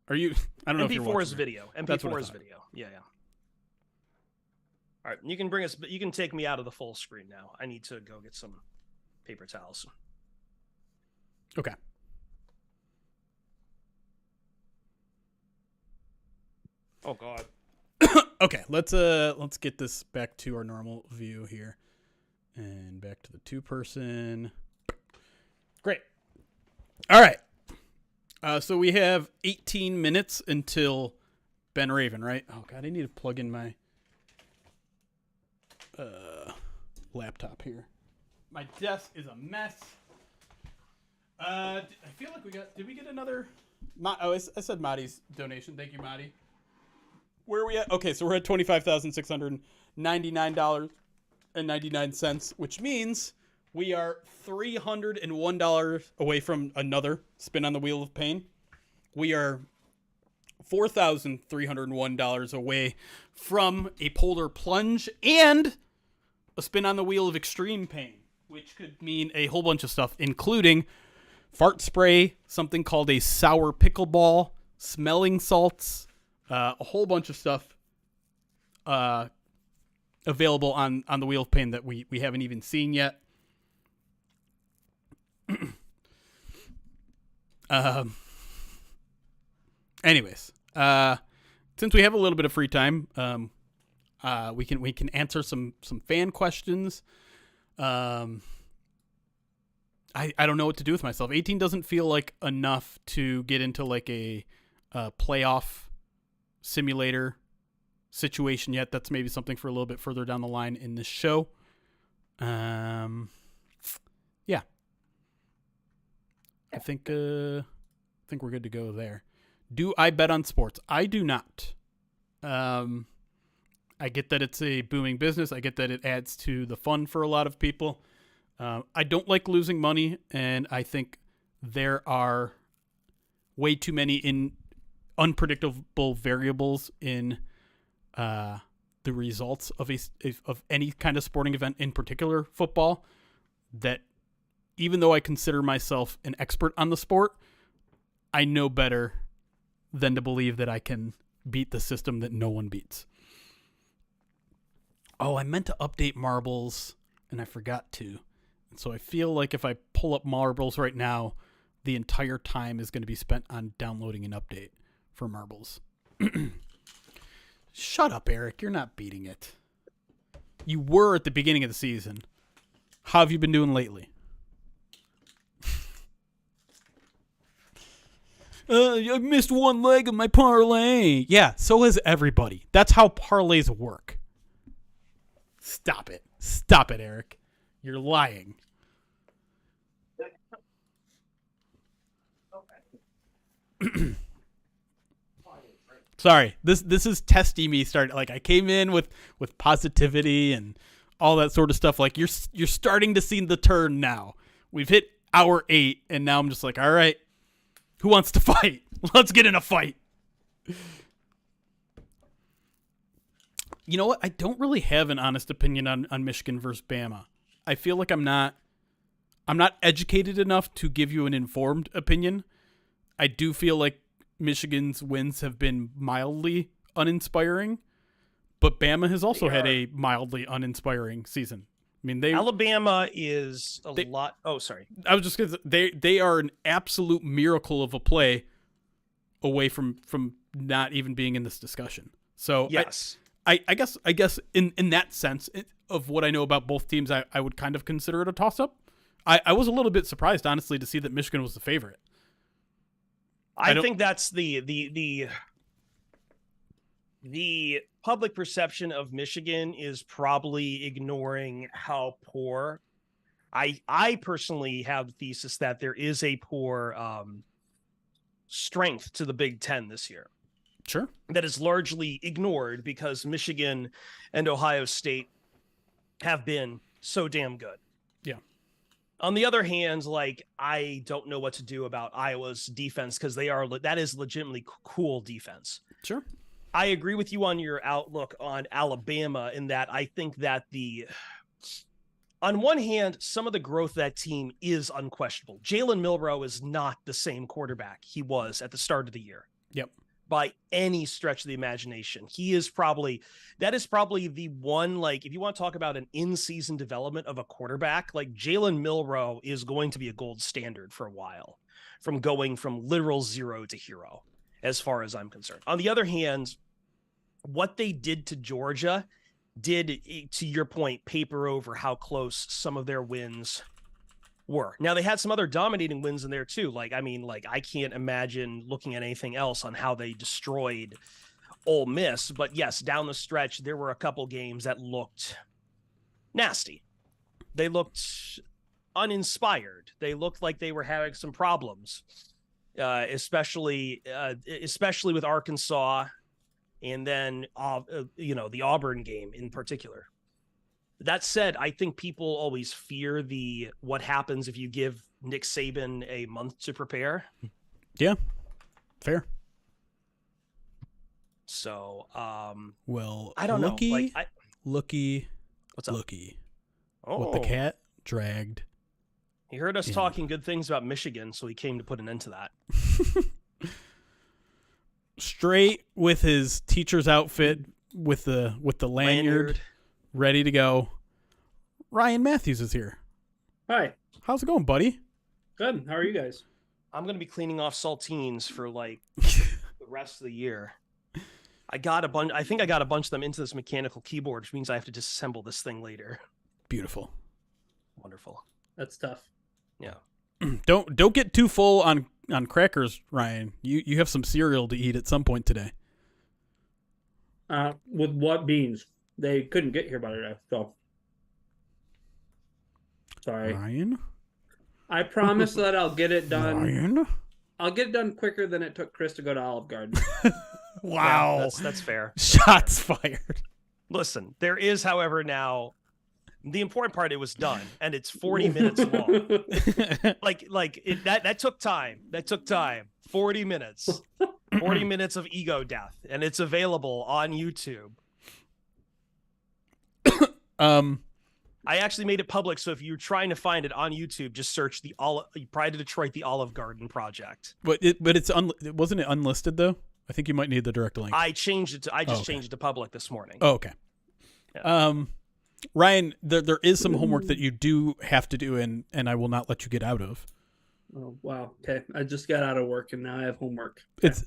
Are you? I don't know if you're watching. MP4 is video. MP4 is video. Yeah. All right, you can bring us. You can take me out of the full screen now. I need to go get some paper towels. Okay. Oh God. Okay, let's get this back to our normal view here, and back to the 2-person. Great. All right. So we have 18 minutes until Ben Raven, right? Oh God, I need to plug in my laptop here. My desk is a mess. I feel like did we get another? I said Madi's donation. Thank you, Madi. Where are we at? Okay, so we're at $25,699.99, which means we are $301 away from another spin on the Wheel of Pain. We are $4,301 away from a polar plunge and a spin on the Wheel of Extreme Pain, which could mean a whole bunch of stuff, including fart spray, something called a sour pickleball, smelling salts, a whole bunch of stuff available on the Wheel of Pain that we haven't even seen yet. Anyways, since we have a little bit of free time, we can answer some fan questions. I don't know what to do with myself. 18 doesn't feel like enough to get into like a playoff simulator situation yet. That's maybe something for a little bit further down the line in this show. Yeah. I think we're good to go there. Do I bet on sports? I do not. I get that it's a booming business. I get that it adds to the fun for a lot of people. I don't like losing money, and I think there are way too many unpredictable variables in the results of any kind of sporting event, in particular football, that even though I consider myself an expert on the sport, I know better than to believe that I can beat the system that no one beats. Oh, I meant to update marbles, and I forgot to. And so I feel like if I pull up marbles right now, the entire time is going to be spent on downloading an update for marbles. Shut up, Eric. You're not beating it. You were at the beginning of the season. How have you been doing lately? I missed one leg of my parlay. Yeah, so has everybody. That's how parlays work. Stop it. Stop it, Eric. You're lying. Sorry, this is testing me. I came in with positivity and all that sort of stuff. Like you're starting to see the turn now. We've hit hour 8, and now I'm just like, all right, who wants to fight? Let's get in a fight. You know what? I don't really have an honest opinion on Michigan versus Bama. I feel like I'm not educated enough to give you an informed opinion. I do feel like Michigan's wins have been mildly uninspiring, but Bama has also had a mildly uninspiring season. I mean, Alabama is a lot. Oh, sorry. I was just gonna say, they are an absolute miracle of a play away from not even being in this discussion. So yes, I guess in that sense of what I know about both teams, I would kind of consider it a toss up. I was a little bit surprised, honestly, to see that Michigan was the favorite. I think that's the public perception of Michigan is probably ignoring how poor. I personally have the thesis that there is a poor strength to the Big Ten this year. Sure. That is largely ignored because Michigan and Ohio State have been so damn good. Yeah. On the other hand, I don't know what to do about Iowa's defense because that is legitimately cool defense. Sure. I agree with you on your outlook on Alabama in that I think that on one hand, some of the growth of that team is unquestionable. Jalen Milroe is not the same quarterback he was at the start of the year. Yep. By any stretch of the imagination. That is probably the one, if you want to talk about an in-season development of a quarterback, Jalen Milroe is going to be a gold standard for a while, from going from literal zero to hero, as far as I'm concerned. On the other hand, what they did to Georgia did, to your point, paper over how close some of their wins were. Now, they had some other dominating wins in there too. I can't imagine looking at anything else on how they destroyed Ole Miss. But yes, down the stretch, there were a couple games that looked nasty. They looked uninspired. They looked like they were having some problems, especially with Arkansas. and then the Auburn game in particular. That said, I think people always fear what happens if you give Nick Saban a month to prepare. Yeah, fair. So, well, I don't know. Like, looky, what's up? Looky, what the cat dragged. He heard us talking good things about Michigan, so he came to put an end to that. Straight with his teacher's outfit, with the lanyard, ready to go. Ryan Matthews is here. Hi. How's it going, buddy? Good. How are you guys? I'm going to be cleaning off saltines for like the rest of the year. I think I got a bunch of them into this mechanical keyboard, which means I have to disassemble this thing later. Beautiful. Wonderful. That's tough. Yeah. Don't get too full on crackers, Ryan. You have some cereal to eat at some point today. With what beans? They couldn't get here by today, so sorry. Ryan? I promise that I'll get it done. Ryan? I'll get it done quicker than it took Chris to go to Olive Garden. Wow. Yeah, that's fair. Shots fired. Listen, there is, however, now the important part, it was done, and it's 40 minutes long. That took time. That took time. 40 minutes. 40 minutes of ego death, and it's available on YouTube. I actually made it public, so if you're trying to find it on YouTube, just search Pride of Detroit, the Olive Garden Project. But wasn't it unlisted though? I think you might need the direct link. I changed it. I just changed it to public this morning. Oh, okay. Yeah. Ryan, there is some homework that you do have to do, and I will not let you get out of. Oh wow. Okay, I just got out of work and now I have homework. It's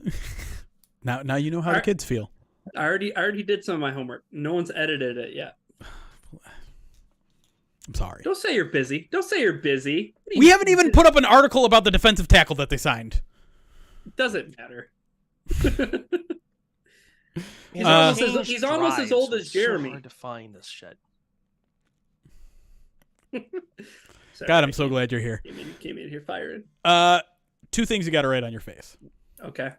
now you know how the kids feel. I already did some of my homework. No one's edited it yet. I'm sorry. Don't say you're busy. Don't say you're busy. We haven't even put up an article about the defensive tackle that they signed. Doesn't matter. He's almost as old as Jeremy. So hard to find this shit. Sorry, God, I'm so glad you're here. Came in here firing. Two things you got to write on your face. Okay.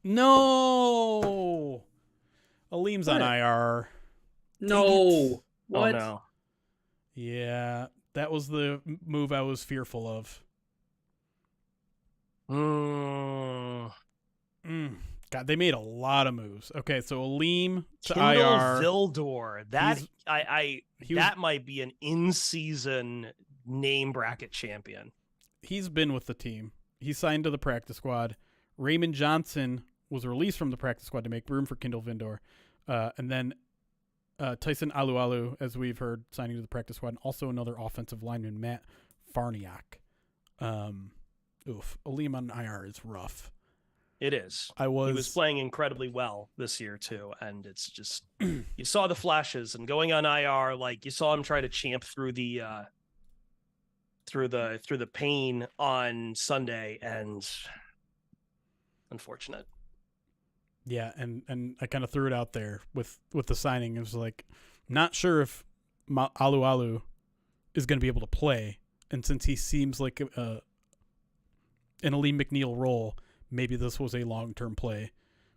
No. Aleem's on IR. No. What? Oh no. Yeah, that was the move I was fearful of. God, they made a lot of moves. Okay, so Aleem to Kindle IR. Vildor. That might be an in-season name bracket champion. He's been with the team. He signed to the practice squad. Raymond Johnson was released from the practice squad to make room for Kindle Vildor. And then Tyson Alualu, as we've heard, signing to the practice squad. And also another offensive lineman, Matt Farniak. Aleem on IR is rough. It is. He was playing incredibly well this year too, and it's just you saw the flashes. And going on IR, like you saw him try to champ through the pain on Sunday, and unfortunate. Yeah, and I kind of threw it out there with the signing. It was like, not sure if Alualu is going to be able to play, and since he seems like an Aleem McNeil role, maybe this was a long-term play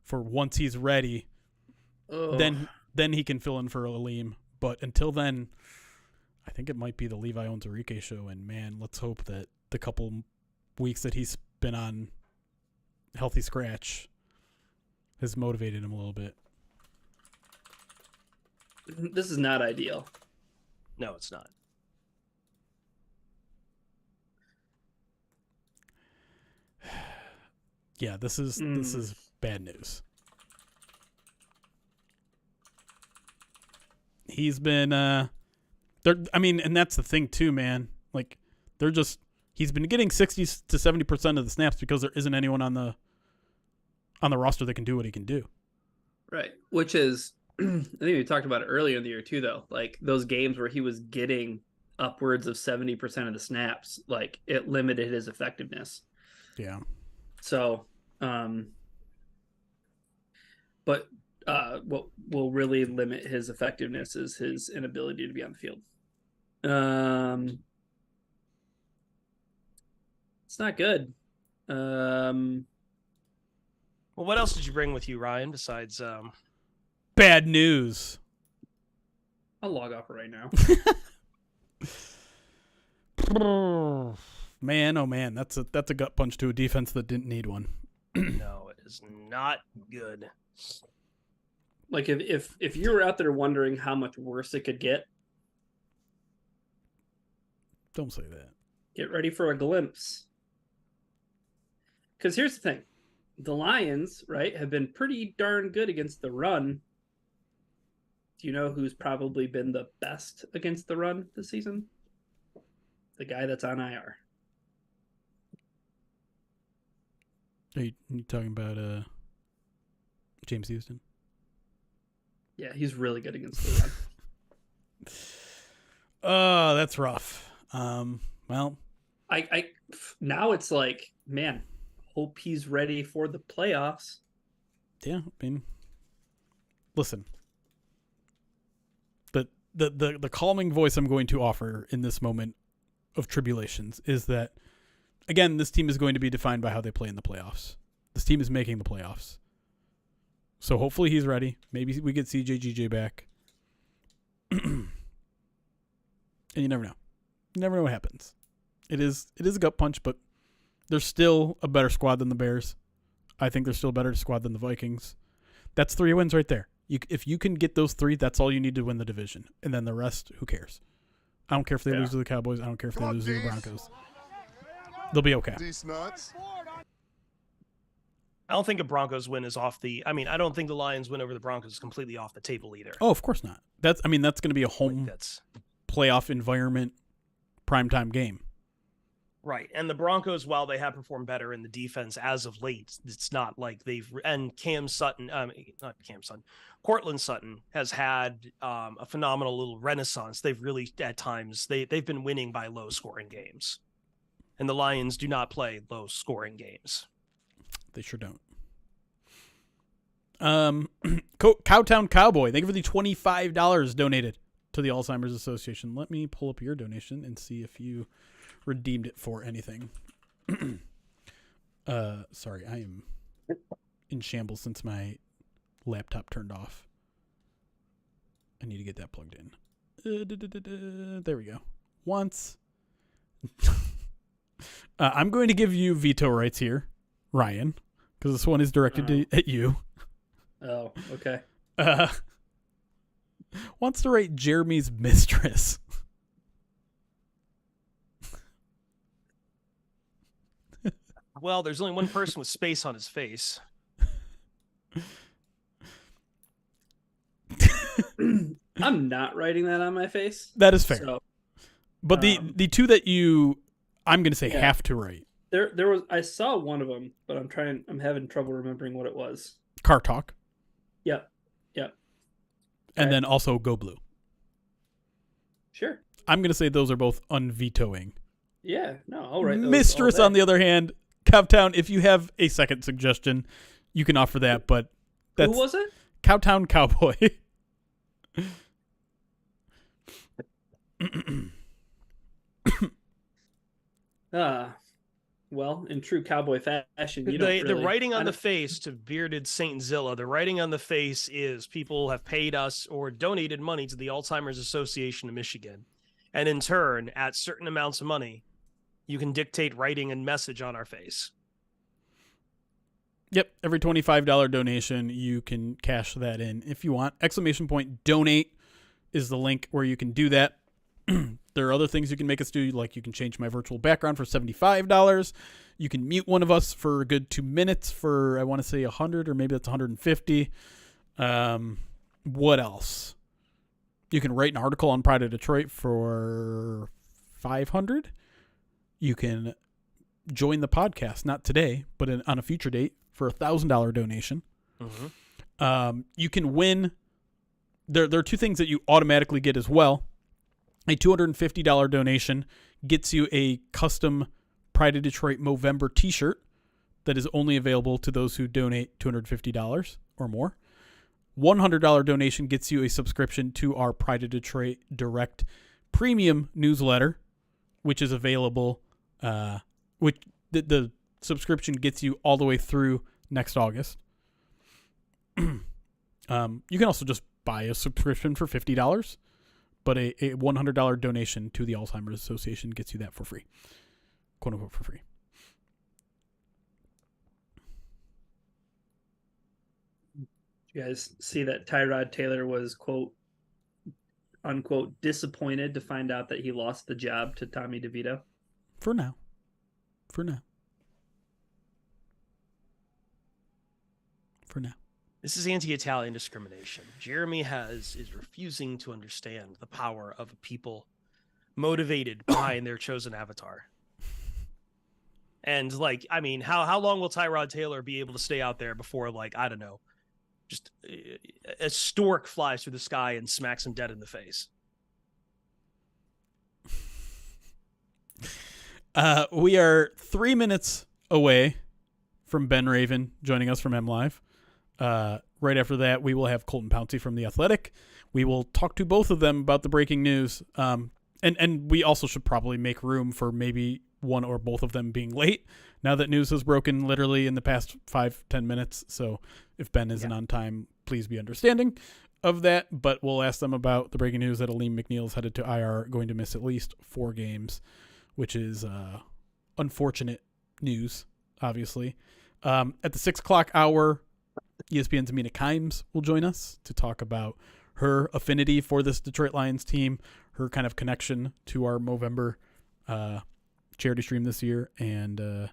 for once he's ready. Then he can fill in for Aleem. But until then, I think it might be the Levi Onwuzurike show. And man, let's hope that the couple weeks that he's been on healthy scratch has motivated him a little bit. This is not ideal. No, it's not. Yeah, this is bad news. He's been and that's the thing too, man. Like he's been getting 60 to 70% of the snaps because there isn't anyone on the roster that can do what he can do. Right. Which is I think we talked about it earlier in the year too, though. Like those games where he was getting upwards of 70% of the snaps, like it limited his effectiveness. Yeah. So, but what will really limit his effectiveness is his inability to be on the field. Well, It's not good. Well, what else did you bring with you, Ryan, besides bad news? I'll log off right now. Man, oh man, that's a gut punch to a defense that didn't need one. No, it is not good. Like if you were out there wondering how much worse it could get, don't say that. Get ready for a glimpse. Because here's the thing. The Lions, right, have been pretty darn good against the run. Do you know who's probably been the best against the run this season? The guy that's on IR. Are you talking about James Houston? Yeah, he's really good against the run. Oh, that's rough. Well, I now it's like, man, hope he's ready for the playoffs. Yeah, I mean, listen. The calming voice I'm going to offer in this moment of tribulations is that, again, this team is going to be defined by how they play in the playoffs. This team is making the playoffs. So hopefully he's ready. Maybe we get CJGJ back. And you never know. You never know what happens. It is a gut punch, but there's still a better squad than the Bears. I think they're still a better squad than the Vikings. That's 3 wins right there. If you can get those 3, that's all you need to win the division. And then the rest, who cares? I don't care if they lose to the Cowboys. I don't care if they lose to the Broncos. They'll be okay. I don't think a Broncos win is off the... I mean, I don't think the Lions win over the Broncos is completely off the table either. Oh, of course not. That's going to be a home playoff environment primetime game. Right. And the Broncos, while they have performed better in the defense as of late, it's not like they've... And Cortland Sutton has had a phenomenal little renaissance. They've really, at times, they've been winning by low-scoring games. And the Lions do not play low-scoring games. They sure don't. Cowtown Cowboy, thank you for the $25 donated to the Alzheimer's Association. Let me pull up your donation and see if you redeemed it for anything. Sorry, I am in shambles since my laptop turned off. I need to get that plugged in. There we go. Once. I'm going to give you veto rights here, Ryan, because this one is directed at you. Oh, okay. Wants to write Jeremy's mistress. Well, there's only one person with space on his face. I'm not writing that on my face. That is fair. So, but the 2 that I'm going to say have to write. There was, I saw one of them, but I'm having trouble remembering what it was. Car Talk. Yep. And then also Go Blue. Sure. I'm going to say those are both unvetoing. Yeah, no, I'll write those. Mistress, on the other hand, Cowtown, if you have a second suggestion, you can offer that, but that's... Who was it? Cowtown Cowboy. Well, in true cowboy fashion, the writing on the face to bearded Saint Zilla, the writing on the face is people have paid us or donated money to the Alzheimer's Association of Michigan. And in turn, at certain amounts of money, you can dictate writing and message on our face. Yep. Every $25 donation, you can cash that in if you want. !donate is the link where you can do that. There are other things you can make us do, like you can change my virtual background for $75. You can mute one of us for a good 2 minutes for, I want to say 100 or maybe that's 150. What else? You can write an article on Pride of Detroit for 500. You can join the podcast, not today, but on a future date for a $1,000 donation. Mm-hmm. You can win. There are 2 things that you automatically get as well. A $250 donation gets you a custom Pride of Detroit Movember t-shirt that is only available to those who donate $250 or more. $100 donation gets you a subscription to our Pride of Detroit Direct Premium newsletter, which is available, which the subscription gets you all the way through next August. You can also just buy a subscription for $50, but a $100 donation to the Alzheimer's Association gets you that for free, quote unquote, for free. You guys see that Tyrod Taylor was, quote unquote, disappointed to find out that he lost the job to Tommy DeVito? For now. This is anti-Italian discrimination. Jeremy is refusing to understand the power of a people motivated behind their chosen avatar. And like, I mean, how long will Tyrod Taylor be able to stay out there before, like, I don't know, just a stork flies through the sky and smacks him dead in the face? We are 3 minutes away from Ben Raven joining us from MLive. Right after that, we will have Colton Pouncy from The Athletic. We will talk to both of them about the breaking news. And we also should probably make room for maybe one or both of them being late now that news has broken literally in the past 5-10 minutes. So if Ben isn't on time, please be understanding of that. But we'll ask them about the breaking news that Aleem McNeil's headed to IR, going to miss at least 4 games, which is unfortunate news, obviously. At the 6 o'clock hour, ESPN's Amina Kimes will join us to talk about her affinity for this Detroit Lions team, her kind of connection to our Movember charity stream this year, and a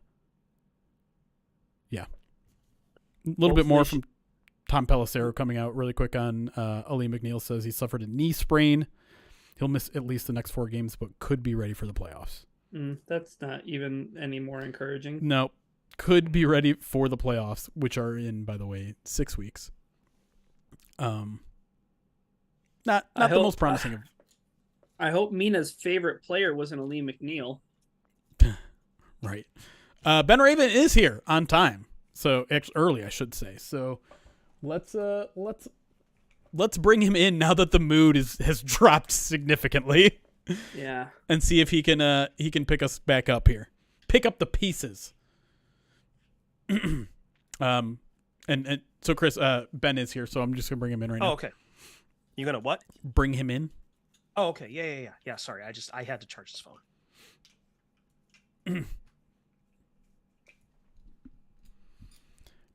little bit more from Tom Pelissero coming out really quick on Aleem McNeil says he suffered a knee sprain. He'll miss at least the next 4 games, but could be ready for the playoffs. That's not even any more encouraging. No. Could be ready for the playoffs, which are in, by the way, 6 weeks. Not the most promising. I hope Mina's favorite player wasn't Aleem McNeil. Right. Ben Raven is here on time, so early, I should say. So let's bring him in now that the mood has dropped significant Yeah. And see if he can pick us back up here, pick up the pieces. And so Chris, Ben is here, so I'm just gonna bring him in right now. Oh, okay. You gonna what? Bring him in. Oh, okay. Yeah. Sorry, I had to charge his phone.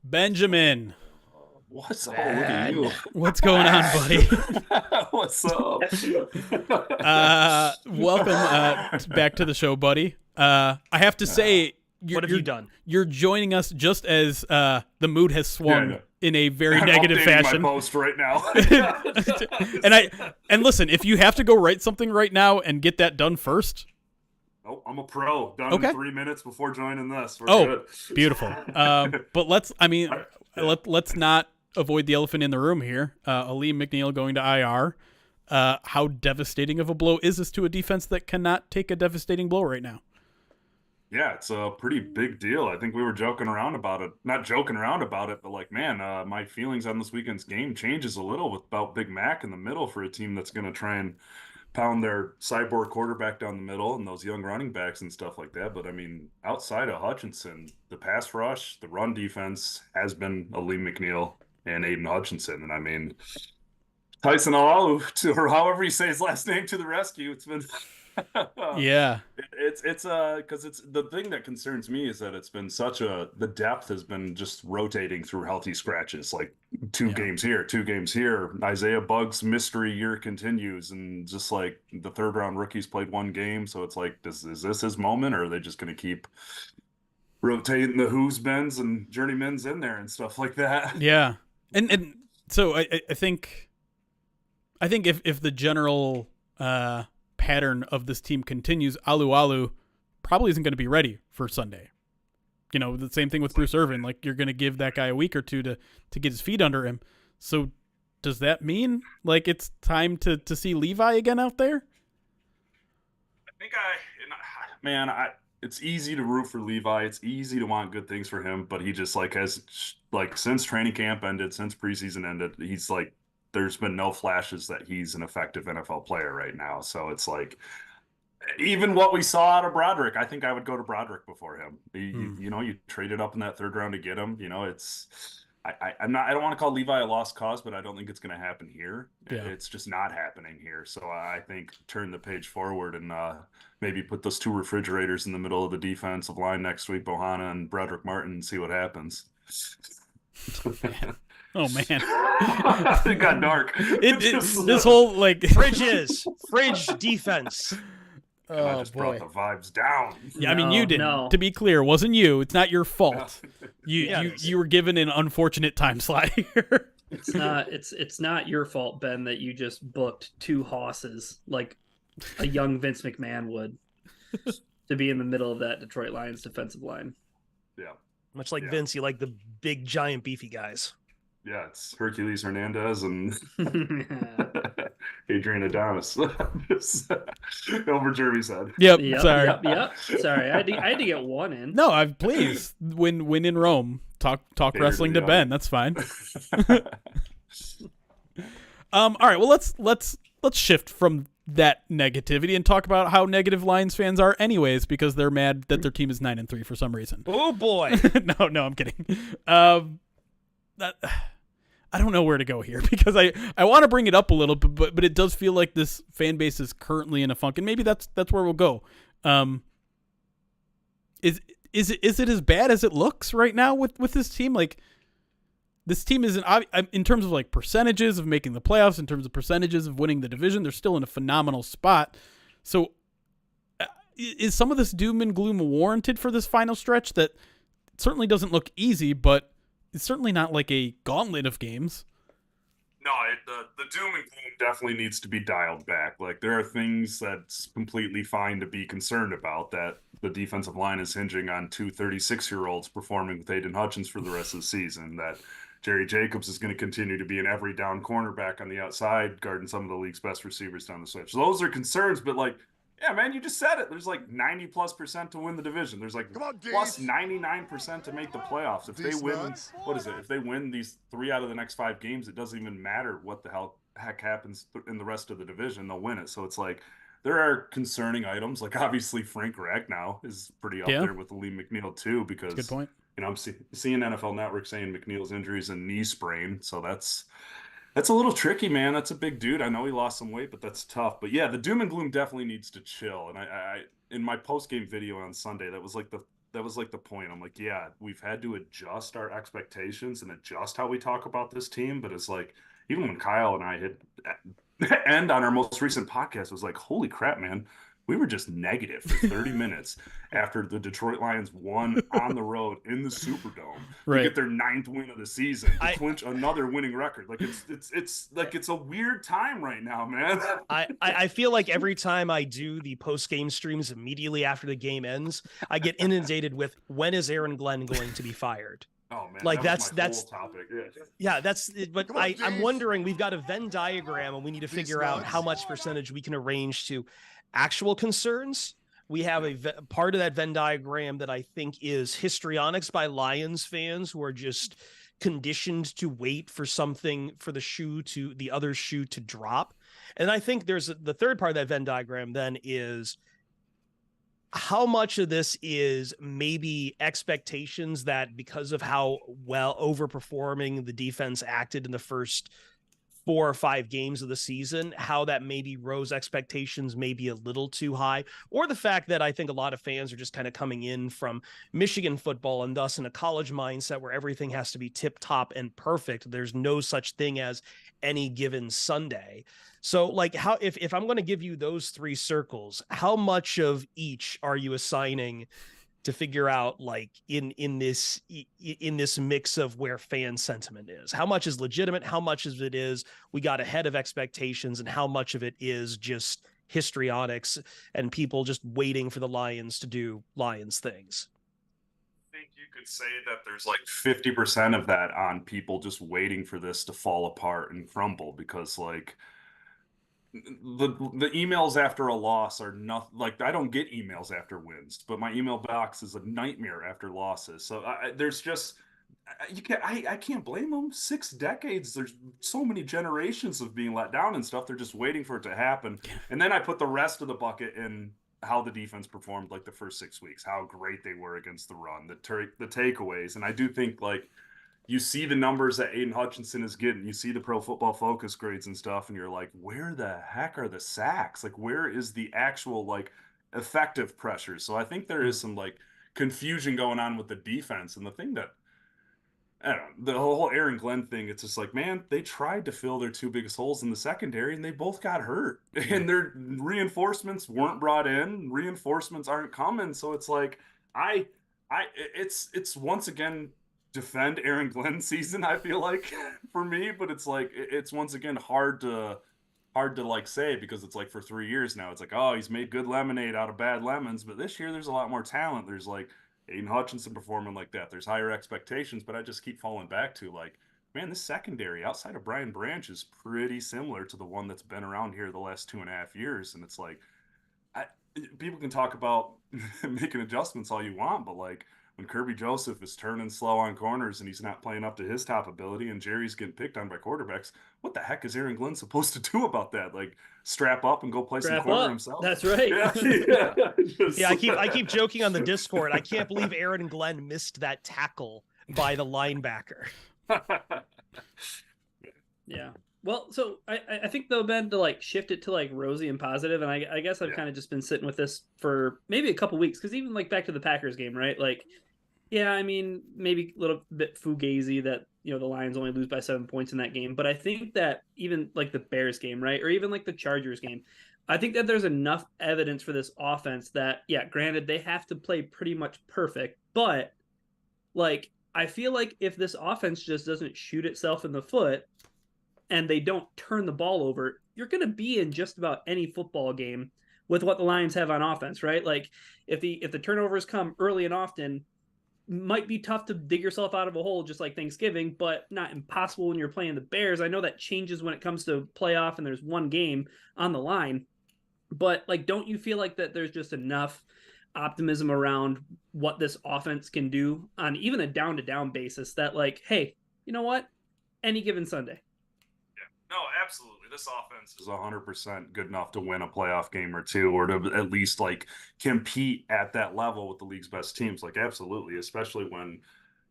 Benjamin. What's up? Look at you. What's going on, buddy? What's up? Welcome back to the show, buddy. I have to say, what have you done? You're joining us just as the mood has swung in a very negative fashion. My post right now. and listen, if you have to go write something right now and get that done first. Oh, I'm a pro. Done in 3 minutes before joining this. We're good. Beautiful. But let's not avoid the elephant in the room here. Aleem McNeil going to IR. How devastating of a blow is this to a defense that cannot take a devastating blow right now? Yeah, it's a pretty big deal. I think we were joking around about it. Not joking around about it, but like, man, my feelings on this weekend's game changes a little without Big Mac in the middle for a team that's going to try and pound their cyborg quarterback down the middle and those young running backs and stuff like that. But I mean, outside of Hutchinson, the pass rush, the run defense has been Aleem McNeil and Aiden Hutchinson. And I mean, Tyson Alualu, or however you say his last name, to the rescue. It's been yeah. It's because it's the thing that concerns me is that it's been the depth has been just rotating through healthy scratches, like 2 games here, 2 games here. Isaiah Bugg's mystery year continues, and just like the 3rd round rookies played 1 game, so it's like, is this his moment, or are they just going to keep rotating the who's bens and journeymans in there and stuff like that? Yeah, and so I think if the general pattern of this team continues, Alualu probably isn't going to be ready for Sunday. You know, the same thing with Bruce Irvin. Like, you're going to give that guy a week or 2 to get his feet under him. So does that mean like it's time to see Levi again out there? I think it's easy to root for Levi. It's easy to want good things for him, but he just has since training camp ended, since preseason ended, he's like, there's been no flashes that he's an effective NFL player right now. So it's like, even what we saw out of Broderick, I think I would go to Broderick before him. You traded up in that 3rd round to get him. You know, I don't want to call Levi a lost cause, but I don't think it's going to happen here. Yeah. It's just not happening here. So I think turn the page forward and maybe put those two refrigerators in the middle of the defensive line next week, Bohanna and Broderick Martin, and see what happens. Oh man, it got dark. This whole like fridge defense. I just brought the vibes down. Yeah, I mean you didn't. No. To be clear, it wasn't you. It's not your fault. Yeah. You were given an unfortunate time slot here. It's not your fault, Ben, that you just booked 2 hosses like a young Vince McMahon would to be in the middle of that Detroit Lions defensive line. Yeah. Much like Vince, you like the big, giant, beefy guys. Yeah, it's Hercules Hernandez and Adrian Adonis. Over Jeremy's head. Yep. Sorry. Yep. Sorry, I had to get one in. No, please win in Rome. Talk wrestling to Ben. That's fine. All right. Well, let's shift from that negativity and talk about how negative Lions fans are, anyways, because they're mad that their team is 9-3 for some reason. Oh boy. No, I'm kidding. I don't know where to go here because I want to bring it up a little bit, but it does feel like this fan base is currently in a funk, and maybe that's where we'll go. Is it as bad as it looks right now with this team? Like, this team isn't, in terms of like percentages of making the playoffs, in terms of percentages of winning the division, they're still in a phenomenal spot. So is some of this doom and gloom warranted for this final stretch that certainly doesn't look easy, but it's certainly not like a gauntlet of games? No, the doom and gloom definitely needs to be dialed back. Like, there are things that's completely fine to be concerned about, that the defensive line is hinging on 2 36-year-olds performing with Aiden Hutchins for the rest of the season, that Jerry Jacobs is going to continue to be an every down cornerback on the outside, guarding some of the league's best receivers down the stretch. So those are concerns, but like, yeah, man, you just said it. There's like 90+% to win the division. There's like plus 99% to make the playoffs. If they win, what is it? If they win these 3 out of the next 5 games, it doesn't even matter what the heck happens in the rest of the division. They'll win it. So it's like, there are concerning items. Like, obviously Frank Ragnow is pretty up there with Lee McNeil too, because good point. You know, I'm seeing NFL Network saying McNeil's injury is a knee sprain. So that's a little tricky, man. That's a big dude. I know he lost some weight, but that's tough. But yeah, the doom and gloom definitely needs to chill. And I in my post-game video on Sunday, that was like the point. I'm like, yeah, we've had to adjust our expectations and adjust how we talk about this team. But it's like, even when Kyle and I hit end on our most recent podcast, it was like, holy crap, man. We were just negative for 30 minutes after the Detroit Lions won on the road in the Superdome to get their 9th win of the season, to clinch another winning record. Like, it's a weird time right now, man. I feel like every time I do the post-game streams immediately after the game ends, I get inundated with, when is Aaron Glenn going to be fired? Oh man, like that's topic. Yeah, that's. But I'm wondering, we've got a Venn diagram, and we need to figure out how much percentage we can arrange to actual concerns. We have a part of that Venn diagram that I think is histrionics by Lions fans who are just conditioned to wait for something, for the other shoe to drop. And I think there's the third part of that Venn diagram then is how much of this is maybe expectations that, because of how well overperforming the defense acted in the first 4 or 5 games of the season, how that maybe rose expectations maybe a little too high, or the fact that I think a lot of fans are just kind of coming in from Michigan football and thus in a college mindset where everything has to be tip top and perfect. There's no such thing as any given Sunday. So like, how, if I'm going to give you those 3 circles, how much of each are you assigning to figure out, like, in this mix of where fan sentiment is? How much is legitimate? How much of it is we got ahead of expectations, and how much of it is just histrionics and people just waiting for the Lions to do Lions things? I think you could say that there's like 50% of that on people just waiting for this to fall apart and crumble, because like, the emails after a loss are nothing. Like, I don't get emails after wins, but my email box is a nightmare after losses. So there's just, I can't blame them. 6 decades, there's so many generations of being let down and stuff. They're just waiting for it to happen. And then I put the rest of the bucket in how the defense performed like the first 6 weeks, how great they were against the run, the takeaways. And I do think, like, you see the numbers that Aiden Hutchinson is getting, you see the Pro Football Focus grades and stuff, and you're like, where the heck are the sacks? Like, where is the actual like effective pressure? So I think there is some like confusion going on with the defense. And the thing that, I don't know, the whole Aaron Glenn thing, it's just like, man, they tried to fill their two biggest holes in the secondary and they both got hurt. And their reinforcements weren't brought in. Reinforcements aren't coming. So it's like, it's once again defend Aaron Glenn's season, I feel like, for me, but it's like, it's once again hard to like say, because it's like for 3 years now, it's like, oh, he's made good lemonade out of bad lemons. But this year there's a lot more talent. There's like Aiden Hutchinson performing like that. There's higher expectations, but I just keep falling back to like, man, this secondary outside of Brian Branch is pretty similar to the one that's been around here the last 2.5 years. And it's like, people can talk about making adjustments all you want, but like when Kirby Joseph is turning slow on corners and he's not playing up to his top ability and Jerry's getting picked on by quarterbacks, what the heck is Aaron Glenn supposed to do about that? Like strap up and go play some corner himself? That's right. Yeah, I keep joking on the Discord. I can't believe Aaron Glenn missed that tackle by the linebacker. Yeah. Well, so I think though, Ben, to like shift it to like rosy and positive, and I guess I've kind of just been sitting with this for maybe a couple weeks, because even like back to the Packers game, right? Like, yeah, I mean, maybe a little bit fugazi that, you know, the Lions only lose by 7 points in that game, but I think that even like the Bears game, right, or even like the Chargers game, I think that there's enough evidence for this offense that, yeah, granted, they have to play pretty much perfect, but like I feel like if this offense just doesn't shoot itself in the foot and they don't turn the ball over, you're going to be in just about any football game with what the Lions have on offense, right? Like if the turnovers come early and often, might be tough to dig yourself out of a hole, just like Thanksgiving, but not impossible when you're playing the Bears. I know that changes when it comes to playoff and there's one game on the line, but like, don't you feel like that there's just enough optimism around what this offense can do on even a down to down basis that like, hey, you know what? Any given Sunday. No, absolutely. This offense is 100% good enough to win a playoff game or two, or to at least like compete at that level with the league's best teams. Like, absolutely, especially when,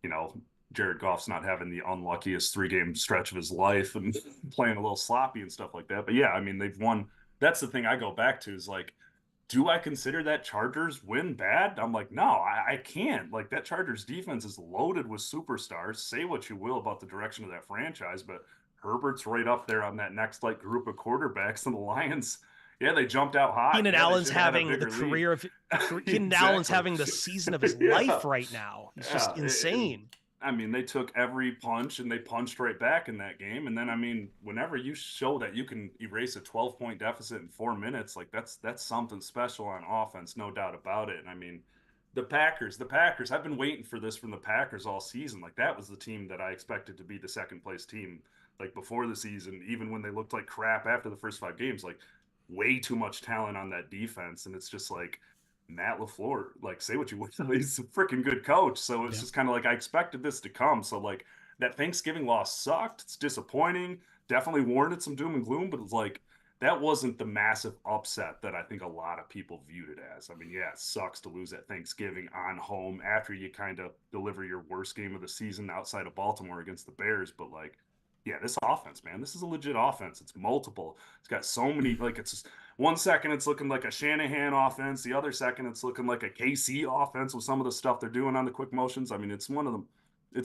you know, Jared Goff's not having the unluckiest 3-game stretch of his life and playing a little sloppy and stuff like that. But yeah, I mean, they've won. That's the thing I go back to is like, do I consider that Chargers win bad? I'm like, no, I can't. Like, that Chargers defense is loaded with superstars. Say what you will about the direction of that franchise, but Herbert's right up there on that next like group of quarterbacks, and the Lions, yeah, they jumped out hot. Keenan Allen's having the career of Keenan Allen's having the season of his life right now. It's just insane. I mean, they took every punch and they punched right back in that game. And then, I mean, whenever you show that you can erase a 12-point deficit in 4 minutes, like that's something special on offense, no doubt about it. And I mean, the Packers, I've been waiting for this from the Packers all season. Like, that was the team that I expected to be the second place team. Like before the season, even when they looked like crap after the first 5 games, like way too much talent on that defense. And it's just like Matt LaFleur, like say what you want, he's a freaking good coach. So it's just kind of like, I expected this to come. So like that Thanksgiving loss sucked. It's disappointing. Definitely warranted some doom and gloom, but it's like, that wasn't the massive upset that I think a lot of people viewed it as. I mean, yeah, it sucks to lose at Thanksgiving on home after you kind of deliver your worst game of the season outside of Baltimore against the Bears. But like, yeah, this offense, man, this is a legit offense. It's multiple. It's got so many, like, it's just 1 second it's looking like a Shanahan offense. The other second it's looking like a KC offense with some of the stuff they're doing on the quick motions. I mean, it's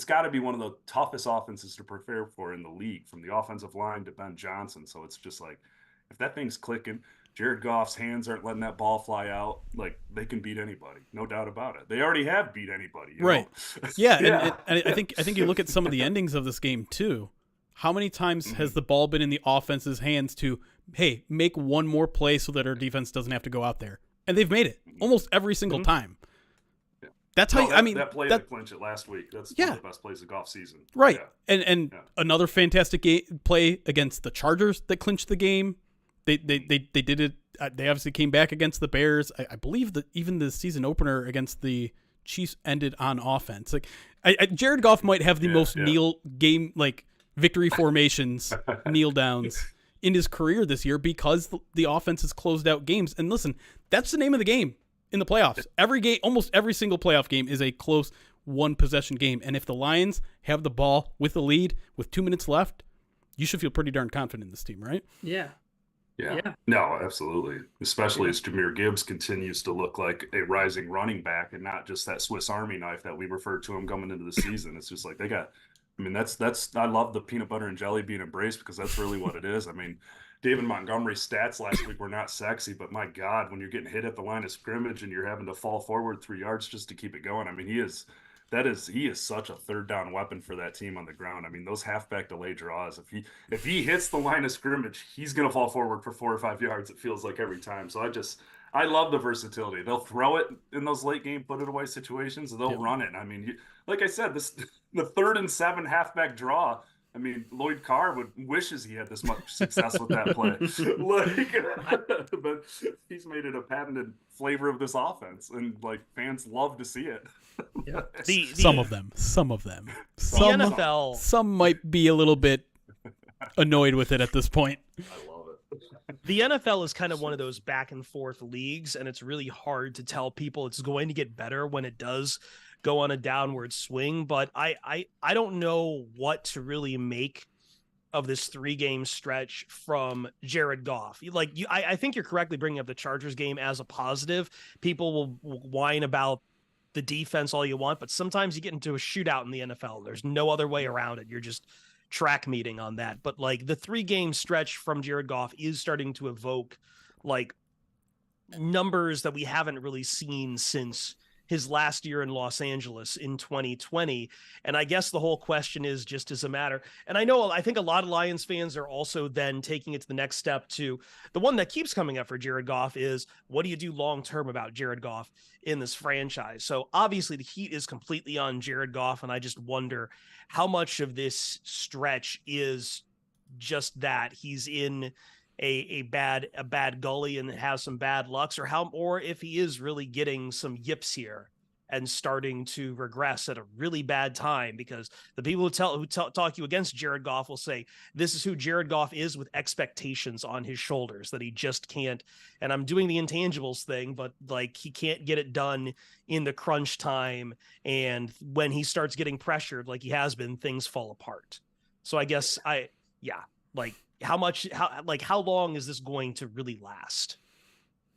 got to be one of the toughest offenses to prepare for in the league, from the offensive line to Ben Johnson. So it's just like, if that thing's clicking, Jared Goff's hands aren't letting that ball fly out, like, they can beat anybody, no doubt about it. They already have beat anybody, right? Know? Yeah, and I think you look at some of the endings of this game too. How many times has the ball been in the offense's hands to, hey, make one more play so that our defense doesn't have to go out there? And they've made it almost every single time. Yeah. That's how that play that clinched it last week. That's one of the best plays of Goff season. Right. Yeah. And another fantastic play against the Chargers that clinched the game. They did it. They obviously came back against the Bears. I believe that even the season opener against the Chiefs ended on offense. Like Jared Goff might have the most kneel game, like, victory formations, kneel downs in his career this year, because the offense has closed out games. And listen, that's the name of the game in the playoffs. Every game, almost every single playoff game, is a close one possession game. And if the Lions have the ball with the lead with 2 minutes left, you should feel pretty darn confident in this team, right? Yeah. Yeah. No, absolutely. Especially as Jahmyr Gibbs continues to look like a rising running back and not just that Swiss Army knife that we referred to him coming into the season. It's just like they got, I mean, that's I love the peanut butter and jelly being embraced because that's really what it is. I mean, David Montgomery's stats last week were not sexy, but my God, when you're getting hit at the line of scrimmage and you're having to fall forward 3 yards just to keep it going, I mean, he is such a third down weapon for that team on the ground. I mean, those halfback delay draws, if he hits the line of scrimmage, he's going to fall forward for 4 or 5 yards. It feels like every time. So I love the versatility. They'll throw it in those late game, put it away situations. They'll run it. I mean, like I said, the 3rd and 7 halfback draw. I mean, Lloyd Carr wishes he had this much success with that play. But he's made it a patented flavor of this offense, and like fans love to see it. Yeah. Some of them. The NFL. Some might be a little bit annoyed with it at this point. I love it. The NFL is kind of one of those back and forth leagues, and it's really hard to tell people it's going to get better when it does go on a downward swing. But I don't know what to really make of this 3-game stretch from Jared Goff. I think you're correctly bringing up the Chargers game as a positive. People will whine about the defense all you want, but sometimes you get into a shootout in the NFL. There's no other way around it. You're just track meeting on that. But like the 3-game stretch from Jared Goff is starting to evoke like numbers that we haven't really seen since his last year in Los Angeles in 2020. And I guess the whole question is just as a matter. And I think a lot of Lions fans are also then taking it to the next step to the one that keeps coming up for Jared Goff is, what do you do long-term about Jared Goff in this franchise? So obviously the heat is completely on Jared Goff. And I just wonder how much of this stretch is just that he's in a bad gully and has some bad lucks, or if he is really getting some yips here and starting to regress at a really bad time, because the people who talk you against Jared Goff will say this is who Jared Goff is with expectations on his shoulders that he just can't. And I'm doing the intangibles thing, but like he can't get it done in the crunch time. And when he starts getting pressured, like he has been, things fall apart. So I guess how long is this going to really last?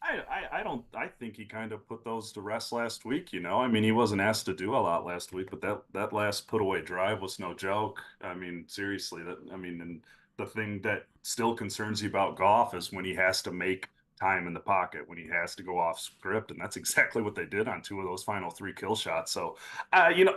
I think he kind of put those to rest last week, you know. I mean, he wasn't asked to do a lot last week, but that last put away drive was no joke. I mean, seriously, and the thing that still concerns you about Goff is when he has to make time in the pocket, when he has to go off script, and that's exactly what they did on 2 of those final 3 kill shots. So,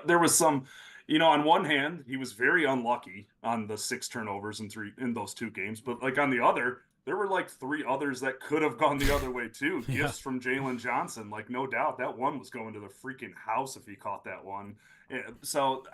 there was some. On one hand, he was very unlucky on the 6 turnovers in those 2 games, but like on the other, there were like 3 others that could have gone the other way too. Gifts from Jalen Johnson, like no doubt that one was going to the freaking house if he caught that one. So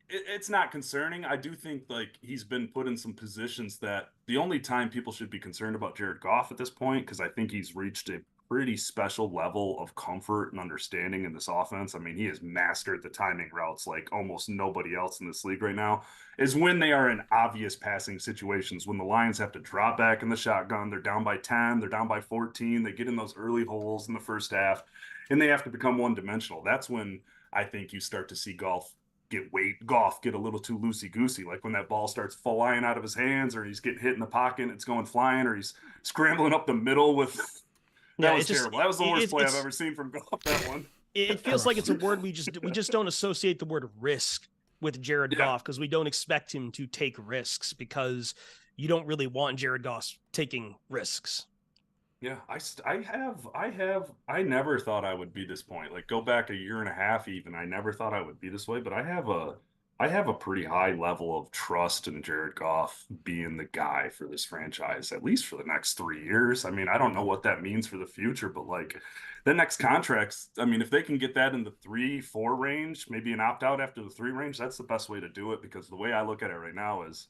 it's not concerning. I do think like he's been put in some positions that the only time people should be concerned about Jared Goff at this point, because I think he's reached a pretty special level of comfort and understanding in this offense. I mean, he has mastered the timing routes like almost nobody else in this league right now, is when they are in obvious passing situations, when the Lions have to drop back in the shotgun, they're down by 10, they're down by 14, they get in those early holes in the first half, and they have to become one-dimensional. That's when I think you start to see Goff get a little too loosey-goosey, like when that ball starts flying out of his hands, or he's getting hit in the pocket and it's going flying, or he's scrambling up the middle with... That was terrible. That was the worst play I've ever seen from Goff, that one. It feels like it's a word we just don't associate the word risk with Jared Goff, because we don't expect him to take risks, because you don't really want Jared Goff taking risks. Yeah, I never thought I would be this point. Like, go back a year and a half even, I never thought I would be this way, but I have a pretty high level of trust in Jared Goff being the guy for this franchise, at least for the next 3 years. I mean, I don't know what that means for the future, but like the next contracts, I mean, if they can get that in the 3-4 range, maybe an opt-out after the 3 range, that's the best way to do it, because the way I look at it right now is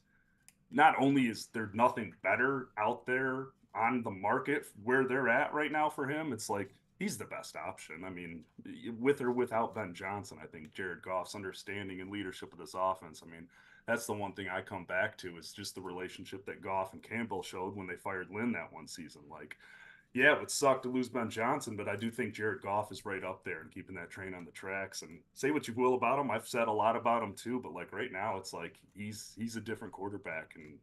not only is there nothing better out there on the market where they're at right now for him, it's like he's the best option. I mean, with or without Ben Johnson, I think Jared Goff's understanding and leadership of this offense, I mean, that's the one thing I come back to, is just the relationship that Goff and Campbell showed when they fired Lynn that one season. Like, yeah, it would suck to lose Ben Johnson, but I do think Jared Goff is right up there and keeping that train on the tracks. And say what you will about him, I've said a lot about him too, but like right now, it's like he's a different quarterback, and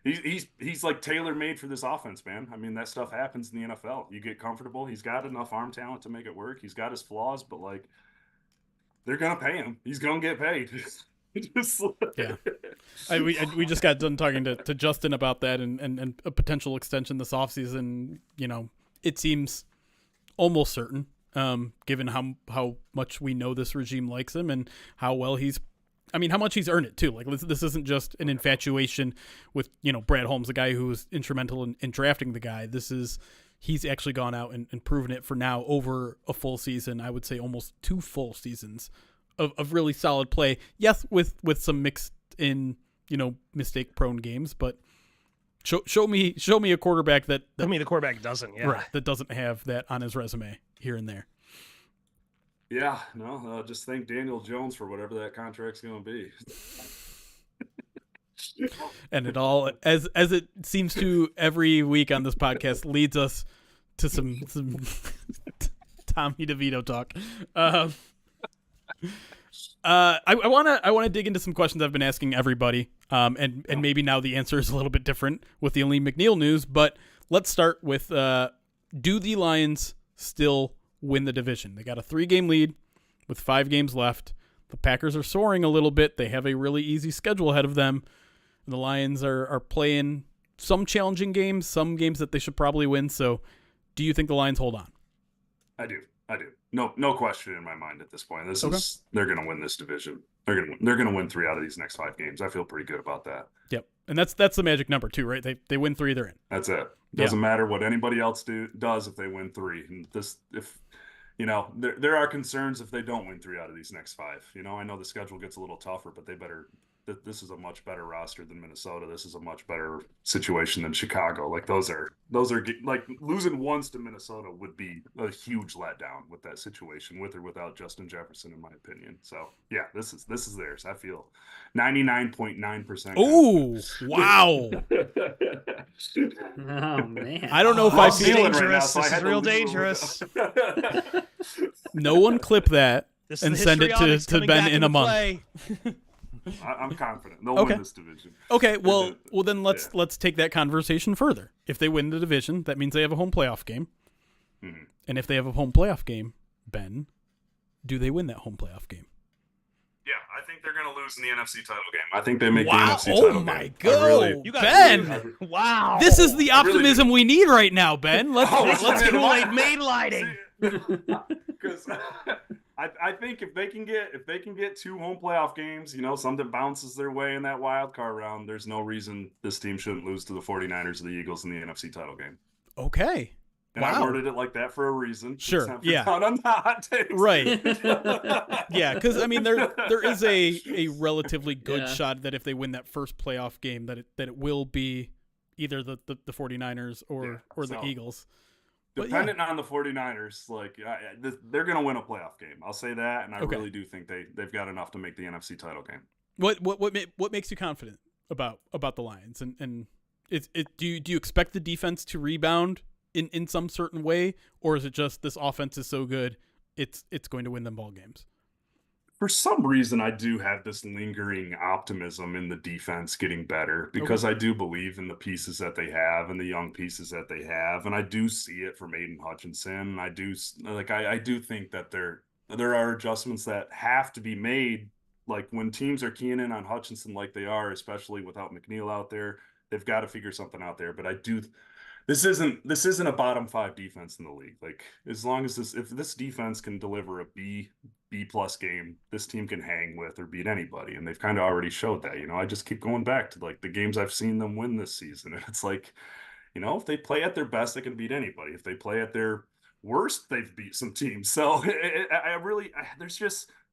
he's like tailor made for this offense, man. I mean, that stuff happens in the NFL. You get comfortable. He's got enough arm talent to make it work. He's got his flaws, but like they're gonna pay him. He's gonna get paid. Yeah. We just got done talking to Justin about that and a potential extension this offseason. You know, it seems almost certain, given how much we know this regime likes him and how well how much he's earned it too. Like this isn't just an infatuation with, Brad Holmes, the guy who was instrumental in drafting the guy. He's actually gone out and proven it for now over a full season. I would say almost 2 full seasons of really solid play. Yes, with some mixed in, mistake prone games, but show me a quarterback that I mean, the quarterback doesn't, yeah. Right, that doesn't have that on his resume here and there. Yeah, no, just thank Daniel Jones for whatever that contract's going to be. And it all, as it seems to every week on this podcast, leads us to some Tommy DeVito talk. I want to dig into some questions I've been asking everybody, and maybe now the answer is a little bit different with the Aleem McNeil news. But let's start with do the Lions still win the division? They got a 3-game lead with 5 games left. The Packers are soaring a little bit. They have a really easy schedule ahead of them. And the Lions are playing some challenging games, some games that they should probably win. So do you think the Lions hold on? I do. No question in my mind at this point. They're going to win this division. They're going to win 3 out of these next 5 games. I feel pretty good about that. Yep. And that's the magic number too, right? They win 3, they're in. That's it. Doesn't matter what anybody else does if they win 3. And there are concerns if they don't win 3 out of these next 5. I know the schedule gets a little tougher, but this is a much better roster than Minnesota. This is a much better situation than Chicago. Like those are like losing once to Minnesota would be a huge letdown with that situation, with or without Justin Jefferson, in my opinion. So yeah, this is theirs. I feel 99.9%. Ooh, wow. Oh man. I don't know if I feel dangerous. Right now, so this is real dangerous. No one clip that and send it to Ben in a month. I'm confident they'll win this division. Okay, well then let's take that conversation further. If they win the division, that means they have a home playoff game. Mm-hmm. And if they have a home playoff game, Ben, do they win that home playoff game? Yeah, I think they're going to lose in the NFC title game. I think they make the NFC title game. Oh my God, Ben! Wow, this is the optimism we need right now, Ben. Let's get Kool-Aid mainlighting. Because I think if they can get 2 home playoff games, something bounces their way in that wild card round, there's no reason this team shouldn't lose to the 49ers or the Eagles in the NFC title game. Okay. And I worded it like that for a reason. Sure. Yeah. On the hot takes. Right. Yeah, because there is a relatively good shot that if they win that first playoff game, that it will be either the 49ers or the Eagles. Dependent on the 49ers, they're going to win a playoff game. I'll say that, and I really do think they've got enough to make the NFC title game. What makes you confident about the Lions? And do you expect the defense to rebound in some certain way, or is it just this offense is so good it's going to win them ball games? For some reason, I do have this lingering optimism in the defense getting better because I do believe in the pieces that they have and the young pieces that they have, and I do see it from Aiden Hutchinson. I do think that there are adjustments that have to be made. Like when teams are keying in on Hutchinson, like they are, especially without McNeil out there, they've got to figure something out there. But I do. This isn't a bottom 5 defense in the league. Like as long as if this defense can deliver a B+ game, this team can hang with or beat anybody, and they've kind of already showed that. I just keep going back to like the games I've seen them win this season, and it's like, if they play at their best, they can beat anybody. If they play at their worst, they've beat some teams. So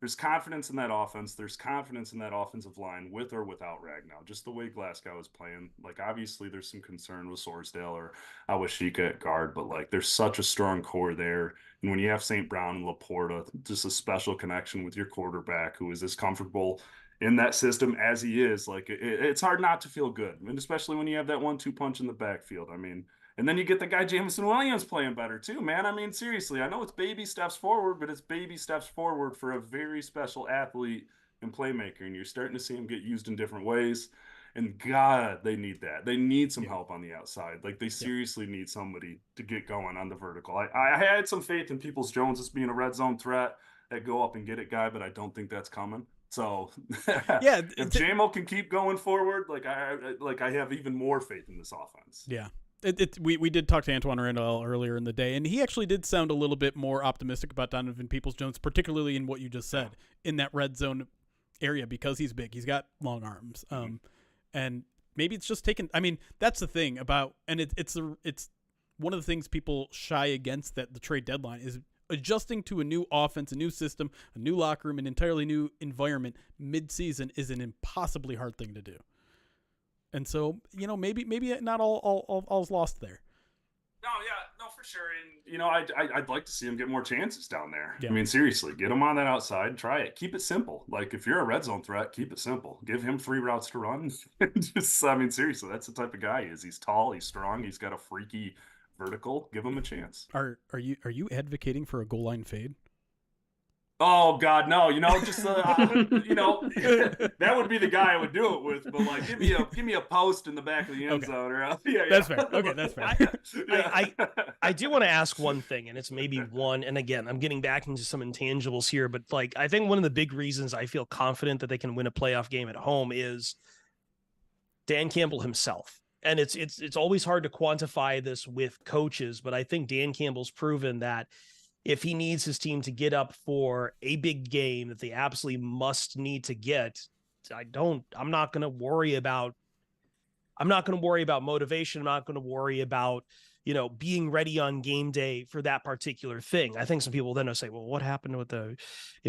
there's confidence in that offense. There's confidence in that offensive line with or without Ragnow. Just the way Glasgow is playing. Like obviously there's some concern with Sorsdale or Awashika at guard, but like there's such a strong core there. And when you have St. Brown and Laporta, just a special connection with your quarterback who is as comfortable in that system as he is, like it's hard not to feel good. And especially when you have that 1-2 punch in the backfield. I mean, And then you get the guy Jameson Williams playing better too, man. I mean, seriously, I know it's baby steps forward, but it's baby steps forward for a very special athlete and playmaker. And you're starting to see him get used in different ways. And God, they need that. They need some help on the outside. Like, they seriously need somebody to get going on the vertical. I had some faith in Peoples-Jones as being a red zone threat, that go up and get it guy, but I don't think that's coming. So yeah, if JMO can keep going forward, I have even more faith in this offense. Yeah. We did talk to Antoine Randle earlier in the day, and he actually did sound a little bit more optimistic about Donovan Peoples-Jones, particularly in what you just said, in that red zone area, because he's big. He's got long arms. And maybe it's just taken. I mean, that's the thing about, and it's one of the things people shy against at the trade deadline is adjusting to a new offense, a new system, a new locker room, an entirely new environment mid-season is an impossibly hard thing to do. And so, maybe not all's lost there. No, for sure. And I'd like to see him get more chances down there. Yeah. I mean, seriously, get him on that outside. Try it. Keep it simple. Like, if you're a red zone threat, keep it simple. Give him 3 routes to run. Seriously, that's the type of guy he is. He's tall. He's strong. He's got a freaky vertical. Give him a chance. Are you advocating for a goal line fade? Oh God, no! Just that would be the guy I would do it with. But like, give me a post in the back of the end zone, or that's fair. Okay, that's fair. I do want to ask one thing, and it's maybe one. And again, I'm getting back into some intangibles here, but like, I think one of the big reasons I feel confident that they can win a playoff game at home is Dan Campbell himself. And it's always hard to quantify this with coaches, but I think Dan Campbell's proven that if he needs his team to get up for a big game that they absolutely must need to get, I'm not going to worry about motivation. I'm not going to worry about, being ready on game day for that particular thing. I think some people then will say, well, what happened with the,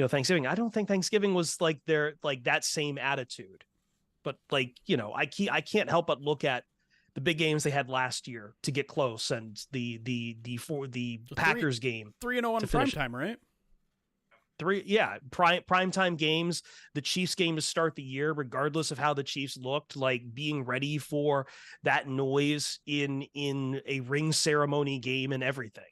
Thanksgiving? I don't think Thanksgiving was like that same attitude, but I can't help but look at the big games they had last year to get close, and the Packers game 3-0 on prime time, right? Prime time games, the Chiefs game to start the year, regardless of how the Chiefs looked, like being ready for that noise in a ring ceremony game and everything.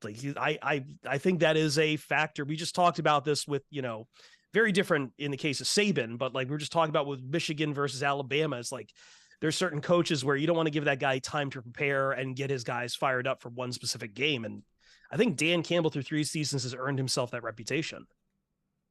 I think that is a factor. We just talked about this with, very different in the case of Saban, but like we're just talking about with Michigan versus Alabama. It's like, there's certain coaches where you don't want to give that guy time to prepare and get his guys fired up for one specific game. And I think Dan Campbell through 3 seasons has earned himself that reputation.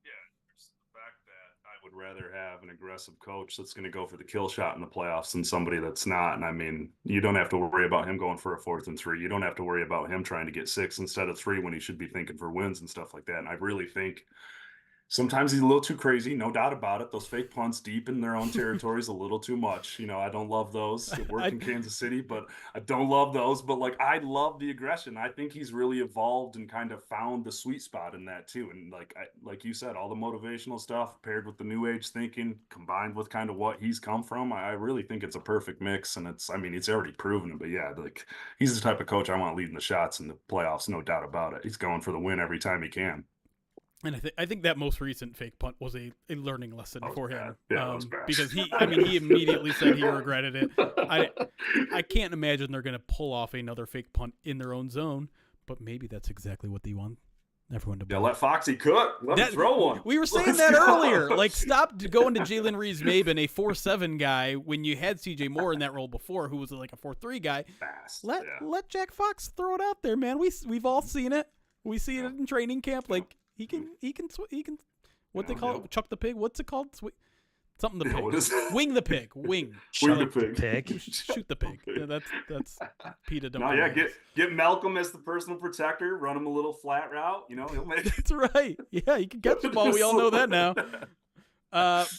Yeah. There's the fact that I would rather have an aggressive coach that's going to go for the kill shot in the playoffs than somebody that's not. And I mean, you don't have to worry about him going for a 4th and 3. You don't have to worry about him trying to get 6 instead of 3 when he should be thinking for wins and stuff like that. And I really think sometimes he's a little too crazy, no doubt about it. Those fake punts deep in their own territory is a little too much. I don't love those. It worked in Kansas City, but I don't love those. But I love the aggression. I think he's really evolved and kind of found the sweet spot in that too. And like you said, all the motivational stuff paired with the new age thinking combined with kind of what he's come from, I really think it's a perfect mix. And he's already proven it. But yeah, he's the type of coach I want leading the shots in the playoffs, no doubt about it. He's going for the win every time he can. And I think that most recent fake punt was a learning lesson for him. Yeah, that was bad. Because he immediately said he regretted it. I can't imagine they're going to pull off another fake punt in their own zone, but maybe that's exactly what they want everyone to. Yeah, let Foxy cook. Let him throw one. We were saying that earlier. Like, stop going to Jalen Reeves-Maben, a 4-7 guy, when you had CJ Moore in that role before, who was like a 4-3 guy. Fast. Let Jack Fox throw it out there, man. We've all seen it. We see it in training camp. Like. He can what they call it? Chuck the pig? What's it called? Something the pig. What is it? Wing the pig. Wing. Wing the pig. Shoot the pig. Yeah, that's Peter. No, yeah, get Malcolm as the personal protector. Run him a little flat route. He'll make. That's right. Yeah, he can catch the ball. We all know that now.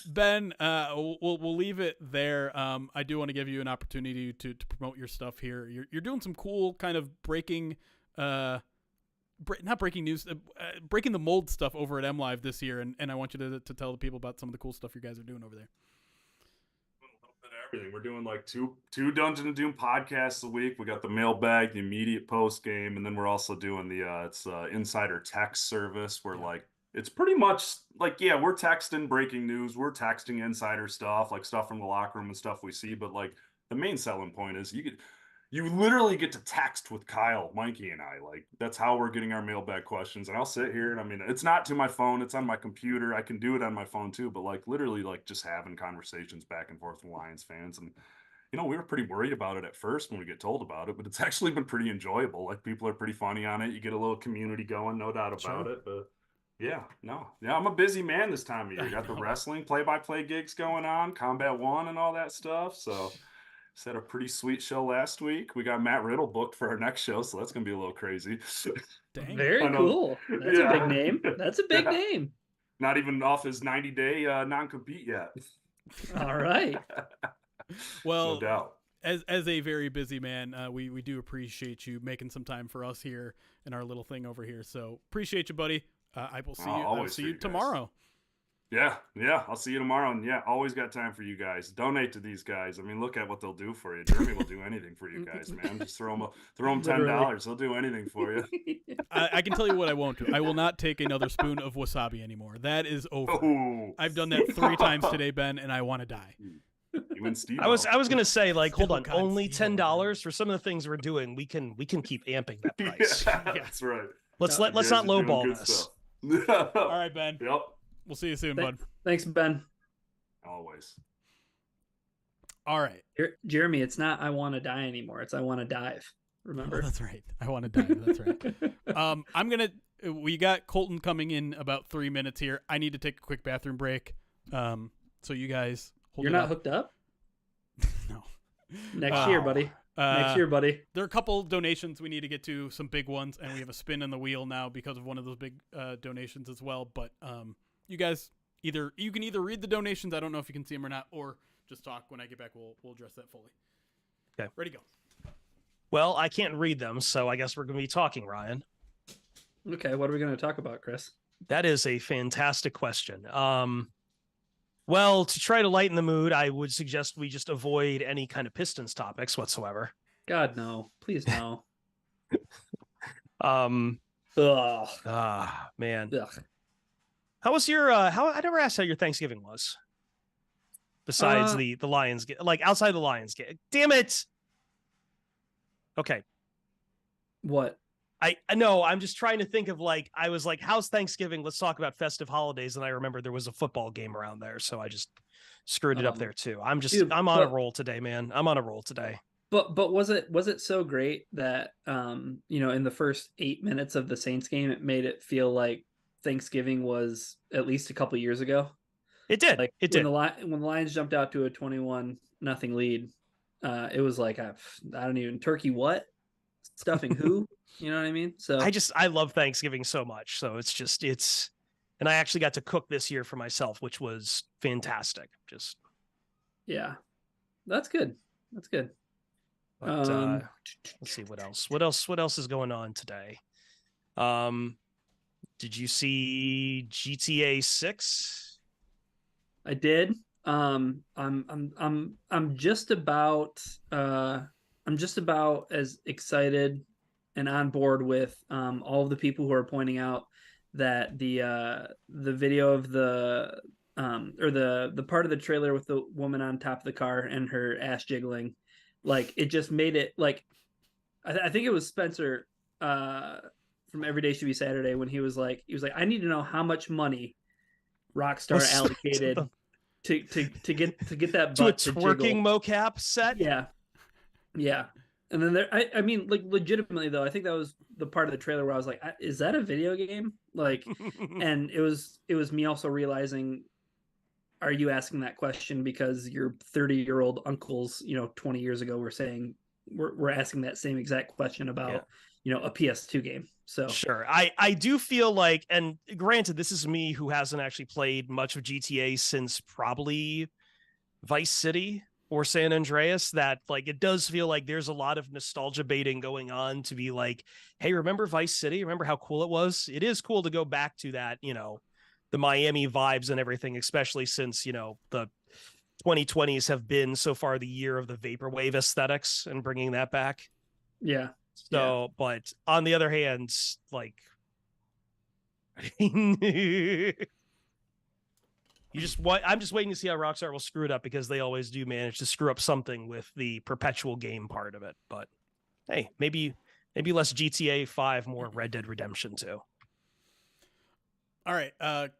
Ben, we'll leave it there. I do want to give you an opportunity to promote your stuff here. You're doing some cool kind of breaking. Not breaking news, breaking the mold stuff over at MLive this year, and I want you to tell the people about some of the cool stuff you guys are doing over there. A little bit of everything. We're doing like two Dungeon and Doom podcasts a week. We got the mailbag, the immediate post game, and then we're also doing the insider text service where it's pretty much we're texting breaking news, we're texting insider stuff, like stuff from the locker room and stuff we see, but the main selling point is you literally get to text with Kyle, Mikey, and I. Like, that's how we're getting our mailbag questions. And I'll sit here, and I mean, it's not to my phone, it's on my computer. I can do it on my phone too, but like literally like just having conversations back and forth with Lions fans. And you know, we were pretty worried about it at first when we get told about it, but it's actually been pretty enjoyable. Like, people are pretty funny on it. You get a little community going, no doubt about it. But yeah, I'm a busy man this time of year. Got the wrestling play-by-play gigs going on, Combat One and all that stuff. So had a pretty sweet show last week. We got Matt Riddle booked for our next show, so that's gonna be a little crazy. Dang. Very cool. That's a big name. That's a big name. Not even off his 90-day non-compete yet. All right. Well, no doubt. As a very busy man, we do appreciate you making some time for us here in our little thing over here. So appreciate you, buddy. I will see you. I'll see you tomorrow. Yeah, I'll see you tomorrow. And yeah, always got time for you guys. Donate to these guys. I mean, look at what they'll do for you. Jeremy will do anything for you guys, man. Just throw them $10. He'll do anything for you. I can tell you what I won't do. I will not take another spoon of wasabi anymore. That is over. Oh. I've done that 3 times today, Ben, and I want to die. You and Steve. I was gonna say, like, hold on, only $10 for some of the things we're doing. We can keep amping that price. Yeah, that's right. Let's not lowball this. All right, Ben. Yep. We'll see you soon, bud. Thanks, Ben. Always. All right. Jeremy, it's not I want to die anymore. It's I want to dive. Remember? Oh, that's right. I want to dive. That's right. We got Colton coming in about 3 minutes here. I need to take a quick bathroom break. So you guys hold You're not hooked up? No. Next year, buddy. Next year, buddy. There are a couple donations we need to get to, some big ones, and we have a spin in the wheel now because of one of those big donations as well. But you guys you can either read the donations, I don't know if you can see them or not, or just talk. When I get back, we'll address that fully. Okay. Ready, go. Well, I can't read them, so I guess we're going to be talking, Ryan. Okay, what are we going to talk about, Chris? That is a fantastic question. Well, to try to lighten the mood, I would suggest we just avoid any kind of Pistons topics whatsoever. God, no. Please, no. Man. Ugh. How was your I never asked how your Thanksgiving was. Besides the Lions like outside the Lions game. Damn it. Okay. What? I know, I'm just trying to think of I was like, how's Thanksgiving? Let's talk about festive holidays. And I remember there was a football game around there. So I just screwed it up there too. I'm on a roll today, man. I'm on a roll today. But was it so great that in the first 8 minutes of the Saints game, it made it feel like Thanksgiving was at least a couple years ago? It did. It did. When the Lions jumped out to a 21-0 lead, it was like, I don't even turkey what? Stuffing who? You know what I mean? So I love Thanksgiving so much. So and I actually got to cook this year for myself, which was fantastic. Yeah, that's good. That's good. But, let's see what else. What else is going on today? Did you see GTA 6? I did. I'm just about as excited and on board with all of the people who are pointing out that the video of the part of the trailer with the woman on top of the car and her ass jiggling, like, it just made it like, I think it was Spencer from Every Day Should Be Saturday when he was like, I need to know how much money Rockstar allocated to get that butt to a twerking mocap set. Yeah. And then I mean, like, legitimately though, I think that was the part of the trailer where I was like, is that a video game? Like, and it was me also realizing, are you asking that question because your 30-year-old uncles, 20 years ago were saying, we're asking that same exact question about, a PS2 game. So sure. I do feel like, and granted, this is me who hasn't actually played much of GTA since probably Vice City or San Andreas, that like, it does feel like there's a lot of nostalgia baiting going on to be like, hey, remember Vice City? Remember how cool it was? It is cool to go back to that, the Miami vibes and everything, especially since, the 2020s have been so far the year of the vaporwave aesthetics and bringing that back. Yeah. So, but on the other hand, like, I'm just waiting to see how Rockstar will screw it up, because they always do manage to screw up something with the perpetual game part of it. But hey, maybe less GTA 5, more Red Dead Redemption 2. All right,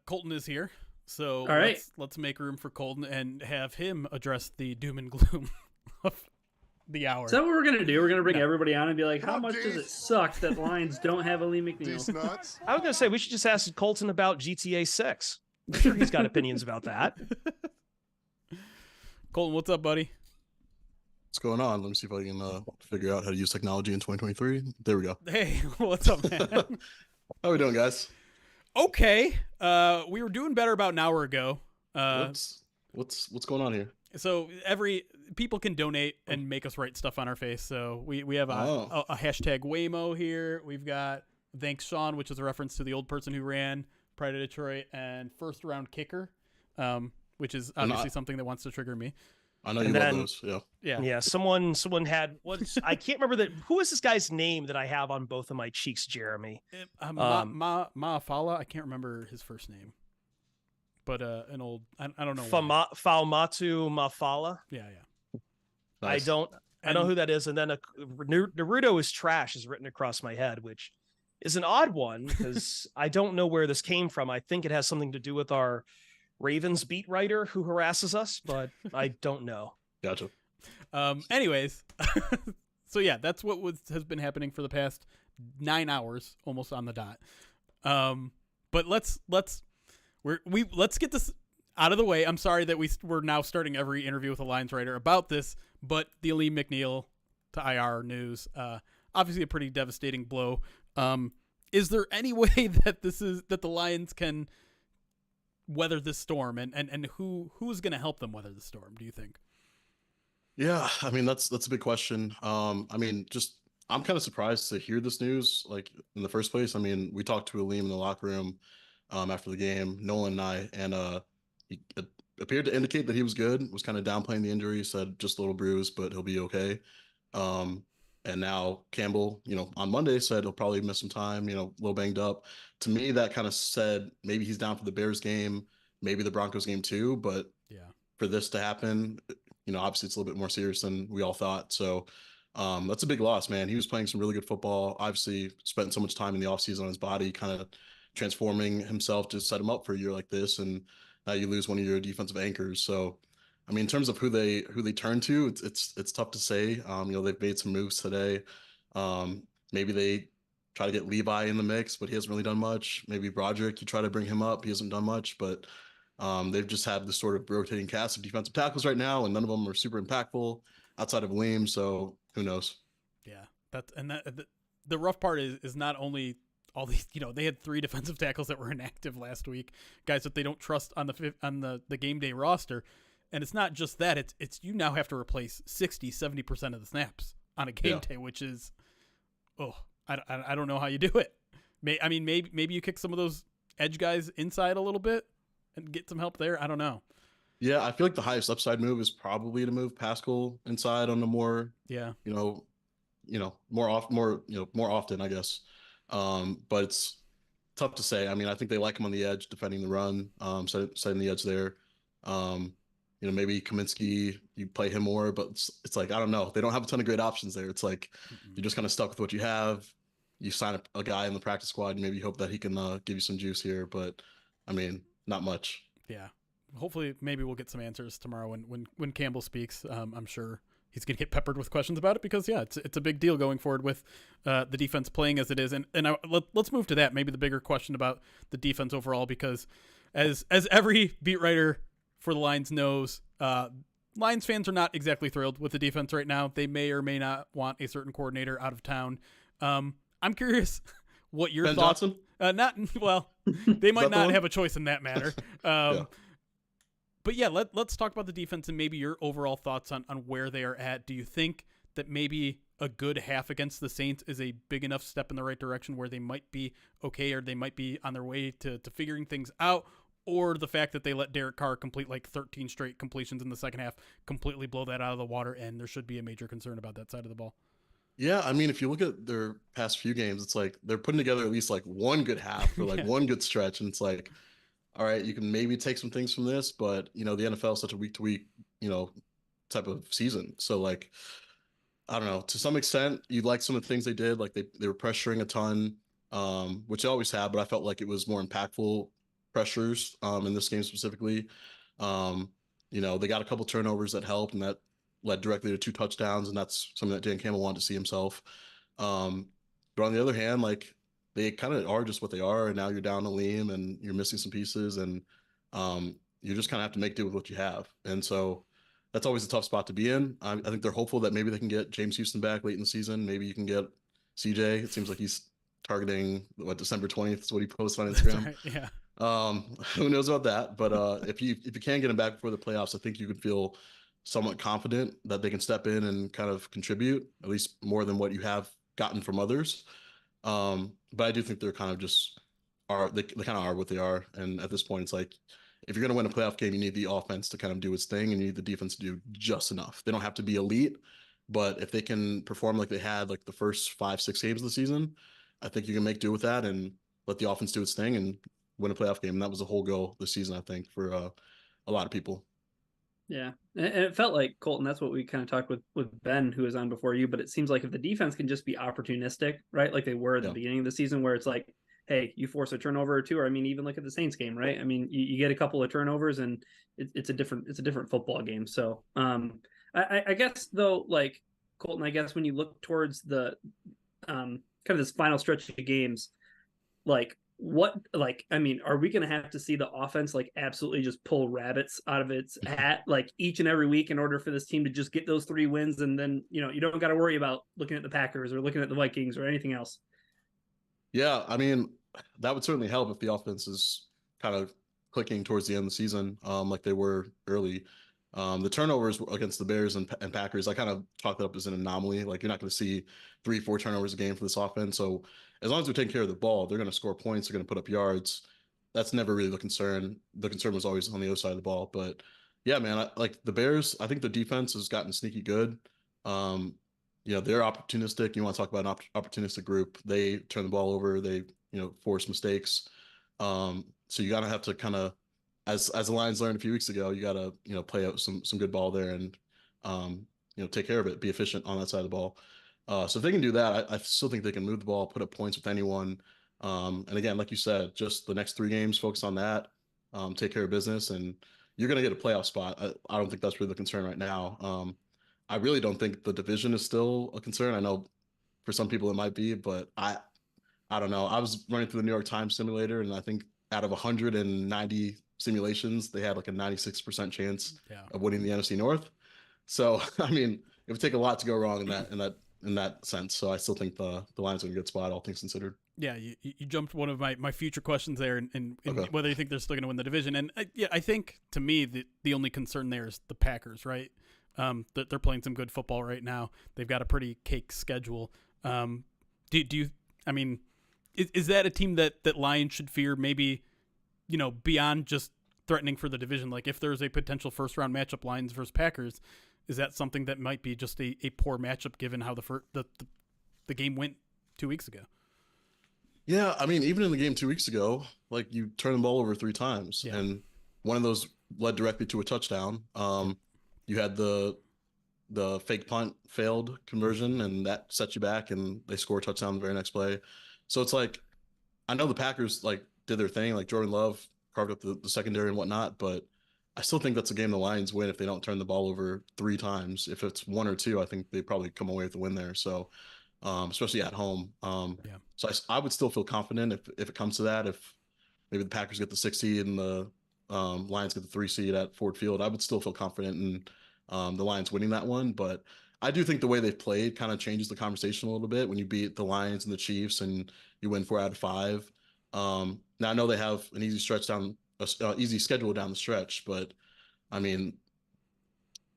Colton is here, so all right, let's make room for Colton and have him address the doom and gloom of the hour. Is that what we're gonna do? We're gonna bring everybody on and be like, how much does it suck that the Lions don't have a Lee McNeil? I was gonna say we should just ask Colton about GTA 6. I'm sure he's got opinions about that. Colton, what's up, buddy? What's going on? Let me see if I can figure out how to use technology in 2023. There we go. Hey, what's up, man? How we doing, guys? Okay. We were doing better about an hour ago. What's going on here? So people can donate and make us write stuff on our face. So we have a hashtag Waymo here. We've got Thanks Sean, which is a reference to the old person who ran Pride of Detroit, and first round kicker, which is obviously something that wants to trigger me. I know you love those. Yeah. Someone had I can't remember who was this guy's name that I have on both of my cheeks, Jeremy. Ma'afala. I can't remember his first name, but an old I don't know. Faumatu Mafala. Yeah. Nice. I know who that is, and then Naruto is trash is written across my head, which is an odd one because I don't know where this came from. I think it has something to do with our Ravens beat writer who harasses us, but I don't know. Gotcha. Anyways, so yeah, that's what has been happening for the past 9 hours, almost on the dot. But let's get this out of the way. I'm sorry that we're now starting every interview with a Lions writer about this, but the Lee McNeil to IR news, obviously a pretty devastating blow. Is there any way that the Lions can weather this storm, and who's going to help them weather the storm, do you think? Yeah, I mean that's a big question. I'm kind of surprised to hear this news like in the first place. I mean, we talked to Aleem in the locker room after the game, Nolan and I, and he appeared to indicate that he was good, was kind of downplaying the injury, said just a little bruise, but he'll be okay. And now Campbell, on Monday said he'll probably miss some time, a little banged up. To me, that kind of said maybe he's down for the Bears game, maybe the Broncos game too. But for this to happen, obviously it's a little bit more serious than we all thought. So that's a big loss, man. He was playing some really good football, obviously spent so much time in the offseason on his body, kind of transforming himself to set him up for a year like this. And now you lose one of your defensive anchors. So I mean, in terms of who they turn to, it's tough to say. They've made some moves today. Maybe they try to get Levi in the mix, but he hasn't really done much. Maybe Broderick, you try to bring him up, he hasn't done much. But they've just had this sort of rotating cast of defensive tackles right now, and none of them are super impactful outside of Williams. So who knows? Yeah, the rough part is not only all these. They had 3 defensive tackles that were inactive last week, guys that they don't trust on the game day roster. And it's not just that, it's you now have to replace 60-70% of the snaps on a game day, which is, I don't know how you do it. Maybe you kick some of those edge guys inside a little bit and get some help there. I don't know. Yeah, I feel like the highest upside move is probably to move Pascal inside on the more, more often, I guess. But it's tough to say. I mean, I think they like him on the edge, defending the run, setting the edge there. Maybe Kaminsky, you play him more, but it's like, I don't know. They don't have a ton of great options there. It's like you're just kind of stuck with what you have. You sign a guy in the practice squad, and maybe hope that he can give you some juice here. But, I mean, not much. Yeah. Hopefully, maybe we'll get some answers tomorrow when Campbell speaks. I'm sure he's going to get peppered with questions about it because, it's a big deal going forward with the defense playing as it is. And let's move to that. Maybe the bigger question about the defense overall, because as every beat writer for the Lions knows, Lions fans are not exactly thrilled with the defense right now. They may or may not want a certain coordinator out of town. I'm curious what your thoughts. Johnson? They might not have a choice in that matter. But let's talk about the defense and maybe your overall thoughts on where they are at. Do you think that maybe a good half against the Saints is a big enough step in the right direction where they might be okay, or they might be on their way to figuring things out? Or the fact that they let Derek Carr complete like 13 straight completions in the second half completely blow that out of the water, and there should be a major concern about that side of the ball? Yeah, I mean, if you look at their past few games, it's like they're putting together at least like one good half or like one good stretch, and it's like, all right, you can maybe take some things from this, but the NFL is such a week to week, type of season. So like, I don't know, to some extent, you like some of the things they did. Like they were pressuring a ton, which they always have, but I felt like it was more impactful pressures in this game specifically. They got a couple turnovers that helped, and that led directly to 2 touchdowns, and that's something that Dan Campbell wanted to see himself. But on the other hand, like they kind of are just what they are, and now you're down to Liam, and you're missing some pieces, and you just kind of have to make do with what you have. And so that's always a tough spot to be in. I think they're hopeful that maybe they can get James Houston back late in the season. Maybe you can get CJ. It seems like he's targeting December 20th is what he posted on Instagram. Right, yeah. Who knows about that? But if you can get him back before the playoffs, I think you could feel somewhat confident that they can step in and kind of contribute at least more than what you have gotten from others. But I do think they're kind of just they kind of are what they are. And at this point, it's like, if you're going to win a playoff game, you need the offense to kind of do its thing, and you need the defense to do just enough. They don't have to be elite, but if they can perform like they had like the first 5-6 games of the season, I think you can make do with that and let the offense do its thing and win a playoff game. And that was the whole goal this season, I think, for a lot of people. Yeah. And it felt like, Colton, that's what we kind of talked with Ben, who was on before you, but it seems like if the defense can just be opportunistic, right? Like they were at the beginning of the season, where it's like, hey, you force a turnover or two, or I mean, even look at the Saints game, right? I mean, you get a couple of turnovers and it's a different football game. So I guess though, like Colton, I guess when you look towards the kind of this final stretch of games, like are we going to have to see the offense like absolutely just pull rabbits out of its hat like each and every week in order for this team to just get those 3 wins, and then you don't got to worry about looking at the Packers or looking at the Vikings or anything else? Yeah, I mean, that would certainly help if the offense is kind of clicking towards the end of the season, like they were early. The turnovers against the Bears and Packers, I kind of chalk that up as an anomaly. Like you're not going to see 3-4 turnovers a game for this offense. So as long as they're taking care of the ball, they're going to score points. They're going to put up yards. That's never really the concern. The concern was always on the other side of the ball. But yeah, man, like the Bears, I think the defense has gotten sneaky good. They're opportunistic. You want to talk about an opportunistic group. They turn the ball over. They, force mistakes. So you got to have to kind of, as the Lions learned a few weeks ago, you got to, play out some good ball there and, take care of it, be efficient on that side of the ball. So if they can do that, I still think they can move the ball, put up points with anyone. And again, like you said, just the next 3 games, focus on that, take care of business, and you're going to get a playoff spot. I don't think that's really the concern right now. I really don't think the division is still a concern. I know for some people it might be, but I don't know. I was running through the New York Times simulator, and I think out of 190 simulations, they had like a 96% chance of winning the NFC North. So, I mean, it would take a lot to go wrong in that sense. So I still think the Lions are in a good spot, all things considered. Yeah, you jumped one of my future questions there, and okay, whether you think they're still going to win the division. And I think to me the only concern there is the Packers, right? They're playing some good football right now. They've got a pretty cake schedule. Do you? I mean, is that a team that Lions should fear? Maybe, beyond just threatening for the division. Like if there's a potential first round matchup, Lions versus Packers, is that something that might be just a poor matchup given how the game went 2 weeks ago? Yeah, I mean, even in the game 2 weeks ago, like you turned the ball over 3 times, and one of those led directly to a touchdown. You had the fake punt failed conversion, and that set you back, and they score a touchdown the very next play. So it's like, I know the Packers like did their thing, like Jordan Love carved up the secondary and whatnot, but I still think that's a game the Lions win if they don't turn the ball over 3 times. If it's 1 or 2, I think they probably come away with the win there. So, especially at home. So I would still feel confident if it comes to that. If maybe the Packers get the 6 seed and the Lions get the 3 seed at Ford Field, I would still feel confident in the Lions winning that one. But I do think the way they've played kind of changes the conversation a little bit when you beat the Lions and the Chiefs and you win 4 out of 5. Now I know they have an easy easy schedule down the stretch, but I mean,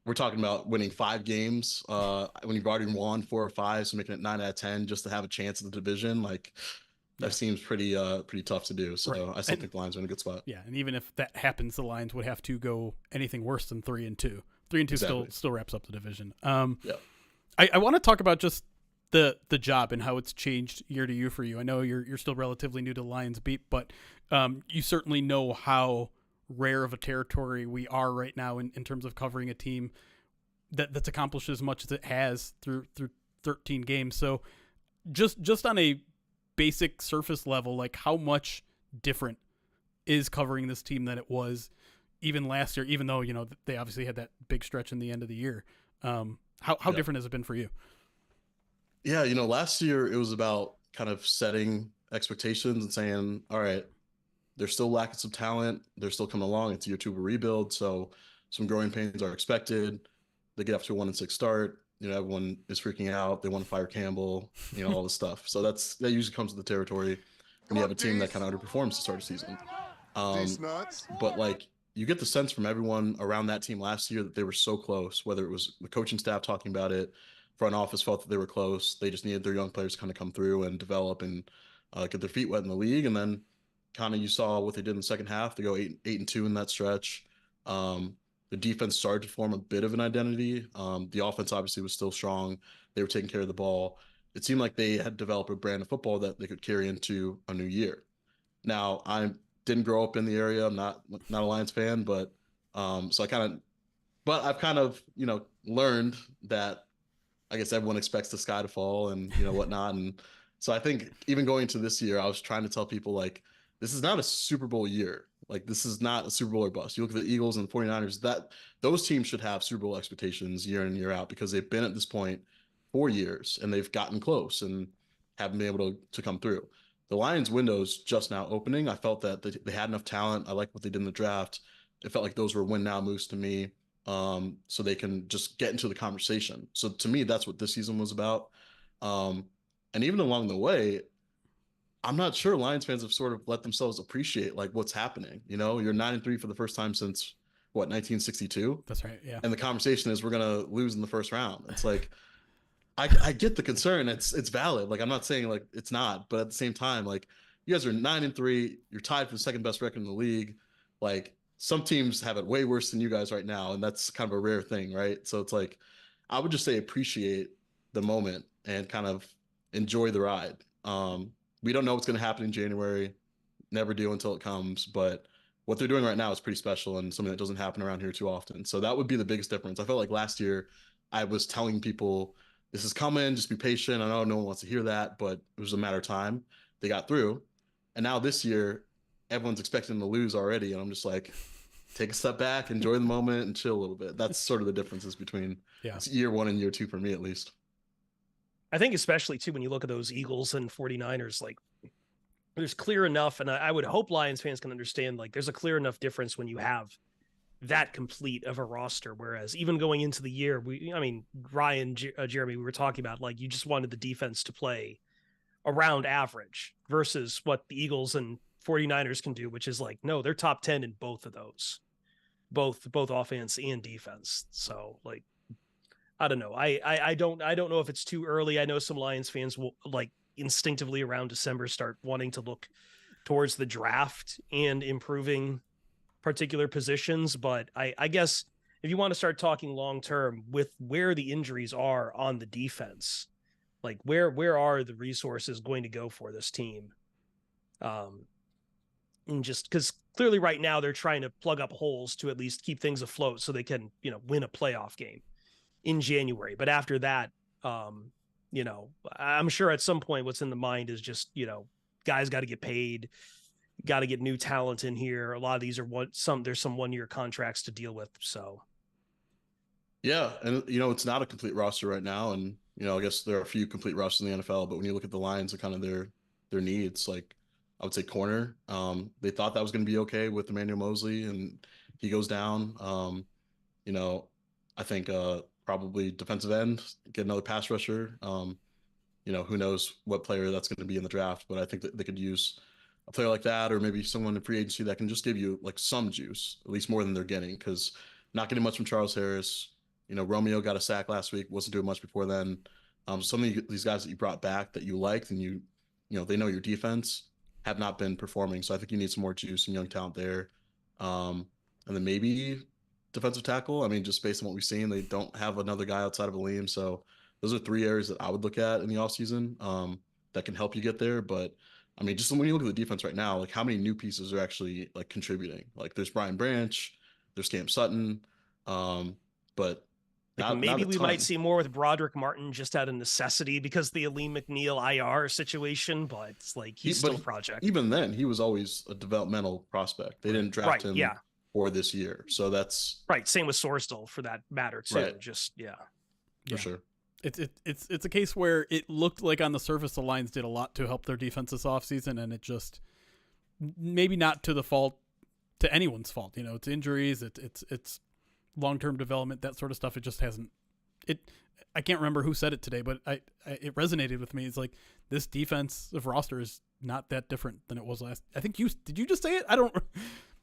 we're talking about winning 5 games when you've already won 4 or 5, so making it 9 out of 10 just to have a chance at the division. Like that seems pretty tough to do. So I still think the Lions are in a good spot. Yeah, and even if that happens, the Lions would have to go anything worse than 3-2. 3-2 exactly. still wraps up the division. I want to talk about just the job and how it's changed year to year for you. I know you're still relatively new to Lions beat, but you certainly know how rare of a territory we are right now in terms of covering a team that's accomplished as much as it has through 13 games. So just on a basic surface level, like how much different is covering this team than it was even last year, even though, they obviously had that big stretch in the end of the year. How different has it been for you? Yeah, last year it was about kind of setting expectations and saying, all right, they're still lacking some talent. They're still coming along. It's year 2 of a rebuild, so some growing pains are expected. They get off to a 1-6 start. Everyone is freaking out. They want to fire Campbell, all this stuff. So that usually comes with the territory when you have a team that kind of underperforms to start a season. But like you get the sense from everyone around that team last year that they were so close, whether it was the coaching staff talking about it, front office felt that they were close. They just needed their young players to kind of come through and develop and get their feet wet in the league. And then kind of you saw what they did in the second half. They go 8-2 in that stretch. The defense started to form a bit of an identity. The offense obviously was still strong. They were taking care of the ball. It seemed like they had developed a brand of football that they could carry into a new year. Now, I didn't grow up in the area. I'm not a Lions fan, but I've kind of learned that I guess everyone expects the sky to fall and whatnot. And so I think even going to this year, I was trying to tell people like, this is not a Super Bowl year. Like this is not a Super Bowl or bust. You look at the Eagles and the 49ers, those teams should have Super Bowl expectations year in, year out because they've been at this point 4 years and they've gotten close and haven't been able to come through. The Lions window's just now opening. I felt that they had enough talent. I like what they did in the draft. It felt like those were win now moves to me. So they can just get into the conversation. So to me, that's what this season was about. And even along the way, I'm not sure Lions fans have sort of let themselves appreciate like what's happening. You're 9-3 for the first time since 1962. That's right. Yeah. And the conversation is we're gonna lose in the first round. It's like I get the concern. It's valid. Like I'm not saying like it's not, but at the same time, like you guys are 9-3. You're tied for the second best record in the league. Like some teams have it way worse than you guys right now, and that's kind of a rare thing, right? So it's like I would just say appreciate the moment and kind of enjoy the ride. We don't know what's going to happen in January. Never do until it comes. But what they're doing right now is pretty special and something that doesn't happen around here too often. So that would be the biggest difference. I felt like last year I was telling people, this is coming, just be patient. I know no one wants to hear that, but it was a matter of time. They got through. And now this year, everyone's expecting them to lose already. And I'm just like, take a step back, enjoy the moment, and chill a little bit. That's sort of the differences between year 1 and year 2 for me, at least. I think especially too when you look at those Eagles and 49ers, like there's clear enough, and I would hope Lions fans can understand, like there's a clear enough difference when you have that complete of a roster. Whereas even going into the year, Ryan, Jeremy, we were talking about like you just wanted the defense to play around average versus what the Eagles and 49ers can do, which is like, no, they're top 10 in both of those, both offense and defense. So like, I don't know. I don't know if it's too early. I know some Lions fans will like instinctively around December start wanting to look towards the draft and improving particular positions. But I guess if you want to start talking long term with where the injuries are on the defense, like where are the resources going to go for this team? And just because clearly right now they're trying to plug up holes to at least keep things afloat so they can, win a playoff game in January. But after that, I'm sure at some point what's in the mind is just, guys got to get paid, got to get new talent in here. A lot of these are there's some 1-year contracts to deal with. So. Yeah. And, it's not a complete roster right now. And, I guess there are a few complete rosters in the NFL, but when you look at the Lions and kind of their needs, like I would say corner, they thought that was going to be okay with Emmanuel Mosley and he goes down. I think, probably defensive end, get another pass rusher. Who knows what player that's going to be in the draft, but I think that they could use a player like that, or maybe someone in free agency that can just give you like some juice, at least more than they're getting, because not getting much from Charles Harris. Romeo got a sack last week, wasn't doing much before then. Some of these guys that you brought back that you liked and they know your defense have not been performing. So I think you need some more juice and young talent there. And then maybe defensive tackle. Just based on what we've seen, they don't have another guy outside of Aleem. So Those are 3 areas that I would look at in the offseason that can help you get there. But I mean, just when you look at the defense right now, like how many new pieces are actually like contributing? Like there's Brian Branch, there's Cam Sutton, but Maybe we might ton. see more with Broderick Martin just out of necessity because the Aleem McNeil IR situation, but it's like he's still a project. Even then, he was always a developmental prospect. They didn't draft him for this year. So that's right. Same with Sorsdal for that matter too. Right. Just for sure. It's a case where it looked like on the surface the Lions did a lot to help their defense this offseason, and it just maybe not to anyone's fault. You know, it's injuries, it's long-term development, that sort of stuff. It just hasn't. I can't remember who said it today, but it resonated with me. It's like this defensive roster is not that different than it was last. I think did you just say it?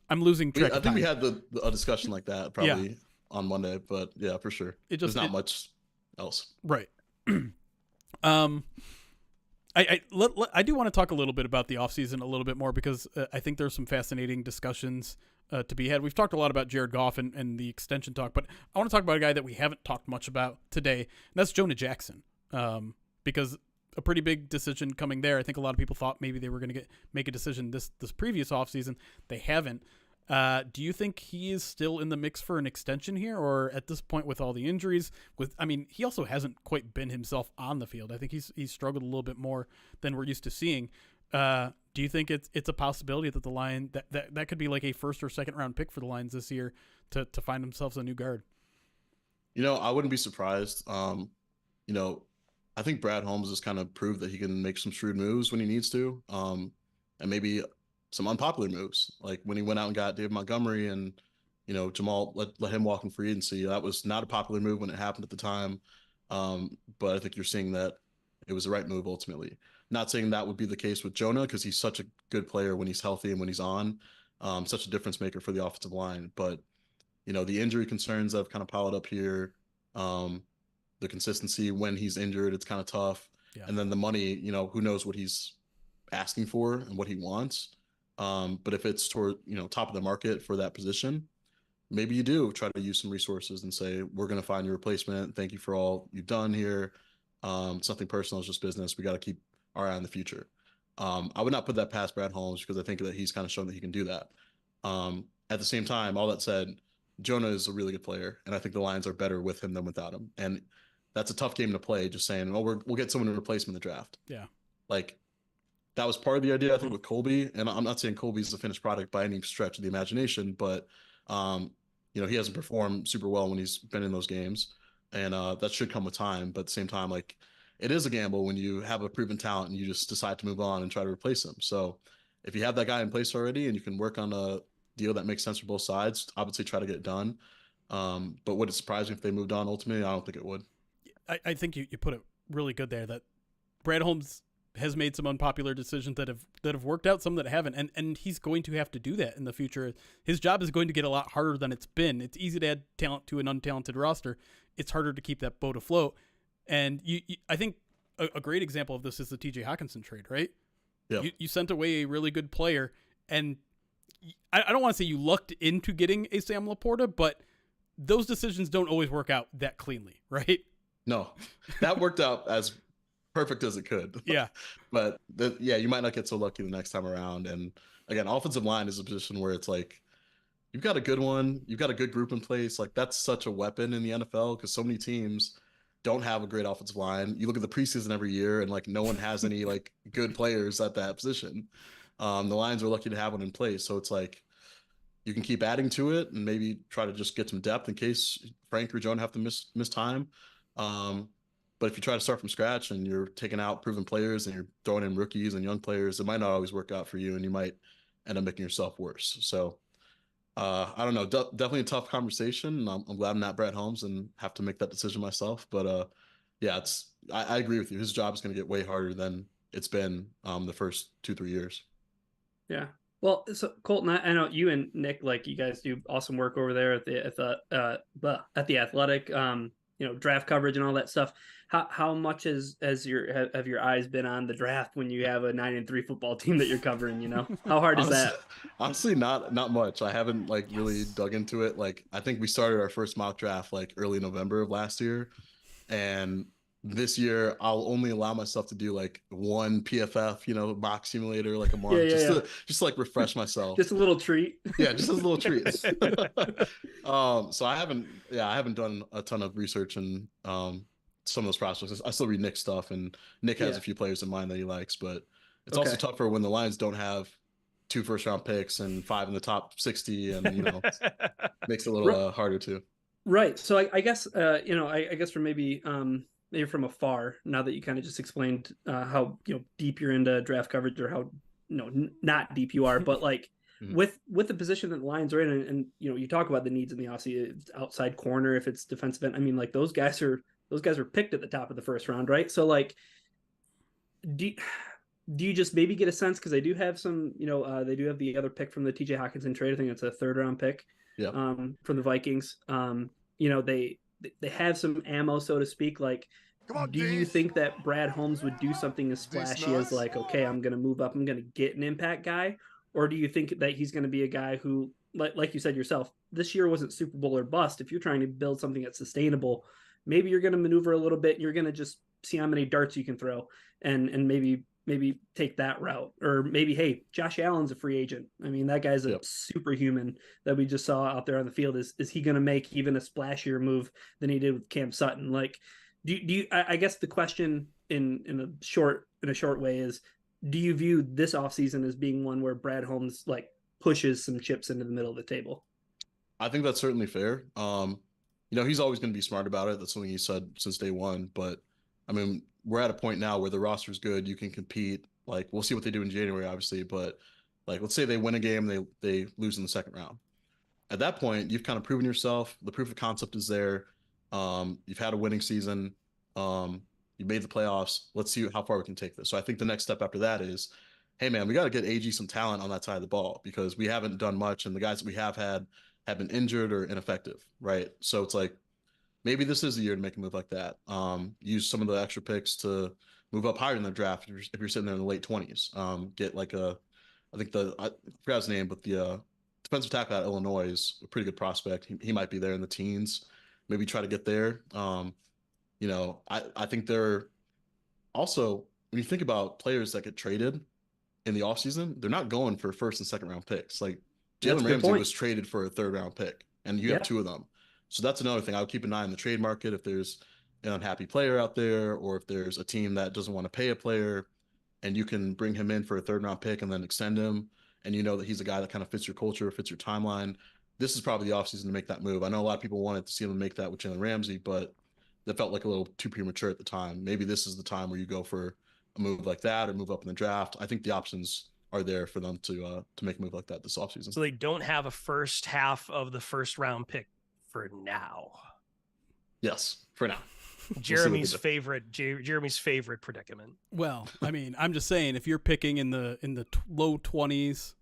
I'm losing track. I think we had a discussion like that probably on Monday, but yeah, for sure. There's not much else. Right. I do want to talk a little bit about the offseason a little bit more because I think there's some fascinating discussions to be had. We've talked a lot about Jared Goff and the extension talk, but I want to talk about a guy that we haven't talked much about today, and that's Jonah Jackson. Because a pretty big decision coming there. I think a lot of people thought maybe they were going to make a decision this previous offseason. They haven't. Do you think he is still in the mix for an extension here, or at this point with all the injuries? He also hasn't quite been himself on the field. I think he's struggled a little bit more than we're used to seeing. Do you think it's a possibility that the Lions that could be like a first or second round pick for the Lions this year to find themselves a new guard? You know, I wouldn't be surprised. You know, I think Brad Holmes has kind of proved that he can make some shrewd moves when he needs to, and maybe some unpopular moves, like when he went out and got David Montgomery and, you know, Jamal let him walk in free agency. That was not a popular move when it happened at the time, but I think you're seeing that it was the right move ultimately. Not saying that would be the case with Jonah because he's such a good player when he's healthy and when he's on, such a difference maker for the offensive line. But, you know, the injury concerns that have kind of piled up here, the consistency when he's injured, it's kind of tough. Yeah. And then the money, you know, who knows what he's asking for and what he wants. But if it's toward, you know, top of the market for that position, maybe you do try to use some resources and say, we're going to find your replacement. Thank you for all you've done here. It's nothing personal. It's just business. We got to keep our eye on the future. I would not put that past Brad Holmes because I think that he's kind of shown that he can do that. At the same time, all that said, Jonah is a really good player, and I think the Lions are better with him than without him. And that's a tough game to play, just saying, oh, we'll get someone to replace him in the draft. Yeah. Like, that was part of the idea, I think, with Colby. And I'm not saying Colby's the finished product by any stretch of the imagination, but, you know, he hasn't performed super well when he's been in those games. And that should come with time. But at the same time, like, it is a gamble when you have a proven talent and you just decide to move on and try to replace him. So if you have that guy in place already and you can work on a deal that makes sense for both sides, obviously try to get it done. But would it surprise me if they moved on ultimately? I don't think it would. I think you put it really good there that Brad Holmes has made some unpopular decisions that have worked out, some that haven't, and he's going to have to do that in the future. His job is going to get a lot harder than it's been. It's easy to add talent to an untalented roster. It's harder to keep that boat afloat. And I think a great example of this is the TJ Hawkinson trade, right? Yeah. You sent away a really good player, and I don't want to say you lucked into getting a Sam Laporta, but those decisions don't always work out that cleanly, right? No, that worked out as perfect as it could. Yeah. But you might not get so lucky the next time around. And again, offensive line is a position where it's like, you've got a good one, you've got a good group in place. Like, that's such a weapon in the NFL because so many teams don't have a great offensive line. You look at the preseason every year and like no one has any like good players at that position. The Lions are lucky to have one in place. So it's like, you can keep adding to it and maybe try to just get some depth in case Frank or Jonah have to miss time. But if you try to start from scratch and you're taking out proven players and you're throwing in rookies and young players, it might not always work out for you and you might end up making yourself worse. So I don't know, definitely a tough conversation. I'm glad I'm not Brad Holmes and have to make that decision myself. But yeah, I agree with you. His job is going to get way harder than it's been the first 2-3 years. Yeah. Well, so Colton, I know you and Nick, like, you guys do awesome work over there at the Athletic, draft coverage and all that stuff. How much have your eyes been on the draft when you have a 9-3 football team that you're covering? You know, how hard is that? Honestly, not much. I haven't really dug into it. Like, I think we started our first mock draft like early November of last year, and this year I'll only allow myself to do like one PFF, mock simulator like a month, just to like refresh myself. Just a little treat. Yeah, just as a little treat. So I haven't done a ton of research and some of those prospects. I still read Nick's stuff, and Nick has a few players in mind that he likes, but it's also tougher when the Lions don't have 2 first-round picks and 5 in the top 60, and makes it a little harder too. Right. So I guess I guess from maybe from afar, now that you kind of just explained how deep you're into draft coverage, or how not deep you are, but like with the position that the Lions are in, and you talk about the needs in the offseason, outside corner, if it's defensive end, I mean, like those guys are picked at the top of the first round, right? So like, do you just maybe get a sense, because they do have some, they do have the other pick from the TJ Hawkinson trade. I think it's a 3rd round pick from the Vikings. They have some ammo, so to speak. Like, do you think that Brad Holmes would do something as splashy as like, okay, I'm going to move up, I'm going to get an impact guy? Or do you think that he's going to be a guy who, like you said yourself, this year wasn't Super Bowl or bust. If you're trying to build something that's sustainable, maybe you're going to maneuver a little bit, and you're going to just see how many darts you can throw, and maybe take that route. Or maybe, hey, Josh Allen's a free agent. I mean, that guy's a superhuman that we just saw out there on the field. Is he going to make even a splashier move than he did with Cam Sutton? Like, do you I guess the question in a short way is, do you view this offseason as being one where Brad Holmes like pushes some chips into the middle of the table? I think that's certainly fair. He's always going to be smart about it. That's something he said since day one. But I mean, we're at a point now where the roster's good. You can compete. Like, we'll see what they do in January, obviously. But like, let's say they win a game, they lose in the 2nd round. At that point, you've kind of proven yourself. The proof of concept is there. You've had a winning season. You made the playoffs. Let's see how far we can take this. So I think the next step after that is, hey man, we got to get AG some talent on that side of the ball, because we haven't done much, and the guys that we have had have been injured or ineffective, right? So it's like, maybe this is the year to make a move like that. Use some of the extra picks to move up higher in the draft if you're sitting there in the late 20s. Get like I forgot his name, but the defensive tackle out of Illinois is a pretty good prospect. He might be there in the teens. Maybe try to get there. I think they're also, when you think about players that get traded in the offseason, they're not going for 1st and 2nd round picks. Like Jalen Ramsey was traded for a 3rd round pick, and you have 2 of them. So that's another thing. I would keep an eye on the trade market. If there's an unhappy player out there, or if there's a team that doesn't want to pay a player, and you can bring him in for a 3rd round pick and then extend him, and you know that he's a guy that kind of fits your culture, fits your timeline, this is probably the offseason to make that move. I know a lot of people wanted to see him make that with Jalen Ramsey, but that felt like a little too premature at the time. Maybe this is the time where you go for a move like that, or move up in the draft. I think the options are there for them to make a move like that this offseason. So they don't have a first half of the 1st round pick for now. Yes, for now. Jeremy's favorite predicament. Well, I mean, I'm just saying, if you're picking in the low 20s,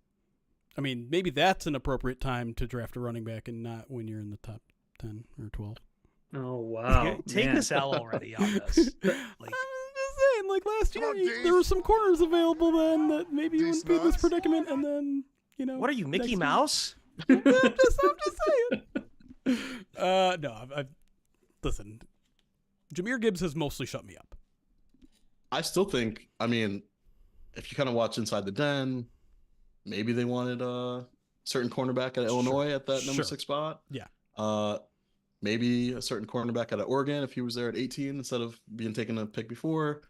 I mean, maybe that's an appropriate time to draft a running back, and not when you're in the top 10 or 12. Oh wow! Take this L already on this. Like, like last year, there were some corners available then that maybe you wouldn't be in this predicament, and then what are you, Mickey Mouse? I'm just saying. No, listen. Jahmyr Gibbs has mostly shut me up. I still think, I mean, if you kind of watch Inside the Den, maybe they wanted a certain cornerback at Illinois at that number 6 spot. Yeah. Maybe a certain cornerback out of Oregon if he was there at 18 instead of being taken a pick before.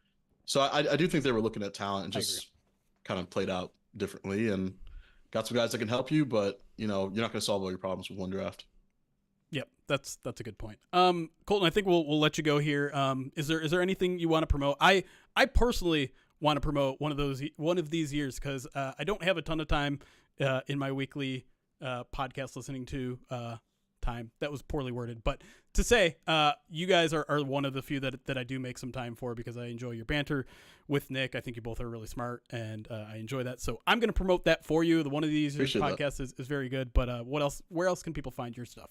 So I do think they were looking at talent and just kind of played out differently, and got some guys that can help you, but you're not going to solve all your problems with one draft. Yep, that's a good point. Colton, I think we'll let you go here. Is there anything you want to promote? I personally want to promote one of these years, because I don't have a ton of time in my weekly podcast listening to time. That was poorly worded, but to say you guys are one of the few that I do make some time for, because I enjoy your banter with Nick. I think you both are really smart, and I enjoy that. So I'm going to promote that for you. The One of These podcast is very good, but where else can people find your stuff?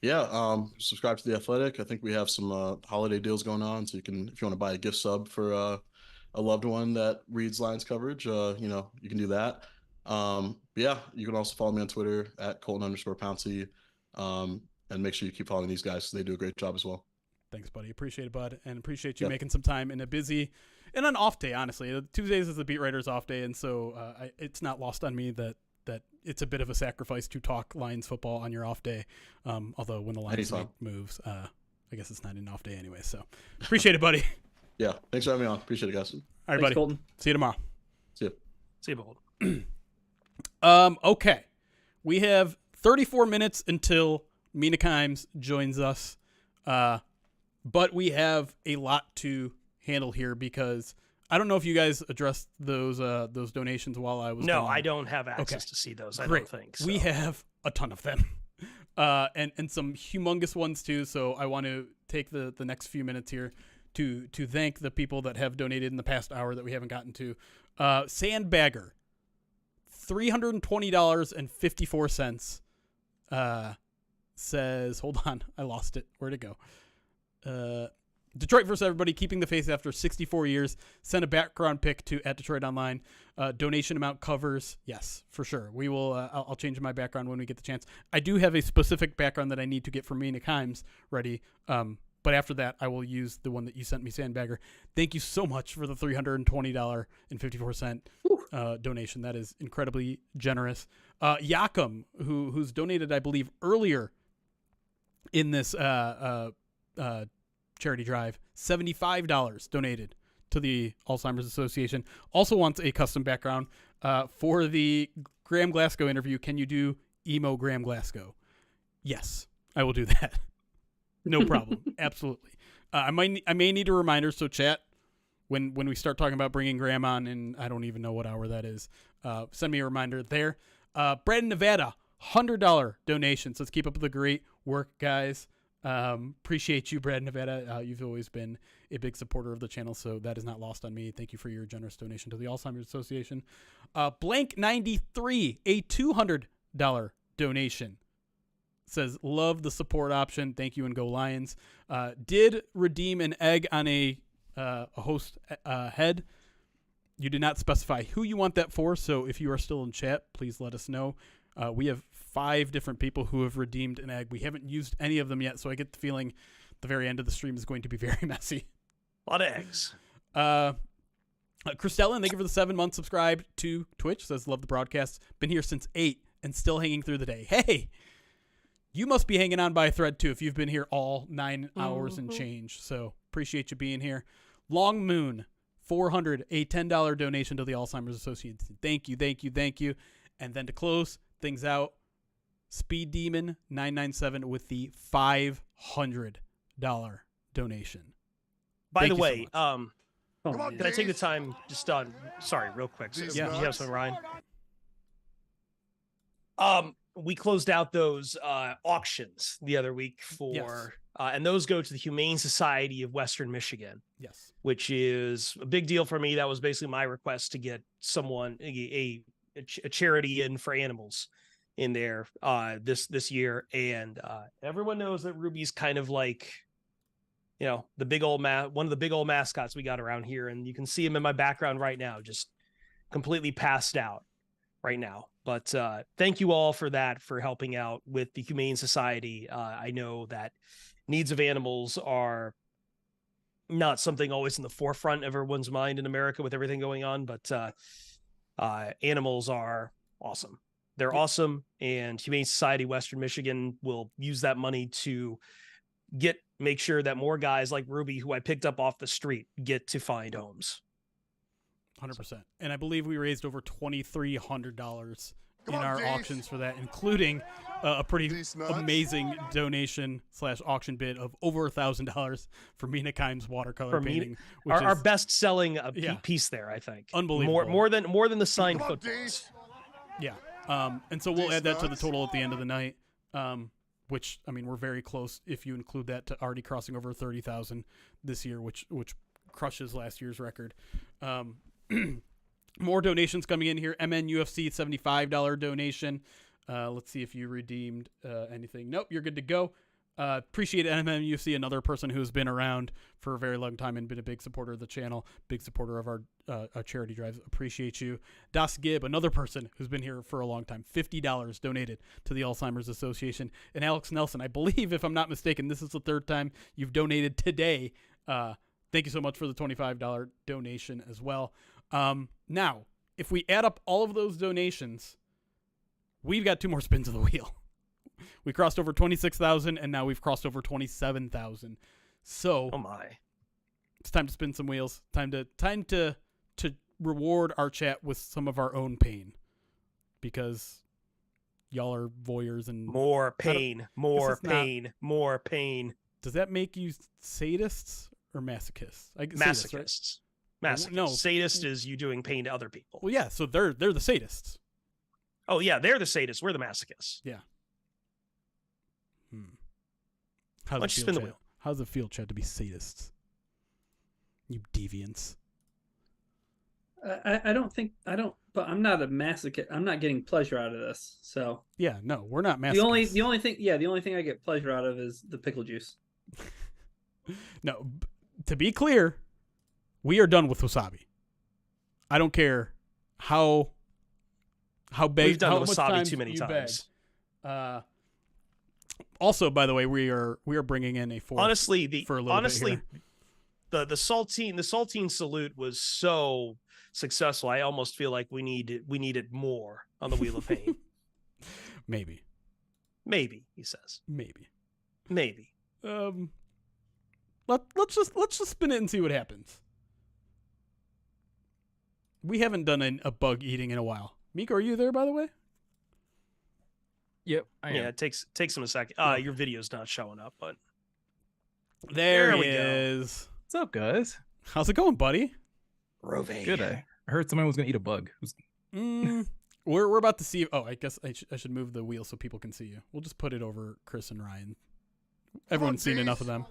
Yeah, subscribe to The Athletic. I think we have some holiday deals going on, so if you want to buy a gift sub for a loved one that reads Lions coverage, you can do that. Yeah, you can also follow me on Twitter at Colton_Pouncy. And make sure you keep following these guys, because they do a great job as well. Thanks, buddy. Appreciate it, bud, and appreciate you making some time in a busy and an off day. Honestly, Tuesdays is the beat writer's off day, and so it's not lost on me that it's a bit of a sacrifice to talk Lions football on your off day. Although when the Lions make moves, I guess it's not an off day anyway. So appreciate it, buddy. Yeah, thanks for having me on. Appreciate it, guys. All right, Thanks, buddy. Colton. See you tomorrow. See you. See you, Bold. Okay, we have 34 minutes until Mina Kimes joins us, but we have a lot to handle here because I don't know if you guys addressed those donations while I was No, gone. I don't have access to see those. I Great. don't think so. We have a ton of them, and some humongous ones too. So I want to take the next few minutes here to thank the people that have donated in the past hour that we haven't gotten to. Sandbagger, $320.54. Says, hold on, I lost it. Where'd it go? Detroit versus everybody, keeping the faith after 64 years. Send a background pic to @DetroitOnline. Donation amount covers. Yes, for sure. We will. I'll change my background when we get the chance. I do have a specific background that I need to get for Mina Kimes ready. But after that, I will use the one that you sent me, Sandbagger. Thank you so much for the $320.54 donation. That is incredibly generous. Yakum, who's donated, I believe, earlier in this charity drive, $75 donated to the Alzheimer's Association. Also wants a custom background for the Graham Glasgow interview. Can you do emo Graham Glasgow? Yes, I will do that. No problem. Absolutely. I may need a reminder. So chat, when we start talking about bringing Graham on, and I don't even know what hour that is, send me a reminder there. Brad in Nevada, $100 donation. So let's keep up the great work, guys. Appreciate you, Brad in Nevada. You've always been a big supporter of the channel, so that is not lost on me. Thank you for your generous donation to the Alzheimer's Association. Blank93, a $200 donation. Says, love the support option. Thank you, and go Lions. Did redeem an egg on a host head. You did not specify who you want that for, so if you are still in chat, please let us know. We have 5 different people who have redeemed an egg. We haven't used any of them yet, so I get the feeling the very end of the stream is going to be very messy. A lot of eggs. Christella, thank you for the 7-month subscribe to Twitch. Says, love the broadcast. Been here since 8 and still hanging through the day. Hey! You must be hanging on by a thread, too, if you've been here all 9 hours and change. So appreciate you being here. Long Moon, $400, a $10 donation to the Alzheimer's Association. Thank you, thank you, thank you. And then to close things out, Speed Demon 997 with the $500 donation. By the way, can I take the time just on? Sorry, real quick. So, Yeah. You have something, Ryan? We closed out those auctions the other week for, and those go to the Humane Society of Western Michigan. Yes, which is a big deal for me. That was basically my request to get someone a charity in for animals in there this year, and everyone knows that Ruby's kind of like, you know, the big old one of the big old mascots we got around here, and you can see him in my background right now, just completely passed out right now. But thank you all for that, for helping out with the Humane Society. I know that needs of animals are not something always in the forefront of everyone's mind in America with everything going on, but animals are awesome. They're awesome, and Humane Society Western Michigan will use that money to make sure that more guys like Ruby, who I picked up off the street, get to find homes. 100%. And I believe we raised over $2,300 in our auctions for that, including a pretty amazing donation / auction bid of over $1,000 for Mina Kimes watercolor painting, which our is best selling piece there, I think. Unbelievable. More than the signed footballs. Yeah. And so we'll add that to the total at the end of the night. Which, I mean, we're very close if you include that to already crossing over 30,000 this year, which crushes last year's record. More donations coming in here. MNUFC $75 donation. Let's see if you redeemed anything. Nope, you're good to go. Appreciate NMMUFC, another person who's been around for a very long time and been a big supporter of the channel, big supporter of our charity drives. Appreciate you. Das Gibb, another person who's been here for a long time, $50 donated to the Alzheimer's Association. And Alex Nelson, I believe, if I'm not mistaken, this is the third time you've donated today. Thank you so much for the $25 donation as well. Now, if we add up all of those donations, we've got 2 more spins of the wheel. We crossed over 26,000, and now we've crossed over 27,000. So, oh my, it's time to spin some wheels. Time to reward our chat with some of our own pain, because y'all are voyeurs and more pain. Does that make you sadists or masochists? Masochists. Right? No, sadist is you doing pain to other people. Well, yeah, so they're the sadists. Oh yeah, they're the sadists. We're the masochists. Yeah. Why don't you spin the wheel? How's it feel, Chad, to be sadists? You deviants. But I'm not a masochist. I'm not getting pleasure out of this. So yeah, no, we're not masochists. The only thing I get pleasure out of is the pickle juice. No, to be clear, we are done with Wasabi. I don't care how big. We've done Wasabi too many times. Also, by the way, we are bringing in a fourth. The saltine salute was so successful. I almost feel like we needed more on the Wheel of Pain. Maybe, he says. Maybe. Let's just spin it and see what happens. We haven't done a bug eating in a while. Miko, are you there, by the way? Yep, I am. Yeah, it takes him a second. Your video's not showing up, but there he is. What's up, guys? How's it going, buddy? Rove. Good. I heard someone was gonna eat a bug. We're about to see. Oh, I guess I should move the wheel so people can see you. We'll just put it over Chris and Ryan. Everyone's seen enough of them.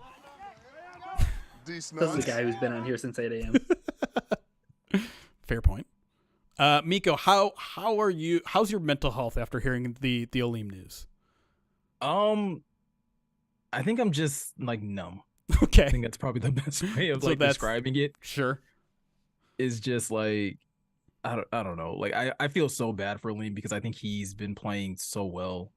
This is the guy who's been on here since 8 a.m. Fair point. Miko, how are you? How's your mental health after hearing the Aleem news? I think I'm just like numb. Okay. I think that's probably the best way of describing it. Sure. Is just like I don't know. Like I feel so bad for Aleem because I think he's been playing so well.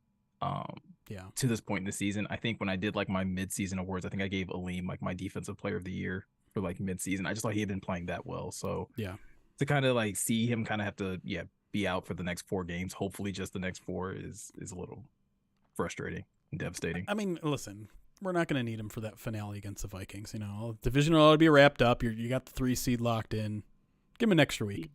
To this point in the season. I think when I did like my mid-season awards, I think I gave Aleem like my defensive player of the year for like mid-season. I just thought he had been playing that well. So yeah. To kind of like see him kind of have to be out for the next 4 games, hopefully just the next 4 is a little frustrating and devastating. I mean, listen, we're not going to need him for that finale against the Vikings. You know, division will already be wrapped up. You got the 3 seed locked in. Give him an extra week.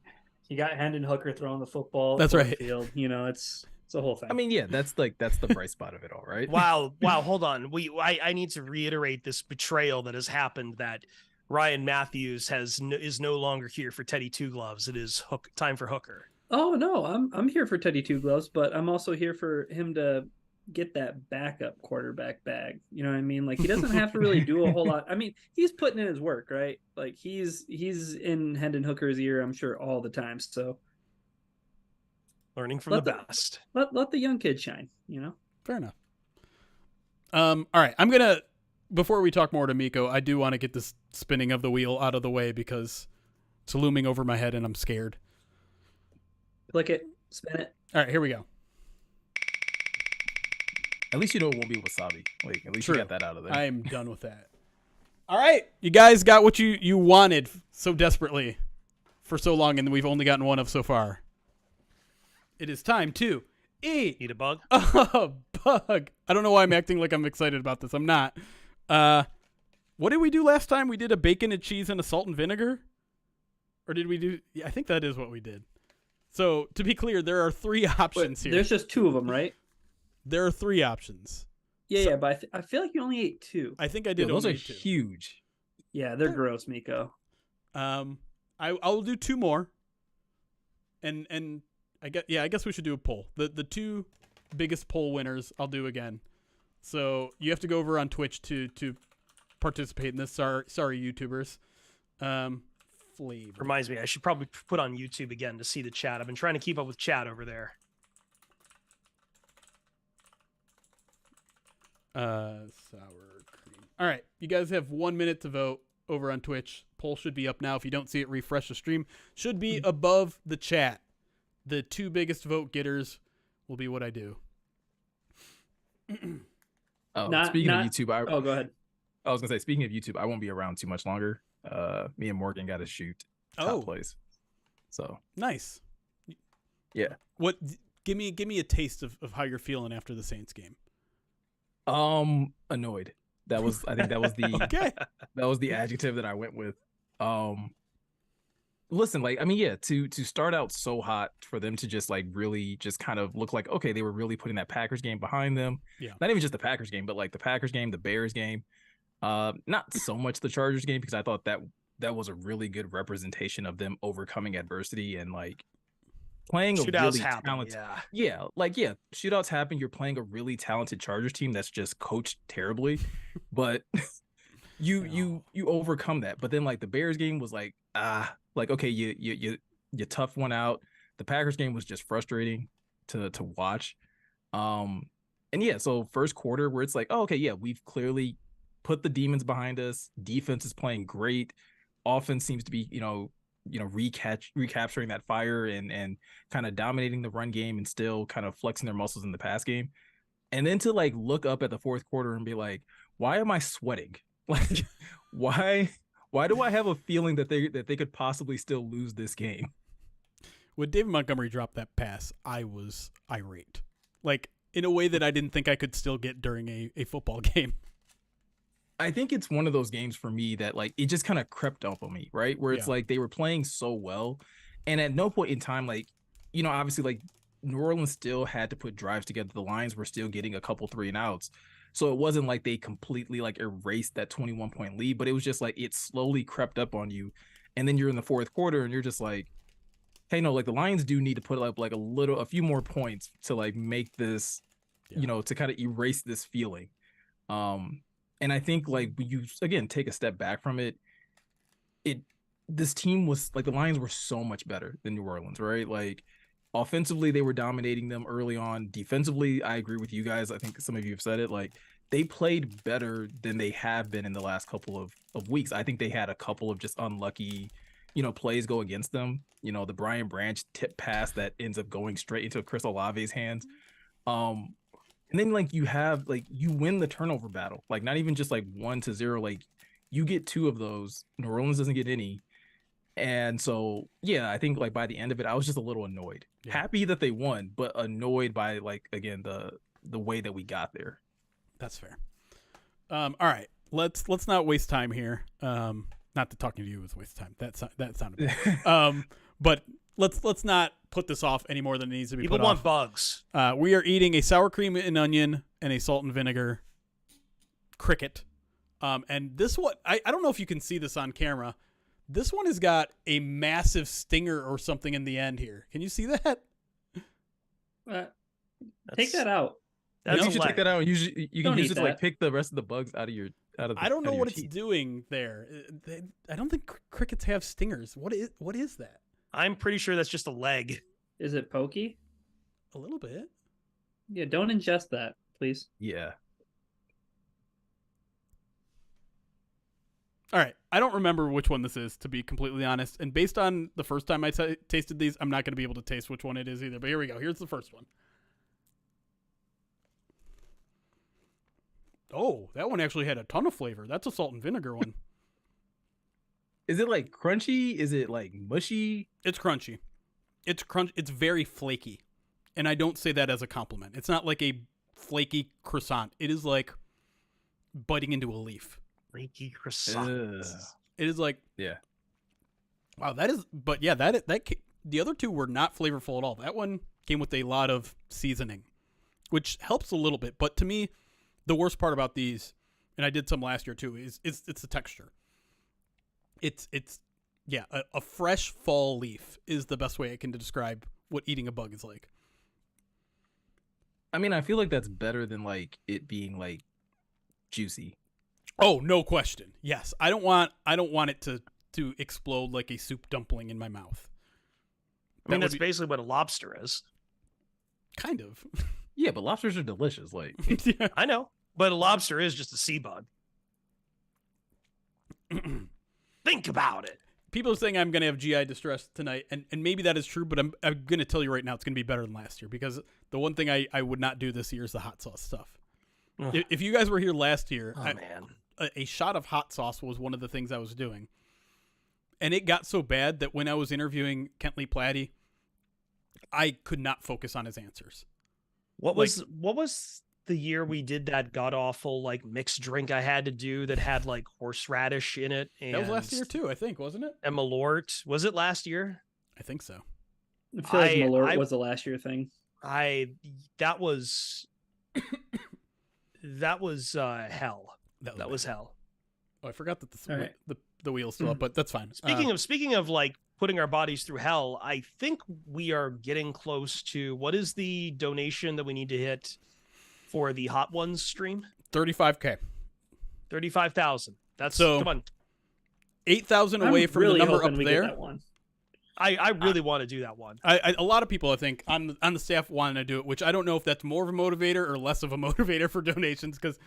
You got Hendon Hooker throwing the football. That's right. Field. You know, it's a whole thing. I mean, yeah, that's the bright spot of it all, right? Wow. Hold on. I need to reiterate this betrayal that has happened. That Ryan Matthews is no longer here for Teddy Two Gloves. It is time for Hooker. Oh no, I'm here for Teddy Two Gloves, but I'm also here for him to get that backup quarterback bag. You know what I mean? Like he doesn't have to really do a whole lot. I mean, he's putting in his work, right? Like he's in Hendon Hooker's ear, I'm sure, all the time. So learning from the best. Let the young kid shine. You know. Fair enough. All right, I'm gonna. Before we talk more to Miko, I do want to get this spinning of the wheel out of the way because it's looming over my head and I'm scared. Click it, spin it. All right, here we go. At least you know it won't be Wasabi. Like, at least you got that out of there. I am done with that. All right, you guys got what you wanted so desperately for so long, and we've only gotten one of so far. It is time to eat a bug. A bug. I don't know why I'm acting like I'm excited about this. I'm not. What did we do last time? We did a bacon and cheese and a salt and vinegar? Or did we do... Yeah, I think that is what we did. So, to be clear, there are 3 options here. There's just 2 of them, right? There are 3 options. Yeah, but I feel like you only ate 2. I think I did. Those only are 2. huge. Yeah, they're gross, Miko. I will do 2 more. And I guess we should do a poll. The 2 biggest poll winners I'll do again. So you have to go over on Twitch to participate in this. Sorry, YouTubers. Flavor. Reminds me, I should probably put on YouTube again to see the chat. I've been trying to keep up with chat over there. Sour cream. All right, you guys have 1 minute to vote over on Twitch. Poll should be up now. If you don't see it, refresh the stream. Should be above the chat. The 2 biggest vote getters will be what I do. Speaking of YouTube, go ahead. I was gonna say, speaking of YouTube, I won't be around too much longer. Me and Morgan got to shoot top place. So nice. Yeah. What? Give me a taste of how you're feeling after the Saints game. Annoyed. I think that was the okay. That was the adjective that I went with. Listen, like, I mean, yeah, to start out so hot, for them to just like really just kind of look like, okay, they were really putting that Packers game behind them. Yeah. Not even just the Packers game, but like the Packers game, the Bears game. Not so much the Chargers game, because I thought that was a really good representation of them overcoming adversity and like playing a really talented. Shootouts happen. You're playing a really talented Chargers team that's just coached terribly, but you overcome that. But then like the Bears game was like, okay, you tough one out. The Packers game was just frustrating to watch. And yeah, so first quarter where it's like, oh, okay, yeah, we've clearly put the demons behind us. Defense is playing great. Offense seems to be, recapturing that fire and kind of dominating the run game and still kind of flexing their muscles in the pass game. And then to like look up at the fourth quarter and be like, why am I sweating? Like, why do I have a feeling that they could possibly still lose this game? When David Montgomery dropped that pass, I was irate. Like, in a way that I didn't think I could still get during a football game. I think it's one of those games for me that like it just kind of crept up on me, right? Where it's like they were playing so well, and at no point in time, like, obviously like New Orleans still had to put drives together. The Lions were still getting a couple 3-and-outs. So it wasn't like they completely like erased that 21-point lead, but it was just like it slowly crept up on you. And then you're in the fourth quarter and you're just like, hey, no, like the Lions do need to put up like a few more points to like make this, to kind of erase this feeling. And I think like when you again take a step back from it, this team was like the Lions were so much better than New Orleans, right? Like offensively, they were dominating them early on. Defensively, I agree with you guys. I think some of you have said it. Like they played better than they have been in the last couple of weeks. I think they had a couple of just unlucky, plays go against them. The Brian Branch tip pass that ends up going straight into Chris Olave's hands. And then like you win the turnover battle, like not even just like 1-0, like you get 2 of those. New Orleans doesn't get any. And so, yeah, I think like by the end of it, I was just a little annoyed, happy that they won, but annoyed by like, again, the way that we got there. That's fair. All right, let's not waste time here. Not that talking to you was a waste of time. That sounded bad. But let's not put this off any more than it needs to be People put want off. bugs. We are eating a sour cream and onion and a salt and vinegar cricket. And this one, I don't know if you can see this on camera. This one has got a massive stinger or something in the end here. Can you see that? Take that out. You should take that out. You can use it to like that. pick the rest of the bugs out of your I don't know what it's doing there. I don't think crickets have stingers. What is that? I'm pretty sure that's just a leg. Is it pokey? A little bit. Yeah, don't ingest that, please. Yeah. All right. I don't remember which one this is, to be completely honest. And based on the first time I tasted these, I'm not going to be able to taste which one it is either. But here we go. Here's the first one. Oh, that one actually had a ton of flavor. That's a salt and vinegar one. Is it like crunchy? Is it like mushy? It's crunchy. It's very flaky. And I don't say that as a compliment. It's not like a flaky croissant. It is like biting into a leaf. Flaky croissant. It is like, yeah. Wow, that is, but yeah, that the other two were not flavorful at all. That one came with a lot of seasoning, which helps a little bit. But to me, the worst part about these, and I did some last year too, is it's the texture. It's a fresh fall leaf is the best way I can describe what eating a bug is like. I mean, I feel like that's better than like it being like juicy. Oh, no question. Yes, I don't want it to explode like a soup dumpling in my mouth. I mean, that's basically what a lobster is. Kind of. Yeah, but lobsters are delicious. Like, I know. But a lobster is just a sea bug. Think about it. People are saying I'm going to have GI distress tonight, and maybe that is true, but I'm going to tell you right now it's going to be better than last year, because the one thing I would not do this year is the hot sauce stuff. If you guys were here last year, a shot of hot sauce was one of the things I was doing. And it got so bad that when I was interviewing Kentley Platty, I could not focus on his answers. What was the year we did that god awful like mixed drink I had to do that had like horseradish in it? And that was last year too, I think, wasn't it? And Malort. Was it last year? I think so. I feel like Malort was the last year thing. That was hell. That was hell. Oh, I forgot that the wheel's still up, but that's fine. Speaking of like putting our bodies through hell, I think we are getting close to what is the donation that we need to hit for the Hot Ones stream? 35K. 35,000. That's so come on. 8,000 away from the number up there. I really want to do that one. A lot of people, I think, on the staff wanting to do it, which I don't know if that's more of a motivator or less of a motivator for donations, because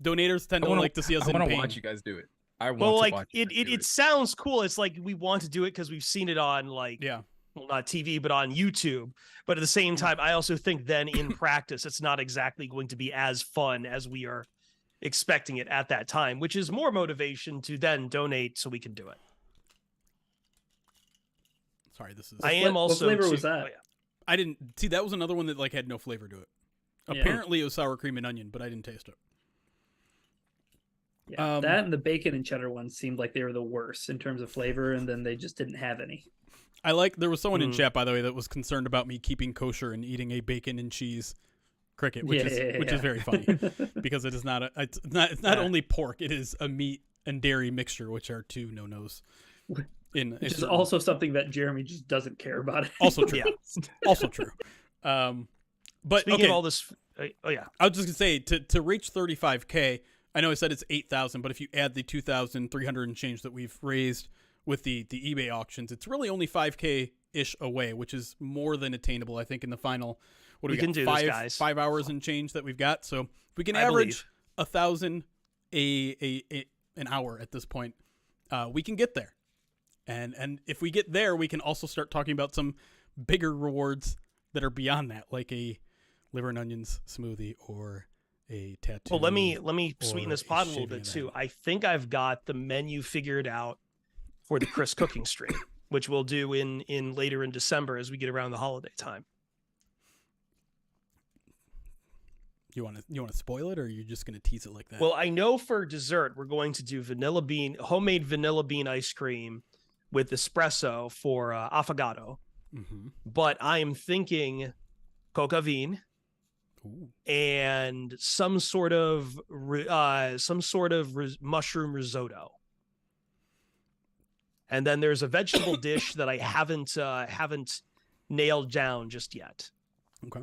donators tend to like to see us in pain. I want to watch you guys do it. It sounds cool. It's like we want to do it because we've seen it on well, not TV, but on YouTube. But at the same time, I also think then in practice, it's not exactly going to be as fun as we are expecting it at that time, which is more motivation to then donate so we can do it. Sorry, this is. I am also. What flavor was that? Oh, yeah. I didn't see. That was another one that like had no flavor to it. Yeah. Apparently, it was sour cream and onion, but I didn't taste it. Yeah, that and the bacon and cheddar ones seemed like they were the worst in terms of flavor, and then they just didn't have any. There was someone in chat, by the way, that was concerned about me keeping kosher and eating a bacon and cheese cricket, which is very funny because it is not it's not only pork, it is a meat and dairy mixture, which are two no-nos. Which is also something that Jeremy just doesn't care about. Also true. Also true. But speaking of all this, I was just gonna say to reach 35K. I know I said it's 8,000, but if you add the 2,300 and change that we've raised with the eBay auctions, it's really only 5K ish away, which is more than attainable. I think in the final, what do we got? 5 hours and change that we've got. So if we can average 1,000 an hour at this point, we can get there. And if we get there, we can also start talking about some bigger rewards that are beyond that, like a liver and onions smoothie or a tattoo. Well, let me sweeten this pot a little bit too. I think I've got the menu figured out for the Chris cooking stream, which we'll do in later in December as we get around the holiday time. You want to spoil it, or are you just going to tease it like that? Well, I know for dessert we're going to do homemade vanilla bean ice cream with espresso for affogato. Mm-hmm. But I am thinking coca vin. Ooh. And some sort of mushroom risotto, and then there's a vegetable dish that I haven't nailed down just yet. Okay.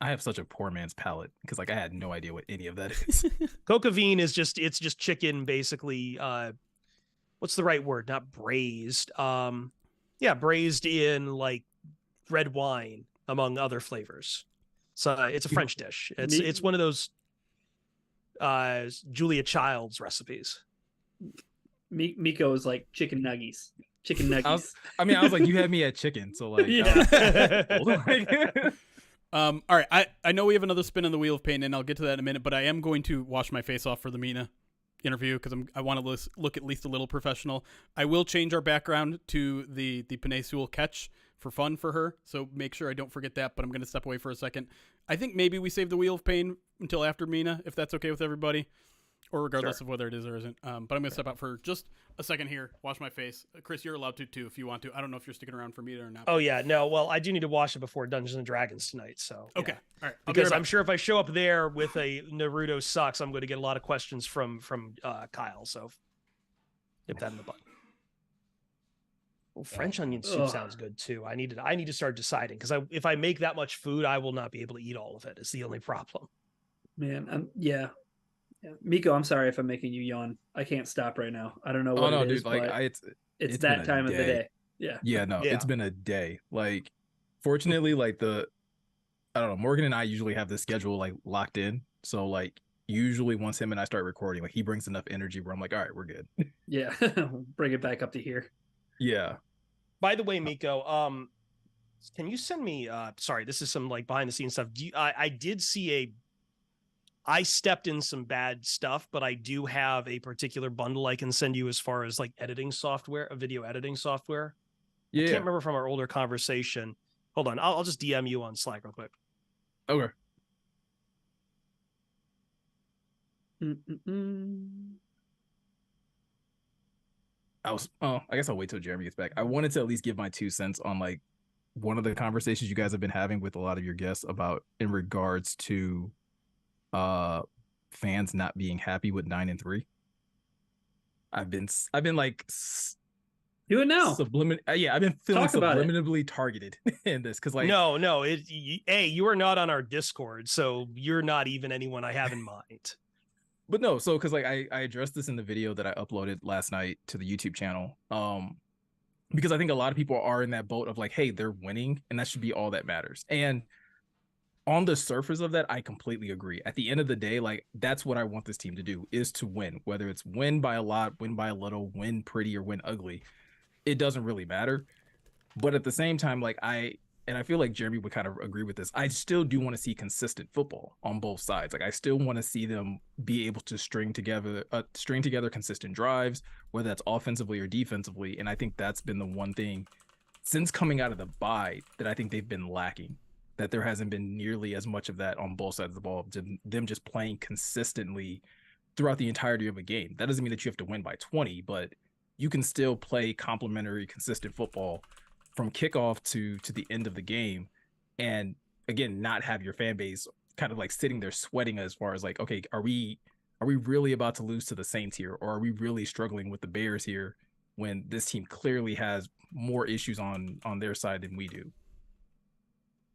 I have such a poor man's palate because I had no idea what any of that is. Coca vin is just chicken basically. What's the right word? Not braised. Braised in like red wine among other flavors. So it's a French dish. It's one of those Julia Childs recipes. Miko is like chicken nuggies. Chicken nuggies. I was like, you had me at chicken, so like. All right, I know we have another spin on the wheel of pain, and I'll get to that in a minute. But I am going to wash my face off for the Mina interview because I want to look at least a little professional. I will change our background to the Peninsula catch for fun for her, so make sure I don't forget that, but I'm going to step away for a second. I think maybe we save the Wheel of Pain until after Mina, if that's okay with everybody, or regardless of whether it is or isn't. But I'm going to step out for just a second here, wash my face. Chris, you're allowed to, too, if you want to. I don't know if you're sticking around for Mina or not. Oh, yeah. No, well, I do need to wash it before Dungeons & Dragons tonight, so. Okay. All right. Because I'm sure if I show up there with a Naruto sucks, I'm going to get a lot of questions from Kyle, so nip that in the butt. Well, French onion soup sounds good too. I need to start deciding because if I make that much food, I will not be able to eat all of it. It's the only problem. Man, yeah. Miko, I'm sorry if I'm making you yawn. I can't stop right now. I don't know what it is, dude, but it's that time of the day. Yeah. Yeah, no, it's been a day. Like, fortunately, like I don't know. Morgan and I usually have the schedule like locked in. So like usually once him and I start recording, like he brings enough energy where I'm like, all right, we're good. Yeah, bring it back up to here. Yeah. By the way, Miko, can you send me? Sorry, this is some like behind the scenes stuff. I did see I stepped in some bad stuff, but I do have a particular bundle I can send you as far as like editing software, a video editing software. Yeah. I can't remember from our older conversation. Hold on, I'll just DM you on Slack real quick. Okay. I guess I'll wait till Jeremy gets back. I wanted to at least give my 2 cents on like one of the conversations you guys have been having with a lot of your guests about in regards to fans not being happy with 9-3. I've been like do it now. Yeah, I've been feeling subliminally targeted in this because like no, you are not on our Discord, so you're not even anyone I have in mind. But no, so because like I addressed this in the video that I uploaded last night to the YouTube channel, because I think a lot of people are in that boat of like, hey, they're winning, and that should be all that matters. And on the surface of that, I completely agree. At the end of the day, like that's what I want this team to do, is to win. Whether it's win by a lot, win by a little, win pretty, or win ugly, it doesn't really matter. But at the same time, like I feel like Jeremy would kind of agree with this, I still do want to see consistent football on both sides. Like I still want to see them be able to string together consistent drives, whether that's offensively or defensively. And I think that's been the one thing since coming out of the bye that I think they've been lacking, that there hasn't been nearly as much of that on both sides of the ball, them just playing consistently throughout the entirety of a game. That doesn't mean that you have to win by 20, but you can still play complementary, consistent football from kickoff to the end of the game, and again, not have your fan base kind of like sitting there sweating as far as like, okay, are we really about to lose to the Saints here, or are we really struggling with the Bears here when this team clearly has more issues on their side than we do?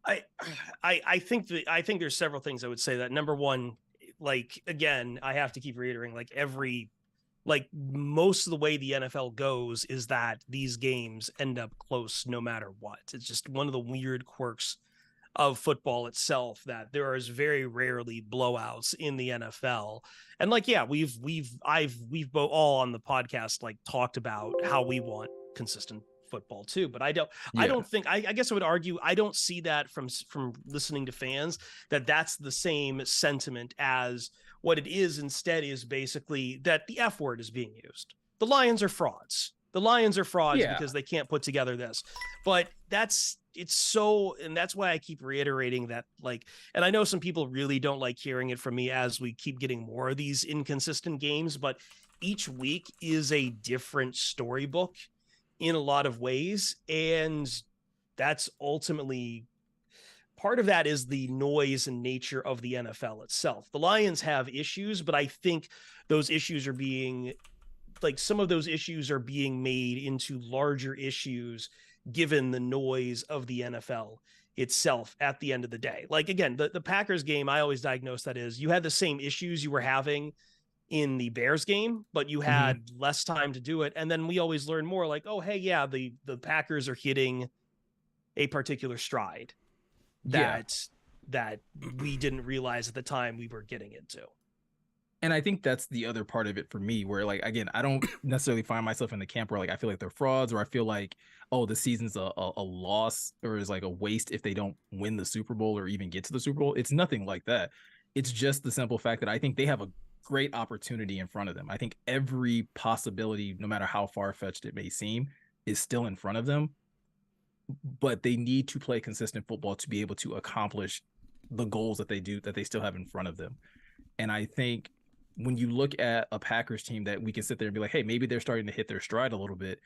I think there's several things I would say. That number one, like again, I have to keep reiterating, like most of the way the NFL goes is that these games end up close no matter what. It's just one of the weird quirks of football itself, that there is very rarely blowouts in the NFL. And like, yeah, we've both all on the podcast like talked about how we want consistent football too, but I don't think, I guess I would argue, I don't see that from listening to fans, that that's the same sentiment as what it is. Instead is basically that the F word is being used. The Lions are frauds. Because they can't put together this. But that's why I keep reiterating that, like, and I know some people really don't like hearing it from me as we keep getting more of these inconsistent games, but each week is a different storybook in a lot of ways. And that's ultimately part of that is the noise and nature of the NFL itself. The Lions have issues, but I think those issues are being, like, some of those issues are being made into larger issues given the noise of the NFL itself at the end of the day. Like, again, the Packers game, I always diagnose that is, you had the same issues you were having in the Bears game, but you had less time to do it. And then we always learn more, like, oh, hey, yeah, the Packers are hitting a particular stride that we didn't realize at the time we were getting into. And I think that's the other part of it for me, where, like, again, I don't necessarily find myself in the camp where, like, I feel like they're frauds, or I feel like, oh, the season's a loss or is like a waste if they don't win the Super Bowl or even get to the Super Bowl. It's nothing like that. It's just the simple fact that I think they have a great opportunity in front of them. I think every possibility, no matter how far-fetched it may seem, is still in front of them. But they need to play consistent football to be able to accomplish the goals that they still have in front of them. And I think when you look at a Packers team that we can sit there and be like, hey, maybe they're starting to hit their stride a little bit,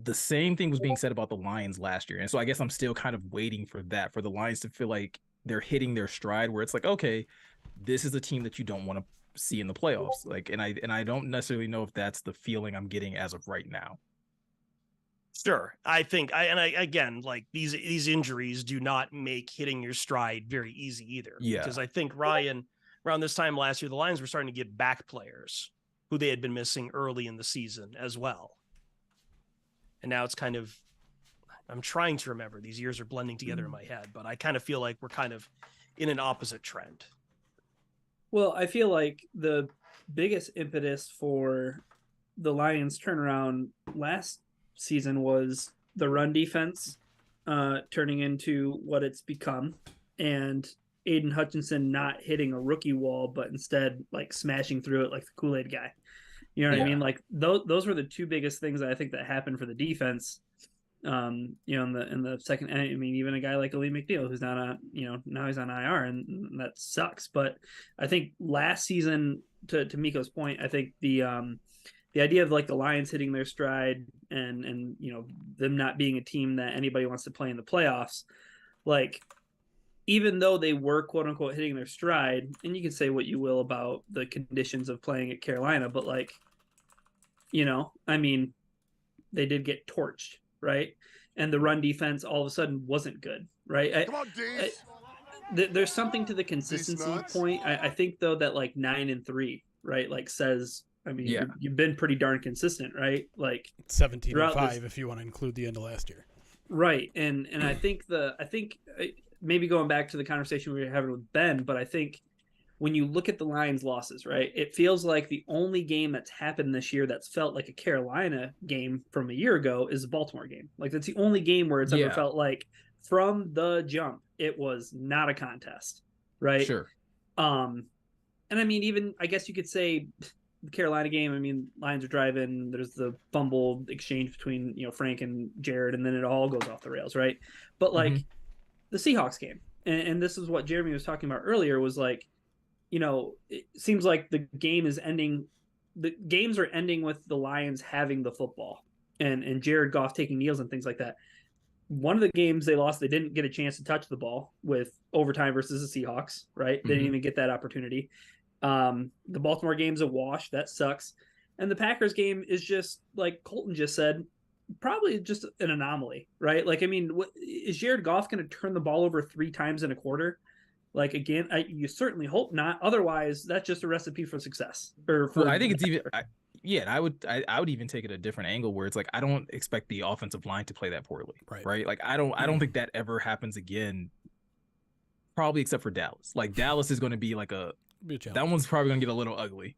the same thing was being said about the Lions last year. And so I guess I'm still kind of waiting for that, for the Lions to feel like they're hitting their stride, where it's like, okay, this is a team that you don't want to see in the playoffs. Like, and I don't necessarily know if that's the feeling I'm getting as of right now. Sure. I think again, like, these injuries do not make hitting your stride very easy either. Yeah. Because I think, Ryan, around this time last year, the Lions were starting to get back players who they had been missing early in the season as well. And now it's kind of, I'm trying to remember. These years are blending together in my head, but I kind of feel like we're kind of in an opposite trend. Well, I feel like the biggest impetus for the Lions turnaround last season was the run defense turning into what it's become, and Aiden Hutchinson not hitting a rookie wall, but instead like smashing through it like the Kool-Aid guy. You know what I mean? Like those were the two biggest things that I think that happened for the defense. You know, in the second, I mean, even a guy like Ali McNeil, who's not now he's on IR, and that sucks. But I think last season, to Miko's point, I think the idea of like the Lions hitting their stride and you know, them not being a team that anybody wants to play in the playoffs, like, even though they were quote unquote hitting their stride, and you can say what you will about the conditions of playing at Carolina, but like, you know, I mean, they did get torched, right? And the run defense all of a sudden wasn't good, right? Come on, There's something to the consistency point. I think though that like 9-3, right? Like says, I mean, you've been pretty darn consistent, right? Like 17-5 if you want to include the end of last year, right? And I think maybe going back to the conversation we were having with Ben, but I think when you look at the Lions' losses, right, it feels like the only game that's happened this year that's felt like a Carolina game from a year ago is the Baltimore game. Like, that's the only game where it's ever felt like from the jump it was not a contest, right? Sure. And I mean, even I guess you could say the Carolina game, I mean, Lions are driving, there's the fumble exchange between, you know, Frank and Jared, and then it all goes off the rails, right? But like the Seahawks game, and this is what Jeremy was talking about earlier, was like, you know, it seems like the games are ending with the Lions having the football and Jared Goff taking kneels and things like that. One of the games they lost, they didn't get a chance to touch the ball with overtime versus the Seahawks, right? They didn't even get that opportunity. The Baltimore game's a wash. That sucks. And the Packers game is just, like Colton just said, probably just an anomaly, right? Like, I mean, is Jared Goff going to turn the ball over 3 times in a quarter? Like, again, you certainly hope not. Otherwise, that's just a recipe for success. Well, I think it's even, I would even take it a different angle where it's like, I don't expect the offensive line to play that poorly, right? Like, I don't think that ever happens again, probably except for Dallas. Like, Dallas is going to be like that one's probably going to get a little ugly.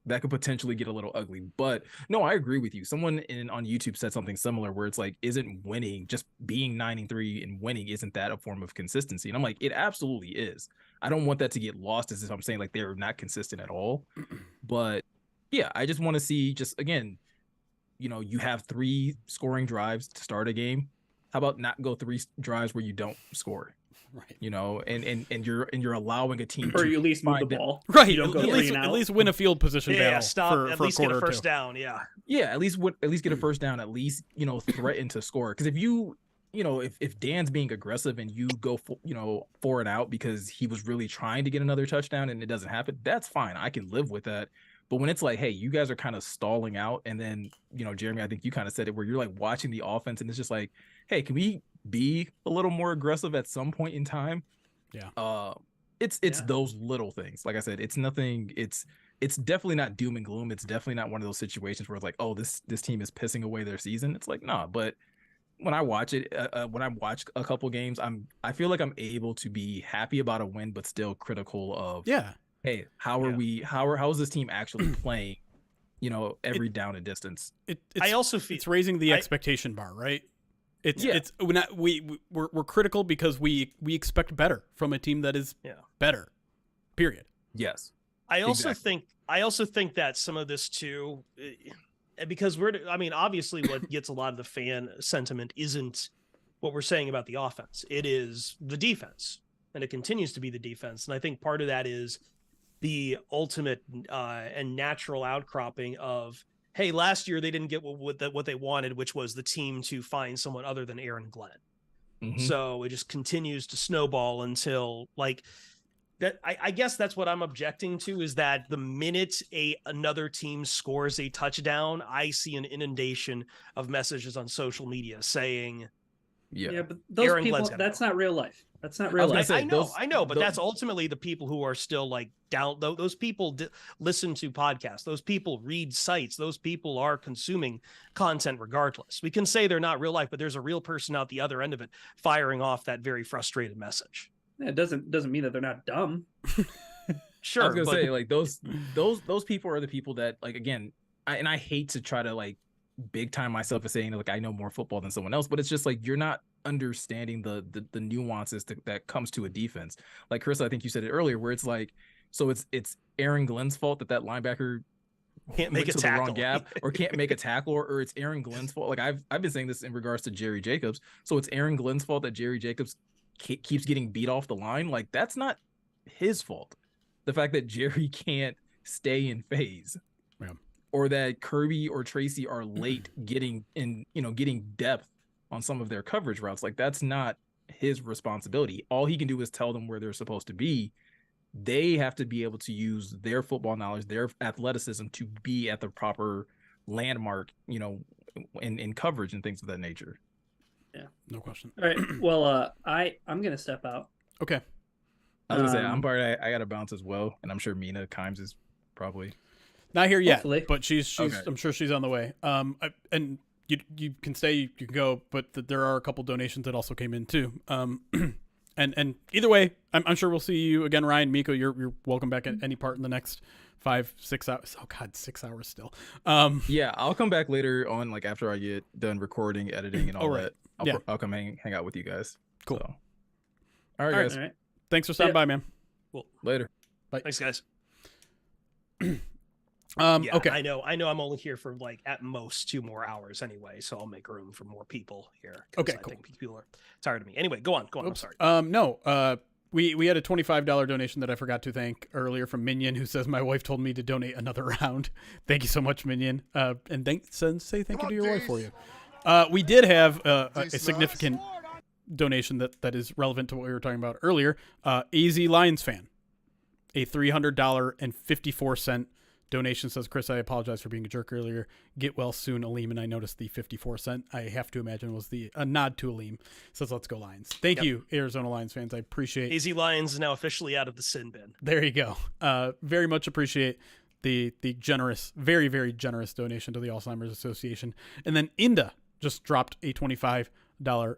That could potentially get a little ugly. But no, I agree with you. Someone on YouTube said something similar where it's like, isn't winning, just being 9-3 and winning, isn't that a form of consistency? And I'm like, it absolutely is. I don't want that to get lost as if I'm saying like they're not consistent at all. But yeah, I just want to see, just again, you know, you have 3 scoring drives to start a game. How about not go 3 drives where you don't score? Right. You know, and you're allowing a team, or you at least move the ball, right? You don't go at least win a field position battle. Stop. At least get a first two. down. Yeah. At least get a first down. At least, you know, threaten to score. Because if you know, if Dan's being aggressive and you go for it out because he was really trying to get another touchdown and it doesn't happen, that's fine. I can live with that. But when it's like, hey, you guys are kind of stalling out, and then, you know, Jeremy, I think you kind of said it, where you're like watching the offense and it's just like, hey, can we be a little more aggressive at some point in time? Yeah. It's those little things. Like I said, it's nothing. It's definitely not doom and gloom. It's definitely not one of those situations where it's like, oh, this team is pissing away their season. It's like, nah. But when I watch it, when I watch a couple games, I feel like I'm able to be happy about a win, but still critical of, hey, how is this team actually playing? You know, every down and distance. I also feel it's raising the expectation bar, right? We're critical because we expect better from a team that is better. Period. Yes. I also think that some of this too, because obviously what gets a lot of the fan sentiment isn't what we're saying about the offense. It is the defense, and it continues to be the defense. And I think part of that is the ultimate and natural outcropping of, hey, last year they didn't get what they wanted, which was the team to find someone other than Aaron Glenn. So it just continues to snowball until like that. I guess that's what I'm objecting to, is that the minute another team scores a touchdown, I see an inundation of messages on social media saying, but those Aaron people, Glenn's that's not real life. That's not real life. I know, but that's ultimately the people who are still like down. Those people listen to podcasts. Those people read sites. Those people are consuming content regardless. We can say they're not real life, but there's a real person out the other end of it firing off that very frustrated message. Yeah, it doesn't mean that they're not dumb. Sure, I was gonna say like those people are the people that like again. I hate to try to like big time myself as saying like I know more football than someone else, but it's just like you're not understanding the nuances that comes to a defense. Like Chris, I think you said it earlier, where it's like, so it's Aaron Glenn's fault that linebacker can't make a to tackle, the wrong gap or can't make a tackle, or it's Aaron Glenn's fault. Like I've been saying this in regards to Jerry Jacobs. So it's Aaron Glenn's fault that Jerry Jacobs keeps getting beat off the line. Like that's not his fault. The fact that Jerry can't stay in phase. Yeah. Or that Kirby or Tracy are late getting depth on some of their coverage routes. Like that's not his responsibility. All he can do is tell them where they're supposed to be. They have to be able to use their football knowledge, their athleticism to be at the proper landmark, in coverage and things of that nature. Yeah. No question. All right. Well, I'm going to step out. Okay. I was gonna say I got to bounce as well, and I'm sure Mina Kimes is probably not here yet, Hopefully. but she's Okay. I'm sure she's on the way. And you can stay, you can go, but there are a couple donations that also came in too. And either way, I'm sure we'll see you again, Ryan. Miko, you're welcome back at any part in the next 5-6 hours. Oh God, 6 hours still. Yeah, I'll come back later on, like after I get done recording, editing, and all right. that. I'll come hang out with you guys. Cool. So. All right, guys. All right. Thanks for stopping by, man. Cool. Later. Bye. Thanks, guys. Okay. I know I'm only here for like at most 2 more hours anyway, so I'll make room for more people here. Okay, I cool. think people are tired of me. Anyway, go on. I'm sorry. No. We had a $25 donation that I forgot to thank earlier from Minion, who says my wife told me to donate another round. Thank you so much, Minion. And say thank you to your wife for you. We did have a significant donation that is relevant to what we were talking about earlier. AZ Lions fan, a $300.54 donation, says, Chris, I apologize for being a jerk earlier. Get well soon, Aleem. And I noticed the 54 cent. I have to imagine was a nod to Aleem. Says, let's go Lions. Thank you, Arizona Lions fans. I appreciate AZ Lions is now officially out of the sin bin. There you go. Very much appreciate the generous, very, very generous donation to the Alzheimer's Association. And then Inda just dropped a $25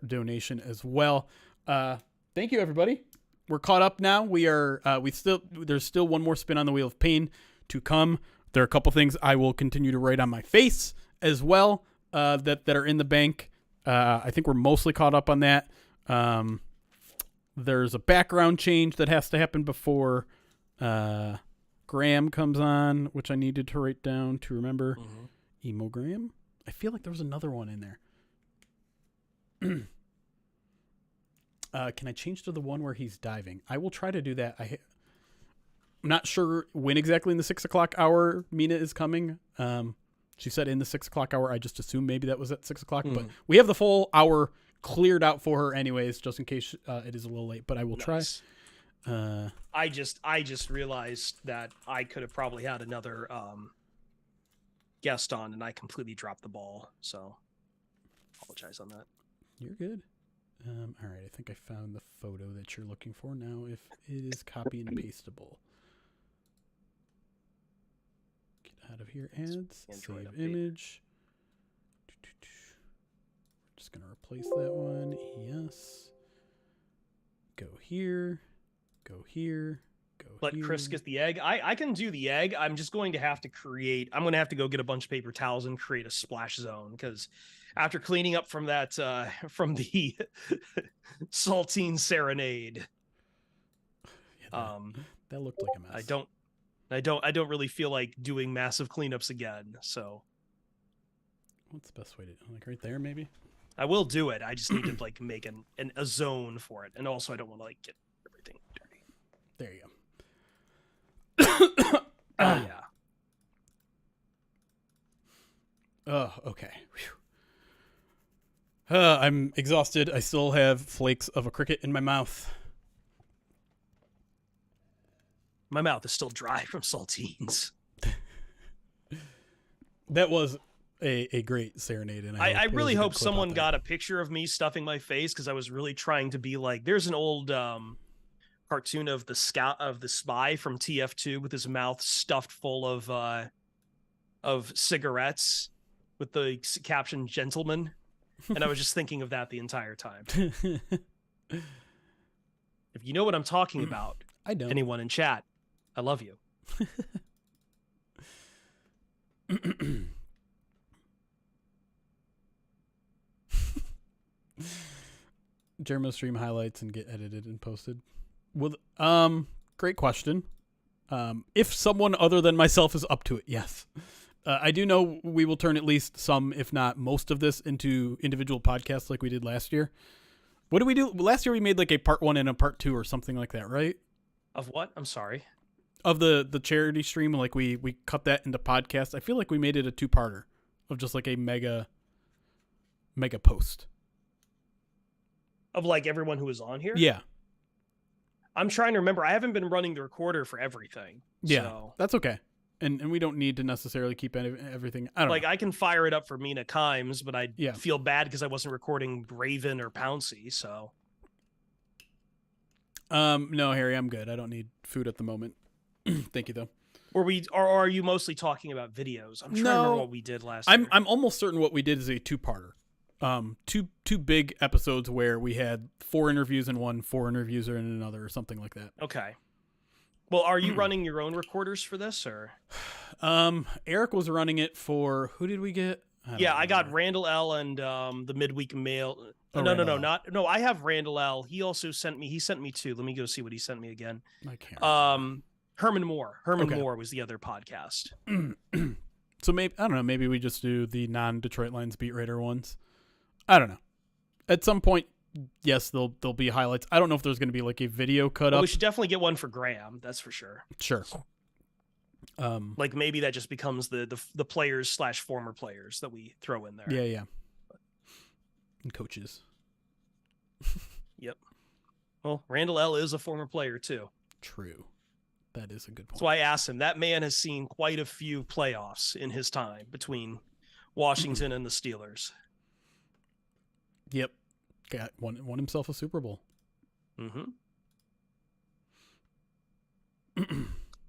donation as well. Thank you, everybody. We're caught up now. There's still one more spin on the wheel of pain to come. There are a couple things I will continue to write on my face as well, that are in the bank. I think we're mostly caught up on that. There's a background change that has to happen before Graham comes on, which I needed to write down to remember. Emo Graham. I feel like there was another one in there. Can I change to the one where he's diving? I will try to do that. I'm not sure when exactly in the 6 o'clock hour Mina is coming. She said in the 6 o'clock hour. I just assumed maybe that was at 6 o'clock, but we have the full hour cleared out for her anyways, just in case it is a little late, but I will try. I just realized that I could have probably had another guest on, and I completely dropped the ball. So apologize on that. You're good. All right, I think I found the photo that you're looking for now. If it is copy and pastable, get out of here. Ads, Android save update. image. We're just gonna replace that one. Yes. Go here. Go here. Go Let here. Chris get the egg. I can do the egg. I'm just going to have to I'm going to have to go get a bunch of paper towels and create a splash zone, because after cleaning up from that, from the saltine serenade, that looked like a mess. I don't really feel like doing massive cleanups again. So what's the best way to right there? Maybe I will do it. I just need to like make a zone for it, and also I don't want to like get everything dirty. There you go. Yeah. Oh, okay. I'm exhausted. I still have flakes of a cricket in my mouth. My mouth is still dry from saltines. That was a great serenade. And I it was really a good hope clip out someone there. got a picture of me stuffing my face because I was really trying to be like. There's an old cartoon of the spy from TF2 with his mouth stuffed full of cigarettes with the caption "Gentleman," and I was just thinking of that the entire time. If you know what I'm talking about, I don't. Anyone in chat, I love you. Jeremo stream highlights and get edited and posted. Well, great question. If someone other than myself is up to it, yes. I do know we will turn at least some, if not most of this, into individual podcasts like we did last year. What did we do? Last year we made like a part 1 and a part 2 or something like that, right? Of what? I'm sorry. Of the charity stream, like we cut that into podcasts. I feel like we made it a 2-parter of just like a mega post. Of like everyone who was on here? Yeah. I'm trying to remember. I haven't been running the recorder for everything. Yeah, so. that's okay. And we don't need to necessarily keep everything. I don't know. I can fire it up for Mina Kimes, but I feel bad because I wasn't recording Raven or Pouncy. So, no, Harry, I'm good. I don't need food at the moment. Thank you, though. Or are you mostly talking about videos? I'm trying to remember what we did last year. I'm almost certain what we did is a 2-parter. Two big episodes where we had 4 interviews in one, 4 interviews in another, or something like that. Okay. Well, are you running your own recorders for this, or? Eric was running it for who did we get? I got Randle L and the midweek mail. No, I have Randle L. He also sent me 2. Let me go see what he sent me again. I can't. Herman Moore. Moore was the other podcast. So maybe I don't know. Maybe we just do the non-Detroit Lions beat writer ones. I don't know. At some point, yes, there'll be highlights. I don't know if there's going to be like a video cut up. We should definitely get one for Graham. That's for sure. Sure. Like maybe that just becomes the players / former players that we throw in there. Yeah. And coaches. Yep. Well, Randle L is a former player too. True. That is a good point. That's why I asked him. That man has seen quite a few playoffs in his time between Washington and the Steelers. Yep. Won himself a Super Bowl. Mm-hmm.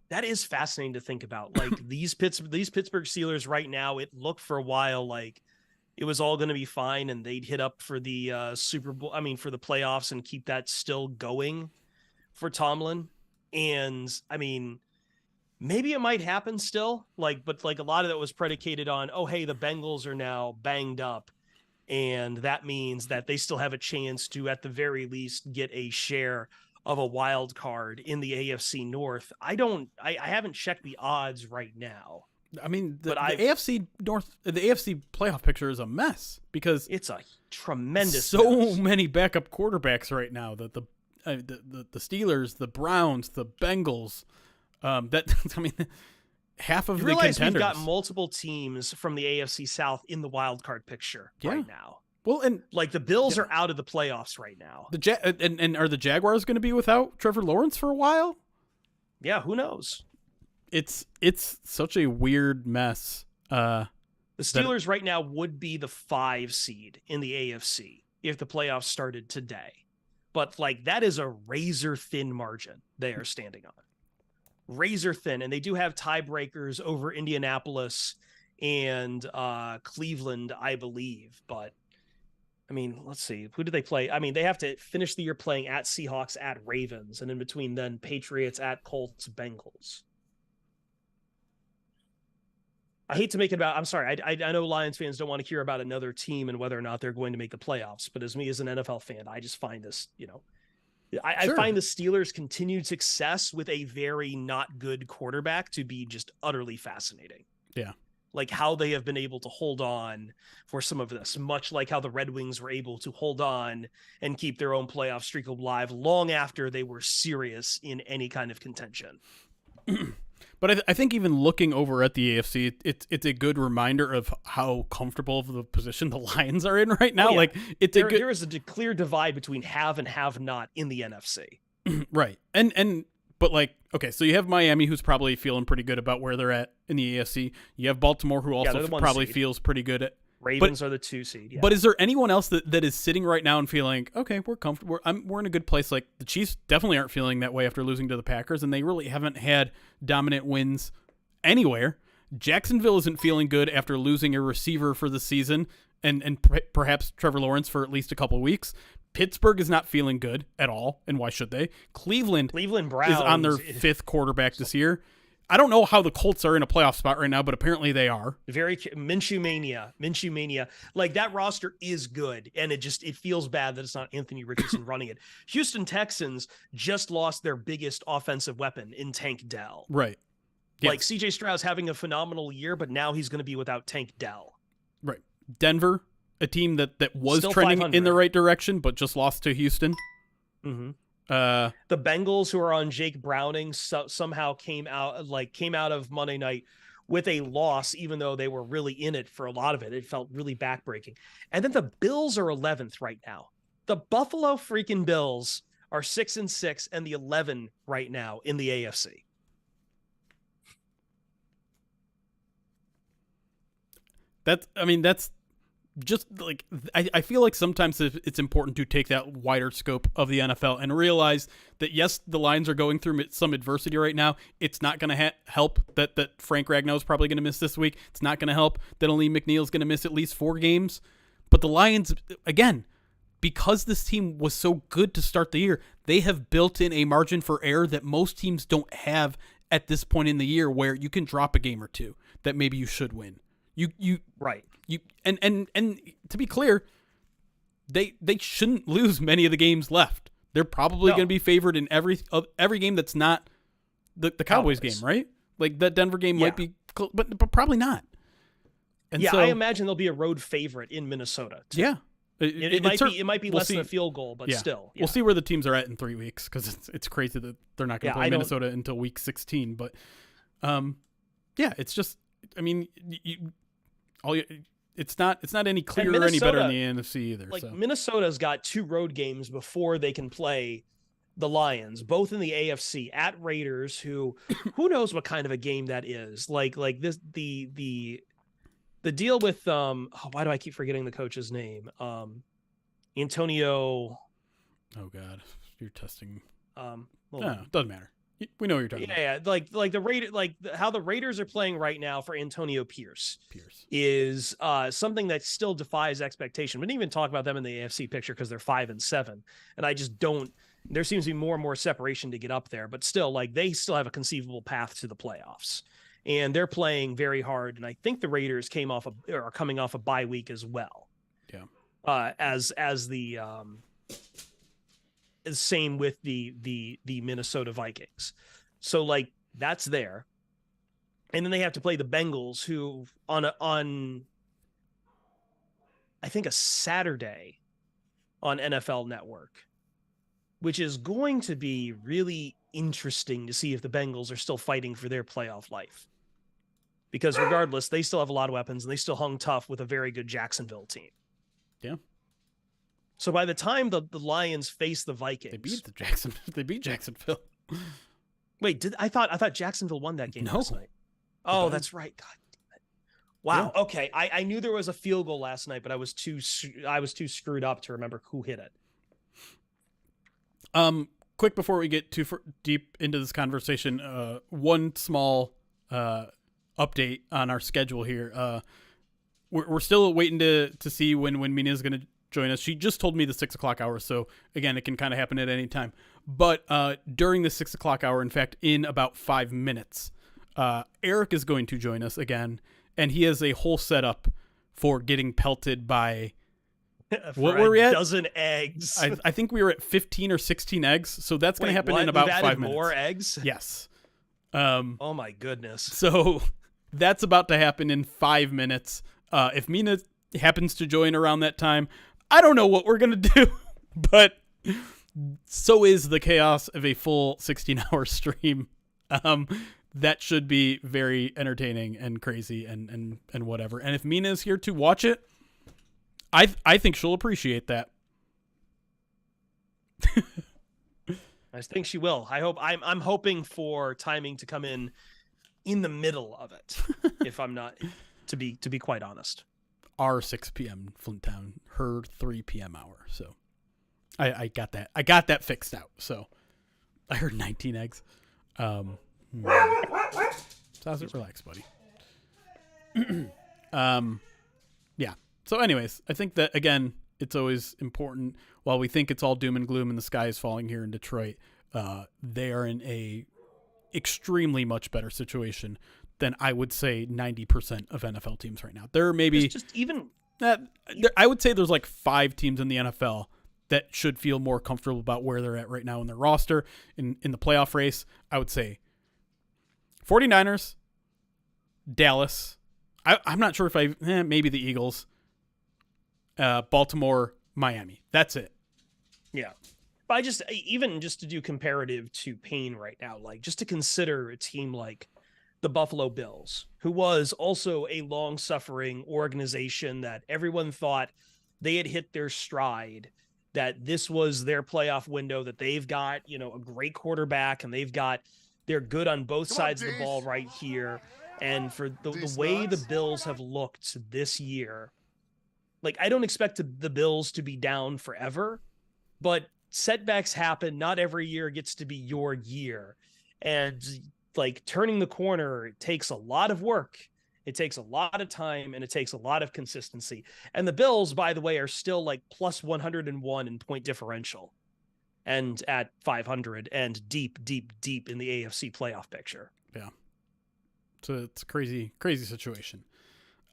That is fascinating to think about. Like these Pittsburgh Steelers right now, it looked for a while like it was all going to be fine and they'd hit up for the Super Bowl. I mean, for the playoffs and keep that still going for Tomlin. And I mean, maybe it might happen still. But a lot of that was predicated on, oh, hey, the Bengals are now banged up. And that means that they still have a chance to, at the very least, get a share of a wild card in the AFC North. I haven't checked the odds right now. I mean, the AFC North, the AFC playoff picture is a mess because it's a tremendous mess. Many backup quarterbacks right now. The Steelers, the Browns, the Bengals. Half of the contenders. We've got multiple teams from the AFC South in the wild card picture right now. Well, and like the Bills are out of the playoffs right now. And are the Jaguars going to be without Trevor Lawrence for a while? Yeah, who knows? It's such a weird mess. The Steelers right now would be the 5 seed in the AFC if the playoffs started today. But that is a razor thin margin they are standing on. Razor thin, and they do have tiebreakers over Indianapolis and Cleveland, I believe. But I mean, let's see, who do they play? I mean, they have to finish the year playing at Seahawks, at Ravens, and in between then Patriots, at Colts, Bengals. I hate to make it about. I'm sorry. I know Lions fans don't want to hear about another team and whether or not they're going to make the playoffs. But as me as an NFL fan, I just find this, I find the Steelers' continued success with a very not good quarterback to be just utterly fascinating. Yeah. Like how they have been able to hold on for some of this, much like how the Red Wings were able to hold on and keep their own playoff streak alive long after they were serious in any kind of contention. But I think even looking over at the AFC, it's a good reminder of how comfortable of the position the Lions are in right now. Oh, yeah. There is a clear divide between have and have not in the NFC. Right. And But like, okay, so you have Miami, who's probably feeling pretty good about where they're at in the AFC. You have Baltimore, who also probably feels pretty good at. Ravens are the 2 seed. Yeah. But is there anyone else that is sitting right now and feeling, okay, we're comfortable, we're in a good place? Like the Chiefs definitely aren't feeling that way after losing to the Packers, and they really haven't had dominant wins anywhere. Jacksonville isn't feeling good after losing a receiver for the season, and perhaps Trevor Lawrence for at least a couple of weeks. Pittsburgh is not feeling good at all, and why should they? Cleveland Browns is on their 5th quarterback this year. I don't know how the Colts are in a playoff spot right now, but apparently they are. Very Minshew mania. Like that roster is good, and it feels bad that it's not Anthony Richardson running it. Houston Texans just lost their biggest offensive weapon in Tank Dell. Right. Like CJ Stroud's having a phenomenal year, but now he's going to be without Tank Dell. Right. Denver, a team that was still trending 500. In the right direction, but just lost to Houston. Mm-hmm. The Bengals, who are on Jake Browning, somehow came out of Monday night with a loss, even though they were really in it for a lot of it. It felt really backbreaking. And then the Bills are 11th right now. The Buffalo freaking Bills are 6-6 and the 11 right now in the AFC. That's just like, I feel like sometimes it's important to take that wider scope of the NFL and realize that, yes, the Lions are going through some adversity right now. It's not going to help that Frank Ragnow is probably going to miss this week. It's not going to help that Aleem McNeil is going to miss at least 4 games. But the Lions, again, because this team was so good to start the year, they have built in a margin for error that most teams don't have at this point in the year, where you can drop a game or two that maybe you should win. Right. And to be clear, they shouldn't lose many of the games left. They're probably going to be favored in every game that's not the Cowboys game, right? Like that Denver game might be, but probably not. And I imagine there'll be a road favorite in Minnesota too. Yeah. It might be less than a field goal, but still. Yeah. We'll see where the teams are at in 3 weeks, because it's crazy that they're not going to play Minnesota until week 16. But it's just, I mean, it's not any clearer or any better in the NFC either. Like Minnesota's got 2 road games before they can play the Lions, both in the AFC at Raiders, who knows what kind of a game that is. Like this the deal with why do I keep forgetting the coach's name? Antonio. Oh God, you're testing. No, doesn't matter. We know what you're talking about. Yeah, like the Raiders, how the Raiders are playing right now for Antonio Pierce is something that still defies expectation. We didn't even talk about them in the AFC picture because they're 5-7, and I just don't. There seems to be more and more separation to get up there, but still, like they still have a conceivable path to the playoffs, and they're playing very hard. And I think the Raiders are coming off a bye week as well. Yeah. As the same with the Minnesota Vikings. So like that's there. And then they have to play the Bengals, who on I think a Saturday on NFL Network, which is going to be really interesting to see if the Bengals are still fighting for their playoff life. Because regardless, they still have a lot of weapons and they still hung tough with a very good Jacksonville team. Yeah. So by the time the Lions face the Vikings, they beat Jacksonville. Wait, I thought Jacksonville won that game last night. Oh, that's right. God damn it. Wow. Yeah. Okay. I knew there was a field goal last night, but I was too screwed up to remember who hit it. Quick before we get too deep into this conversation, one small update on our schedule here. We're still waiting to see when Mina's going to join us. She just told me the 6 o'clock hour, so again, it can kind of happen at any time. But during the 6 o'clock hour, in fact, in about 5 minutes, Eric is going to join us again, and he has a whole setup for getting pelted by what were we at? Dozen eggs. I think we were at 15 or 16 eggs, so that's going to happen in about 5 minutes. More eggs? Yes. Oh my goodness. So that's about to happen in 5 minutes. If Mina happens to join around that time, I don't know what we're going to do, but so is the chaos of a full 16-hour stream. That should be very entertaining and crazy and whatever. And if Mina is here to watch it, I think she'll appreciate that. I think she will. I'm hoping for timing to come in the middle of it. If I'm not, to be quite honest. Our 6 p.m. Flint Town, her 3 p.m. hour. So I got that. I got that fixed out. So I heard 19 eggs. So how's it? Relax, buddy. Yeah. So anyways, I think that, again, it's always important. While we think it's all doom and gloom and the sky is falling here in Detroit, they are in a extremely much better situation than I would say 90% of NFL teams right now. There are maybe just even I would say there's like 5 teams in the NFL that should feel more comfortable about where they're at right now in their roster in the playoff race. I would say 49ers, Dallas. I'm not sure if maybe the Eagles, Baltimore, Miami. That's it. Yeah. But even just to do comparative to Payne right now, like just to consider a team like the Buffalo Bills, who was also a long-suffering organization that everyone thought they had hit their stride, that this was their playoff window, that they've got, a great quarterback and they're good on both sides of the ball right here. And for the way the Bills have looked this year, like I don't expect the Bills to be down forever, but setbacks happen. Not every year gets to be your year. And like turning the corner takes a lot of work. It takes a lot of time and it takes a lot of consistency. And the Bills, by the way, are still like plus 101 in point differential and at 500 and deep, deep, deep in the AFC playoff picture. Yeah. So it's a crazy, crazy situation.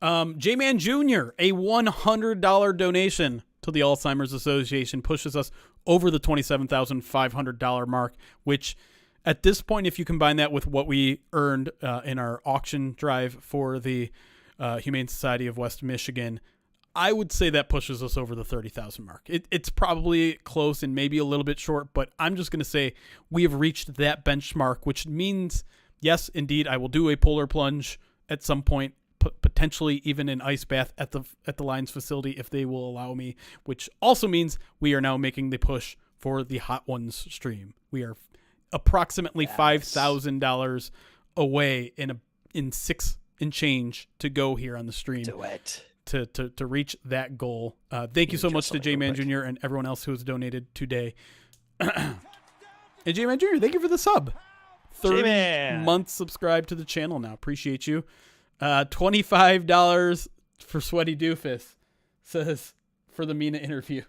J-Man Jr., a $100 donation to the Alzheimer's Association pushes us over the $27,500 mark, which at this point, if you combine that with what we earned in our auction drive for the Humane Society of West Michigan, I would say that pushes us over the 30,000 mark. It's probably close and maybe a little bit short, but I'm just going to say we have reached that benchmark, which means, yes, indeed, I will do a polar plunge at some point, potentially even an ice bath at the Lions facility if they will allow me, which also means we are now making the push for the Hot Ones stream. We are approximately $5,000 away in 6 and change to go here on the stream. Do it. To reach that goal. Thank you so much to J-Man Jr. and everyone else who has donated today. And J-Man Jr., thank you for the sub. 30 months subscribed to the channel now. Appreciate you. $25 for Sweaty Doofus says for the Mina interview.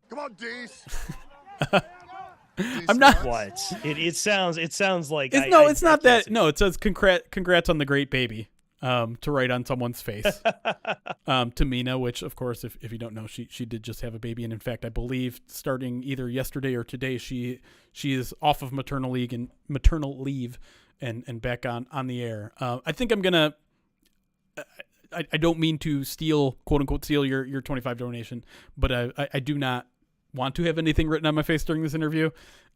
Come on, Dees. I'm not. What? It sounds like it's not that. No, it says congrats on the great baby. To write on someone's face. To Mina, which of course, if you don't know, she did just have a baby, and in fact, I believe starting either yesterday or today, she is off of maternal leave and back on the air. I think I'm gonna. I don't mean to quote unquote steal your 25 donation, but I do not want to have anything written on my face during this interview.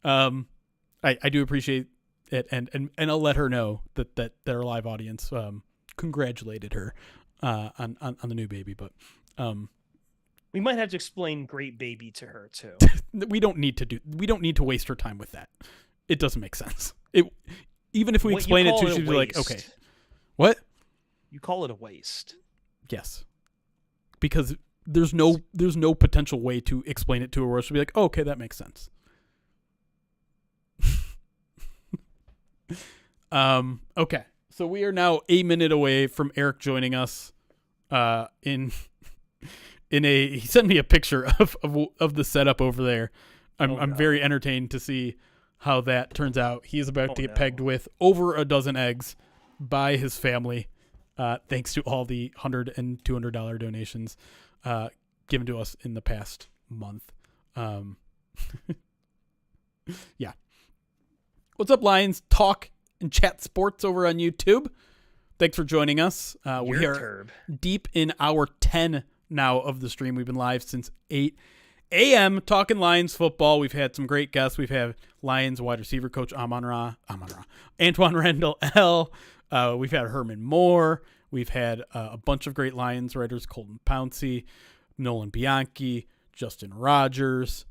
I do appreciate it, and I'll let her know that their live audience congratulated her on the new baby, but we might have to explain great baby to her too. we don't need to waste her time with that. It doesn't make sense. Even if we explain it to her, she'd be like, okay, what? You call it a waste. Yes, because there's no potential way to explain it to her where she'll be like, oh, okay, that makes sense. Okay. So we are now a minute away from Eric joining us. He sent me a picture of the setup over there. I'm very entertained to see how that turns out. He is about to get pegged with over a dozen eggs by his family, thanks to all the $100 and $200 donations given to us in the past month. Yeah. What's up, Lions? Talk and chat sports over on YouTube. Thanks for joining us. We are deep in hour 10 now of the stream. We've been live since 8 a.m. talking Lions football. We've had some great guests. We've had Lions wide receiver coach Amon-Ra, Antoine Randle L. We've had Herman Moore. We've had a bunch of great Lions writers, Colton Pouncy, Nolan Bianchi, Justin Rogers,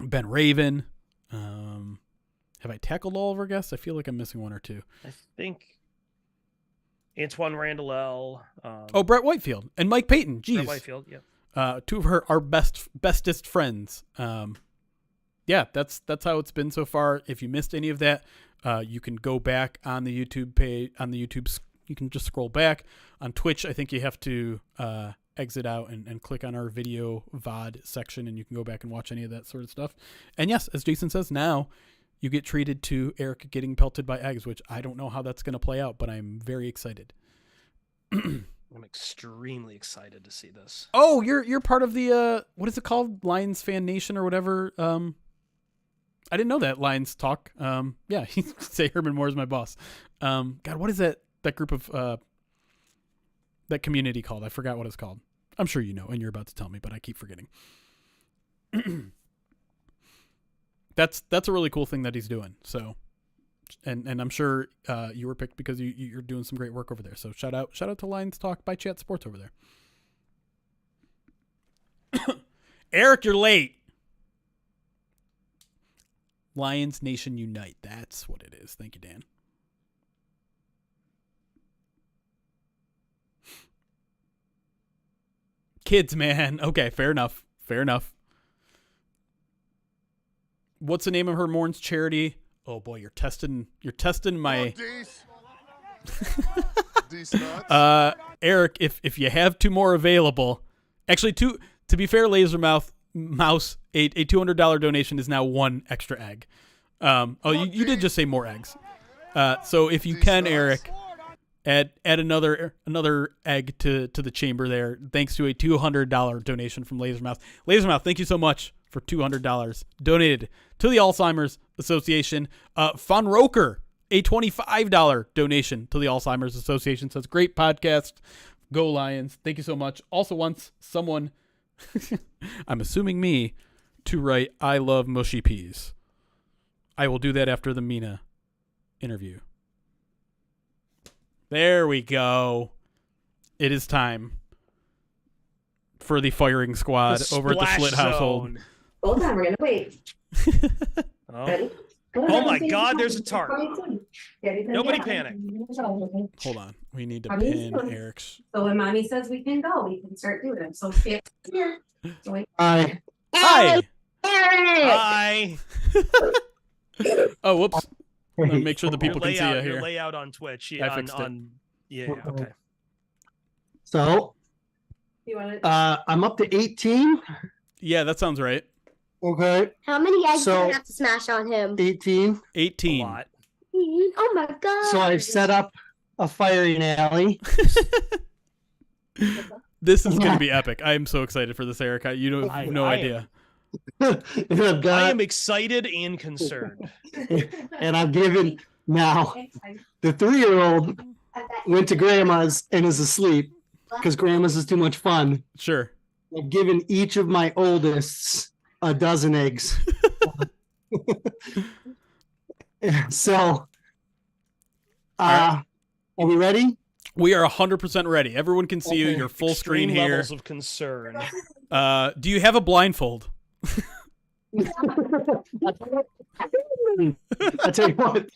Ben Raven. Have I tackled all of our guests? I feel like I'm missing one or two. I think Antoine Randle. Brett Whitefield and Mike Payton. Jeez. Brett Whitefield, yeah. Two of our bestest friends. Yeah, that's how it's been so far. If you missed any of that, you can go back on the YouTube page. On the YouTube, you can just scroll back. On Twitch, I think you have to exit out and click on our video VOD section, and you can go back and watch any of that sort of stuff. And yes, as Jason says, now you get treated to Eric getting pelted by eggs, which I don't know how that's going to play out, but I'm very excited. I'm extremely excited to see this. Oh, you're part of the what is it called? Lions Fan Nation or whatever. I didn't know that. Lions Talk. Yeah, say Herman Moore is my boss. God, what is that group of that community called? I forgot what it's called. I'm sure you know, and you're about to tell me, but I keep forgetting. That's a really cool thing that he's doing. So, and I'm sure you were picked because you're doing some great work over there. So shout out to Lions Talk by Chat Sports over there. Eric, you're late. Lions Nation Unite. That's what it is. Thank you, Dan. Kids, man. Okay, fair enough. Fair enough. What's the name of Herman Moore's charity? Oh boy, you're testing my Eric, if you have two more available. Actually, to be fair, Mouse, a $200 donation is now one extra egg. You did just say more eggs. So if you can, Eric, add another egg to the chamber there, thanks to a $200 donation from Lasermouth. Lasermouth, thank you so much for $200 donated to the Alzheimer's Association. Von Roker, a $25 donation to the Alzheimer's Association. Says, great podcast. Go Lions. Thank you so much. Also wants someone, I'm assuming me, to write, I love mushy peas. I will do that after the Mina interview. There we go. It is time for the firing squad over at the Schlitt household. Hold on, we're gonna wait. Oh my God, there's a tarp. Nobody panic. Hold on. We need to pin Eric's. So when mommy says we can go, we can start doing it. So stay here. So wait. Hi. Hi. Oh, whoops. Make sure the people can see you here. Your layout on Twitch. Yeah, I fixed it. Yeah, okay. So, I'm up to 18. Yeah, that sounds right. Okay. How many eggs do I have to smash on him? 18. 18. A lot. Oh my God. So I've set up a firing alley. This is going to be epic. I am so excited for this, Eric. You have no idea. I am excited and concerned. And I've given now the 3-year-old went to grandma's and is asleep because grandma's is too much fun. Sure. I've given each of my oldests a dozen eggs. So, are we ready? We are 100% ready. Everyone can see you. You're full screen here. Levels of concern. Do you have a blindfold? I tell you what,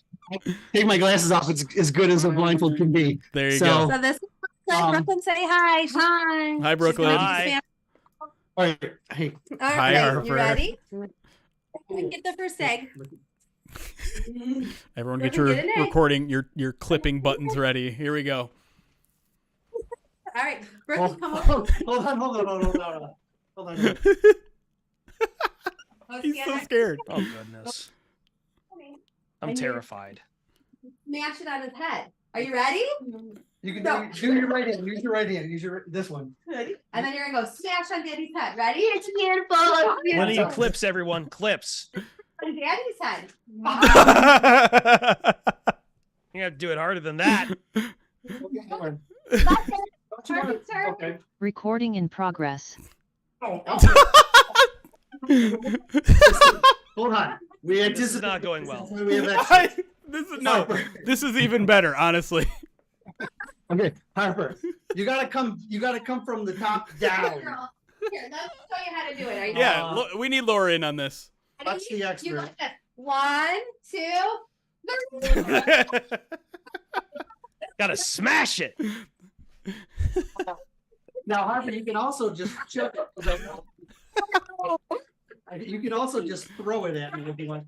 take my glasses off. It's as good as a blindfold can be. There you go. So this is Brooklyn. Say hi. Hi. Hi, Brooklyn. Hi. All right. Hey. Hi, Harper. You ready? Get the first egg. Everyone get your recording, your clipping buttons ready. Here we go. All right. Brooklyn, come on. Hold on. He's so scared. Oh, goodness. I'm terrified. Smash it on his head. Are you ready? You can do your right hand. Use your right hand. Use this one. Ready? And then you're going to go smash on Daddy's head. Ready? It's beautiful. One of you clips, everyone. Clips. On Daddy's head. You have to do it harder than that. Okay. Recording in progress. Hold on. This is not going well. This is even better, honestly. Okay, Harper, you gotta come from the top down. Here, let's show you how to do it. Are you Yeah, we need Laura in on this. That's the expert. You got it. 1, 2, Gotta smash it. Now, Harper, you can also just chuck it. You can also just throw it at me if you want.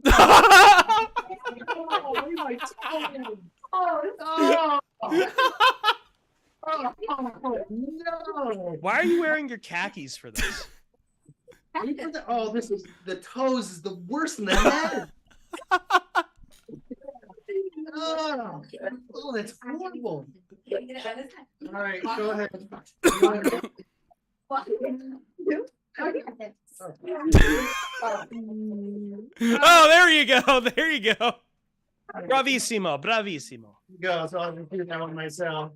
No. Why are you wearing your khakis for this? Oh, this is the toes is the worst in the head. Oh, that's horrible. All right, go ahead. Oh, there you go. There you go. Bravissimo, bravissimo. Go, so I'll do that one myself.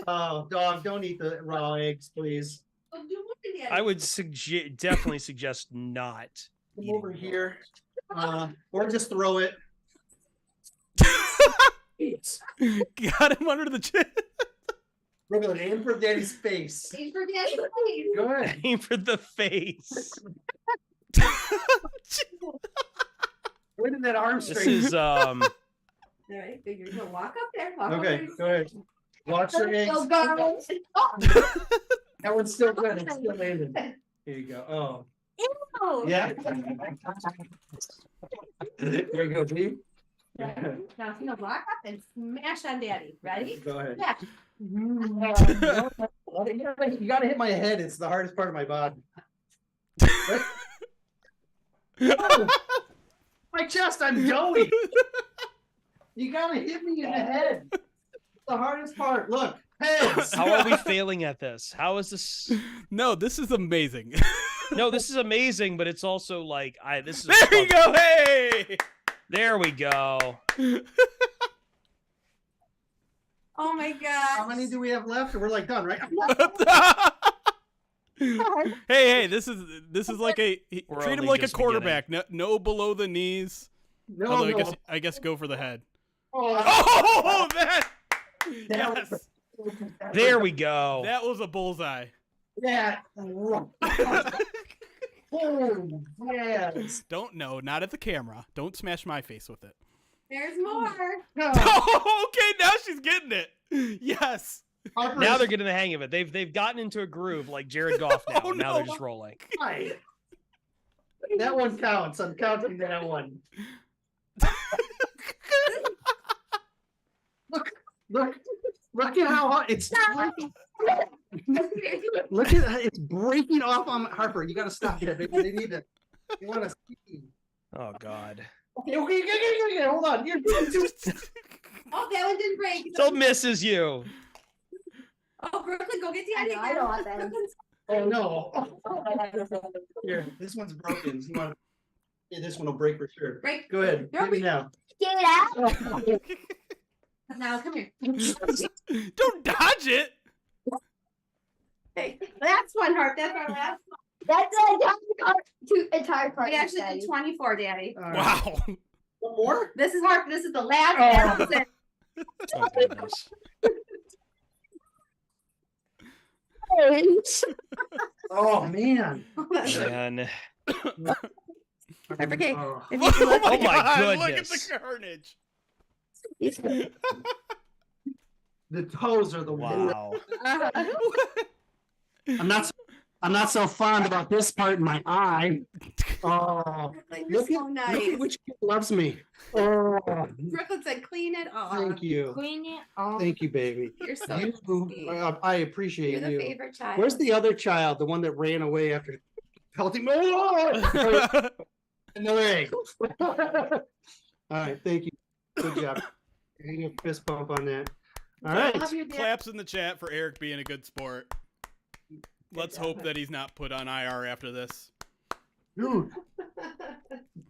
Oh, dog, don't eat the raw eggs, please. I would definitely suggest not. Come over here, or just throw it. Got him under the chin. We're going to aim for Daddy's face. Aim for Daddy's face. Go ahead. Aim for the face. Where did that arm This straight? is All right, figure you walk up there. Walk Okay, up there. go ahead. Watch your eggs. That one's still good. It's still landing. Here you go. Oh. Ew. Yeah. There you go, G. Now, walk up and smash on Daddy. Ready? Go ahead. Yeah. You gotta hit my head. It's the hardest part of my body. Oh, my chest, I'm doughy. You gotta hit me in the head. It's the hardest part. Look, heads. How are we failing at this? How is this? No, this is amazing. No, this is amazing, but it's also like this is. There you go. Hey. There we go. Oh my God. How many do we have left? We're like done, right? hey, this is like treat him like a just quarterback. No below the knees. No, Although no. I guess go for the head. Oh, that. Yes. There we go. That was a bullseye. Yeah. Oh, yes. Not at the camera. Don't smash my face with it. There's more. Oh, okay, now she's getting it. Yes. Now they're getting the hang of it. They've gotten into a groove like Jared Goff now. Oh, and now no. they're just rolling. That one counts. I'm counting that one. Look at how hot it's breaking. Look at that. It's breaking off on Harper. You got to stop it. They need to. You want to see. Oh God. Okay. Hold on. You're Oh, that one didn't break. Still misses you. Oh, Brooklyn, go get Daddy. I don't want that. Oh no. Here, this one's broken. Yeah, this one will break for sure. Break. Go ahead. Hit me now. Get out. Now, come here. Don't dodge it. Hey, last one, Harp. That's our last one. That's two entire parts. We actually did 24, Daddy. Wow. One more? This is Harp. This is the last episode. Oh goodness. Oh man. Man. Okay. Oh. If you can look, Oh my God, look at goodness. the carnage. The toes are the worst. Wow. I'm not so fond about this part in my eye. Oh, You're so nice. look at which kid loves me. Oh, Brooklyn said, "Clean it off." thank you. Clean it off. Thank you, baby. You're so You, sweet. I appreciate You're the you. favorite child. Where's the other child? The one that ran away after pelting me? Oh! Another egg. All right, thank you. Good job. Getting a fist bump on that. All right. Love you, Dad. Claps in the chat for Eric being a good sport. Let's hope that he's not put on IR after this. Dude,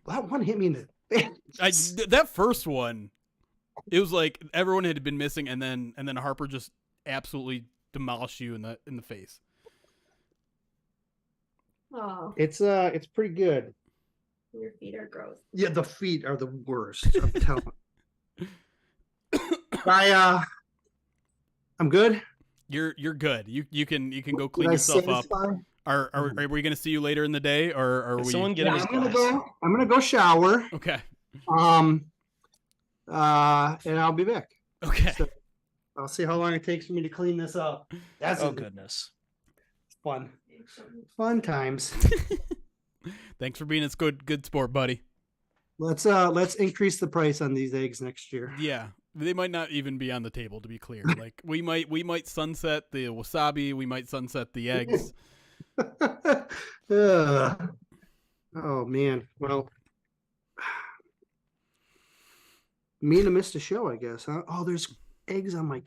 that one hit me in the face. That first one, it was like everyone had been missing, and then Harper just absolutely demolished you in the face. Oh, It's pretty good. your feet are gross. Yeah, the feet are the worst. I'm telling you. I'm good. You're good. You can go clean Did I yourself up. satisfy? Are we going to see you later in the day, or are we? Someone get him his I'm glass. gonna go shower. Okay. And I'll be back. Okay. So I'll see how long it takes for me to clean this up. Goodness. Fun. Fun times. Thanks for being a good sport, buddy. Let's increase the price on these eggs next year. Yeah. They might not even be on the table, to be clear. Like we might sunset the wasabi, we might sunset the eggs. Oh man. Well, Mina missed a show, I guess, huh? Oh, there's eggs on my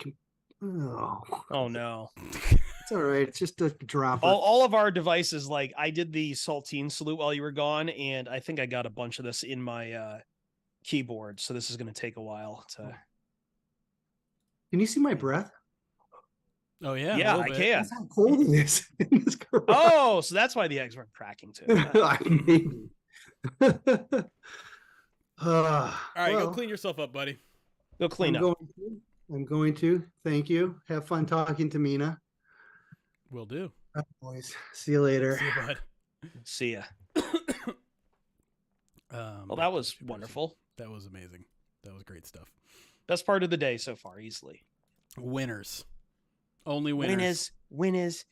Oh no. It's all right. It's just a dropper. All of our devices, like I did the saltine salute while you were gone, and I think I got a bunch of this in my keyboard, so this is going to take a while to. Can you see my breath? Oh yeah. Yeah, I can. That's how cold it is in this garage. Oh, so that's why the eggs weren't cracking too. Maybe. All right, go clean yourself up, buddy. Go clean up. I'm going to. Thank you. Have fun talking to Mina. Will do. All right, boys. See you later. See you, bud. See ya. Well, that was wonderful. That was amazing. That was great stuff. Best part of the day so far, easily. Winners. Only winners. Winners.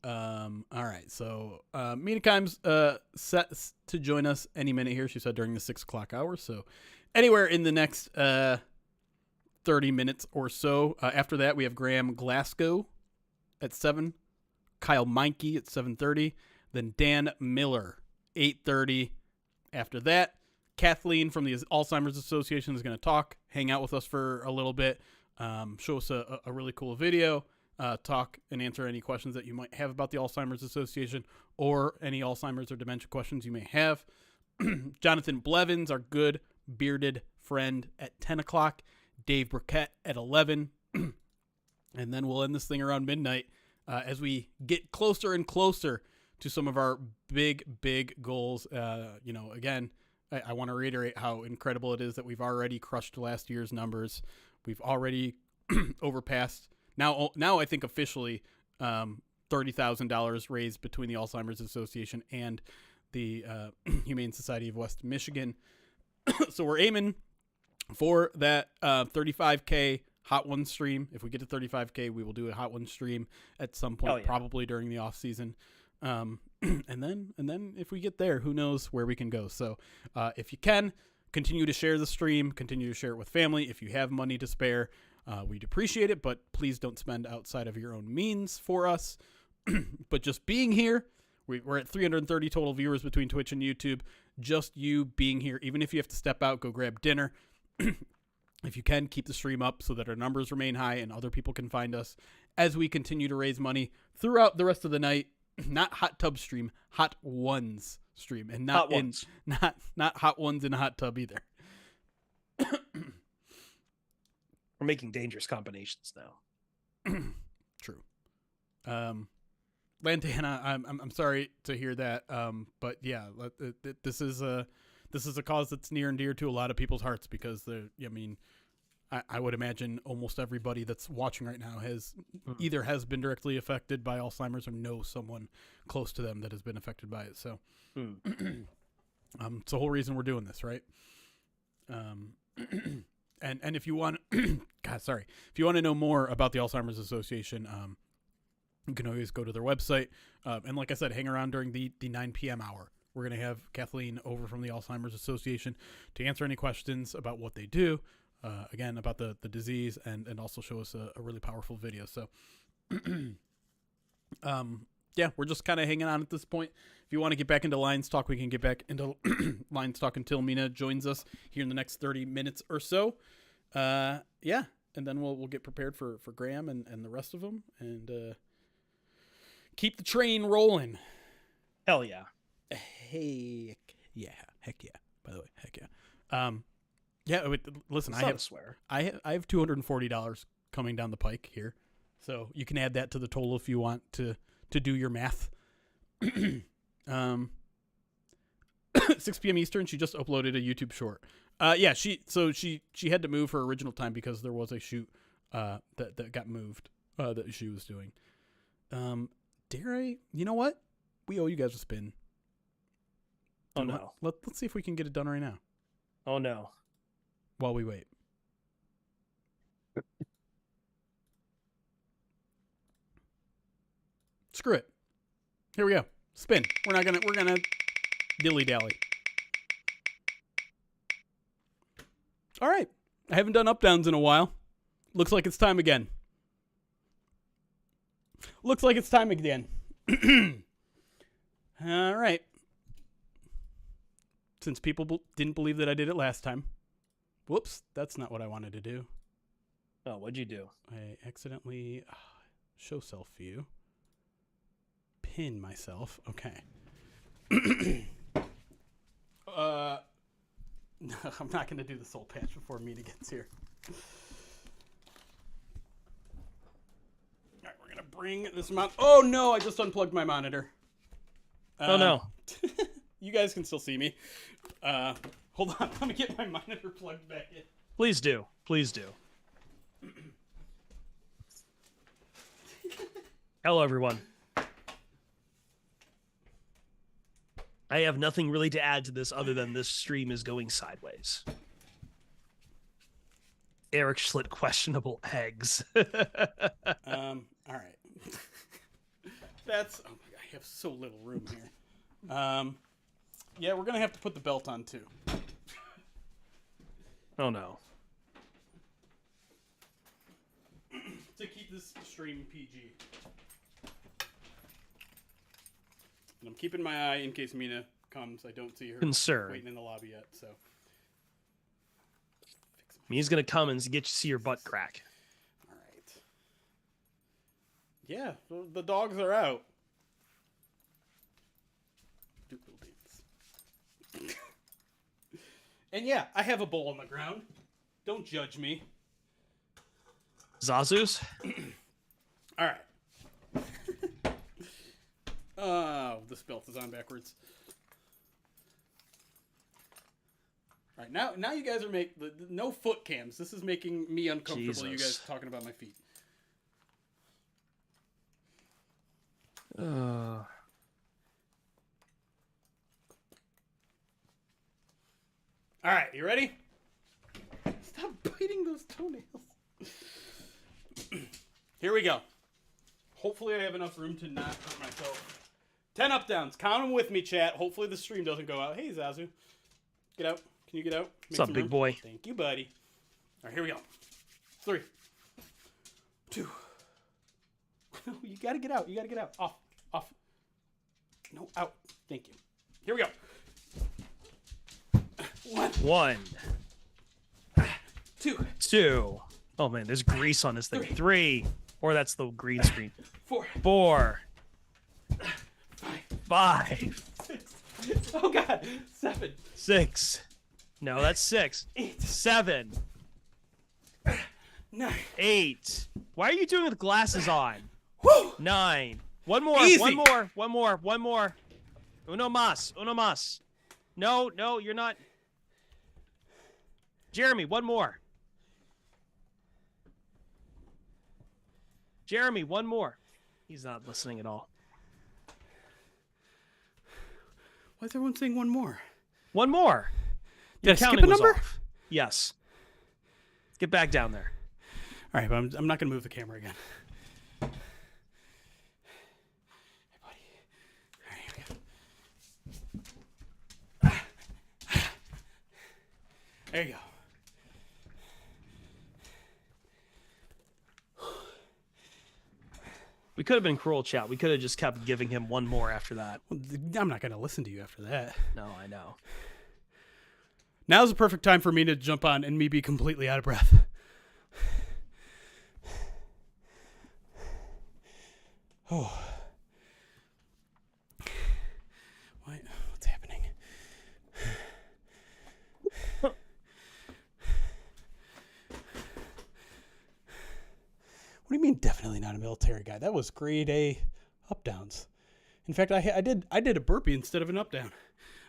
All right. So Mina Kimes set to join us any minute here. She said during the 6 o'clock hour. So anywhere in the next 30 minutes or so. After that, we have Graham Glasgow at 7. Kyle Meinke at 7:30. Then Dan Miller, 8:30. After that, Kathleen from the Alzheimer's Association is going to talk, hang out with us for a little bit, show us a really cool video, talk and answer any questions that you might have about the Alzheimer's Association or any Alzheimer's or dementia questions you may have. Jonathan Blevins, our good bearded friend, at 10 o'clock. Dave Burkett at 11. And then we'll end this thing around midnight as we get closer and closer to some of our big goals. Again, I want to reiterate how incredible it is that we've already crushed last year's numbers. We've already overpassed. Now I think officially $30,000 raised between the Alzheimer's Association and the Humane Society of West Michigan. So we're aiming for that 35K Hot One stream. If we get to 35K, we will do a Hot One stream at some point, probably during the off season. And then if we get there, who knows where we can go. So if you can, continue to share the stream, continue to share it with family. If you have money to spare, we'd appreciate it, but please don't spend outside of your own means for us. But just being here, we're at 330 total viewers between Twitch and YouTube. Just you being here, even if you have to step out, go grab dinner. If you can, keep the stream up so that our numbers remain high and other people can find us as we continue to raise money throughout the rest of the night. Not hot tub stream, hot ones stream, and not not hot ones in a hot tub either. We're making dangerous combinations now. True. Lantana, I'm sorry to hear that. But yeah, this is a cause that's near and dear to a lot of people's hearts because I would imagine almost everybody that's watching right now either has been directly affected by Alzheimer's or knows someone close to them that has been affected by it. So, it's the whole reason we're doing this, right? And if you want, if you want to know more about the Alzheimer's Association, you can always go to their website. And like I said, hang around during the 9 p.m. hour. We're going to have Kathleen over from the Alzheimer's Association to answer any questions about what they do. Again, about the disease and also show us a really powerful video. So, yeah, we're just kind of hanging on at this point. If you want to get back into Lions Talk, we can get back into Lions Talk until Mina joins us here in the next 30 minutes or so. Yeah, and then we'll get prepared for Graham and the rest of them and keep the train rolling. Hell yeah. Heck yeah. By the way, heck yeah. Yeah, listen, I have $240 coming down the pike here, so you can add that to the total if you want to do your math. 6 p.m. Eastern. She just uploaded a YouTube short. Yeah, she had to move her original time because there was a shoot that got moved that she was doing. Dare I? You know what? We owe you guys a spin. Oh, no. Let's see if we can get it done right now. Oh, no. While we wait. Screw it. Here we go. Spin. We're gonna dilly-dally. All right. I haven't done up-downs in a while. Looks like it's time again. All right. Since people didn't believe that I did it last time. Whoops. That's not what I wanted to do. Oh, what'd you do? I accidentally show self view. Pin myself. Okay. No, I'm not going to do the soul patch before Mina gets here. All right, we're going to bring this Oh, no, I just unplugged my monitor. Oh, no. You guys can still see me. Hold on. Let me get my monitor plugged back in. Please do. Please do. Hello, everyone. I have nothing really to add to this other than this stream is going sideways. Eric Schlitt, questionable eggs. All right. That's, oh my God, I have so little room here. Yeah, we're going to have to put the belt on too. Oh no. To keep this stream PG. And I'm keeping my eye in case Mina comes. I don't see her Concern. waiting in the lobby yet, so. He's gonna come and get you see your butt crack. All right. Yeah, the dogs are out. Do little dance. And yeah, I have a bowl on the ground. Don't judge me. Zazu's? All right. Oh, this belt is on backwards. All right, now you guys are no foot cams. This is making me uncomfortable. Jesus. You guys talking about my feet. All right, you ready? Stop biting those toenails. Here we go. Hopefully I have enough room to not hurt myself. 10 up downs. Count them with me, chat. Hopefully the stream doesn't go out. Hey, Zazu. Get out. Can you get out? What's up, big boy? Thank you, buddy. All right, here we go. 3, 2. No, you got to get out. You got to get out. Off. No, out. Thank you. Here we go. 1. 2. Oh man, there's grease on this thing. 3. Or that's the green screen. 4. 5. 6. Oh God. 7. 6. No, that's 6. 8. 7. 9. 8. Why are you doing it with glasses on? Woo! 9. One more. Easy. One more. Uno mas. No, you're not. Jeremy, one more. Jeremy, one more. He's not listening at all. Why is everyone saying one more? One more. Did I skip a number? Off. Yes. Get back down there. All right, but I'm not going to move the camera again. Hey, buddy. All right, here we go. There you go. We could have been cruel, chat. We could have just kept giving him one more after that. Well, I'm not going to listen to you after that. No, I know. Now's the perfect time for me to jump on and me be completely out of breath. Oh. What's happening? What do you mean definitely not a military guy? That was grade A up downs. In fact, I did a burpee instead of an up down.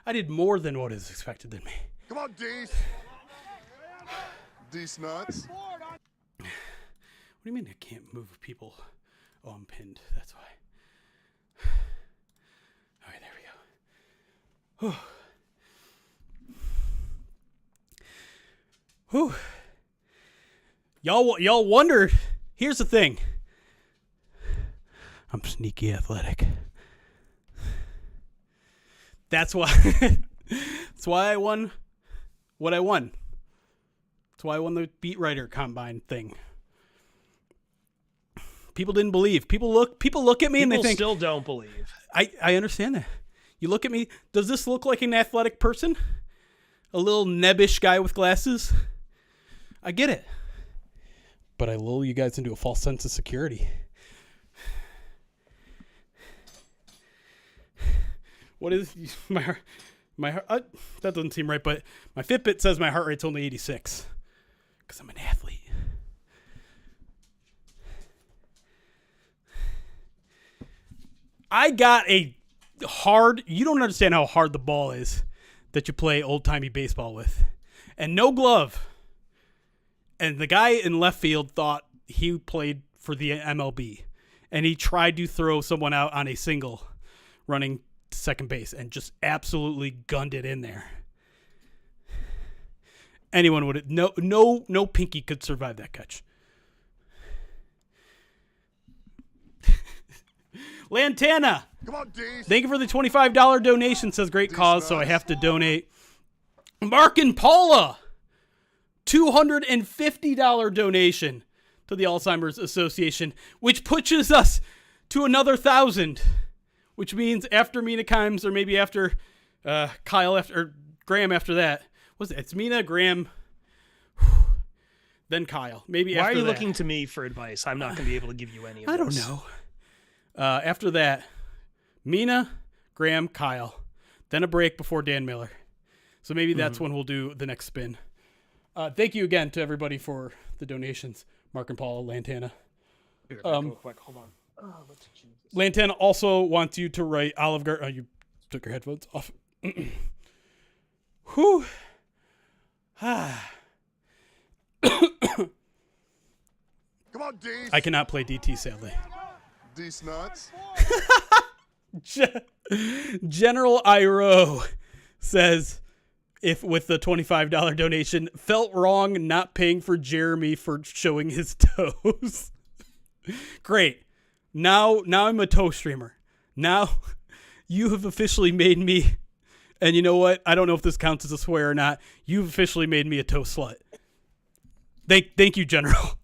I did more than what is expected of me. Come on, Dees. Dees nuts. What do you mean I can't move people Oh, I'm pinned. That's why. All right, there we go. Whew. Y'all wondered. Here's the thing. I'm sneaky athletic. That's why. That's why I won what I won. That's why I won the beat writer combine thing. People didn't believe. People look at me and they think still don't believe. I understand that. You look at me. Does this look like an athletic person? A little nebbish guy with glasses? I get it. But I lull you guys into a false sense of security. What is my heart? That doesn't seem right, but my Fitbit says my heart rate's only 86 because I'm an athlete. I got a hard, you don't understand how hard the ball is that you play old-timey baseball with. And no glove. And the guy in left field thought he played for the MLB. And he tried to throw someone out on a single running second base and just absolutely gunned it in there. Anyone would, no pinky could survive that catch. Lantana, Come on, D's. Thank you for the $25 donation. Says great cause, so I have to donate. Mark and Paula, $250 donation to the Alzheimer's Association, which pushes us to another 1,000, which means after Mina Kimes, or maybe after Kyle, or Graham after that. It's Mina, Graham, then Kyle. Maybe Why after are you that. looking to me for advice? I'm not going to be able to give you any of I this. don't know. After that, Mina, Graham, Kyle. Then a break before Dan Miller. So maybe that's when we'll do the next spin. Thank you again to everybody for the donations. Mark and Paul, Lantana. Here, real quick, hold on. Oh, let's change this. Lantana also wants you to write Olive Garden. Oh, you took your headphones off. Whew. Come on, D's. I cannot play DT, sadly. D's nuts. General Iro says, if with the $25 donation, felt wrong not paying for Jeremy for showing his toes. Great. Now I'm a toe streamer. Now you have officially made me, and you know what? I don't know if this counts as a swear or not. You've officially made me a toe slut. Thank you, General.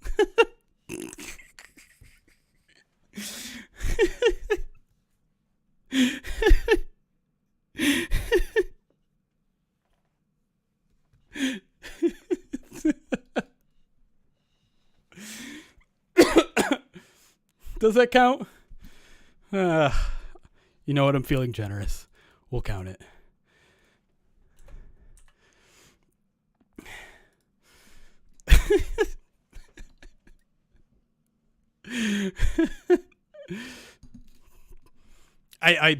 Does that count? You know what? I'm feeling generous. We'll count it.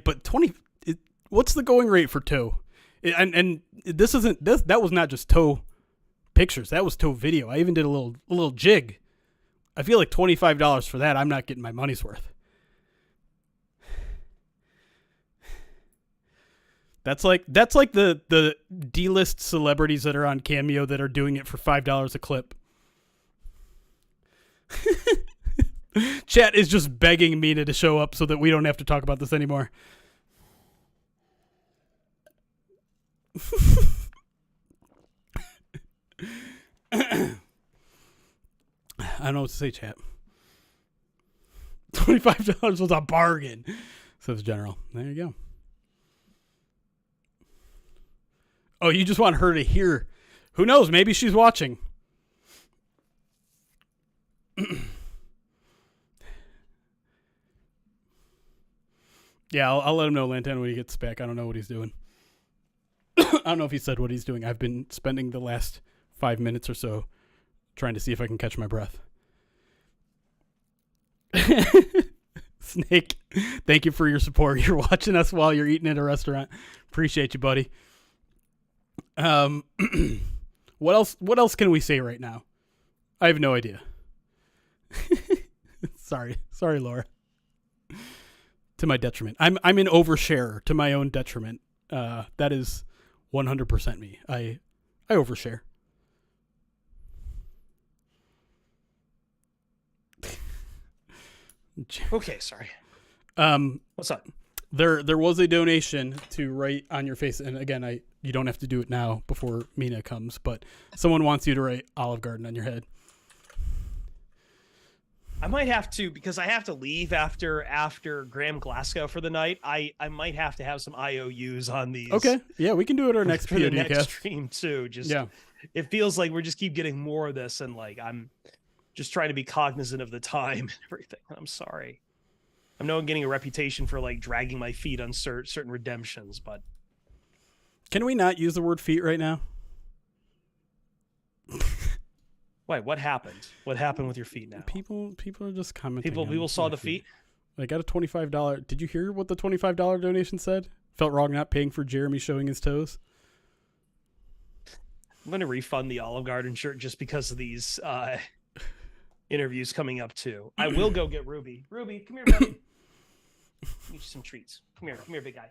But 20. What's the going rate for toe? And this isn't this. That was not just toe pictures. That was toe video. I even did a little jig. I feel like $25 for that. I'm not getting my money's worth. That's like the D-list celebrities that are on Cameo that are doing it for $5 a clip. Chat is just begging Mina to show up so that we don't have to talk about this anymore. I don't know what to say, chat. $25 was a bargain, says General. There you go. Oh, you just want her to hear. Who knows? Maybe she's watching. Yeah, I'll let him know, Lantana, when he gets back. I don't know what he's doing. I don't know if he said what he's doing. I've been spending the last 5 minutes or so trying to see if I can catch my breath. Snake, thank you for your support. You're watching us while you're eating at a restaurant. Appreciate you, buddy. What else can we say right now? I have no idea. Sorry, Laura. To my detriment. I'm an oversharer to my own detriment. That is 100% me. I overshare. Okay, sorry. What's up? There was a donation to write on your face, and again, you don't have to do it now before Mina comes, but someone wants you to write Olive Garden on your head. I might have to, because I have to leave after Graham Glasgow for the night. I might have to have some IOUs on these. Okay, yeah, we can do it our next for the POD next cast. stream too. Just yeah, it feels like we're just keep getting more of this, and like I'm just trying to be cognizant of the time and everything. I'm sorry. I know I'm getting a reputation for like dragging my feet on certain redemptions, but can we not use the word feet right now? Wait, what happened? What happened with your feet now? People are just commenting. People saw the feet. I got a $25. Did you hear what the $25 donation said? Felt wrong not paying for Jeremy showing his toes. I'm going to refund the Olive Garden shirt just because of these interviews coming up too. I will go get Ruby. Ruby, come here, buddy. Get you some treats. Come here, big guy.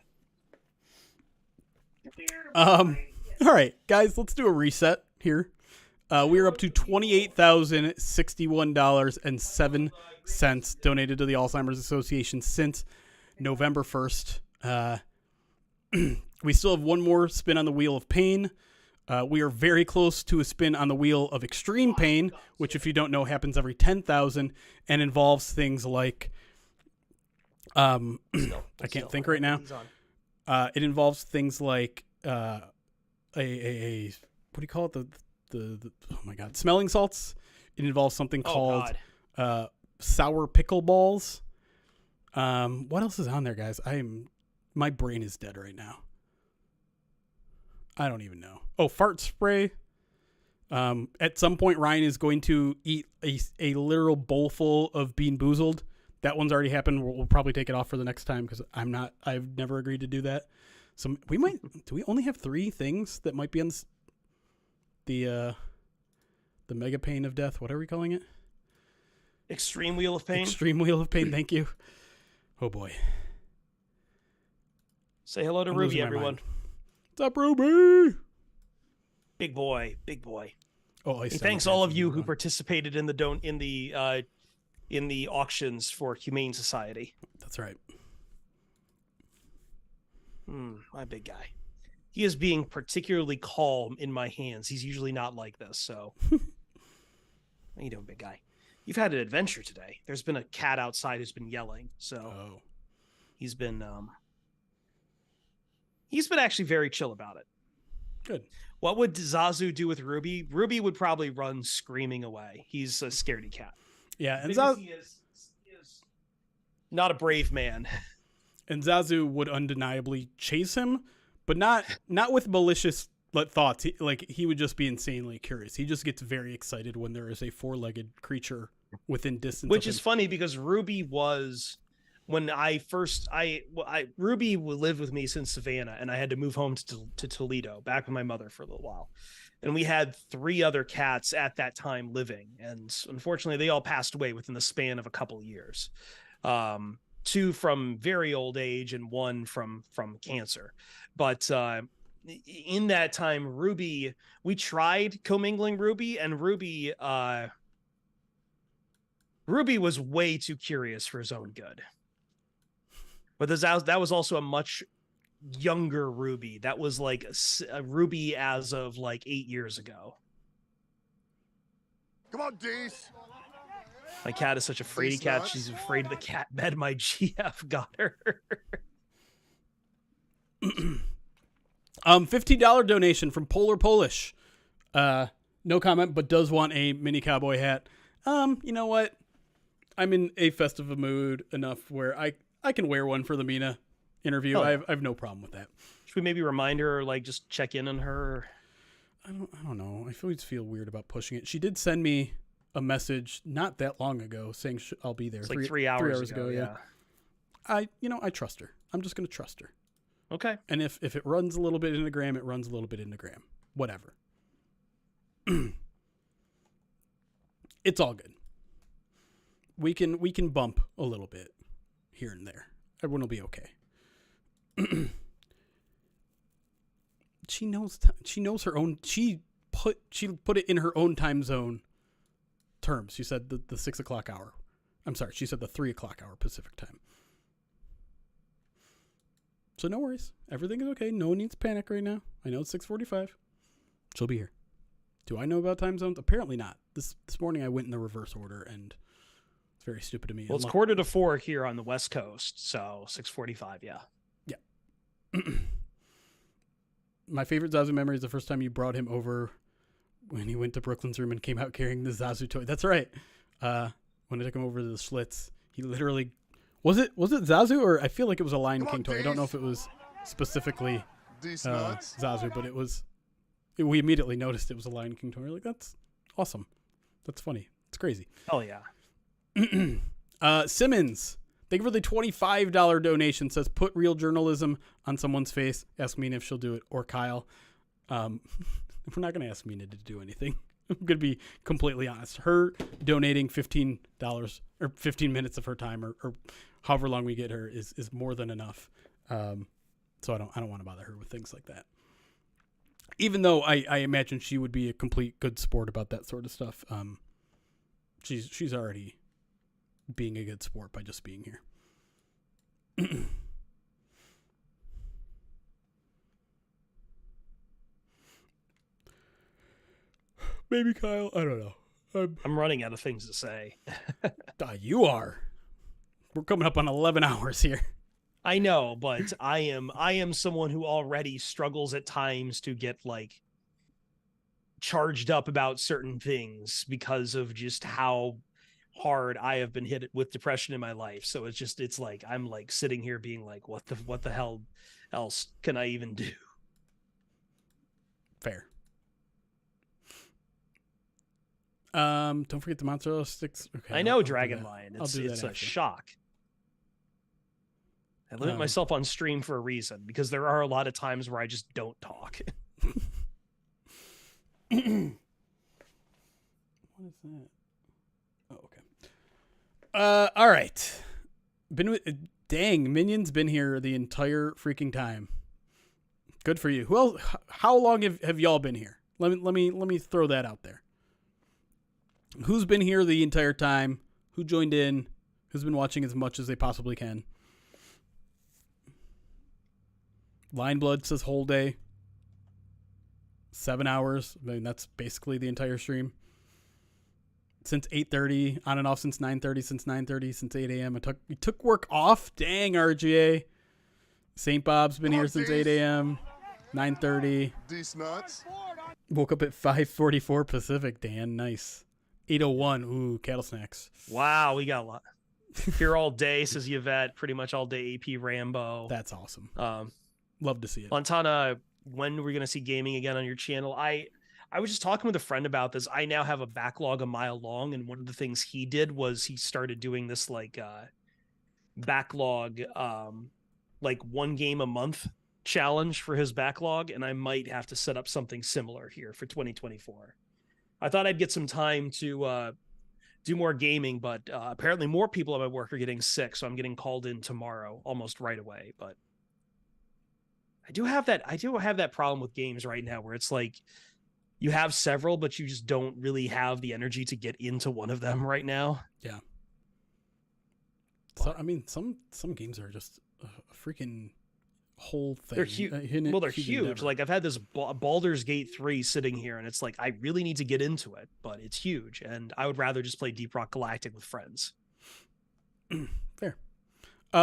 All right, guys, let's do a reset here. We are up to $28,061.07 donated to the Alzheimer's Association since November 1st. We still have one more spin on the wheel of pain. We are very close to a spin on the wheel of extreme pain, which, if you don't know, happens every 10,000 and involves things like I can't think right now. It involves things like a what do you call it? The oh my god, smelling salts. It involves something called sour pickle balls. What else is on there, guys? My brain is dead right now. I don't even know. Oh, fart spray. At some point, Ryan is going to eat a literal bowl full of Bean Boozled. That one's already happened. We'll probably take it off for the next time because I've never agreed to do that. So we might. Do we only have 3 things that might be on the mega pain of death? What are we calling it? Extreme wheel of pain. Extreme wheel of pain. Thank you. Oh boy. Say hello to Ruby, everyone. What's up, Ruby? Big boy, big boy. Oh, thanks all of you who participated in the auctions for Humane Society. That's right. My big guy. He is being particularly calm in my hands. He's usually not like this, so. How you doing, big guy? You've had an adventure today. There's been a cat outside who's been yelling, so he's been actually very chill about it. Good. What would Zazu do with Ruby? Ruby would probably run screaming away. He's a scaredy cat. Yeah, and he is not a brave man. And Zazu would undeniably chase him, but not with malicious thoughts. He would just be insanely curious. He just gets very excited when there is a 4-legged creature within distance. Which is funny because Ruby was, when Ruby lived with me since Savannah, and I had to move home to Toledo, back with my mother for a little while. And we had 3 other cats at that time living. And unfortunately, they all passed away within the span of a couple of years. 2 from very old age and 1 from cancer. But in that time, Ruby, we tried commingling Ruby, and Ruby was way too curious for his own good. But that was also a much younger Ruby. That was like a Ruby as of like 8 years ago. Come on, Dees. My cat is such a fraidy cat. She's afraid of the cat bed. My GF got her. $15 donation from Polar Polish. No comment, but does want a mini cowboy hat. You know what? I'm in a festive mood enough where I can wear one for the Mina interview. Oh. I have no problem with that. Should we maybe remind her or like just check in on her? I don't know. I always feel weird about pushing it. She did send me a message not that long ago saying I'll be there. It's like 3 hours ago. Yeah. I trust her. I'm just going to trust her. Okay. And if it runs a little bit into Graham, it runs a little bit into Graham. Whatever. It's all good. We can bump a little bit here and there. Everyone will be okay. She knows her own. She put it in her own time zone terms. She said the 6 o'clock hour. I'm sorry. She said the 3 o'clock hour Pacific time. So no worries. Everything is okay. No one needs to panic right now. I know it's 6:45. She'll be here. Do I know about time zones? Apparently not. This morning I went in the reverse order, and it's very stupid of me. Well, it's 3:45 here on the West Coast, so 6:45. Yeah. Yeah. My favorite Zazu memory is the first time you brought him over when he went to Brooklyn's room and came out carrying the Zazu toy. That's right. When I took him over to the Schlitz, he literally was it Zazu, or I feel like it was a Lion King toy. I don't know if it was specifically Zazu, but it was. We immediately noticed it was a Lion King toy. We're like, that's awesome. That's funny. It's crazy. Oh yeah. Simmons, thank you for the $25 donation. Says put real journalism on someone's face. Ask Mina if she'll do it, or Kyle. We're not going to ask Mina to do anything. I'm going to be completely honest. Her donating $15 or 15 minutes of her time, or however long we get her, is more than enough. So I don't want to bother her with things like that. Even though I imagine she would be a complete good sport about that sort of stuff. She's already being a good sport by just being here. Maybe Kyle. I don't know. I'm running out of things to say. You are. We're coming up on 11 hours here. I know, but I am someone who already struggles at times to get like charged up about certain things because of just how hard I have been hit with depression in my life. So it's like I'm like sitting here being like, what the hell else can I even do? Fair. Don't forget the mozzarella sticks. Okay, I know Dragon Lion. It's a shock. I limit myself on stream for a reason, because there are a lot of times where I just don't talk. What is that? Oh, okay. All right. Minion's been here the entire freaking time. Good for you. Who else? How long have y'all been here? Let me throw that out there. Who's been here the entire time? Who joined in? Who's been watching as much as they possibly can? Line Blood says whole day. 7 hours. I mean, that's basically the entire stream. Since 8:30, on and off since 9:30, since 9:30, since 8 a.m. We took work off. Dang, RGA. St. Bob's been here since 8 a.m. 9:30. These nuts. Woke up at 5:44 Pacific. Dan, nice. 8:01. Ooh, cattle snacks. Wow, we got a lot. Here all day, says Yvette. Pretty much all day. AP Rambo. That's awesome. Love to see it. Montana, when are we going to see gaming again on your channel? I was just talking with a friend about this. I now have a backlog a mile long, and one of the things he did was he started doing this like backlog, like 1 game a month challenge for his backlog, and I might have to set up something similar here for 2024. I thought I'd get some time to do more gaming, but apparently more people at my work are getting sick, so I'm getting called in tomorrow almost right away. But I do have that problem with games right now where it's like you have several, but you just don't really have the energy to get into one of them right now. Yeah. So I mean, some games are just a freaking whole thing. They're huge. Well, they're huge. Like I've had this Baldur's Gate 3 sitting here, and it's like I really need to get into it, but it's huge, and I would rather just play Deep Rock Galactic with friends. Fair.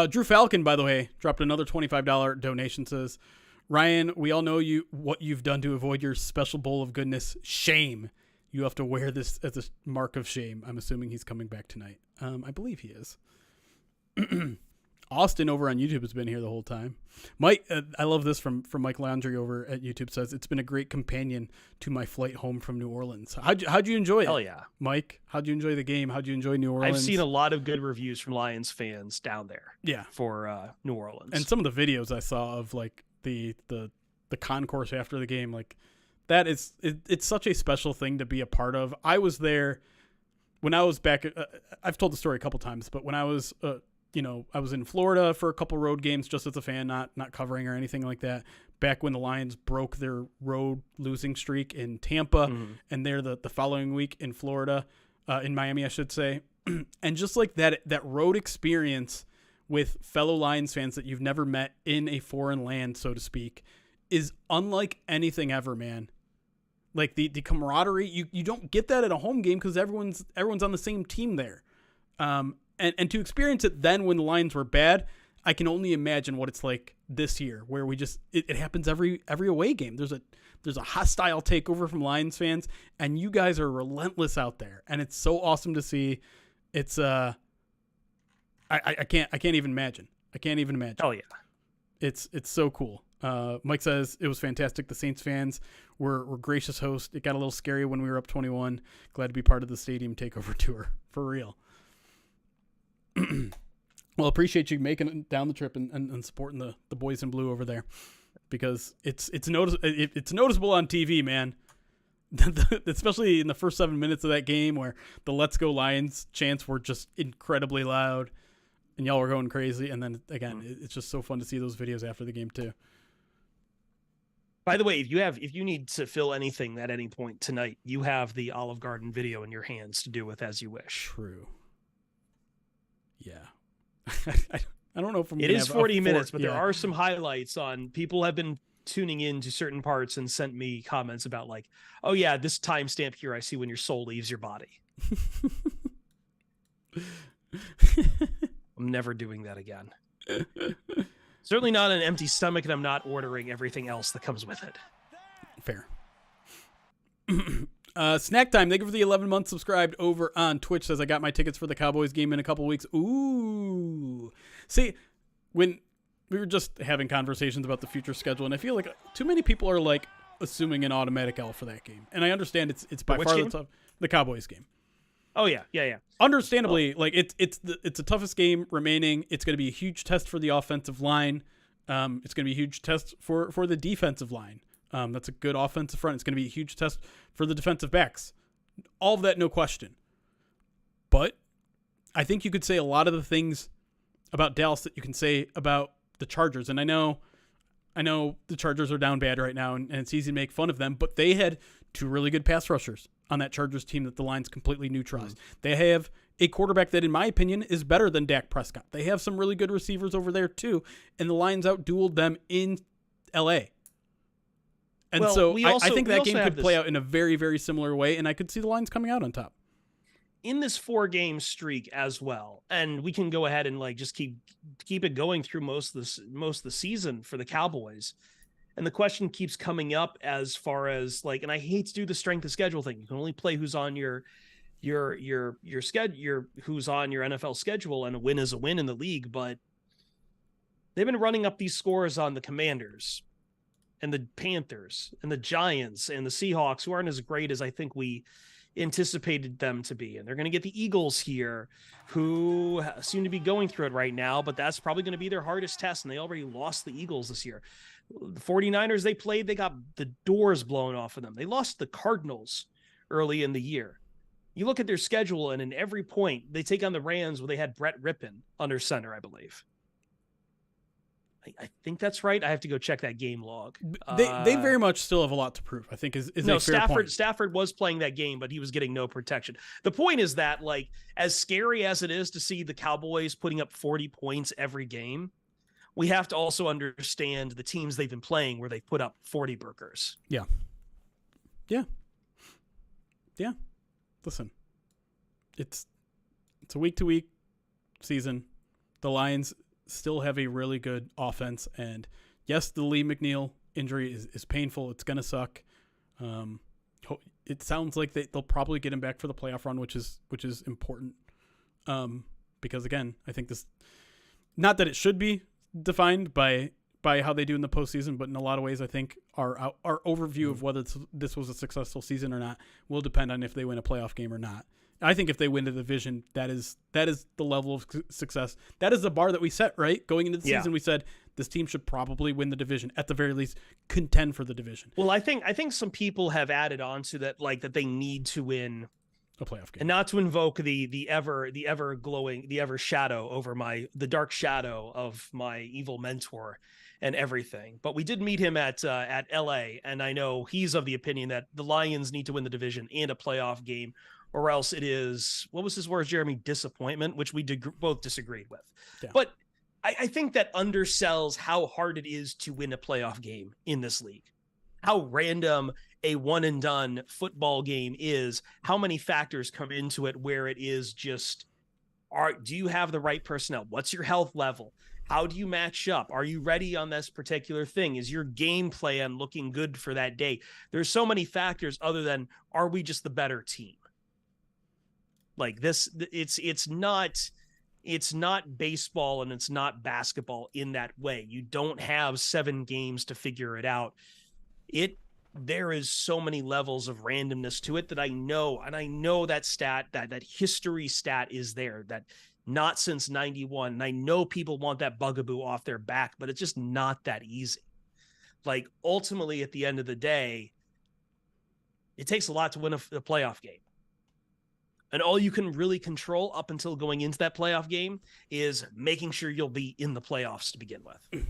Drew Falcon, by the way, dropped another $25 donation. Says, Ryan, we all know what you've done to avoid your special bowl of goodness. Shame. You have to wear this as a mark of shame. I'm assuming he's coming back tonight. I believe he is. Austin over on YouTube has been here the whole time. Mike, I love this from Mike Landry over at YouTube. Says, it's been a great companion to my flight home from New Orleans. How'd you enjoy it? Hell yeah. Mike, how'd you enjoy the game? How'd you enjoy New Orleans? I've seen a lot of good reviews from Lions fans down there. Yeah. For New Orleans. And some of the videos I saw of like the concourse after the game, like that is, it's such a special thing to be a part of. I was there when I was back. I've told the story a couple times, but when I was, I was in Florida for a couple road games just as a fan, not covering or anything like that. Back when the Lions broke their road losing streak in Tampa, and they're the following week in Florida, in Miami, I should say. And just like that road experience with fellow Lions fans that you've never met in a foreign land, so to speak, is unlike anything ever, man. Like the camaraderie, you don't get that at a home game because everyone's on the same team there. And to experience it then when the Lions were bad, I can only imagine what it's like this year, where we just it happens every away game. There's a hostile takeover from Lions fans, and you guys are relentless out there, and it's so awesome to see. It's I can't even imagine. I can't even imagine. Oh yeah, it's so cool. Mike says it was fantastic. The Saints fans were gracious hosts. It got a little scary when we were up 21. Glad to be part of the stadium takeover tour for real. Well, appreciate you making it down the trip and supporting the boys in blue over there, because it's noticeable on TV, man. Especially in the first 7 minutes of that game where the "Let's Go Lions" chants were just incredibly loud, and y'all were going crazy. And then again, it's just so fun to see those videos after the game too. By the way, if you need to fill anything at any point tonight, you have the Olive Garden video in your hands to do with as you wish. True. Yeah. I don't know if it is 40 minutes, but there are some highlights on. People have been tuning in to certain parts and sent me comments about like, oh yeah, this timestamp here I see when your soul leaves your body. I'm never doing that again. Certainly not an empty stomach, and I'm not ordering everything else that comes with it. Fair. Snack Time, thank you for the 11 months subscribed over on Twitch. Says I got my tickets for the Cowboys game in a couple weeks. Ooh. See, when we were just having conversations about the future schedule, and I feel like too many people are like assuming an automatic L for that game. And I understand it's by far the Cowboys game. Oh yeah. Understandably, like it's the toughest game remaining. It's going to be a huge test for the offensive line. It's going to be a huge test for the defensive line. That's a good offensive front. It's going to be a huge test for the defensive backs. All of that, no question. But I think you could say a lot of the things about Dallas that you can say about the Chargers. And I know the Chargers are down bad right now, and it's easy to make fun of them, but they had two really good pass rushers on that Chargers team that the Lions completely neutralized. They have a quarterback that, in my opinion, is better than Dak Prescott. They have some really good receivers over there, too, and the Lions outdueled them in L.A., and so I think that game could play out in a very, very similar way, and I could see the Lions coming out on top. In this 4-game streak as well, and we can go ahead and like just keep it going through most of the season for the Cowboys. And the question keeps coming up as far as like, and I hate to do the strength of schedule thing. You can only play who's on your schedule, who's on your NFL schedule, and a win is a win in the league. But they've been running up these scores on the Commanders and the Panthers and the Giants and the Seahawks, who aren't as great as I think we anticipated them to be. And they're going to get the Eagles here, who seem to be going through it right now, but that's probably going to be their hardest test. And they already lost the Eagles this year. The 49ers they played, they got the doors blown off of them. They lost the Cardinals early in the year. You look at their schedule, and in every point they take on the Rams, where they had Brett Rippon under center, I believe. I think that's right. I have to go check that game log. They very much still have a lot to prove, I think is no, a fair point. Stafford was playing that game, but he was getting no protection. The point is that, like, as scary as it is to see the Cowboys putting up 40 points every game, we have to also understand the teams they've been playing where they put up 40 burgers. Yeah. Listen, it's a week-to-week season. The Lions still have a really good offense, and yes, the Lee McNeil injury is painful. It's gonna suck. It sounds like they'll probably get him back for the playoff run, which is important. Because again, I think this, not that it should be defined by how they do in the postseason, but in a lot of ways, I think our overview of whether this was a successful season or not will depend on if they win a playoff game or not. I think if they win the division, that is the level of success. That is the bar that we set, right? Going into the season, we said this team should probably win the division, at the very least contend for the division. Well, I think some people have added on to that, like that they need to win a playoff game. And not to invoke the ever glowing, the ever shadow over the dark shadow of my evil mentor and everything. But we did meet him at LA, and I know he's of the opinion that the Lions need to win the division and a playoff game, or else it is, what was his words, Jeremy? Disappointment, which we both disagreed with. Yeah. But I think that undersells how hard it is to win a playoff game in this league. How random a one and done football game is, how many factors come into it where it is just, do you have the right personnel? What's your health level? How do you match up? Are you ready on this particular thing? Is your game plan looking good for that day? There's so many factors other than, are we just the better team? Like this, it's not baseball and it's not basketball in that way. You don't have 7 games to figure it out. There is so many levels of randomness to it that I know, and I know that stat, that history stat is there, that not since 91. And I know people want that bugaboo off their back, but it's just not that easy. Like, ultimately, at the end of the day, it takes a lot to win a playoff game. And all you can really control up until going into that playoff game is making sure you'll be in the playoffs to begin with.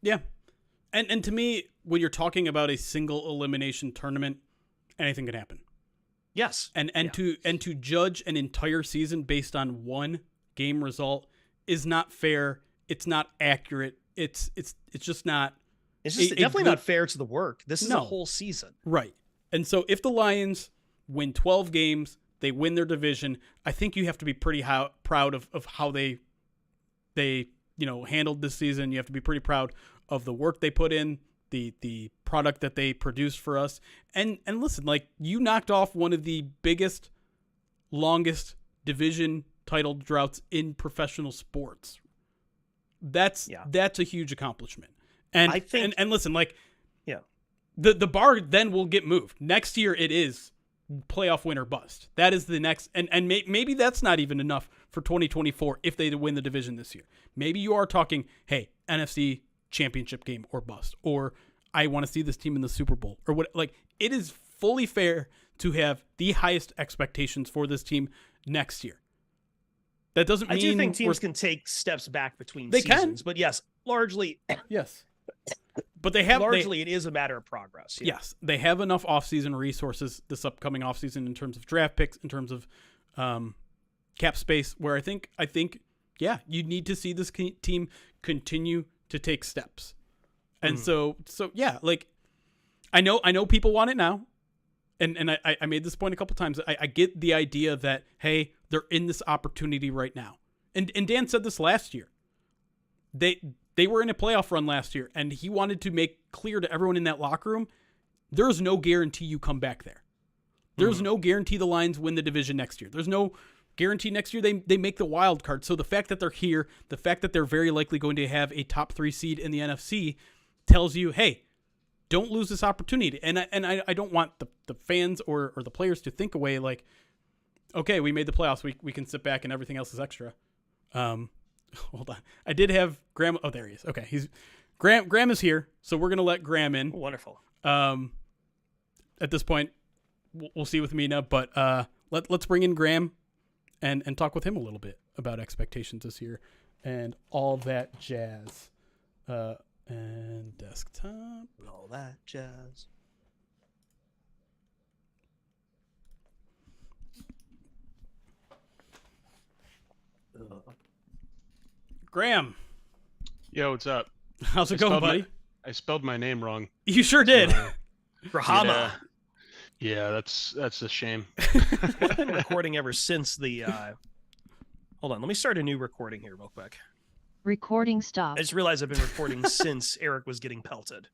Yeah. And to me, when you're talking about a single elimination tournament, anything can happen. Yes. And to judge an entire season based on one game result is not fair. It's not accurate. It's just not. It's just definitely not fair to the work. This is a whole season. Right. And so if the Lions win 12 games, they win their division, I think you have to be pretty proud of how they handled this season. You have to be pretty proud of the work they put in, the product that they produced for us. And listen, like, you knocked off one of the biggest, longest division title droughts in professional sports. That's a huge accomplishment. And I think, and listen, like, the bar then will get moved. Next year it is playoff win or bust. That is the next, and maybe that's not even enough for 2024 if they win the division this year. Maybe you are talking, hey, NFC championship game or bust, or I want to see this team in the Super Bowl, or what. Like, it is fully fair to have the highest expectations for this team next year. That doesn't mean, I do think teams can take steps back between they seasons, but yes, largely yes. But they have largely it is a matter of progress. Yeah. Yes, they have enough offseason resources this upcoming offseason in terms of draft picks, in terms of cap space, where I think you need to see this team continue to take steps. And so yeah, like, I know people want it now, and I made this point a couple times. I get the idea that, hey, they're in this opportunity right now, and Dan said this last year. They were in a playoff run last year, and he wanted to make clear to everyone in that locker room, there's no guarantee you come back there. There's no guarantee the Lions win the division next year. There's no guarantee next year they make the wild card. So the fact that they're here, the fact that they're very likely going to have a top 3 seed in the NFC tells you, hey, don't lose this opportunity. And I don't want the fans or the players to think away like, okay, we made the playoffs. We can sit back and everything else is extra. Hold on. I did have Graham. Oh, there he is. Okay. Graham is here. So we're going to let Graham in. Wonderful. At this point, we'll see with Mina, but let's bring in Graham and talk with him a little bit about expectations this year and all that jazz. And desktop. All that jazz. Graham. Yo, what's up? How's it going, buddy? I spelled my name wrong. You sure did. Brahma. Yeah, that's a shame. I've been recording ever since the hold on, let me start a new recording here real quick. Recording stop. I just realized I've been recording since Eric was getting pelted.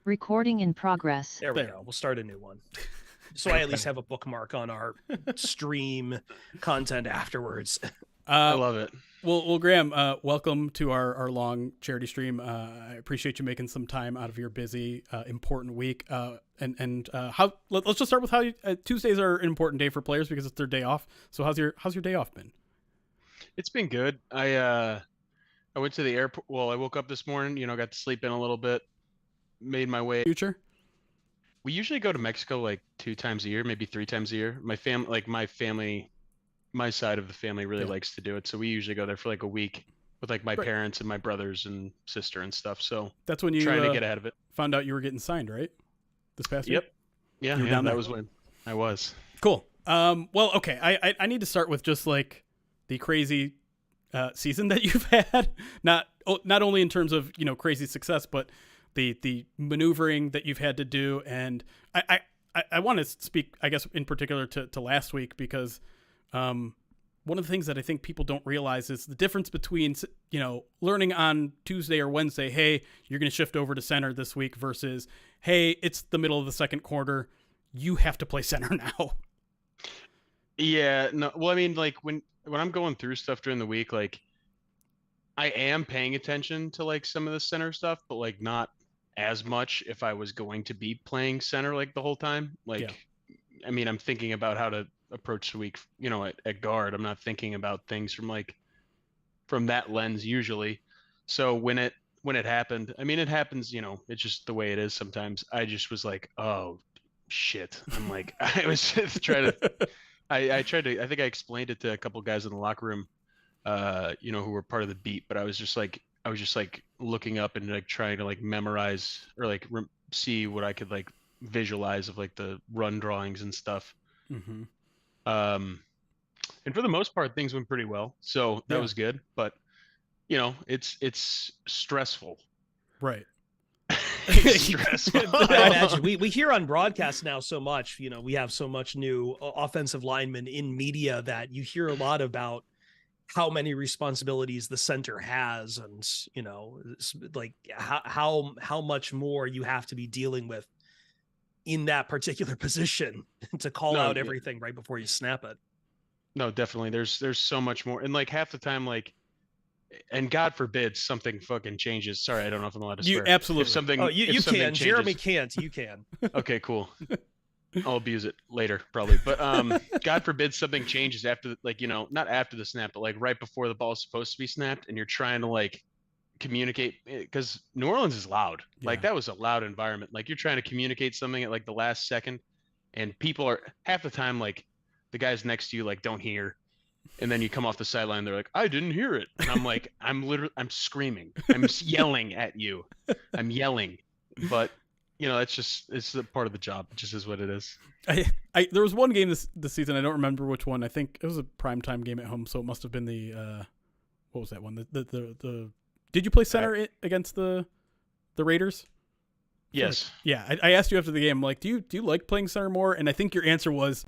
Recording in progress. There we go. We'll start a new one. So I at least have a bookmark on our stream content afterwards. I love it. Well, Graham, welcome to our long charity stream. I appreciate you making some time out of your busy, important week. Let's just start with how Tuesdays are an important day for players because it's their day off. So how's your day off been? It's been good. I went to the airport. Well, I woke up this morning. Got to sleep in a little bit. Made my way. Future. we usually go to Mexico like 2 times a year, maybe 3 times a year. My family, my side of the family really likes to do it, so we usually go there for like a week with like my parents and my brothers and sister and stuff. So that's when you trying to get ahead of it. Found out you were getting signed, right? This past week? Yep. Yeah, you were down that there? was when I was. Cool. Well, okay. I need to start with just like the crazy season that you've had. Not only in terms of, you know, crazy success, but the maneuvering that you've had to do. And I want to speak, I guess, in particular to last week, because one of the things that I think people don't realize is the difference between, you know, learning on Tuesday or Wednesday, hey, you're going to shift over to center this week, versus, hey, it's the middle of the second quarter, you have to play center now. Yeah, no. Well, I mean, like when I'm going through stuff during the week, like I am paying attention to like some of the center stuff, but like not as much if I was going to be playing center like the whole time. Like, I mean, I'm thinking about how to approach the week, you know, at guard. I'm not thinking about things from that lens usually. So when it happened, I mean, it happens, you know, it's just the way it is sometimes. I just was like, oh shit. I'm like, I was just trying to, I tried to, I think I explained it to a couple guys in the locker room, you know, who were part of the beat, but I was just like looking up and like trying to like memorize or like see what I could like visualize of like the run drawings and stuff. Mm-hmm. And for the most part, things went pretty well. So that was good, but you know, it's stressful. Right. Stressful. I imagine we hear on broadcast now so much, you know, we have so much new offensive linemen in media that you hear a lot about how many responsibilities the center has, and, you know, like how much more you have to be dealing with in that particular position to call out everything right before you snap it. No, definitely. There's so much more. And like half the time, like, and God forbid something fucking changes. Sorry, I don't know if I'm allowed to swear. You absolutely. If something, oh, you something can. Changes, Jeremy can't. You can. Okay, cool. I'll abuse it later, probably. But God forbid something changes after, like, you know, not after the snap, but like right before the ball is supposed to be snapped, and you're trying to like communicate, because New Orleans is loud. Like that was a loud environment. Like you're trying to communicate something at like the last second, and people are half the time like the guys next to you like don't hear. And then you come off the sideline, they're like, I didn't hear it. And I'm like, I'm screaming. I'm yelling at you. I'm yelling. But, you know, it's a part of the job. It just is what it is. There was one game this season. I don't remember which one. I think it was a primetime game at home. So it must have been the, what was that one? Did you play center against the Raiders? Yes. Yeah. I asked you after the game, I'm like, do you like playing center more? And I think your answer was,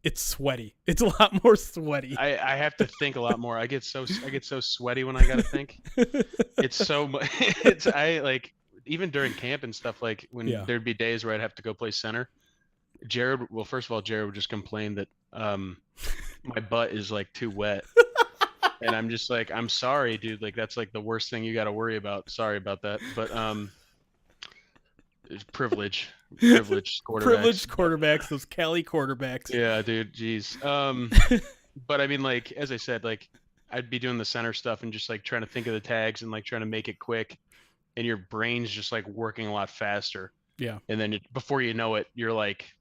it's sweaty. It's a lot more sweaty. I have to think a lot more. I get so sweaty when I gotta think. It's so much. I like, even during camp and stuff, like when there'd be days where I'd have to go play center. Jared would just complain that my butt is like too wet. And I'm just like, I'm sorry, dude. Like that's like the worst thing you got to worry about. Sorry about that. But it's privileged quarterbacks, those Cali quarterbacks. Yeah, dude. Jeez. But I mean, like, as I said, like I'd be doing the center stuff and just like trying to think of the tags and like trying to make it quick, and your brain's just like working a lot faster. Yeah. And then before you know it, you're like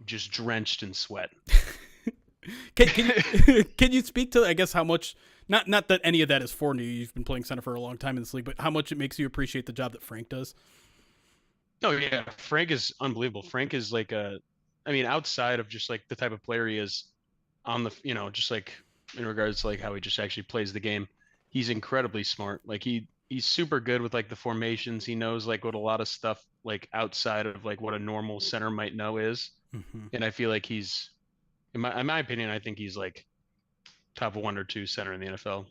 just drenched in sweat. Can you speak to, I guess, how much, not that any of that is for you, you've been playing center for a long time in this league, but how much it makes you appreciate the job that Frank does? Oh yeah, Frank is unbelievable. Frank is like outside of just like the type of player he is on the, you know, just like in regards to like how he just actually plays the game, he's incredibly smart. Like he's super good with like the formations. He knows like what a lot of stuff like outside of like what a normal center might know is. Mm-hmm. And I feel like he's, in my opinion, I think he's like top 1 or 2 center in the NFL.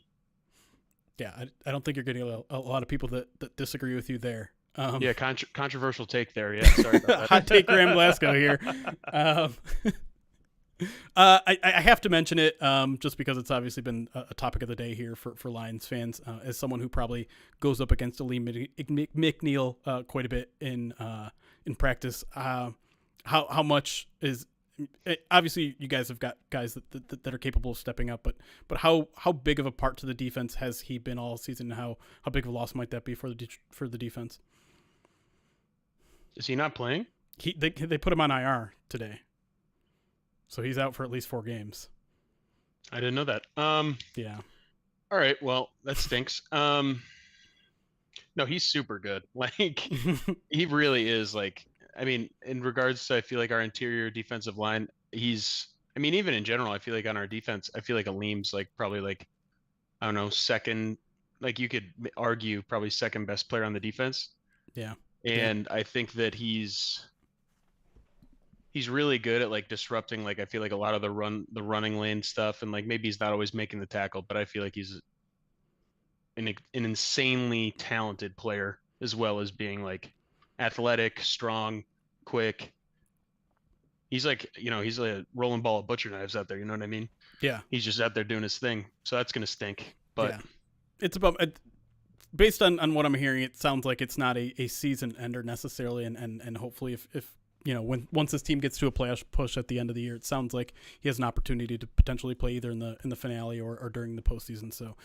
Yeah, I don't think you're getting a lot of people that disagree with you there. Yeah, controversial take there. Yeah, sorry about that. Hot take Graham Glasgow here. I have to mention it just because it's obviously been a topic of the day here for Lions fans. As someone who probably goes up against Aleem McNeil quite a bit in practice, how much is, obviously you guys have got guys that are capable of stepping up, but how big of a part to the defense has he been all season? How big of a loss might that be for the defense? Is he not playing? They put him on IR today, so he's out for at least 4 games. I didn't know that. Yeah. All right. Well, that stinks. No, he's super good. Like, he really is. Like, I mean, in regards to, I feel like our interior defensive line, even in general, I feel like on our defense, I feel like Aleem's like probably like, I don't know, second. Like, you could argue probably second best player on the defense. Yeah. And I think that he's really good at like disrupting, like I feel like a lot of the running lane stuff, and like maybe he's not always making the tackle, but I feel like he's an insanely talented player, as well as being like athletic, strong, quick. He's like, he's a rolling ball of butcher knives out there, you know what I mean? Yeah. He's just out there doing his thing. So that's gonna stink. But yeah. It's about based on what I'm hearing, it sounds like it's not a season ender necessarily, and hopefully if once this team gets to a playoff push at the end of the year, it sounds like he has an opportunity to potentially play either in the finale or during the postseason. So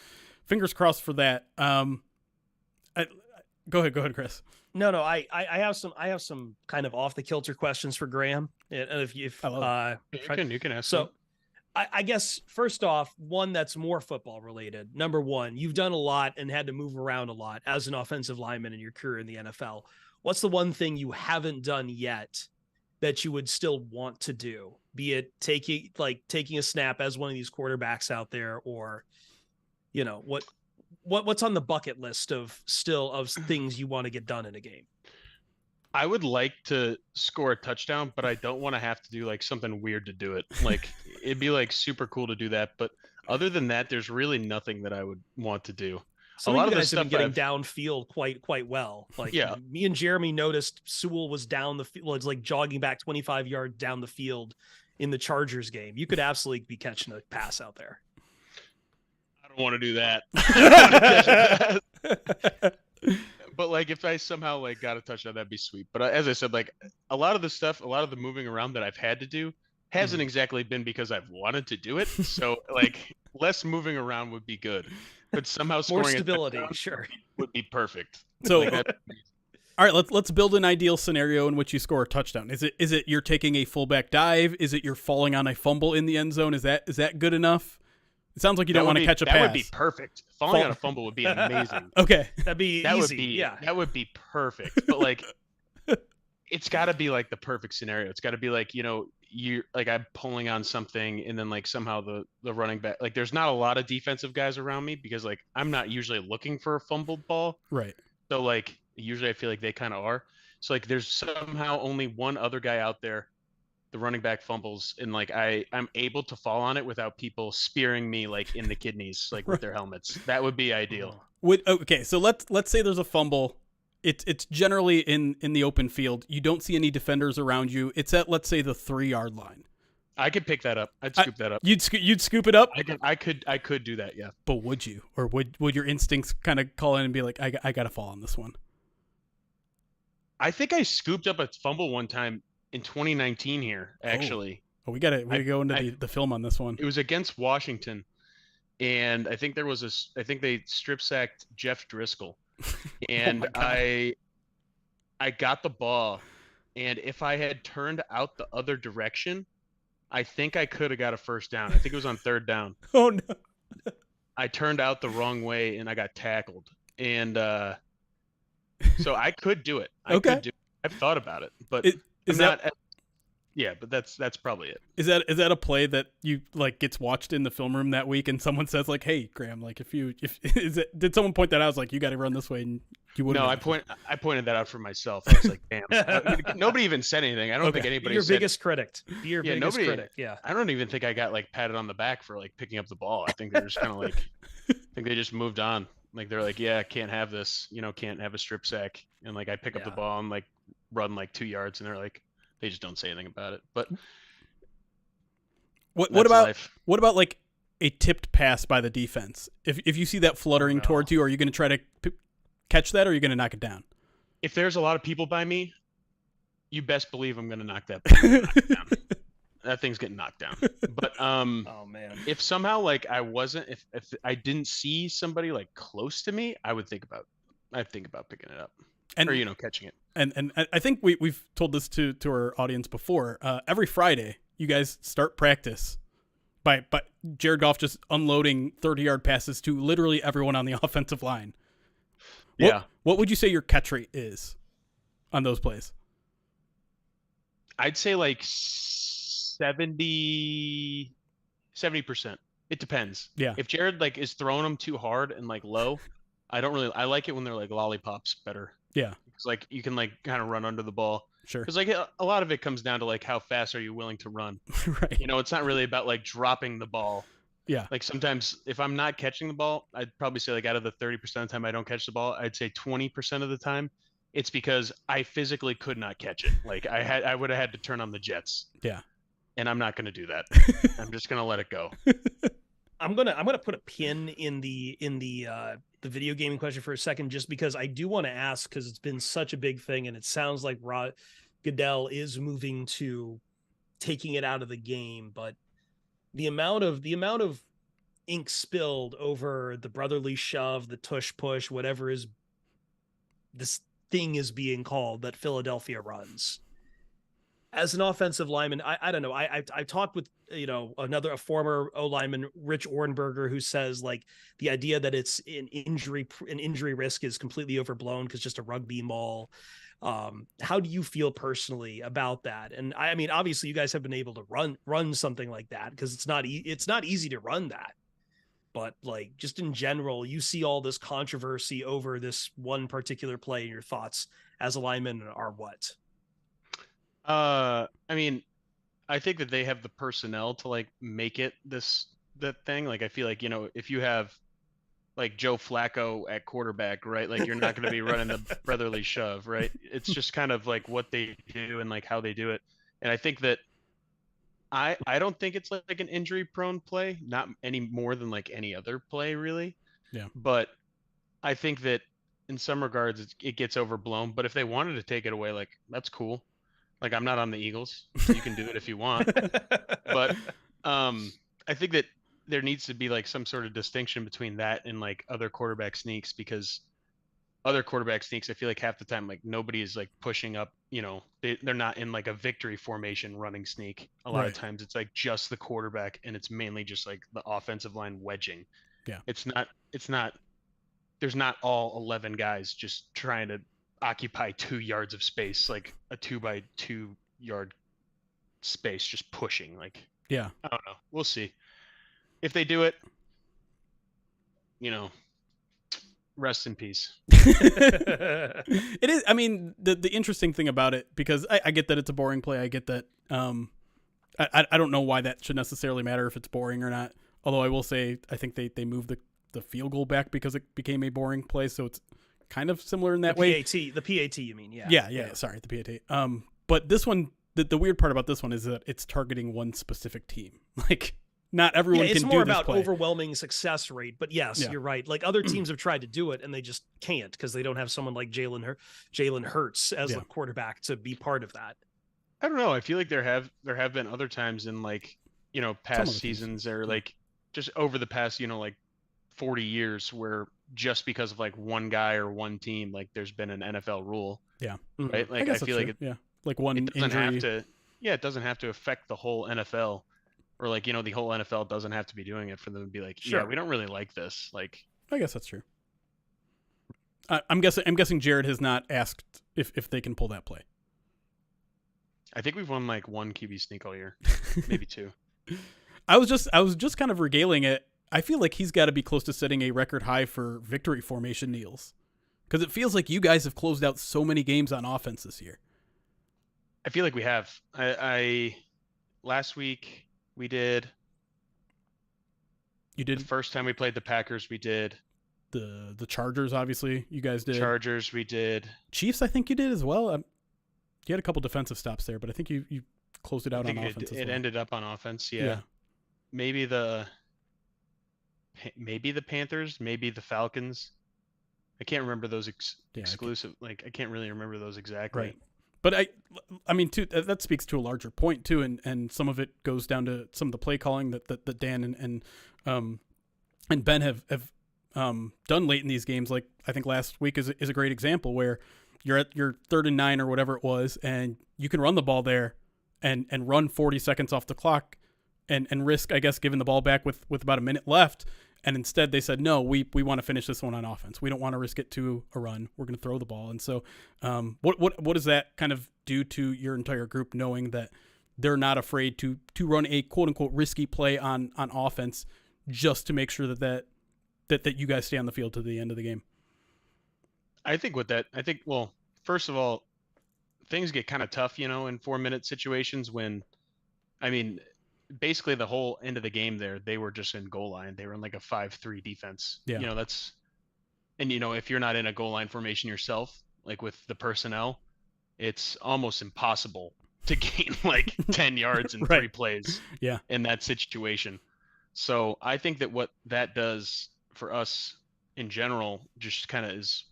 fingers crossed for that. Go ahead, Chris. No, I have some kind of off the kilter questions for Graham. If you can ask. So I guess first off, one that's more football related. Number one, you've done a lot and had to move around a lot as an offensive lineman in your career in the NFL. What's the one thing you haven't done yet that you would still want to do? Be it taking a snap as one of these quarterbacks out there, or, what's on the bucket list of things you want to get done in a game? I would like to score a touchdown, but I don't want to have to do like something weird to do it. Like, it'd be like super cool to do that, but other than that, there's really nothing that I would want to do. A lot of the stuff have been getting downfield quite well. Like, yeah, me and Jeremy noticed Sewell was down the field, it's like jogging back 25 yards down the field in the Chargers game. You could absolutely be catching a pass out there. I don't want to do that. But like, if I somehow like got a touchdown, that'd be sweet. But as I said, like a lot of the moving around that I've had to do hasn't exactly been because I've wanted to do it. So like, less moving around would be good. But somehow scoring more stability, sure, would be perfect. So, all right, let's build an ideal scenario in which you score a touchdown. Is it you're taking a fullback dive? Is it you're falling on a fumble in the end zone? Is that good enough? It sounds like you don't want to catch a pass. That would be perfect. Falling on a fumble would be amazing. Okay, that'd be easy. That would be perfect. But like, it's got to be like the perfect scenario. It's got to be like, you're like, I'm pulling on something, and then like somehow the running back, like there's not a lot of defensive guys around me because like I'm not usually looking for a fumbled ball. Right. So like usually I feel like they kind of are. So like there's somehow only one other guy out there, the running back fumbles, and like I'm able to fall on it without people spearing me like in the kidneys, like with their helmets. That would be ideal. Okay, so let's say there's a fumble. It's generally in the open field. You don't see any defenders around you. It's at, let's say, the 3-yard line. I could pick that up. I'd scoop that up. You'd scoop it up? I could do that, yeah. But would you? Or would your instincts kind of call in and be like, I got to fall on this one? I think I scooped up a fumble one time in 2019 here, actually. Oh, we got to go into the film on this one. It was against Washington, and I think they strip sacked Jeff Driscoll. And I got the ball, and if I had turned out the other direction, I think I could have got a first down. I think it was on 3rd down. Oh no. I turned out the wrong way and I got tackled. And so I could do it. Okay. I've thought about it, but yeah, but that's probably it. Is that a play that you like gets watched in the film room that week, and someone says like, "Hey, Graham, like did someone point that out? I was like, you got to run this way," and you wouldn't. No, I pointed that out for myself. I was like, damn. Nobody even said anything. I don't think anybody. Be your biggest critic. Be your biggest critic. Yeah. I don't even think I got like patted on the back for like picking up the ball. I think they're just kind of like, I think they just moved on. Like they're like, yeah, can't have this. Can't have a strip sack. And like I pick up the ball and like run like 2 yards, and they're like. They just don't say anything about it. But what about like a tipped pass by the defense? If you see that fluttering towards you, are you going to try to catch that, or are you going to knock it down? If there's a lot of people by me, you best believe I'm going to knock that down. That thing's getting knocked down. But oh man, if somehow like I wasn't, if I didn't see somebody like close to me, I'd think about picking it up. And, or catching it. And I think we've told this to our audience before. Every Friday, you guys start practice by Jared Goff just unloading 30-yard passes to literally everyone on the offensive line. What would you say your catch rate is on those plays? I'd say like 70%. It depends. Yeah. If Jared is throwing them too hard and low, I like it when they're lollipops better. Yeah. It's you can kind of run under the ball. Sure. Because a lot of it comes down to how fast are you willing to run. Right. It's not really about dropping the ball. Yeah. Sometimes if I'm not catching the ball, I'd probably say out of the 30% of the time I don't catch the ball, I'd say 20% of the time it's because I physically could not catch it. I would have had to turn on the jets. Yeah. And I'm not going to do that. I'm just going to let it go. I'm gonna put a pin in the video gaming question for a second, just because I do want to ask, because it's been such a big thing, and it sounds like Goodell is moving to taking it out of the game, but the amount of ink spilled over the brotherly shove, the tush push, whatever is this thing is being called that Philadelphia runs. As an offensive lineman, I don't know. I talked with a former O lineman, Rich Ornberger, who says the idea that it's an injury risk is completely overblown because just a rugby maul. How do you feel personally about that? And I mean, obviously, you guys have been able to run something like that because it's not easy to run that. But just in general, you see all this controversy over this one particular play, and your thoughts as a lineman are what? I mean, I think that they have the personnel to make it that thing. I feel if you have Joe Flacco at quarterback, right? You're not going to be running the brotherly shove, right? It's just kind of what they do and how they do it. And I think that I don't think it's an injury prone play, not any more than any other play really. Yeah. But I think that in some regards it gets overblown, but if they wanted to take it away, that's cool. I'm not on the Eagles, so you can do it if you want. But I think that there needs to be some sort of distinction between that and other quarterback sneaks, because other quarterback sneaks, I feel half the time nobody is pushing up. They're not in a victory formation running sneak. A lot of times it's just the quarterback, and it's mainly just the offensive line wedging. Yeah. It's not. There's not all 11 guys just trying to occupy 2 yards of space, a 2x2 yard space, just pushing. Yeah, I don't know. We'll see if they do it. Rest in peace. It is. I mean, the interesting thing about it, because I get that it's a boring play. I get that. I don't know why that should necessarily matter if it's boring or not. Although I will say, I think they moved the field goal back because it became a boring play. So it's kind of similar in that way. The PAT, you mean? Yeah. Yeah. Sorry, the PAT. But this one, the weird part about this one is that it's targeting one specific team. Not everyone can do this play. It's more about overwhelming success rate. But yes, you're right. Other teams have tried to do it, and they just can't because they don't have someone like Jalen Hurts as the quarterback to be part of that. I don't know. I feel there have been other times in past seasons or just over the past 40 years where just because of one guy or one team, there's been an NFL rule. Yeah. Right. I feel one it doesn't injury. have to. Yeah, it doesn't have to affect the whole NFL, or the whole NFL doesn't have to be doing it for them to be Sure. yeah, we don't really like this. I guess that's true. I'm guessing Jared has not asked if they can pull that play. I think we've won one QB sneak all year, maybe 2. I was just kind of regaling it. I feel he's got to be close to setting a record high for victory formation kneels, because it feels like you guys have closed out so many games on offense this year. I feel we have. I last week we did. You did the first time we played the Packers. We did the Chargers. Obviously, you guys did Chargers. We did Chiefs. I think you did as well. You had a couple defensive stops there, but I think you closed it out on offense. It ended up on offense. Yeah. Maybe the Panthers, maybe the Falcons. I can't remember those exclusive. I can't really remember those exactly. Right. But I mean, too, that speaks to a larger point too, and some of it goes down to some of the play calling that Dan and Ben have done late in these games. I think last week is a great example where you're at your 3rd and 9 or whatever it was, and you can run the ball there and run 40 seconds off the clock and risk, I guess, giving the ball back with about a minute left. And instead they said, no, we want to finish this one on offense. We don't want to risk it to a run. We're going to throw the ball. And so what does that kind of do to your entire group, knowing that they're not afraid to run a quote unquote risky play on offense just to make sure that you guys stay on the field to the end of the game? Well, first of all, things get kind of tough, in 4-minute situations when, basically the whole end of the game there, they were just in goal line. They were in like a 5-3 defense. Yeah. If you're not in a goal line formation yourself, like with the personnel, it's almost impossible to gain like 10 yards in 3 plays in that situation. So I think that what that does for us in general just kind of is,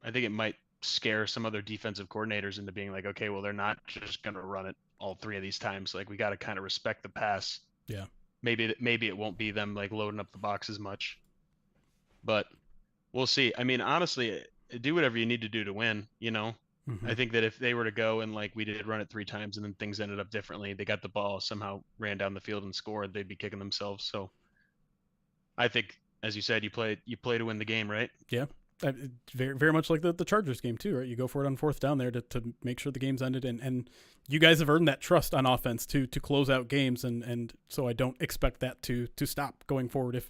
I think it might scare some other defensive coordinators into being like, okay, well, they're not just going to run it all 3 of these times. Like, we got to kind of respect the pass. Yeah. Maybe it won't be them like loading up the box as much, but we'll see. Honestly, do whatever you need to do to win, Mm-hmm. I think that if they were to go and like we did run it 3 times and then things ended up differently, they got the ball, somehow ran down the field and scored, they'd be kicking themselves. So I think, as you said, you play to win the game, right? Yeah. Very, very much like the Chargers game too, right? You go for it on 4th down there to make sure the game's ended, and you guys have earned that trust on offense to close out games, and so I don't expect that to stop going forward if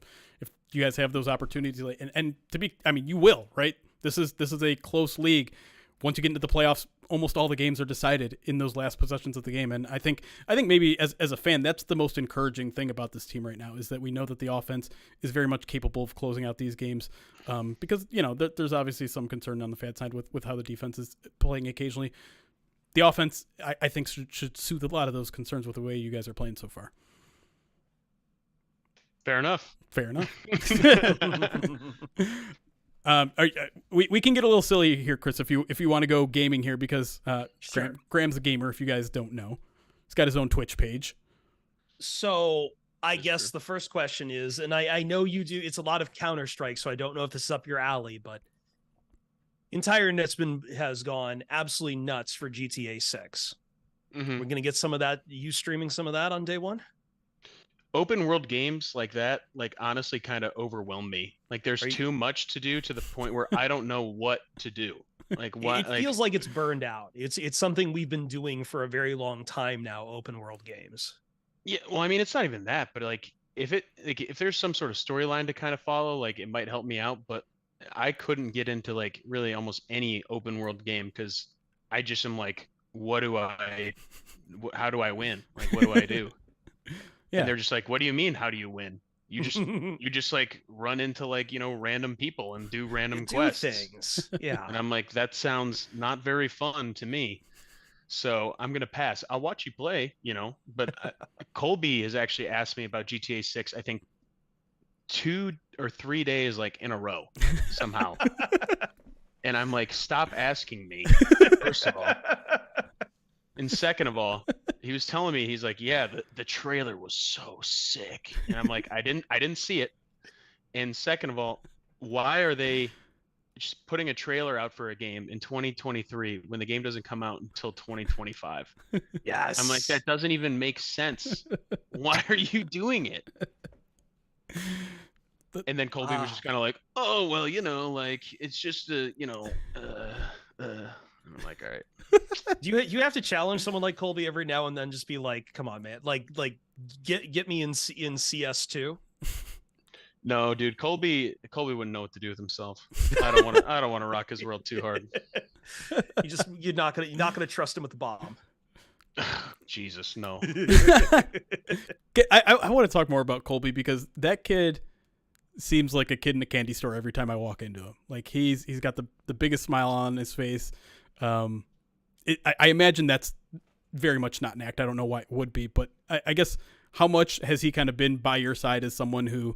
you guys have those opportunities, and to be, you will, right? This is a close league. Once you get into the playoffs, almost all the games are decided in those last possessions of the game. And I think maybe as a fan, that's the most encouraging thing about this team right now, is that we know that the offense is very much capable of closing out these games. Because, there's obviously some concern on the fan side with how the defense is playing occasionally. The offense, I think, should soothe a lot of those concerns with the way you guys are playing so far. Fair enough. We can get a little silly here, Chris, if you want to go gaming here, because Sure. Graham's a gamer, if you guys don't know. He's got his own Twitch page. So I guess the first question is, and I know you do, it's a lot of Counter-Strike, so I don't know if this is up your alley, but entire Netspin has gone absolutely nuts for GTA 6. Mm-hmm. We're going to get some of that, you streaming some of that on day one? Open world games like that, like, honestly kind of overwhelm me. Like, there's too much to do to the point where I don't know what to do. Like, what It feels like it's burned out. It's something we've been doing for a very long time now, open world games. Yeah, well, it's not even that, but like if there's some sort of storyline to kind of follow, like, it might help me out, but I couldn't get into like really almost any open world game because I just am like, how do I win? Like, what do I do? Yeah. And they're just like, what do you mean? How do you win? You just like run into like, random people and do random quests. Things. Yeah. And I'm like, that sounds not very fun to me. So I'm going to pass. I'll watch you play, but Colby has actually asked me about GTA 6, I think 2 or 3 days like in a row somehow. And I'm like, stop asking me, first of all. And second of all, he was telling me, he's like, yeah, the trailer was so sick. And I'm like, I didn't see it. And second of all, why are they just putting a trailer out for a game in 2023 when the game doesn't come out until 2025? Yes. I'm like, that doesn't even make sense. Why are you doing it? And then Colby was just kind of like, oh, well, like, it's just I'm like, all right. Do you have to challenge someone like Colby every now and then? Just be like, come on, man, like get me in CS2. No, dude, Colby wouldn't know what to do with himself. I don't want to rock his world too hard. You're not gonna trust him with the bomb. Jesus, no. I want to talk more about Colby, because that kid seems like a kid in a candy store every time I walk into him. Like, he's got the biggest smile on his face. I imagine that's very much not an act. I don't know why it would be, but I guess how much has he kind of been by your side as someone who,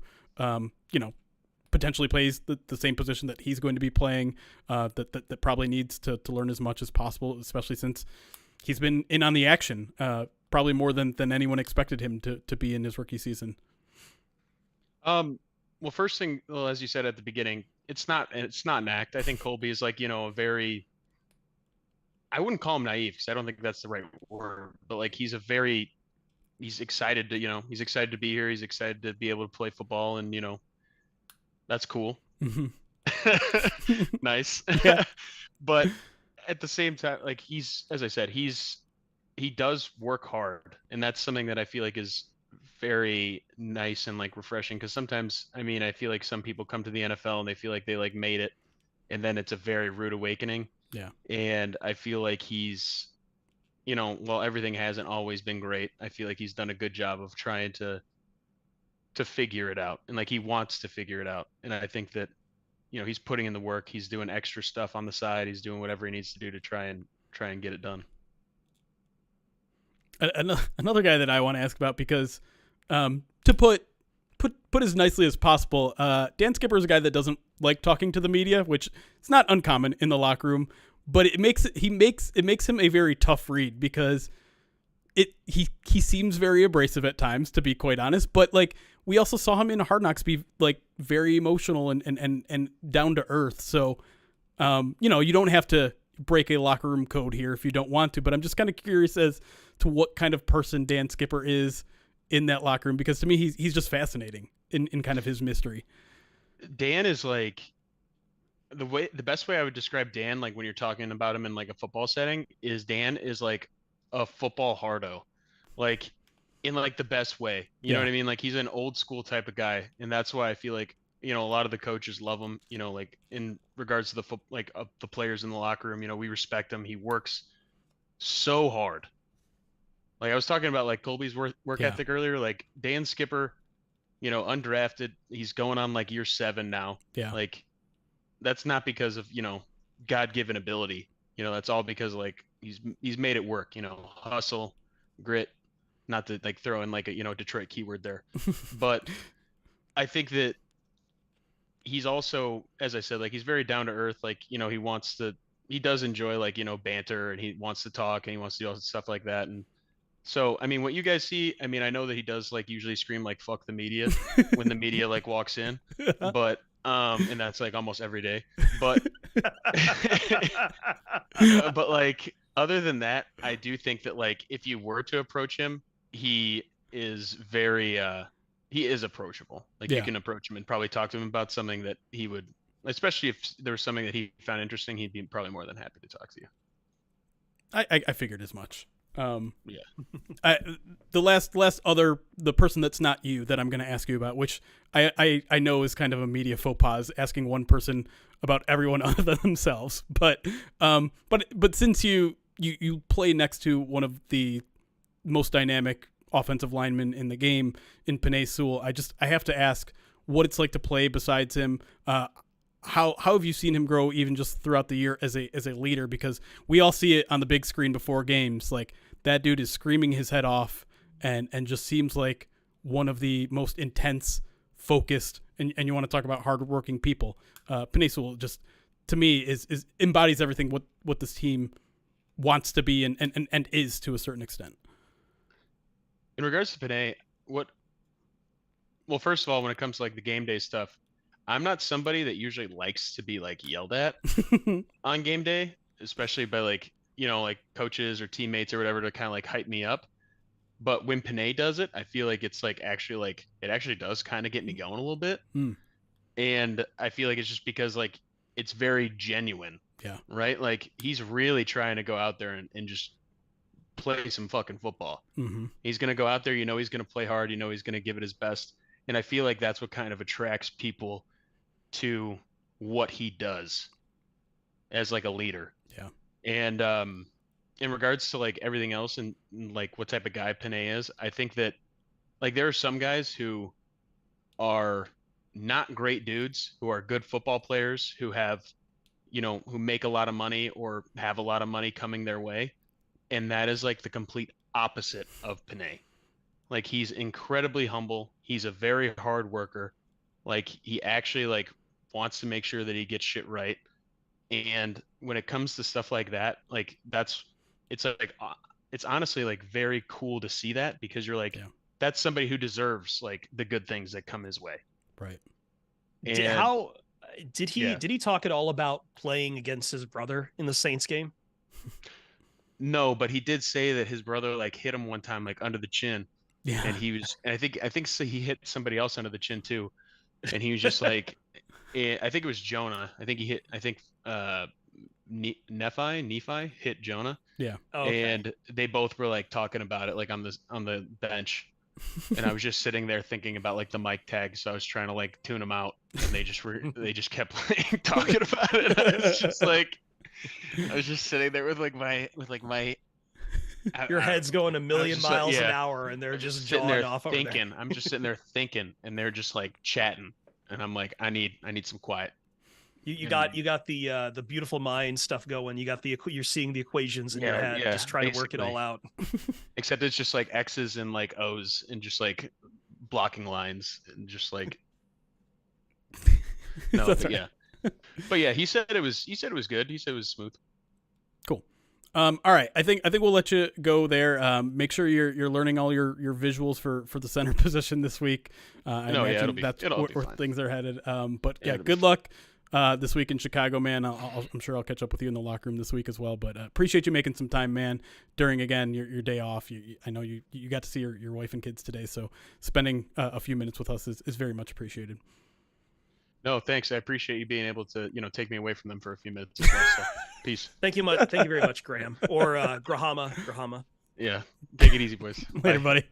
potentially plays the same position that he's going to be playing, that probably needs to learn as much as possible, especially since he's been in on the action, probably more than anyone expected him to be in his rookie season. Well, first thing, as you said at the beginning, it's not an act. I think Colby is like, a very I wouldn't call him naive because I don't think that's the right word, but like he's excited to, he's excited to be here. He's excited to be able to play football, and that's cool. Nice. Yeah. But at the same time, like as I said, he does work hard, and that's something that I feel like is very nice and like refreshing, because sometimes, I feel like some people come to the NFL and they feel like they like made it, and then it's a very rude awakening. Yeah. And I feel like he's, while everything hasn't always been great, I feel like he's done a good job of trying to figure it out, and like he wants to figure it out. And I think that, he's putting in the work. He's doing extra stuff on the side. He's doing whatever he needs to do to try and get it done. Another guy that I want to ask about, because to put as nicely as possible, Dan Skipper is a guy that doesn't like talking to the media, which it's not uncommon in the locker room, but it makes him a very tough read, because he seems very abrasive at times, to be quite honest. But like, we also saw him in Hard Knocks be like very emotional and down to earth. So you don't have to break a locker room code here if you don't want to, but I'm just kind of curious as to what kind of person Dan Skipper is in that locker room, because to me he's just fascinating in kind of his mystery. Dan is like the best way I would describe Dan, like when you're talking about him in like a football setting, is Dan is like a football hardo, like in like the best way. You know what I mean? Like he's an old school type of guy, and that's why I feel like a lot of the coaches love him. Like in regards to the players in the locker room, we respect him. He works so hard. Like I was talking about like Colby's work ethic earlier. Like Dan Skipper, undrafted, he's going on like year 7 now. Yeah. Like that's not because of God-given ability. That's all because like he's made it work. Hustle, grit. Not to like throw in like a Detroit keyword there, but I think that he's also, as I said, like he's very down to earth. Like he does enjoy like banter, and he wants to talk, and he wants to do all stuff like that. And so what you guys see, I know that he does like usually scream like fuck the media when the media like walks in, but and that's like almost every day, but but like other than that, I do think that like if you were to approach him, he is very he is approachable. Like you can approach him and probably talk to him about something that he would, especially if there was something that he found interesting, he'd be probably more than happy to talk to you. I figured as much. The person that's not you that I'm going to ask you about, which I know is kind of a media faux pas, asking one person about everyone other than themselves. But since you play next to one of the most dynamic offensive linemen in the game in Penei Sewell, I have to ask what it's like to play besides him. How have you seen him grow even just throughout the year as a leader? Because we all see it on the big screen before games. Like that dude is screaming his head off and just seems like one of the most intense, focused, and you want to talk about hardworking people. Penei Sewell just, to me, is embodies everything what this team wants to be and is to a certain extent. In regards to Penei, well, first of all, when it comes to like the game day stuff, I'm not somebody that usually likes to be like yelled at on game day, especially by like, like coaches or teammates or whatever to kind of like hype me up. But when Penei does it, I feel like it's like it actually does kind of get me going a little bit. And I feel like it's just because like it's very genuine. Yeah. Right. Like he's really trying to go out there and just play some fucking football. Mm-hmm. He's going to go out there, he's going to play hard, he's going to give it his best. And I feel like that's what kind of attracts people to what he does as like a leader. Yeah. And in regards to like everything else and like what type of guy Penei is, I think that like there are some guys who are not great dudes, who are good football players, who have, who make a lot of money or have a lot of money coming their way. And that is like the complete opposite of Penei. Like he's incredibly humble. He's a very hard worker. Like he actually like wants to make sure that he gets shit right. And when it comes to stuff like that, like it's honestly like very cool to see that, because you're like, that's somebody who deserves like the good things that come his way. Right. Did he talk at all about playing against his brother in the Saints game? No, but he did say that his brother like hit him one time like under the chin. Yeah. And I think so he hit somebody else under the chin too. And he was just like, I think it was Jonah. I think Nephi hit Jonah. Yeah. Oh, okay. And they both were like talking about it like on the bench. And I was just sitting there thinking about like the mic tag, so I was trying to like tune them out, and they just kept like talking about it. I was just sitting there with my Your head's going a million just like, miles an yeah. hour, and they're just sitting jawing there off over there. thinking. I'm just sitting there thinking, and they're just like chatting, and I'm like, I need some quiet. You got the beautiful mind stuff going. You're seeing the equations in your head, just trying to work it all out. Except it's just like X's and like O's and just like blocking lines and just like no, That's but right. yeah. But yeah, he said it was good. He said it was smooth. Cool. All right. I think we'll let you go there. Make sure you're learning all your visuals for the center position this week. I imagine that's where things are headed. But yeah, good luck this week in Chicago, man. I'm sure I'll catch up with you in the locker room this week as well. But appreciate you making some time, man, during again your day off. I know you got to see your wife and kids today, so spending a few minutes with us is very much appreciated. No, thanks. I appreciate you being able to, take me away from them for a few minutes as well. So, peace. Thank you very much, Graham. Or Grahama. Yeah. Take it easy, boys. Later, buddy.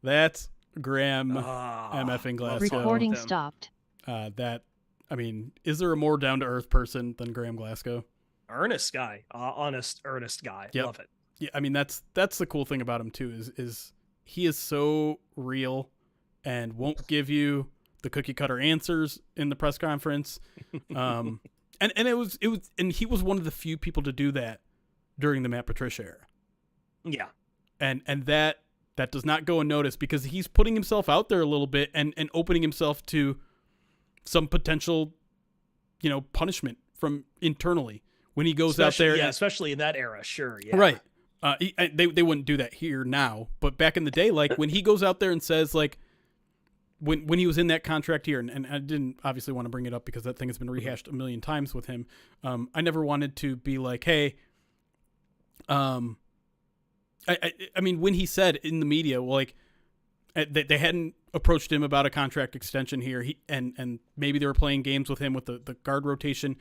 That's Graham MFing Glasgow. Recording stopped. Is there a more down-to-earth person than Graham Glasgow? Earnest guy. Honest, earnest guy. Yep. Love it. Yeah, I mean, that's the cool thing about him, too, is he is so real and won't give you the cookie cutter answers in the press conference. And it was and he was one of the few people to do that during the Matt Patricia era. Yeah. And that does not go unnoticed because he's putting himself out there a little bit and opening himself to some potential, punishment from internally when he goes out there. Yeah, especially in that era. Sure. Yeah. Right. They wouldn't do that here now, but back in the day, like when he goes out there and says like, when he was in that contract here, and I didn't obviously want to bring it up because that thing has been rehashed a million times with him. I never wanted to be like, hey, I mean, when he said in the media, well, like they hadn't approached him about a contract extension here, and maybe they were playing games with him with the guard rotation.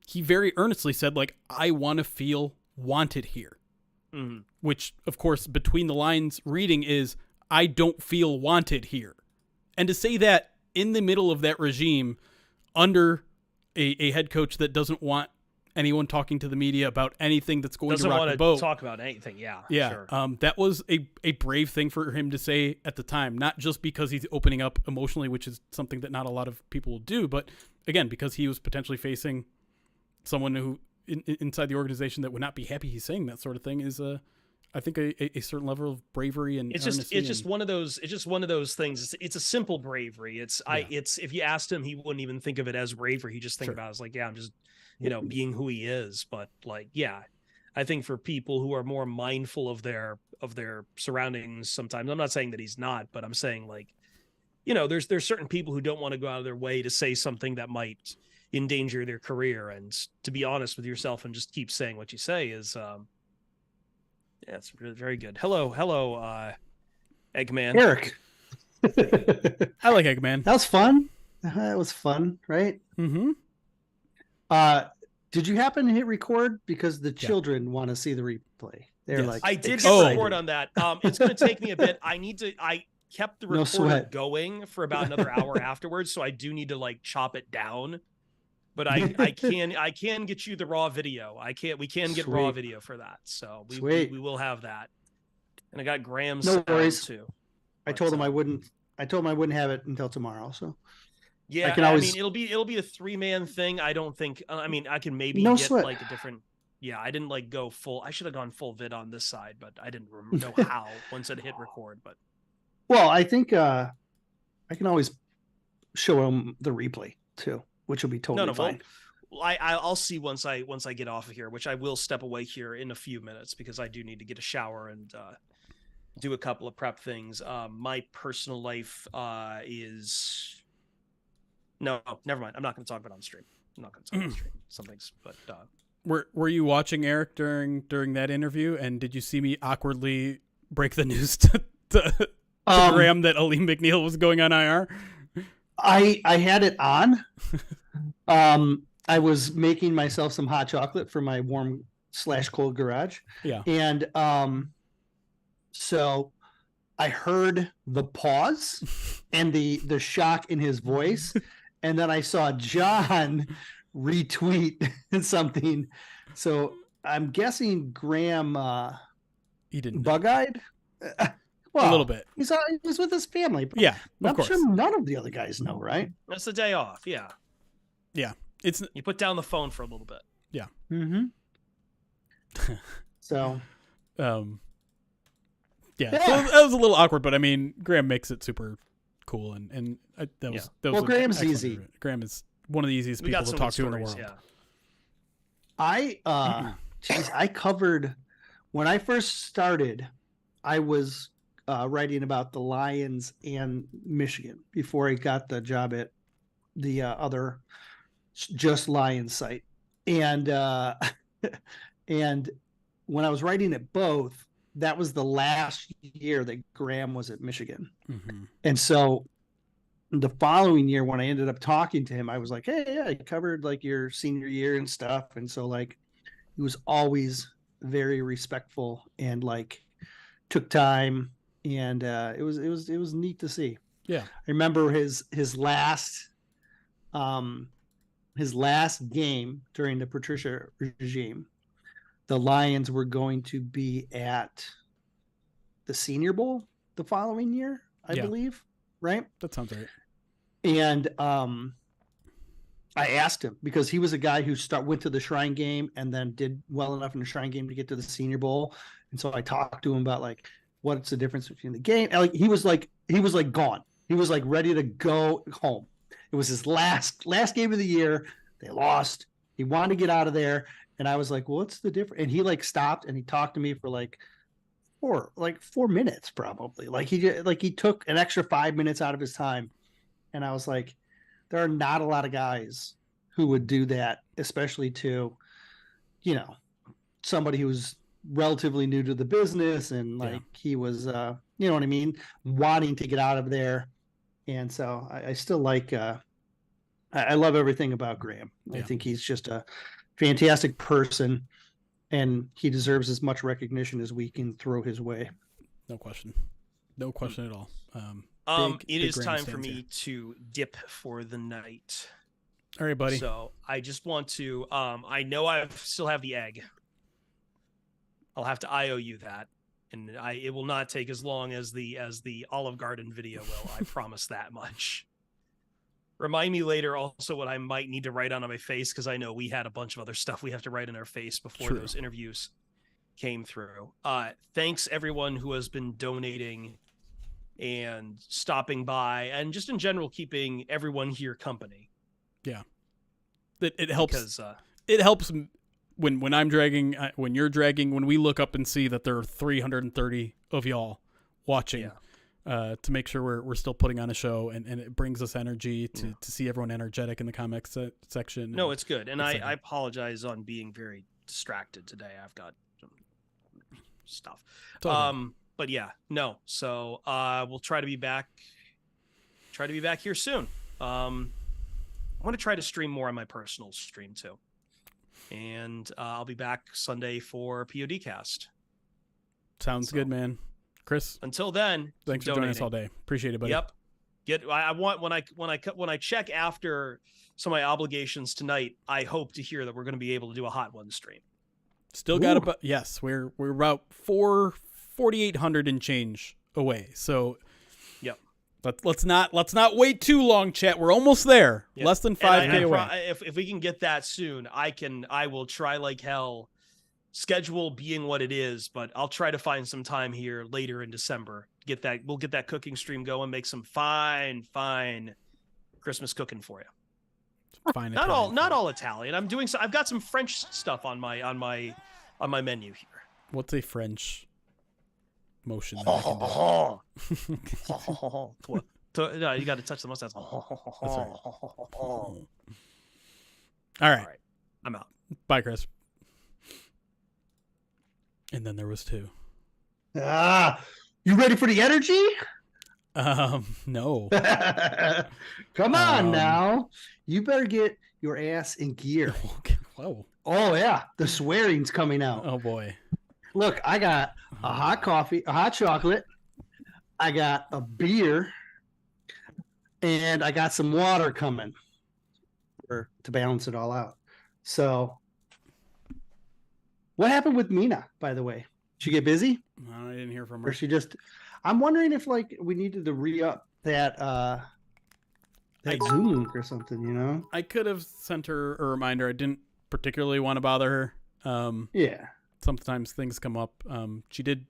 He very earnestly said, like, I want to feel wanted here, which, of course, between the lines reading is, I don't feel wanted here. And to say that in the middle of that regime, under a head coach that doesn't want anyone talking to the media about anything that's going to rock the boat. Talk about anything, yeah. Yeah, sure. That was a brave thing for him to say at the time, not just because he's opening up emotionally, which is something that not a lot of people will do, but again, because he was potentially facing someone who inside the organization that would not be happy he's saying that sort of thing is I think a certain level of bravery and it's just one of those things. It's a simple bravery. It's if you asked him, he wouldn't even think of it as bravery. He just think about it as like, yeah, I'm just being who he is. But like, yeah, I think for people who are more mindful of their surroundings, sometimes I'm not saying that he's not, but I'm saying like, there's certain people who don't want to go out of their way to say something that might endanger their career, and to be honest with yourself and just keep saying what you say is. Yeah, it's really very good. Hello, Eggman. Eric. I like Eggman. That was fun. That was fun, right? Mm-hmm. Did you happen to hit record? Because the children want to see the replay. They're like, I did hit record on that. It's going to take me a bit. I kept the recorder going for about another hour afterwards, so I do need to like chop it down. But I can get you the raw video. We can get raw video for that. So we will have that. And I got Graham's worries too. I told him I wouldn't have it until tomorrow. So yeah, I mean it'll be a 3-man thing. I don't think. I mean, I can maybe get like a different. Yeah, I didn't like go full. I should have gone full vid on this side, but I didn't know how once it hit record. But well, I think I can always show him the replay too. Which will be totally fine. Well, I'll see once I get off of here, which I will step away here in a few minutes because I do need to get a shower and do a couple of prep things. My personal life is no, never mind. I'm not going to talk about it on stream. I'm not going to talk about stream. Some things, but Were you watching Eric during that interview? And did you see me awkwardly break the news to Graham that Aleem McNeil was going on IR? I had it on. I was making myself some hot chocolate for my warm/cold garage. Yeah. And so I heard the pause and the shock in his voice, and then I saw John retweet something. So I'm guessing Graham he didn't bug-eyed. Well, a little bit. He's with his family. Yeah, I'm sure none of the other guys know, right? That's the day off. Yeah. Yeah. You put down the phone for a little bit. Yeah. Mm-hmm. So. Yeah. So that was a little awkward, but I mean, Graham makes it super cool, and that was well, Graham's easy. Graham is one of the easiest people to talk to in the world. Yeah. I covered when I first started. I was writing about the Lions and Michigan before I got the job at the other Just Lions site, and and when I was writing at both, that was the last year that Graham was at Michigan, and so the following year when I ended up talking to him, I was like, "Hey, yeah, I covered like your senior year and stuff," and so like he was always very respectful and like took time, and it was neat to see. Yeah, I remember his last game during the Patricia regime. The Lions were going to be at the Senior Bowl the following year, I believe, right? That sounds right. And I asked him because he was a guy who went to the Shrine Game and then did well enough in the Shrine Game to get to the Senior Bowl. And so I talked to him about like what's the difference between the game. And like he was like gone. He was like ready to go home. It was his last game of the year. They lost. He wanted to get out of there. And I was like, well, what's the difference? And he like stopped and he talked to me for like 4 minutes probably. Like he took an extra 5 minutes out of his time. And I was like, there are not a lot of guys who would do that, especially to, somebody who was relatively new to the business and like he was, you know what I mean, wanting to get out of there. And so I still like, I love everything about Graham. I think he's just a fantastic person, and he deserves as much recognition as we can throw his way. No question at all. It is time for me to dip for the night. All right, buddy. So I just want to. I know I still have the egg. I'll have to IOU that, and it will not take as long as the Olive Garden video will. I promise that much. Remind me later also what I might need to write on my face, because I know we had a bunch of other stuff we have to write in our face before those interviews came through. Thanks everyone who has been donating and stopping by and just in general keeping everyone here company. Yeah. It helps. Because, it helps when I'm dragging, when you're dragging, when we look up and see that there are 330 of y'all watching. Yeah. To make sure we're still putting on a show, and it brings us energy to see everyone energetic in the comics section. No, it's good. And I apologize on being very distracted today. I've got some stuff. Totally. But yeah, no. So we'll try to be back here soon. I want to try to stream more on my personal stream too. And I'll be back Sunday for PODcast. Sounds good, man. Chris, until then, thanks for joining us all day. Appreciate it, buddy. Yep. I want when I check after some of my obligations tonight, I hope to hear that we're going to be able to do a Hot One stream. Still got about we're about 4,800 and change away. So yep. Let's not wait too long, chat. We're almost there. Yep. Less than 5K away. If we can get that soon, I will try like hell. Schedule being what it is, but I'll try to find some time here later in December. We'll get that cooking stream going, make some fine Christmas cooking for you. Fine. Not all Italian. I've got some French stuff on my menu here. What's a French motion? No, you got to touch the mustache. All right. I'm out. Bye, Chris. And then there was 2. You ready for the energy? No. Come on now. You better get your ass in gear. Okay. Whoa. Oh yeah, the swearing's coming out. Oh boy. Look, I got a hot coffee, a hot chocolate. I got a beer, and I got some water coming to balance it all out. So, what happened with Mina, by the way? Did she get busy? No, I didn't hear from her. Or she just... I'm wondering if, like, we needed to re-up that Zoom link or something, you know? I could have sent her a reminder. I didn't particularly want to bother her. Yeah. Sometimes things come up. She did...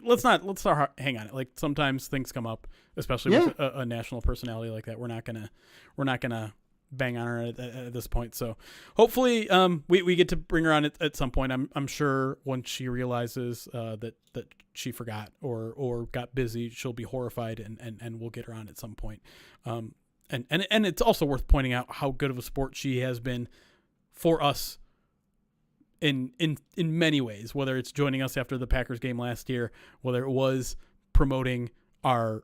Let's not hang on it. Like, sometimes things come up, especially with a national personality like that. We're not gonna bang on her at this point. So hopefully we get to bring her on at some point. I'm sure once she realizes that she forgot or got busy, she'll be horrified and we'll get her on at some point. And it's also worth pointing out how good of a sport she has been for us in many ways, whether it's joining us after the Packers game last year, whether it was promoting our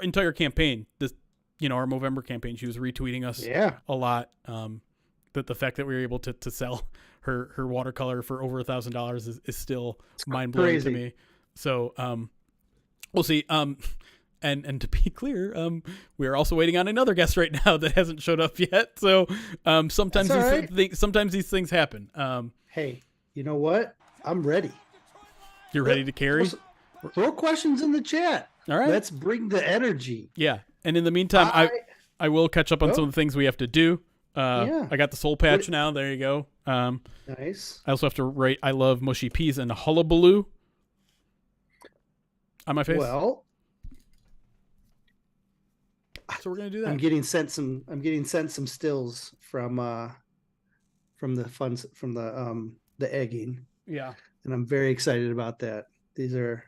entire campaign, this, you know, our Movember campaign. She was retweeting us a lot. That the fact that we were able to sell her watercolor for over $1,000 is still mind blowing to me. So we'll see. And to be clear, we are also waiting on another guest right now that hasn't showed up yet. So sometimes sometimes these things happen. Hey, you know what? I'm ready. You're ready to carry? Throw questions in the chat. All right. Let's bring the energy. Yeah. And in the meantime, I will catch up on some of the things we have to do. I got the soul patch now. There you go. Nice. I also have to write I love mushy peas and hullabaloo on my face. Well, so we're gonna do that. I'm getting sent some stills from the egging. Yeah. And I'm very excited about that. These are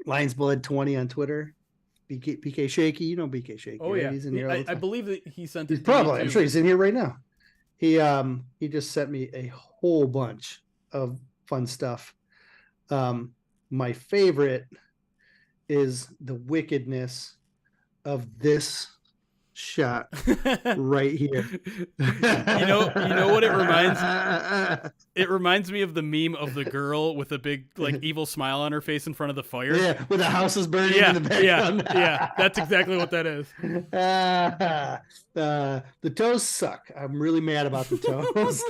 Lions Blood 20 on Twitter. BK Shaky, you know BK Shaky. Oh right? yeah, He's in here all the I time. believe that he sent it. He's probably. I'm sure he's in here right now. He just sent me a whole bunch of fun stuff. My favorite is the wickedness of this shot right here. You know what it reminds? It reminds me of the meme of the girl with a big like evil smile on her face in front of the fire. Yeah, with the house is burning in the background. Yeah, that's exactly what that is. The toes suck. I'm really mad about the toes.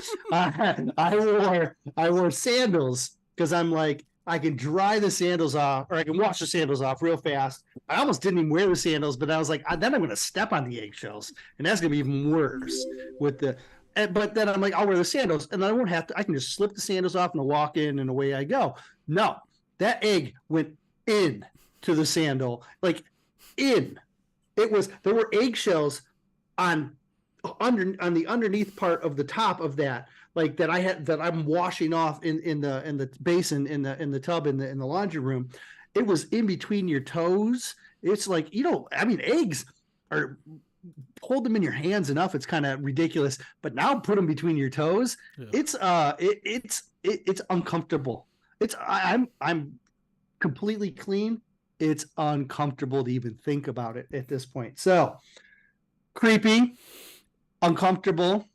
I wore sandals because I'm like, I can dry the sandals off, or I can wash the sandals off real fast. I almost didn't even wear the sandals, but I was like, then I'm going to step on the eggshells, and that's going to be even worse with the. But then I'm like, I'll wear the sandals, and I won't have to. I can just slip the sandals off and I'll walk in, and away I go. No, that egg went in to the sandal, like in. There were eggshells on the underneath part of the top of that. Like that I'm washing off in the basin in the tub in the laundry room. It was in between your toes. It's like, eggs are, hold them in your hands enough. It's kind of ridiculous, but now put them between your toes. Yeah. It's uncomfortable. I'm completely clean. It's uncomfortable to even think about it at this point. So creepy, uncomfortable.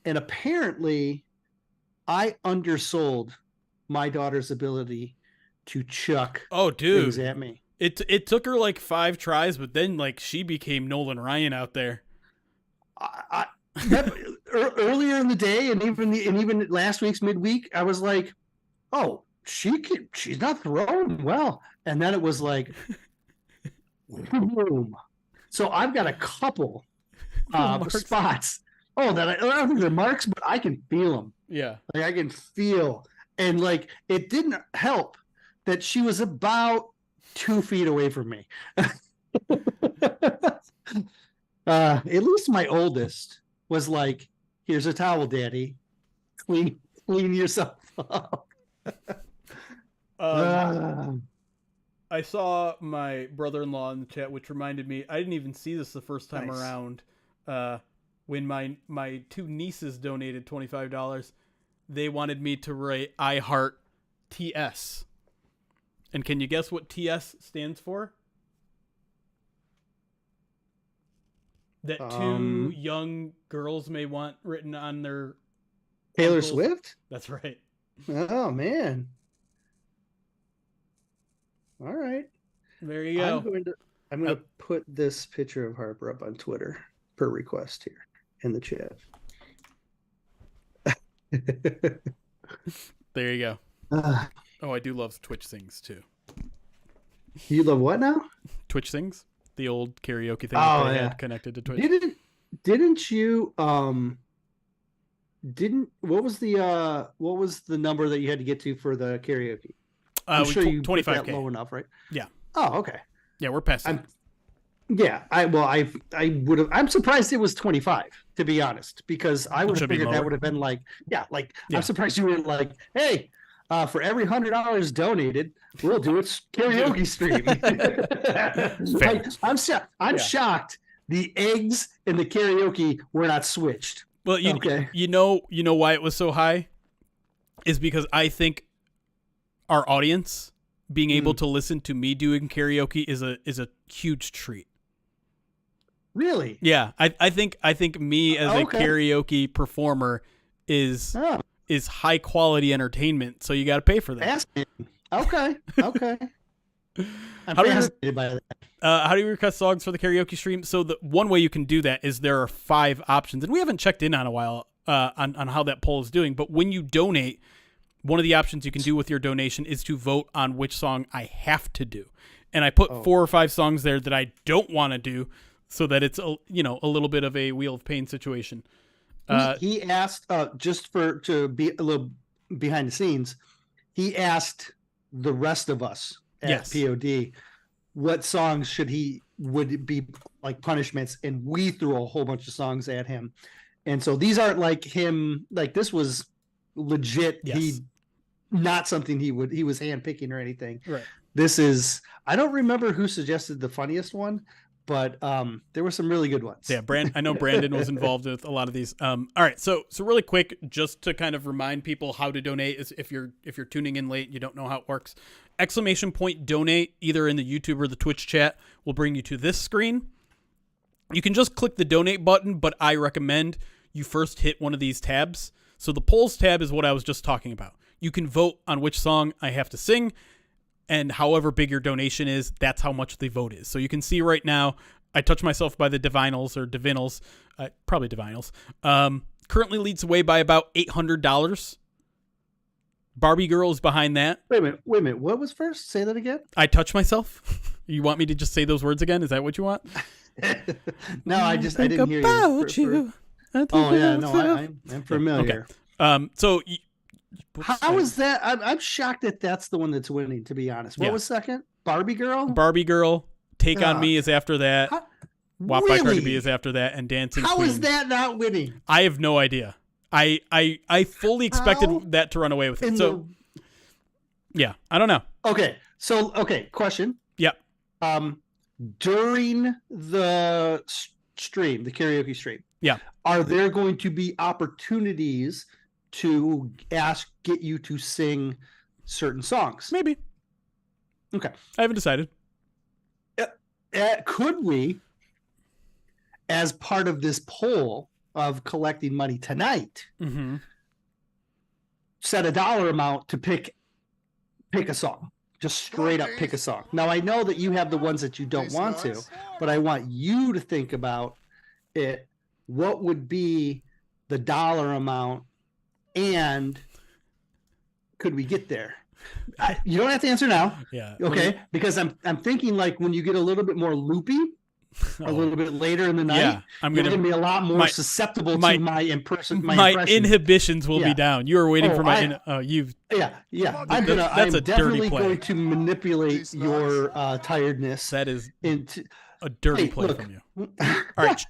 And apparently, I undersold my daughter's ability to chuck things at me. It took her like 5 tries, but then like she became Nolan Ryan out there. Earlier in the day, and even last week's midweek, I was like, "Oh, she's not throwing well," and then it was like, boom. So I've got a couple spots. Oh, I don't think they're marks, but I can feel them. Yeah. Like I can feel. And like, it didn't help that she was about 2 feet away from me. At least my oldest was like, here's a towel, Daddy. Clean yourself up. I saw my brother-in-law in the chat, which reminded me, I didn't even see this the first time around. When my 2 nieces donated $25, they wanted me to write I Heart TS. And can you guess what TS stands for? That two young girls may want written on their Taylor uncles. Swift? That's right. Oh, man. All right. There you go. I'm going to put this picture of Harper up on Twitter per request here in the chat. There you go. Oh, I do love Twitch Sings too. You love what now? Twitch Sings, the old karaoke thing that they had connected to Twitch. Didn't you what was the number that you had to get to for the karaoke? I'm sure you put that 25K. low enough, right? Yeah. Oh, okay. Yeah, we're past it. I'm surprised it was 25, to be honest, because I would have figured that would have been I'm surprised you were like, hey, for every $100 donated, we'll do a karaoke stream. I'm shocked the eggs and the karaoke were not switched. Well, you know why it was so high is because I think our audience being able to listen to me doing karaoke is a huge treat. Really? Yeah, I think me as a karaoke performer is high quality entertainment. So you got to pay for that. Okay. I'm fascinated by that. How do you request songs for the karaoke stream? So the one way you can do that is there are 5 options, and we haven't checked in on a while on how that poll is doing. But when you donate, one of the options you can do with your donation is to vote on which song I have to do, and I put 4 or 5 songs there that I don't want to do, so that it's a little bit of a Wheel of Pain situation. He asked to be a little behind the scenes. He asked the rest of us at POD what songs would be like punishments, and we threw a whole bunch of songs at him. And so these aren't like him, like this was legit. Yes. Not something he was handpicking or anything. Right. This is, I don't remember who suggested the funniest one, but there were some really good ones. Yeah, I know Brandon was involved with a lot of these. All right, so really quick, just to kind of remind people how to donate is if you're tuning in late and you don't know how it works, ! donate either in the YouTube or the Twitch chat will bring you to this screen. You can just click the donate button, but I recommend you first hit one of these tabs. So the polls tab is what I was just talking about. You can vote on which song I have to sing, and however big your donation is, that's how much the vote is. So you can see right now, I touch myself by the Divinals or Divinals, probably Divinals. Currently leads the way by about $800. Barbie Girl is behind that. Wait a minute. What was first? Say that again. I touch myself. You want me to just say those words again? Is that what you want? No, I didn't hear you. I'm familiar. Okay. So how is that? I'm shocked that that's the one that's winning, to be honest. What was second? Barbie Girl? Barbie Girl. Take on Me is after that. WAP by Cardi B is after that, and Dancing Queen. How is that not winning? I have no idea. I fully expected that to run away with it. So yeah, I don't know. Okay. So question. Yep. During the stream, the karaoke stream. Yeah. Are there going to be opportunities to get you to sing certain songs? Maybe. Okay. I haven't decided. Could we, as part of this poll of collecting money tonight, set a dollar amount to pick a song? Just straight up pick a song. Now, I know that you have the ones that you don't want to, but I want you to think about it. What would be the dollar amount, and could we get there? You don't have to answer now. Yeah. Okay. Because I'm thinking like when you get a little bit more loopy, a little bit later in the night, yeah, I'm gonna be a lot more susceptible to my impression. Inhibitions will be down. You are waiting for my. Yeah. I'm definitely going to manipulate your tiredness. That is into a dirty play from you. All right,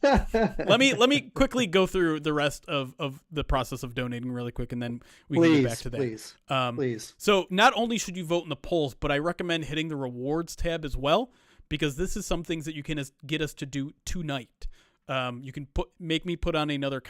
let me quickly go through the rest of the process of donating really quick, and then we can get back to that. Please. So not only should you vote in the polls, but I recommend hitting the rewards tab as well, because this is some things that you can get us to do tonight. You can make me put on another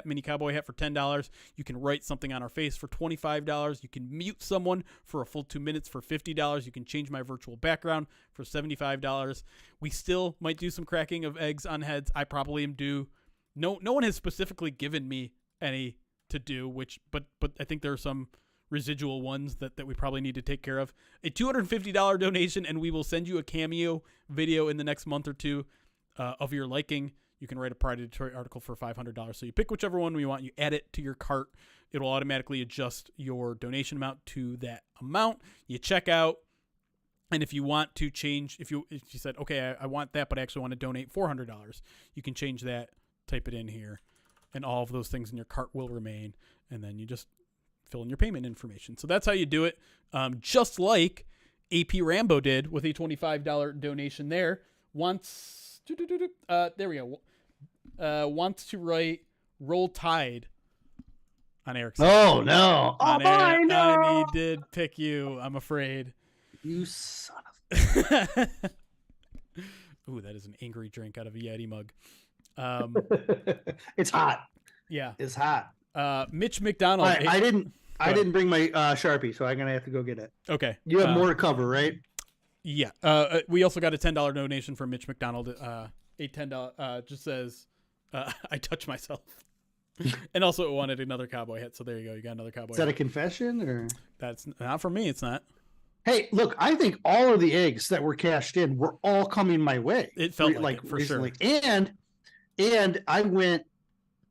mini cowboy hat for $10. You can write something on our face for $25. You can mute someone for a full 2 minutes for $50. You can change my virtual background for $75. We still might do some cracking of eggs on heads. I probably am due. No one has specifically given me any to do, but I think there are some residual ones that we probably need to take care of. A $250 donation, and we will send you a cameo video in the next month or two of your liking. You can write a Pride of Detroit article for $500. So you pick whichever one you want, you add it to your cart. It'll automatically adjust your donation amount to that amount. You check out, and if you want to change, if you said, okay, I want that, but I actually want to donate $400, you can change that, type it in here, and all of those things in your cart will remain, and then you just fill in your payment information. So that's how you do it. Just like AP Rambo did with a $25 donation there. There we go. Wants to write "Roll Tide" on Eric's. Oh no! I know. He did pick you. I'm afraid. You son of. Ooh, that is an angry drink out of a Yeti mug. It's hot. Yeah, it's hot. Mitch McDonald. Right, I didn't bring my Sharpie, so I'm gonna have to go get it. Okay. You have more to cover, right? Yeah. We also got a $10 donation from Mitch McDonald. A $10 just says, "I touch myself," and also it wanted another cowboy hat. So there you go. You got another cowboy. Is that hat. a confession or? That's not for me. It's not. Hey, look! I think all of the eggs that were cashed in were all coming my way. It felt like it, for recently. sure. And I went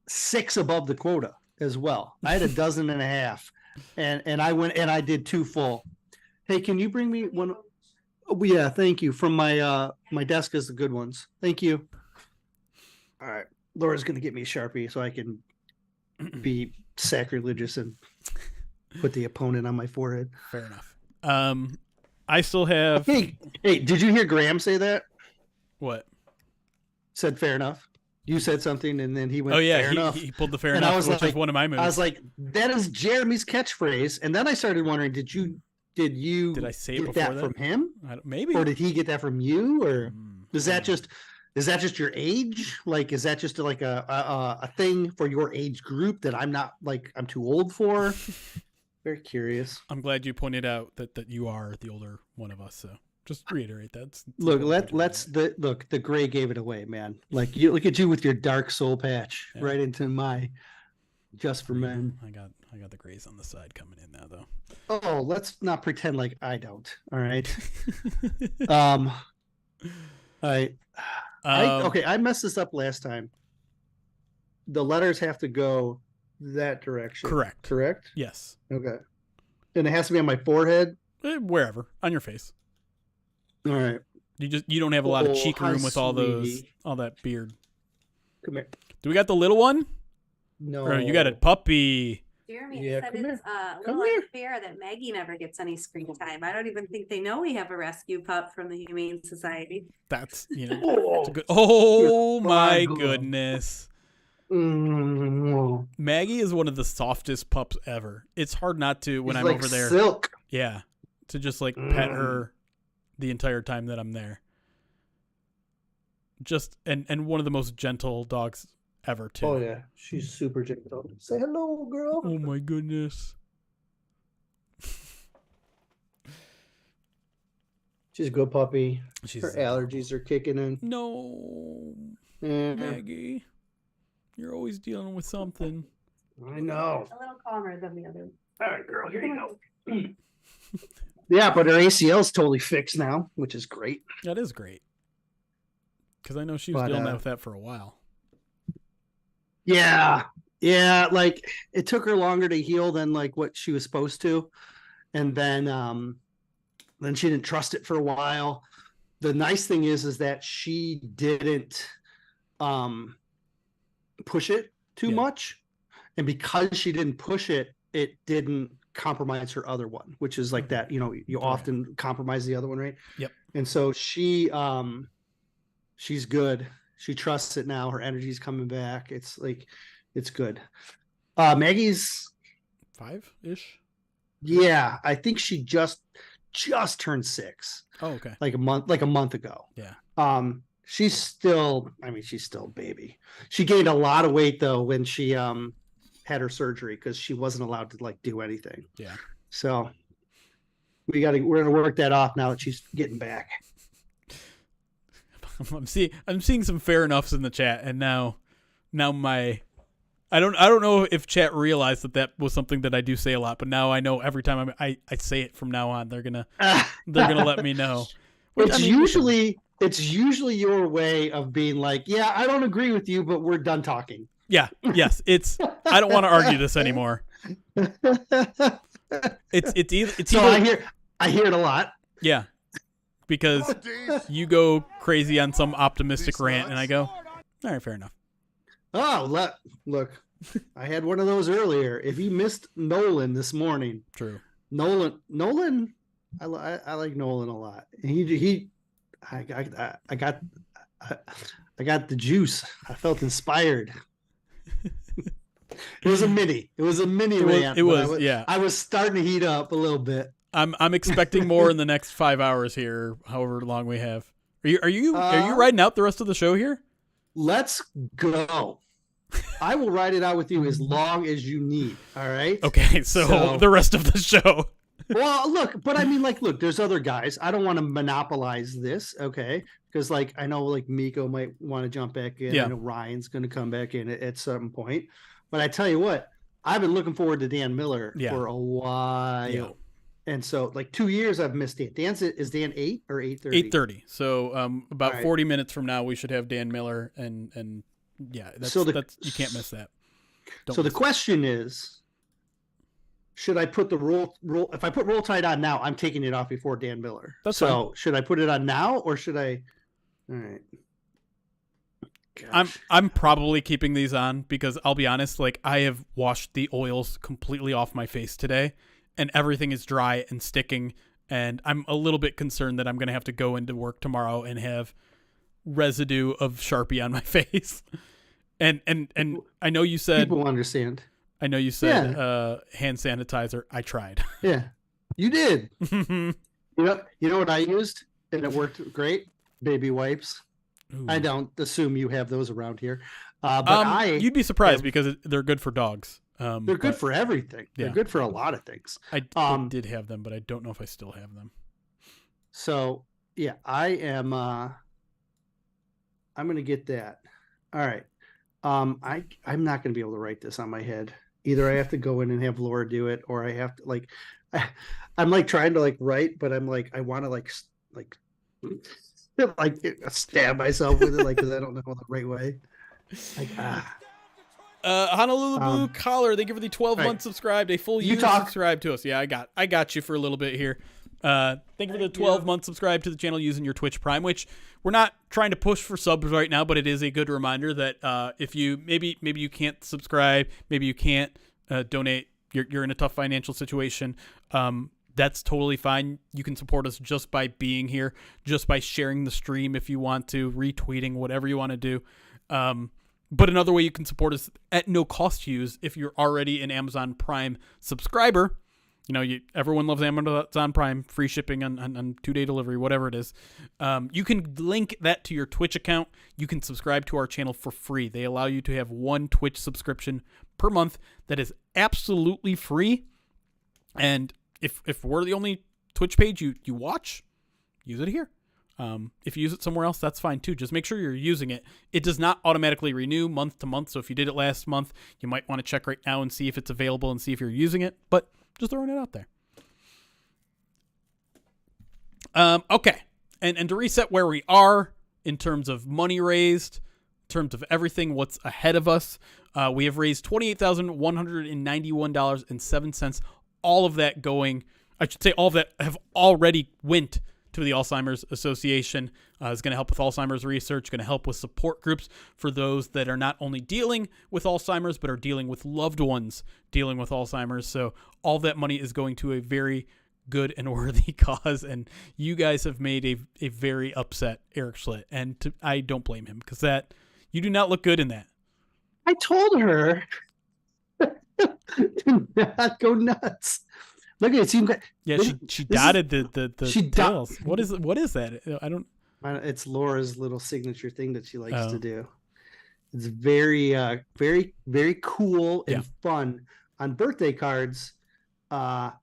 6 above the quota as well. I had a dozen and a half, and I went and I did 2 full. Hey, can you bring me one? Oh, yeah, thank you. From my my desk is the good ones. Thank you. All right, Laura's gonna get me a Sharpie so I can be sacrilegious and put the opponent on my forehead. Fair enough. I still have. Hey, did you hear Graham say that? What? Said fair enough. You said something, and then he went. Oh yeah, fair enough. He pulled the fair and enough, which is one of my moves. I was like, that is Jeremy's catchphrase, and then I started wondering, did I say get that from him? Maybe, or did he get that from you, or is that just your age? Like, is that just like a thing for your age group that I'm too old for? Very curious. I'm glad you pointed out that you are the older one of us. So just reiterate that. Look, the gray gave it away, man. Like, you look at you with your dark soul patch right into my just for men. I got the grays on the side coming in now, though. Oh, let's not pretend like I don't. All right. I messed this up last time. The letters have to go that direction. Correct? Yes. Okay. And it has to be on my forehead? Wherever. On your face. All right. You don't have a lot of cheek room with all that beard. Come here. Do we got the little one? No. Or you got a puppy. Jeremy said it's a little unfair that Maggie never gets any screen time. I don't even think they know we have a rescue pup from the Humane Society. That's, that's a good. Oh my goodness. Maggie is one of the softest pups ever. It's hard not to when I'm over there. Silk. Yeah. To just pet her the entire time that I'm there. Just and one of the most gentle dogs ever too. Oh yeah, she's super gentle. Say hello, girl. Oh my goodness. She's a good puppy. Her allergies are kicking in. No, Maggie, you're always dealing with something. I know. A little calmer than the other. All right, girl, here you go. Yeah, but her ACL's totally fixed now, which is great. That is great. Because I know she was dealing with that for a while. Yeah. Like it took her longer to heal than what she was supposed to, and then she didn't trust it for a while. The nice thing is that she didn't push it too much, and because she didn't push it, it didn't compromise her other one, which is like that. You often compromise the other one, right? Yep. And so she's good. She trusts it now. Her energy's coming back. It's good. Maggie's 5-ish. Yeah, I think she just turned 6. Oh, okay. Like a month ago. Yeah. she's still a baby. She gained a lot of weight though when she had her surgery because she wasn't allowed to like do anything. Yeah. So we're gonna work that off now that she's getting back. I'm seeing some fair enoughs in the chat, and now I don't know if chat realized that was something that I do say a lot, but now I know every time I say it from now on, they're gonna let me know. It's usually your way of being like, yeah, I don't agree with you, but we're done talking. Yeah. Yes. I don't want to argue this anymore. It's so either, I hear it a lot. Yeah. Because you go crazy on some optimistic rant, and I go, all right, fair enough. Oh, look, I had one of those earlier. If you missed Nolan this morning, true. Nolan, I like Nolan a lot. I got the juice. I felt inspired. It was a mini rant. It was, yeah. I was starting to heat up a little bit. I'm expecting more in the next 5 hours here, however long we have. Are you riding out the rest of the show here? Let's go. I will ride it out with you as long as you need. All right. Okay. So the rest of the show. Well, look, but I mean, like, look, there's other guys. I don't want to monopolize this, okay? Because, like, I know, like, Miko might want to jump back in. Yeah. I know Ryan's going to come back in at some point. But I tell you what, I've been looking forward to Dan Miller for a while. Yeah. And so, like, 2 years I've missed Dan. Is Dan 8 or 8:30? 8:30. So about All right. 40 minutes from now, we should have Dan Miller, and yeah, that's you can't miss that. So the question is, should I put the roll? If I put Roll Tide on now, I'm taking it off before Dan Miller. That's so fine. should I put it on now or should I? All right. I'm probably keeping these on because I'll be honest, like I have washed the oils completely off my face today, and everything is dry and sticking, and I'm a little bit concerned that I'm going to have to go into work tomorrow and have residue of Sharpie on my face. And I know you said people understand. I know you said hand sanitizer. I tried. Yeah, you did. You know what I used, and it worked great. Baby wipes. Ooh. I don't assume you have those around here, but you'd be surprised because they're good for dogs. They're good for everything. They're good for a lot of things. I did have them, but I don't know if I still have them. So yeah, I am. I'm gonna get that. All right. I'm not gonna be able to write this on my head. Either I have to go in and have Laura do it, or I have to like. I'm like trying to like write, but I'm like I want to like stab myself with it, like because I don't know the right way. Like Honolulu Blue Collar, they give her the 12-month subscribed, a full year subscribed to us. Yeah, I got you for a little bit here. Thank you for the 12-month subscribe to the channel using your Twitch Prime, which we're not trying to push for subs right now, but it is a good reminder that if you maybe you can't subscribe, maybe you can't donate, you're in a tough financial situation. That's totally fine. You can support us just by being here, just by sharing the stream if you want to, retweeting, whatever you want to do. But another way you can support us at no cost to use if you're already an Amazon Prime subscriber. You know, everyone loves Amazon Prime, free shipping on 2-day delivery, whatever it is. You can link that to your Twitch account. You can subscribe to our channel for free. They allow you to have one Twitch subscription per month that is absolutely free. And if we're the only Twitch page you watch, use it here. If you use it somewhere else, that's fine too. Just make sure you're using it. It does not automatically renew month to month. So if you did it last month, you might want to check right now and see if it's available and see if you're using it. But just throwing it out there. Okay. And to reset where we are in terms of money raised, in terms of everything, what's ahead of us, we have raised $28,191.07. All of that all of that have already went to the Alzheimer's Association. Is going to help with Alzheimer's research, going to help with support groups for those that are not only dealing with Alzheimer's, but are dealing with loved ones dealing with Alzheimer's. So all that money is going to a very good and worthy cause. And you guys have made a very upset Eric Schlitt. And I don't blame him because you do not look good in that. I told her to not go nuts. Look at it. Yeah, she dotted the tails. What is that? I don't. It's Laura's little signature thing that she likes to do. It's very, very, very cool and fun on birthday cards. Not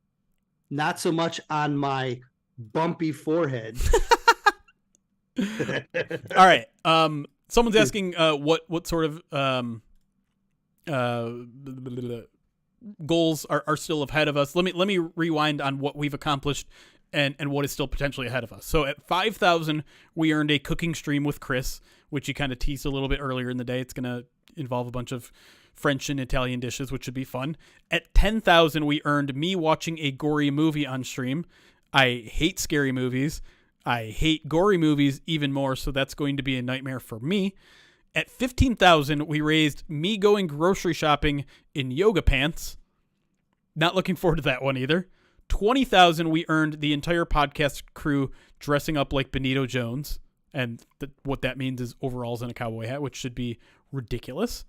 so much on my bumpy forehead. All right. Someone's asking what sort of goals are still ahead of us. Let me rewind on what we've accomplished and what is still potentially ahead of us. So at 5,000, we earned a cooking stream with Chris, which you kind of teased a little bit earlier in the day. It's going to involve a bunch of French and Italian dishes, which should be fun. At 10,000, we earned me watching a gory movie on stream. I hate scary movies. I hate gory movies even more, so that's going to be a nightmare for me. At 15,000, we raised me going grocery shopping in yoga pants. Not looking forward to that one either. 20,000, we earned the entire podcast crew dressing up like Benito Jones. And what that means is overalls and a cowboy hat, which should be ridiculous.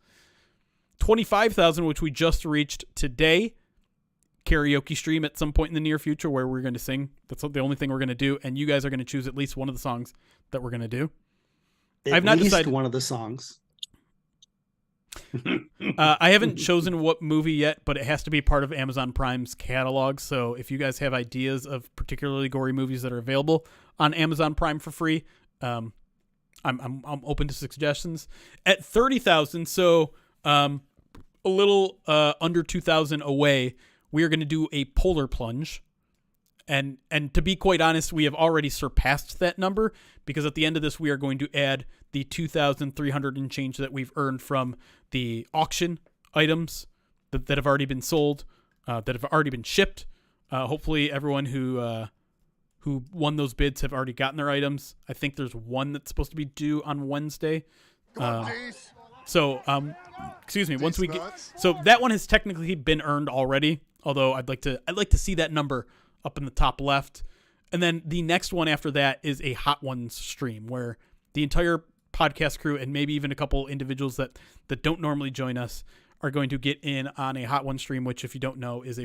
25,000, which we just reached today. Karaoke stream at some point in the near future where we're going to sing. That's the only thing we're going to do. And you guys are going to choose at least one of the songs that we're going to do. I've not decided one of the songs. I haven't chosen what movie yet, but it has to be part of Amazon Prime's catalog. So if you guys have ideas of particularly gory movies that are available on Amazon Prime for free, I'm open to suggestions. At 30,000, so a little under 2,000 away, we are going to do a polar plunge. And to be quite honest, we have already surpassed that number because at the end of this, we are going to add the 2,300 and change that we've earned from the auction items that have already been sold, that have already been shipped. Hopefully everyone who won those bids have already gotten their items. I think there's one that's supposed to be due on Wednesday. Excuse me. Once we get, so that one has technically been earned already. Although I'd like to see that number up in the top left. And then the next one after that is a Hot Ones stream where the entire podcast crew and maybe even a couple individuals that don't normally join us are going to get in on a Hot One stream, which if you don't know is a